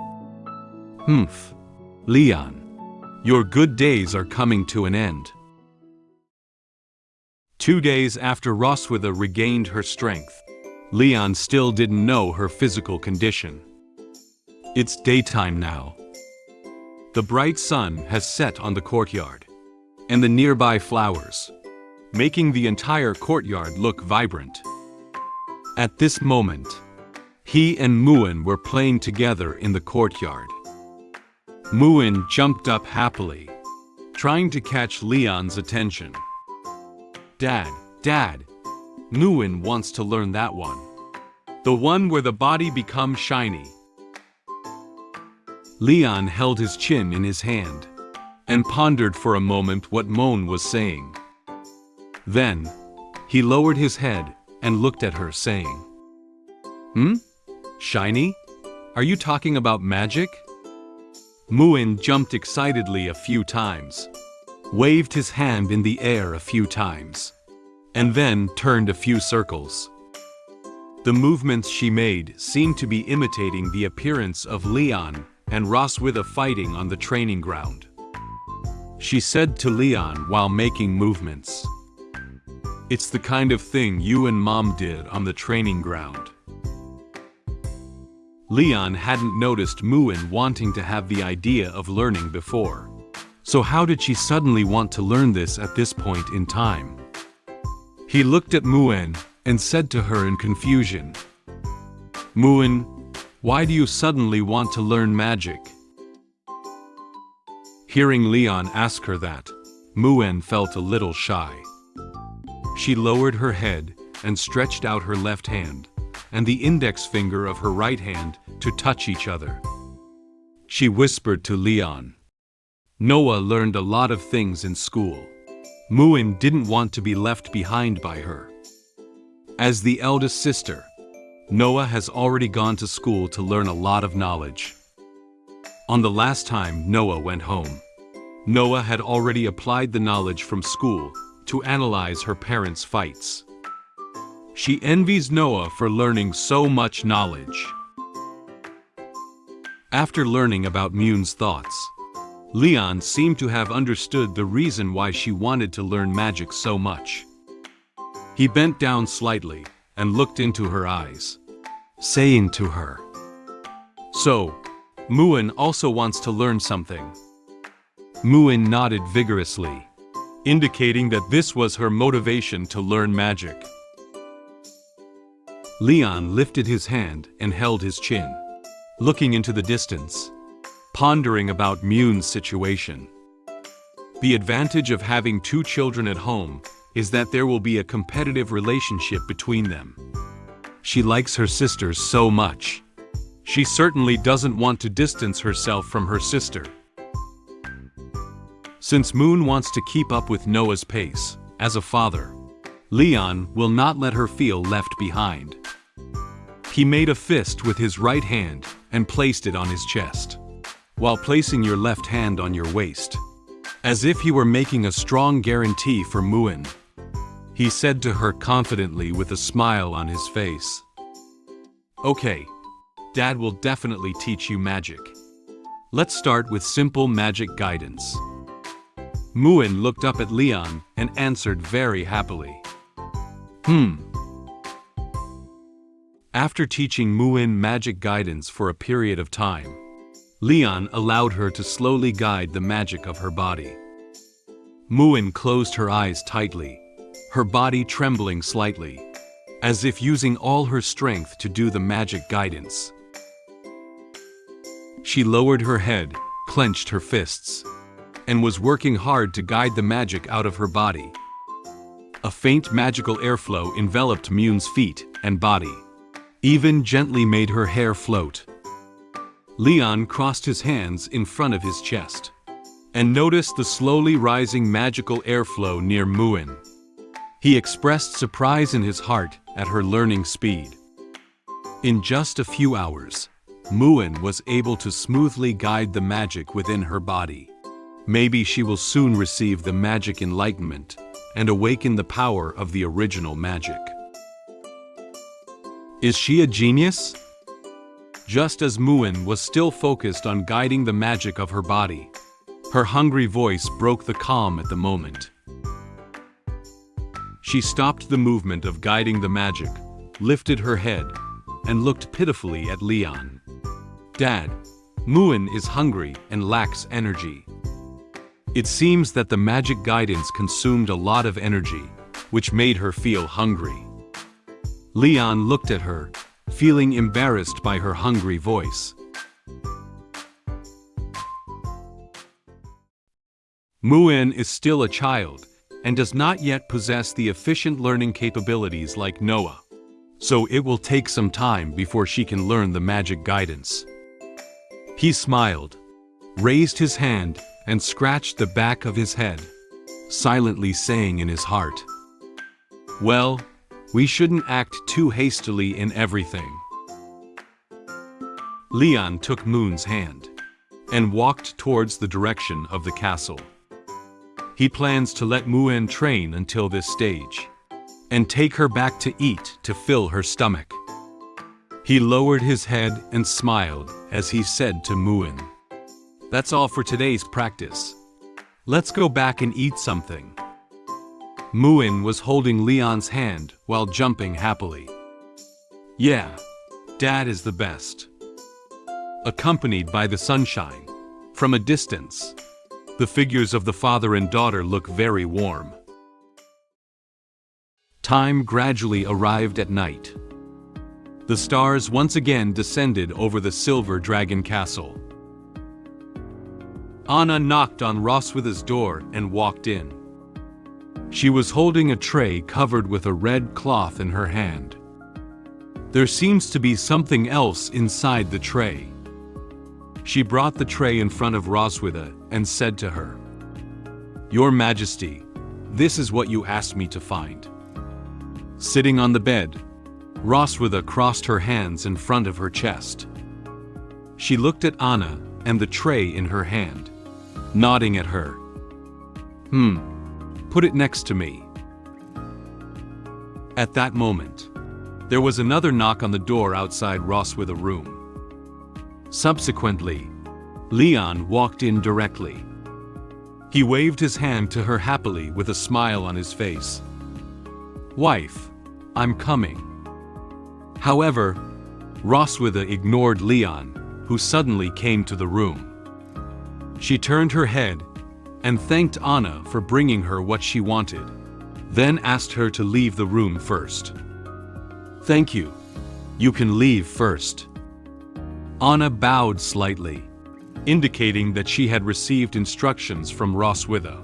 "Humph, Leon, your good days are coming to an end." 2 days after Roswitha regained her strength, Leon still didn't know her physical condition. It's daytime now. The bright sun has set on the courtyard and the nearby flowers, making the entire courtyard look vibrant. At this moment, he and Muin were playing together in the courtyard. Muin jumped up happily, trying to catch Leon's attention. Dad, Muin wants to learn that one. The one where the body becomes shiny." Leon held his chin in his hand and pondered for a moment what Muin was saying. Then, he lowered his head and looked at her, saying, Shiny? Are you talking about magic?" Muin jumped excitedly a few times, waved his hand in the air a few times, and then turned a few circles. The movements she made seemed to be imitating the appearance of Leon and Roswitha fighting on the training ground. She said to Leon while making movements, "It's the kind of thing you and Mom did on the training ground." Leon hadn't noticed Muin wanting to have the idea of learning before. So how did she suddenly want to learn this at this point in time? He looked at Muin and said to her in confusion, "Muin, why do you suddenly want to learn magic?" Hearing Leon ask her that, Muin felt a little shy. She lowered her head and stretched out her left hand and the index finger of her right hand to touch each other. She whispered to Leon, "Noah learned a lot of things in school. Muin didn't want to be left behind by her. As the eldest sister, Noah has already gone to school to learn a lot of knowledge. On the last time Noah went home, Noah had already applied the knowledge from school to analyze her parents' fights. She envies Noah for learning so much knowledge." After learning about Muin's thoughts, Leon seemed to have understood the reason why she wanted to learn magic so much. He bent down slightly and looked into her eyes, saying to her, "So, Muin also wants to learn something." Muin nodded vigorously, indicating that this was her motivation to learn magic. Leon lifted his hand and held his chin, looking into the distance, pondering about Muin's situation. The advantage of having 2 children at home is that there will be a competitive relationship between them. She likes her sisters so much. She certainly doesn't want to distance herself from her sister. Since Muin wants to keep up with Noah's pace, as a father, Leon will not let her feel left behind. He made a fist with his right hand and placed it on his chest, while placing your left hand on your waist, as if he were making a strong guarantee for Muin. He said to her confidently with a smile on his face, "Okay, Dad will definitely teach you magic. Let's start with simple magic guidance." Muin looked up at Leon and answered very happily, After teaching Muin magic guidance for a period of time, Leon allowed her to slowly guide the magic of her body. Muin closed her eyes tightly, her body trembling slightly, as if using all her strength to do the magic guidance. She lowered her head, clenched her fists, and was working hard to guide the magic out of her body. A faint magical airflow enveloped Muin's feet and body, even gently made her hair float. Leon crossed his hands in front of his chest and noticed the slowly rising magical airflow near Muin. He expressed surprise in his heart at her learning speed. In just a few hours, Muin was able to smoothly guide the magic within her body. Maybe she will soon receive the magic enlightenment and awaken the power of the original magic. Is she a genius? Just as Muin was still focused on guiding the magic of her body, her hungry voice broke the calm at the moment. She stopped the movement of guiding the magic, lifted her head, and looked pitifully at Leon. "Dad, Muin is hungry and lacks energy." It seems that the magic guidance consumed a lot of energy, which made her feel hungry. Leon looked at her, feeling embarrassed by her hungry voice. Muin is still a child and does not yet possess the efficient learning capabilities like Noah, so it will take some time before she can learn the magic guidance. He smiled, raised his hand, and scratched the back of his head, silently saying in his heart, "Well, we shouldn't act too hastily in everything." Leon took Muin's hand and walked towards the direction of the castle. He plans to let Muin train until this stage and take her back to eat to fill her stomach. He lowered his head and smiled as he said to Muin, "That's all for today's practice. Let's go back and eat something." Muin was holding Leon's hand while jumping happily. "Yeah, Dad is the best." Accompanied by the sunshine, from a distance, the figures of the father and daughter look very warm. Time gradually arrived at night. The stars once again descended over the silver dragon castle. Anna knocked on Roswitha's door and walked in. She was holding a tray covered with a red cloth in her hand. There seems to be something else inside the tray. She brought the tray in front of Roswitha and said to her, "Your Majesty, this is what you asked me to find." Sitting on the bed, Roswitha crossed her hands in front of her chest. She looked at Anna and the tray in her hand, nodding at her. Put it next to me." At that moment, there was another knock on the door outside Roswitha's room. Subsequently, Leon walked in directly. He waved his hand to her happily with a smile on his face. "Wife, I'm coming." However, Roswitha ignored Leon, who suddenly came to the room. She turned her head and thanked Anna for bringing her what she wanted, then asked her to leave the room first. "Thank you. You can leave first." Anna bowed slightly, indicating that she had received instructions from Roswitha.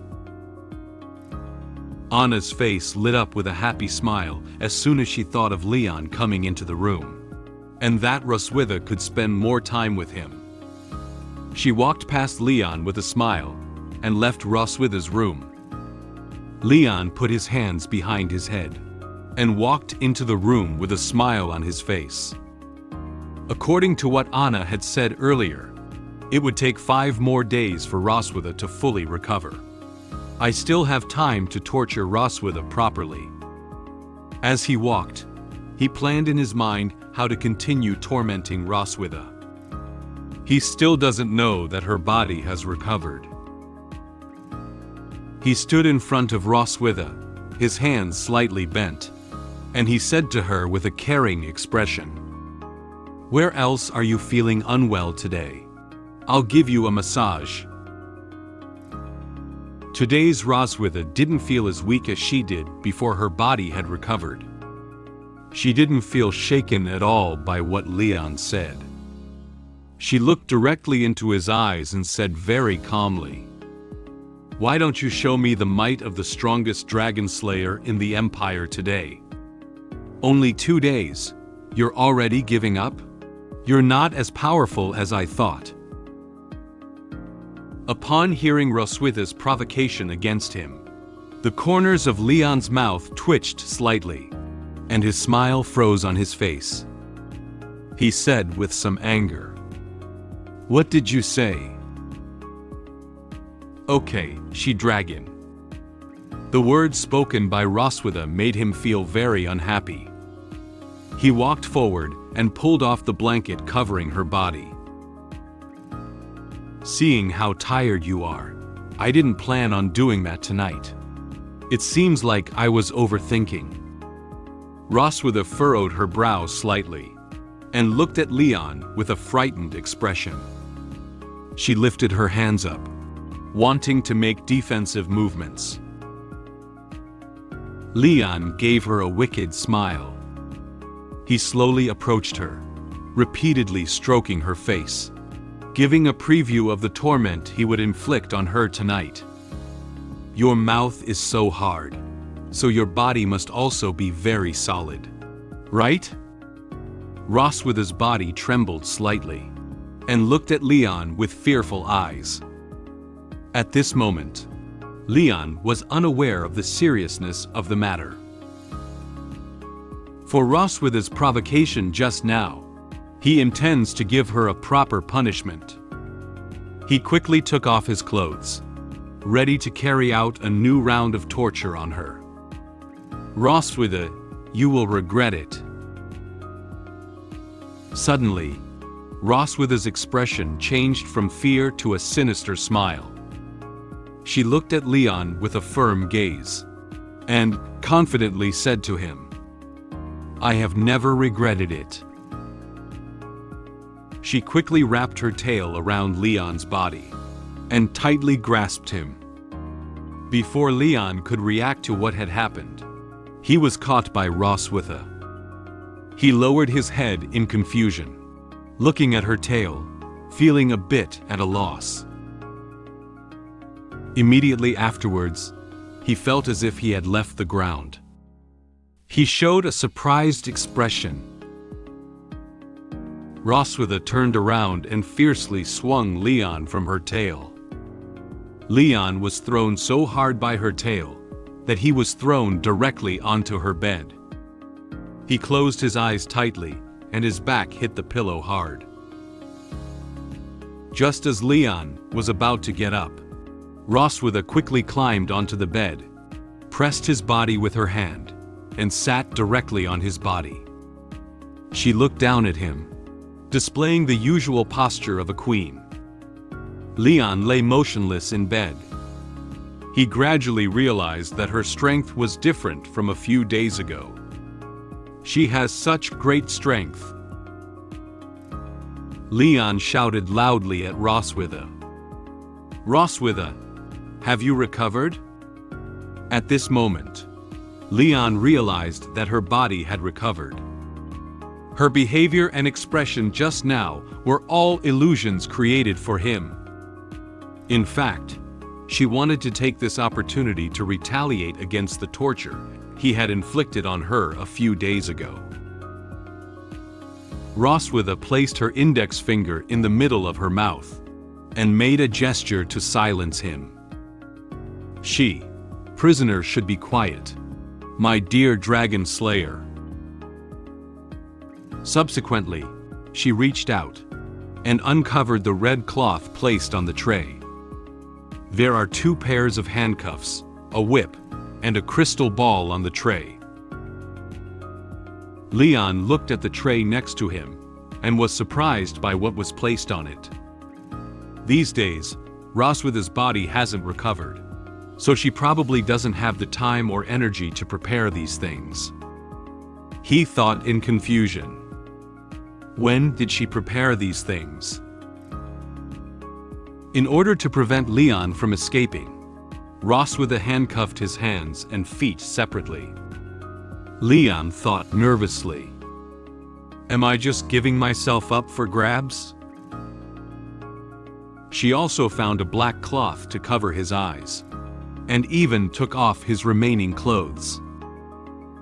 Anna's face lit up with a happy smile as soon as she thought of Leon coming into the room, and that Roswitha could spend more time with him. She walked past Leon with a smile and left Roswitha's room. Leon put his hands behind his head and walked into the room with a smile on his face. According to what Anna had said earlier, it would take 5 more days for Roswitha to fully recover. I still have time to torture Roswitha properly. As he walked, he planned in his mind how to continue tormenting Roswitha. He still doesn't know that her body has recovered. He stood in front of Roswitha, his hands slightly bent, and he said to her with a caring expression, "Where else are you feeling unwell today? I'll give you a massage." Today's Roswitha didn't feel as weak as she did before her body had recovered. She didn't feel shaken at all by what Leon said. She looked directly into his eyes and said very calmly, "Why don't you show me the might of the strongest dragon slayer in the Empire today? Only 2 days, you're already giving up? You're not as powerful as I thought." Upon hearing Roswitha's provocation against him, the corners of Leon's mouth twitched slightly, and his smile froze on his face. He said with some anger, "What did you say?" "Okay, she-dragon." The words spoken by Roswitha made him feel very unhappy. He walked forward and pulled off the blanket covering her body. "Seeing how tired you are, I didn't plan on doing that tonight. It seems like I was overthinking." Roswitha furrowed her brow slightly and looked at Leon with a frightened expression. She lifted her hands up, wanting to make defensive movements. Leon gave her a wicked smile. He slowly approached her, repeatedly stroking her face, giving a preview of the torment he would inflict on her tonight. "Your mouth is so hard, so your body must also be very solid, right?" Roswitha's body trembled slightly and looked at Leon with fearful eyes. At this moment, Leon was unaware of the seriousness of the matter. For Roswitha's provocation just now, he intends to give her a proper punishment. He quickly took off his clothes, ready to carry out a new round of torture on her. "Roswitha, you will regret it." Suddenly, Roswitha's expression changed from fear to a sinister smile. She looked at Leon with a firm gaze and confidently said to him, "I have never regretted it." She quickly wrapped her tail around Leon's body and tightly grasped him. Before Leon could react to what had happened, he was caught by Roswitha. He lowered his head in confusion, looking at her tail, feeling a bit at a loss. Immediately afterwards, he felt as if he had left the ground. He showed a surprised expression. Roswitha turned around and fiercely swung Leon from her tail. Leon was thrown so hard by her tail that he was thrown directly onto her bed. He closed his eyes tightly and his back hit the pillow hard. Just as Leon was about to get up, Roswitha quickly climbed onto the bed, pressed his body with her hand, and sat directly on his body. She looked down at him, displaying the usual posture of a queen. Leon lay motionless in bed. He gradually realized that her strength was different from a few days ago. She has such great strength. Leon shouted loudly at Roswitha. "Roswitha, have you recovered?" At this moment, Leon realized that her body had recovered. Her behavior and expression just now were all illusions created for him. In fact, she wanted to take this opportunity to retaliate against the torture he had inflicted on her a few days ago. Roswitha placed her index finger in the middle of her mouth and made a gesture to silence him. "Prisoners should be quiet, my dear dragon slayer." Subsequently, she reached out and uncovered the red cloth placed on the tray. There are 2 pairs of handcuffs, a whip, and a crystal ball on the tray. Leon looked at the tray next to him and was surprised by what was placed on it. These days, Roswitha's body hasn't recovered, so she probably doesn't have the time or energy to prepare these things. He thought in confusion. When did she prepare these things? In order to prevent Leon from escaping, Roswitha handcuffed his hands and feet separately. Leon thought nervously. Am I just giving myself up for grabs? She also found a black cloth to cover his eyes, and even took off his remaining clothes.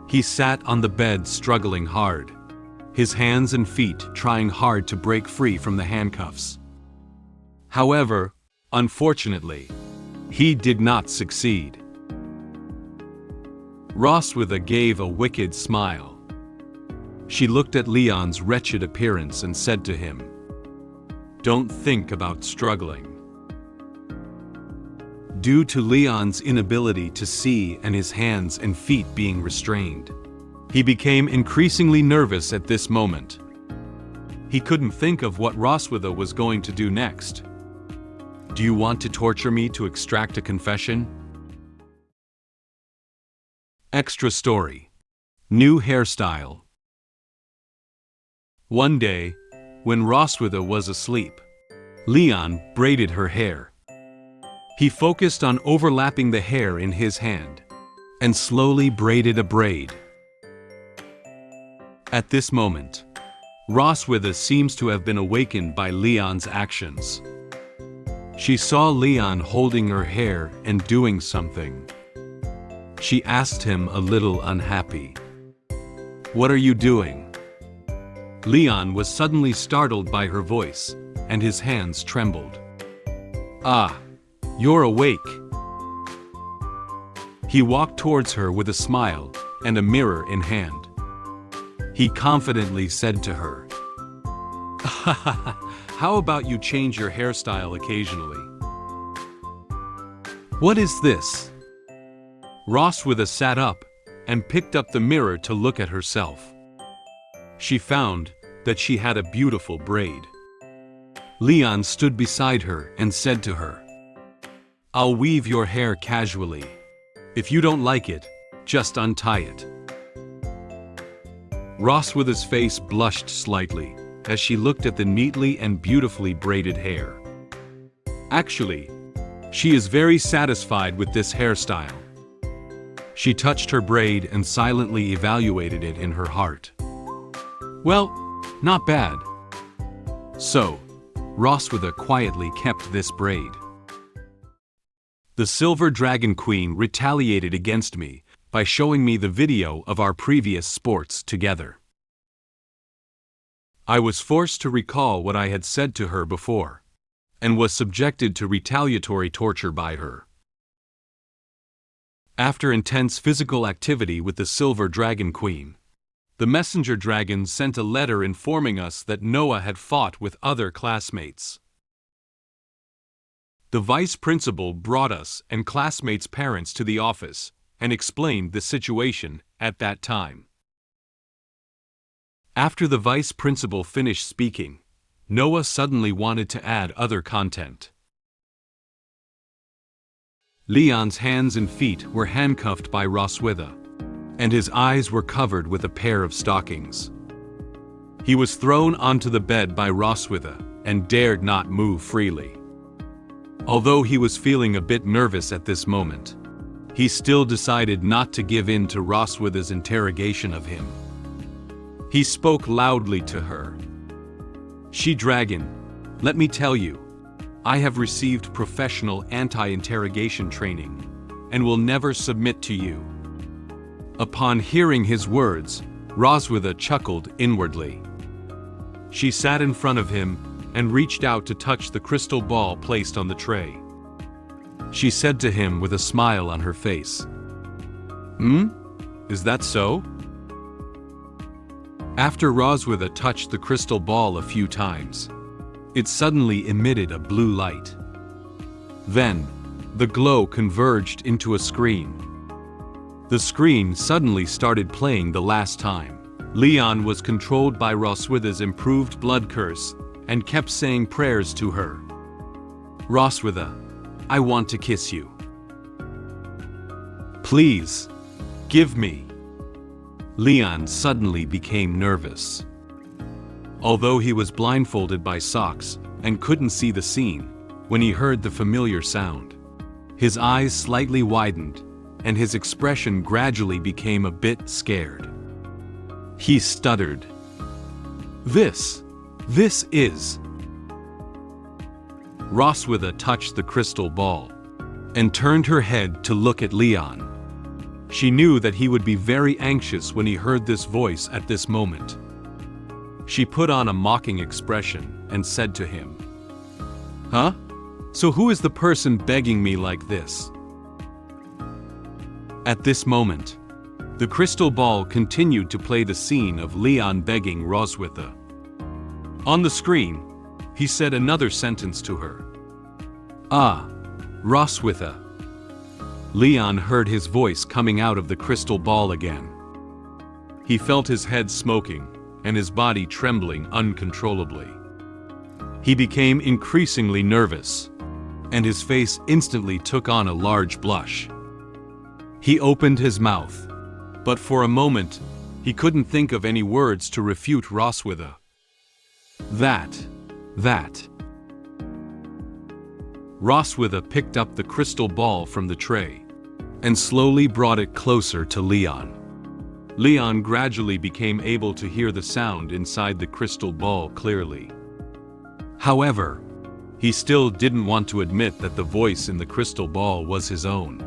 He sat on the bed struggling hard, his hands and feet trying hard to break free from the handcuffs. However, unfortunately, he did not succeed. Roswitha gave a wicked smile. She looked at Leon's wretched appearance and said to him, "Don't think about struggling." Due to Leon's inability to see and his hands and feet being restrained, he became increasingly nervous at this moment. He couldn't think of what Roswitha was going to do next. Do you want to torture me to extract a confession? Extra story. New hairstyle. One day, when Roswitha was asleep, Leon braided her hair. He focused on overlapping the hair in his hand, and slowly braided a braid. At this moment, Roswitha seems to have been awakened by Leon's actions. She saw Leon holding her hair and doing something. She asked him a little unhappy, "What are you doing?" Leon was suddenly startled by her voice, and his hands trembled. "Ah, you're awake." He walked towards her with a smile and a mirror in hand. He confidently said to her, "How about you change your hairstyle occasionally?" "What is this?" Roswitha sat up and picked up the mirror to look at herself. She found that she had a beautiful braid. Leon stood beside her and said to her, "I'll weave your hair casually. If you don't like it, just untie it." Roswitha's face blushed slightly as she looked at the neatly and beautifully braided hair. Actually, she is very satisfied with this hairstyle. She touched her braid and silently evaluated it in her heart. Well, not bad. So, Roswitha quietly kept this braid. The Silver Dragon Queen retaliated against me by showing me the video of our previous sports together. I was forced to recall what I had said to her before, and was subjected to retaliatory torture by her. After intense physical activity with the Silver Dragon Queen, the messenger dragon sent a letter informing us that Noah had fought with other classmates. The vice principal brought us and classmates' parents to the office and explained the situation at that time. After the vice principal finished speaking, Noah suddenly wanted to add other content. Leon's hands and feet were handcuffed by Roswitha, and his eyes were covered with a pair of stockings. He was thrown onto the bed by Roswitha and dared not move freely. Although he was feeling a bit nervous at this moment, he still decided not to give in to Roswitha's interrogation of him. He spoke loudly to her. "She-Dragon, let me tell you, I have received professional anti-interrogation training and will never submit to you." Upon hearing his words, Roswitha chuckled inwardly. She sat in front of him and reached out to touch the crystal ball placed on the tray. She said to him with a smile on her face, Is that so?" After Roswitha touched the crystal ball a few times, it suddenly emitted a blue light. Then, the glow converged into a screen. The screen suddenly started playing the last time. Leon was controlled by Roswitha's improved blood curse and kept saying prayers to her. "Roswitha, I want to kiss you. Please, give me." Leon suddenly became nervous. Although he was blindfolded by socks and couldn't see the scene, when he heard the familiar sound, his eyes slightly widened and his expression gradually became a bit scared. He stuttered. This is... Roswitha touched the crystal ball and turned her head to look at Leon. She knew that he would be very anxious when he heard this voice at this moment. She put on a mocking expression and said to him, "Huh? So who is the person begging me like this?" At this moment, the crystal ball continued to play the scene of Leon begging Roswitha. On the screen, he said another sentence to her. "Ah, Roswitha." Leon heard his voice coming out of the crystal ball again. He felt his head smoking and his body trembling uncontrollably. He became increasingly nervous, and his face instantly took on a large blush. He opened his mouth, but for a moment, he couldn't think of any words to refute Roswitha. That. Roswitha picked up the crystal ball from the tray and slowly brought it closer to Leon. Leon gradually became able to hear the sound inside the crystal ball clearly. However, he still didn't want to admit that the voice in the crystal ball was his own.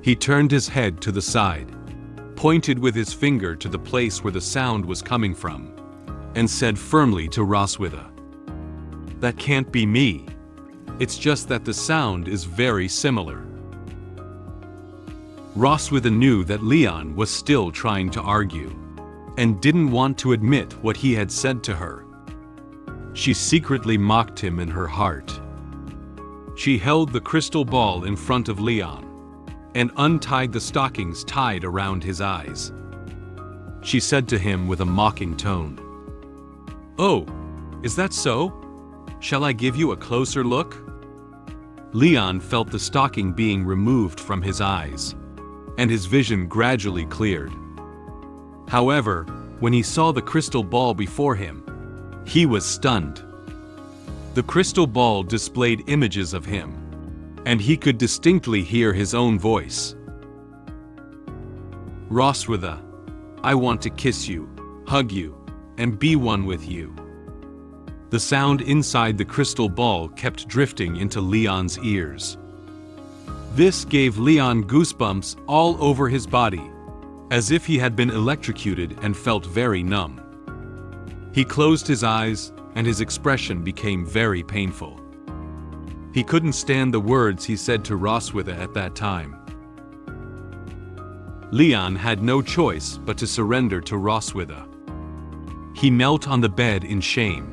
He turned his head to the side, pointed with his finger to the place where the sound was coming from, and said firmly to Roswitha, "That can't be me. It's just that the sound is very similar." Roswitha knew that Leon was still trying to argue, and didn't want to admit what he had said to her. She secretly mocked him in her heart. She held the crystal ball in front of Leon, and untied the stockings tied around his eyes. She said to him with a mocking tone, "Oh, is that so? Shall I give you a closer look?" Leon felt the stocking being removed from his eyes, and his vision gradually cleared. However, when he saw the crystal ball before him, he was stunned. The crystal ball displayed images of him, and he could distinctly hear his own voice. "Roswitha, I want to kiss you, hug you, and be one with you." The sound inside the crystal ball kept drifting into Leon's ears. This gave Leon goosebumps all over his body, as if he had been electrocuted and felt very numb. He closed his eyes, and his expression became very painful. He couldn't stand the words he said to Roswitha at that time. Leon had no choice but to surrender to Roswitha. He knelt on the bed in shame,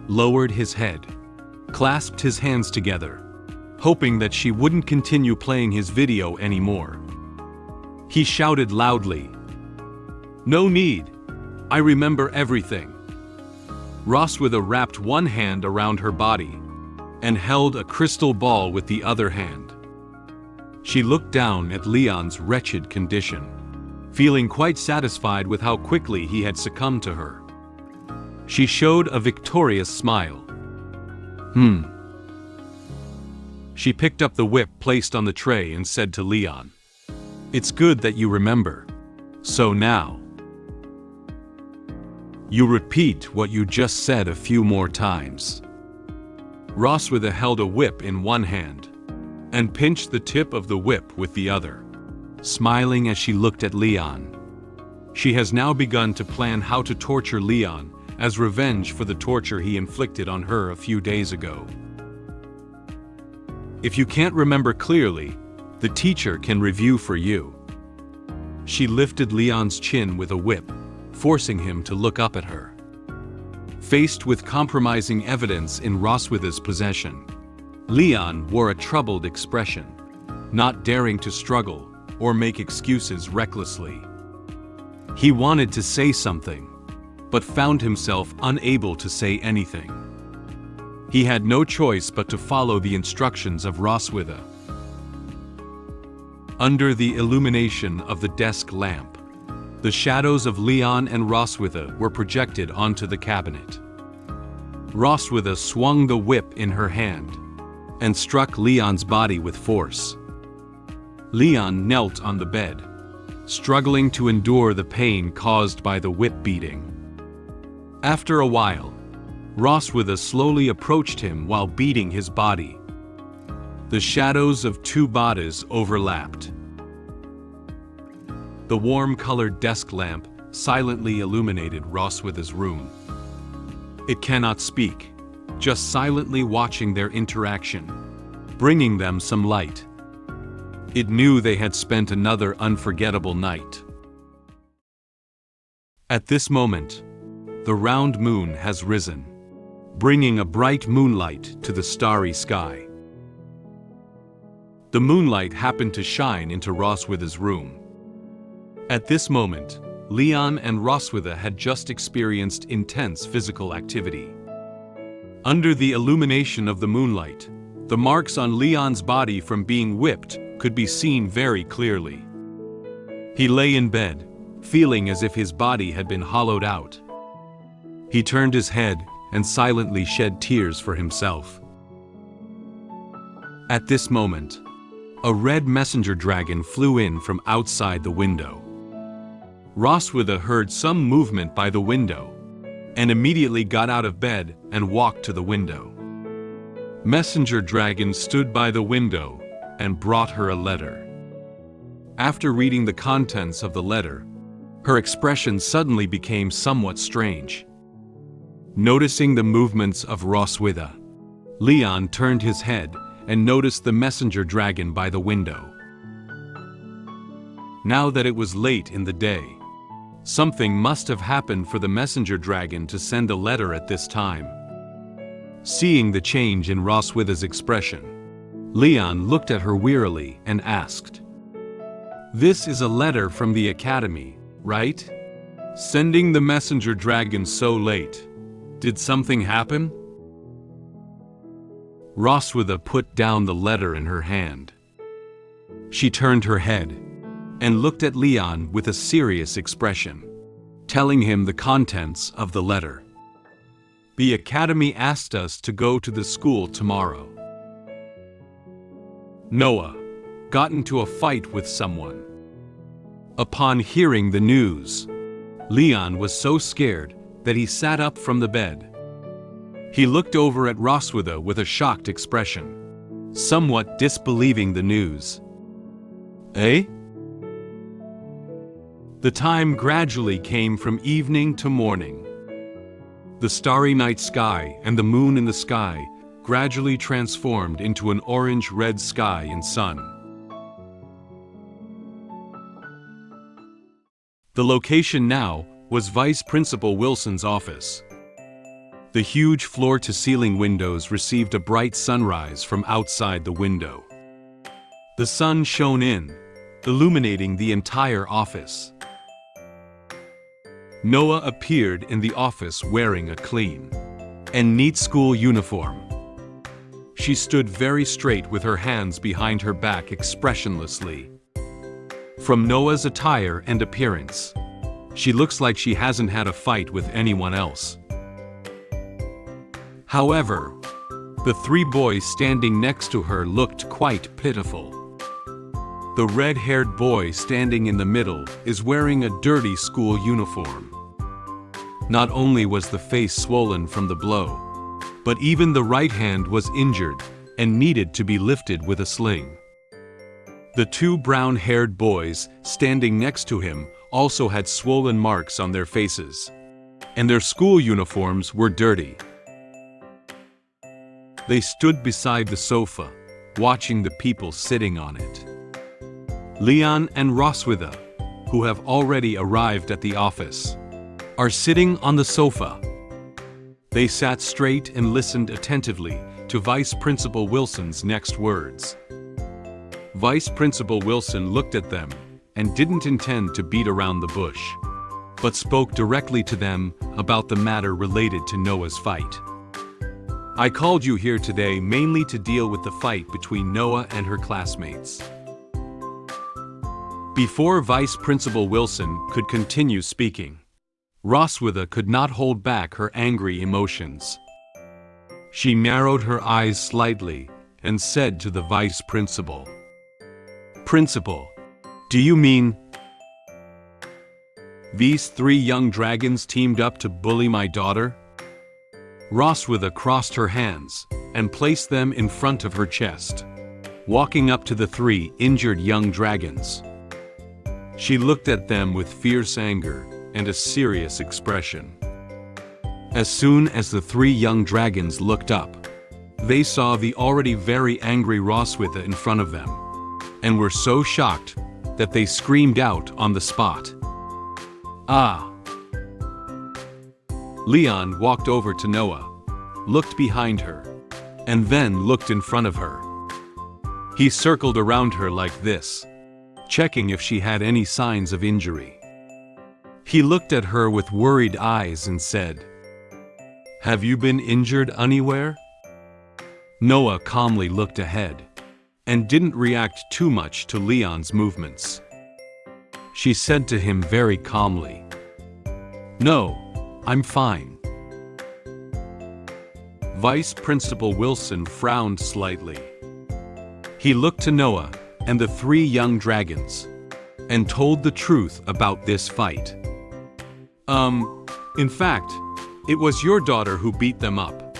lowered his head, clasped his hands together, hoping that she wouldn't continue playing his video anymore. He shouted loudly, "No need! I remember everything." Roswitha wrapped one hand around her body and held a crystal ball with the other hand. She looked down at Leon's wretched condition, feeling quite satisfied with how quickly he had succumbed to her. She showed a victorious smile. She picked up the whip placed on the tray and said to Leon, "It's good that you remember. So now, you repeat what you just said a few more times." Roswitha held a whip in one hand and pinched the tip of the whip with the other, smiling as she looked at Leon. She has now begun to plan how to torture Leon as revenge for the torture he inflicted on her a few days ago. If you can't remember clearly, the teacher can review for you. She lifted Leon's chin with a whip, forcing him to look up at her. Faced with compromising evidence in Roswitha's possession, Leon wore a troubled expression, not daring to struggle or make excuses recklessly. He wanted to say something, but found himself unable to say anything. He had no choice but to follow the instructions of Roswitha. Under the illumination of the desk lamp, The shadows of Leon and Roswitha were projected onto the cabinet. Roswitha swung the whip in her hand and struck Leon's body with force. Leon knelt on the bed, struggling to endure the pain caused by the whip beating. After a while, Roswitha slowly approached him while beating his body. The shadows of two bodies overlapped. The warm-colored desk lamp silently illuminated Roswitha's room. It cannot speak, just silently watching their interaction, bringing them some light. It knew they had spent another unforgettable night. At this moment, the round moon has risen, bringing a bright moonlight to the starry sky. The moonlight happened to shine into Roswitha's room. At this moment, Leon and Roswitha had just experienced intense physical activity. Under the illumination of the moonlight, the marks on Leon's body from being whipped could be seen very clearly. He lay in bed, feeling as if his body had been hollowed out. He turned his head and silently shed tears for himself. At this moment, a red messenger dragon flew in from outside the window. Roswitha heard some movement by the window and immediately got out of bed and walked to the window. Messenger Dragon stood by the window and brought her a letter. After reading the contents of the letter, her expression suddenly became somewhat strange. Noticing the movements of Roswitha, Leon turned his head and noticed the messenger dragon by the window. Now that it was late in the day, something must have happened for the messenger dragon to send a letter at this time. Seeing the change in Roswitha's expression, Leon looked at her wearily and asked, "This is a letter from the academy, right? Sending the messenger dragon so late. Did something happen?" Roswitha put down the letter in her hand. She turned her head and looked at Leon with a serious expression, telling him the contents of the letter. "The academy asked us to go to the school tomorrow. Noah got into a fight with someone." Upon hearing the news, Leon was so scared that he sat up from the bed. He looked over at Roswitha with a shocked expression, somewhat disbelieving the news. "Eh?" The time gradually came from evening to morning. The starry night sky and the moon in the sky gradually transformed into an orange-red sky and sun. The location now was Vice Principal Wilson's office. The huge floor-to-ceiling windows received a bright sunrise from outside the window. The sun shone in, illuminating the entire office. Noah appeared in the office wearing a clean and neat school uniform. She stood very straight with her hands behind her back expressionlessly. From Noah's attire and appearance, she looks like she hasn't had a fight with anyone else. However, the three boys standing next to her looked quite pitiful. The red-haired boy standing in the middle is wearing a dirty school uniform. Not only was the face swollen from the blow, but even the right hand was injured and needed to be lifted with a sling. The two brown-haired boys standing next to him also had swollen marks on their faces, and their school uniforms were dirty. They stood beside the sofa, watching the people sitting on it. Leon and Roswitha, who have already arrived at the office, are sitting on the sofa. They sat straight and listened attentively to Vice Principal Wilson's next words. Vice Principal Wilson looked at them and didn't intend to beat around the bush, but spoke directly to them about the matter related to Noah's fight. "I called you here today mainly to deal with the fight between Noah and her classmates. Before Vice Principal Wilson could continue speaking, Roswitha could not hold back her angry emotions. She narrowed her eyes slightly and said to the Vice Principal, "Principal, do you mean these 3 young dragons teamed up to bully my daughter?" Roswitha crossed her hands and placed them in front of her chest, walking up to the 3 injured young dragons. She looked at them with fierce anger and a serious expression. As soon as the 3 young dragons looked up, they saw the already very angry Roswitha in front of them, and were so shocked that they screamed out on the spot. "Ah!" Leon walked over to Noah, looked behind her, and then looked in front of her. He circled around her like this, checking if she had any signs of injury. He looked at her with worried eyes and said, "Have you been injured anywhere?" Noah calmly looked ahead and didn't react too much to Leon's movements. She said to him very calmly, "No, I'm fine." Vice Principal Wilson frowned slightly. He looked to Noah and the 3 young dragons and told the truth about this fight. In fact, it was your daughter who beat them up."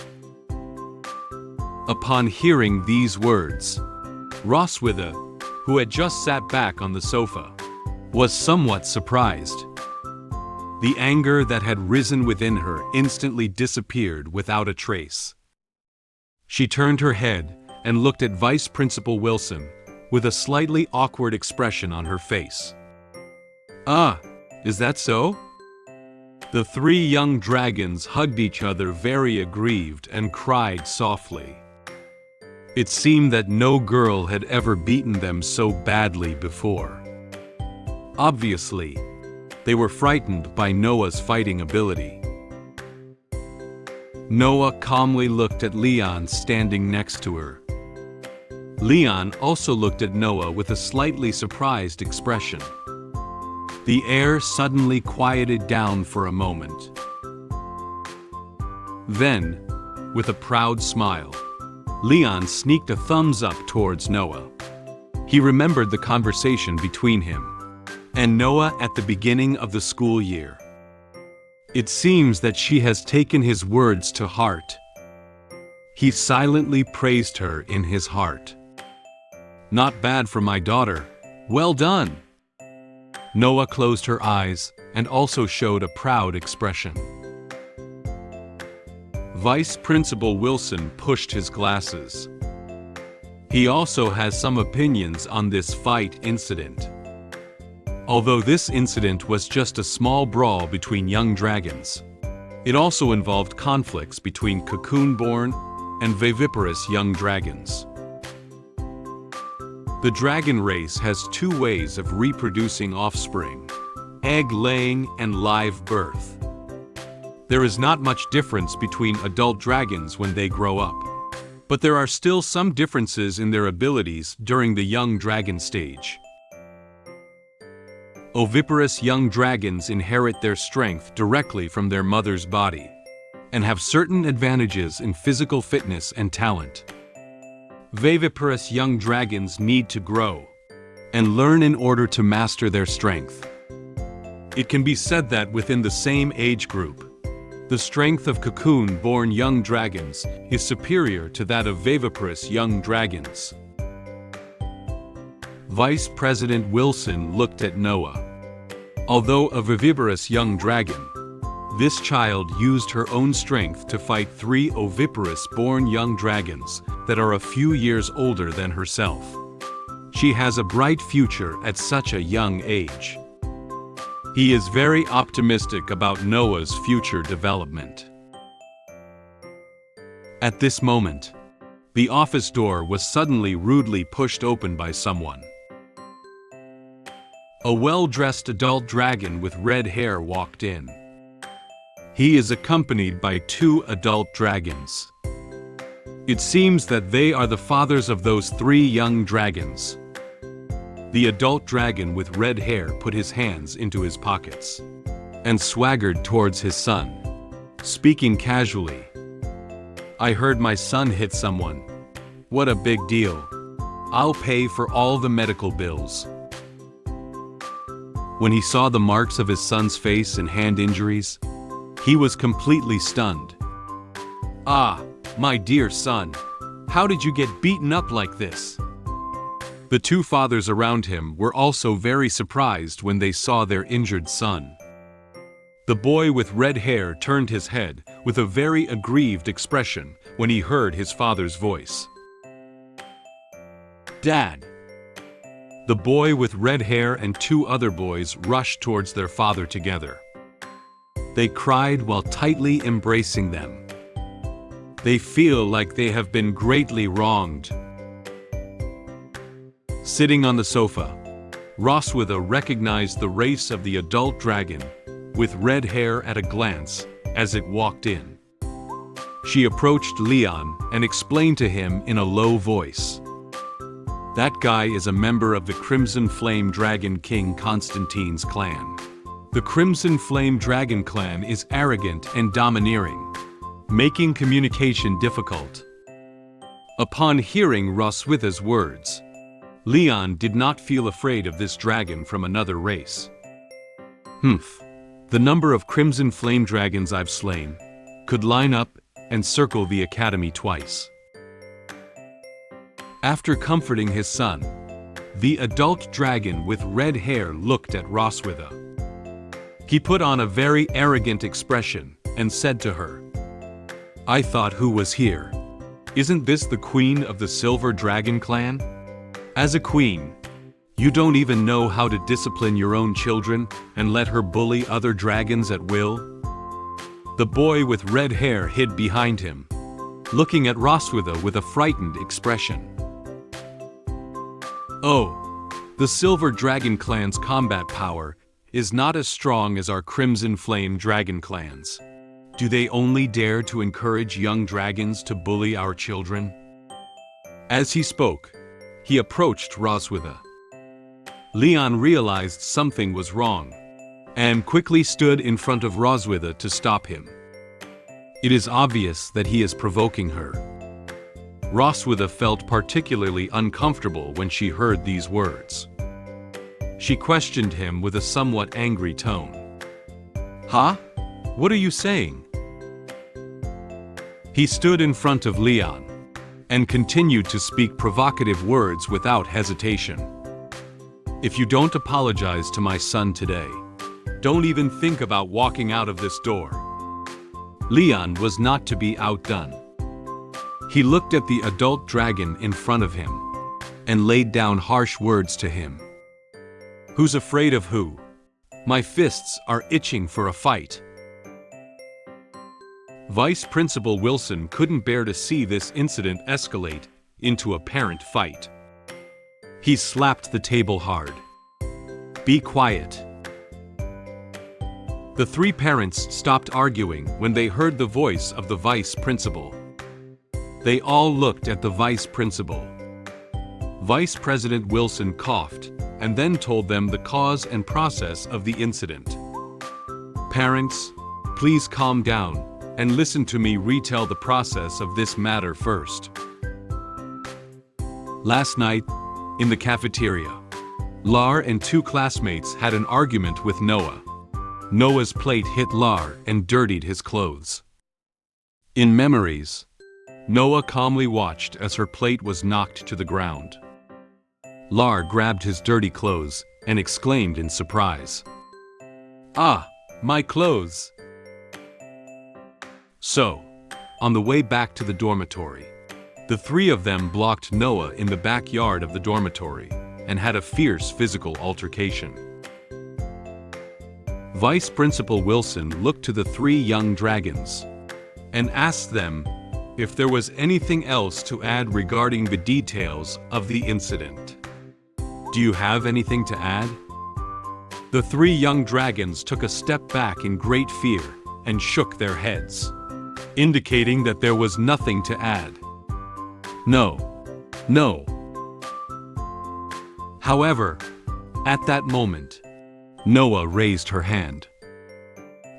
Upon hearing these words, Roswitha, who had just sat back on the sofa, was somewhat surprised. The anger that had risen within her instantly disappeared without a trace. She turned her head and looked at Vice Principal Wilson with a slightly awkward expression on her face. "Ah, is that so?" The 3 young dragons hugged each other very aggrieved and cried softly. It seemed that no girl had ever beaten them so badly before. Obviously, they were frightened by Noah's fighting ability. Noah calmly looked at Leon standing next to her. Leon also looked at Noah with a slightly surprised expression. The air suddenly quieted down for a moment. Then, with a proud smile, Leon sneaked a thumbs up towards Noah. He remembered the conversation between him and Noah at the beginning of the school year. It seems that she has taken his words to heart. He silently praised her in his heart. "Not bad for my daughter. Well done." Noah closed her eyes and also showed a proud expression. Vice Principal Wilson pushed his glasses. He also has some opinions on this fight incident. Although this incident was just a small brawl between young dragons, it also involved conflicts between cocoon-born and viviparous young dragons. The dragon race has 2 ways of reproducing offspring: egg-laying and live birth. There is not much difference between adult dragons when they grow up, but there are still some differences in their abilities during the young dragon stage. Oviparous young dragons inherit their strength directly from their mother's body and have certain advantages in physical fitness and talent. Viviparous young dragons need to grow and learn in order to master their strength. It can be said that within the same age group, the strength of cocoon-born young dragons is superior to that of viviparous young dragons. Vice President Wilson looked at Noah. Although a viviparous young dragon, this child used her own strength to fight 3 oviparous-born young dragons that are a few years older than herself. She has a bright future at such a young age. He is very optimistic about Noah's future development. At this moment, the office door was suddenly rudely pushed open by someone. A well-dressed adult dragon with red hair walked in. He is accompanied by 2 adult dragons. It seems that they are the fathers of those 3 young dragons. The adult dragon with red hair put his hands into his pockets and swaggered towards his son, speaking casually. "I heard my son hit someone. What a big deal. I'll pay for all the medical bills." When he saw the marks of his son's face and hand injuries, he was completely stunned. "Ah, my dear son, how did you get beaten up like this?" The two fathers around him were also very surprised when they saw their injured son. The boy with red hair turned his head with a very aggrieved expression when he heard his father's voice. "Dad!" The boy with red hair and two other boys rushed towards their father together. They cried while tightly embracing them. They feel like they have been greatly wronged. Sitting on the sofa, Roswitha recognized the race of the adult dragon with red hair at a glance as it walked in. She approached Leon and explained to him in a low voice. "That guy is a member of the Crimson Flame Dragon King Constantine's clan. The Crimson Flame Dragon clan is arrogant and domineering, making communication difficult." Upon hearing Roswitha's words, Leon did not feel afraid of this dragon from another race. The number of Crimson Flame Dragons I've slain could line up and circle the academy twice. After comforting his son, the adult dragon with red hair looked at Roswitha. He put on a very arrogant expression and said to her, "I thought who was here? Isn't this the queen of the Silver Dragon clan? As a queen, you don't even know how to discipline your own children and let her bully other dragons at will?" The boy with red hair hid behind him, looking at Roswitha with a frightened expression. "Oh, the Silver Dragon clan's combat power is not as strong as our Crimson Flame Dragon clans. Do they only dare to encourage young dragons to bully our children?" As he spoke, he approached Roswitha. Leon realized something was wrong and quickly stood in front of Roswitha to stop him. It is obvious that he is provoking her. Roswitha felt particularly uncomfortable when she heard these words. She questioned him with a somewhat angry tone. "Huh? What are you saying?" He stood in front of Leon and continued to speak provocative words without hesitation. "If you don't apologize to my son today, don't even think about walking out of this door." Leon was not to be outdone. He looked at the adult dragon in front of him and laid down harsh words to him. "Who's afraid of who? My fists are itching for a fight." Vice Principal Wilson couldn't bear to see this incident escalate into a parent fight. He slapped the table hard. "Be quiet." The three parents stopped arguing when they heard the voice of the vice principal. They all looked at the vice principal. Vice President Wilson coughed and then told them the cause and process of the incident. "Parents, please calm down and listen to me retell the process of this matter first. Last night, in the cafeteria, Lars and two classmates had an argument with Noah. Noah's plate hit Lars and dirtied his clothes. In memories, Noah calmly watched as her plate was knocked to the ground. Lars grabbed his dirty clothes and exclaimed in surprise, "Ah, my clothes!" So, on the way back to the dormitory, the three of them blocked Noah in the backyard of the dormitory and had a fierce physical altercation. Vice Principal Wilson looked to the three young dragons and asked them if there was anything else to add regarding the details of the incident. "Do you have anything to add?" The three young dragons took a step back in great fear and shook their heads, indicating that there was nothing to add. No. However, at that moment, Noah raised her hand.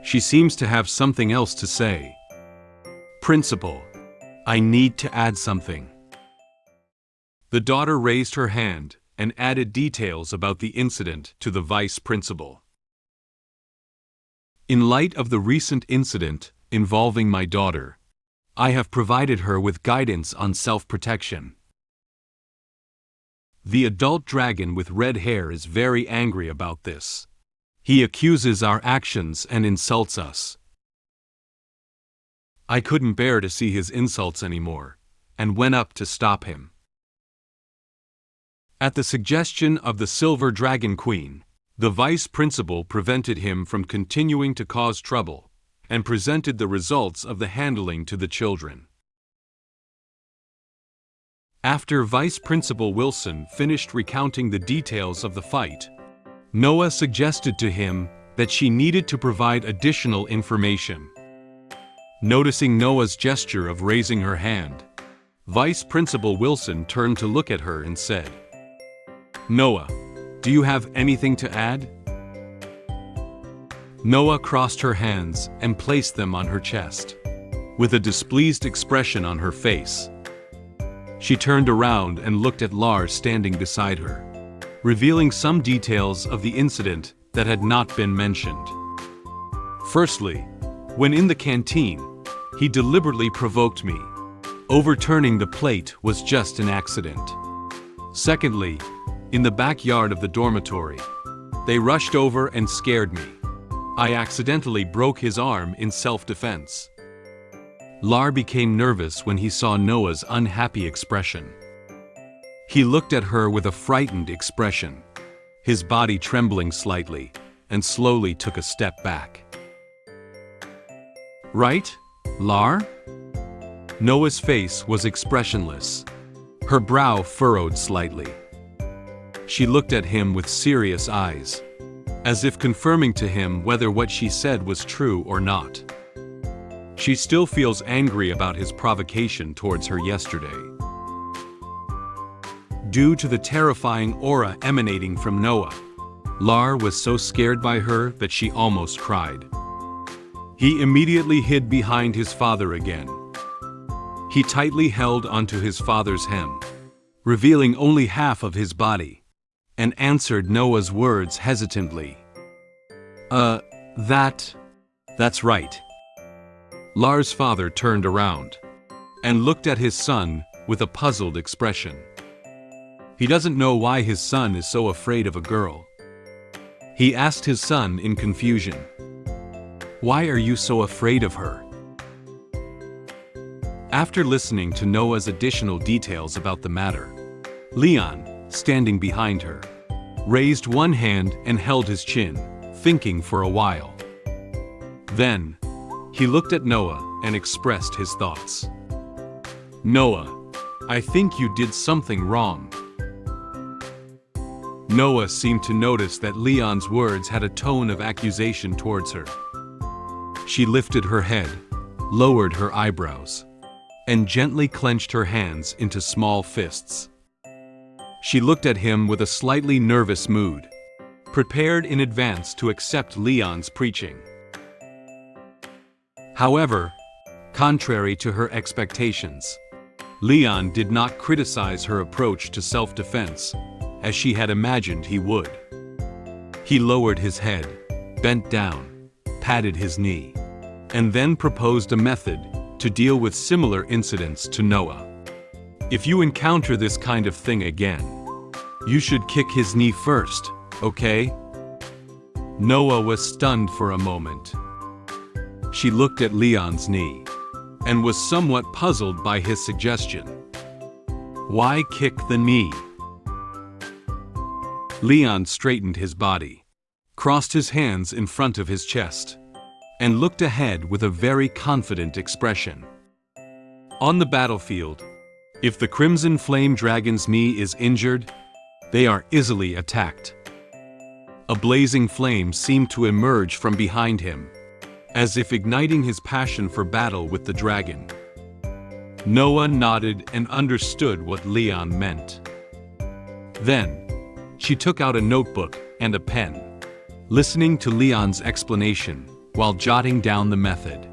She seems to have something else to say. Principal, I need to add something. The daughter raised her hand and added details about the incident to the vice principal. In light of the recent incident involving my daughter, I have provided her with guidance on self-protection. The adult dragon with red hair is very angry about this. He accuses our actions and insults us. I couldn't bear to see his insults anymore, and went up to stop him. At the suggestion of the Silver Dragon Queen, the vice principal prevented him from continuing to cause trouble, and presented the results of the handling to the children. After Vice Principal Wilson finished recounting the details of the fight, Noah suggested to him that she needed to provide additional information. Noticing Noah's gesture of raising her hand, Vice Principal Wilson turned to look at her and said, "Noah, do you have anything to add?" Noah crossed her hands and placed them on her chest, with a displeased expression on her face. She turned around and looked at Lars standing beside her, revealing some details of the incident that had not been mentioned. Firstly, when in the canteen, he deliberately provoked me. Overturning the plate was just an accident. Secondly, in the backyard of the dormitory, they rushed over and scared me. I accidentally broke his arm in self-defense. Lars became nervous when he saw Noah's unhappy expression. He looked at her with a frightened expression, his body trembling slightly, and slowly took a step back. "Right, Lars?" Noah's face was expressionless, her brow furrowed slightly. She looked at him with serious eyes, as if confirming to him whether what she said was true or not. She still feels angry about his provocation towards her yesterday. Due to the terrifying aura emanating from Noah, Lars was so scared by her that she almost cried. He immediately hid behind his father again. He tightly held onto his father's hem, revealing only half of his body, and answered Noah's words hesitantly. That's right." Lars' father turned around and looked at his son with a puzzled expression. He doesn't know why his son is so afraid of a girl. He asked his son in confusion, "Why are you so afraid of her?" After listening to Noah's additional details about the matter, Leon, standing behind her, raised one hand and held his chin, thinking for a while. Then, he looked at Noah and expressed his thoughts. "Noah, I think you did something wrong." Noah seemed to notice that Leon's words had a tone of accusation towards her. She lifted her head, lowered her eyebrows, and gently clenched her hands into small fists. She looked at him with a slightly nervous mood, prepared in advance to accept Leon's preaching. However, contrary to her expectations, Leon did not criticize her approach to self-defense, as she had imagined he would. He lowered his head, bent down, patted his knee, and then proposed a method to deal with similar incidents to Noah. "If you encounter this kind of thing again, you should kick his knee first, okay?" Noah was stunned for a moment. She looked at Leon's knee, and was somewhat puzzled by his suggestion. Why kick the knee? Leon straightened his body, crossed his hands in front of his chest, and looked ahead with a very confident expression. On the battlefield, if the Crimson Flame Dragon's knee is injured, they are easily attacked. A blazing flame seemed to emerge from behind him, as if igniting his passion for battle with the dragon. Noah nodded and understood what Leon meant. Then, She took out a notebook and a pen, listening to Leon's explanation while jotting down the method.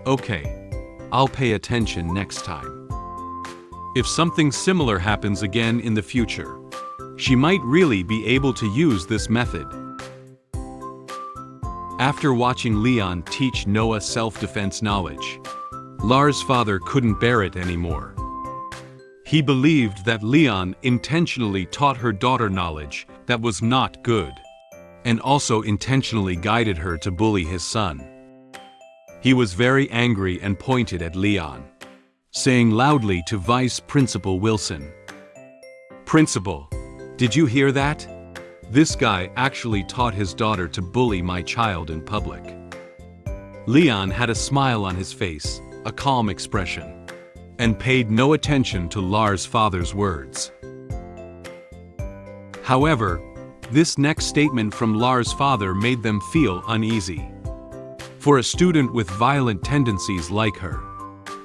Okay, I'll pay attention next time. If something similar happens again in the future, she might really be able to use this method. After watching Leon teach Noah self-defense knowledge, Lars' father couldn't bear it anymore. He believed that Leon intentionally taught her daughter knowledge that was not good, and also intentionally guided her to bully his son. He was very angry and pointed at Leon, saying loudly to Vice Principal Wilson, "Principal, did you hear that? This guy actually taught his daughter to bully my child in public." Leon had a smile on his face, a calm expression, and paid no attention to Lars' father's words. However, this next statement from Lars' father made them feel uneasy. For a student with violent tendencies like her,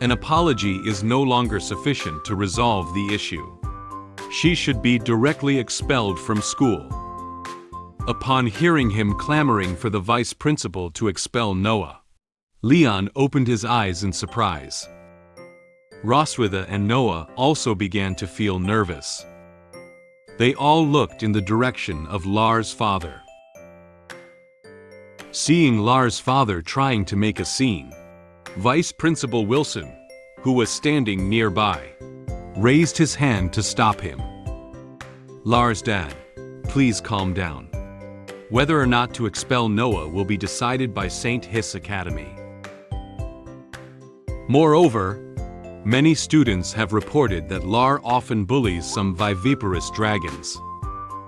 an apology is no longer sufficient to resolve the issue. She should be directly expelled from school. Upon hearing him clamoring for the vice principal to expel Noah, Leon opened his eyes in surprise. Roswitha and Noah also began to feel nervous. They all looked in the direction of Lars' father. Seeing Lars' father trying to make a scene, Vice Principal Wilson, who was standing nearby, raised his hand to stop him. "Lars' dad, please calm down. Whether or not to expel Noah will be decided by St. Hiss Academy." Moreover, many students have reported that Lars often bullies some viviparous dragons.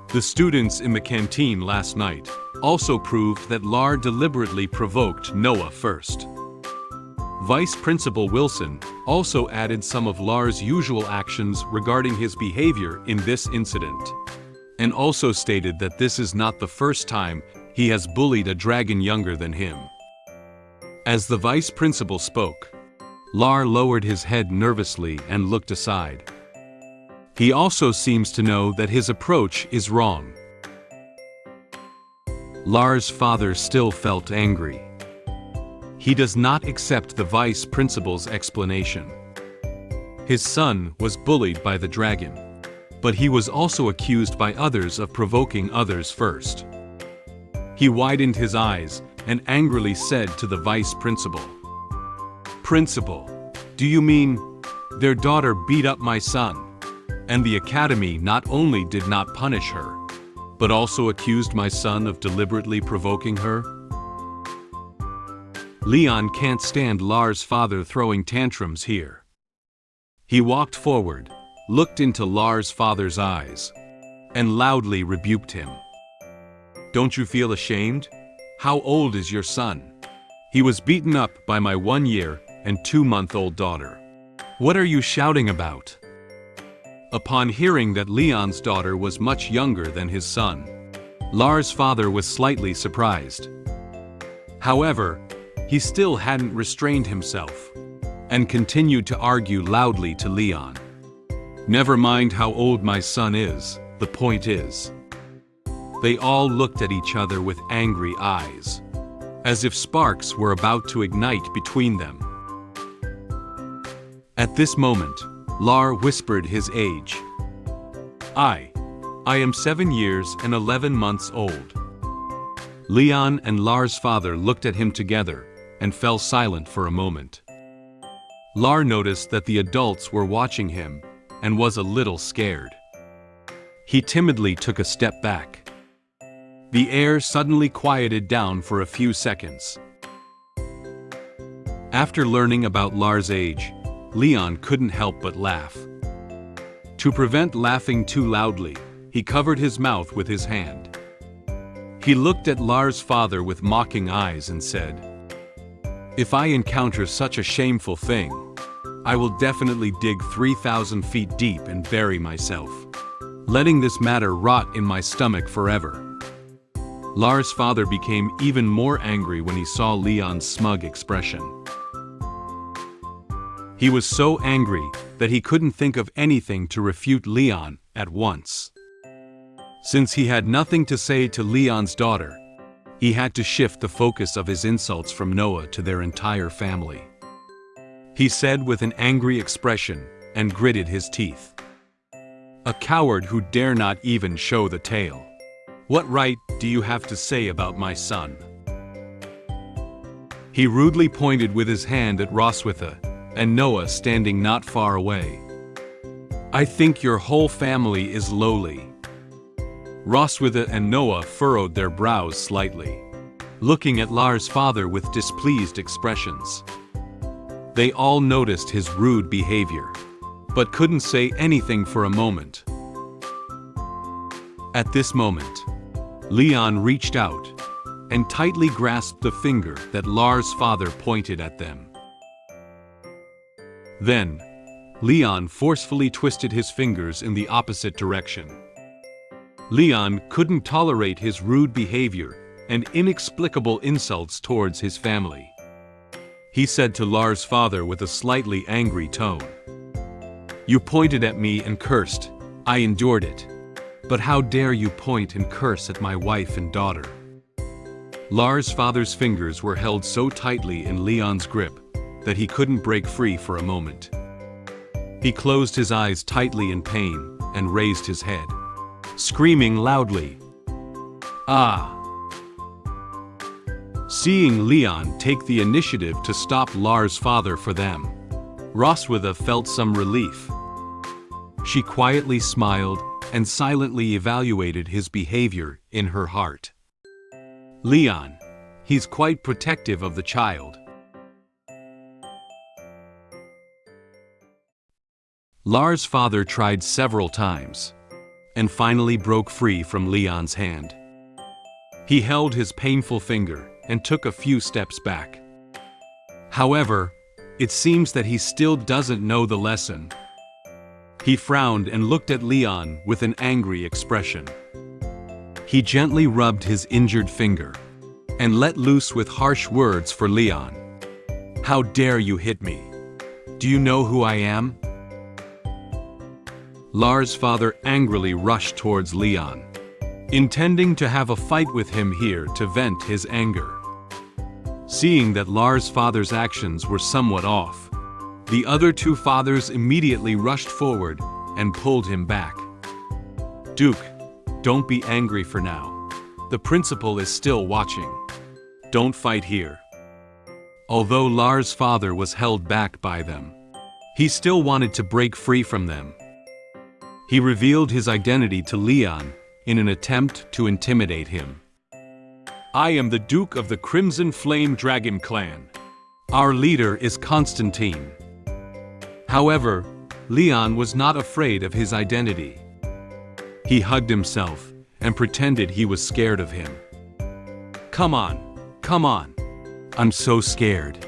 The students in the canteen last night also proved that Lars deliberately provoked Noah first. Vice Principal Wilson also added some of Lars' usual actions regarding his behavior in this incident, and also stated that this is not the first time he has bullied a dragon younger than him. As the vice principal spoke, Lars lowered his head nervously and looked aside. He also seems to know that his approach is wrong. Lars' father still felt angry. He does not accept the vice principal's explanation. His son was bullied by the dragon, but he was also accused by others of provoking others first. He widened his eyes and angrily said to the vice principal, "Principal, do you mean their daughter beat up my son, and the academy not only did not punish her, but also accused my son of deliberately provoking her?" Leon can't stand Lars' father throwing tantrums here. He walked forward, looked into Lars' father's eyes, and loudly rebuked him. "Don't you feel ashamed? How old is your son? He was beaten up by my 1-year and 2-month-old daughter. What are you shouting about?" Upon hearing that Leon's daughter was much younger than his son, Lars' father was slightly surprised. However, he still hadn't restrained himself, and continued to argue loudly to Leon. "Never mind how old my son is, the point is." They all looked at each other with angry eyes, as if sparks were about to ignite between them. At this moment, Lars whispered his age. I am 7 years and 11 months old." Leon and Lars' father looked at him together and fell silent for a moment. Lars noticed that the adults were watching him and was a little scared. He timidly took a step back. The air suddenly quieted down for a few seconds. After learning about Lars' age, Leon couldn't help but laugh. To prevent laughing too loudly, he covered his mouth with his hand. He looked at Lars' father with mocking eyes and said, "If I encounter such a shameful thing, I will definitely dig 3,000 feet deep and bury myself, letting this matter rot in my stomach forever." Lars' father became even more angry when he saw Leon's smug expression. He was so angry that he couldn't think of anything to refute Leon at once. Since he had nothing to say to Leon's daughter, he had to shift the focus of his insults from Noah to their entire family. He said with an angry expression and gritted his teeth, "A coward who dare not even show the tail. What right do you have to say about my son?" He rudely pointed with his hand at Roswitha and Noah standing not far away. "I think your whole family is lowly." Roswitha and Noah furrowed their brows slightly, looking at Lars' father with displeased expressions. They all noticed his rude behavior, but couldn't say anything for a moment. At this moment, Leon reached out and tightly grasped the finger that Lars' father pointed at them. Then, Leon forcefully twisted his fingers in the opposite direction. Leon couldn't tolerate his rude behavior and inexplicable insults towards his family. He said to Lars' father with a slightly angry tone, "You pointed at me and cursed. I endured it. But how dare you point and curse at my wife and daughter?" Lars' father's fingers were held so tightly in Leon's grip that he couldn't break free for a moment. He closed his eyes tightly in pain and raised his head, screaming loudly, "Ah!" Seeing Leon take the initiative to stop Lars' father for them, Roswitha felt some relief. She quietly smiled and silently evaluated his behavior in her heart. Leon, he's quite protective of the child. Lars' father tried several times, and finally broke free from Leon's hand. He held his painful finger and took a few steps back. However, it seems that he still doesn't know the lesson. He frowned and looked at Leon with an angry expression. He gently rubbed his injured finger and let loose with harsh words for Leon. "How dare you hit me? Do you know who I am?" Lars' father angrily rushed towards Leon, intending to have a fight with him here to vent his anger. Seeing that Lars' father's actions were somewhat off, the other two fathers immediately rushed forward and pulled him back. "Duke, don't be angry for now. The principal is still watching. Don't fight here." Although Lars' father was held back by them, he still wanted to break free from them. He revealed his identity to Leon in an attempt to intimidate him. "I am the Duke of the Crimson Flame Dragon clan. Our leader is Constantine." However, Leon was not afraid of his identity. He hugged himself and pretended he was scared of him. Come on. I'm so scared."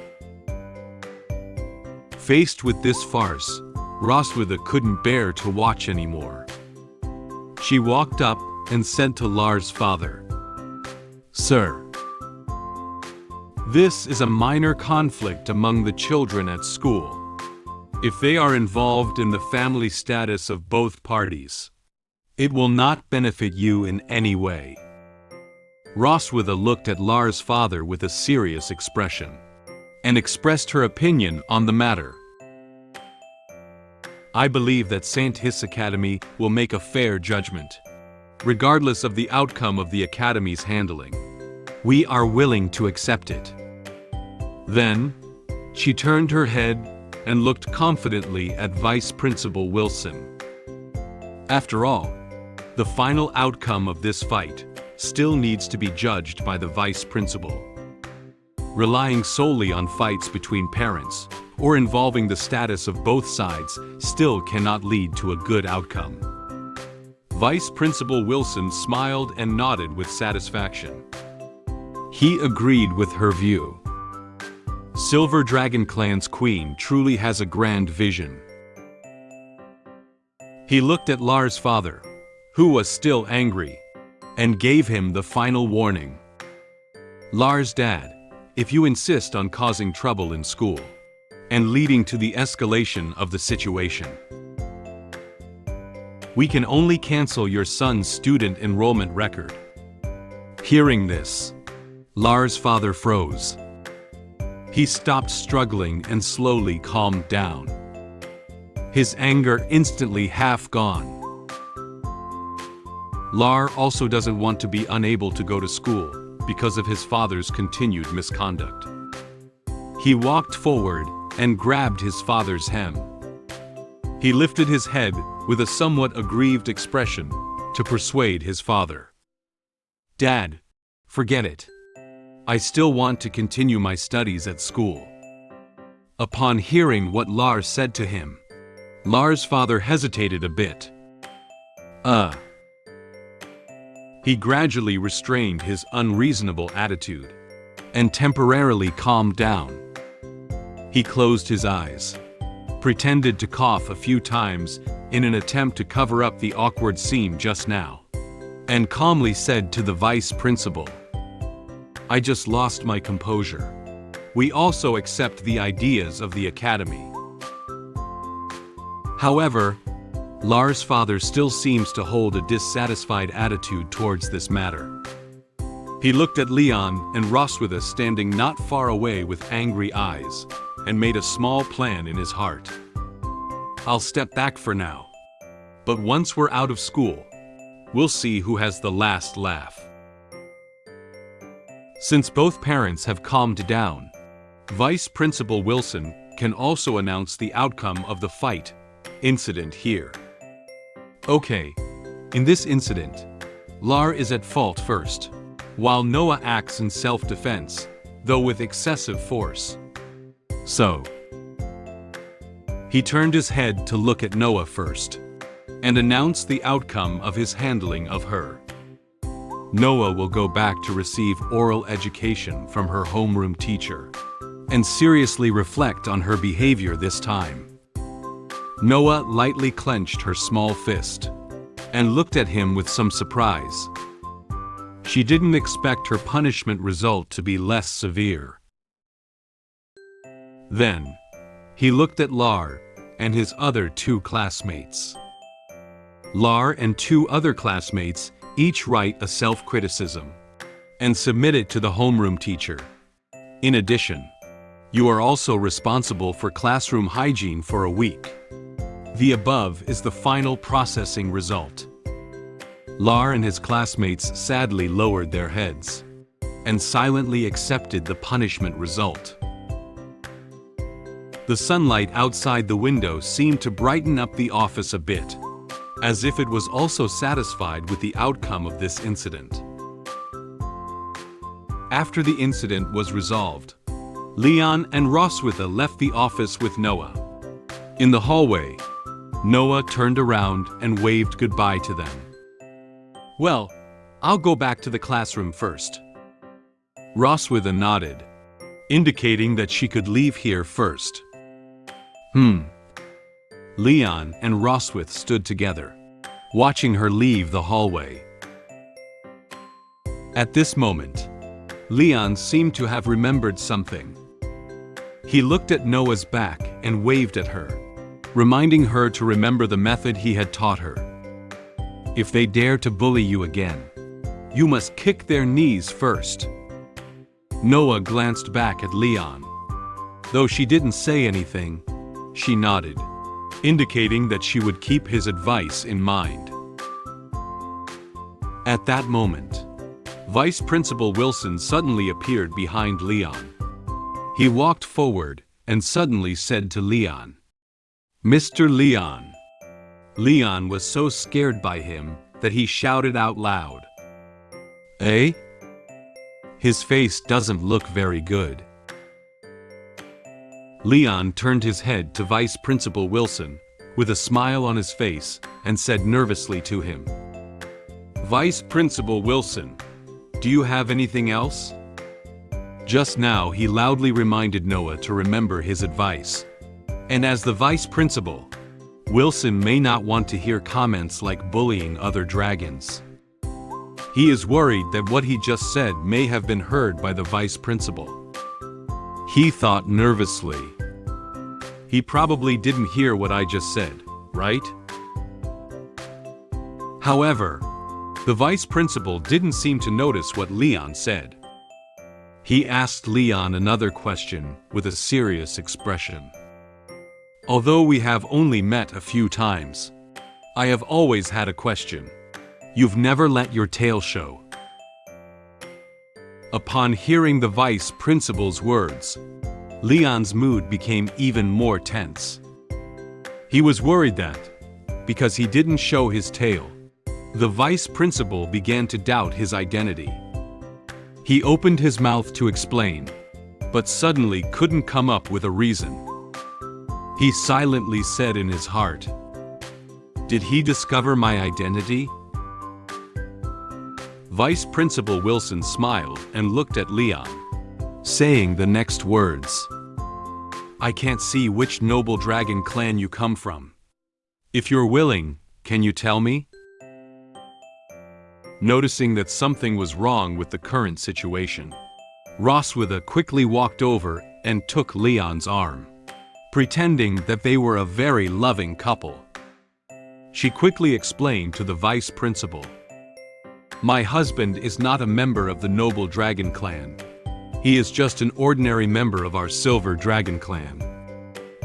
Faced with this farce, Roswitha couldn't bear to watch anymore. She walked up and said to Lars' father, "Sir, this is a minor conflict among the children at school. If they are involved in the family status of both parties, it will not benefit you in any way." Roswitha looked at Lars' father with a serious expression and expressed her opinion on the matter. "I believe that St. Hiss Academy will make a fair judgment, regardless of the outcome of the Academy's handling. We are willing to accept it." Then, she turned her head and looked confidently at Vice Principal Wilson. After all, the final outcome of this fight still needs to be judged by the Vice Principal. Relying solely on fights between parents or involving the status of both sides still cannot lead to a good outcome. Vice Principal Wilson smiled and nodded with satisfaction. He agreed with her view. Silver Dragon Clan's queen truly has a grand vision. He looked at Lars' father, who was still angry, and gave him the final warning. "Lars' dad, if you insist on causing trouble in school and leading to the escalation of the situation, We can only cancel your son's student enrollment record." Hearing this, Lars' father froze. He stopped struggling and slowly calmed down. His anger instantly half gone. Lars also doesn't want to be unable to go to school because of his father's continued misconduct. He walked forward and grabbed his father's hem. He lifted his head with a somewhat aggrieved expression to persuade his father. "Dad, forget it. I still want to continue my studies at school." Upon hearing what Lars said to him, Lars' father hesitated a bit. He gradually restrained his unreasonable attitude and temporarily calmed down. He closed his eyes, pretended to cough a few times in an attempt to cover up the awkward scene just now, and calmly said to the vice principal, "I just lost my composure. We also accept the ideas of the academy." However, Lars' father still seems to hold a dissatisfied attitude towards this matter. He looked at Leon and Roswitha standing not far away with angry eyes, and made a small plan in his heart. "I'll step back for now. But once we're out of school, we'll see who has the last laugh." Since both parents have calmed down, Vice Principal Wilson can also announce the outcome of the fight incident here. Okay, in this incident, Lars is at fault first, while Noah acts in self-defense, though with excessive force. So, he turned his head to look at Noah first, and announced the outcome of his handling of her. Noah will go back to receive oral education from her homeroom teacher, and seriously reflect on her behavior this time. Noah lightly clenched her small fist, and looked at him with some surprise. She didn't expect her punishment result to be less severe. Then, he looked at Lars and his other two classmates. Lars and two other classmates each write a self-criticism and submit it to the homeroom teacher. In addition, you are also responsible for classroom hygiene for a week. The above is the final processing result. Lars and his classmates sadly lowered their heads and silently accepted the punishment result. The sunlight outside the window seemed to brighten up the office a bit, as if it was also satisfied with the outcome of this incident. After the incident was resolved, Leon and Roswitha left the office with Noah. In the hallway, Noah turned around and waved goodbye to them. "Well, I'll go back to the classroom first." Roswitha nodded, indicating that she could leave here first. Leon and Roswitha stood together, watching her leave the hallway. At this moment, Leon seemed to have remembered something. He looked at Noah's back and waved at her, reminding her to remember the method he had taught her. "If they dare to bully you again, you must kick their knees first." Noah glanced back at Leon. Though she didn't say anything, she nodded, indicating that she would keep his advice in mind. At that moment, Vice Principal Wilson suddenly appeared behind Leon. He walked forward and suddenly said to Leon, "Mr. Leon." Leon was so scared by him that he shouted out loud, "Eh?" His face doesn't look very good. Leon turned his head to Vice Principal Wilson with a smile on his face and said nervously to him, "Vice Principal Wilson, do you have anything else?" Just now he loudly reminded Noah to remember his advice. And as the vice principal, Wilson may not want to hear comments like bullying other dragons. He is worried that what he just said may have been heard by the vice principal. He thought nervously. He probably didn't hear what I just said, right? However, the vice principal didn't seem to notice what Leon said. He asked Leon another question with a serious expression. Although we have only met a few times, I have always had a question. You've never let your tail show. Upon hearing the vice principal's words, Leon's mood became even more tense. He was worried that, because he didn't show his tail, the vice principal began to doubt his identity. He opened his mouth to explain, but suddenly couldn't come up with a reason. He silently said in his heart, "Did he discover my identity?" Vice Principal Wilson smiled and looked at Leon, saying the next words. "I can't see which noble dragon clan you come from. If you're willing, can you tell me?" Noticing that something was wrong with the current situation, Roswitha quickly walked over and took Leon's arm, pretending that they were a very loving couple. She quickly explained to the vice principal, "My husband is not a member of the noble dragon clan. He is just an ordinary member of our silver dragon clan."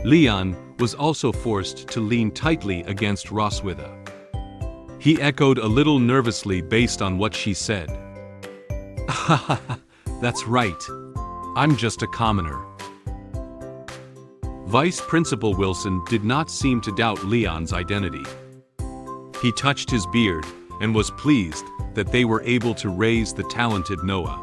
Leon was also forced to lean tightly against Roswitha. He echoed a little nervously based on what she said. "That's right. I'm just a commoner." Vice Principal Wilson did not seem to doubt Leon's identity. He touched his beard and was pleased that they were able to raise the talented Noah.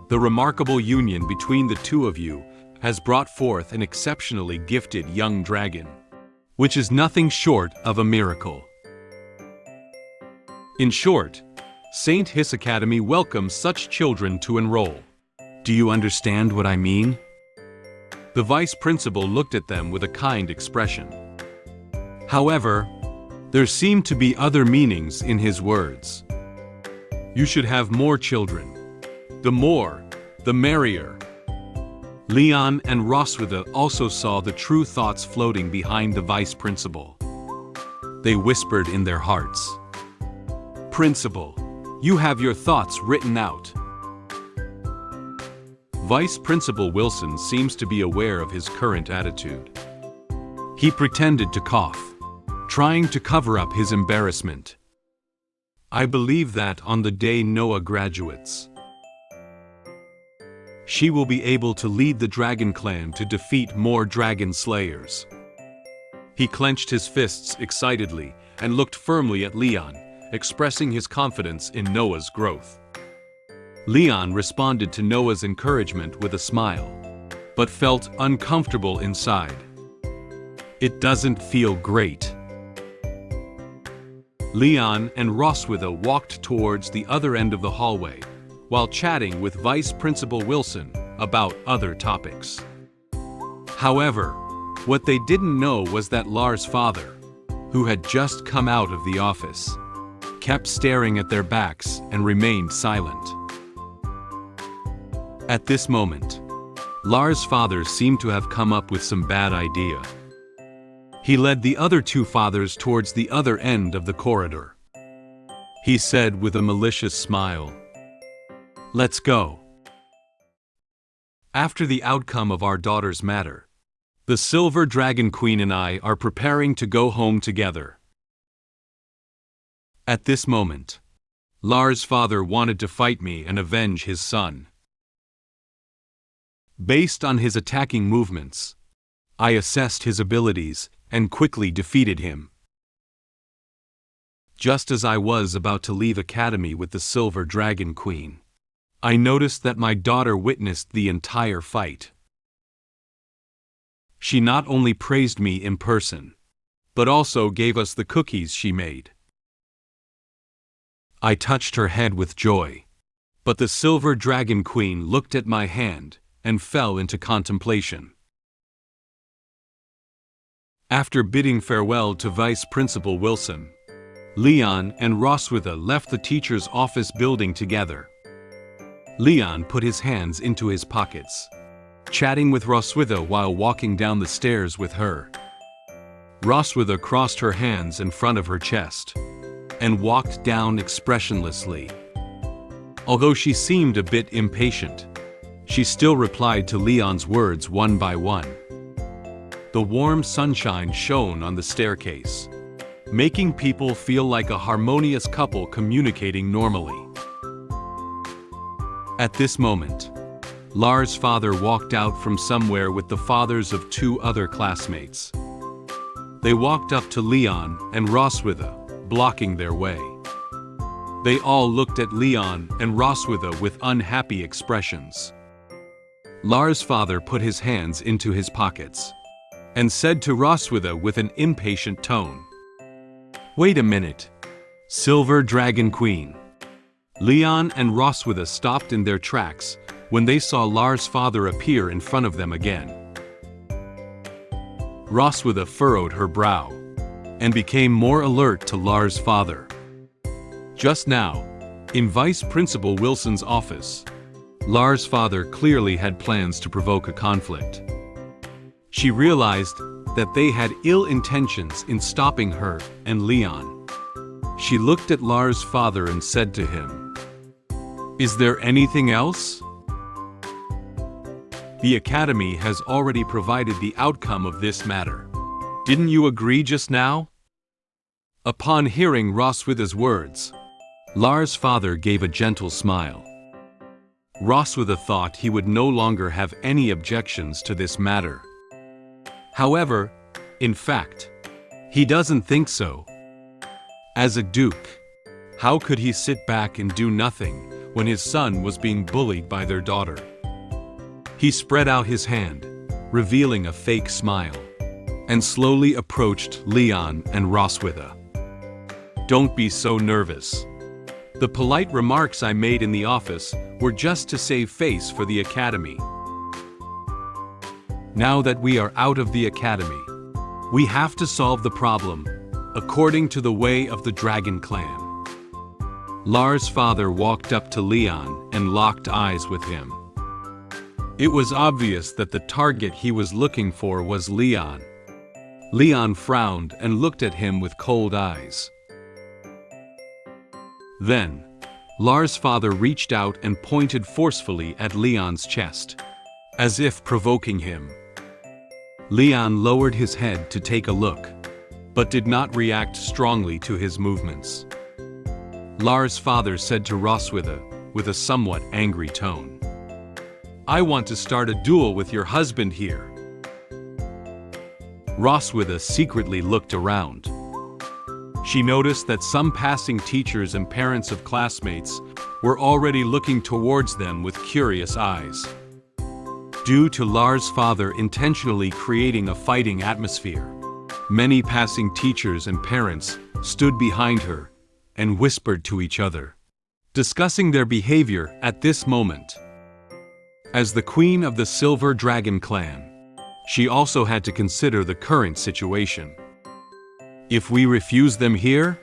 The remarkable union between the two of you has brought forth an exceptionally gifted young dragon, which is nothing short of a miracle. In short, St. Hiss Academy welcomes such children to enroll. Do you understand what I mean? The vice principal looked at them with a kind expression. However, there seemed to be other meanings in his words. You should have more children. The more, the merrier. Leon and Roswitha also saw the true thoughts floating behind the vice principal. They whispered in their hearts, "Principal, you have your thoughts written out." Vice Principal Wilson seems to be aware of his current attitude. He pretended to cough, trying to cover up his embarrassment. "I believe that on the day Noah graduates, she will be able to lead the Dragon Clan to defeat more dragon slayers." He clenched his fists excitedly and looked firmly at Leon, expressing his confidence in Noah's growth. Leon responded to Noah's encouragement with a smile, but felt uncomfortable inside. It doesn't feel great. Leon and Roswitha walked towards the other end of the hallway, while chatting with Vice Principal Wilson about other topics. However, what they didn't know was that Lars' father, who had just come out of the office, kept staring at their backs and remained silent. At this moment, Lars' father seemed to have come up with some bad idea. He led the other two fathers towards the other end of the corridor. He said with a malicious smile, "Let's go." After the outcome of our daughter's matter, the Silver Dragon Queen and I are preparing to go home together. At this moment, Lars' father wanted to fight me and avenge his son. Based on his attacking movements, I assessed his abilities and quickly defeated him. Just as I was about to leave Academy with the Silver Dragon Queen, I noticed that my daughter witnessed the entire fight. She not only praised me in person, but also gave us the cookies she made. I touched her head with joy, but the Silver Dragon Queen looked at my hand and fell into contemplation. After bidding farewell to Vice Principal Wilson, Leon and Roswitha left the teacher's office building together. Leon put his hands into his pockets, chatting with Roswitha while walking down the stairs with her. Roswitha crossed her hands in front of her chest, and walked down expressionlessly. Although she seemed a bit impatient, she still replied to Leon's words one by one. The warm sunshine shone on the staircase, making people feel like a harmonious couple communicating normally. At this moment, Lars' father walked out from somewhere with the fathers of 2 other classmates. They walked up to Leon and Roswitha, blocking their way. They all looked at Leon and Roswitha with unhappy expressions. Lars' father put his hands into his pockets and said to Roswitha with an impatient tone, "Wait a minute, Silver Dragon Queen." Leon and Roswitha stopped in their tracks when they saw Lars' father appear in front of them again. Roswitha furrowed her brow and became more alert to Lars' father. Just now, in Vice Principal Wilson's office, Lars' father clearly had plans to provoke a conflict. She realized that they had ill intentions in stopping her and Leon. She looked at Lars' father and said to him, "Is there anything else?" The Academy has already provided the outcome of this matter. Didn't you agree just now? Upon hearing Roswitha's words, Lars' father gave a gentle smile. Roswitha thought he would no longer have any objections to this matter. However, in fact, he doesn't think so. As a duke, how could he sit back and do nothing when his son was being bullied by their daughter? He spread out his hand, revealing a fake smile, and slowly approached Leon and Roswitha. "Don't be so nervous. The polite remarks I made in the office were just to save face for the Academy. Now that we are out of the Academy, we have to solve the problem according to the way of the Dragon Clan." Lars' father walked up to Leon and locked eyes with him. It was obvious that the target he was looking for was Leon. Leon frowned and looked at him with cold eyes. Then, Lars' father reached out and pointed forcefully at Leon's chest, as if provoking him. Leon lowered his head to take a look, but did not react strongly to his movements. Lars' father said to Roswitha, with a somewhat angry tone, "I want to start a duel with your husband here." Roswitha secretly looked around. She noticed that some passing teachers and parents of classmates were already looking towards them with curious eyes. Due to Lars' father intentionally creating a fighting atmosphere, many passing teachers and parents stood behind her and whispered to each other, discussing their behavior at this moment. As the queen of the Silver Dragon Clan, she also had to consider the current situation. If we refuse them here,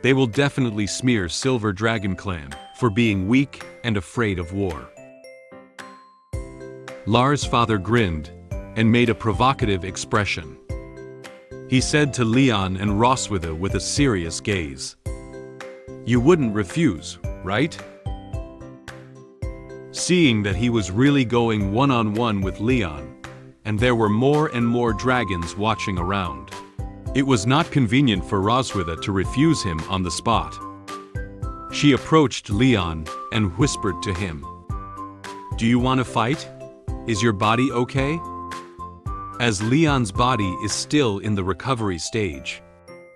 they will definitely smear Silver Dragon Clan for being weak and afraid of war. Lars' father grinned and made a provocative expression. He said to Leon and Roswitha with a serious gaze, "You wouldn't refuse, right?" Seeing that he was really going one-on-one with Leon, and there were more and more dragons watching around, it was not convenient for Roswitha to refuse him on the spot. She approached Leon and whispered to him, "Do you want to fight? Is your body okay?" As Leon's body is still in the recovery stage,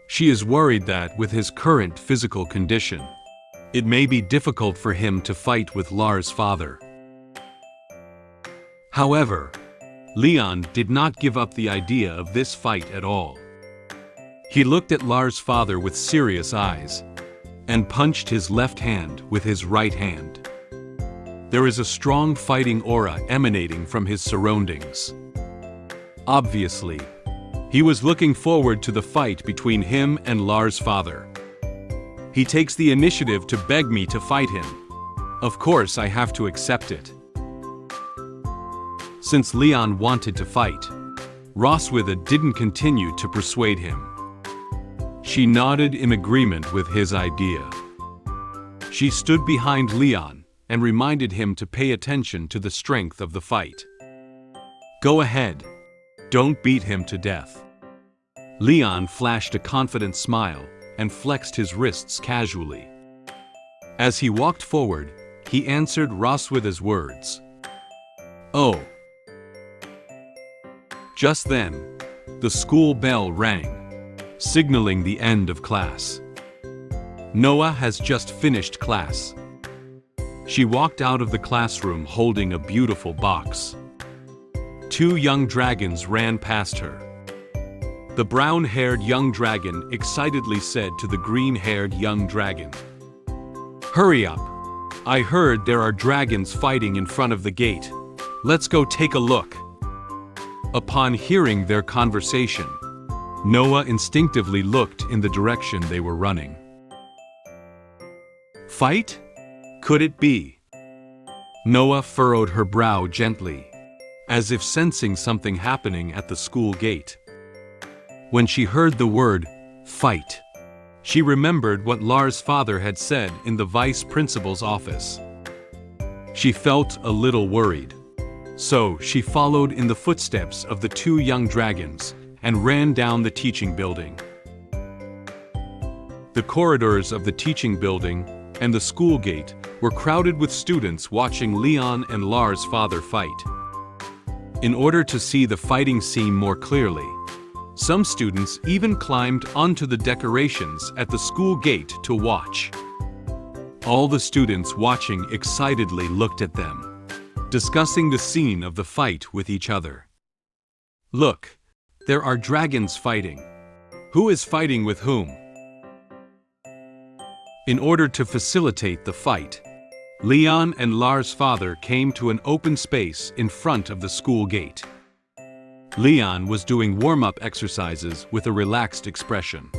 she is worried that with his current physical condition, it may be difficult for him to fight with Lars' father. However, Leon did not give up the idea of this fight at all. He looked at Lars' father with serious eyes and punched his left hand with his right hand. There is a strong fighting aura emanating from his surroundings. Obviously, he was looking forward to the fight between him and Lars' father. He takes the initiative to beg me to fight him. Of course, I have to accept it. Since Leon wanted to fight, Roswitha didn't continue to persuade him. She nodded in agreement with his idea. She stood behind Leon and reminded him to pay attention to the strength of the fight. Go ahead. Don't beat him to death. Leon flashed a confident smile and flexed his wrists casually. As he walked forward, he answered Roswitha's words. Oh. Just then, the school bell rang, signaling the end of class. Noah has just finished class. She walked out of the classroom holding a beautiful box. 2 young dragons ran past her. The brown-haired young dragon excitedly said to the green-haired young dragon, "Hurry up! I heard there are dragons fighting in front of the gate. Let's go take a look." Upon hearing their conversation, Noah instinctively looked in the direction they were running. Fight? Could it be? Noah furrowed her brow gently, as if sensing something happening at the school gate. When she heard the word, fight, she remembered what Lars' father had said in the vice principal's office. She felt a little worried. So she followed in the footsteps of the 2 young dragons and ran down the teaching building. The corridors of the teaching building and the school gate were crowded with students watching Leon and Lars' father fight. In order to see the fighting scene more clearly, some students even climbed onto the decorations at the school gate to watch. All the students watching excitedly looked at them, discussing the scene of the fight with each other. Look, there are dragons fighting. Who is fighting with whom? In order to facilitate the fight, Leon and Lars' father came to an open space in front of the school gate. Leon was doing warm-up exercises with a relaxed expression.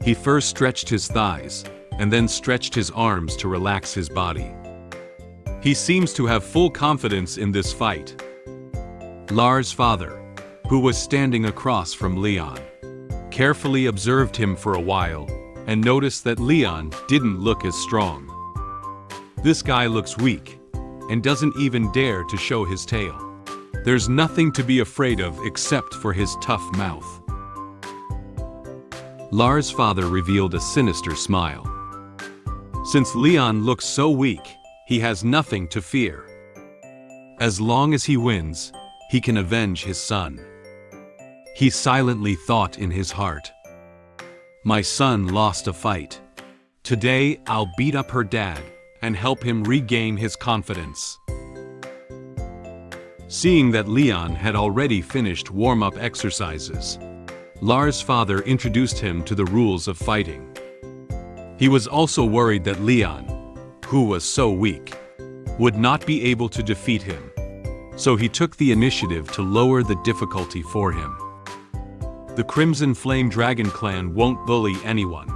He first stretched his thighs, and then stretched his arms to relax his body. He seems to have full confidence in this fight. Lars' father, who was standing across from Leon, carefully observed him for a while and noticed that Leon didn't look as strong. This guy looks weak and doesn't even dare to show his tail. There's nothing to be afraid of except for his tough mouth. Lars' father revealed a sinister smile. Since Leon looks so weak, he has nothing to fear. As long as he wins, he can avenge his son. He silently thought in his heart, "My son lost a fight. Today I'll beat up her dad and help him regain his confidence." Seeing that Leon had already finished warm-up exercises, Lars' father introduced him to the rules of fighting. He was also worried that Leon, who was so weak, would not be able to defeat him, so he took the initiative to lower the difficulty for him. The Crimson Flame Dragon Clan won't bully anyone.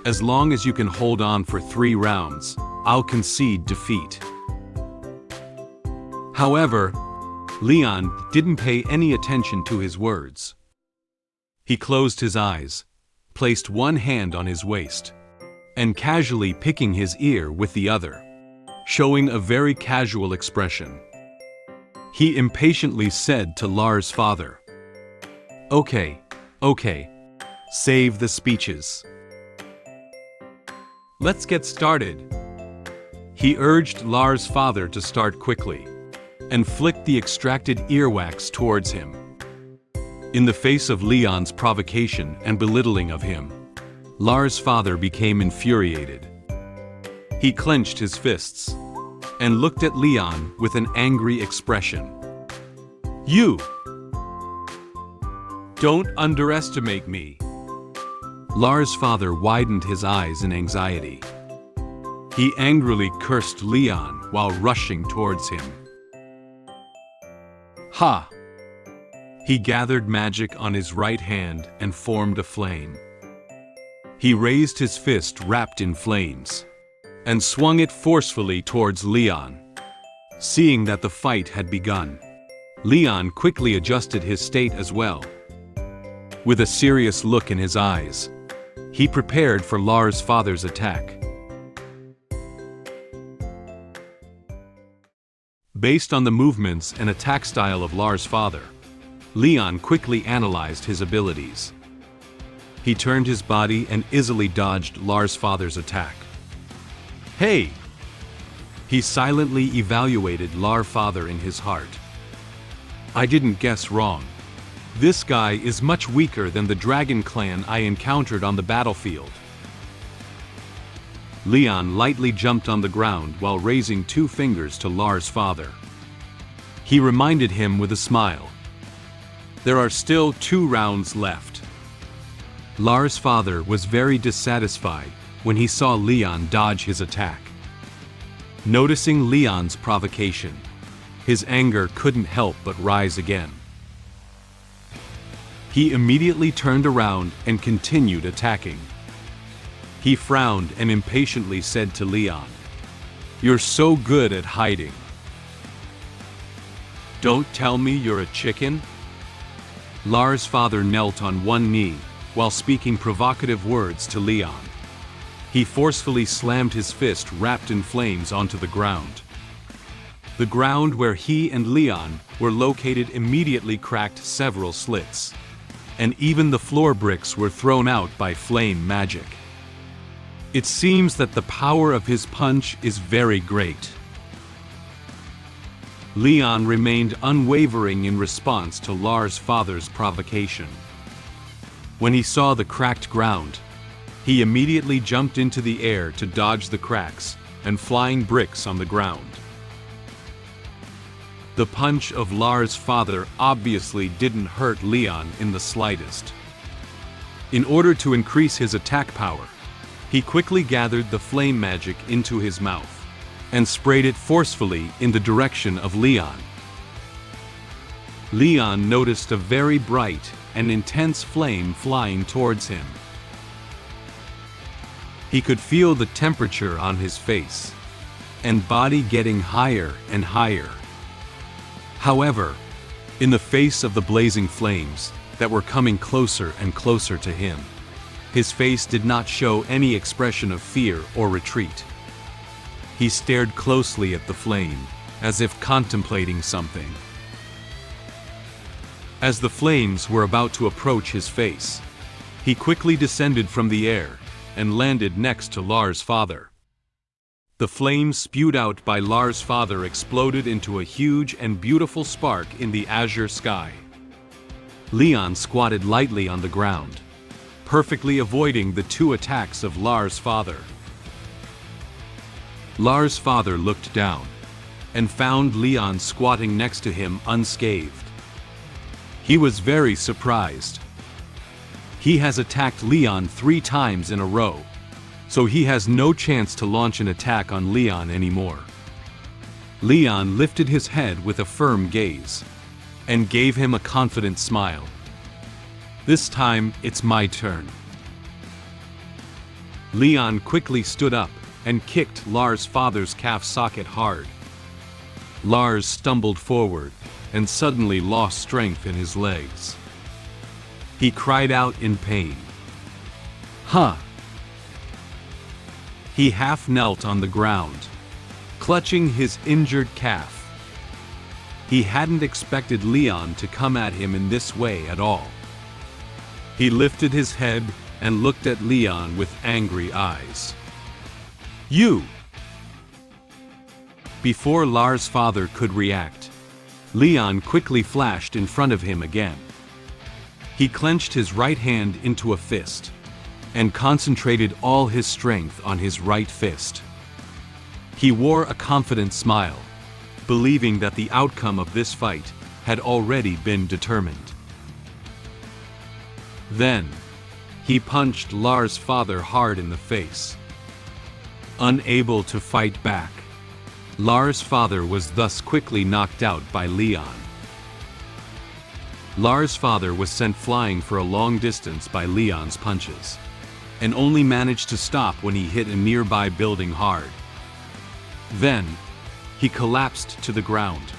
As long as you can hold on for 3 rounds, I'll concede defeat. However, Leon didn't pay any attention to his words. He closed his eyes, placed one hand on his waist, and casually picking his ear with the other, showing a very casual expression. He impatiently said to Lars' father, Okay, save the speeches. Let's get started." He urged Lars' father to start quickly, and flicked the extracted earwax towards him. In the face of Leon's provocation and belittling of him, Lars' father became infuriated. He clenched his fists and looked at Leon with an angry expression. "You! Don't underestimate me." Lars' father widened his eyes in anxiety. He angrily cursed Leon while rushing towards him. Ha! He gathered magic on his right hand and formed a flame. He raised his fist wrapped in flames and swung it forcefully towards Leon. Seeing that the fight had begun, Leon quickly adjusted his state as well. With a serious look in his eyes, he prepared for Lars' father's attack. Based on the movements and attack style of Lars' father, Leon quickly analyzed his abilities. He turned his body and easily dodged Lars' father's attack. Hey! He silently evaluated Lars' father in his heart. I didn't guess wrong. This guy is much weaker than the dragon clan I encountered on the battlefield. Leon lightly jumped on the ground while raising 2 fingers to Lars' father. He reminded him with a smile. There are still 2 rounds left. Lars' father was very dissatisfied when he saw Leon dodge his attack. Noticing Leon's provocation, his anger couldn't help but rise again. He immediately turned around and continued attacking. He frowned and impatiently said to Leon, "You're so good at hiding. Don't tell me you're a chicken?" Lars' father knelt on one knee while speaking provocative words to Leon. He forcefully slammed his fist wrapped in flames onto the ground. The ground where he and Leon were located immediately cracked several slits, and even the floor bricks were thrown out by flame magic. It seems that the power of his punch is very great. Leon remained unwavering in response to Lars' father's provocation. When he saw the cracked ground, he immediately jumped into the air to dodge the cracks and flying bricks on the ground. The punch of Lars' father obviously didn't hurt Leon in the slightest. In order to increase his attack power, he quickly gathered the flame magic into his mouth and sprayed it forcefully in the direction of Leon. Leon noticed a very bright and intense flame flying towards him. He could feel the temperature on his face and body getting higher and higher. However, in the face of the blazing flames that were coming closer and closer to him, his face did not show any expression of fear or retreat. He stared closely at the flame, as if contemplating something. As the flames were about to approach his face, he quickly descended from the air and landed next to Lars' father. The flames spewed out by Lars' father exploded into a huge and beautiful spark in the azure sky. Leon squatted lightly on the ground, perfectly avoiding the 2 attacks of Lars' father. Lars' father looked down and found Leon squatting next to him unscathed. He was very surprised. He has attacked Leon 3 times in a row, so he has no chance to launch an attack on Leon anymore. Leon lifted his head with a firm gaze and gave him a confident smile. This time, it's my turn. Leon quickly stood up and kicked Lars' father's calf socket hard. Lars stumbled forward and suddenly lost strength in his legs. He cried out in pain. Huh! He half knelt on the ground, clutching his injured calf. He hadn't expected Leon to come at him in this way at all. He lifted his head and looked at Leon with angry eyes. You! Before Lars' father could react, Leon quickly flashed in front of him again. He clenched his right hand into a fist and concentrated all his strength on his right fist. He wore a confident smile, believing that the outcome of this fight had already been determined. Then, he punched Lars' father hard in the face. Unable to fight back, Lars' father was thus quickly knocked out by Leon. Lars' father was sent flying for a long distance by Leon's punches, and only managed to stop when he hit a nearby building hard. Then, he collapsed to the ground,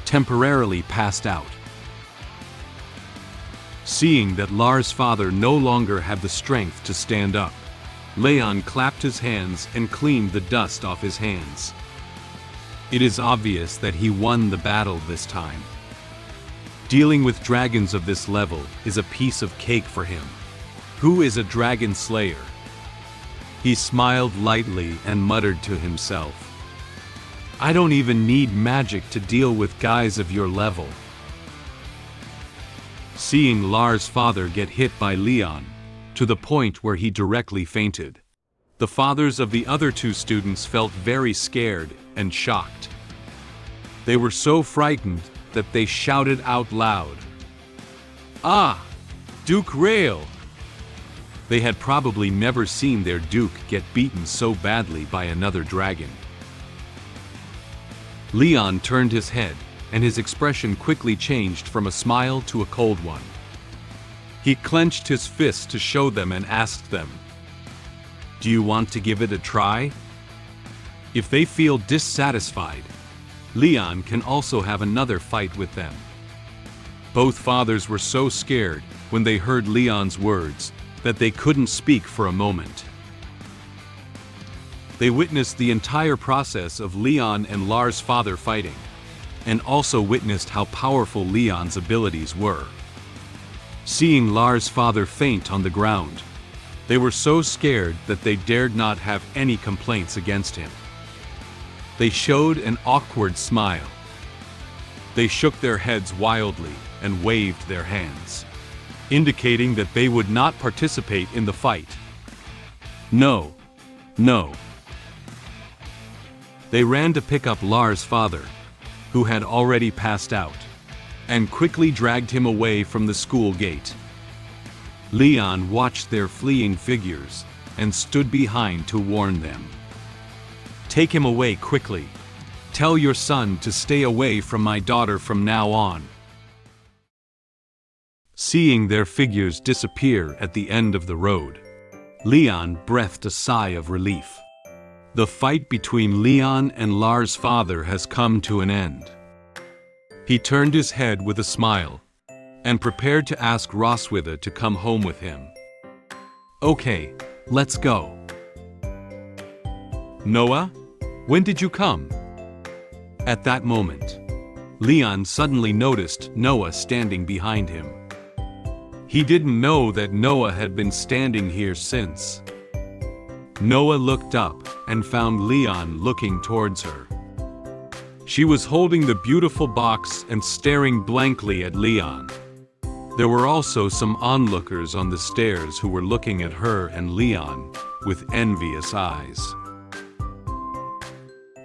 temporarily passed out. Seeing that Lars' father no longer had the strength to stand up, Leon clapped his hands and cleaned the dust off his hands. It is obvious that he won the battle this time. Dealing with dragons of this level is a piece of cake for him. Who is a dragon slayer? He smiled lightly and muttered to himself, I don't even need magic to deal with guys of your level. Seeing Lars' father get hit by Leon, to the point where he directly fainted, the fathers of the other two students felt very scared and shocked. They were so frightened that they shouted out loud, "Ah! Duke Rail!" They had probably never seen their Duke get beaten so badly by another dragon. Leon turned his head, and his expression quickly changed from a smile to a cold one. He clenched his fists to show them and asked them, "Do you want to give it a try?" If they feel dissatisfied, Leon can also have another fight with them. Both fathers were so scared when they heard Leon's words that they couldn't speak for a moment. They witnessed the entire process of Leon and Lars' father fighting, and also witnessed how powerful Leon's abilities were. Seeing Lars' father faint on the ground, they were so scared that they dared not have any complaints against him. They showed an awkward smile. They shook their heads wildly and waved their hands, indicating that they would not participate in the fight. No, no. They ran to pick up Lars' father, who had already passed out, and quickly dragged him away from the school gate. Leon watched their fleeing figures and stood behind to warn them. "Take him away quickly. Tell your son to stay away from my daughter from now on." Seeing their figures disappear at the end of the road, Leon breathed a sigh of relief. The fight between Leon and Lars' father has come to an end. He turned his head with a smile and prepared to ask Roswitha to come home with him. "Okay, let's go." "Noah, when did you come?" At that moment, Leon suddenly noticed Noah standing behind him. He didn't know that Noah had been standing here since. Noah looked up and found Leon looking towards her. She was holding the beautiful box and staring blankly at Leon. There were also some onlookers on the stairs who were looking at her and Leon with envious eyes.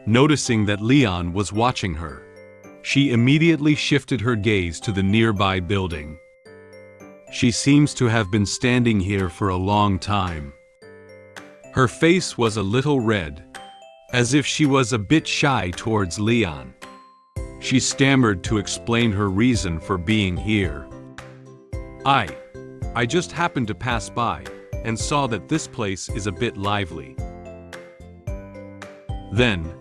Noticing that Leon was watching her, she immediately shifted her gaze to the nearby building. She seems to have been standing here for a long time. Her face was a little red, as if she was a bit shy towards Leon. She stammered to explain her reason for being here. I just happened to pass by and saw that this place is a bit lively." Then,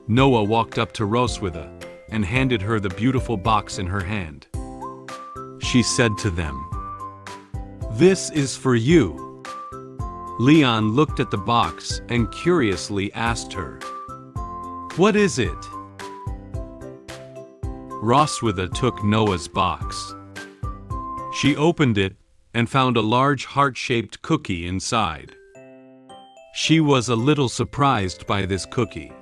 Noah walked up to Roswitha and handed her the beautiful box in her hand. She said to them, "This is for you." Leon looked at the box and curiously asked her, "What is it?" Roswitha took Noah's box. She opened it and found a large heart-shaped cookie inside. She was a little surprised by this cookie.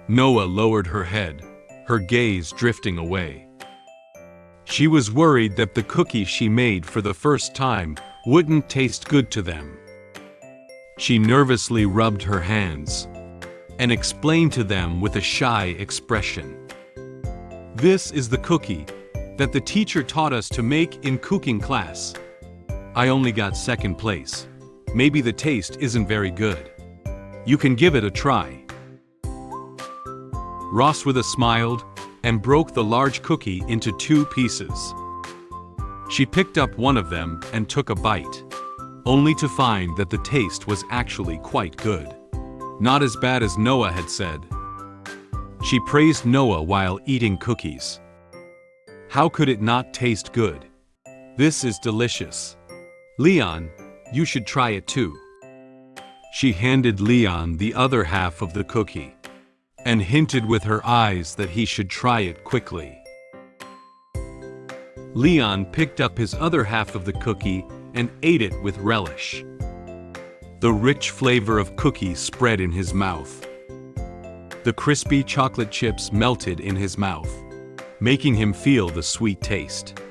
Noah lowered her head, her gaze drifting away. She was worried that the cookie she made for the first time wouldn't taste good to them. She nervously rubbed her hands and explained to them with a shy expression, "This is the cookie that the teacher taught us to make in cooking class. I only got second place. Maybe the taste isn't very good. You can give it a try." Roswitha smiled and broke the large cookie into 2 pieces. She picked up one of them and took a bite, only to find that the taste was actually quite good. Not as bad as Noah had said. She praised Noah while eating cookies. How could it not taste good? This is delicious. Leon, you should try it too. She handed Leon the other half of the cookie and hinted with her eyes that he should try it quickly. Leon picked up his other half of the cookie and ate it with relish. The rich flavor of cookie spread in his mouth. The crispy chocolate chips melted in his mouth, making him feel the sweet taste.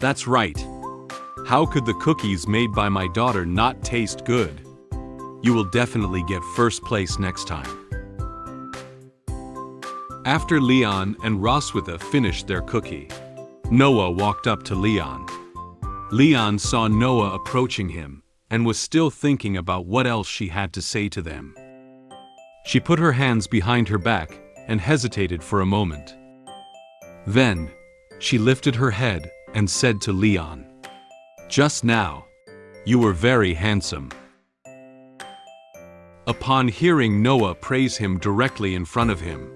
That's right. How could the cookies made by my daughter not taste good? You will definitely get first place next time. After Leon and Roswitha finished their cookie, Noah walked up to Leon. Leon saw Noah approaching him and was still thinking about what else she had to say to them. She put her hands behind her back and hesitated for a moment. Then, she lifted her head and said to Leon, "Just now, you were very handsome." Upon hearing Noah praise him directly in front of him,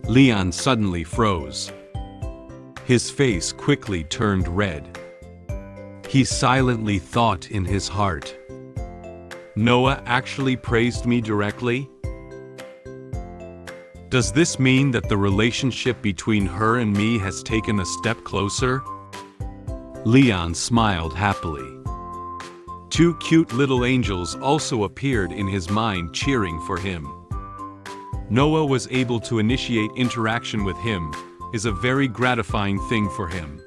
Leon suddenly froze. His face quickly turned red. He silently thought in his heart, "Noah actually praised me directly? Does this mean that the relationship between her and me has taken a step closer?" Leon smiled happily. Two cute little angels also appeared in his mind cheering for him. Noah was able to initiate interaction with him is a very gratifying thing for him.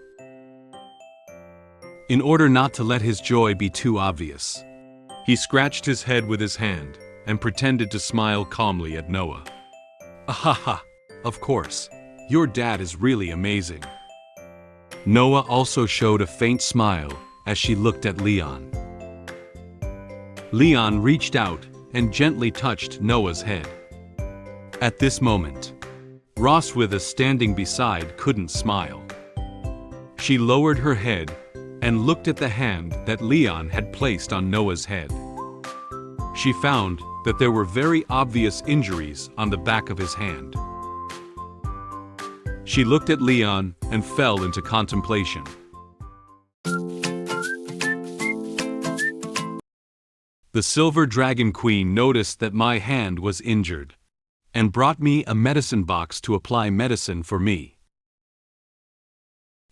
In order not to let his joy be too obvious, he scratched his head with his hand and pretended to smile calmly at Noah. "Ahaha, of course, your dad is really amazing." Noah also showed a faint smile as she looked at Leon. Leon reached out and gently touched Noah's head. At this moment, Roswitha standing beside couldn't smile. She lowered her head and looked at the hand that Leon had placed on Noah's head. She found that there were very obvious injuries on the back of his hand. She looked at Leon and fell into contemplation. The Silver Dragon Queen noticed that my hand was injured and brought me a medicine box to apply medicine for me.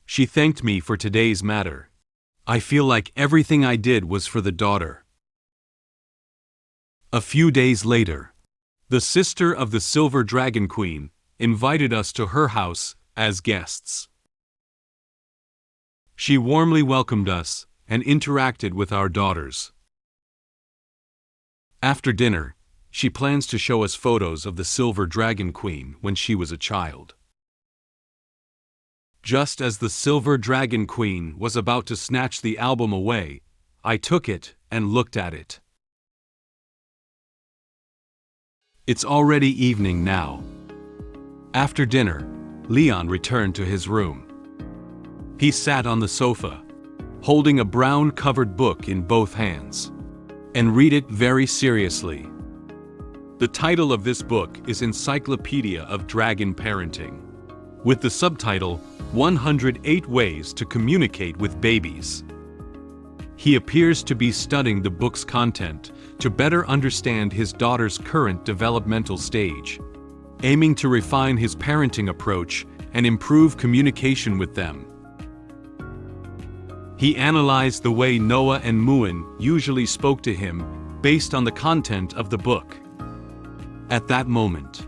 She thanked me for today's matter. I feel like everything I did was for the daughter. A few days later, the sister of the Silver Dragon Queen invited us to her house as guests. She warmly welcomed us and interacted with our daughters. After dinner, she plans to show us photos of the Silver Dragon Queen when she was a child. Just as the Silver Dragon Queen was about to snatch the album away, I took it and looked at it. It's already evening now. After dinner, Leon returned to his room. He sat on the sofa, holding a brown-covered book in both hands, and read it very seriously. The title of this book is Encyclopedia of Dragon Parenting, with the subtitle 108 Ways to Communicate with Babies. He appears to be studying the book's content to better understand his daughter's current developmental stage, aiming to refine his parenting approach and improve communication with them. He analyzed the way Noah and Muin usually spoke to him based on the content of the book. At that moment,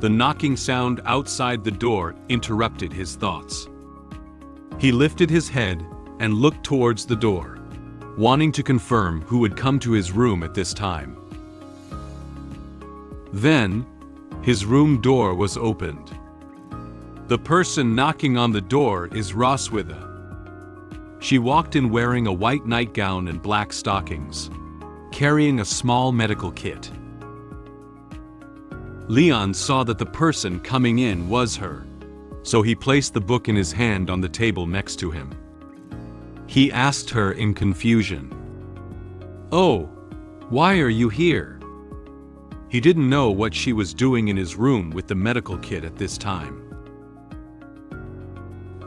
the knocking sound outside the door interrupted his thoughts. He lifted his head and looked towards the door, wanting to confirm who would come to his room at this time. Then, his room door was opened. The person knocking on the door is Roswitha. She walked in wearing a white nightgown and black stockings, carrying a small medical kit. Leon saw that the person coming in was her, so he placed the book in his hand on the table next to him. He asked her in confusion, "Oh, why are you here?" He didn't know what she was doing in his room with the medical kit at this time.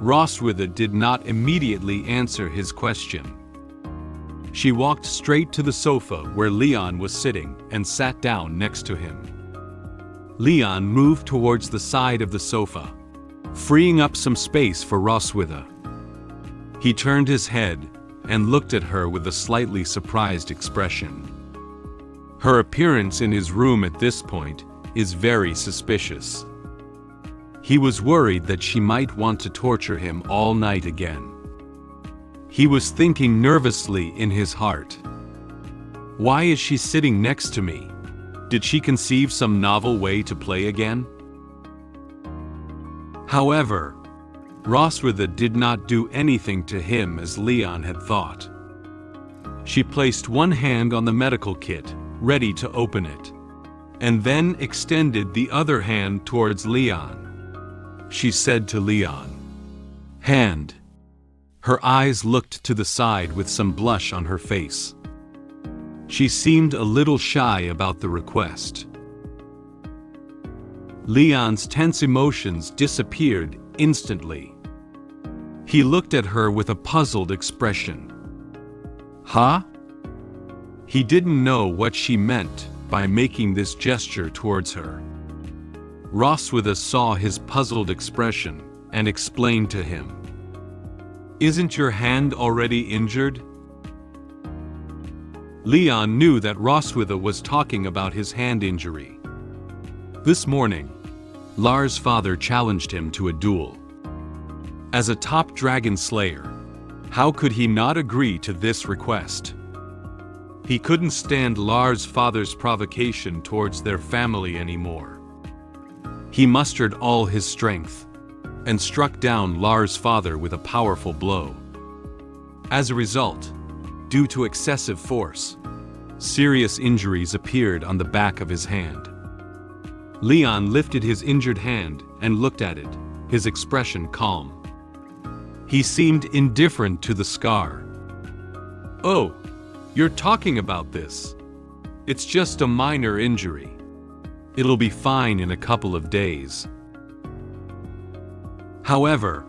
Roswitha did not immediately answer his question. She walked straight to the sofa where Leon was sitting and sat down next to him. Leon moved towards the side of the sofa, freeing up some space for Roswitha. He turned his head and looked at her with a slightly surprised expression. Her appearance in his room at this point is very suspicious. He was worried that she might want to torture him all night again. He was thinking nervously in his heart. Why is she sitting next to me? Did she conceive some novel way to play again? However, Roswitha did not do anything to him as Leon had thought. She placed one hand on the medical kit, ready to open it, and then extended the other hand towards Leon. She said to Leon, "Hand." Her eyes looked to the side with some blush on her face. She seemed a little shy about the request. Leon's tense emotions disappeared instantly. He looked at her with a puzzled expression. Huh? He didn't know what she meant by making this gesture towards her. Roswitha saw his puzzled expression and explained to him, "Isn't your hand already injured?" Leon knew that Roswitha was talking about his hand injury. This morning, Lars' father challenged him to a duel. As a top dragon slayer, how could he not agree to this request? He couldn't stand Lars' father's provocation towards their family anymore. He mustered all his strength and struck down Lars' father with a powerful blow. As a result, due to excessive force, serious injuries appeared on the back of his hand. Leon lifted his injured hand and looked at it, his expression calm. He seemed indifferent to the scar. "Oh, you're talking about this. It's just a minor injury. It'll be fine in a couple of days." However,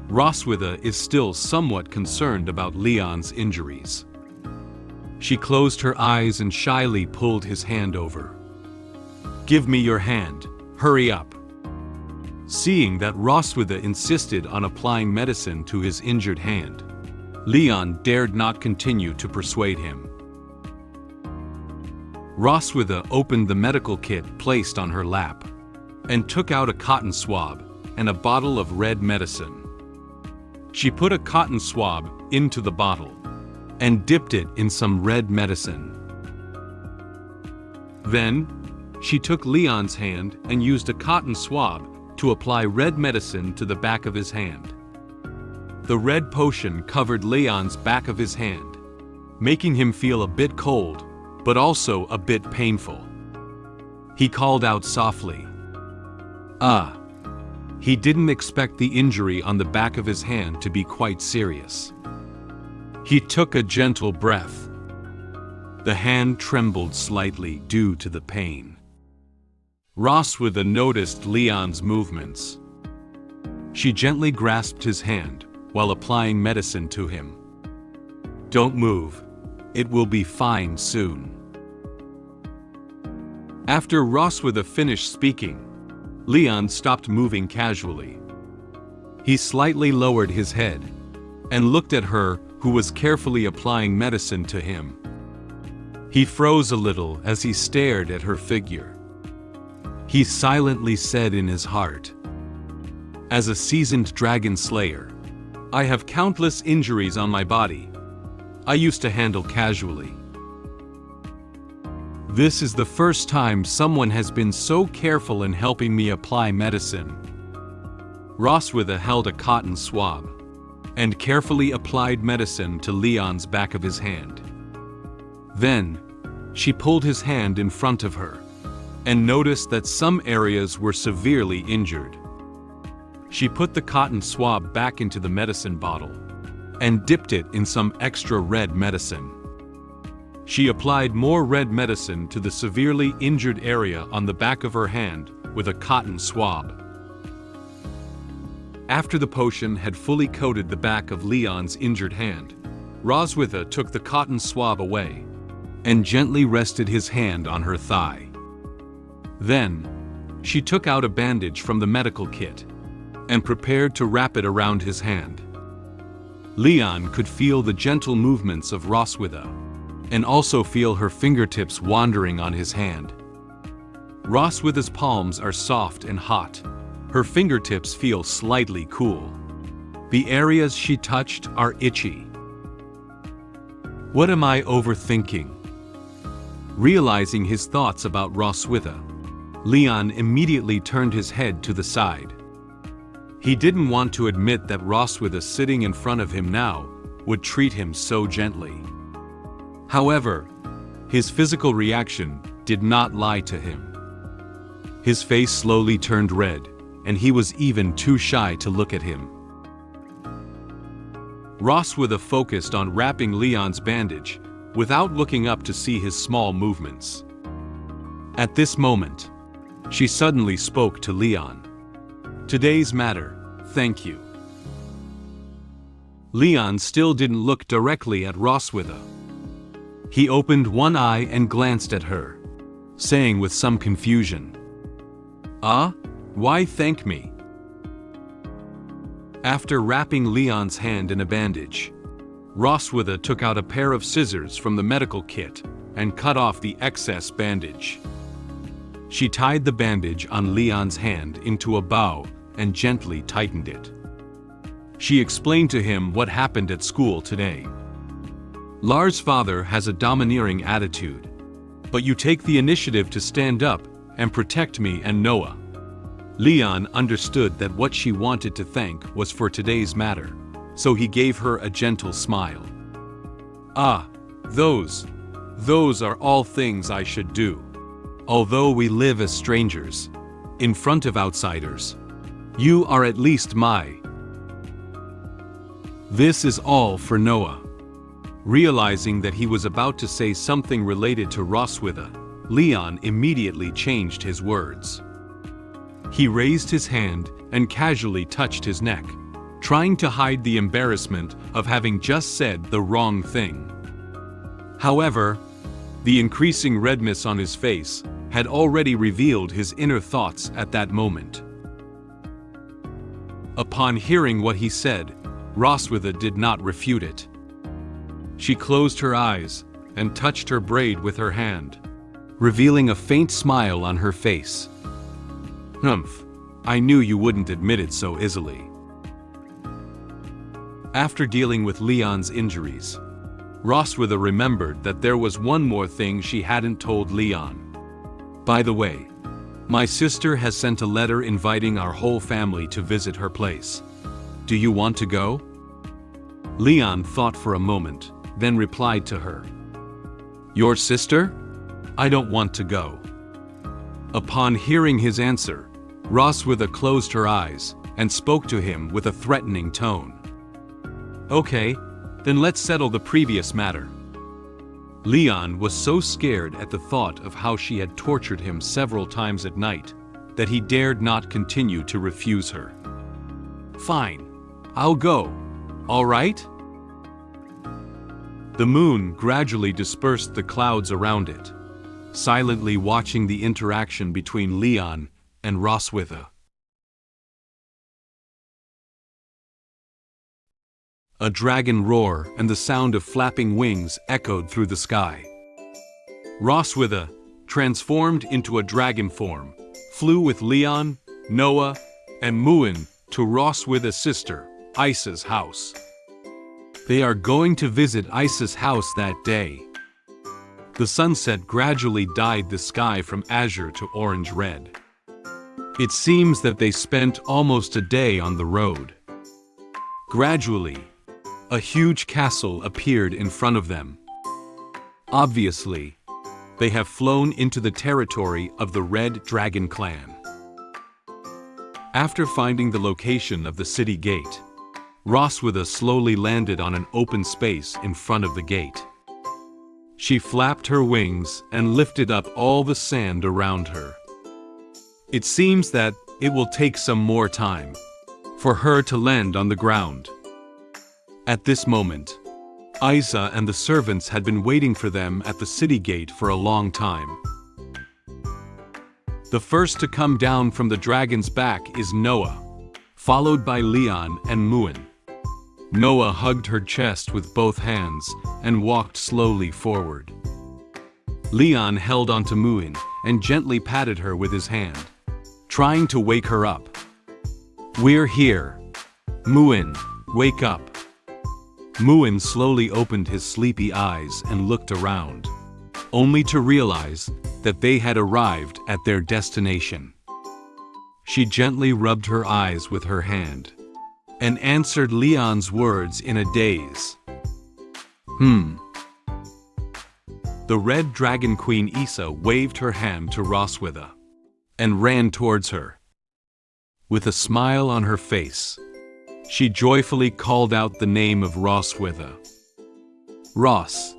Roswitha is still somewhat concerned about Leon's injuries. She closed her eyes and shyly pulled his hand over. "Give me your hand, hurry up." Seeing that Roswitha insisted on applying medicine to his injured hand, Leon dared not continue to persuade him. Roswitha opened the medical kit placed on her lap and took out a cotton swab and a bottle of red medicine. She put a cotton swab into the bottle and dipped it in some red medicine. Then, she took Leon's hand and used a cotton swab to apply red medicine to the back of his hand. The red potion covered Leon's back of his hand, making him feel a bit cold, but also a bit painful. He called out softly, "Ah." He didn't expect the injury on the back of his hand to be quite serious. He took a gentle breath. The hand trembled slightly due to the pain. Roswitha noticed Leon's movements. She gently grasped his hand while applying medicine to him. "Don't move. It will be fine soon." After Roswitha finished speaking, Leon stopped moving casually. He slightly lowered his head and looked at her, who was carefully applying medicine to him. He froze a little as he stared at her figure. He silently said in his heart, "As a seasoned dragon slayer, I have countless injuries on my body. I used to handle casually. This is the first time someone has been so careful in helping me apply medicine." Roswitha held a cotton swab and carefully applied medicine to Leon's back of his hand. Then, she pulled his hand in front of her and noticed that some areas were severely injured. She put the cotton swab back into the medicine bottle and dipped it in some extra red medicine. She applied more red medicine to the severely injured area on the back of her hand with a cotton swab. After the potion had fully coated the back of Leon's injured hand, Roswitha took the cotton swab away and gently rested his hand on her thigh. Then, she took out a bandage from the medical kit and prepared to wrap it around his hand. Leon could feel the gentle movements of Roswitha and also feel her fingertips wandering on his hand. Roswitha's palms are soft and hot. Her fingertips feel slightly cool. The areas she touched are itchy. What am I overthinking? Realizing his thoughts about Roswitha, Leon immediately turned his head to the side. He didn't want to admit that Roswitha sitting in front of him now would treat him so gently. However, his physical reaction did not lie to him. His face slowly turned red, and he was even too shy to look at him. Roswitha focused on wrapping Leon's bandage without looking up to see his small movements. At this moment, she suddenly spoke to Leon. "Today's matter, thank you." Leon still didn't look directly at Roswitha. He opened one eye and glanced at her, saying with some confusion, Why thank me?" After wrapping Leon's hand in a bandage, Roswitha took out a pair of scissors from the medical kit and cut off the excess bandage. She tied the bandage on Leon's hand into a bow and gently tightened it. She explained to him what happened at school today. Lars' father has a domineering attitude, but you take the initiative to stand up and protect me and Noah. Leon understood that what she wanted to thank was for today's matter, so he gave her a gentle smile. Those are all things I should do. Although we live as strangers, in front of outsiders, you are at least my. This is all for Noah. Realizing that he was about to say something related to Roswitha, Leon immediately changed his words. He raised his hand and casually touched his neck, trying to hide the embarrassment of having just said the wrong thing. However, the increasing redness on his face had already revealed his inner thoughts at that moment. Upon hearing what he said, Roswitha did not refute it. She closed her eyes and touched her braid with her hand, revealing a faint smile on her face. I knew you wouldn't admit it so easily. After dealing with Leon's injuries, Roswitha remembered that there was one more thing she hadn't told Leon. By the way, my sister has sent a letter inviting our whole family to visit her place. Do you want to go? Leon thought for a moment, then replied to her. Your sister? I don't want to go. Upon hearing his answer, Roswitha closed her eyes and spoke to him with a threatening tone. Okay, then let's settle the previous matter. Leon was so scared at the thought of how she had tortured him several times at night that he dared not continue to refuse her. Fine, I'll go, all right? The moon gradually dispersed the clouds around it, silently watching the interaction between Leon and Roswitha. A dragon roar and the sound of flapping wings echoed through the sky. Roswitha, transformed into a dragon form, flew with Leon, Noah, and Muin to Roswitha's sister, Isha's house. They are going to visit Isha's house that day. The sunset gradually dyed the sky from azure to orange-red. It seems that they spent almost a day on the road. Gradually, a huge castle appeared in front of them. Obviously, they have flown into the territory of the Red Dragon clan. After finding the location of the city gate, Roswitha slowly landed on an open space in front of the gate. She flapped her wings and lifted up all the sand around her. It seems that it will take some more time, for her to land on the ground. At this moment, Isha and the servants had been waiting for them at the city gate for a long time. The first to come down from the dragon's back is Noah, followed by Leon and Muin. Noah hugged her chest with both hands and walked slowly forward. Leon held onto Muin and gently patted her with his hand, trying to wake her up. "We're here. Muin, wake up." Muin slowly opened his sleepy eyes and looked around, only to realize that they had arrived at their destination. She gently rubbed her eyes with her hand and answered Leon's words in a daze. The Red Dragon Queen Isha waved her hand to Roswitha and ran towards her. With a smile on her face, she joyfully called out the name of Roswitha. "Ross."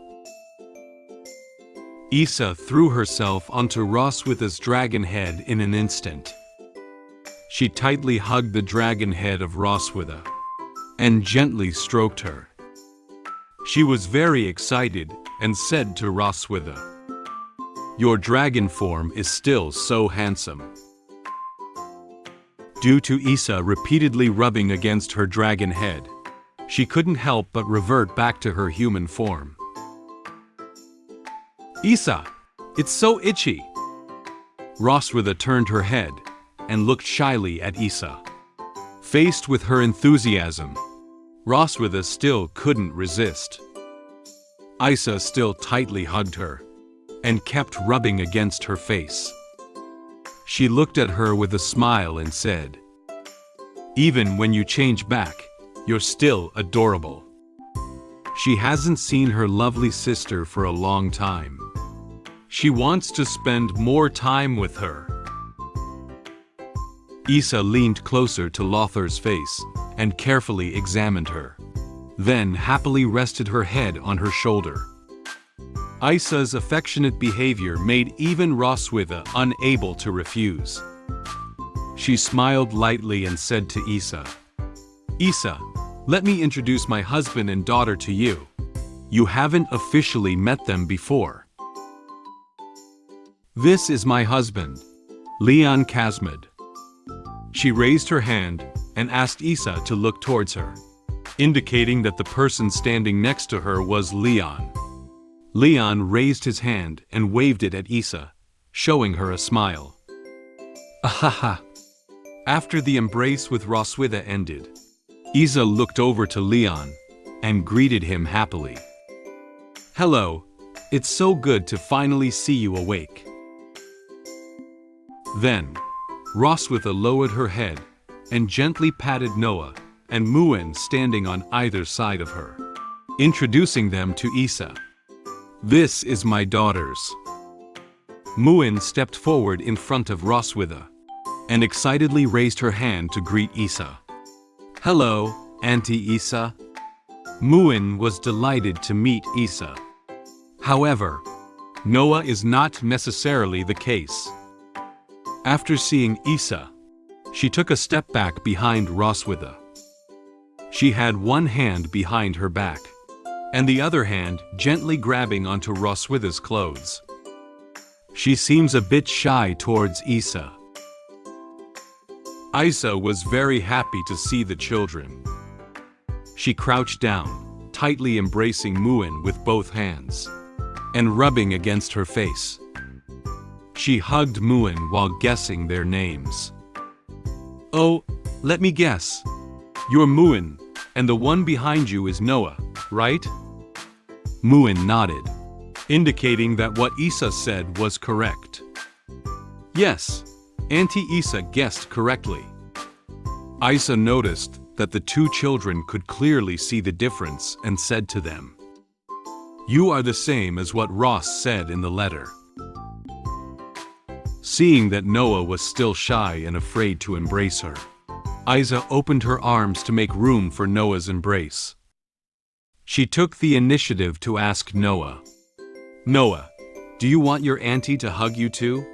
Isha threw herself onto Roswitha's dragon head in an instant. She tightly hugged the dragon head of Roswitha and gently stroked her. She was very excited and said to Roswitha, "Your dragon form is still so handsome." Due to Isha repeatedly rubbing against her dragon head, she couldn't help but revert back to her human form. "Isha, it's so itchy." Roswitha turned her head and looked shyly at Isha. Faced with her enthusiasm, Roswitha still couldn't resist. Isha still tightly hugged her and kept rubbing against her face. She looked at her with a smile and said, "Even when you change back, you're still adorable." She hasn't seen her lovely sister for a long time. She wants to spend more time with her. Isha leaned closer to Lothar's face and carefully examined her, then happily rested her head on her shoulder. Isha's affectionate behavior made even Roswitha unable to refuse. She smiled lightly and said to Isha, "Isha, let me introduce my husband and daughter to you. You haven't officially met them before. This is my husband, Leon Kazmid." She raised her hand and asked Isha to look towards her, indicating that the person standing next to her was Leon. Leon raised his hand and waved it at Isha, showing her a smile. Ahaha! After the embrace with Roswitha ended, Isha looked over to Leon and greeted him happily. "Hello, it's so good to finally see you awake." Then, Roswitha lowered her head and gently patted Noah and Muin standing on either side of her, introducing them to Isha. "This is my daughters." Muin stepped forward in front of Roswitha and excitedly raised her hand to greet Isha. "Hello, Auntie Isha." Muin was delighted to meet Isha. However, Noah is not necessarily the case. After seeing Isha, she took a step back behind Roswitha. She had one hand behind her back, and the other hand gently grabbing onto Roswitha's clothes. She seems a bit shy towards Isha. Isha was very happy to see the children. She crouched down, tightly embracing Muin with both hands, and rubbing against her face. She hugged Muin while guessing their names. "Oh, let me guess. You're Muin, and the one behind you is Noah, right?" Muin nodded, indicating that what Isha said was correct. "Yes, Auntie Isha guessed correctly." Isha noticed that the two children could clearly see the difference and said to them, "You are the same as what Ross said in the letter." Seeing that Noah was still shy and afraid to embrace her, Isha opened her arms to make room for Noah's embrace. She took the initiative to ask Noah, "Noah, do you want your auntie to hug you too?"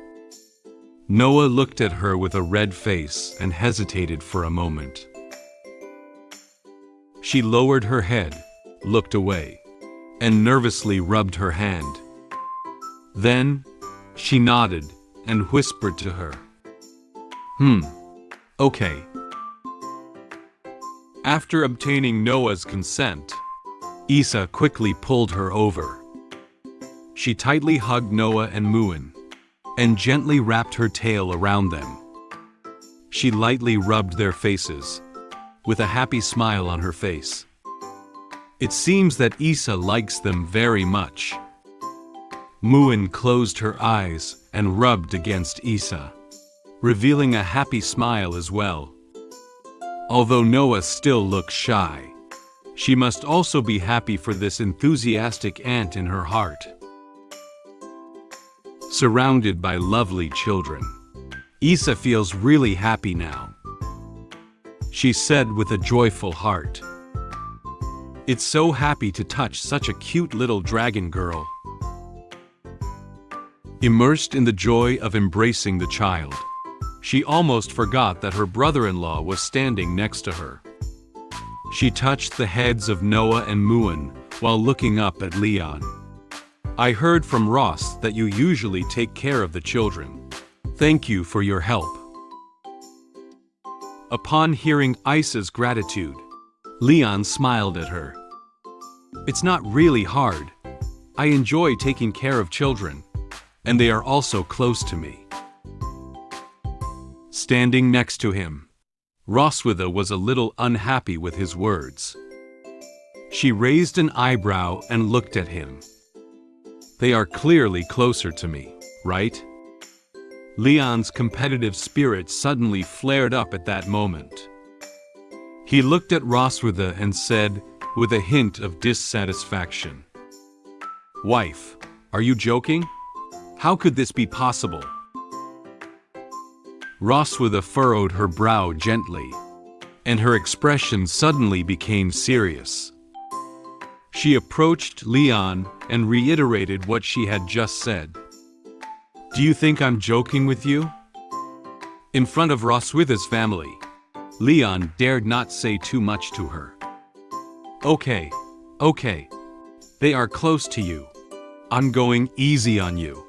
Noah looked at her with a red face and hesitated for a moment. She lowered her head, looked away, and nervously rubbed her hand. Then, she nodded and whispered to her. Okay. After obtaining Noah's consent, Isha quickly pulled her over. She tightly hugged Noah and Muin, and gently wrapped her tail around them. She lightly rubbed their faces, with a happy smile on her face. It seems that Isha likes them very much. Muin closed her eyes and rubbed against Isha, revealing a happy smile as well. Although Noah still looks shy, she must also be happy for this enthusiastic aunt in her heart. Surrounded by lovely children, Isha feels really happy now. She said with a joyful heart, "It's so happy to touch such a cute little dragon girl." Immersed in the joy of embracing the child, she almost forgot that her brother-in-law was standing next to her. She touched the heads of Noah and Muin while looking up at Leon. "I heard from Ross that you usually take care of the children. Thank you for your help." Upon hearing Isha's gratitude, Leon smiled at her. "It's not really hard. I enjoy taking care of children, and they are also close to me." Standing next to him, Roswitha was a little unhappy with his words. She raised an eyebrow and looked at him. "They are clearly closer to me, right?" Leon's competitive spirit suddenly flared up at that moment. He looked at Roswitha and said, with a hint of dissatisfaction, "Wife, are you joking? How could this be possible?" Roswitha furrowed her brow gently, and her expression suddenly became serious. She approached Leon and reiterated what she had just said. "Do you think I'm joking with you?" In front of Roswitha's family, Leon dared not say too much to her. Okay. They are close to you. I'm going easy on you."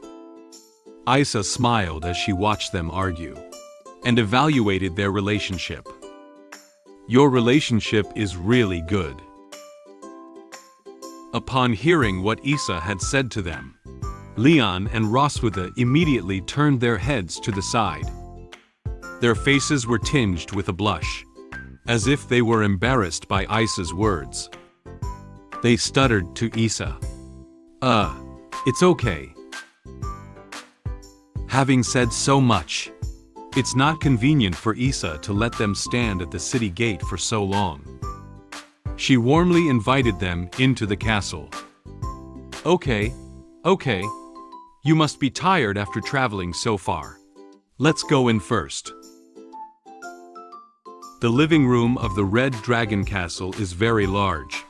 Isha smiled as she watched them argue, and evaluated their relationship. "Your relationship is really good." Upon hearing what Isha had said to them, Leon and Roswitha immediately turned their heads to the side. Their faces were tinged with a blush, as if they were embarrassed by Isha's words. They stuttered to Isha, It's okay." Having said so much, it's not convenient for Isha to let them stand at the city gate for so long. She warmly invited them into the castle. Okay. You must be tired after traveling so far. Let's go in first." The living room of the Red Dragon Castle is very large,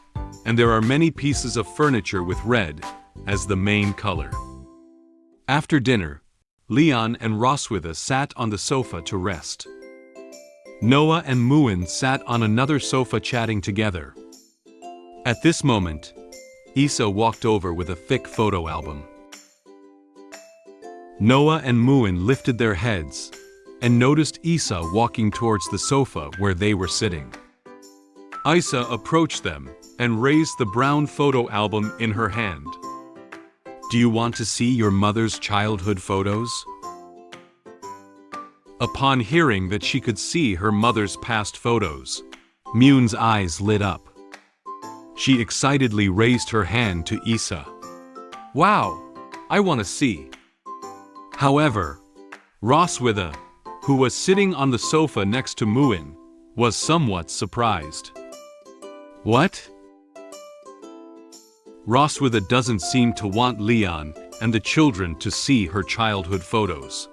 and there are many pieces of furniture with red as the main color. After dinner, Leon and Roswitha sat on the sofa to rest. Noah and Muin sat on another sofa chatting together. At this moment, Isha walked over with a thick photo album. Noah and Muin lifted their heads and noticed Isha walking towards the sofa where they were sitting. Isha approached them and raised the brown photo album in her hand. "Do you want to see your mother's childhood photos?" Upon hearing that she could see her mother's past photos, Muin's eyes lit up. She excitedly raised her hand to Isha. "Wow, I want to see." However, Roswitha, who was sitting on the sofa next to Muin, was somewhat surprised. "What?" Roswitha doesn't seem to want Leon and the children to see her childhood photos.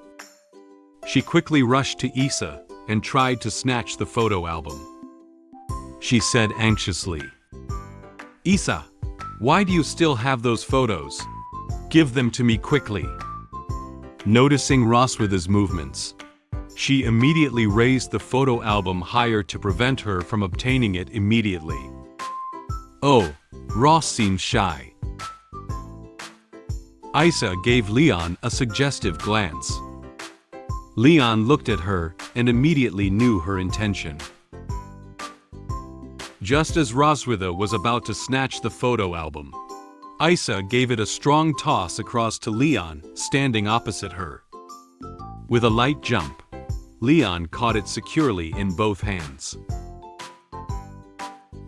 She quickly rushed to Isha and tried to snatch the photo album. She said anxiously, "Isha, why do you still have those photos? Give them to me quickly." Noticing Roswitha's movements, she immediately raised the photo album higher to prevent her from obtaining it immediately. Oh, Ross seemed shy. Isha gave Leon a suggestive glance. Leon looked at her and immediately knew her intention. Just as Roswitha was about to snatch the photo album, Isha gave it a strong toss across to Leon, standing opposite her. With a light jump, Leon caught it securely in both hands.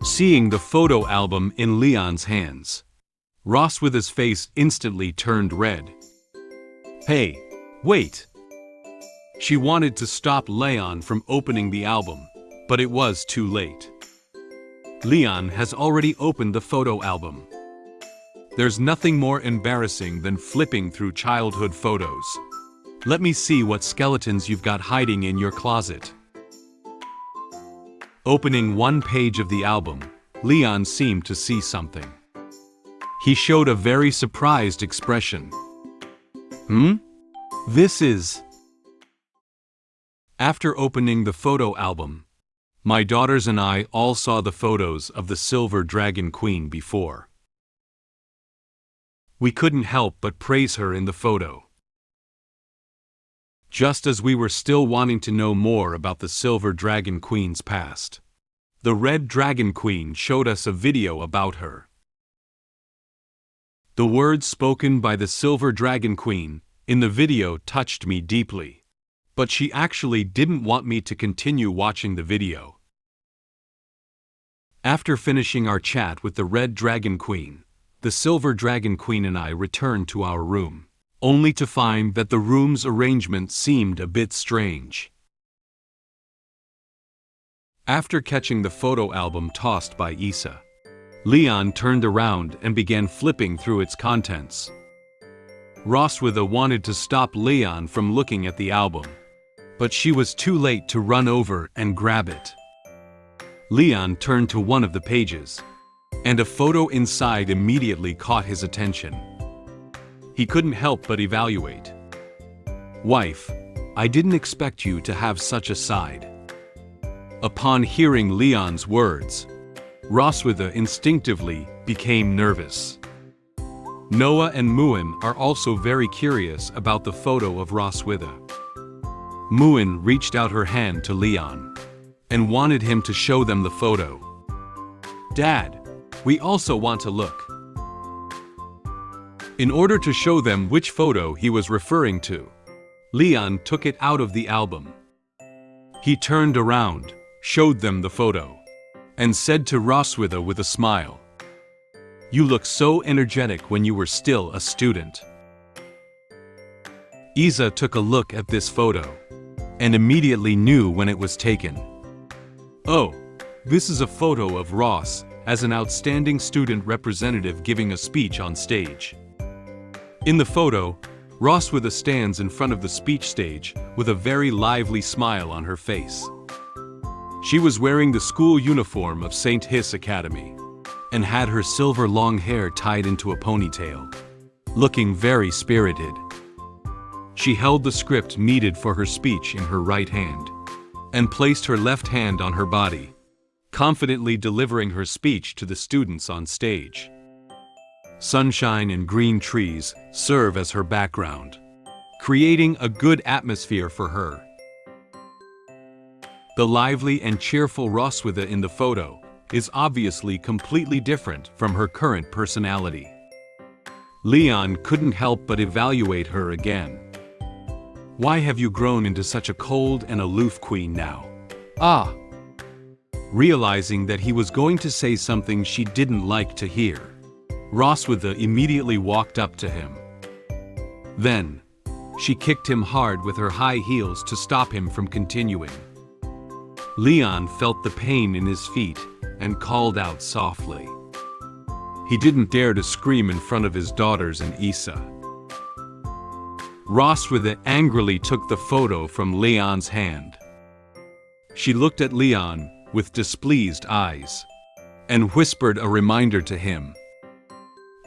Seeing the photo album in Leon's hands, Roswitha's face instantly turned red. Hey, wait! She wanted to stop Leon from opening the album, but it was too late. Leon has already opened the photo album. There's nothing more embarrassing than flipping through childhood photos. Let me see what skeletons you've got hiding in your closet. Opening one page of the album, Leon seemed to see something. He showed a very surprised expression. This is... After opening the photo album, my daughters and I all saw the photos of the Silver Dragon Queen before. We couldn't help but praise her in the photo. Just as we were still wanting to know more about the Silver Dragon Queen's past, the Red Dragon Queen showed us a video about her. The words spoken by the Silver Dragon Queen in the video touched me deeply, but she actually didn't want me to continue watching the video. After finishing our chat with the Red Dragon Queen, the Silver Dragon Queen and I returned to our room, only to find that the room's arrangement seemed a bit strange. After catching the photo album tossed by Isha, Leon turned around and began flipping through its contents. Roswitha wanted to stop Leon from looking at the album, but she was too late to run over and grab it. Leon turned to one of the pages, and a photo inside immediately caught his attention. He couldn't help but evaluate. Wife, I didn't expect you to have such a side. Upon hearing Leon's words, Roswitha instinctively became nervous. Noah and Muin are also very curious about the photo of Roswitha. Muin reached out her hand to Leon and wanted him to show them the photo. Dad, we also want to look. In order to show them which photo he was referring to, Leon took it out of the album. He turned around, showed them the photo, and said to Roswitha with a smile, "You look so energetic when you were still a student." Isha took a look at this photo and immediately knew when it was taken. Oh, this is a photo of Ross as an outstanding student representative giving a speech on stage. In the photo, Roswitha stands in front of the speech stage with a very lively smile on her face. She was wearing the school uniform of St. Hiss Academy and had her silver long hair tied into a ponytail, looking very spirited. She held the script needed for her speech in her right hand and placed her left hand on her body, confidently delivering her speech to the students on stage. Sunshine and green trees serve as her background, creating a good atmosphere for her. The lively and cheerful Roswitha in the photo is obviously completely different from her current personality. Leon couldn't help but evaluate her again. Why have you grown into such a cold and aloof queen now? Ah! Realizing that he was going to say something she didn't like to hear, Roswitha immediately walked up to him. Then, she kicked him hard with her high heels to stop him from continuing. Leon felt the pain in his feet and called out softly. He didn't dare to scream in front of his daughters and Isha. Roswitha angrily took the photo from Leon's hand. She looked at Leon with displeased eyes and whispered a reminder to him.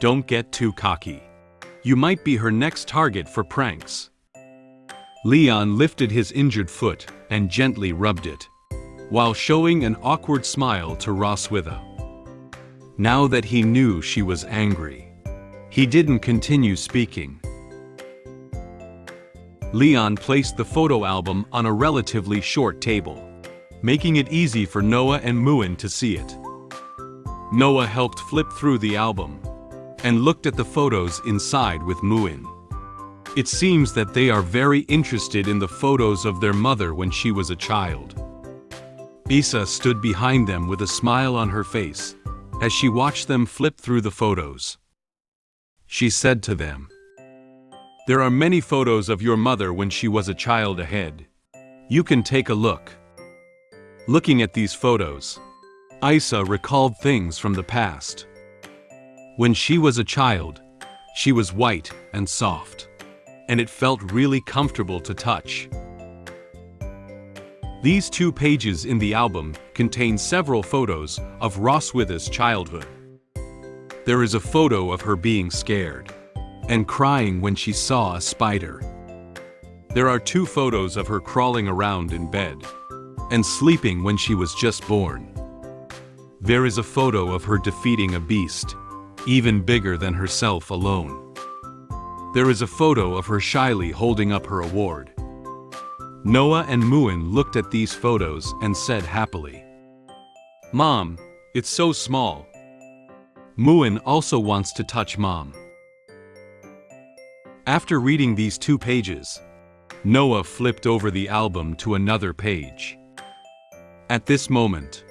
Don't get too cocky. You might be her next target for pranks. Leon lifted his injured foot and gently rubbed it, while showing an awkward smile to Roswitha. now that he knew she was angry. He didn't continue speaking. Leon placed the photo album on a relatively short table, making it easy for Noah and Muin to see it. Noah helped flip through the album and looked at the photos inside with Muin. It seems that they are very interested in the photos of their mother when she was a child. Isha stood behind them with a smile on her face as she watched them flip through the photos. She said to them, "There are many photos of your mother when she was a child ahead. You can take a look." Looking at these photos, Isha recalled things from the past. When she was a child, she was white and soft, and it felt really comfortable to touch. These 2 pages in the album contain several photos of Roswitha's childhood. There is a photo of her being scared and crying when she saw a spider. There are 2 photos of her crawling around in bed and sleeping when she was just born. There is a photo of her defeating a beast, even bigger than herself alone. There is a photo of her shyly holding up her award. Noah and Muin looked at these photos and said happily, "Mom, it's so small." Muin also wants to touch Mom. After reading these 2 pages, Noah flipped over the album to another page. At this moment,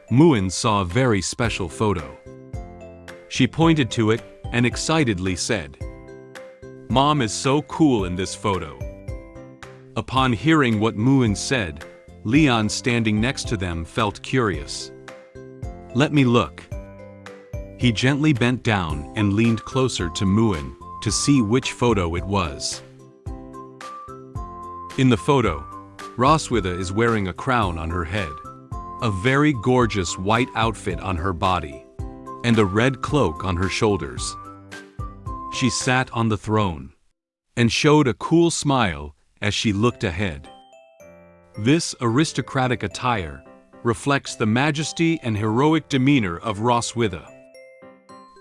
Muin saw a very special photo. She pointed to it and excitedly said, "Mom is so cool in this photo." Upon hearing what Muin said, Leon standing next to them felt curious. "Let me look." He gently bent down and leaned closer to Muin to see which photo it was. In the photo, Roswitha is wearing a crown on her head, a very gorgeous white outfit on her body, and a red cloak on her shoulders. She sat on the throne and showed a cool smile as she looked ahead. This aristocratic attire reflects the majesty and heroic demeanor of Roswitha.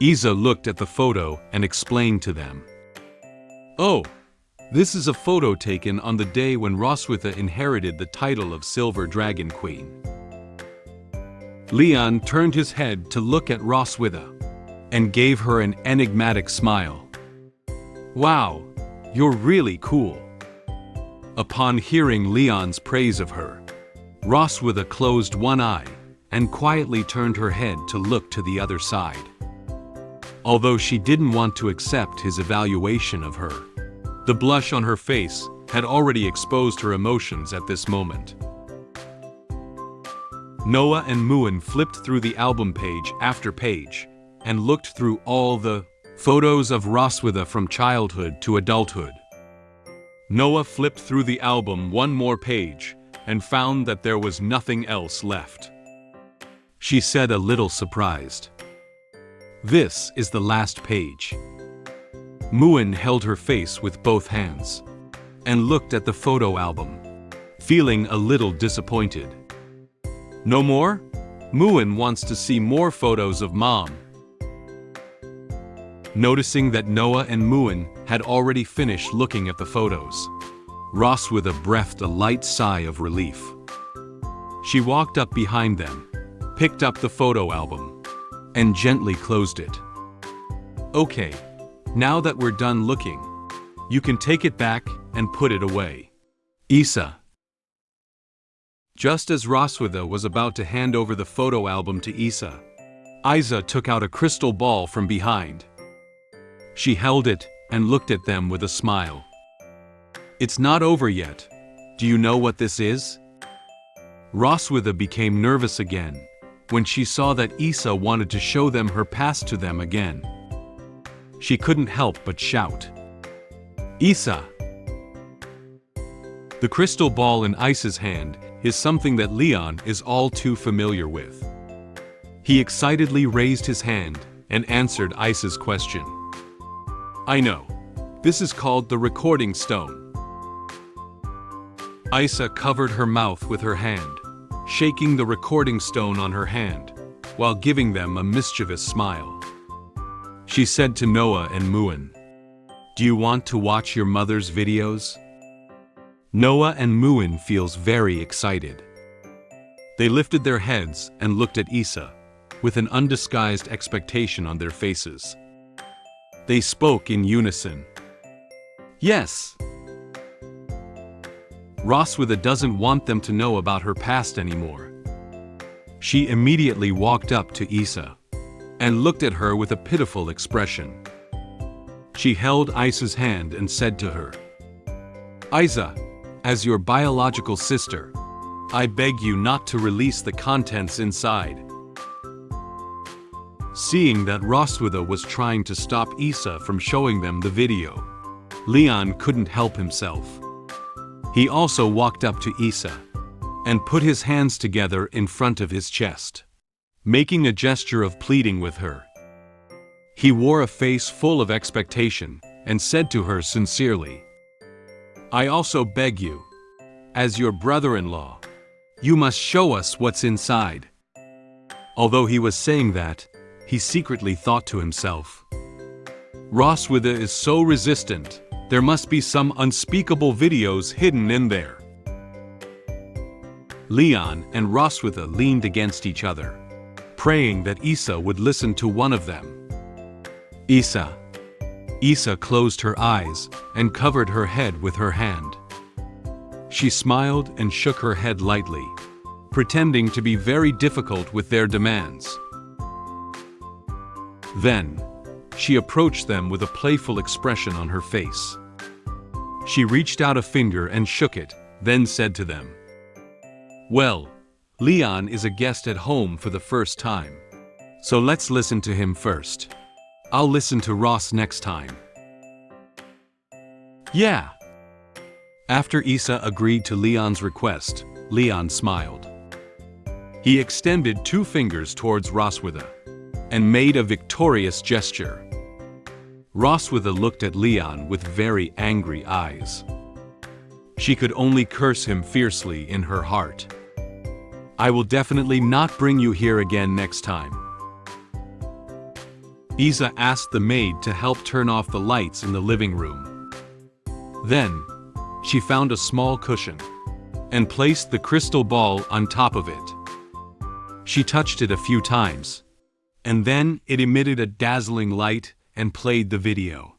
Isha looked at the photo and explained to them, "Oh, this is a photo taken on the day when Roswitha inherited the title of Silver Dragon Queen." Leon turned his head to look at Roswitha and gave her an enigmatic smile. "Wow, you're really cool." Upon hearing Leon's praise of her, Roswitha closed one eye and quietly turned her head to look to the other side. Although she didn't want to accept his evaluation of her, the blush on her face had already exposed her emotions at this moment. Noah and Muin flipped through the album page after page and looked through all the photos of Roswitha from childhood to adulthood. Noah flipped through the album one more page and found that there was nothing else left. She said, a little surprised, "This is the last page." Muin held her face with both hands and looked at the photo album, feeling a little disappointed. "No more? Muin wants to see more photos of Mom." Noticing that Noah and Muin had already finished looking at the photos, Roswitha breathed a light sigh of relief. She walked up behind them, picked up the photo album, and gently closed it. "Okay, now that we're done looking, you can take it back and put it away." Isha. Just as Roswitha was about to hand over the photo album to Isha took out a crystal ball from behind. She held it and looked at them with a smile. "It's not over yet. Do you know what this is?" Roswitha became nervous again when she saw that Isha wanted to show them her past to them again. She couldn't help but shout, "Isha!" The crystal ball in Isha's hand is something that Leon is all too familiar with. He excitedly raised his hand and answered Isha's question. "I know. This is called the recording stone." Isha covered her mouth with her hand, shaking the recording stone on her hand, while giving them a mischievous smile. She said to Noah and Muin, "Do you want to watch your mother's videos?" Noah and Muin feels very excited. They lifted their heads and looked at Isha, with an undisguised expectation on their faces. They spoke in unison. "Yes." Roswitha doesn't want them to know about her past anymore. She immediately walked up to Isha and looked at her with a pitiful expression. She held Isha's hand and said to her, "Isha, as your biological sister, I beg you not to release the contents inside." Seeing that Roswitha was trying to stop Isha from showing them the video, Leon couldn't help himself. He also walked up to Isha and put his hands together in front of his chest, making a gesture of pleading with her. He wore a face full of expectation and said to her sincerely, "I also beg you, as your brother-in-law, you must show us what's inside." Although he was saying that, he secretly thought to himself, "Roswitha is so resistant, there must be some unspeakable videos hidden in there." Leon and Roswitha leaned against each other, praying that Isha would listen to one of them. Isha closed her eyes and covered her head with her hand. She smiled and shook her head lightly, pretending to be very difficult with their demands. Then, she approached them with a playful expression on her face. She reached out a finger and shook it, then said to them, "Well, Leon is a guest at home for the first time, so let's listen to him first. I'll listen to Ross next time." "Yeah." After Isha agreed to Leon's request, Leon smiled. He extended 2 fingers towards Roswitha and made a victorious gesture. Roswitha looked at Leon with very angry eyes. She could only curse him fiercely in her heart. "I will definitely not bring you here again next time." Isha asked the maid to help turn off the lights in the living room. Then, she found a small cushion and placed the crystal ball on top of it. She touched it a few times, and then it emitted a dazzling light and played the video.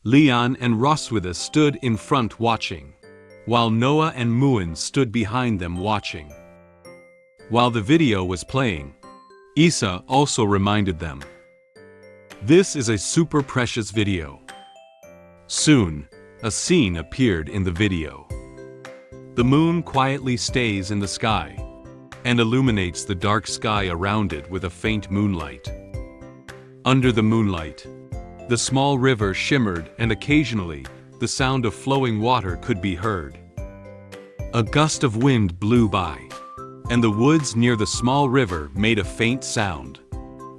Leon and Roswitha stood in front watching, while Noah and Muin stood behind them watching. While the video was playing, Isha also reminded them, "This is a super precious video." Soon, a scene appeared in the video. The moon quietly stays in the sky and illuminates the dark sky around it with a faint moonlight. Under the moonlight, the small river shimmered, and occasionally, the sound of flowing water could be heard. A gust of wind blew by, and the woods near the small river made a faint sound,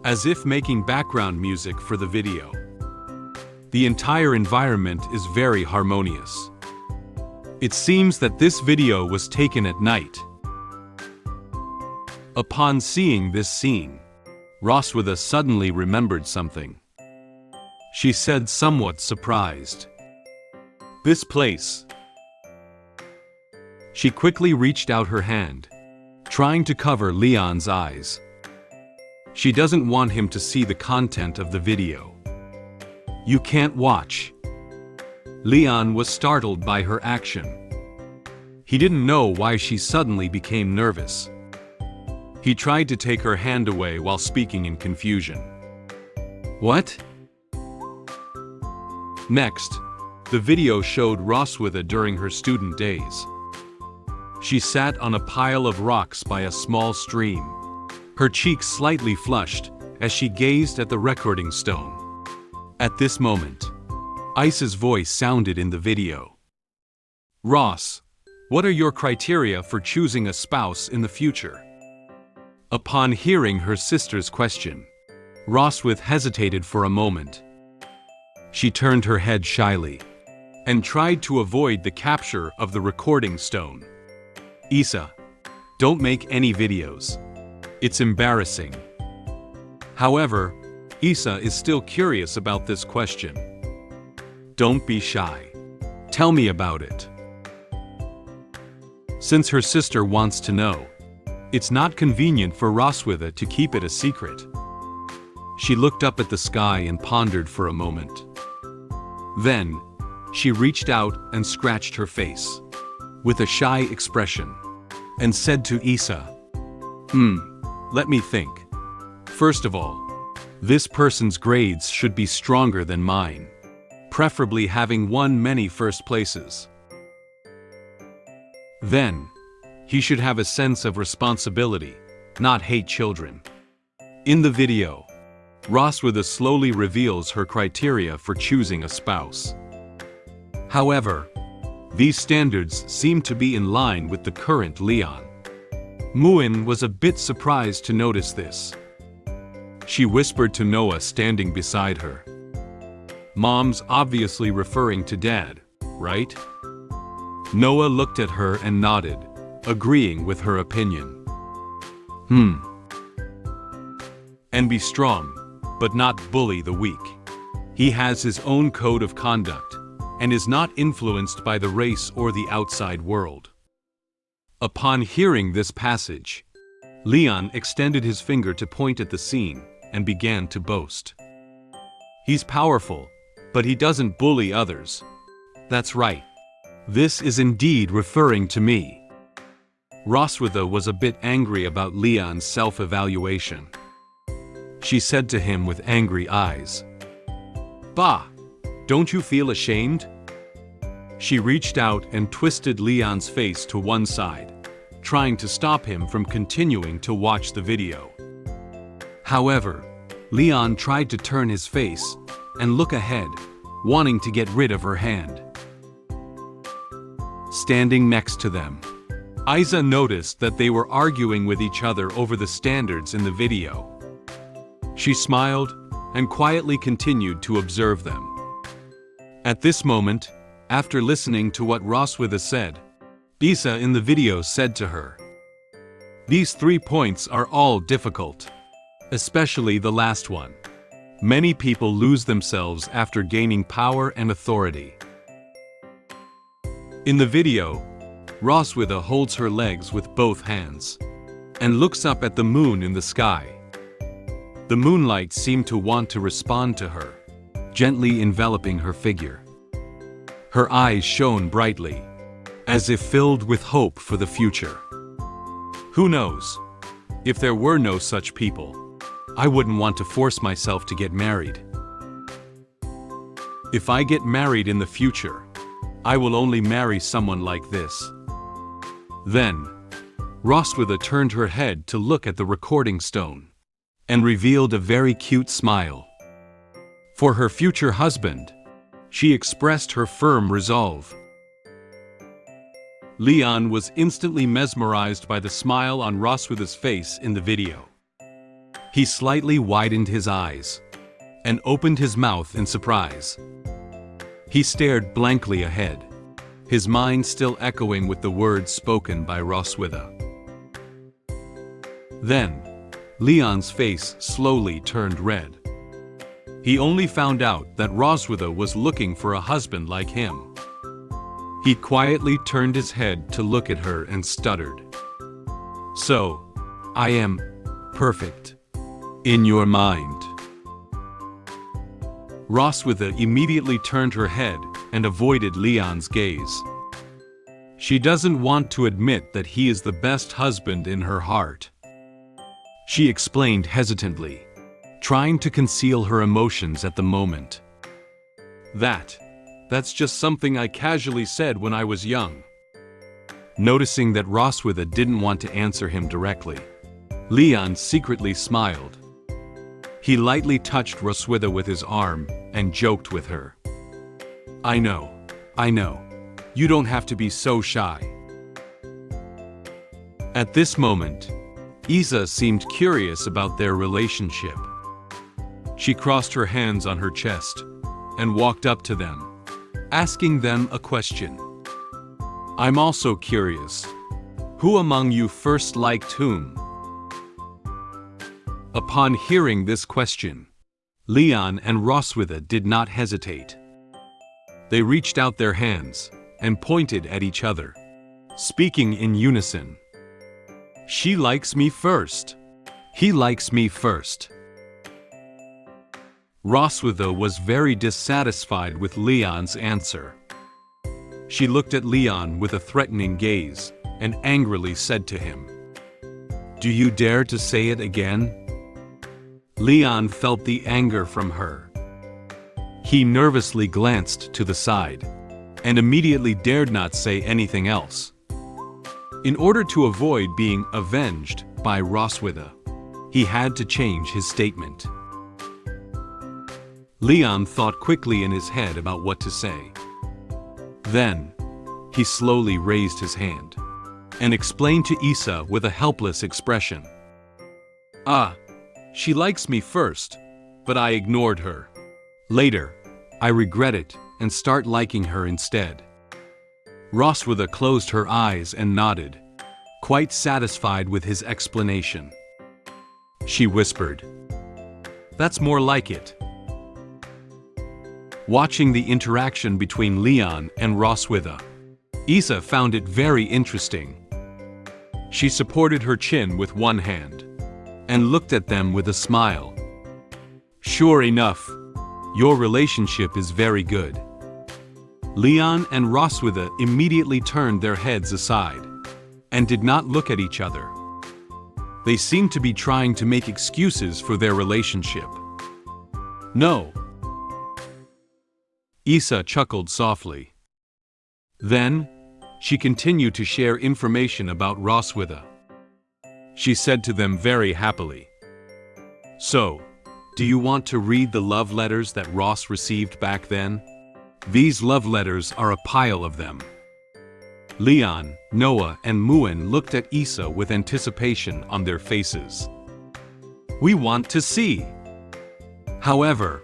as if making background music for the video. The entire environment is very harmonious. It seems that this video was taken at night. Upon seeing this scene, Roswitha suddenly remembered something. She said, somewhat surprised, "This place." She quickly reached out her hand, trying to cover Leon's eyes. She doesn't want him to see the content of the video. "You can't watch." Leon was startled by her action. He didn't know why she suddenly became nervous. He tried to take her hand away while speaking in confusion. "What?" Next, the video showed Roswitha during her student days. She sat on a pile of rocks by a small stream, her cheeks slightly flushed as she gazed at the recording stone. At this moment, Isha's voice sounded in the video. "Ross, what are your criteria for choosing a spouse in the future?" Upon hearing her sister's question, Roswitha hesitated for a moment. She turned her head shyly and tried to avoid the capture of the recording stone. "Isha, Don't make any videos. It's embarrassing. However, Isha is still curious about this question. Don't be shy. Tell me about it. Since her sister wants to know, it's not convenient for Roswitha to keep it a secret. She looked up at the sky and pondered for a moment. Then, she reached out and scratched her face, with a shy expression, and said to Isha, let me think. First of all, this person's grades should be stronger than mine, preferably having won many first places. Then, he should have a sense of responsibility, not hate children. In the video, Roswitha slowly reveals her criteria for choosing a spouse. However, these standards seem to be in line with the current Leon. Muin was a bit surprised to notice this. She whispered to Noah standing beside her. Mom's obviously referring to Dad, right? Noah looked at her and nodded, agreeing with her opinion. And be strong, but not bully the weak. He has his own code of conduct, and is not influenced by the race or the outside world. Upon hearing this passage, Leon extended his finger to point at the scene and began to boast. He's powerful, but he doesn't bully others. That's right. This is indeed referring to me. Roswitha was a bit angry about Leon's self-evaluation. She said to him with angry eyes, "Bah! Don't you feel ashamed?" She reached out and twisted Leon's face to one side, trying to stop him from continuing to watch the video. However, Leon tried to turn his face and look ahead, wanting to get rid of her hand. Standing next to them, Isha noticed that they were arguing with each other over the standards in the video. She smiled and quietly continued to observe them. At this moment, after listening to what Roswitha said, Isha in the video said to her, "These 3 points are all difficult, especially the last one. Many people lose themselves after gaining power and authority." In the video, Roswitha holds her legs with both hands and looks up at the moon in the sky. The moonlight seemed to want to respond to her, gently enveloping her figure. Her eyes shone brightly, as if filled with hope for the future. Who knows? If there were no such people, I wouldn't want to force myself to get married. If I get married in the future, I will only marry someone like this. Then, Roswitha turned her head to look at the recording stone and revealed a very cute smile. For her future husband, she expressed her firm resolve. Leon was instantly mesmerized by the smile on Roswitha's face in the video. He slightly widened his eyes and opened his mouth in surprise. He stared blankly ahead, his mind still echoing with the words spoken by Roswitha. Then, Leon's face slowly turned red. He only found out that Roswitha was looking for a husband like him. He quietly turned his head to look at her and stuttered, "So, I am perfect in your mind." Roswitha immediately turned her head and avoided Leon's gaze. She doesn't want to admit that he is the best husband in her heart. She explained hesitantly, trying to conceal her emotions at the moment. That's just something I casually said when I was young." Noticing that Roswitha didn't want to answer him directly, Leon secretly smiled. He lightly touched Roswitha with his arm and joked with her. I know. You don't have to be so shy." At this moment, Isha seemed curious about their relationship. She crossed her hands on her chest and walked up to them, asking them a question. "I'm also curious. Who among you first liked whom? Upon hearing this question, Leon and Roswitha did not hesitate. They reached out their hands and pointed at each other, speaking in unison. She likes me first. He likes me first. Roswitha was very dissatisfied with Leon's answer. She looked at Leon with a threatening gaze and angrily said to him, "Do you dare to say it again?" Leon felt the anger from her. He nervously glanced to the side and immediately dared not say anything else. In order to avoid being avenged by Roswitha, he had to change his statement. Leon thought quickly in his head about what to say. Then, he slowly raised his hand and explained to Isha with a helpless expression. She likes me first, but I ignored her. Later, I regret it and start liking her instead. Roswitha closed her eyes and nodded, quite satisfied with his explanation. She whispered, "That's more like it." Watching the interaction between Leon and Roswitha, Isha found it very interesting. She supported her chin with one hand and looked at them with a smile. "Sure enough, your relationship is very good." Leon and Roswitha immediately turned their heads aside and did not look at each other. They seemed to be trying to make excuses for their relationship. "No." Isha chuckled softly. Then, she continued to share information about Roswitha. She said to them very happily, "So, do you want to read the love letters that Ross received back then? These love letters are a pile of them." Leon, Noah, and Muin looked at Isha with anticipation on their faces. "We want to see." However,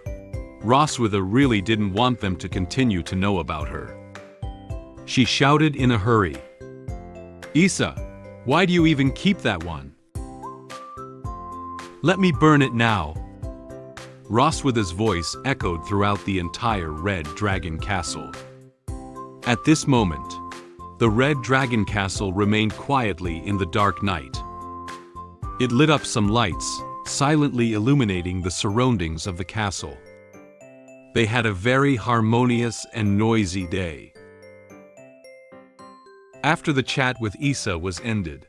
Roswitha really didn't want them to continue to know about her. She shouted in a hurry, "Isha, why do you even keep that one? Let me burn it now." Roswitha's voice echoed throughout the entire Red Dragon Castle. At this moment, the Red Dragon Castle remained quietly in the dark night. It lit up some lights, silently illuminating the surroundings of the castle. They had a very harmonious and noisy day. After the chat with Isha was ended,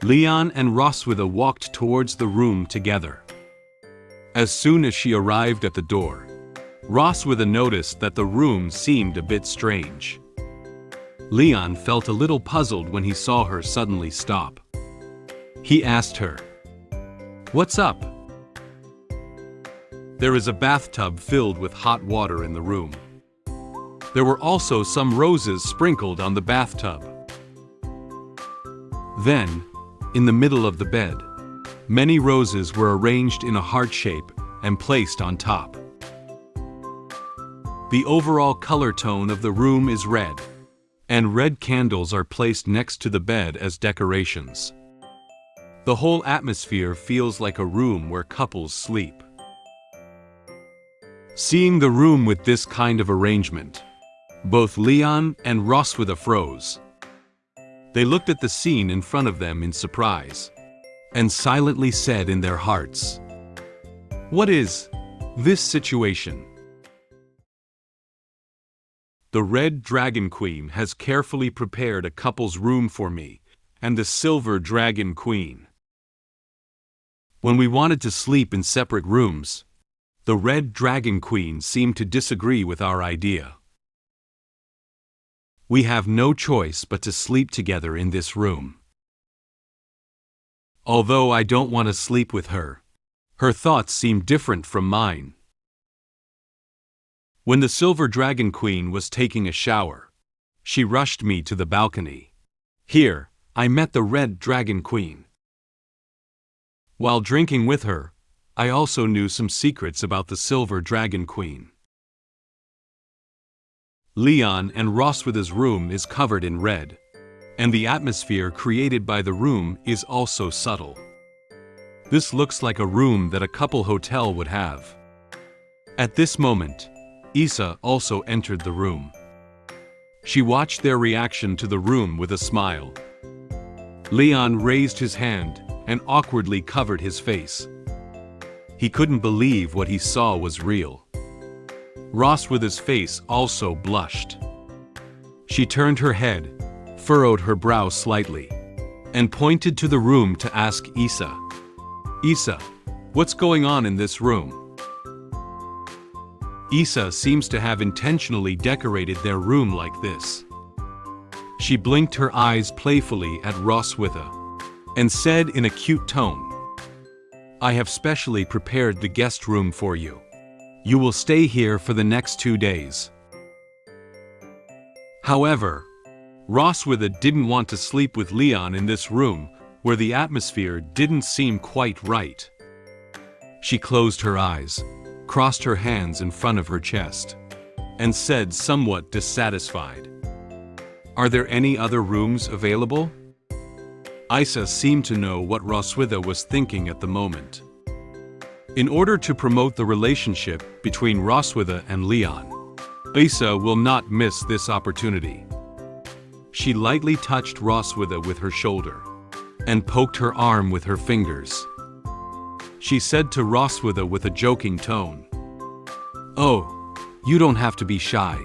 Leon and Roswitha walked towards the room together. As soon as she arrived at the door, Roswitha noticed that the room seemed a bit strange. Leon felt a little puzzled when he saw her suddenly stop. He asked her, "What's up?" There is a bathtub filled with hot water in the room. There were also some roses sprinkled on the bathtub. Then, in the middle of the bed, many roses were arranged in a heart shape and placed on top. The overall color tone of the room is red, and red candles are placed next to the bed as decorations. The whole atmosphere feels like a room where couples sleep. Seeing the room with this kind of arrangement, both Leon and Roswitha froze. They looked at the scene in front of them in surprise, and silently said in their hearts, "What is this situation?" The Red Dragon Queen has carefully prepared a couple's room for me and the Silver Dragon Queen. When we wanted to sleep in separate rooms, the Red Dragon Queen seemed to disagree with our idea. We have no choice but to sleep together in this room. Although I don't want to sleep with her, her thoughts seem different from mine. When the Silver Dragon Queen was taking a shower, she rushed me to the balcony. Here, I met the Red Dragon Queen. While drinking with her, I also knew some secrets about the Silver Dragon Queen. Leon and Roswitha's room is covered in red, and the atmosphere created by the room is also subtle. This looks like a room that a couple hotel would have. At this moment, Isha also entered the room. She watched their reaction to the room with a smile. Leon raised his hand and awkwardly covered his face. He couldn't believe what he saw was real. Ross with his face also blushed. She turned her head, furrowed her brow slightly, and pointed to the room to ask Isha, "Isha, what's going on in this room?" Isha seems to have intentionally decorated their room like this. She blinked her eyes playfully at Roswitha and said in a cute tone, "I have specially prepared the guest room for you. You will stay here for the next 2 days." However, Roswitha didn't want to sleep with Leon in this room where the atmosphere didn't seem quite right. She closed her eyes, crossed her hands in front of her chest, and said somewhat dissatisfied, "Are there any other rooms available?" Isha seemed to know what Roswitha was thinking at the moment. In order to promote the relationship between Roswitha and Leon, Isha will not miss this opportunity. She lightly touched Roswitha with her shoulder and poked her arm with her fingers. She said to Roswitha with a joking tone, "Oh, you don't have to be shy."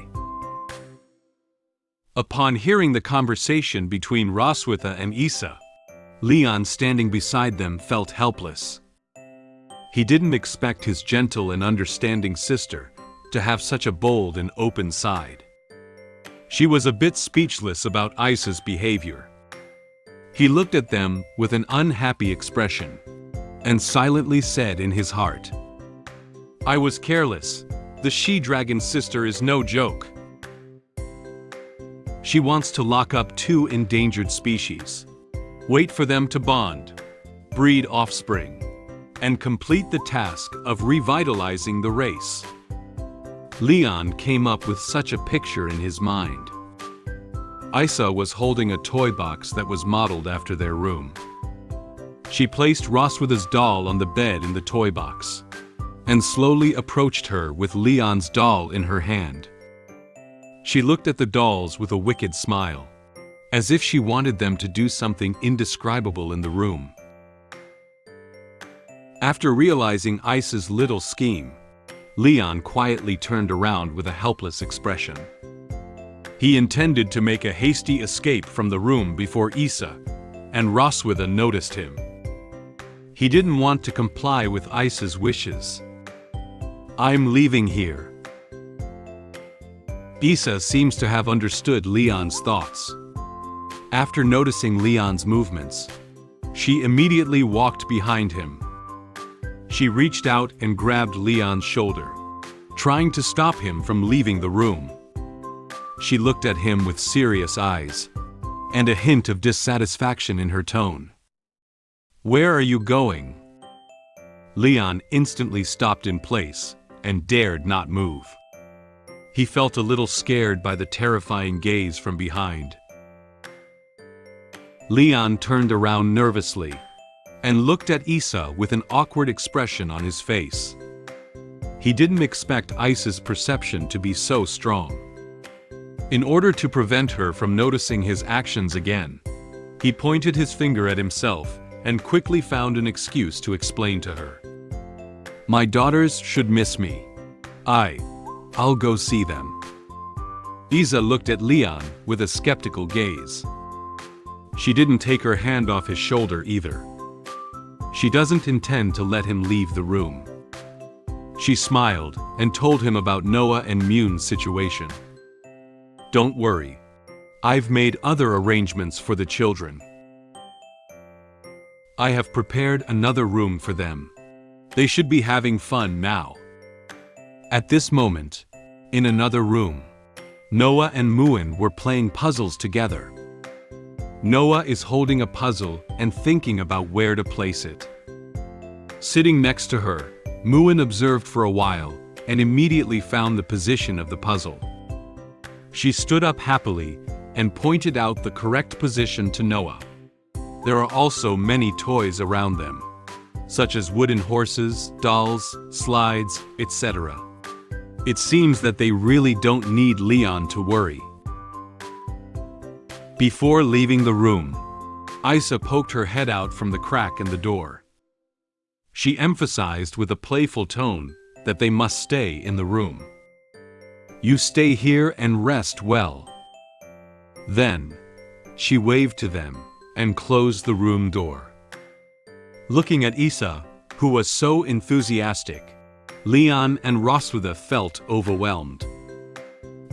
Upon hearing the conversation between Roswitha and Isha, Leon standing beside them felt helpless. He didn't expect his gentle and understanding sister to have such a bold and open side. She was a bit speechless about Isha's behavior. He looked at them with an unhappy expression and silently said in his heart, "I was careless. The she-dragon sister is no joke. She wants to lock up 2 endangered species, wait for them to bond, breed offspring, and complete the task of revitalizing the race." Leon came up with such a picture in his mind. Isha was holding a toy box that was modeled after their room. She placed Roswitha's doll on the bed in the toy box and slowly approached her with Leon's doll in her hand. She looked at the dolls with a wicked smile, as if she wanted them to do something indescribable in the room. After realizing Isha's little scheme, Leon quietly turned around with a helpless expression. He intended to make a hasty escape from the room before Isha and Roswitha noticed him. He didn't want to comply with Isha's wishes. "I'm leaving here." Isha seems to have understood Leon's thoughts. After noticing Leon's movements, she immediately walked behind him. She reached out and grabbed Leon's shoulder, trying to stop him from leaving the room. She looked at him with serious eyes and a hint of dissatisfaction in her tone. "Where are you going?" Leon instantly stopped in place and dared not move. He felt a little scared by the terrifying gaze from behind. Leon turned around nervously and looked at Isha with an awkward expression on his face. He didn't expect Isha's perception to be so strong. In order to prevent her from noticing his actions again, he pointed his finger at himself and quickly found an excuse to explain to her. "My daughters should miss me. I'll go see them." Isha looked at Leon with a skeptical gaze. She didn't take her hand off his shoulder either. She doesn't intend to let him leave the room. She smiled and told him about Noah and Muin's situation. "Don't worry. I've made other arrangements for the children. I have prepared another room for them. They should be having fun now." At this moment, in another room, Noah and Muin were playing puzzles together. Noah is holding a puzzle and thinking about where to place it. Sitting next to her, Muin observed for a while and immediately found the position of the puzzle. She stood up happily and pointed out the correct position to Noah. There are also many toys around them, such as wooden horses, dolls, slides, etc. It seems that they really don't need Leon to worry. Before leaving the room, Isha poked her head out from the crack in the door. She emphasized with a playful tone that they must stay in the room. "You stay here and rest well." Then, she waved to them and closed the room door. Looking at Isha, who was so enthusiastic, Leon and Roswitha felt overwhelmed.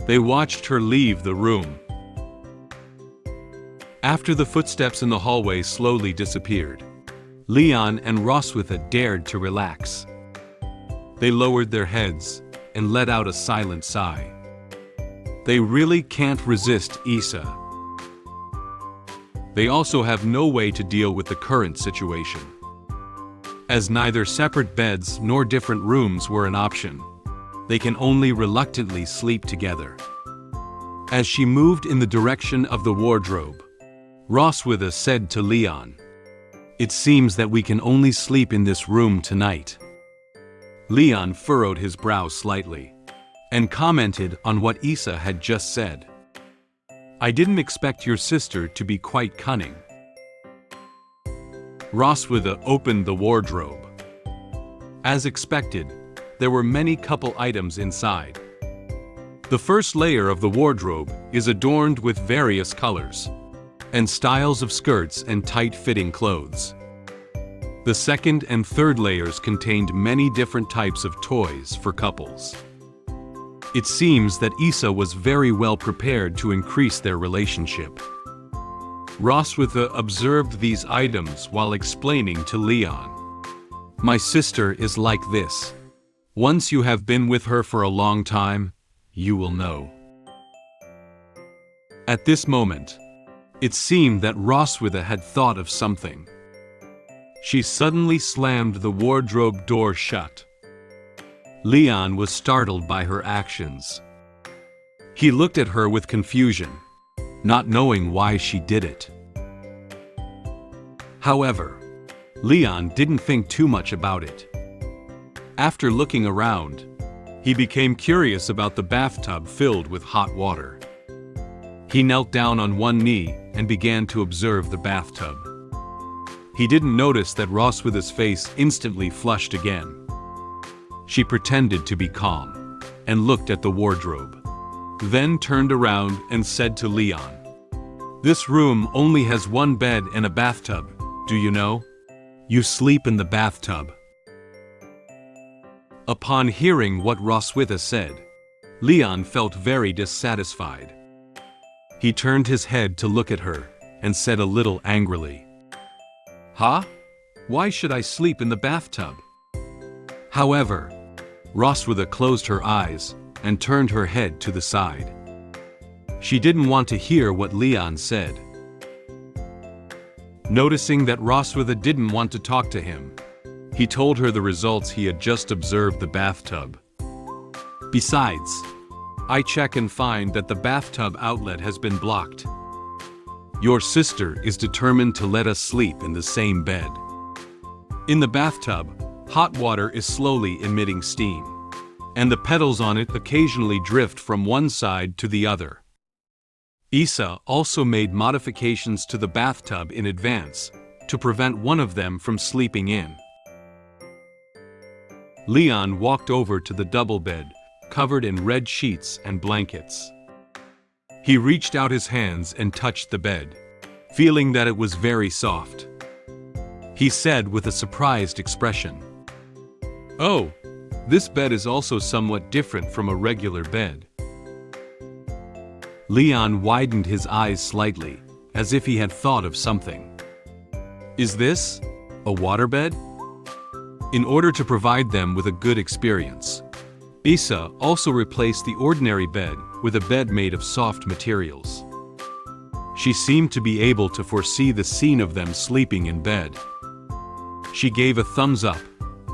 They watched her leave the room. After the footsteps in the hallway slowly disappeared, Leon and Roswitha dared to relax. They lowered their heads and let out a silent sigh. They really can't resist Isha. They also have no way to deal with the current situation. As neither separate beds nor different rooms were an option, they can only reluctantly sleep together. As she moved in the direction of the wardrobe, Roswitha said to Leon, "It seems that we can only sleep in this room tonight." Leon furrowed his brow slightly and commented on what Isha had just said. "I didn't expect your sister to be quite cunning." Roswitha opened the wardrobe. As expected, there were many couple items inside. The first layer of the wardrobe is adorned with various colors and styles of skirts and tight-fitting clothes. The second and third layers contained many different types of toys for couples. It seems that Isha was very well prepared to increase their relationship. Roswitha observed these items while explaining to Leon, "My sister is like this. Once you have been with her for a long time, you will know." At this moment, it seemed that Roswitha had thought of something. She suddenly slammed the wardrobe door shut. Leon was startled by her actions. He looked at her with confusion, not knowing why she did it. However, Leon didn't think too much about it. After looking around, he became curious about the bathtub filled with hot water. He knelt down on one knee and began to observe the bathtub. He didn't notice that Roswitha's face instantly flushed again. She pretended to be calm and looked at the wardrobe, then turned around and said to Leon, "This room only has one bed and a bathtub, do you know? You sleep in the bathtub." Upon hearing what Roswitha said, Leon felt very dissatisfied. He turned his head to look at her and said a little angrily, "Huh? Why should I sleep in the bathtub?" However, Roswitha closed her eyes and turned her head to the side. She didn't want to hear what Leon said. Noticing that Roswitha didn't want to talk to him, he told her the results he had just observed the bathtub. "Besides, I check and find that the bathtub outlet has been blocked. Your sister is determined to let us sleep in the same bed. In the bathtub, hot water is slowly emitting steam, and the petals on it occasionally drift from one side to the other." Isha also made modifications to the bathtub in advance to prevent one of them from sleeping in. Leon walked over to the double bed, covered in red sheets and blankets. He reached out his hands and touched the bed, feeling that it was very soft. He said with a surprised expression, "Oh, this bed is also somewhat different from a regular bed." Leon widened his eyes slightly, as if he had thought of something. "Is this a waterbed?" In order to provide them with a good experience, Isha also replaced the ordinary bed with a bed made of soft materials. She seemed to be able to foresee the scene of them sleeping in bed. She gave a thumbs up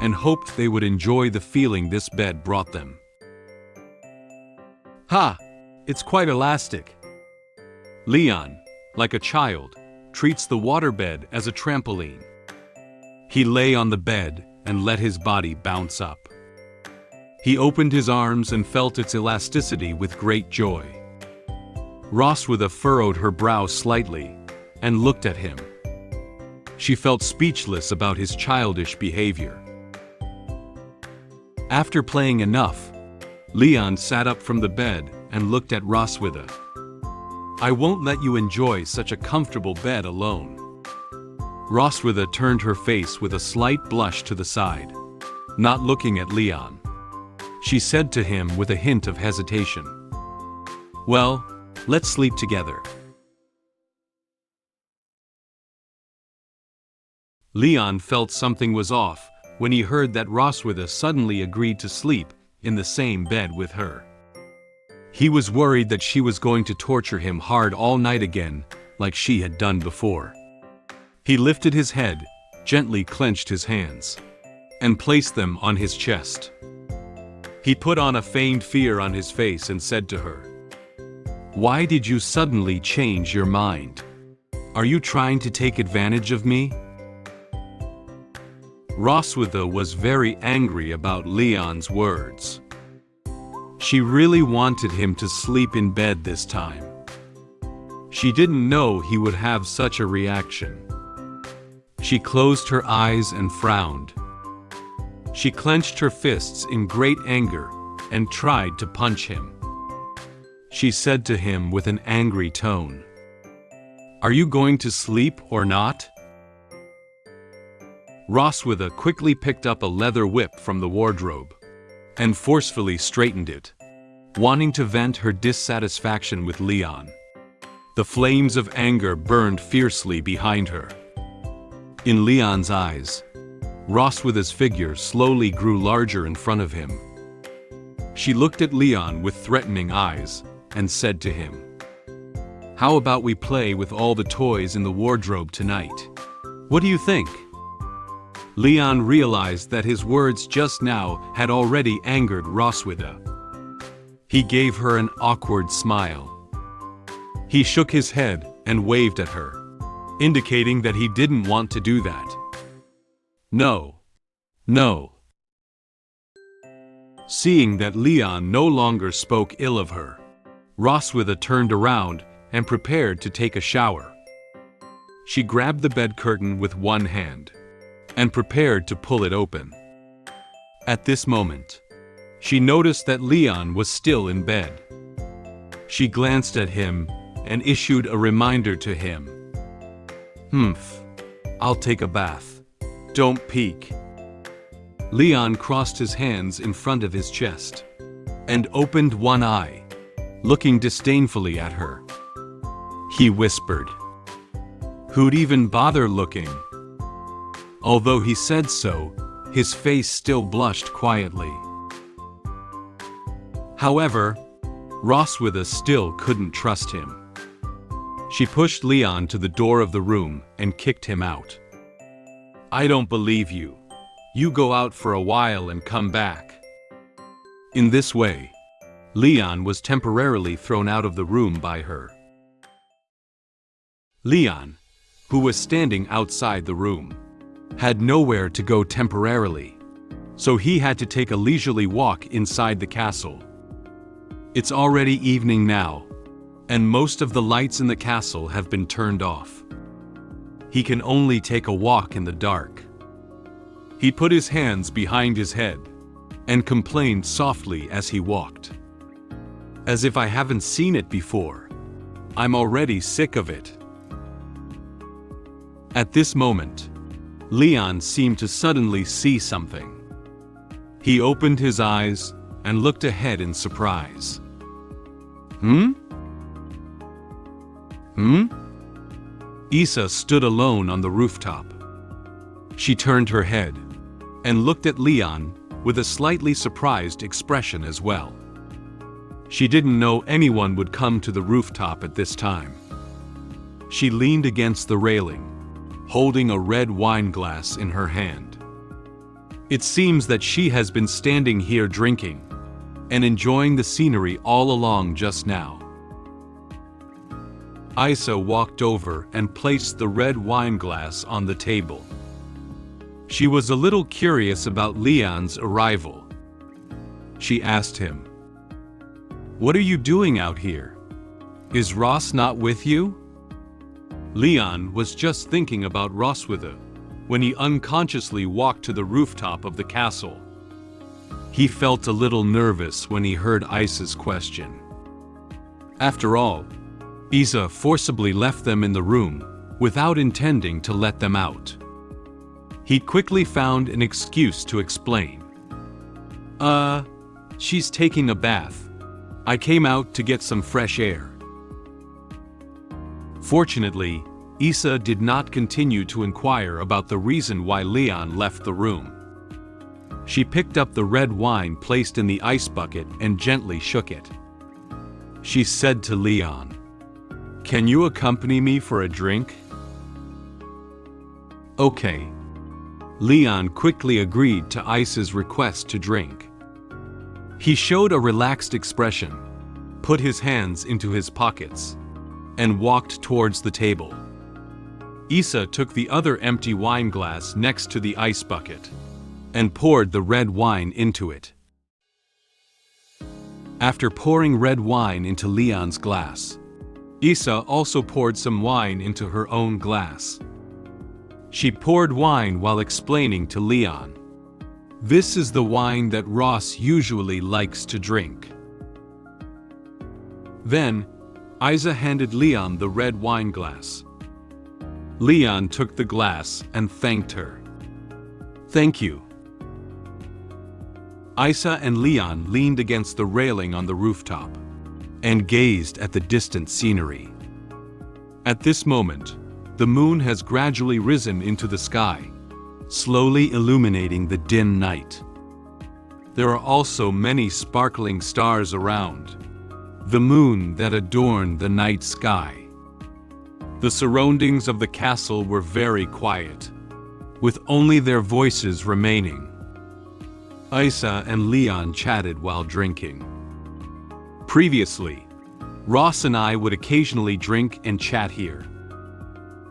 and hoped they would enjoy the feeling this bed brought them. "Ha! It's quite elastic." Leon, like a child, treats the waterbed as a trampoline. He lay on the bed and let his body bounce up. He opened his arms and felt its elasticity with great joy. Roswitha furrowed her brow slightly and looked at him. She felt speechless about his childish behavior. After playing enough, Leon sat up from the bed and looked at Roswitha. "I won't let you enjoy such a comfortable bed alone." Roswitha turned her face with a slight blush to the side, not looking at Leon. She said to him with a hint of hesitation, "Well, let's sleep together." Leon felt something was off when he heard that Roswitha suddenly agreed to sleep in the same bed with her. He was worried that she was going to torture him hard all night again, like she had done before. He lifted his head, gently clenched his hands, and placed them on his chest. He put on a feigned fear on his face and said to her, "Why did you suddenly change your mind? Are you trying to take advantage of me?" Roswitha was very angry about Leon's words. She really wanted him to sleep in bed this time. She didn't know he would have such a reaction. She closed her eyes and frowned. She clenched her fists in great anger and tried to punch him. She said to him with an angry tone, "Are you going to sleep or not?" Roswitha quickly picked up a leather whip from the wardrobe and forcefully straightened it, wanting to vent her dissatisfaction with Leon. The flames of anger burned fiercely behind her. In Leon's eyes, Roswitha's figure slowly grew larger in front of him. She looked at Leon with threatening eyes and said to him, "How about we play with all the toys in the wardrobe tonight? What do you think?" Leon realized that his words just now had already angered Roswitha. He gave her an awkward smile. He shook his head and waved at her, indicating that he didn't want to do that. "No. No." Seeing that Leon no longer spoke ill of her, Roswitha turned around and prepared to take a shower. She grabbed the bed curtain with one hand and prepared to pull it open. At this moment, she noticed that Leon was still in bed. She glanced at him and issued a reminder to him. I'll take a bath. Don't peek." Leon crossed his hands in front of his chest and opened one eye, looking disdainfully at her. He whispered, "Who'd even bother looking?" Although he said so, his face still blushed quietly. However, Roswitha still couldn't trust him. She pushed Leon to the door of the room and kicked him out. "I don't believe you. You go out for a while and come back." In this way, Leon was temporarily thrown out of the room by her. Leon, who was standing outside the room, had nowhere to go temporarily, so he had to take a leisurely walk inside the castle. It's already evening now, and most of the lights in the castle have been turned off. He can only take a walk in the dark. He put his hands behind his head and complained softly as he walked. "As if I haven't seen it before. I'm already sick of it." At this moment, Leon seemed to suddenly see something. He opened his eyes and looked ahead in surprise. Isha stood alone on the rooftop. She turned her head and looked at Leon with a slightly surprised expression as well. She didn't know anyone would come to the rooftop at this time. She leaned against the railing, holding a red wine glass in her hand. It seems that she has been standing here drinking and enjoying the scenery all along just now. Isha walked over and placed the red wine glass on the table. She was a little curious about Leon's arrival. She asked him, "What are you doing out here? Is Ross not with you?" Leon was just thinking about Roswitha when he unconsciously walked to the rooftop of the castle. He felt a little nervous when he heard Isha's question. After all, Isha forcibly left them in the room without intending to let them out. He quickly found an excuse to explain. She's taking a bath. I came out to get some fresh air." Fortunately, Isha did not continue to inquire about the reason why Leon left the room. She picked up the red wine placed in the ice bucket and gently shook it. She said to Leon, "Can you accompany me for a drink?" "Okay." Leon quickly agreed to Isha's request to drink. He showed a relaxed expression, put his hands into his pockets, and walked towards the table. Isha took the other empty wine glass next to the ice bucket and poured the red wine into it. After pouring red wine into Leon's glass, Isha also poured some wine into her own glass. She poured wine while explaining to Leon, "This is the wine that Ross usually likes to drink." Then, Isha handed Leon the red wine glass. Leon took the glass and thanked her. "Thank you." Isha and Leon leaned against the railing on the rooftop and gazed at the distant scenery. At this moment, the moon has gradually risen into the sky, slowly illuminating the dim night. There are also many sparkling stars around, the moon that adorned the night sky. The surroundings of the castle were very quiet, with only their voices remaining. Isha and Leon chatted while drinking. Previously, Ross and I would occasionally drink and chat here.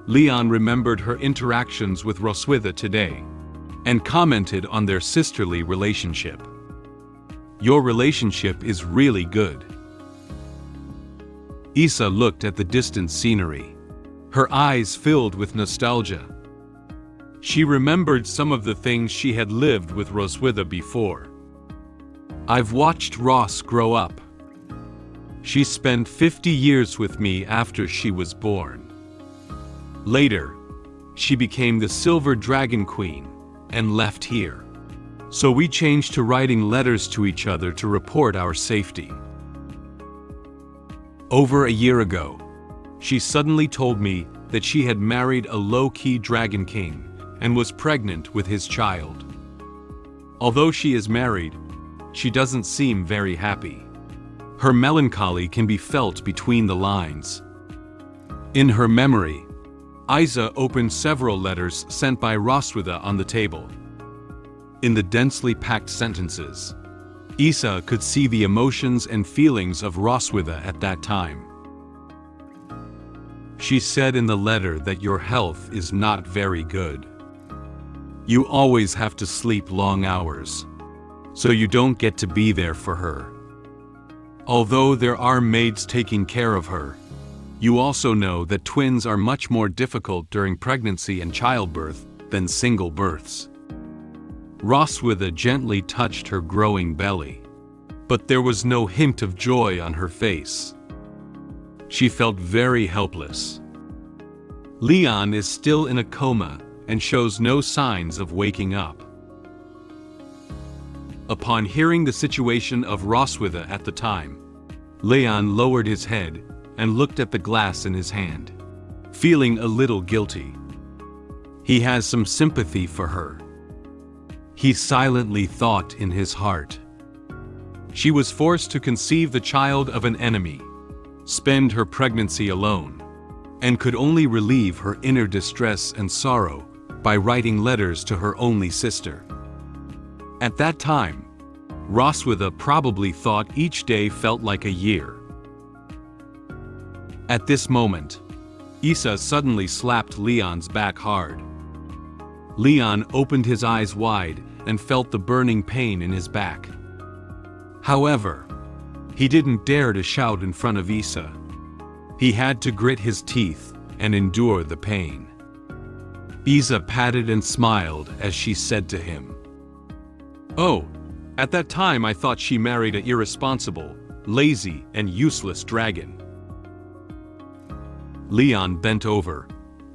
Leon remembered her interactions with Roswitha today and commented on their sisterly relationship. "Your relationship is really good." Isha looked at the distant scenery, her eyes filled with nostalgia. She remembered some of the things she had lived with Roswitha before. "I've watched Ross grow up. She spent 50 years with me after she was born. Later, she became the Silver Dragon Queen and left here. So we changed to writing letters to each other to report our safety. Over a year ago, she suddenly told me that she had married a low-key Dragon King and was pregnant with his child. Although she is married, she doesn't seem very happy. Her melancholy can be felt between the lines. In her memory, Isha opened several letters sent by Roswitha on the table. In the densely packed sentences, Isha could see the emotions and feelings of Roswitha at that time. She said in the letter that your health is not very good. You always have to sleep long hours, so you don't get to be there for her. Although there are maids taking care of her, you also know that twins are much more difficult during pregnancy and childbirth than single births. Roswitha gently touched her growing belly, but there was no hint of joy on her face. She felt very helpless. Leon is still in a coma and shows no signs of waking up. Upon hearing the situation of Roswitha at the time, Leon lowered his head and looked at the glass in his hand, feeling a little guilty. He has some sympathy for her. He silently thought in his heart. She was forced to conceive the child of an enemy, spend her pregnancy alone, and could only relieve her inner distress and sorrow by writing letters to her only sister. At that time, Roswitha probably thought each day felt like a year. At this moment, Isha suddenly slapped Leon's back hard. Leon opened his eyes wide and felt the burning pain in his back. However, he didn't dare to shout in front of Isha. He had to grit his teeth and endure the pain. Isha patted and smiled as she said to him, "Oh, at that time I thought she married an irresponsible, lazy, and useless dragon." Leon bent over,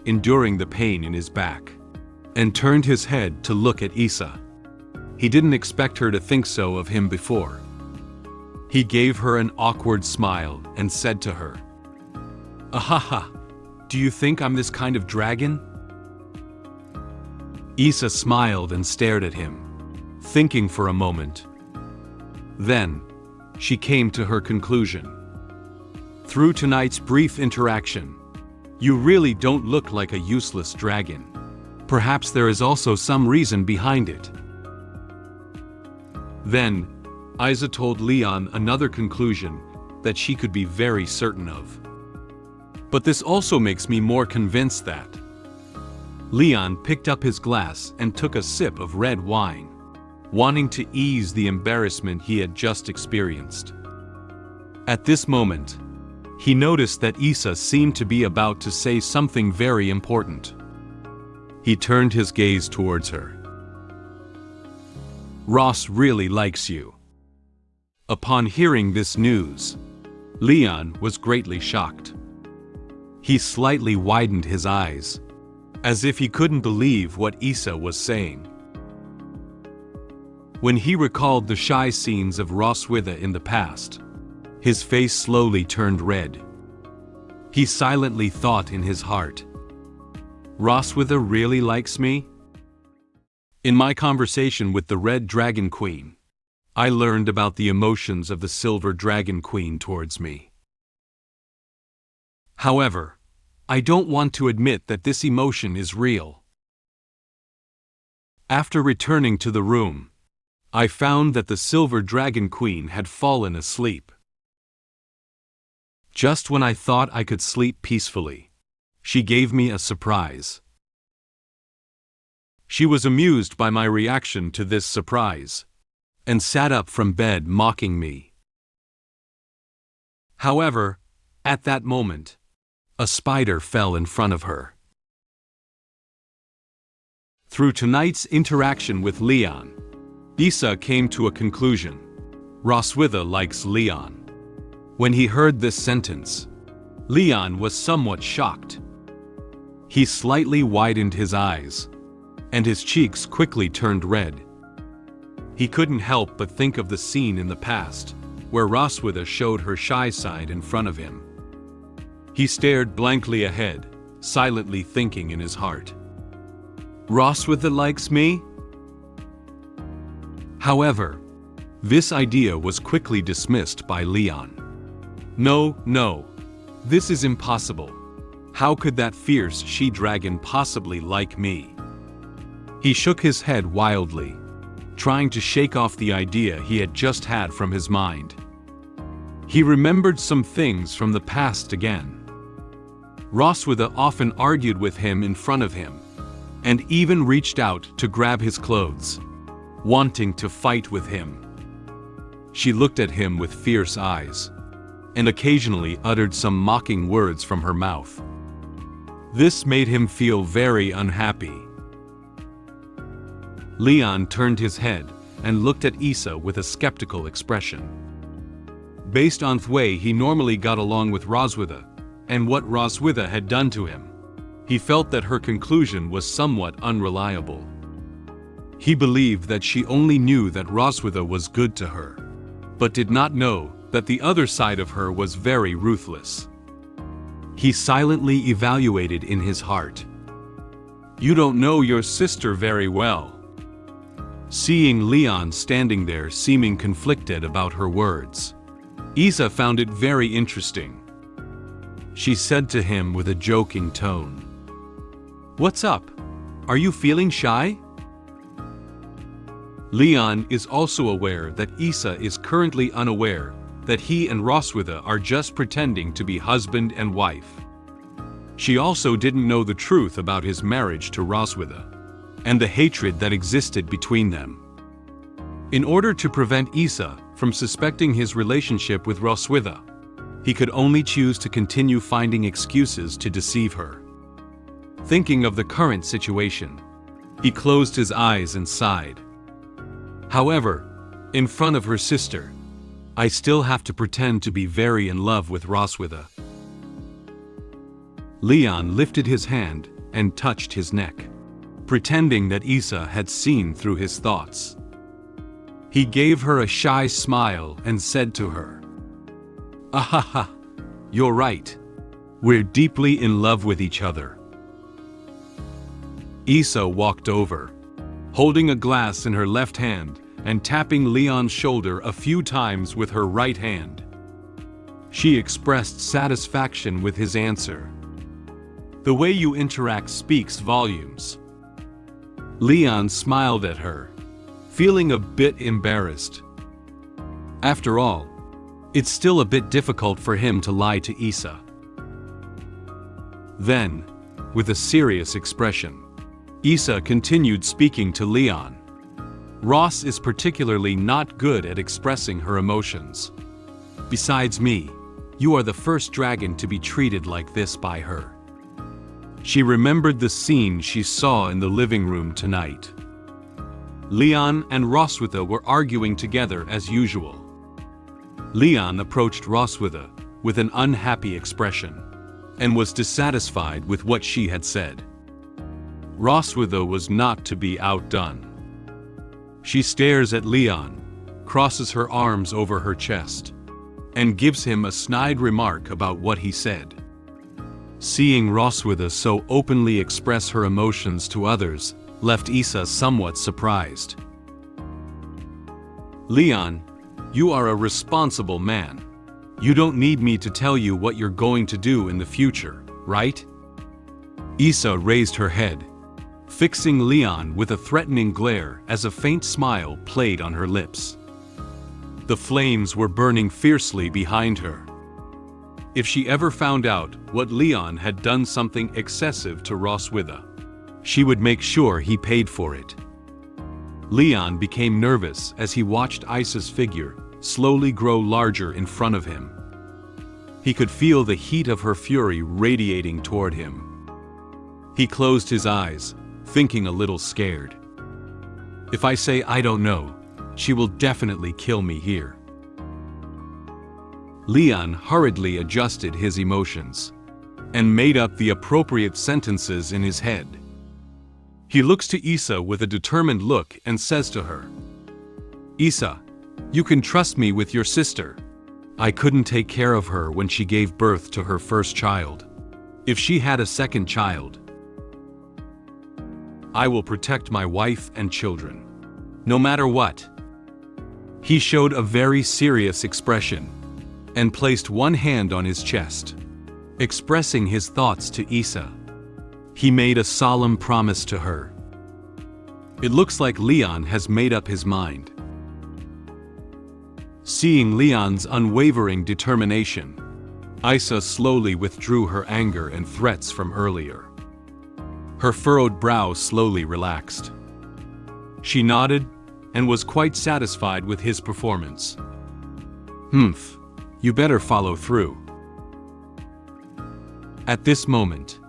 enduring the pain in his back, and turned his head to look at Isha. He didn't expect her to think so of him before. He gave her an awkward smile and said to her, "Ahaha, do you think I'm this kind of dragon?" Isha smiled and stared at him, thinking for a moment. Then, she came to her conclusion. "Through tonight's brief interaction, you really don't look like a useless dragon. Perhaps there is also some reason behind it." Then, Isha told Leon another conclusion that she could be very certain of. "But this also makes me more convinced that." Leon picked up his glass and took a sip of red wine, wanting to ease the embarrassment he had just experienced. At this moment, he noticed that Isha seemed to be about to say something very important. He turned his gaze towards her. "Ross really likes you." Upon hearing this news, Leon was greatly shocked. He slightly widened his eyes, as if he couldn't believe what Isha was saying. When he recalled the shy scenes of Roswitha in the past, his face slowly turned red. He silently thought in his heart, "Roswitha really likes me?" In my conversation with the Red Dragon Queen, I learned about the emotions of the Silver Dragon Queen towards me. However, I don't want to admit that this emotion is real. After returning to the room, I found that the Silver Dragon Queen had fallen asleep. Just when I thought I could sleep peacefully, she gave me a surprise. She was amused by my reaction to this surprise, and sat up from bed mocking me. However, at that moment, a spider fell in front of her. Through tonight's interaction with Leon, Isha came to a conclusion. Roswitha likes Leon. When he heard this sentence, Leon was somewhat shocked. He slightly widened his eyes, and his cheeks quickly turned red. He couldn't help but think of the scene in the past, where Roswitha showed her shy side in front of him. He stared blankly ahead, silently thinking in his heart, "Roswitha likes me?" However, this idea was quickly dismissed by Leon. No, this is impossible. How could that fierce she-dragon possibly like me?" He shook his head wildly, trying to shake off the idea he had just had from his mind. He remembered some things from the past again. Roswitha often argued with him in front of him, and even reached out to grab his clothes, wanting to fight with him. She looked at him with fierce eyes, and occasionally uttered some mocking words from her mouth. This made him feel very unhappy. Leon turned his head and looked at Isha with a skeptical expression. Based on the way he normally got along with Roswitha, and what Roswitha had done to him, he felt that her conclusion was somewhat unreliable. He believed that she only knew that Roswitha was good to her, but did not know that the other side of her was very ruthless. He silently evaluated in his heart. "You don't know your sister very well." Seeing Leon standing there seeming conflicted about her words, Isha found it very interesting. She said to him with a joking tone, "What's up? Are you feeling shy?" Leon is also aware that Isha is currently unaware that he and Roswitha are just pretending to be husband and wife. She also didn't know the truth about his marriage to Roswitha, and the hatred that existed between them. In order to prevent Isha from suspecting his relationship with Roswitha, he could only choose to continue finding excuses to deceive her. Thinking of the current situation, he closed his eyes and sighed. However, in front of her sister, I still have to pretend to be very in love with Roswitha. Leon lifted his hand and touched his neck, pretending that Isha had seen through his thoughts. He gave her a shy smile and said to her, "Ahaha, you're right. We're deeply in love with each other." Isha walked over, holding a glass in her left hand and tapping Leon's shoulder a few times with her right hand. She expressed satisfaction with his answer. "The way you interact speaks volumes." Leon smiled at her, feeling a bit embarrassed. After all, it's still a bit difficult for him to lie to Isha. Then, with a serious expression, Isha continued speaking to Leon. "Ross is particularly not good at expressing her emotions. Besides me, you are the first dragon to be treated like this by her." She remembered the scene she saw in the living room tonight. Leon and Roswitha were arguing together as usual. Leon approached Roswitha with an unhappy expression and was dissatisfied with what she had said. Roswitha was not to be outdone. She stares at Leon, crosses her arms over her chest, and gives him a snide remark about what he said. Seeing Roswitha so openly express her emotions to others left Isha somewhat surprised. "Leon, you are a responsible man. You don't need me to tell you what you're going to do in the future, right?" Isha raised her head, fixing Leon with a threatening glare as a faint smile played on her lips. The flames were burning fiercely behind her. If she ever found out what Leon had done something excessive to Roswitha, she would make sure he paid for it. Leon became nervous as he watched Isha's figure slowly grow larger in front of him. He could feel the heat of her fury radiating toward him. He closed his eyes, thinking a little scared. "If I say I don't know, she will definitely kill me here." Leon hurriedly adjusted his emotions and made up the appropriate sentences in his head. He looks to Isha with a determined look and says to her, "Isha, you can trust me with your sister. I couldn't take care of her when she gave birth to her first child. If she had a second child, I will protect my wife and children, no matter what." He showed a very serious expression and placed one hand on his chest, expressing his thoughts to Isha. He made a solemn promise to her. It looks like Leon has made up his mind. Seeing Leon's unwavering determination, Isha slowly withdrew her anger and threats from earlier. Her furrowed brow slowly relaxed. She nodded and was quite satisfied with his performance. "Humph, you better follow through." At this moment,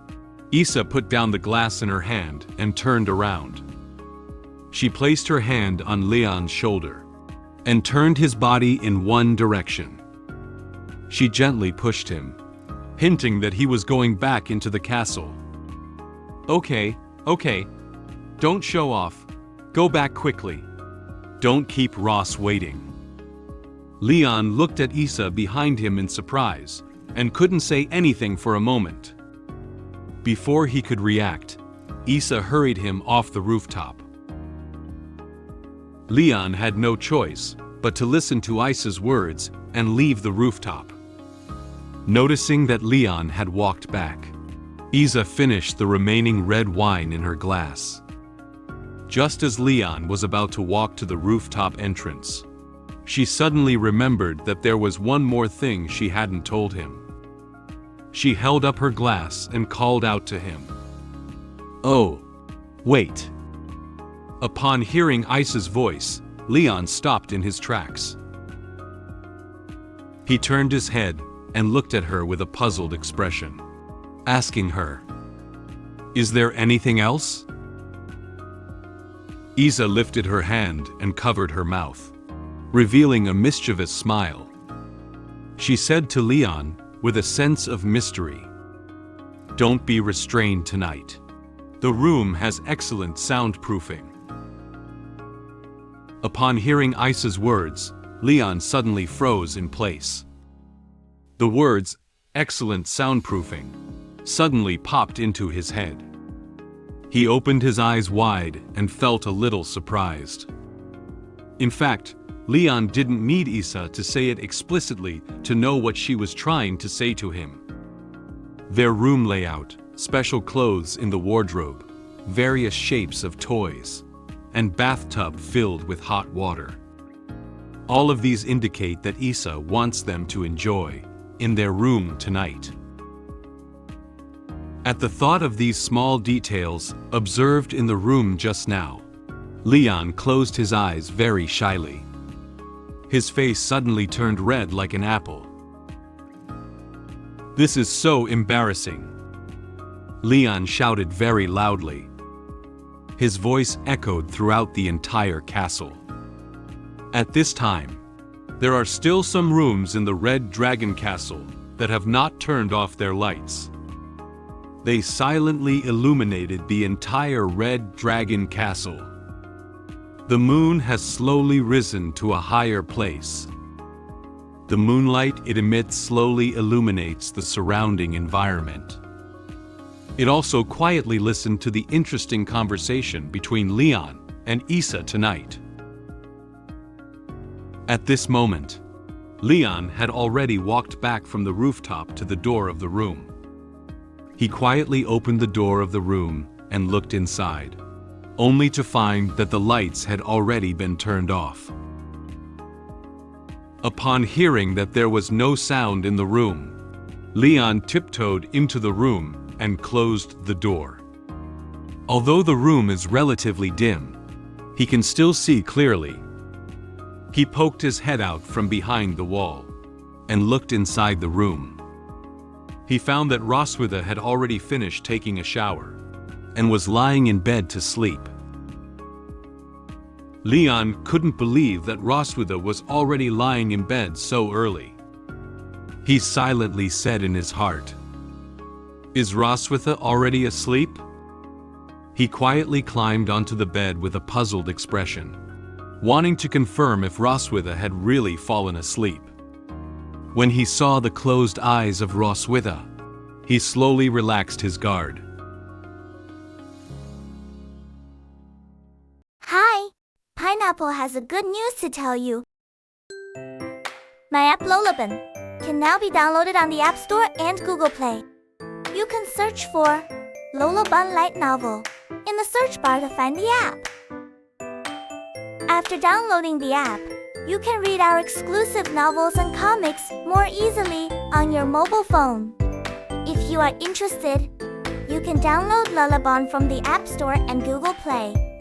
Isha put down the glass in her hand and turned around. She placed her hand on Leon's shoulder and turned his body in one direction. She gently pushed him, hinting that he was going back into the castle. Okay, don't show off. Go back quickly. Don't keep Ross waiting." Leon looked at Isha behind him in surprise and couldn't say anything for a moment. Before he could react, Isha hurried him off the rooftop. Leon had no choice but to listen to Isha's words and leave the rooftop. Noticing that Leon had walked back, Isha finished the remaining red wine in her glass. Just as Leon was about to walk to the rooftop entrance, she suddenly remembered that there was one more thing she hadn't told him. She held up her glass and called out to him. "Oh, wait." Upon hearing Isha's voice, Leon stopped in his tracks. He turned his head and looked at her with a puzzled expression, asking her, "Is there anything else?" Isha lifted her hand and covered her mouth, revealing a mischievous smile. She said to Leon with a sense of mystery, "Don't be restrained tonight. The room has excellent soundproofing." Upon hearing Isha's words, Leon suddenly froze in place. The words, "excellent soundproofing," suddenly popped into his head. He opened his eyes wide and felt a little surprised. In fact, Leon didn't need Isha to say it explicitly to know what she was trying to say to him. Their room layout, special clothes in the wardrobe, various shapes of toys, and bathtub filled with hot water. All of these indicate that Isha wants them to enjoy in their room tonight. At the thought of these small details observed in the room just now, Leon closed his eyes very shyly. His face suddenly turned red like an apple. "This is so embarrassing," Leon shouted very loudly. His voice echoed throughout the entire castle. At this time, there are still some rooms in the Red Dragon Castle that have not turned off their lights. They silently illuminated the entire Red Dragon Castle. The moon has slowly risen to a higher place. The moonlight it emits slowly illuminates the surrounding environment. It also quietly listened to the interesting conversation between Leon and Isha tonight. At this moment, Leon had already walked back from the rooftop to the door of the room. He quietly opened the door of the room and looked inside, only to find that the lights had already been turned off. Upon hearing that there was no sound in the room, Leon tiptoed into the room and closed the door. Although the room is relatively dim, he can still see clearly. He poked his head out from behind the wall and looked inside the room. He found that Roswitha had already finished taking a shower and was lying in bed to sleep. Leon couldn't believe that Roswitha was already lying in bed so early. He silently said in his heart, "Is Roswitha already asleep?" He quietly climbed onto the bed with a puzzled expression, wanting to confirm if Roswitha had really fallen asleep. When he saw the closed eyes of Roswitha, he slowly relaxed his guard. Hi! Pineapple has a good news to tell you. My app LoloBun can now be downloaded on the App Store and Google Play. You can search for LoloBun Light Novel in the search bar to find the app. After downloading the app, you can read our exclusive novels and comics more easily on your mobile phone. If you are interested, you can download LoloBun from the App Store and Google Play.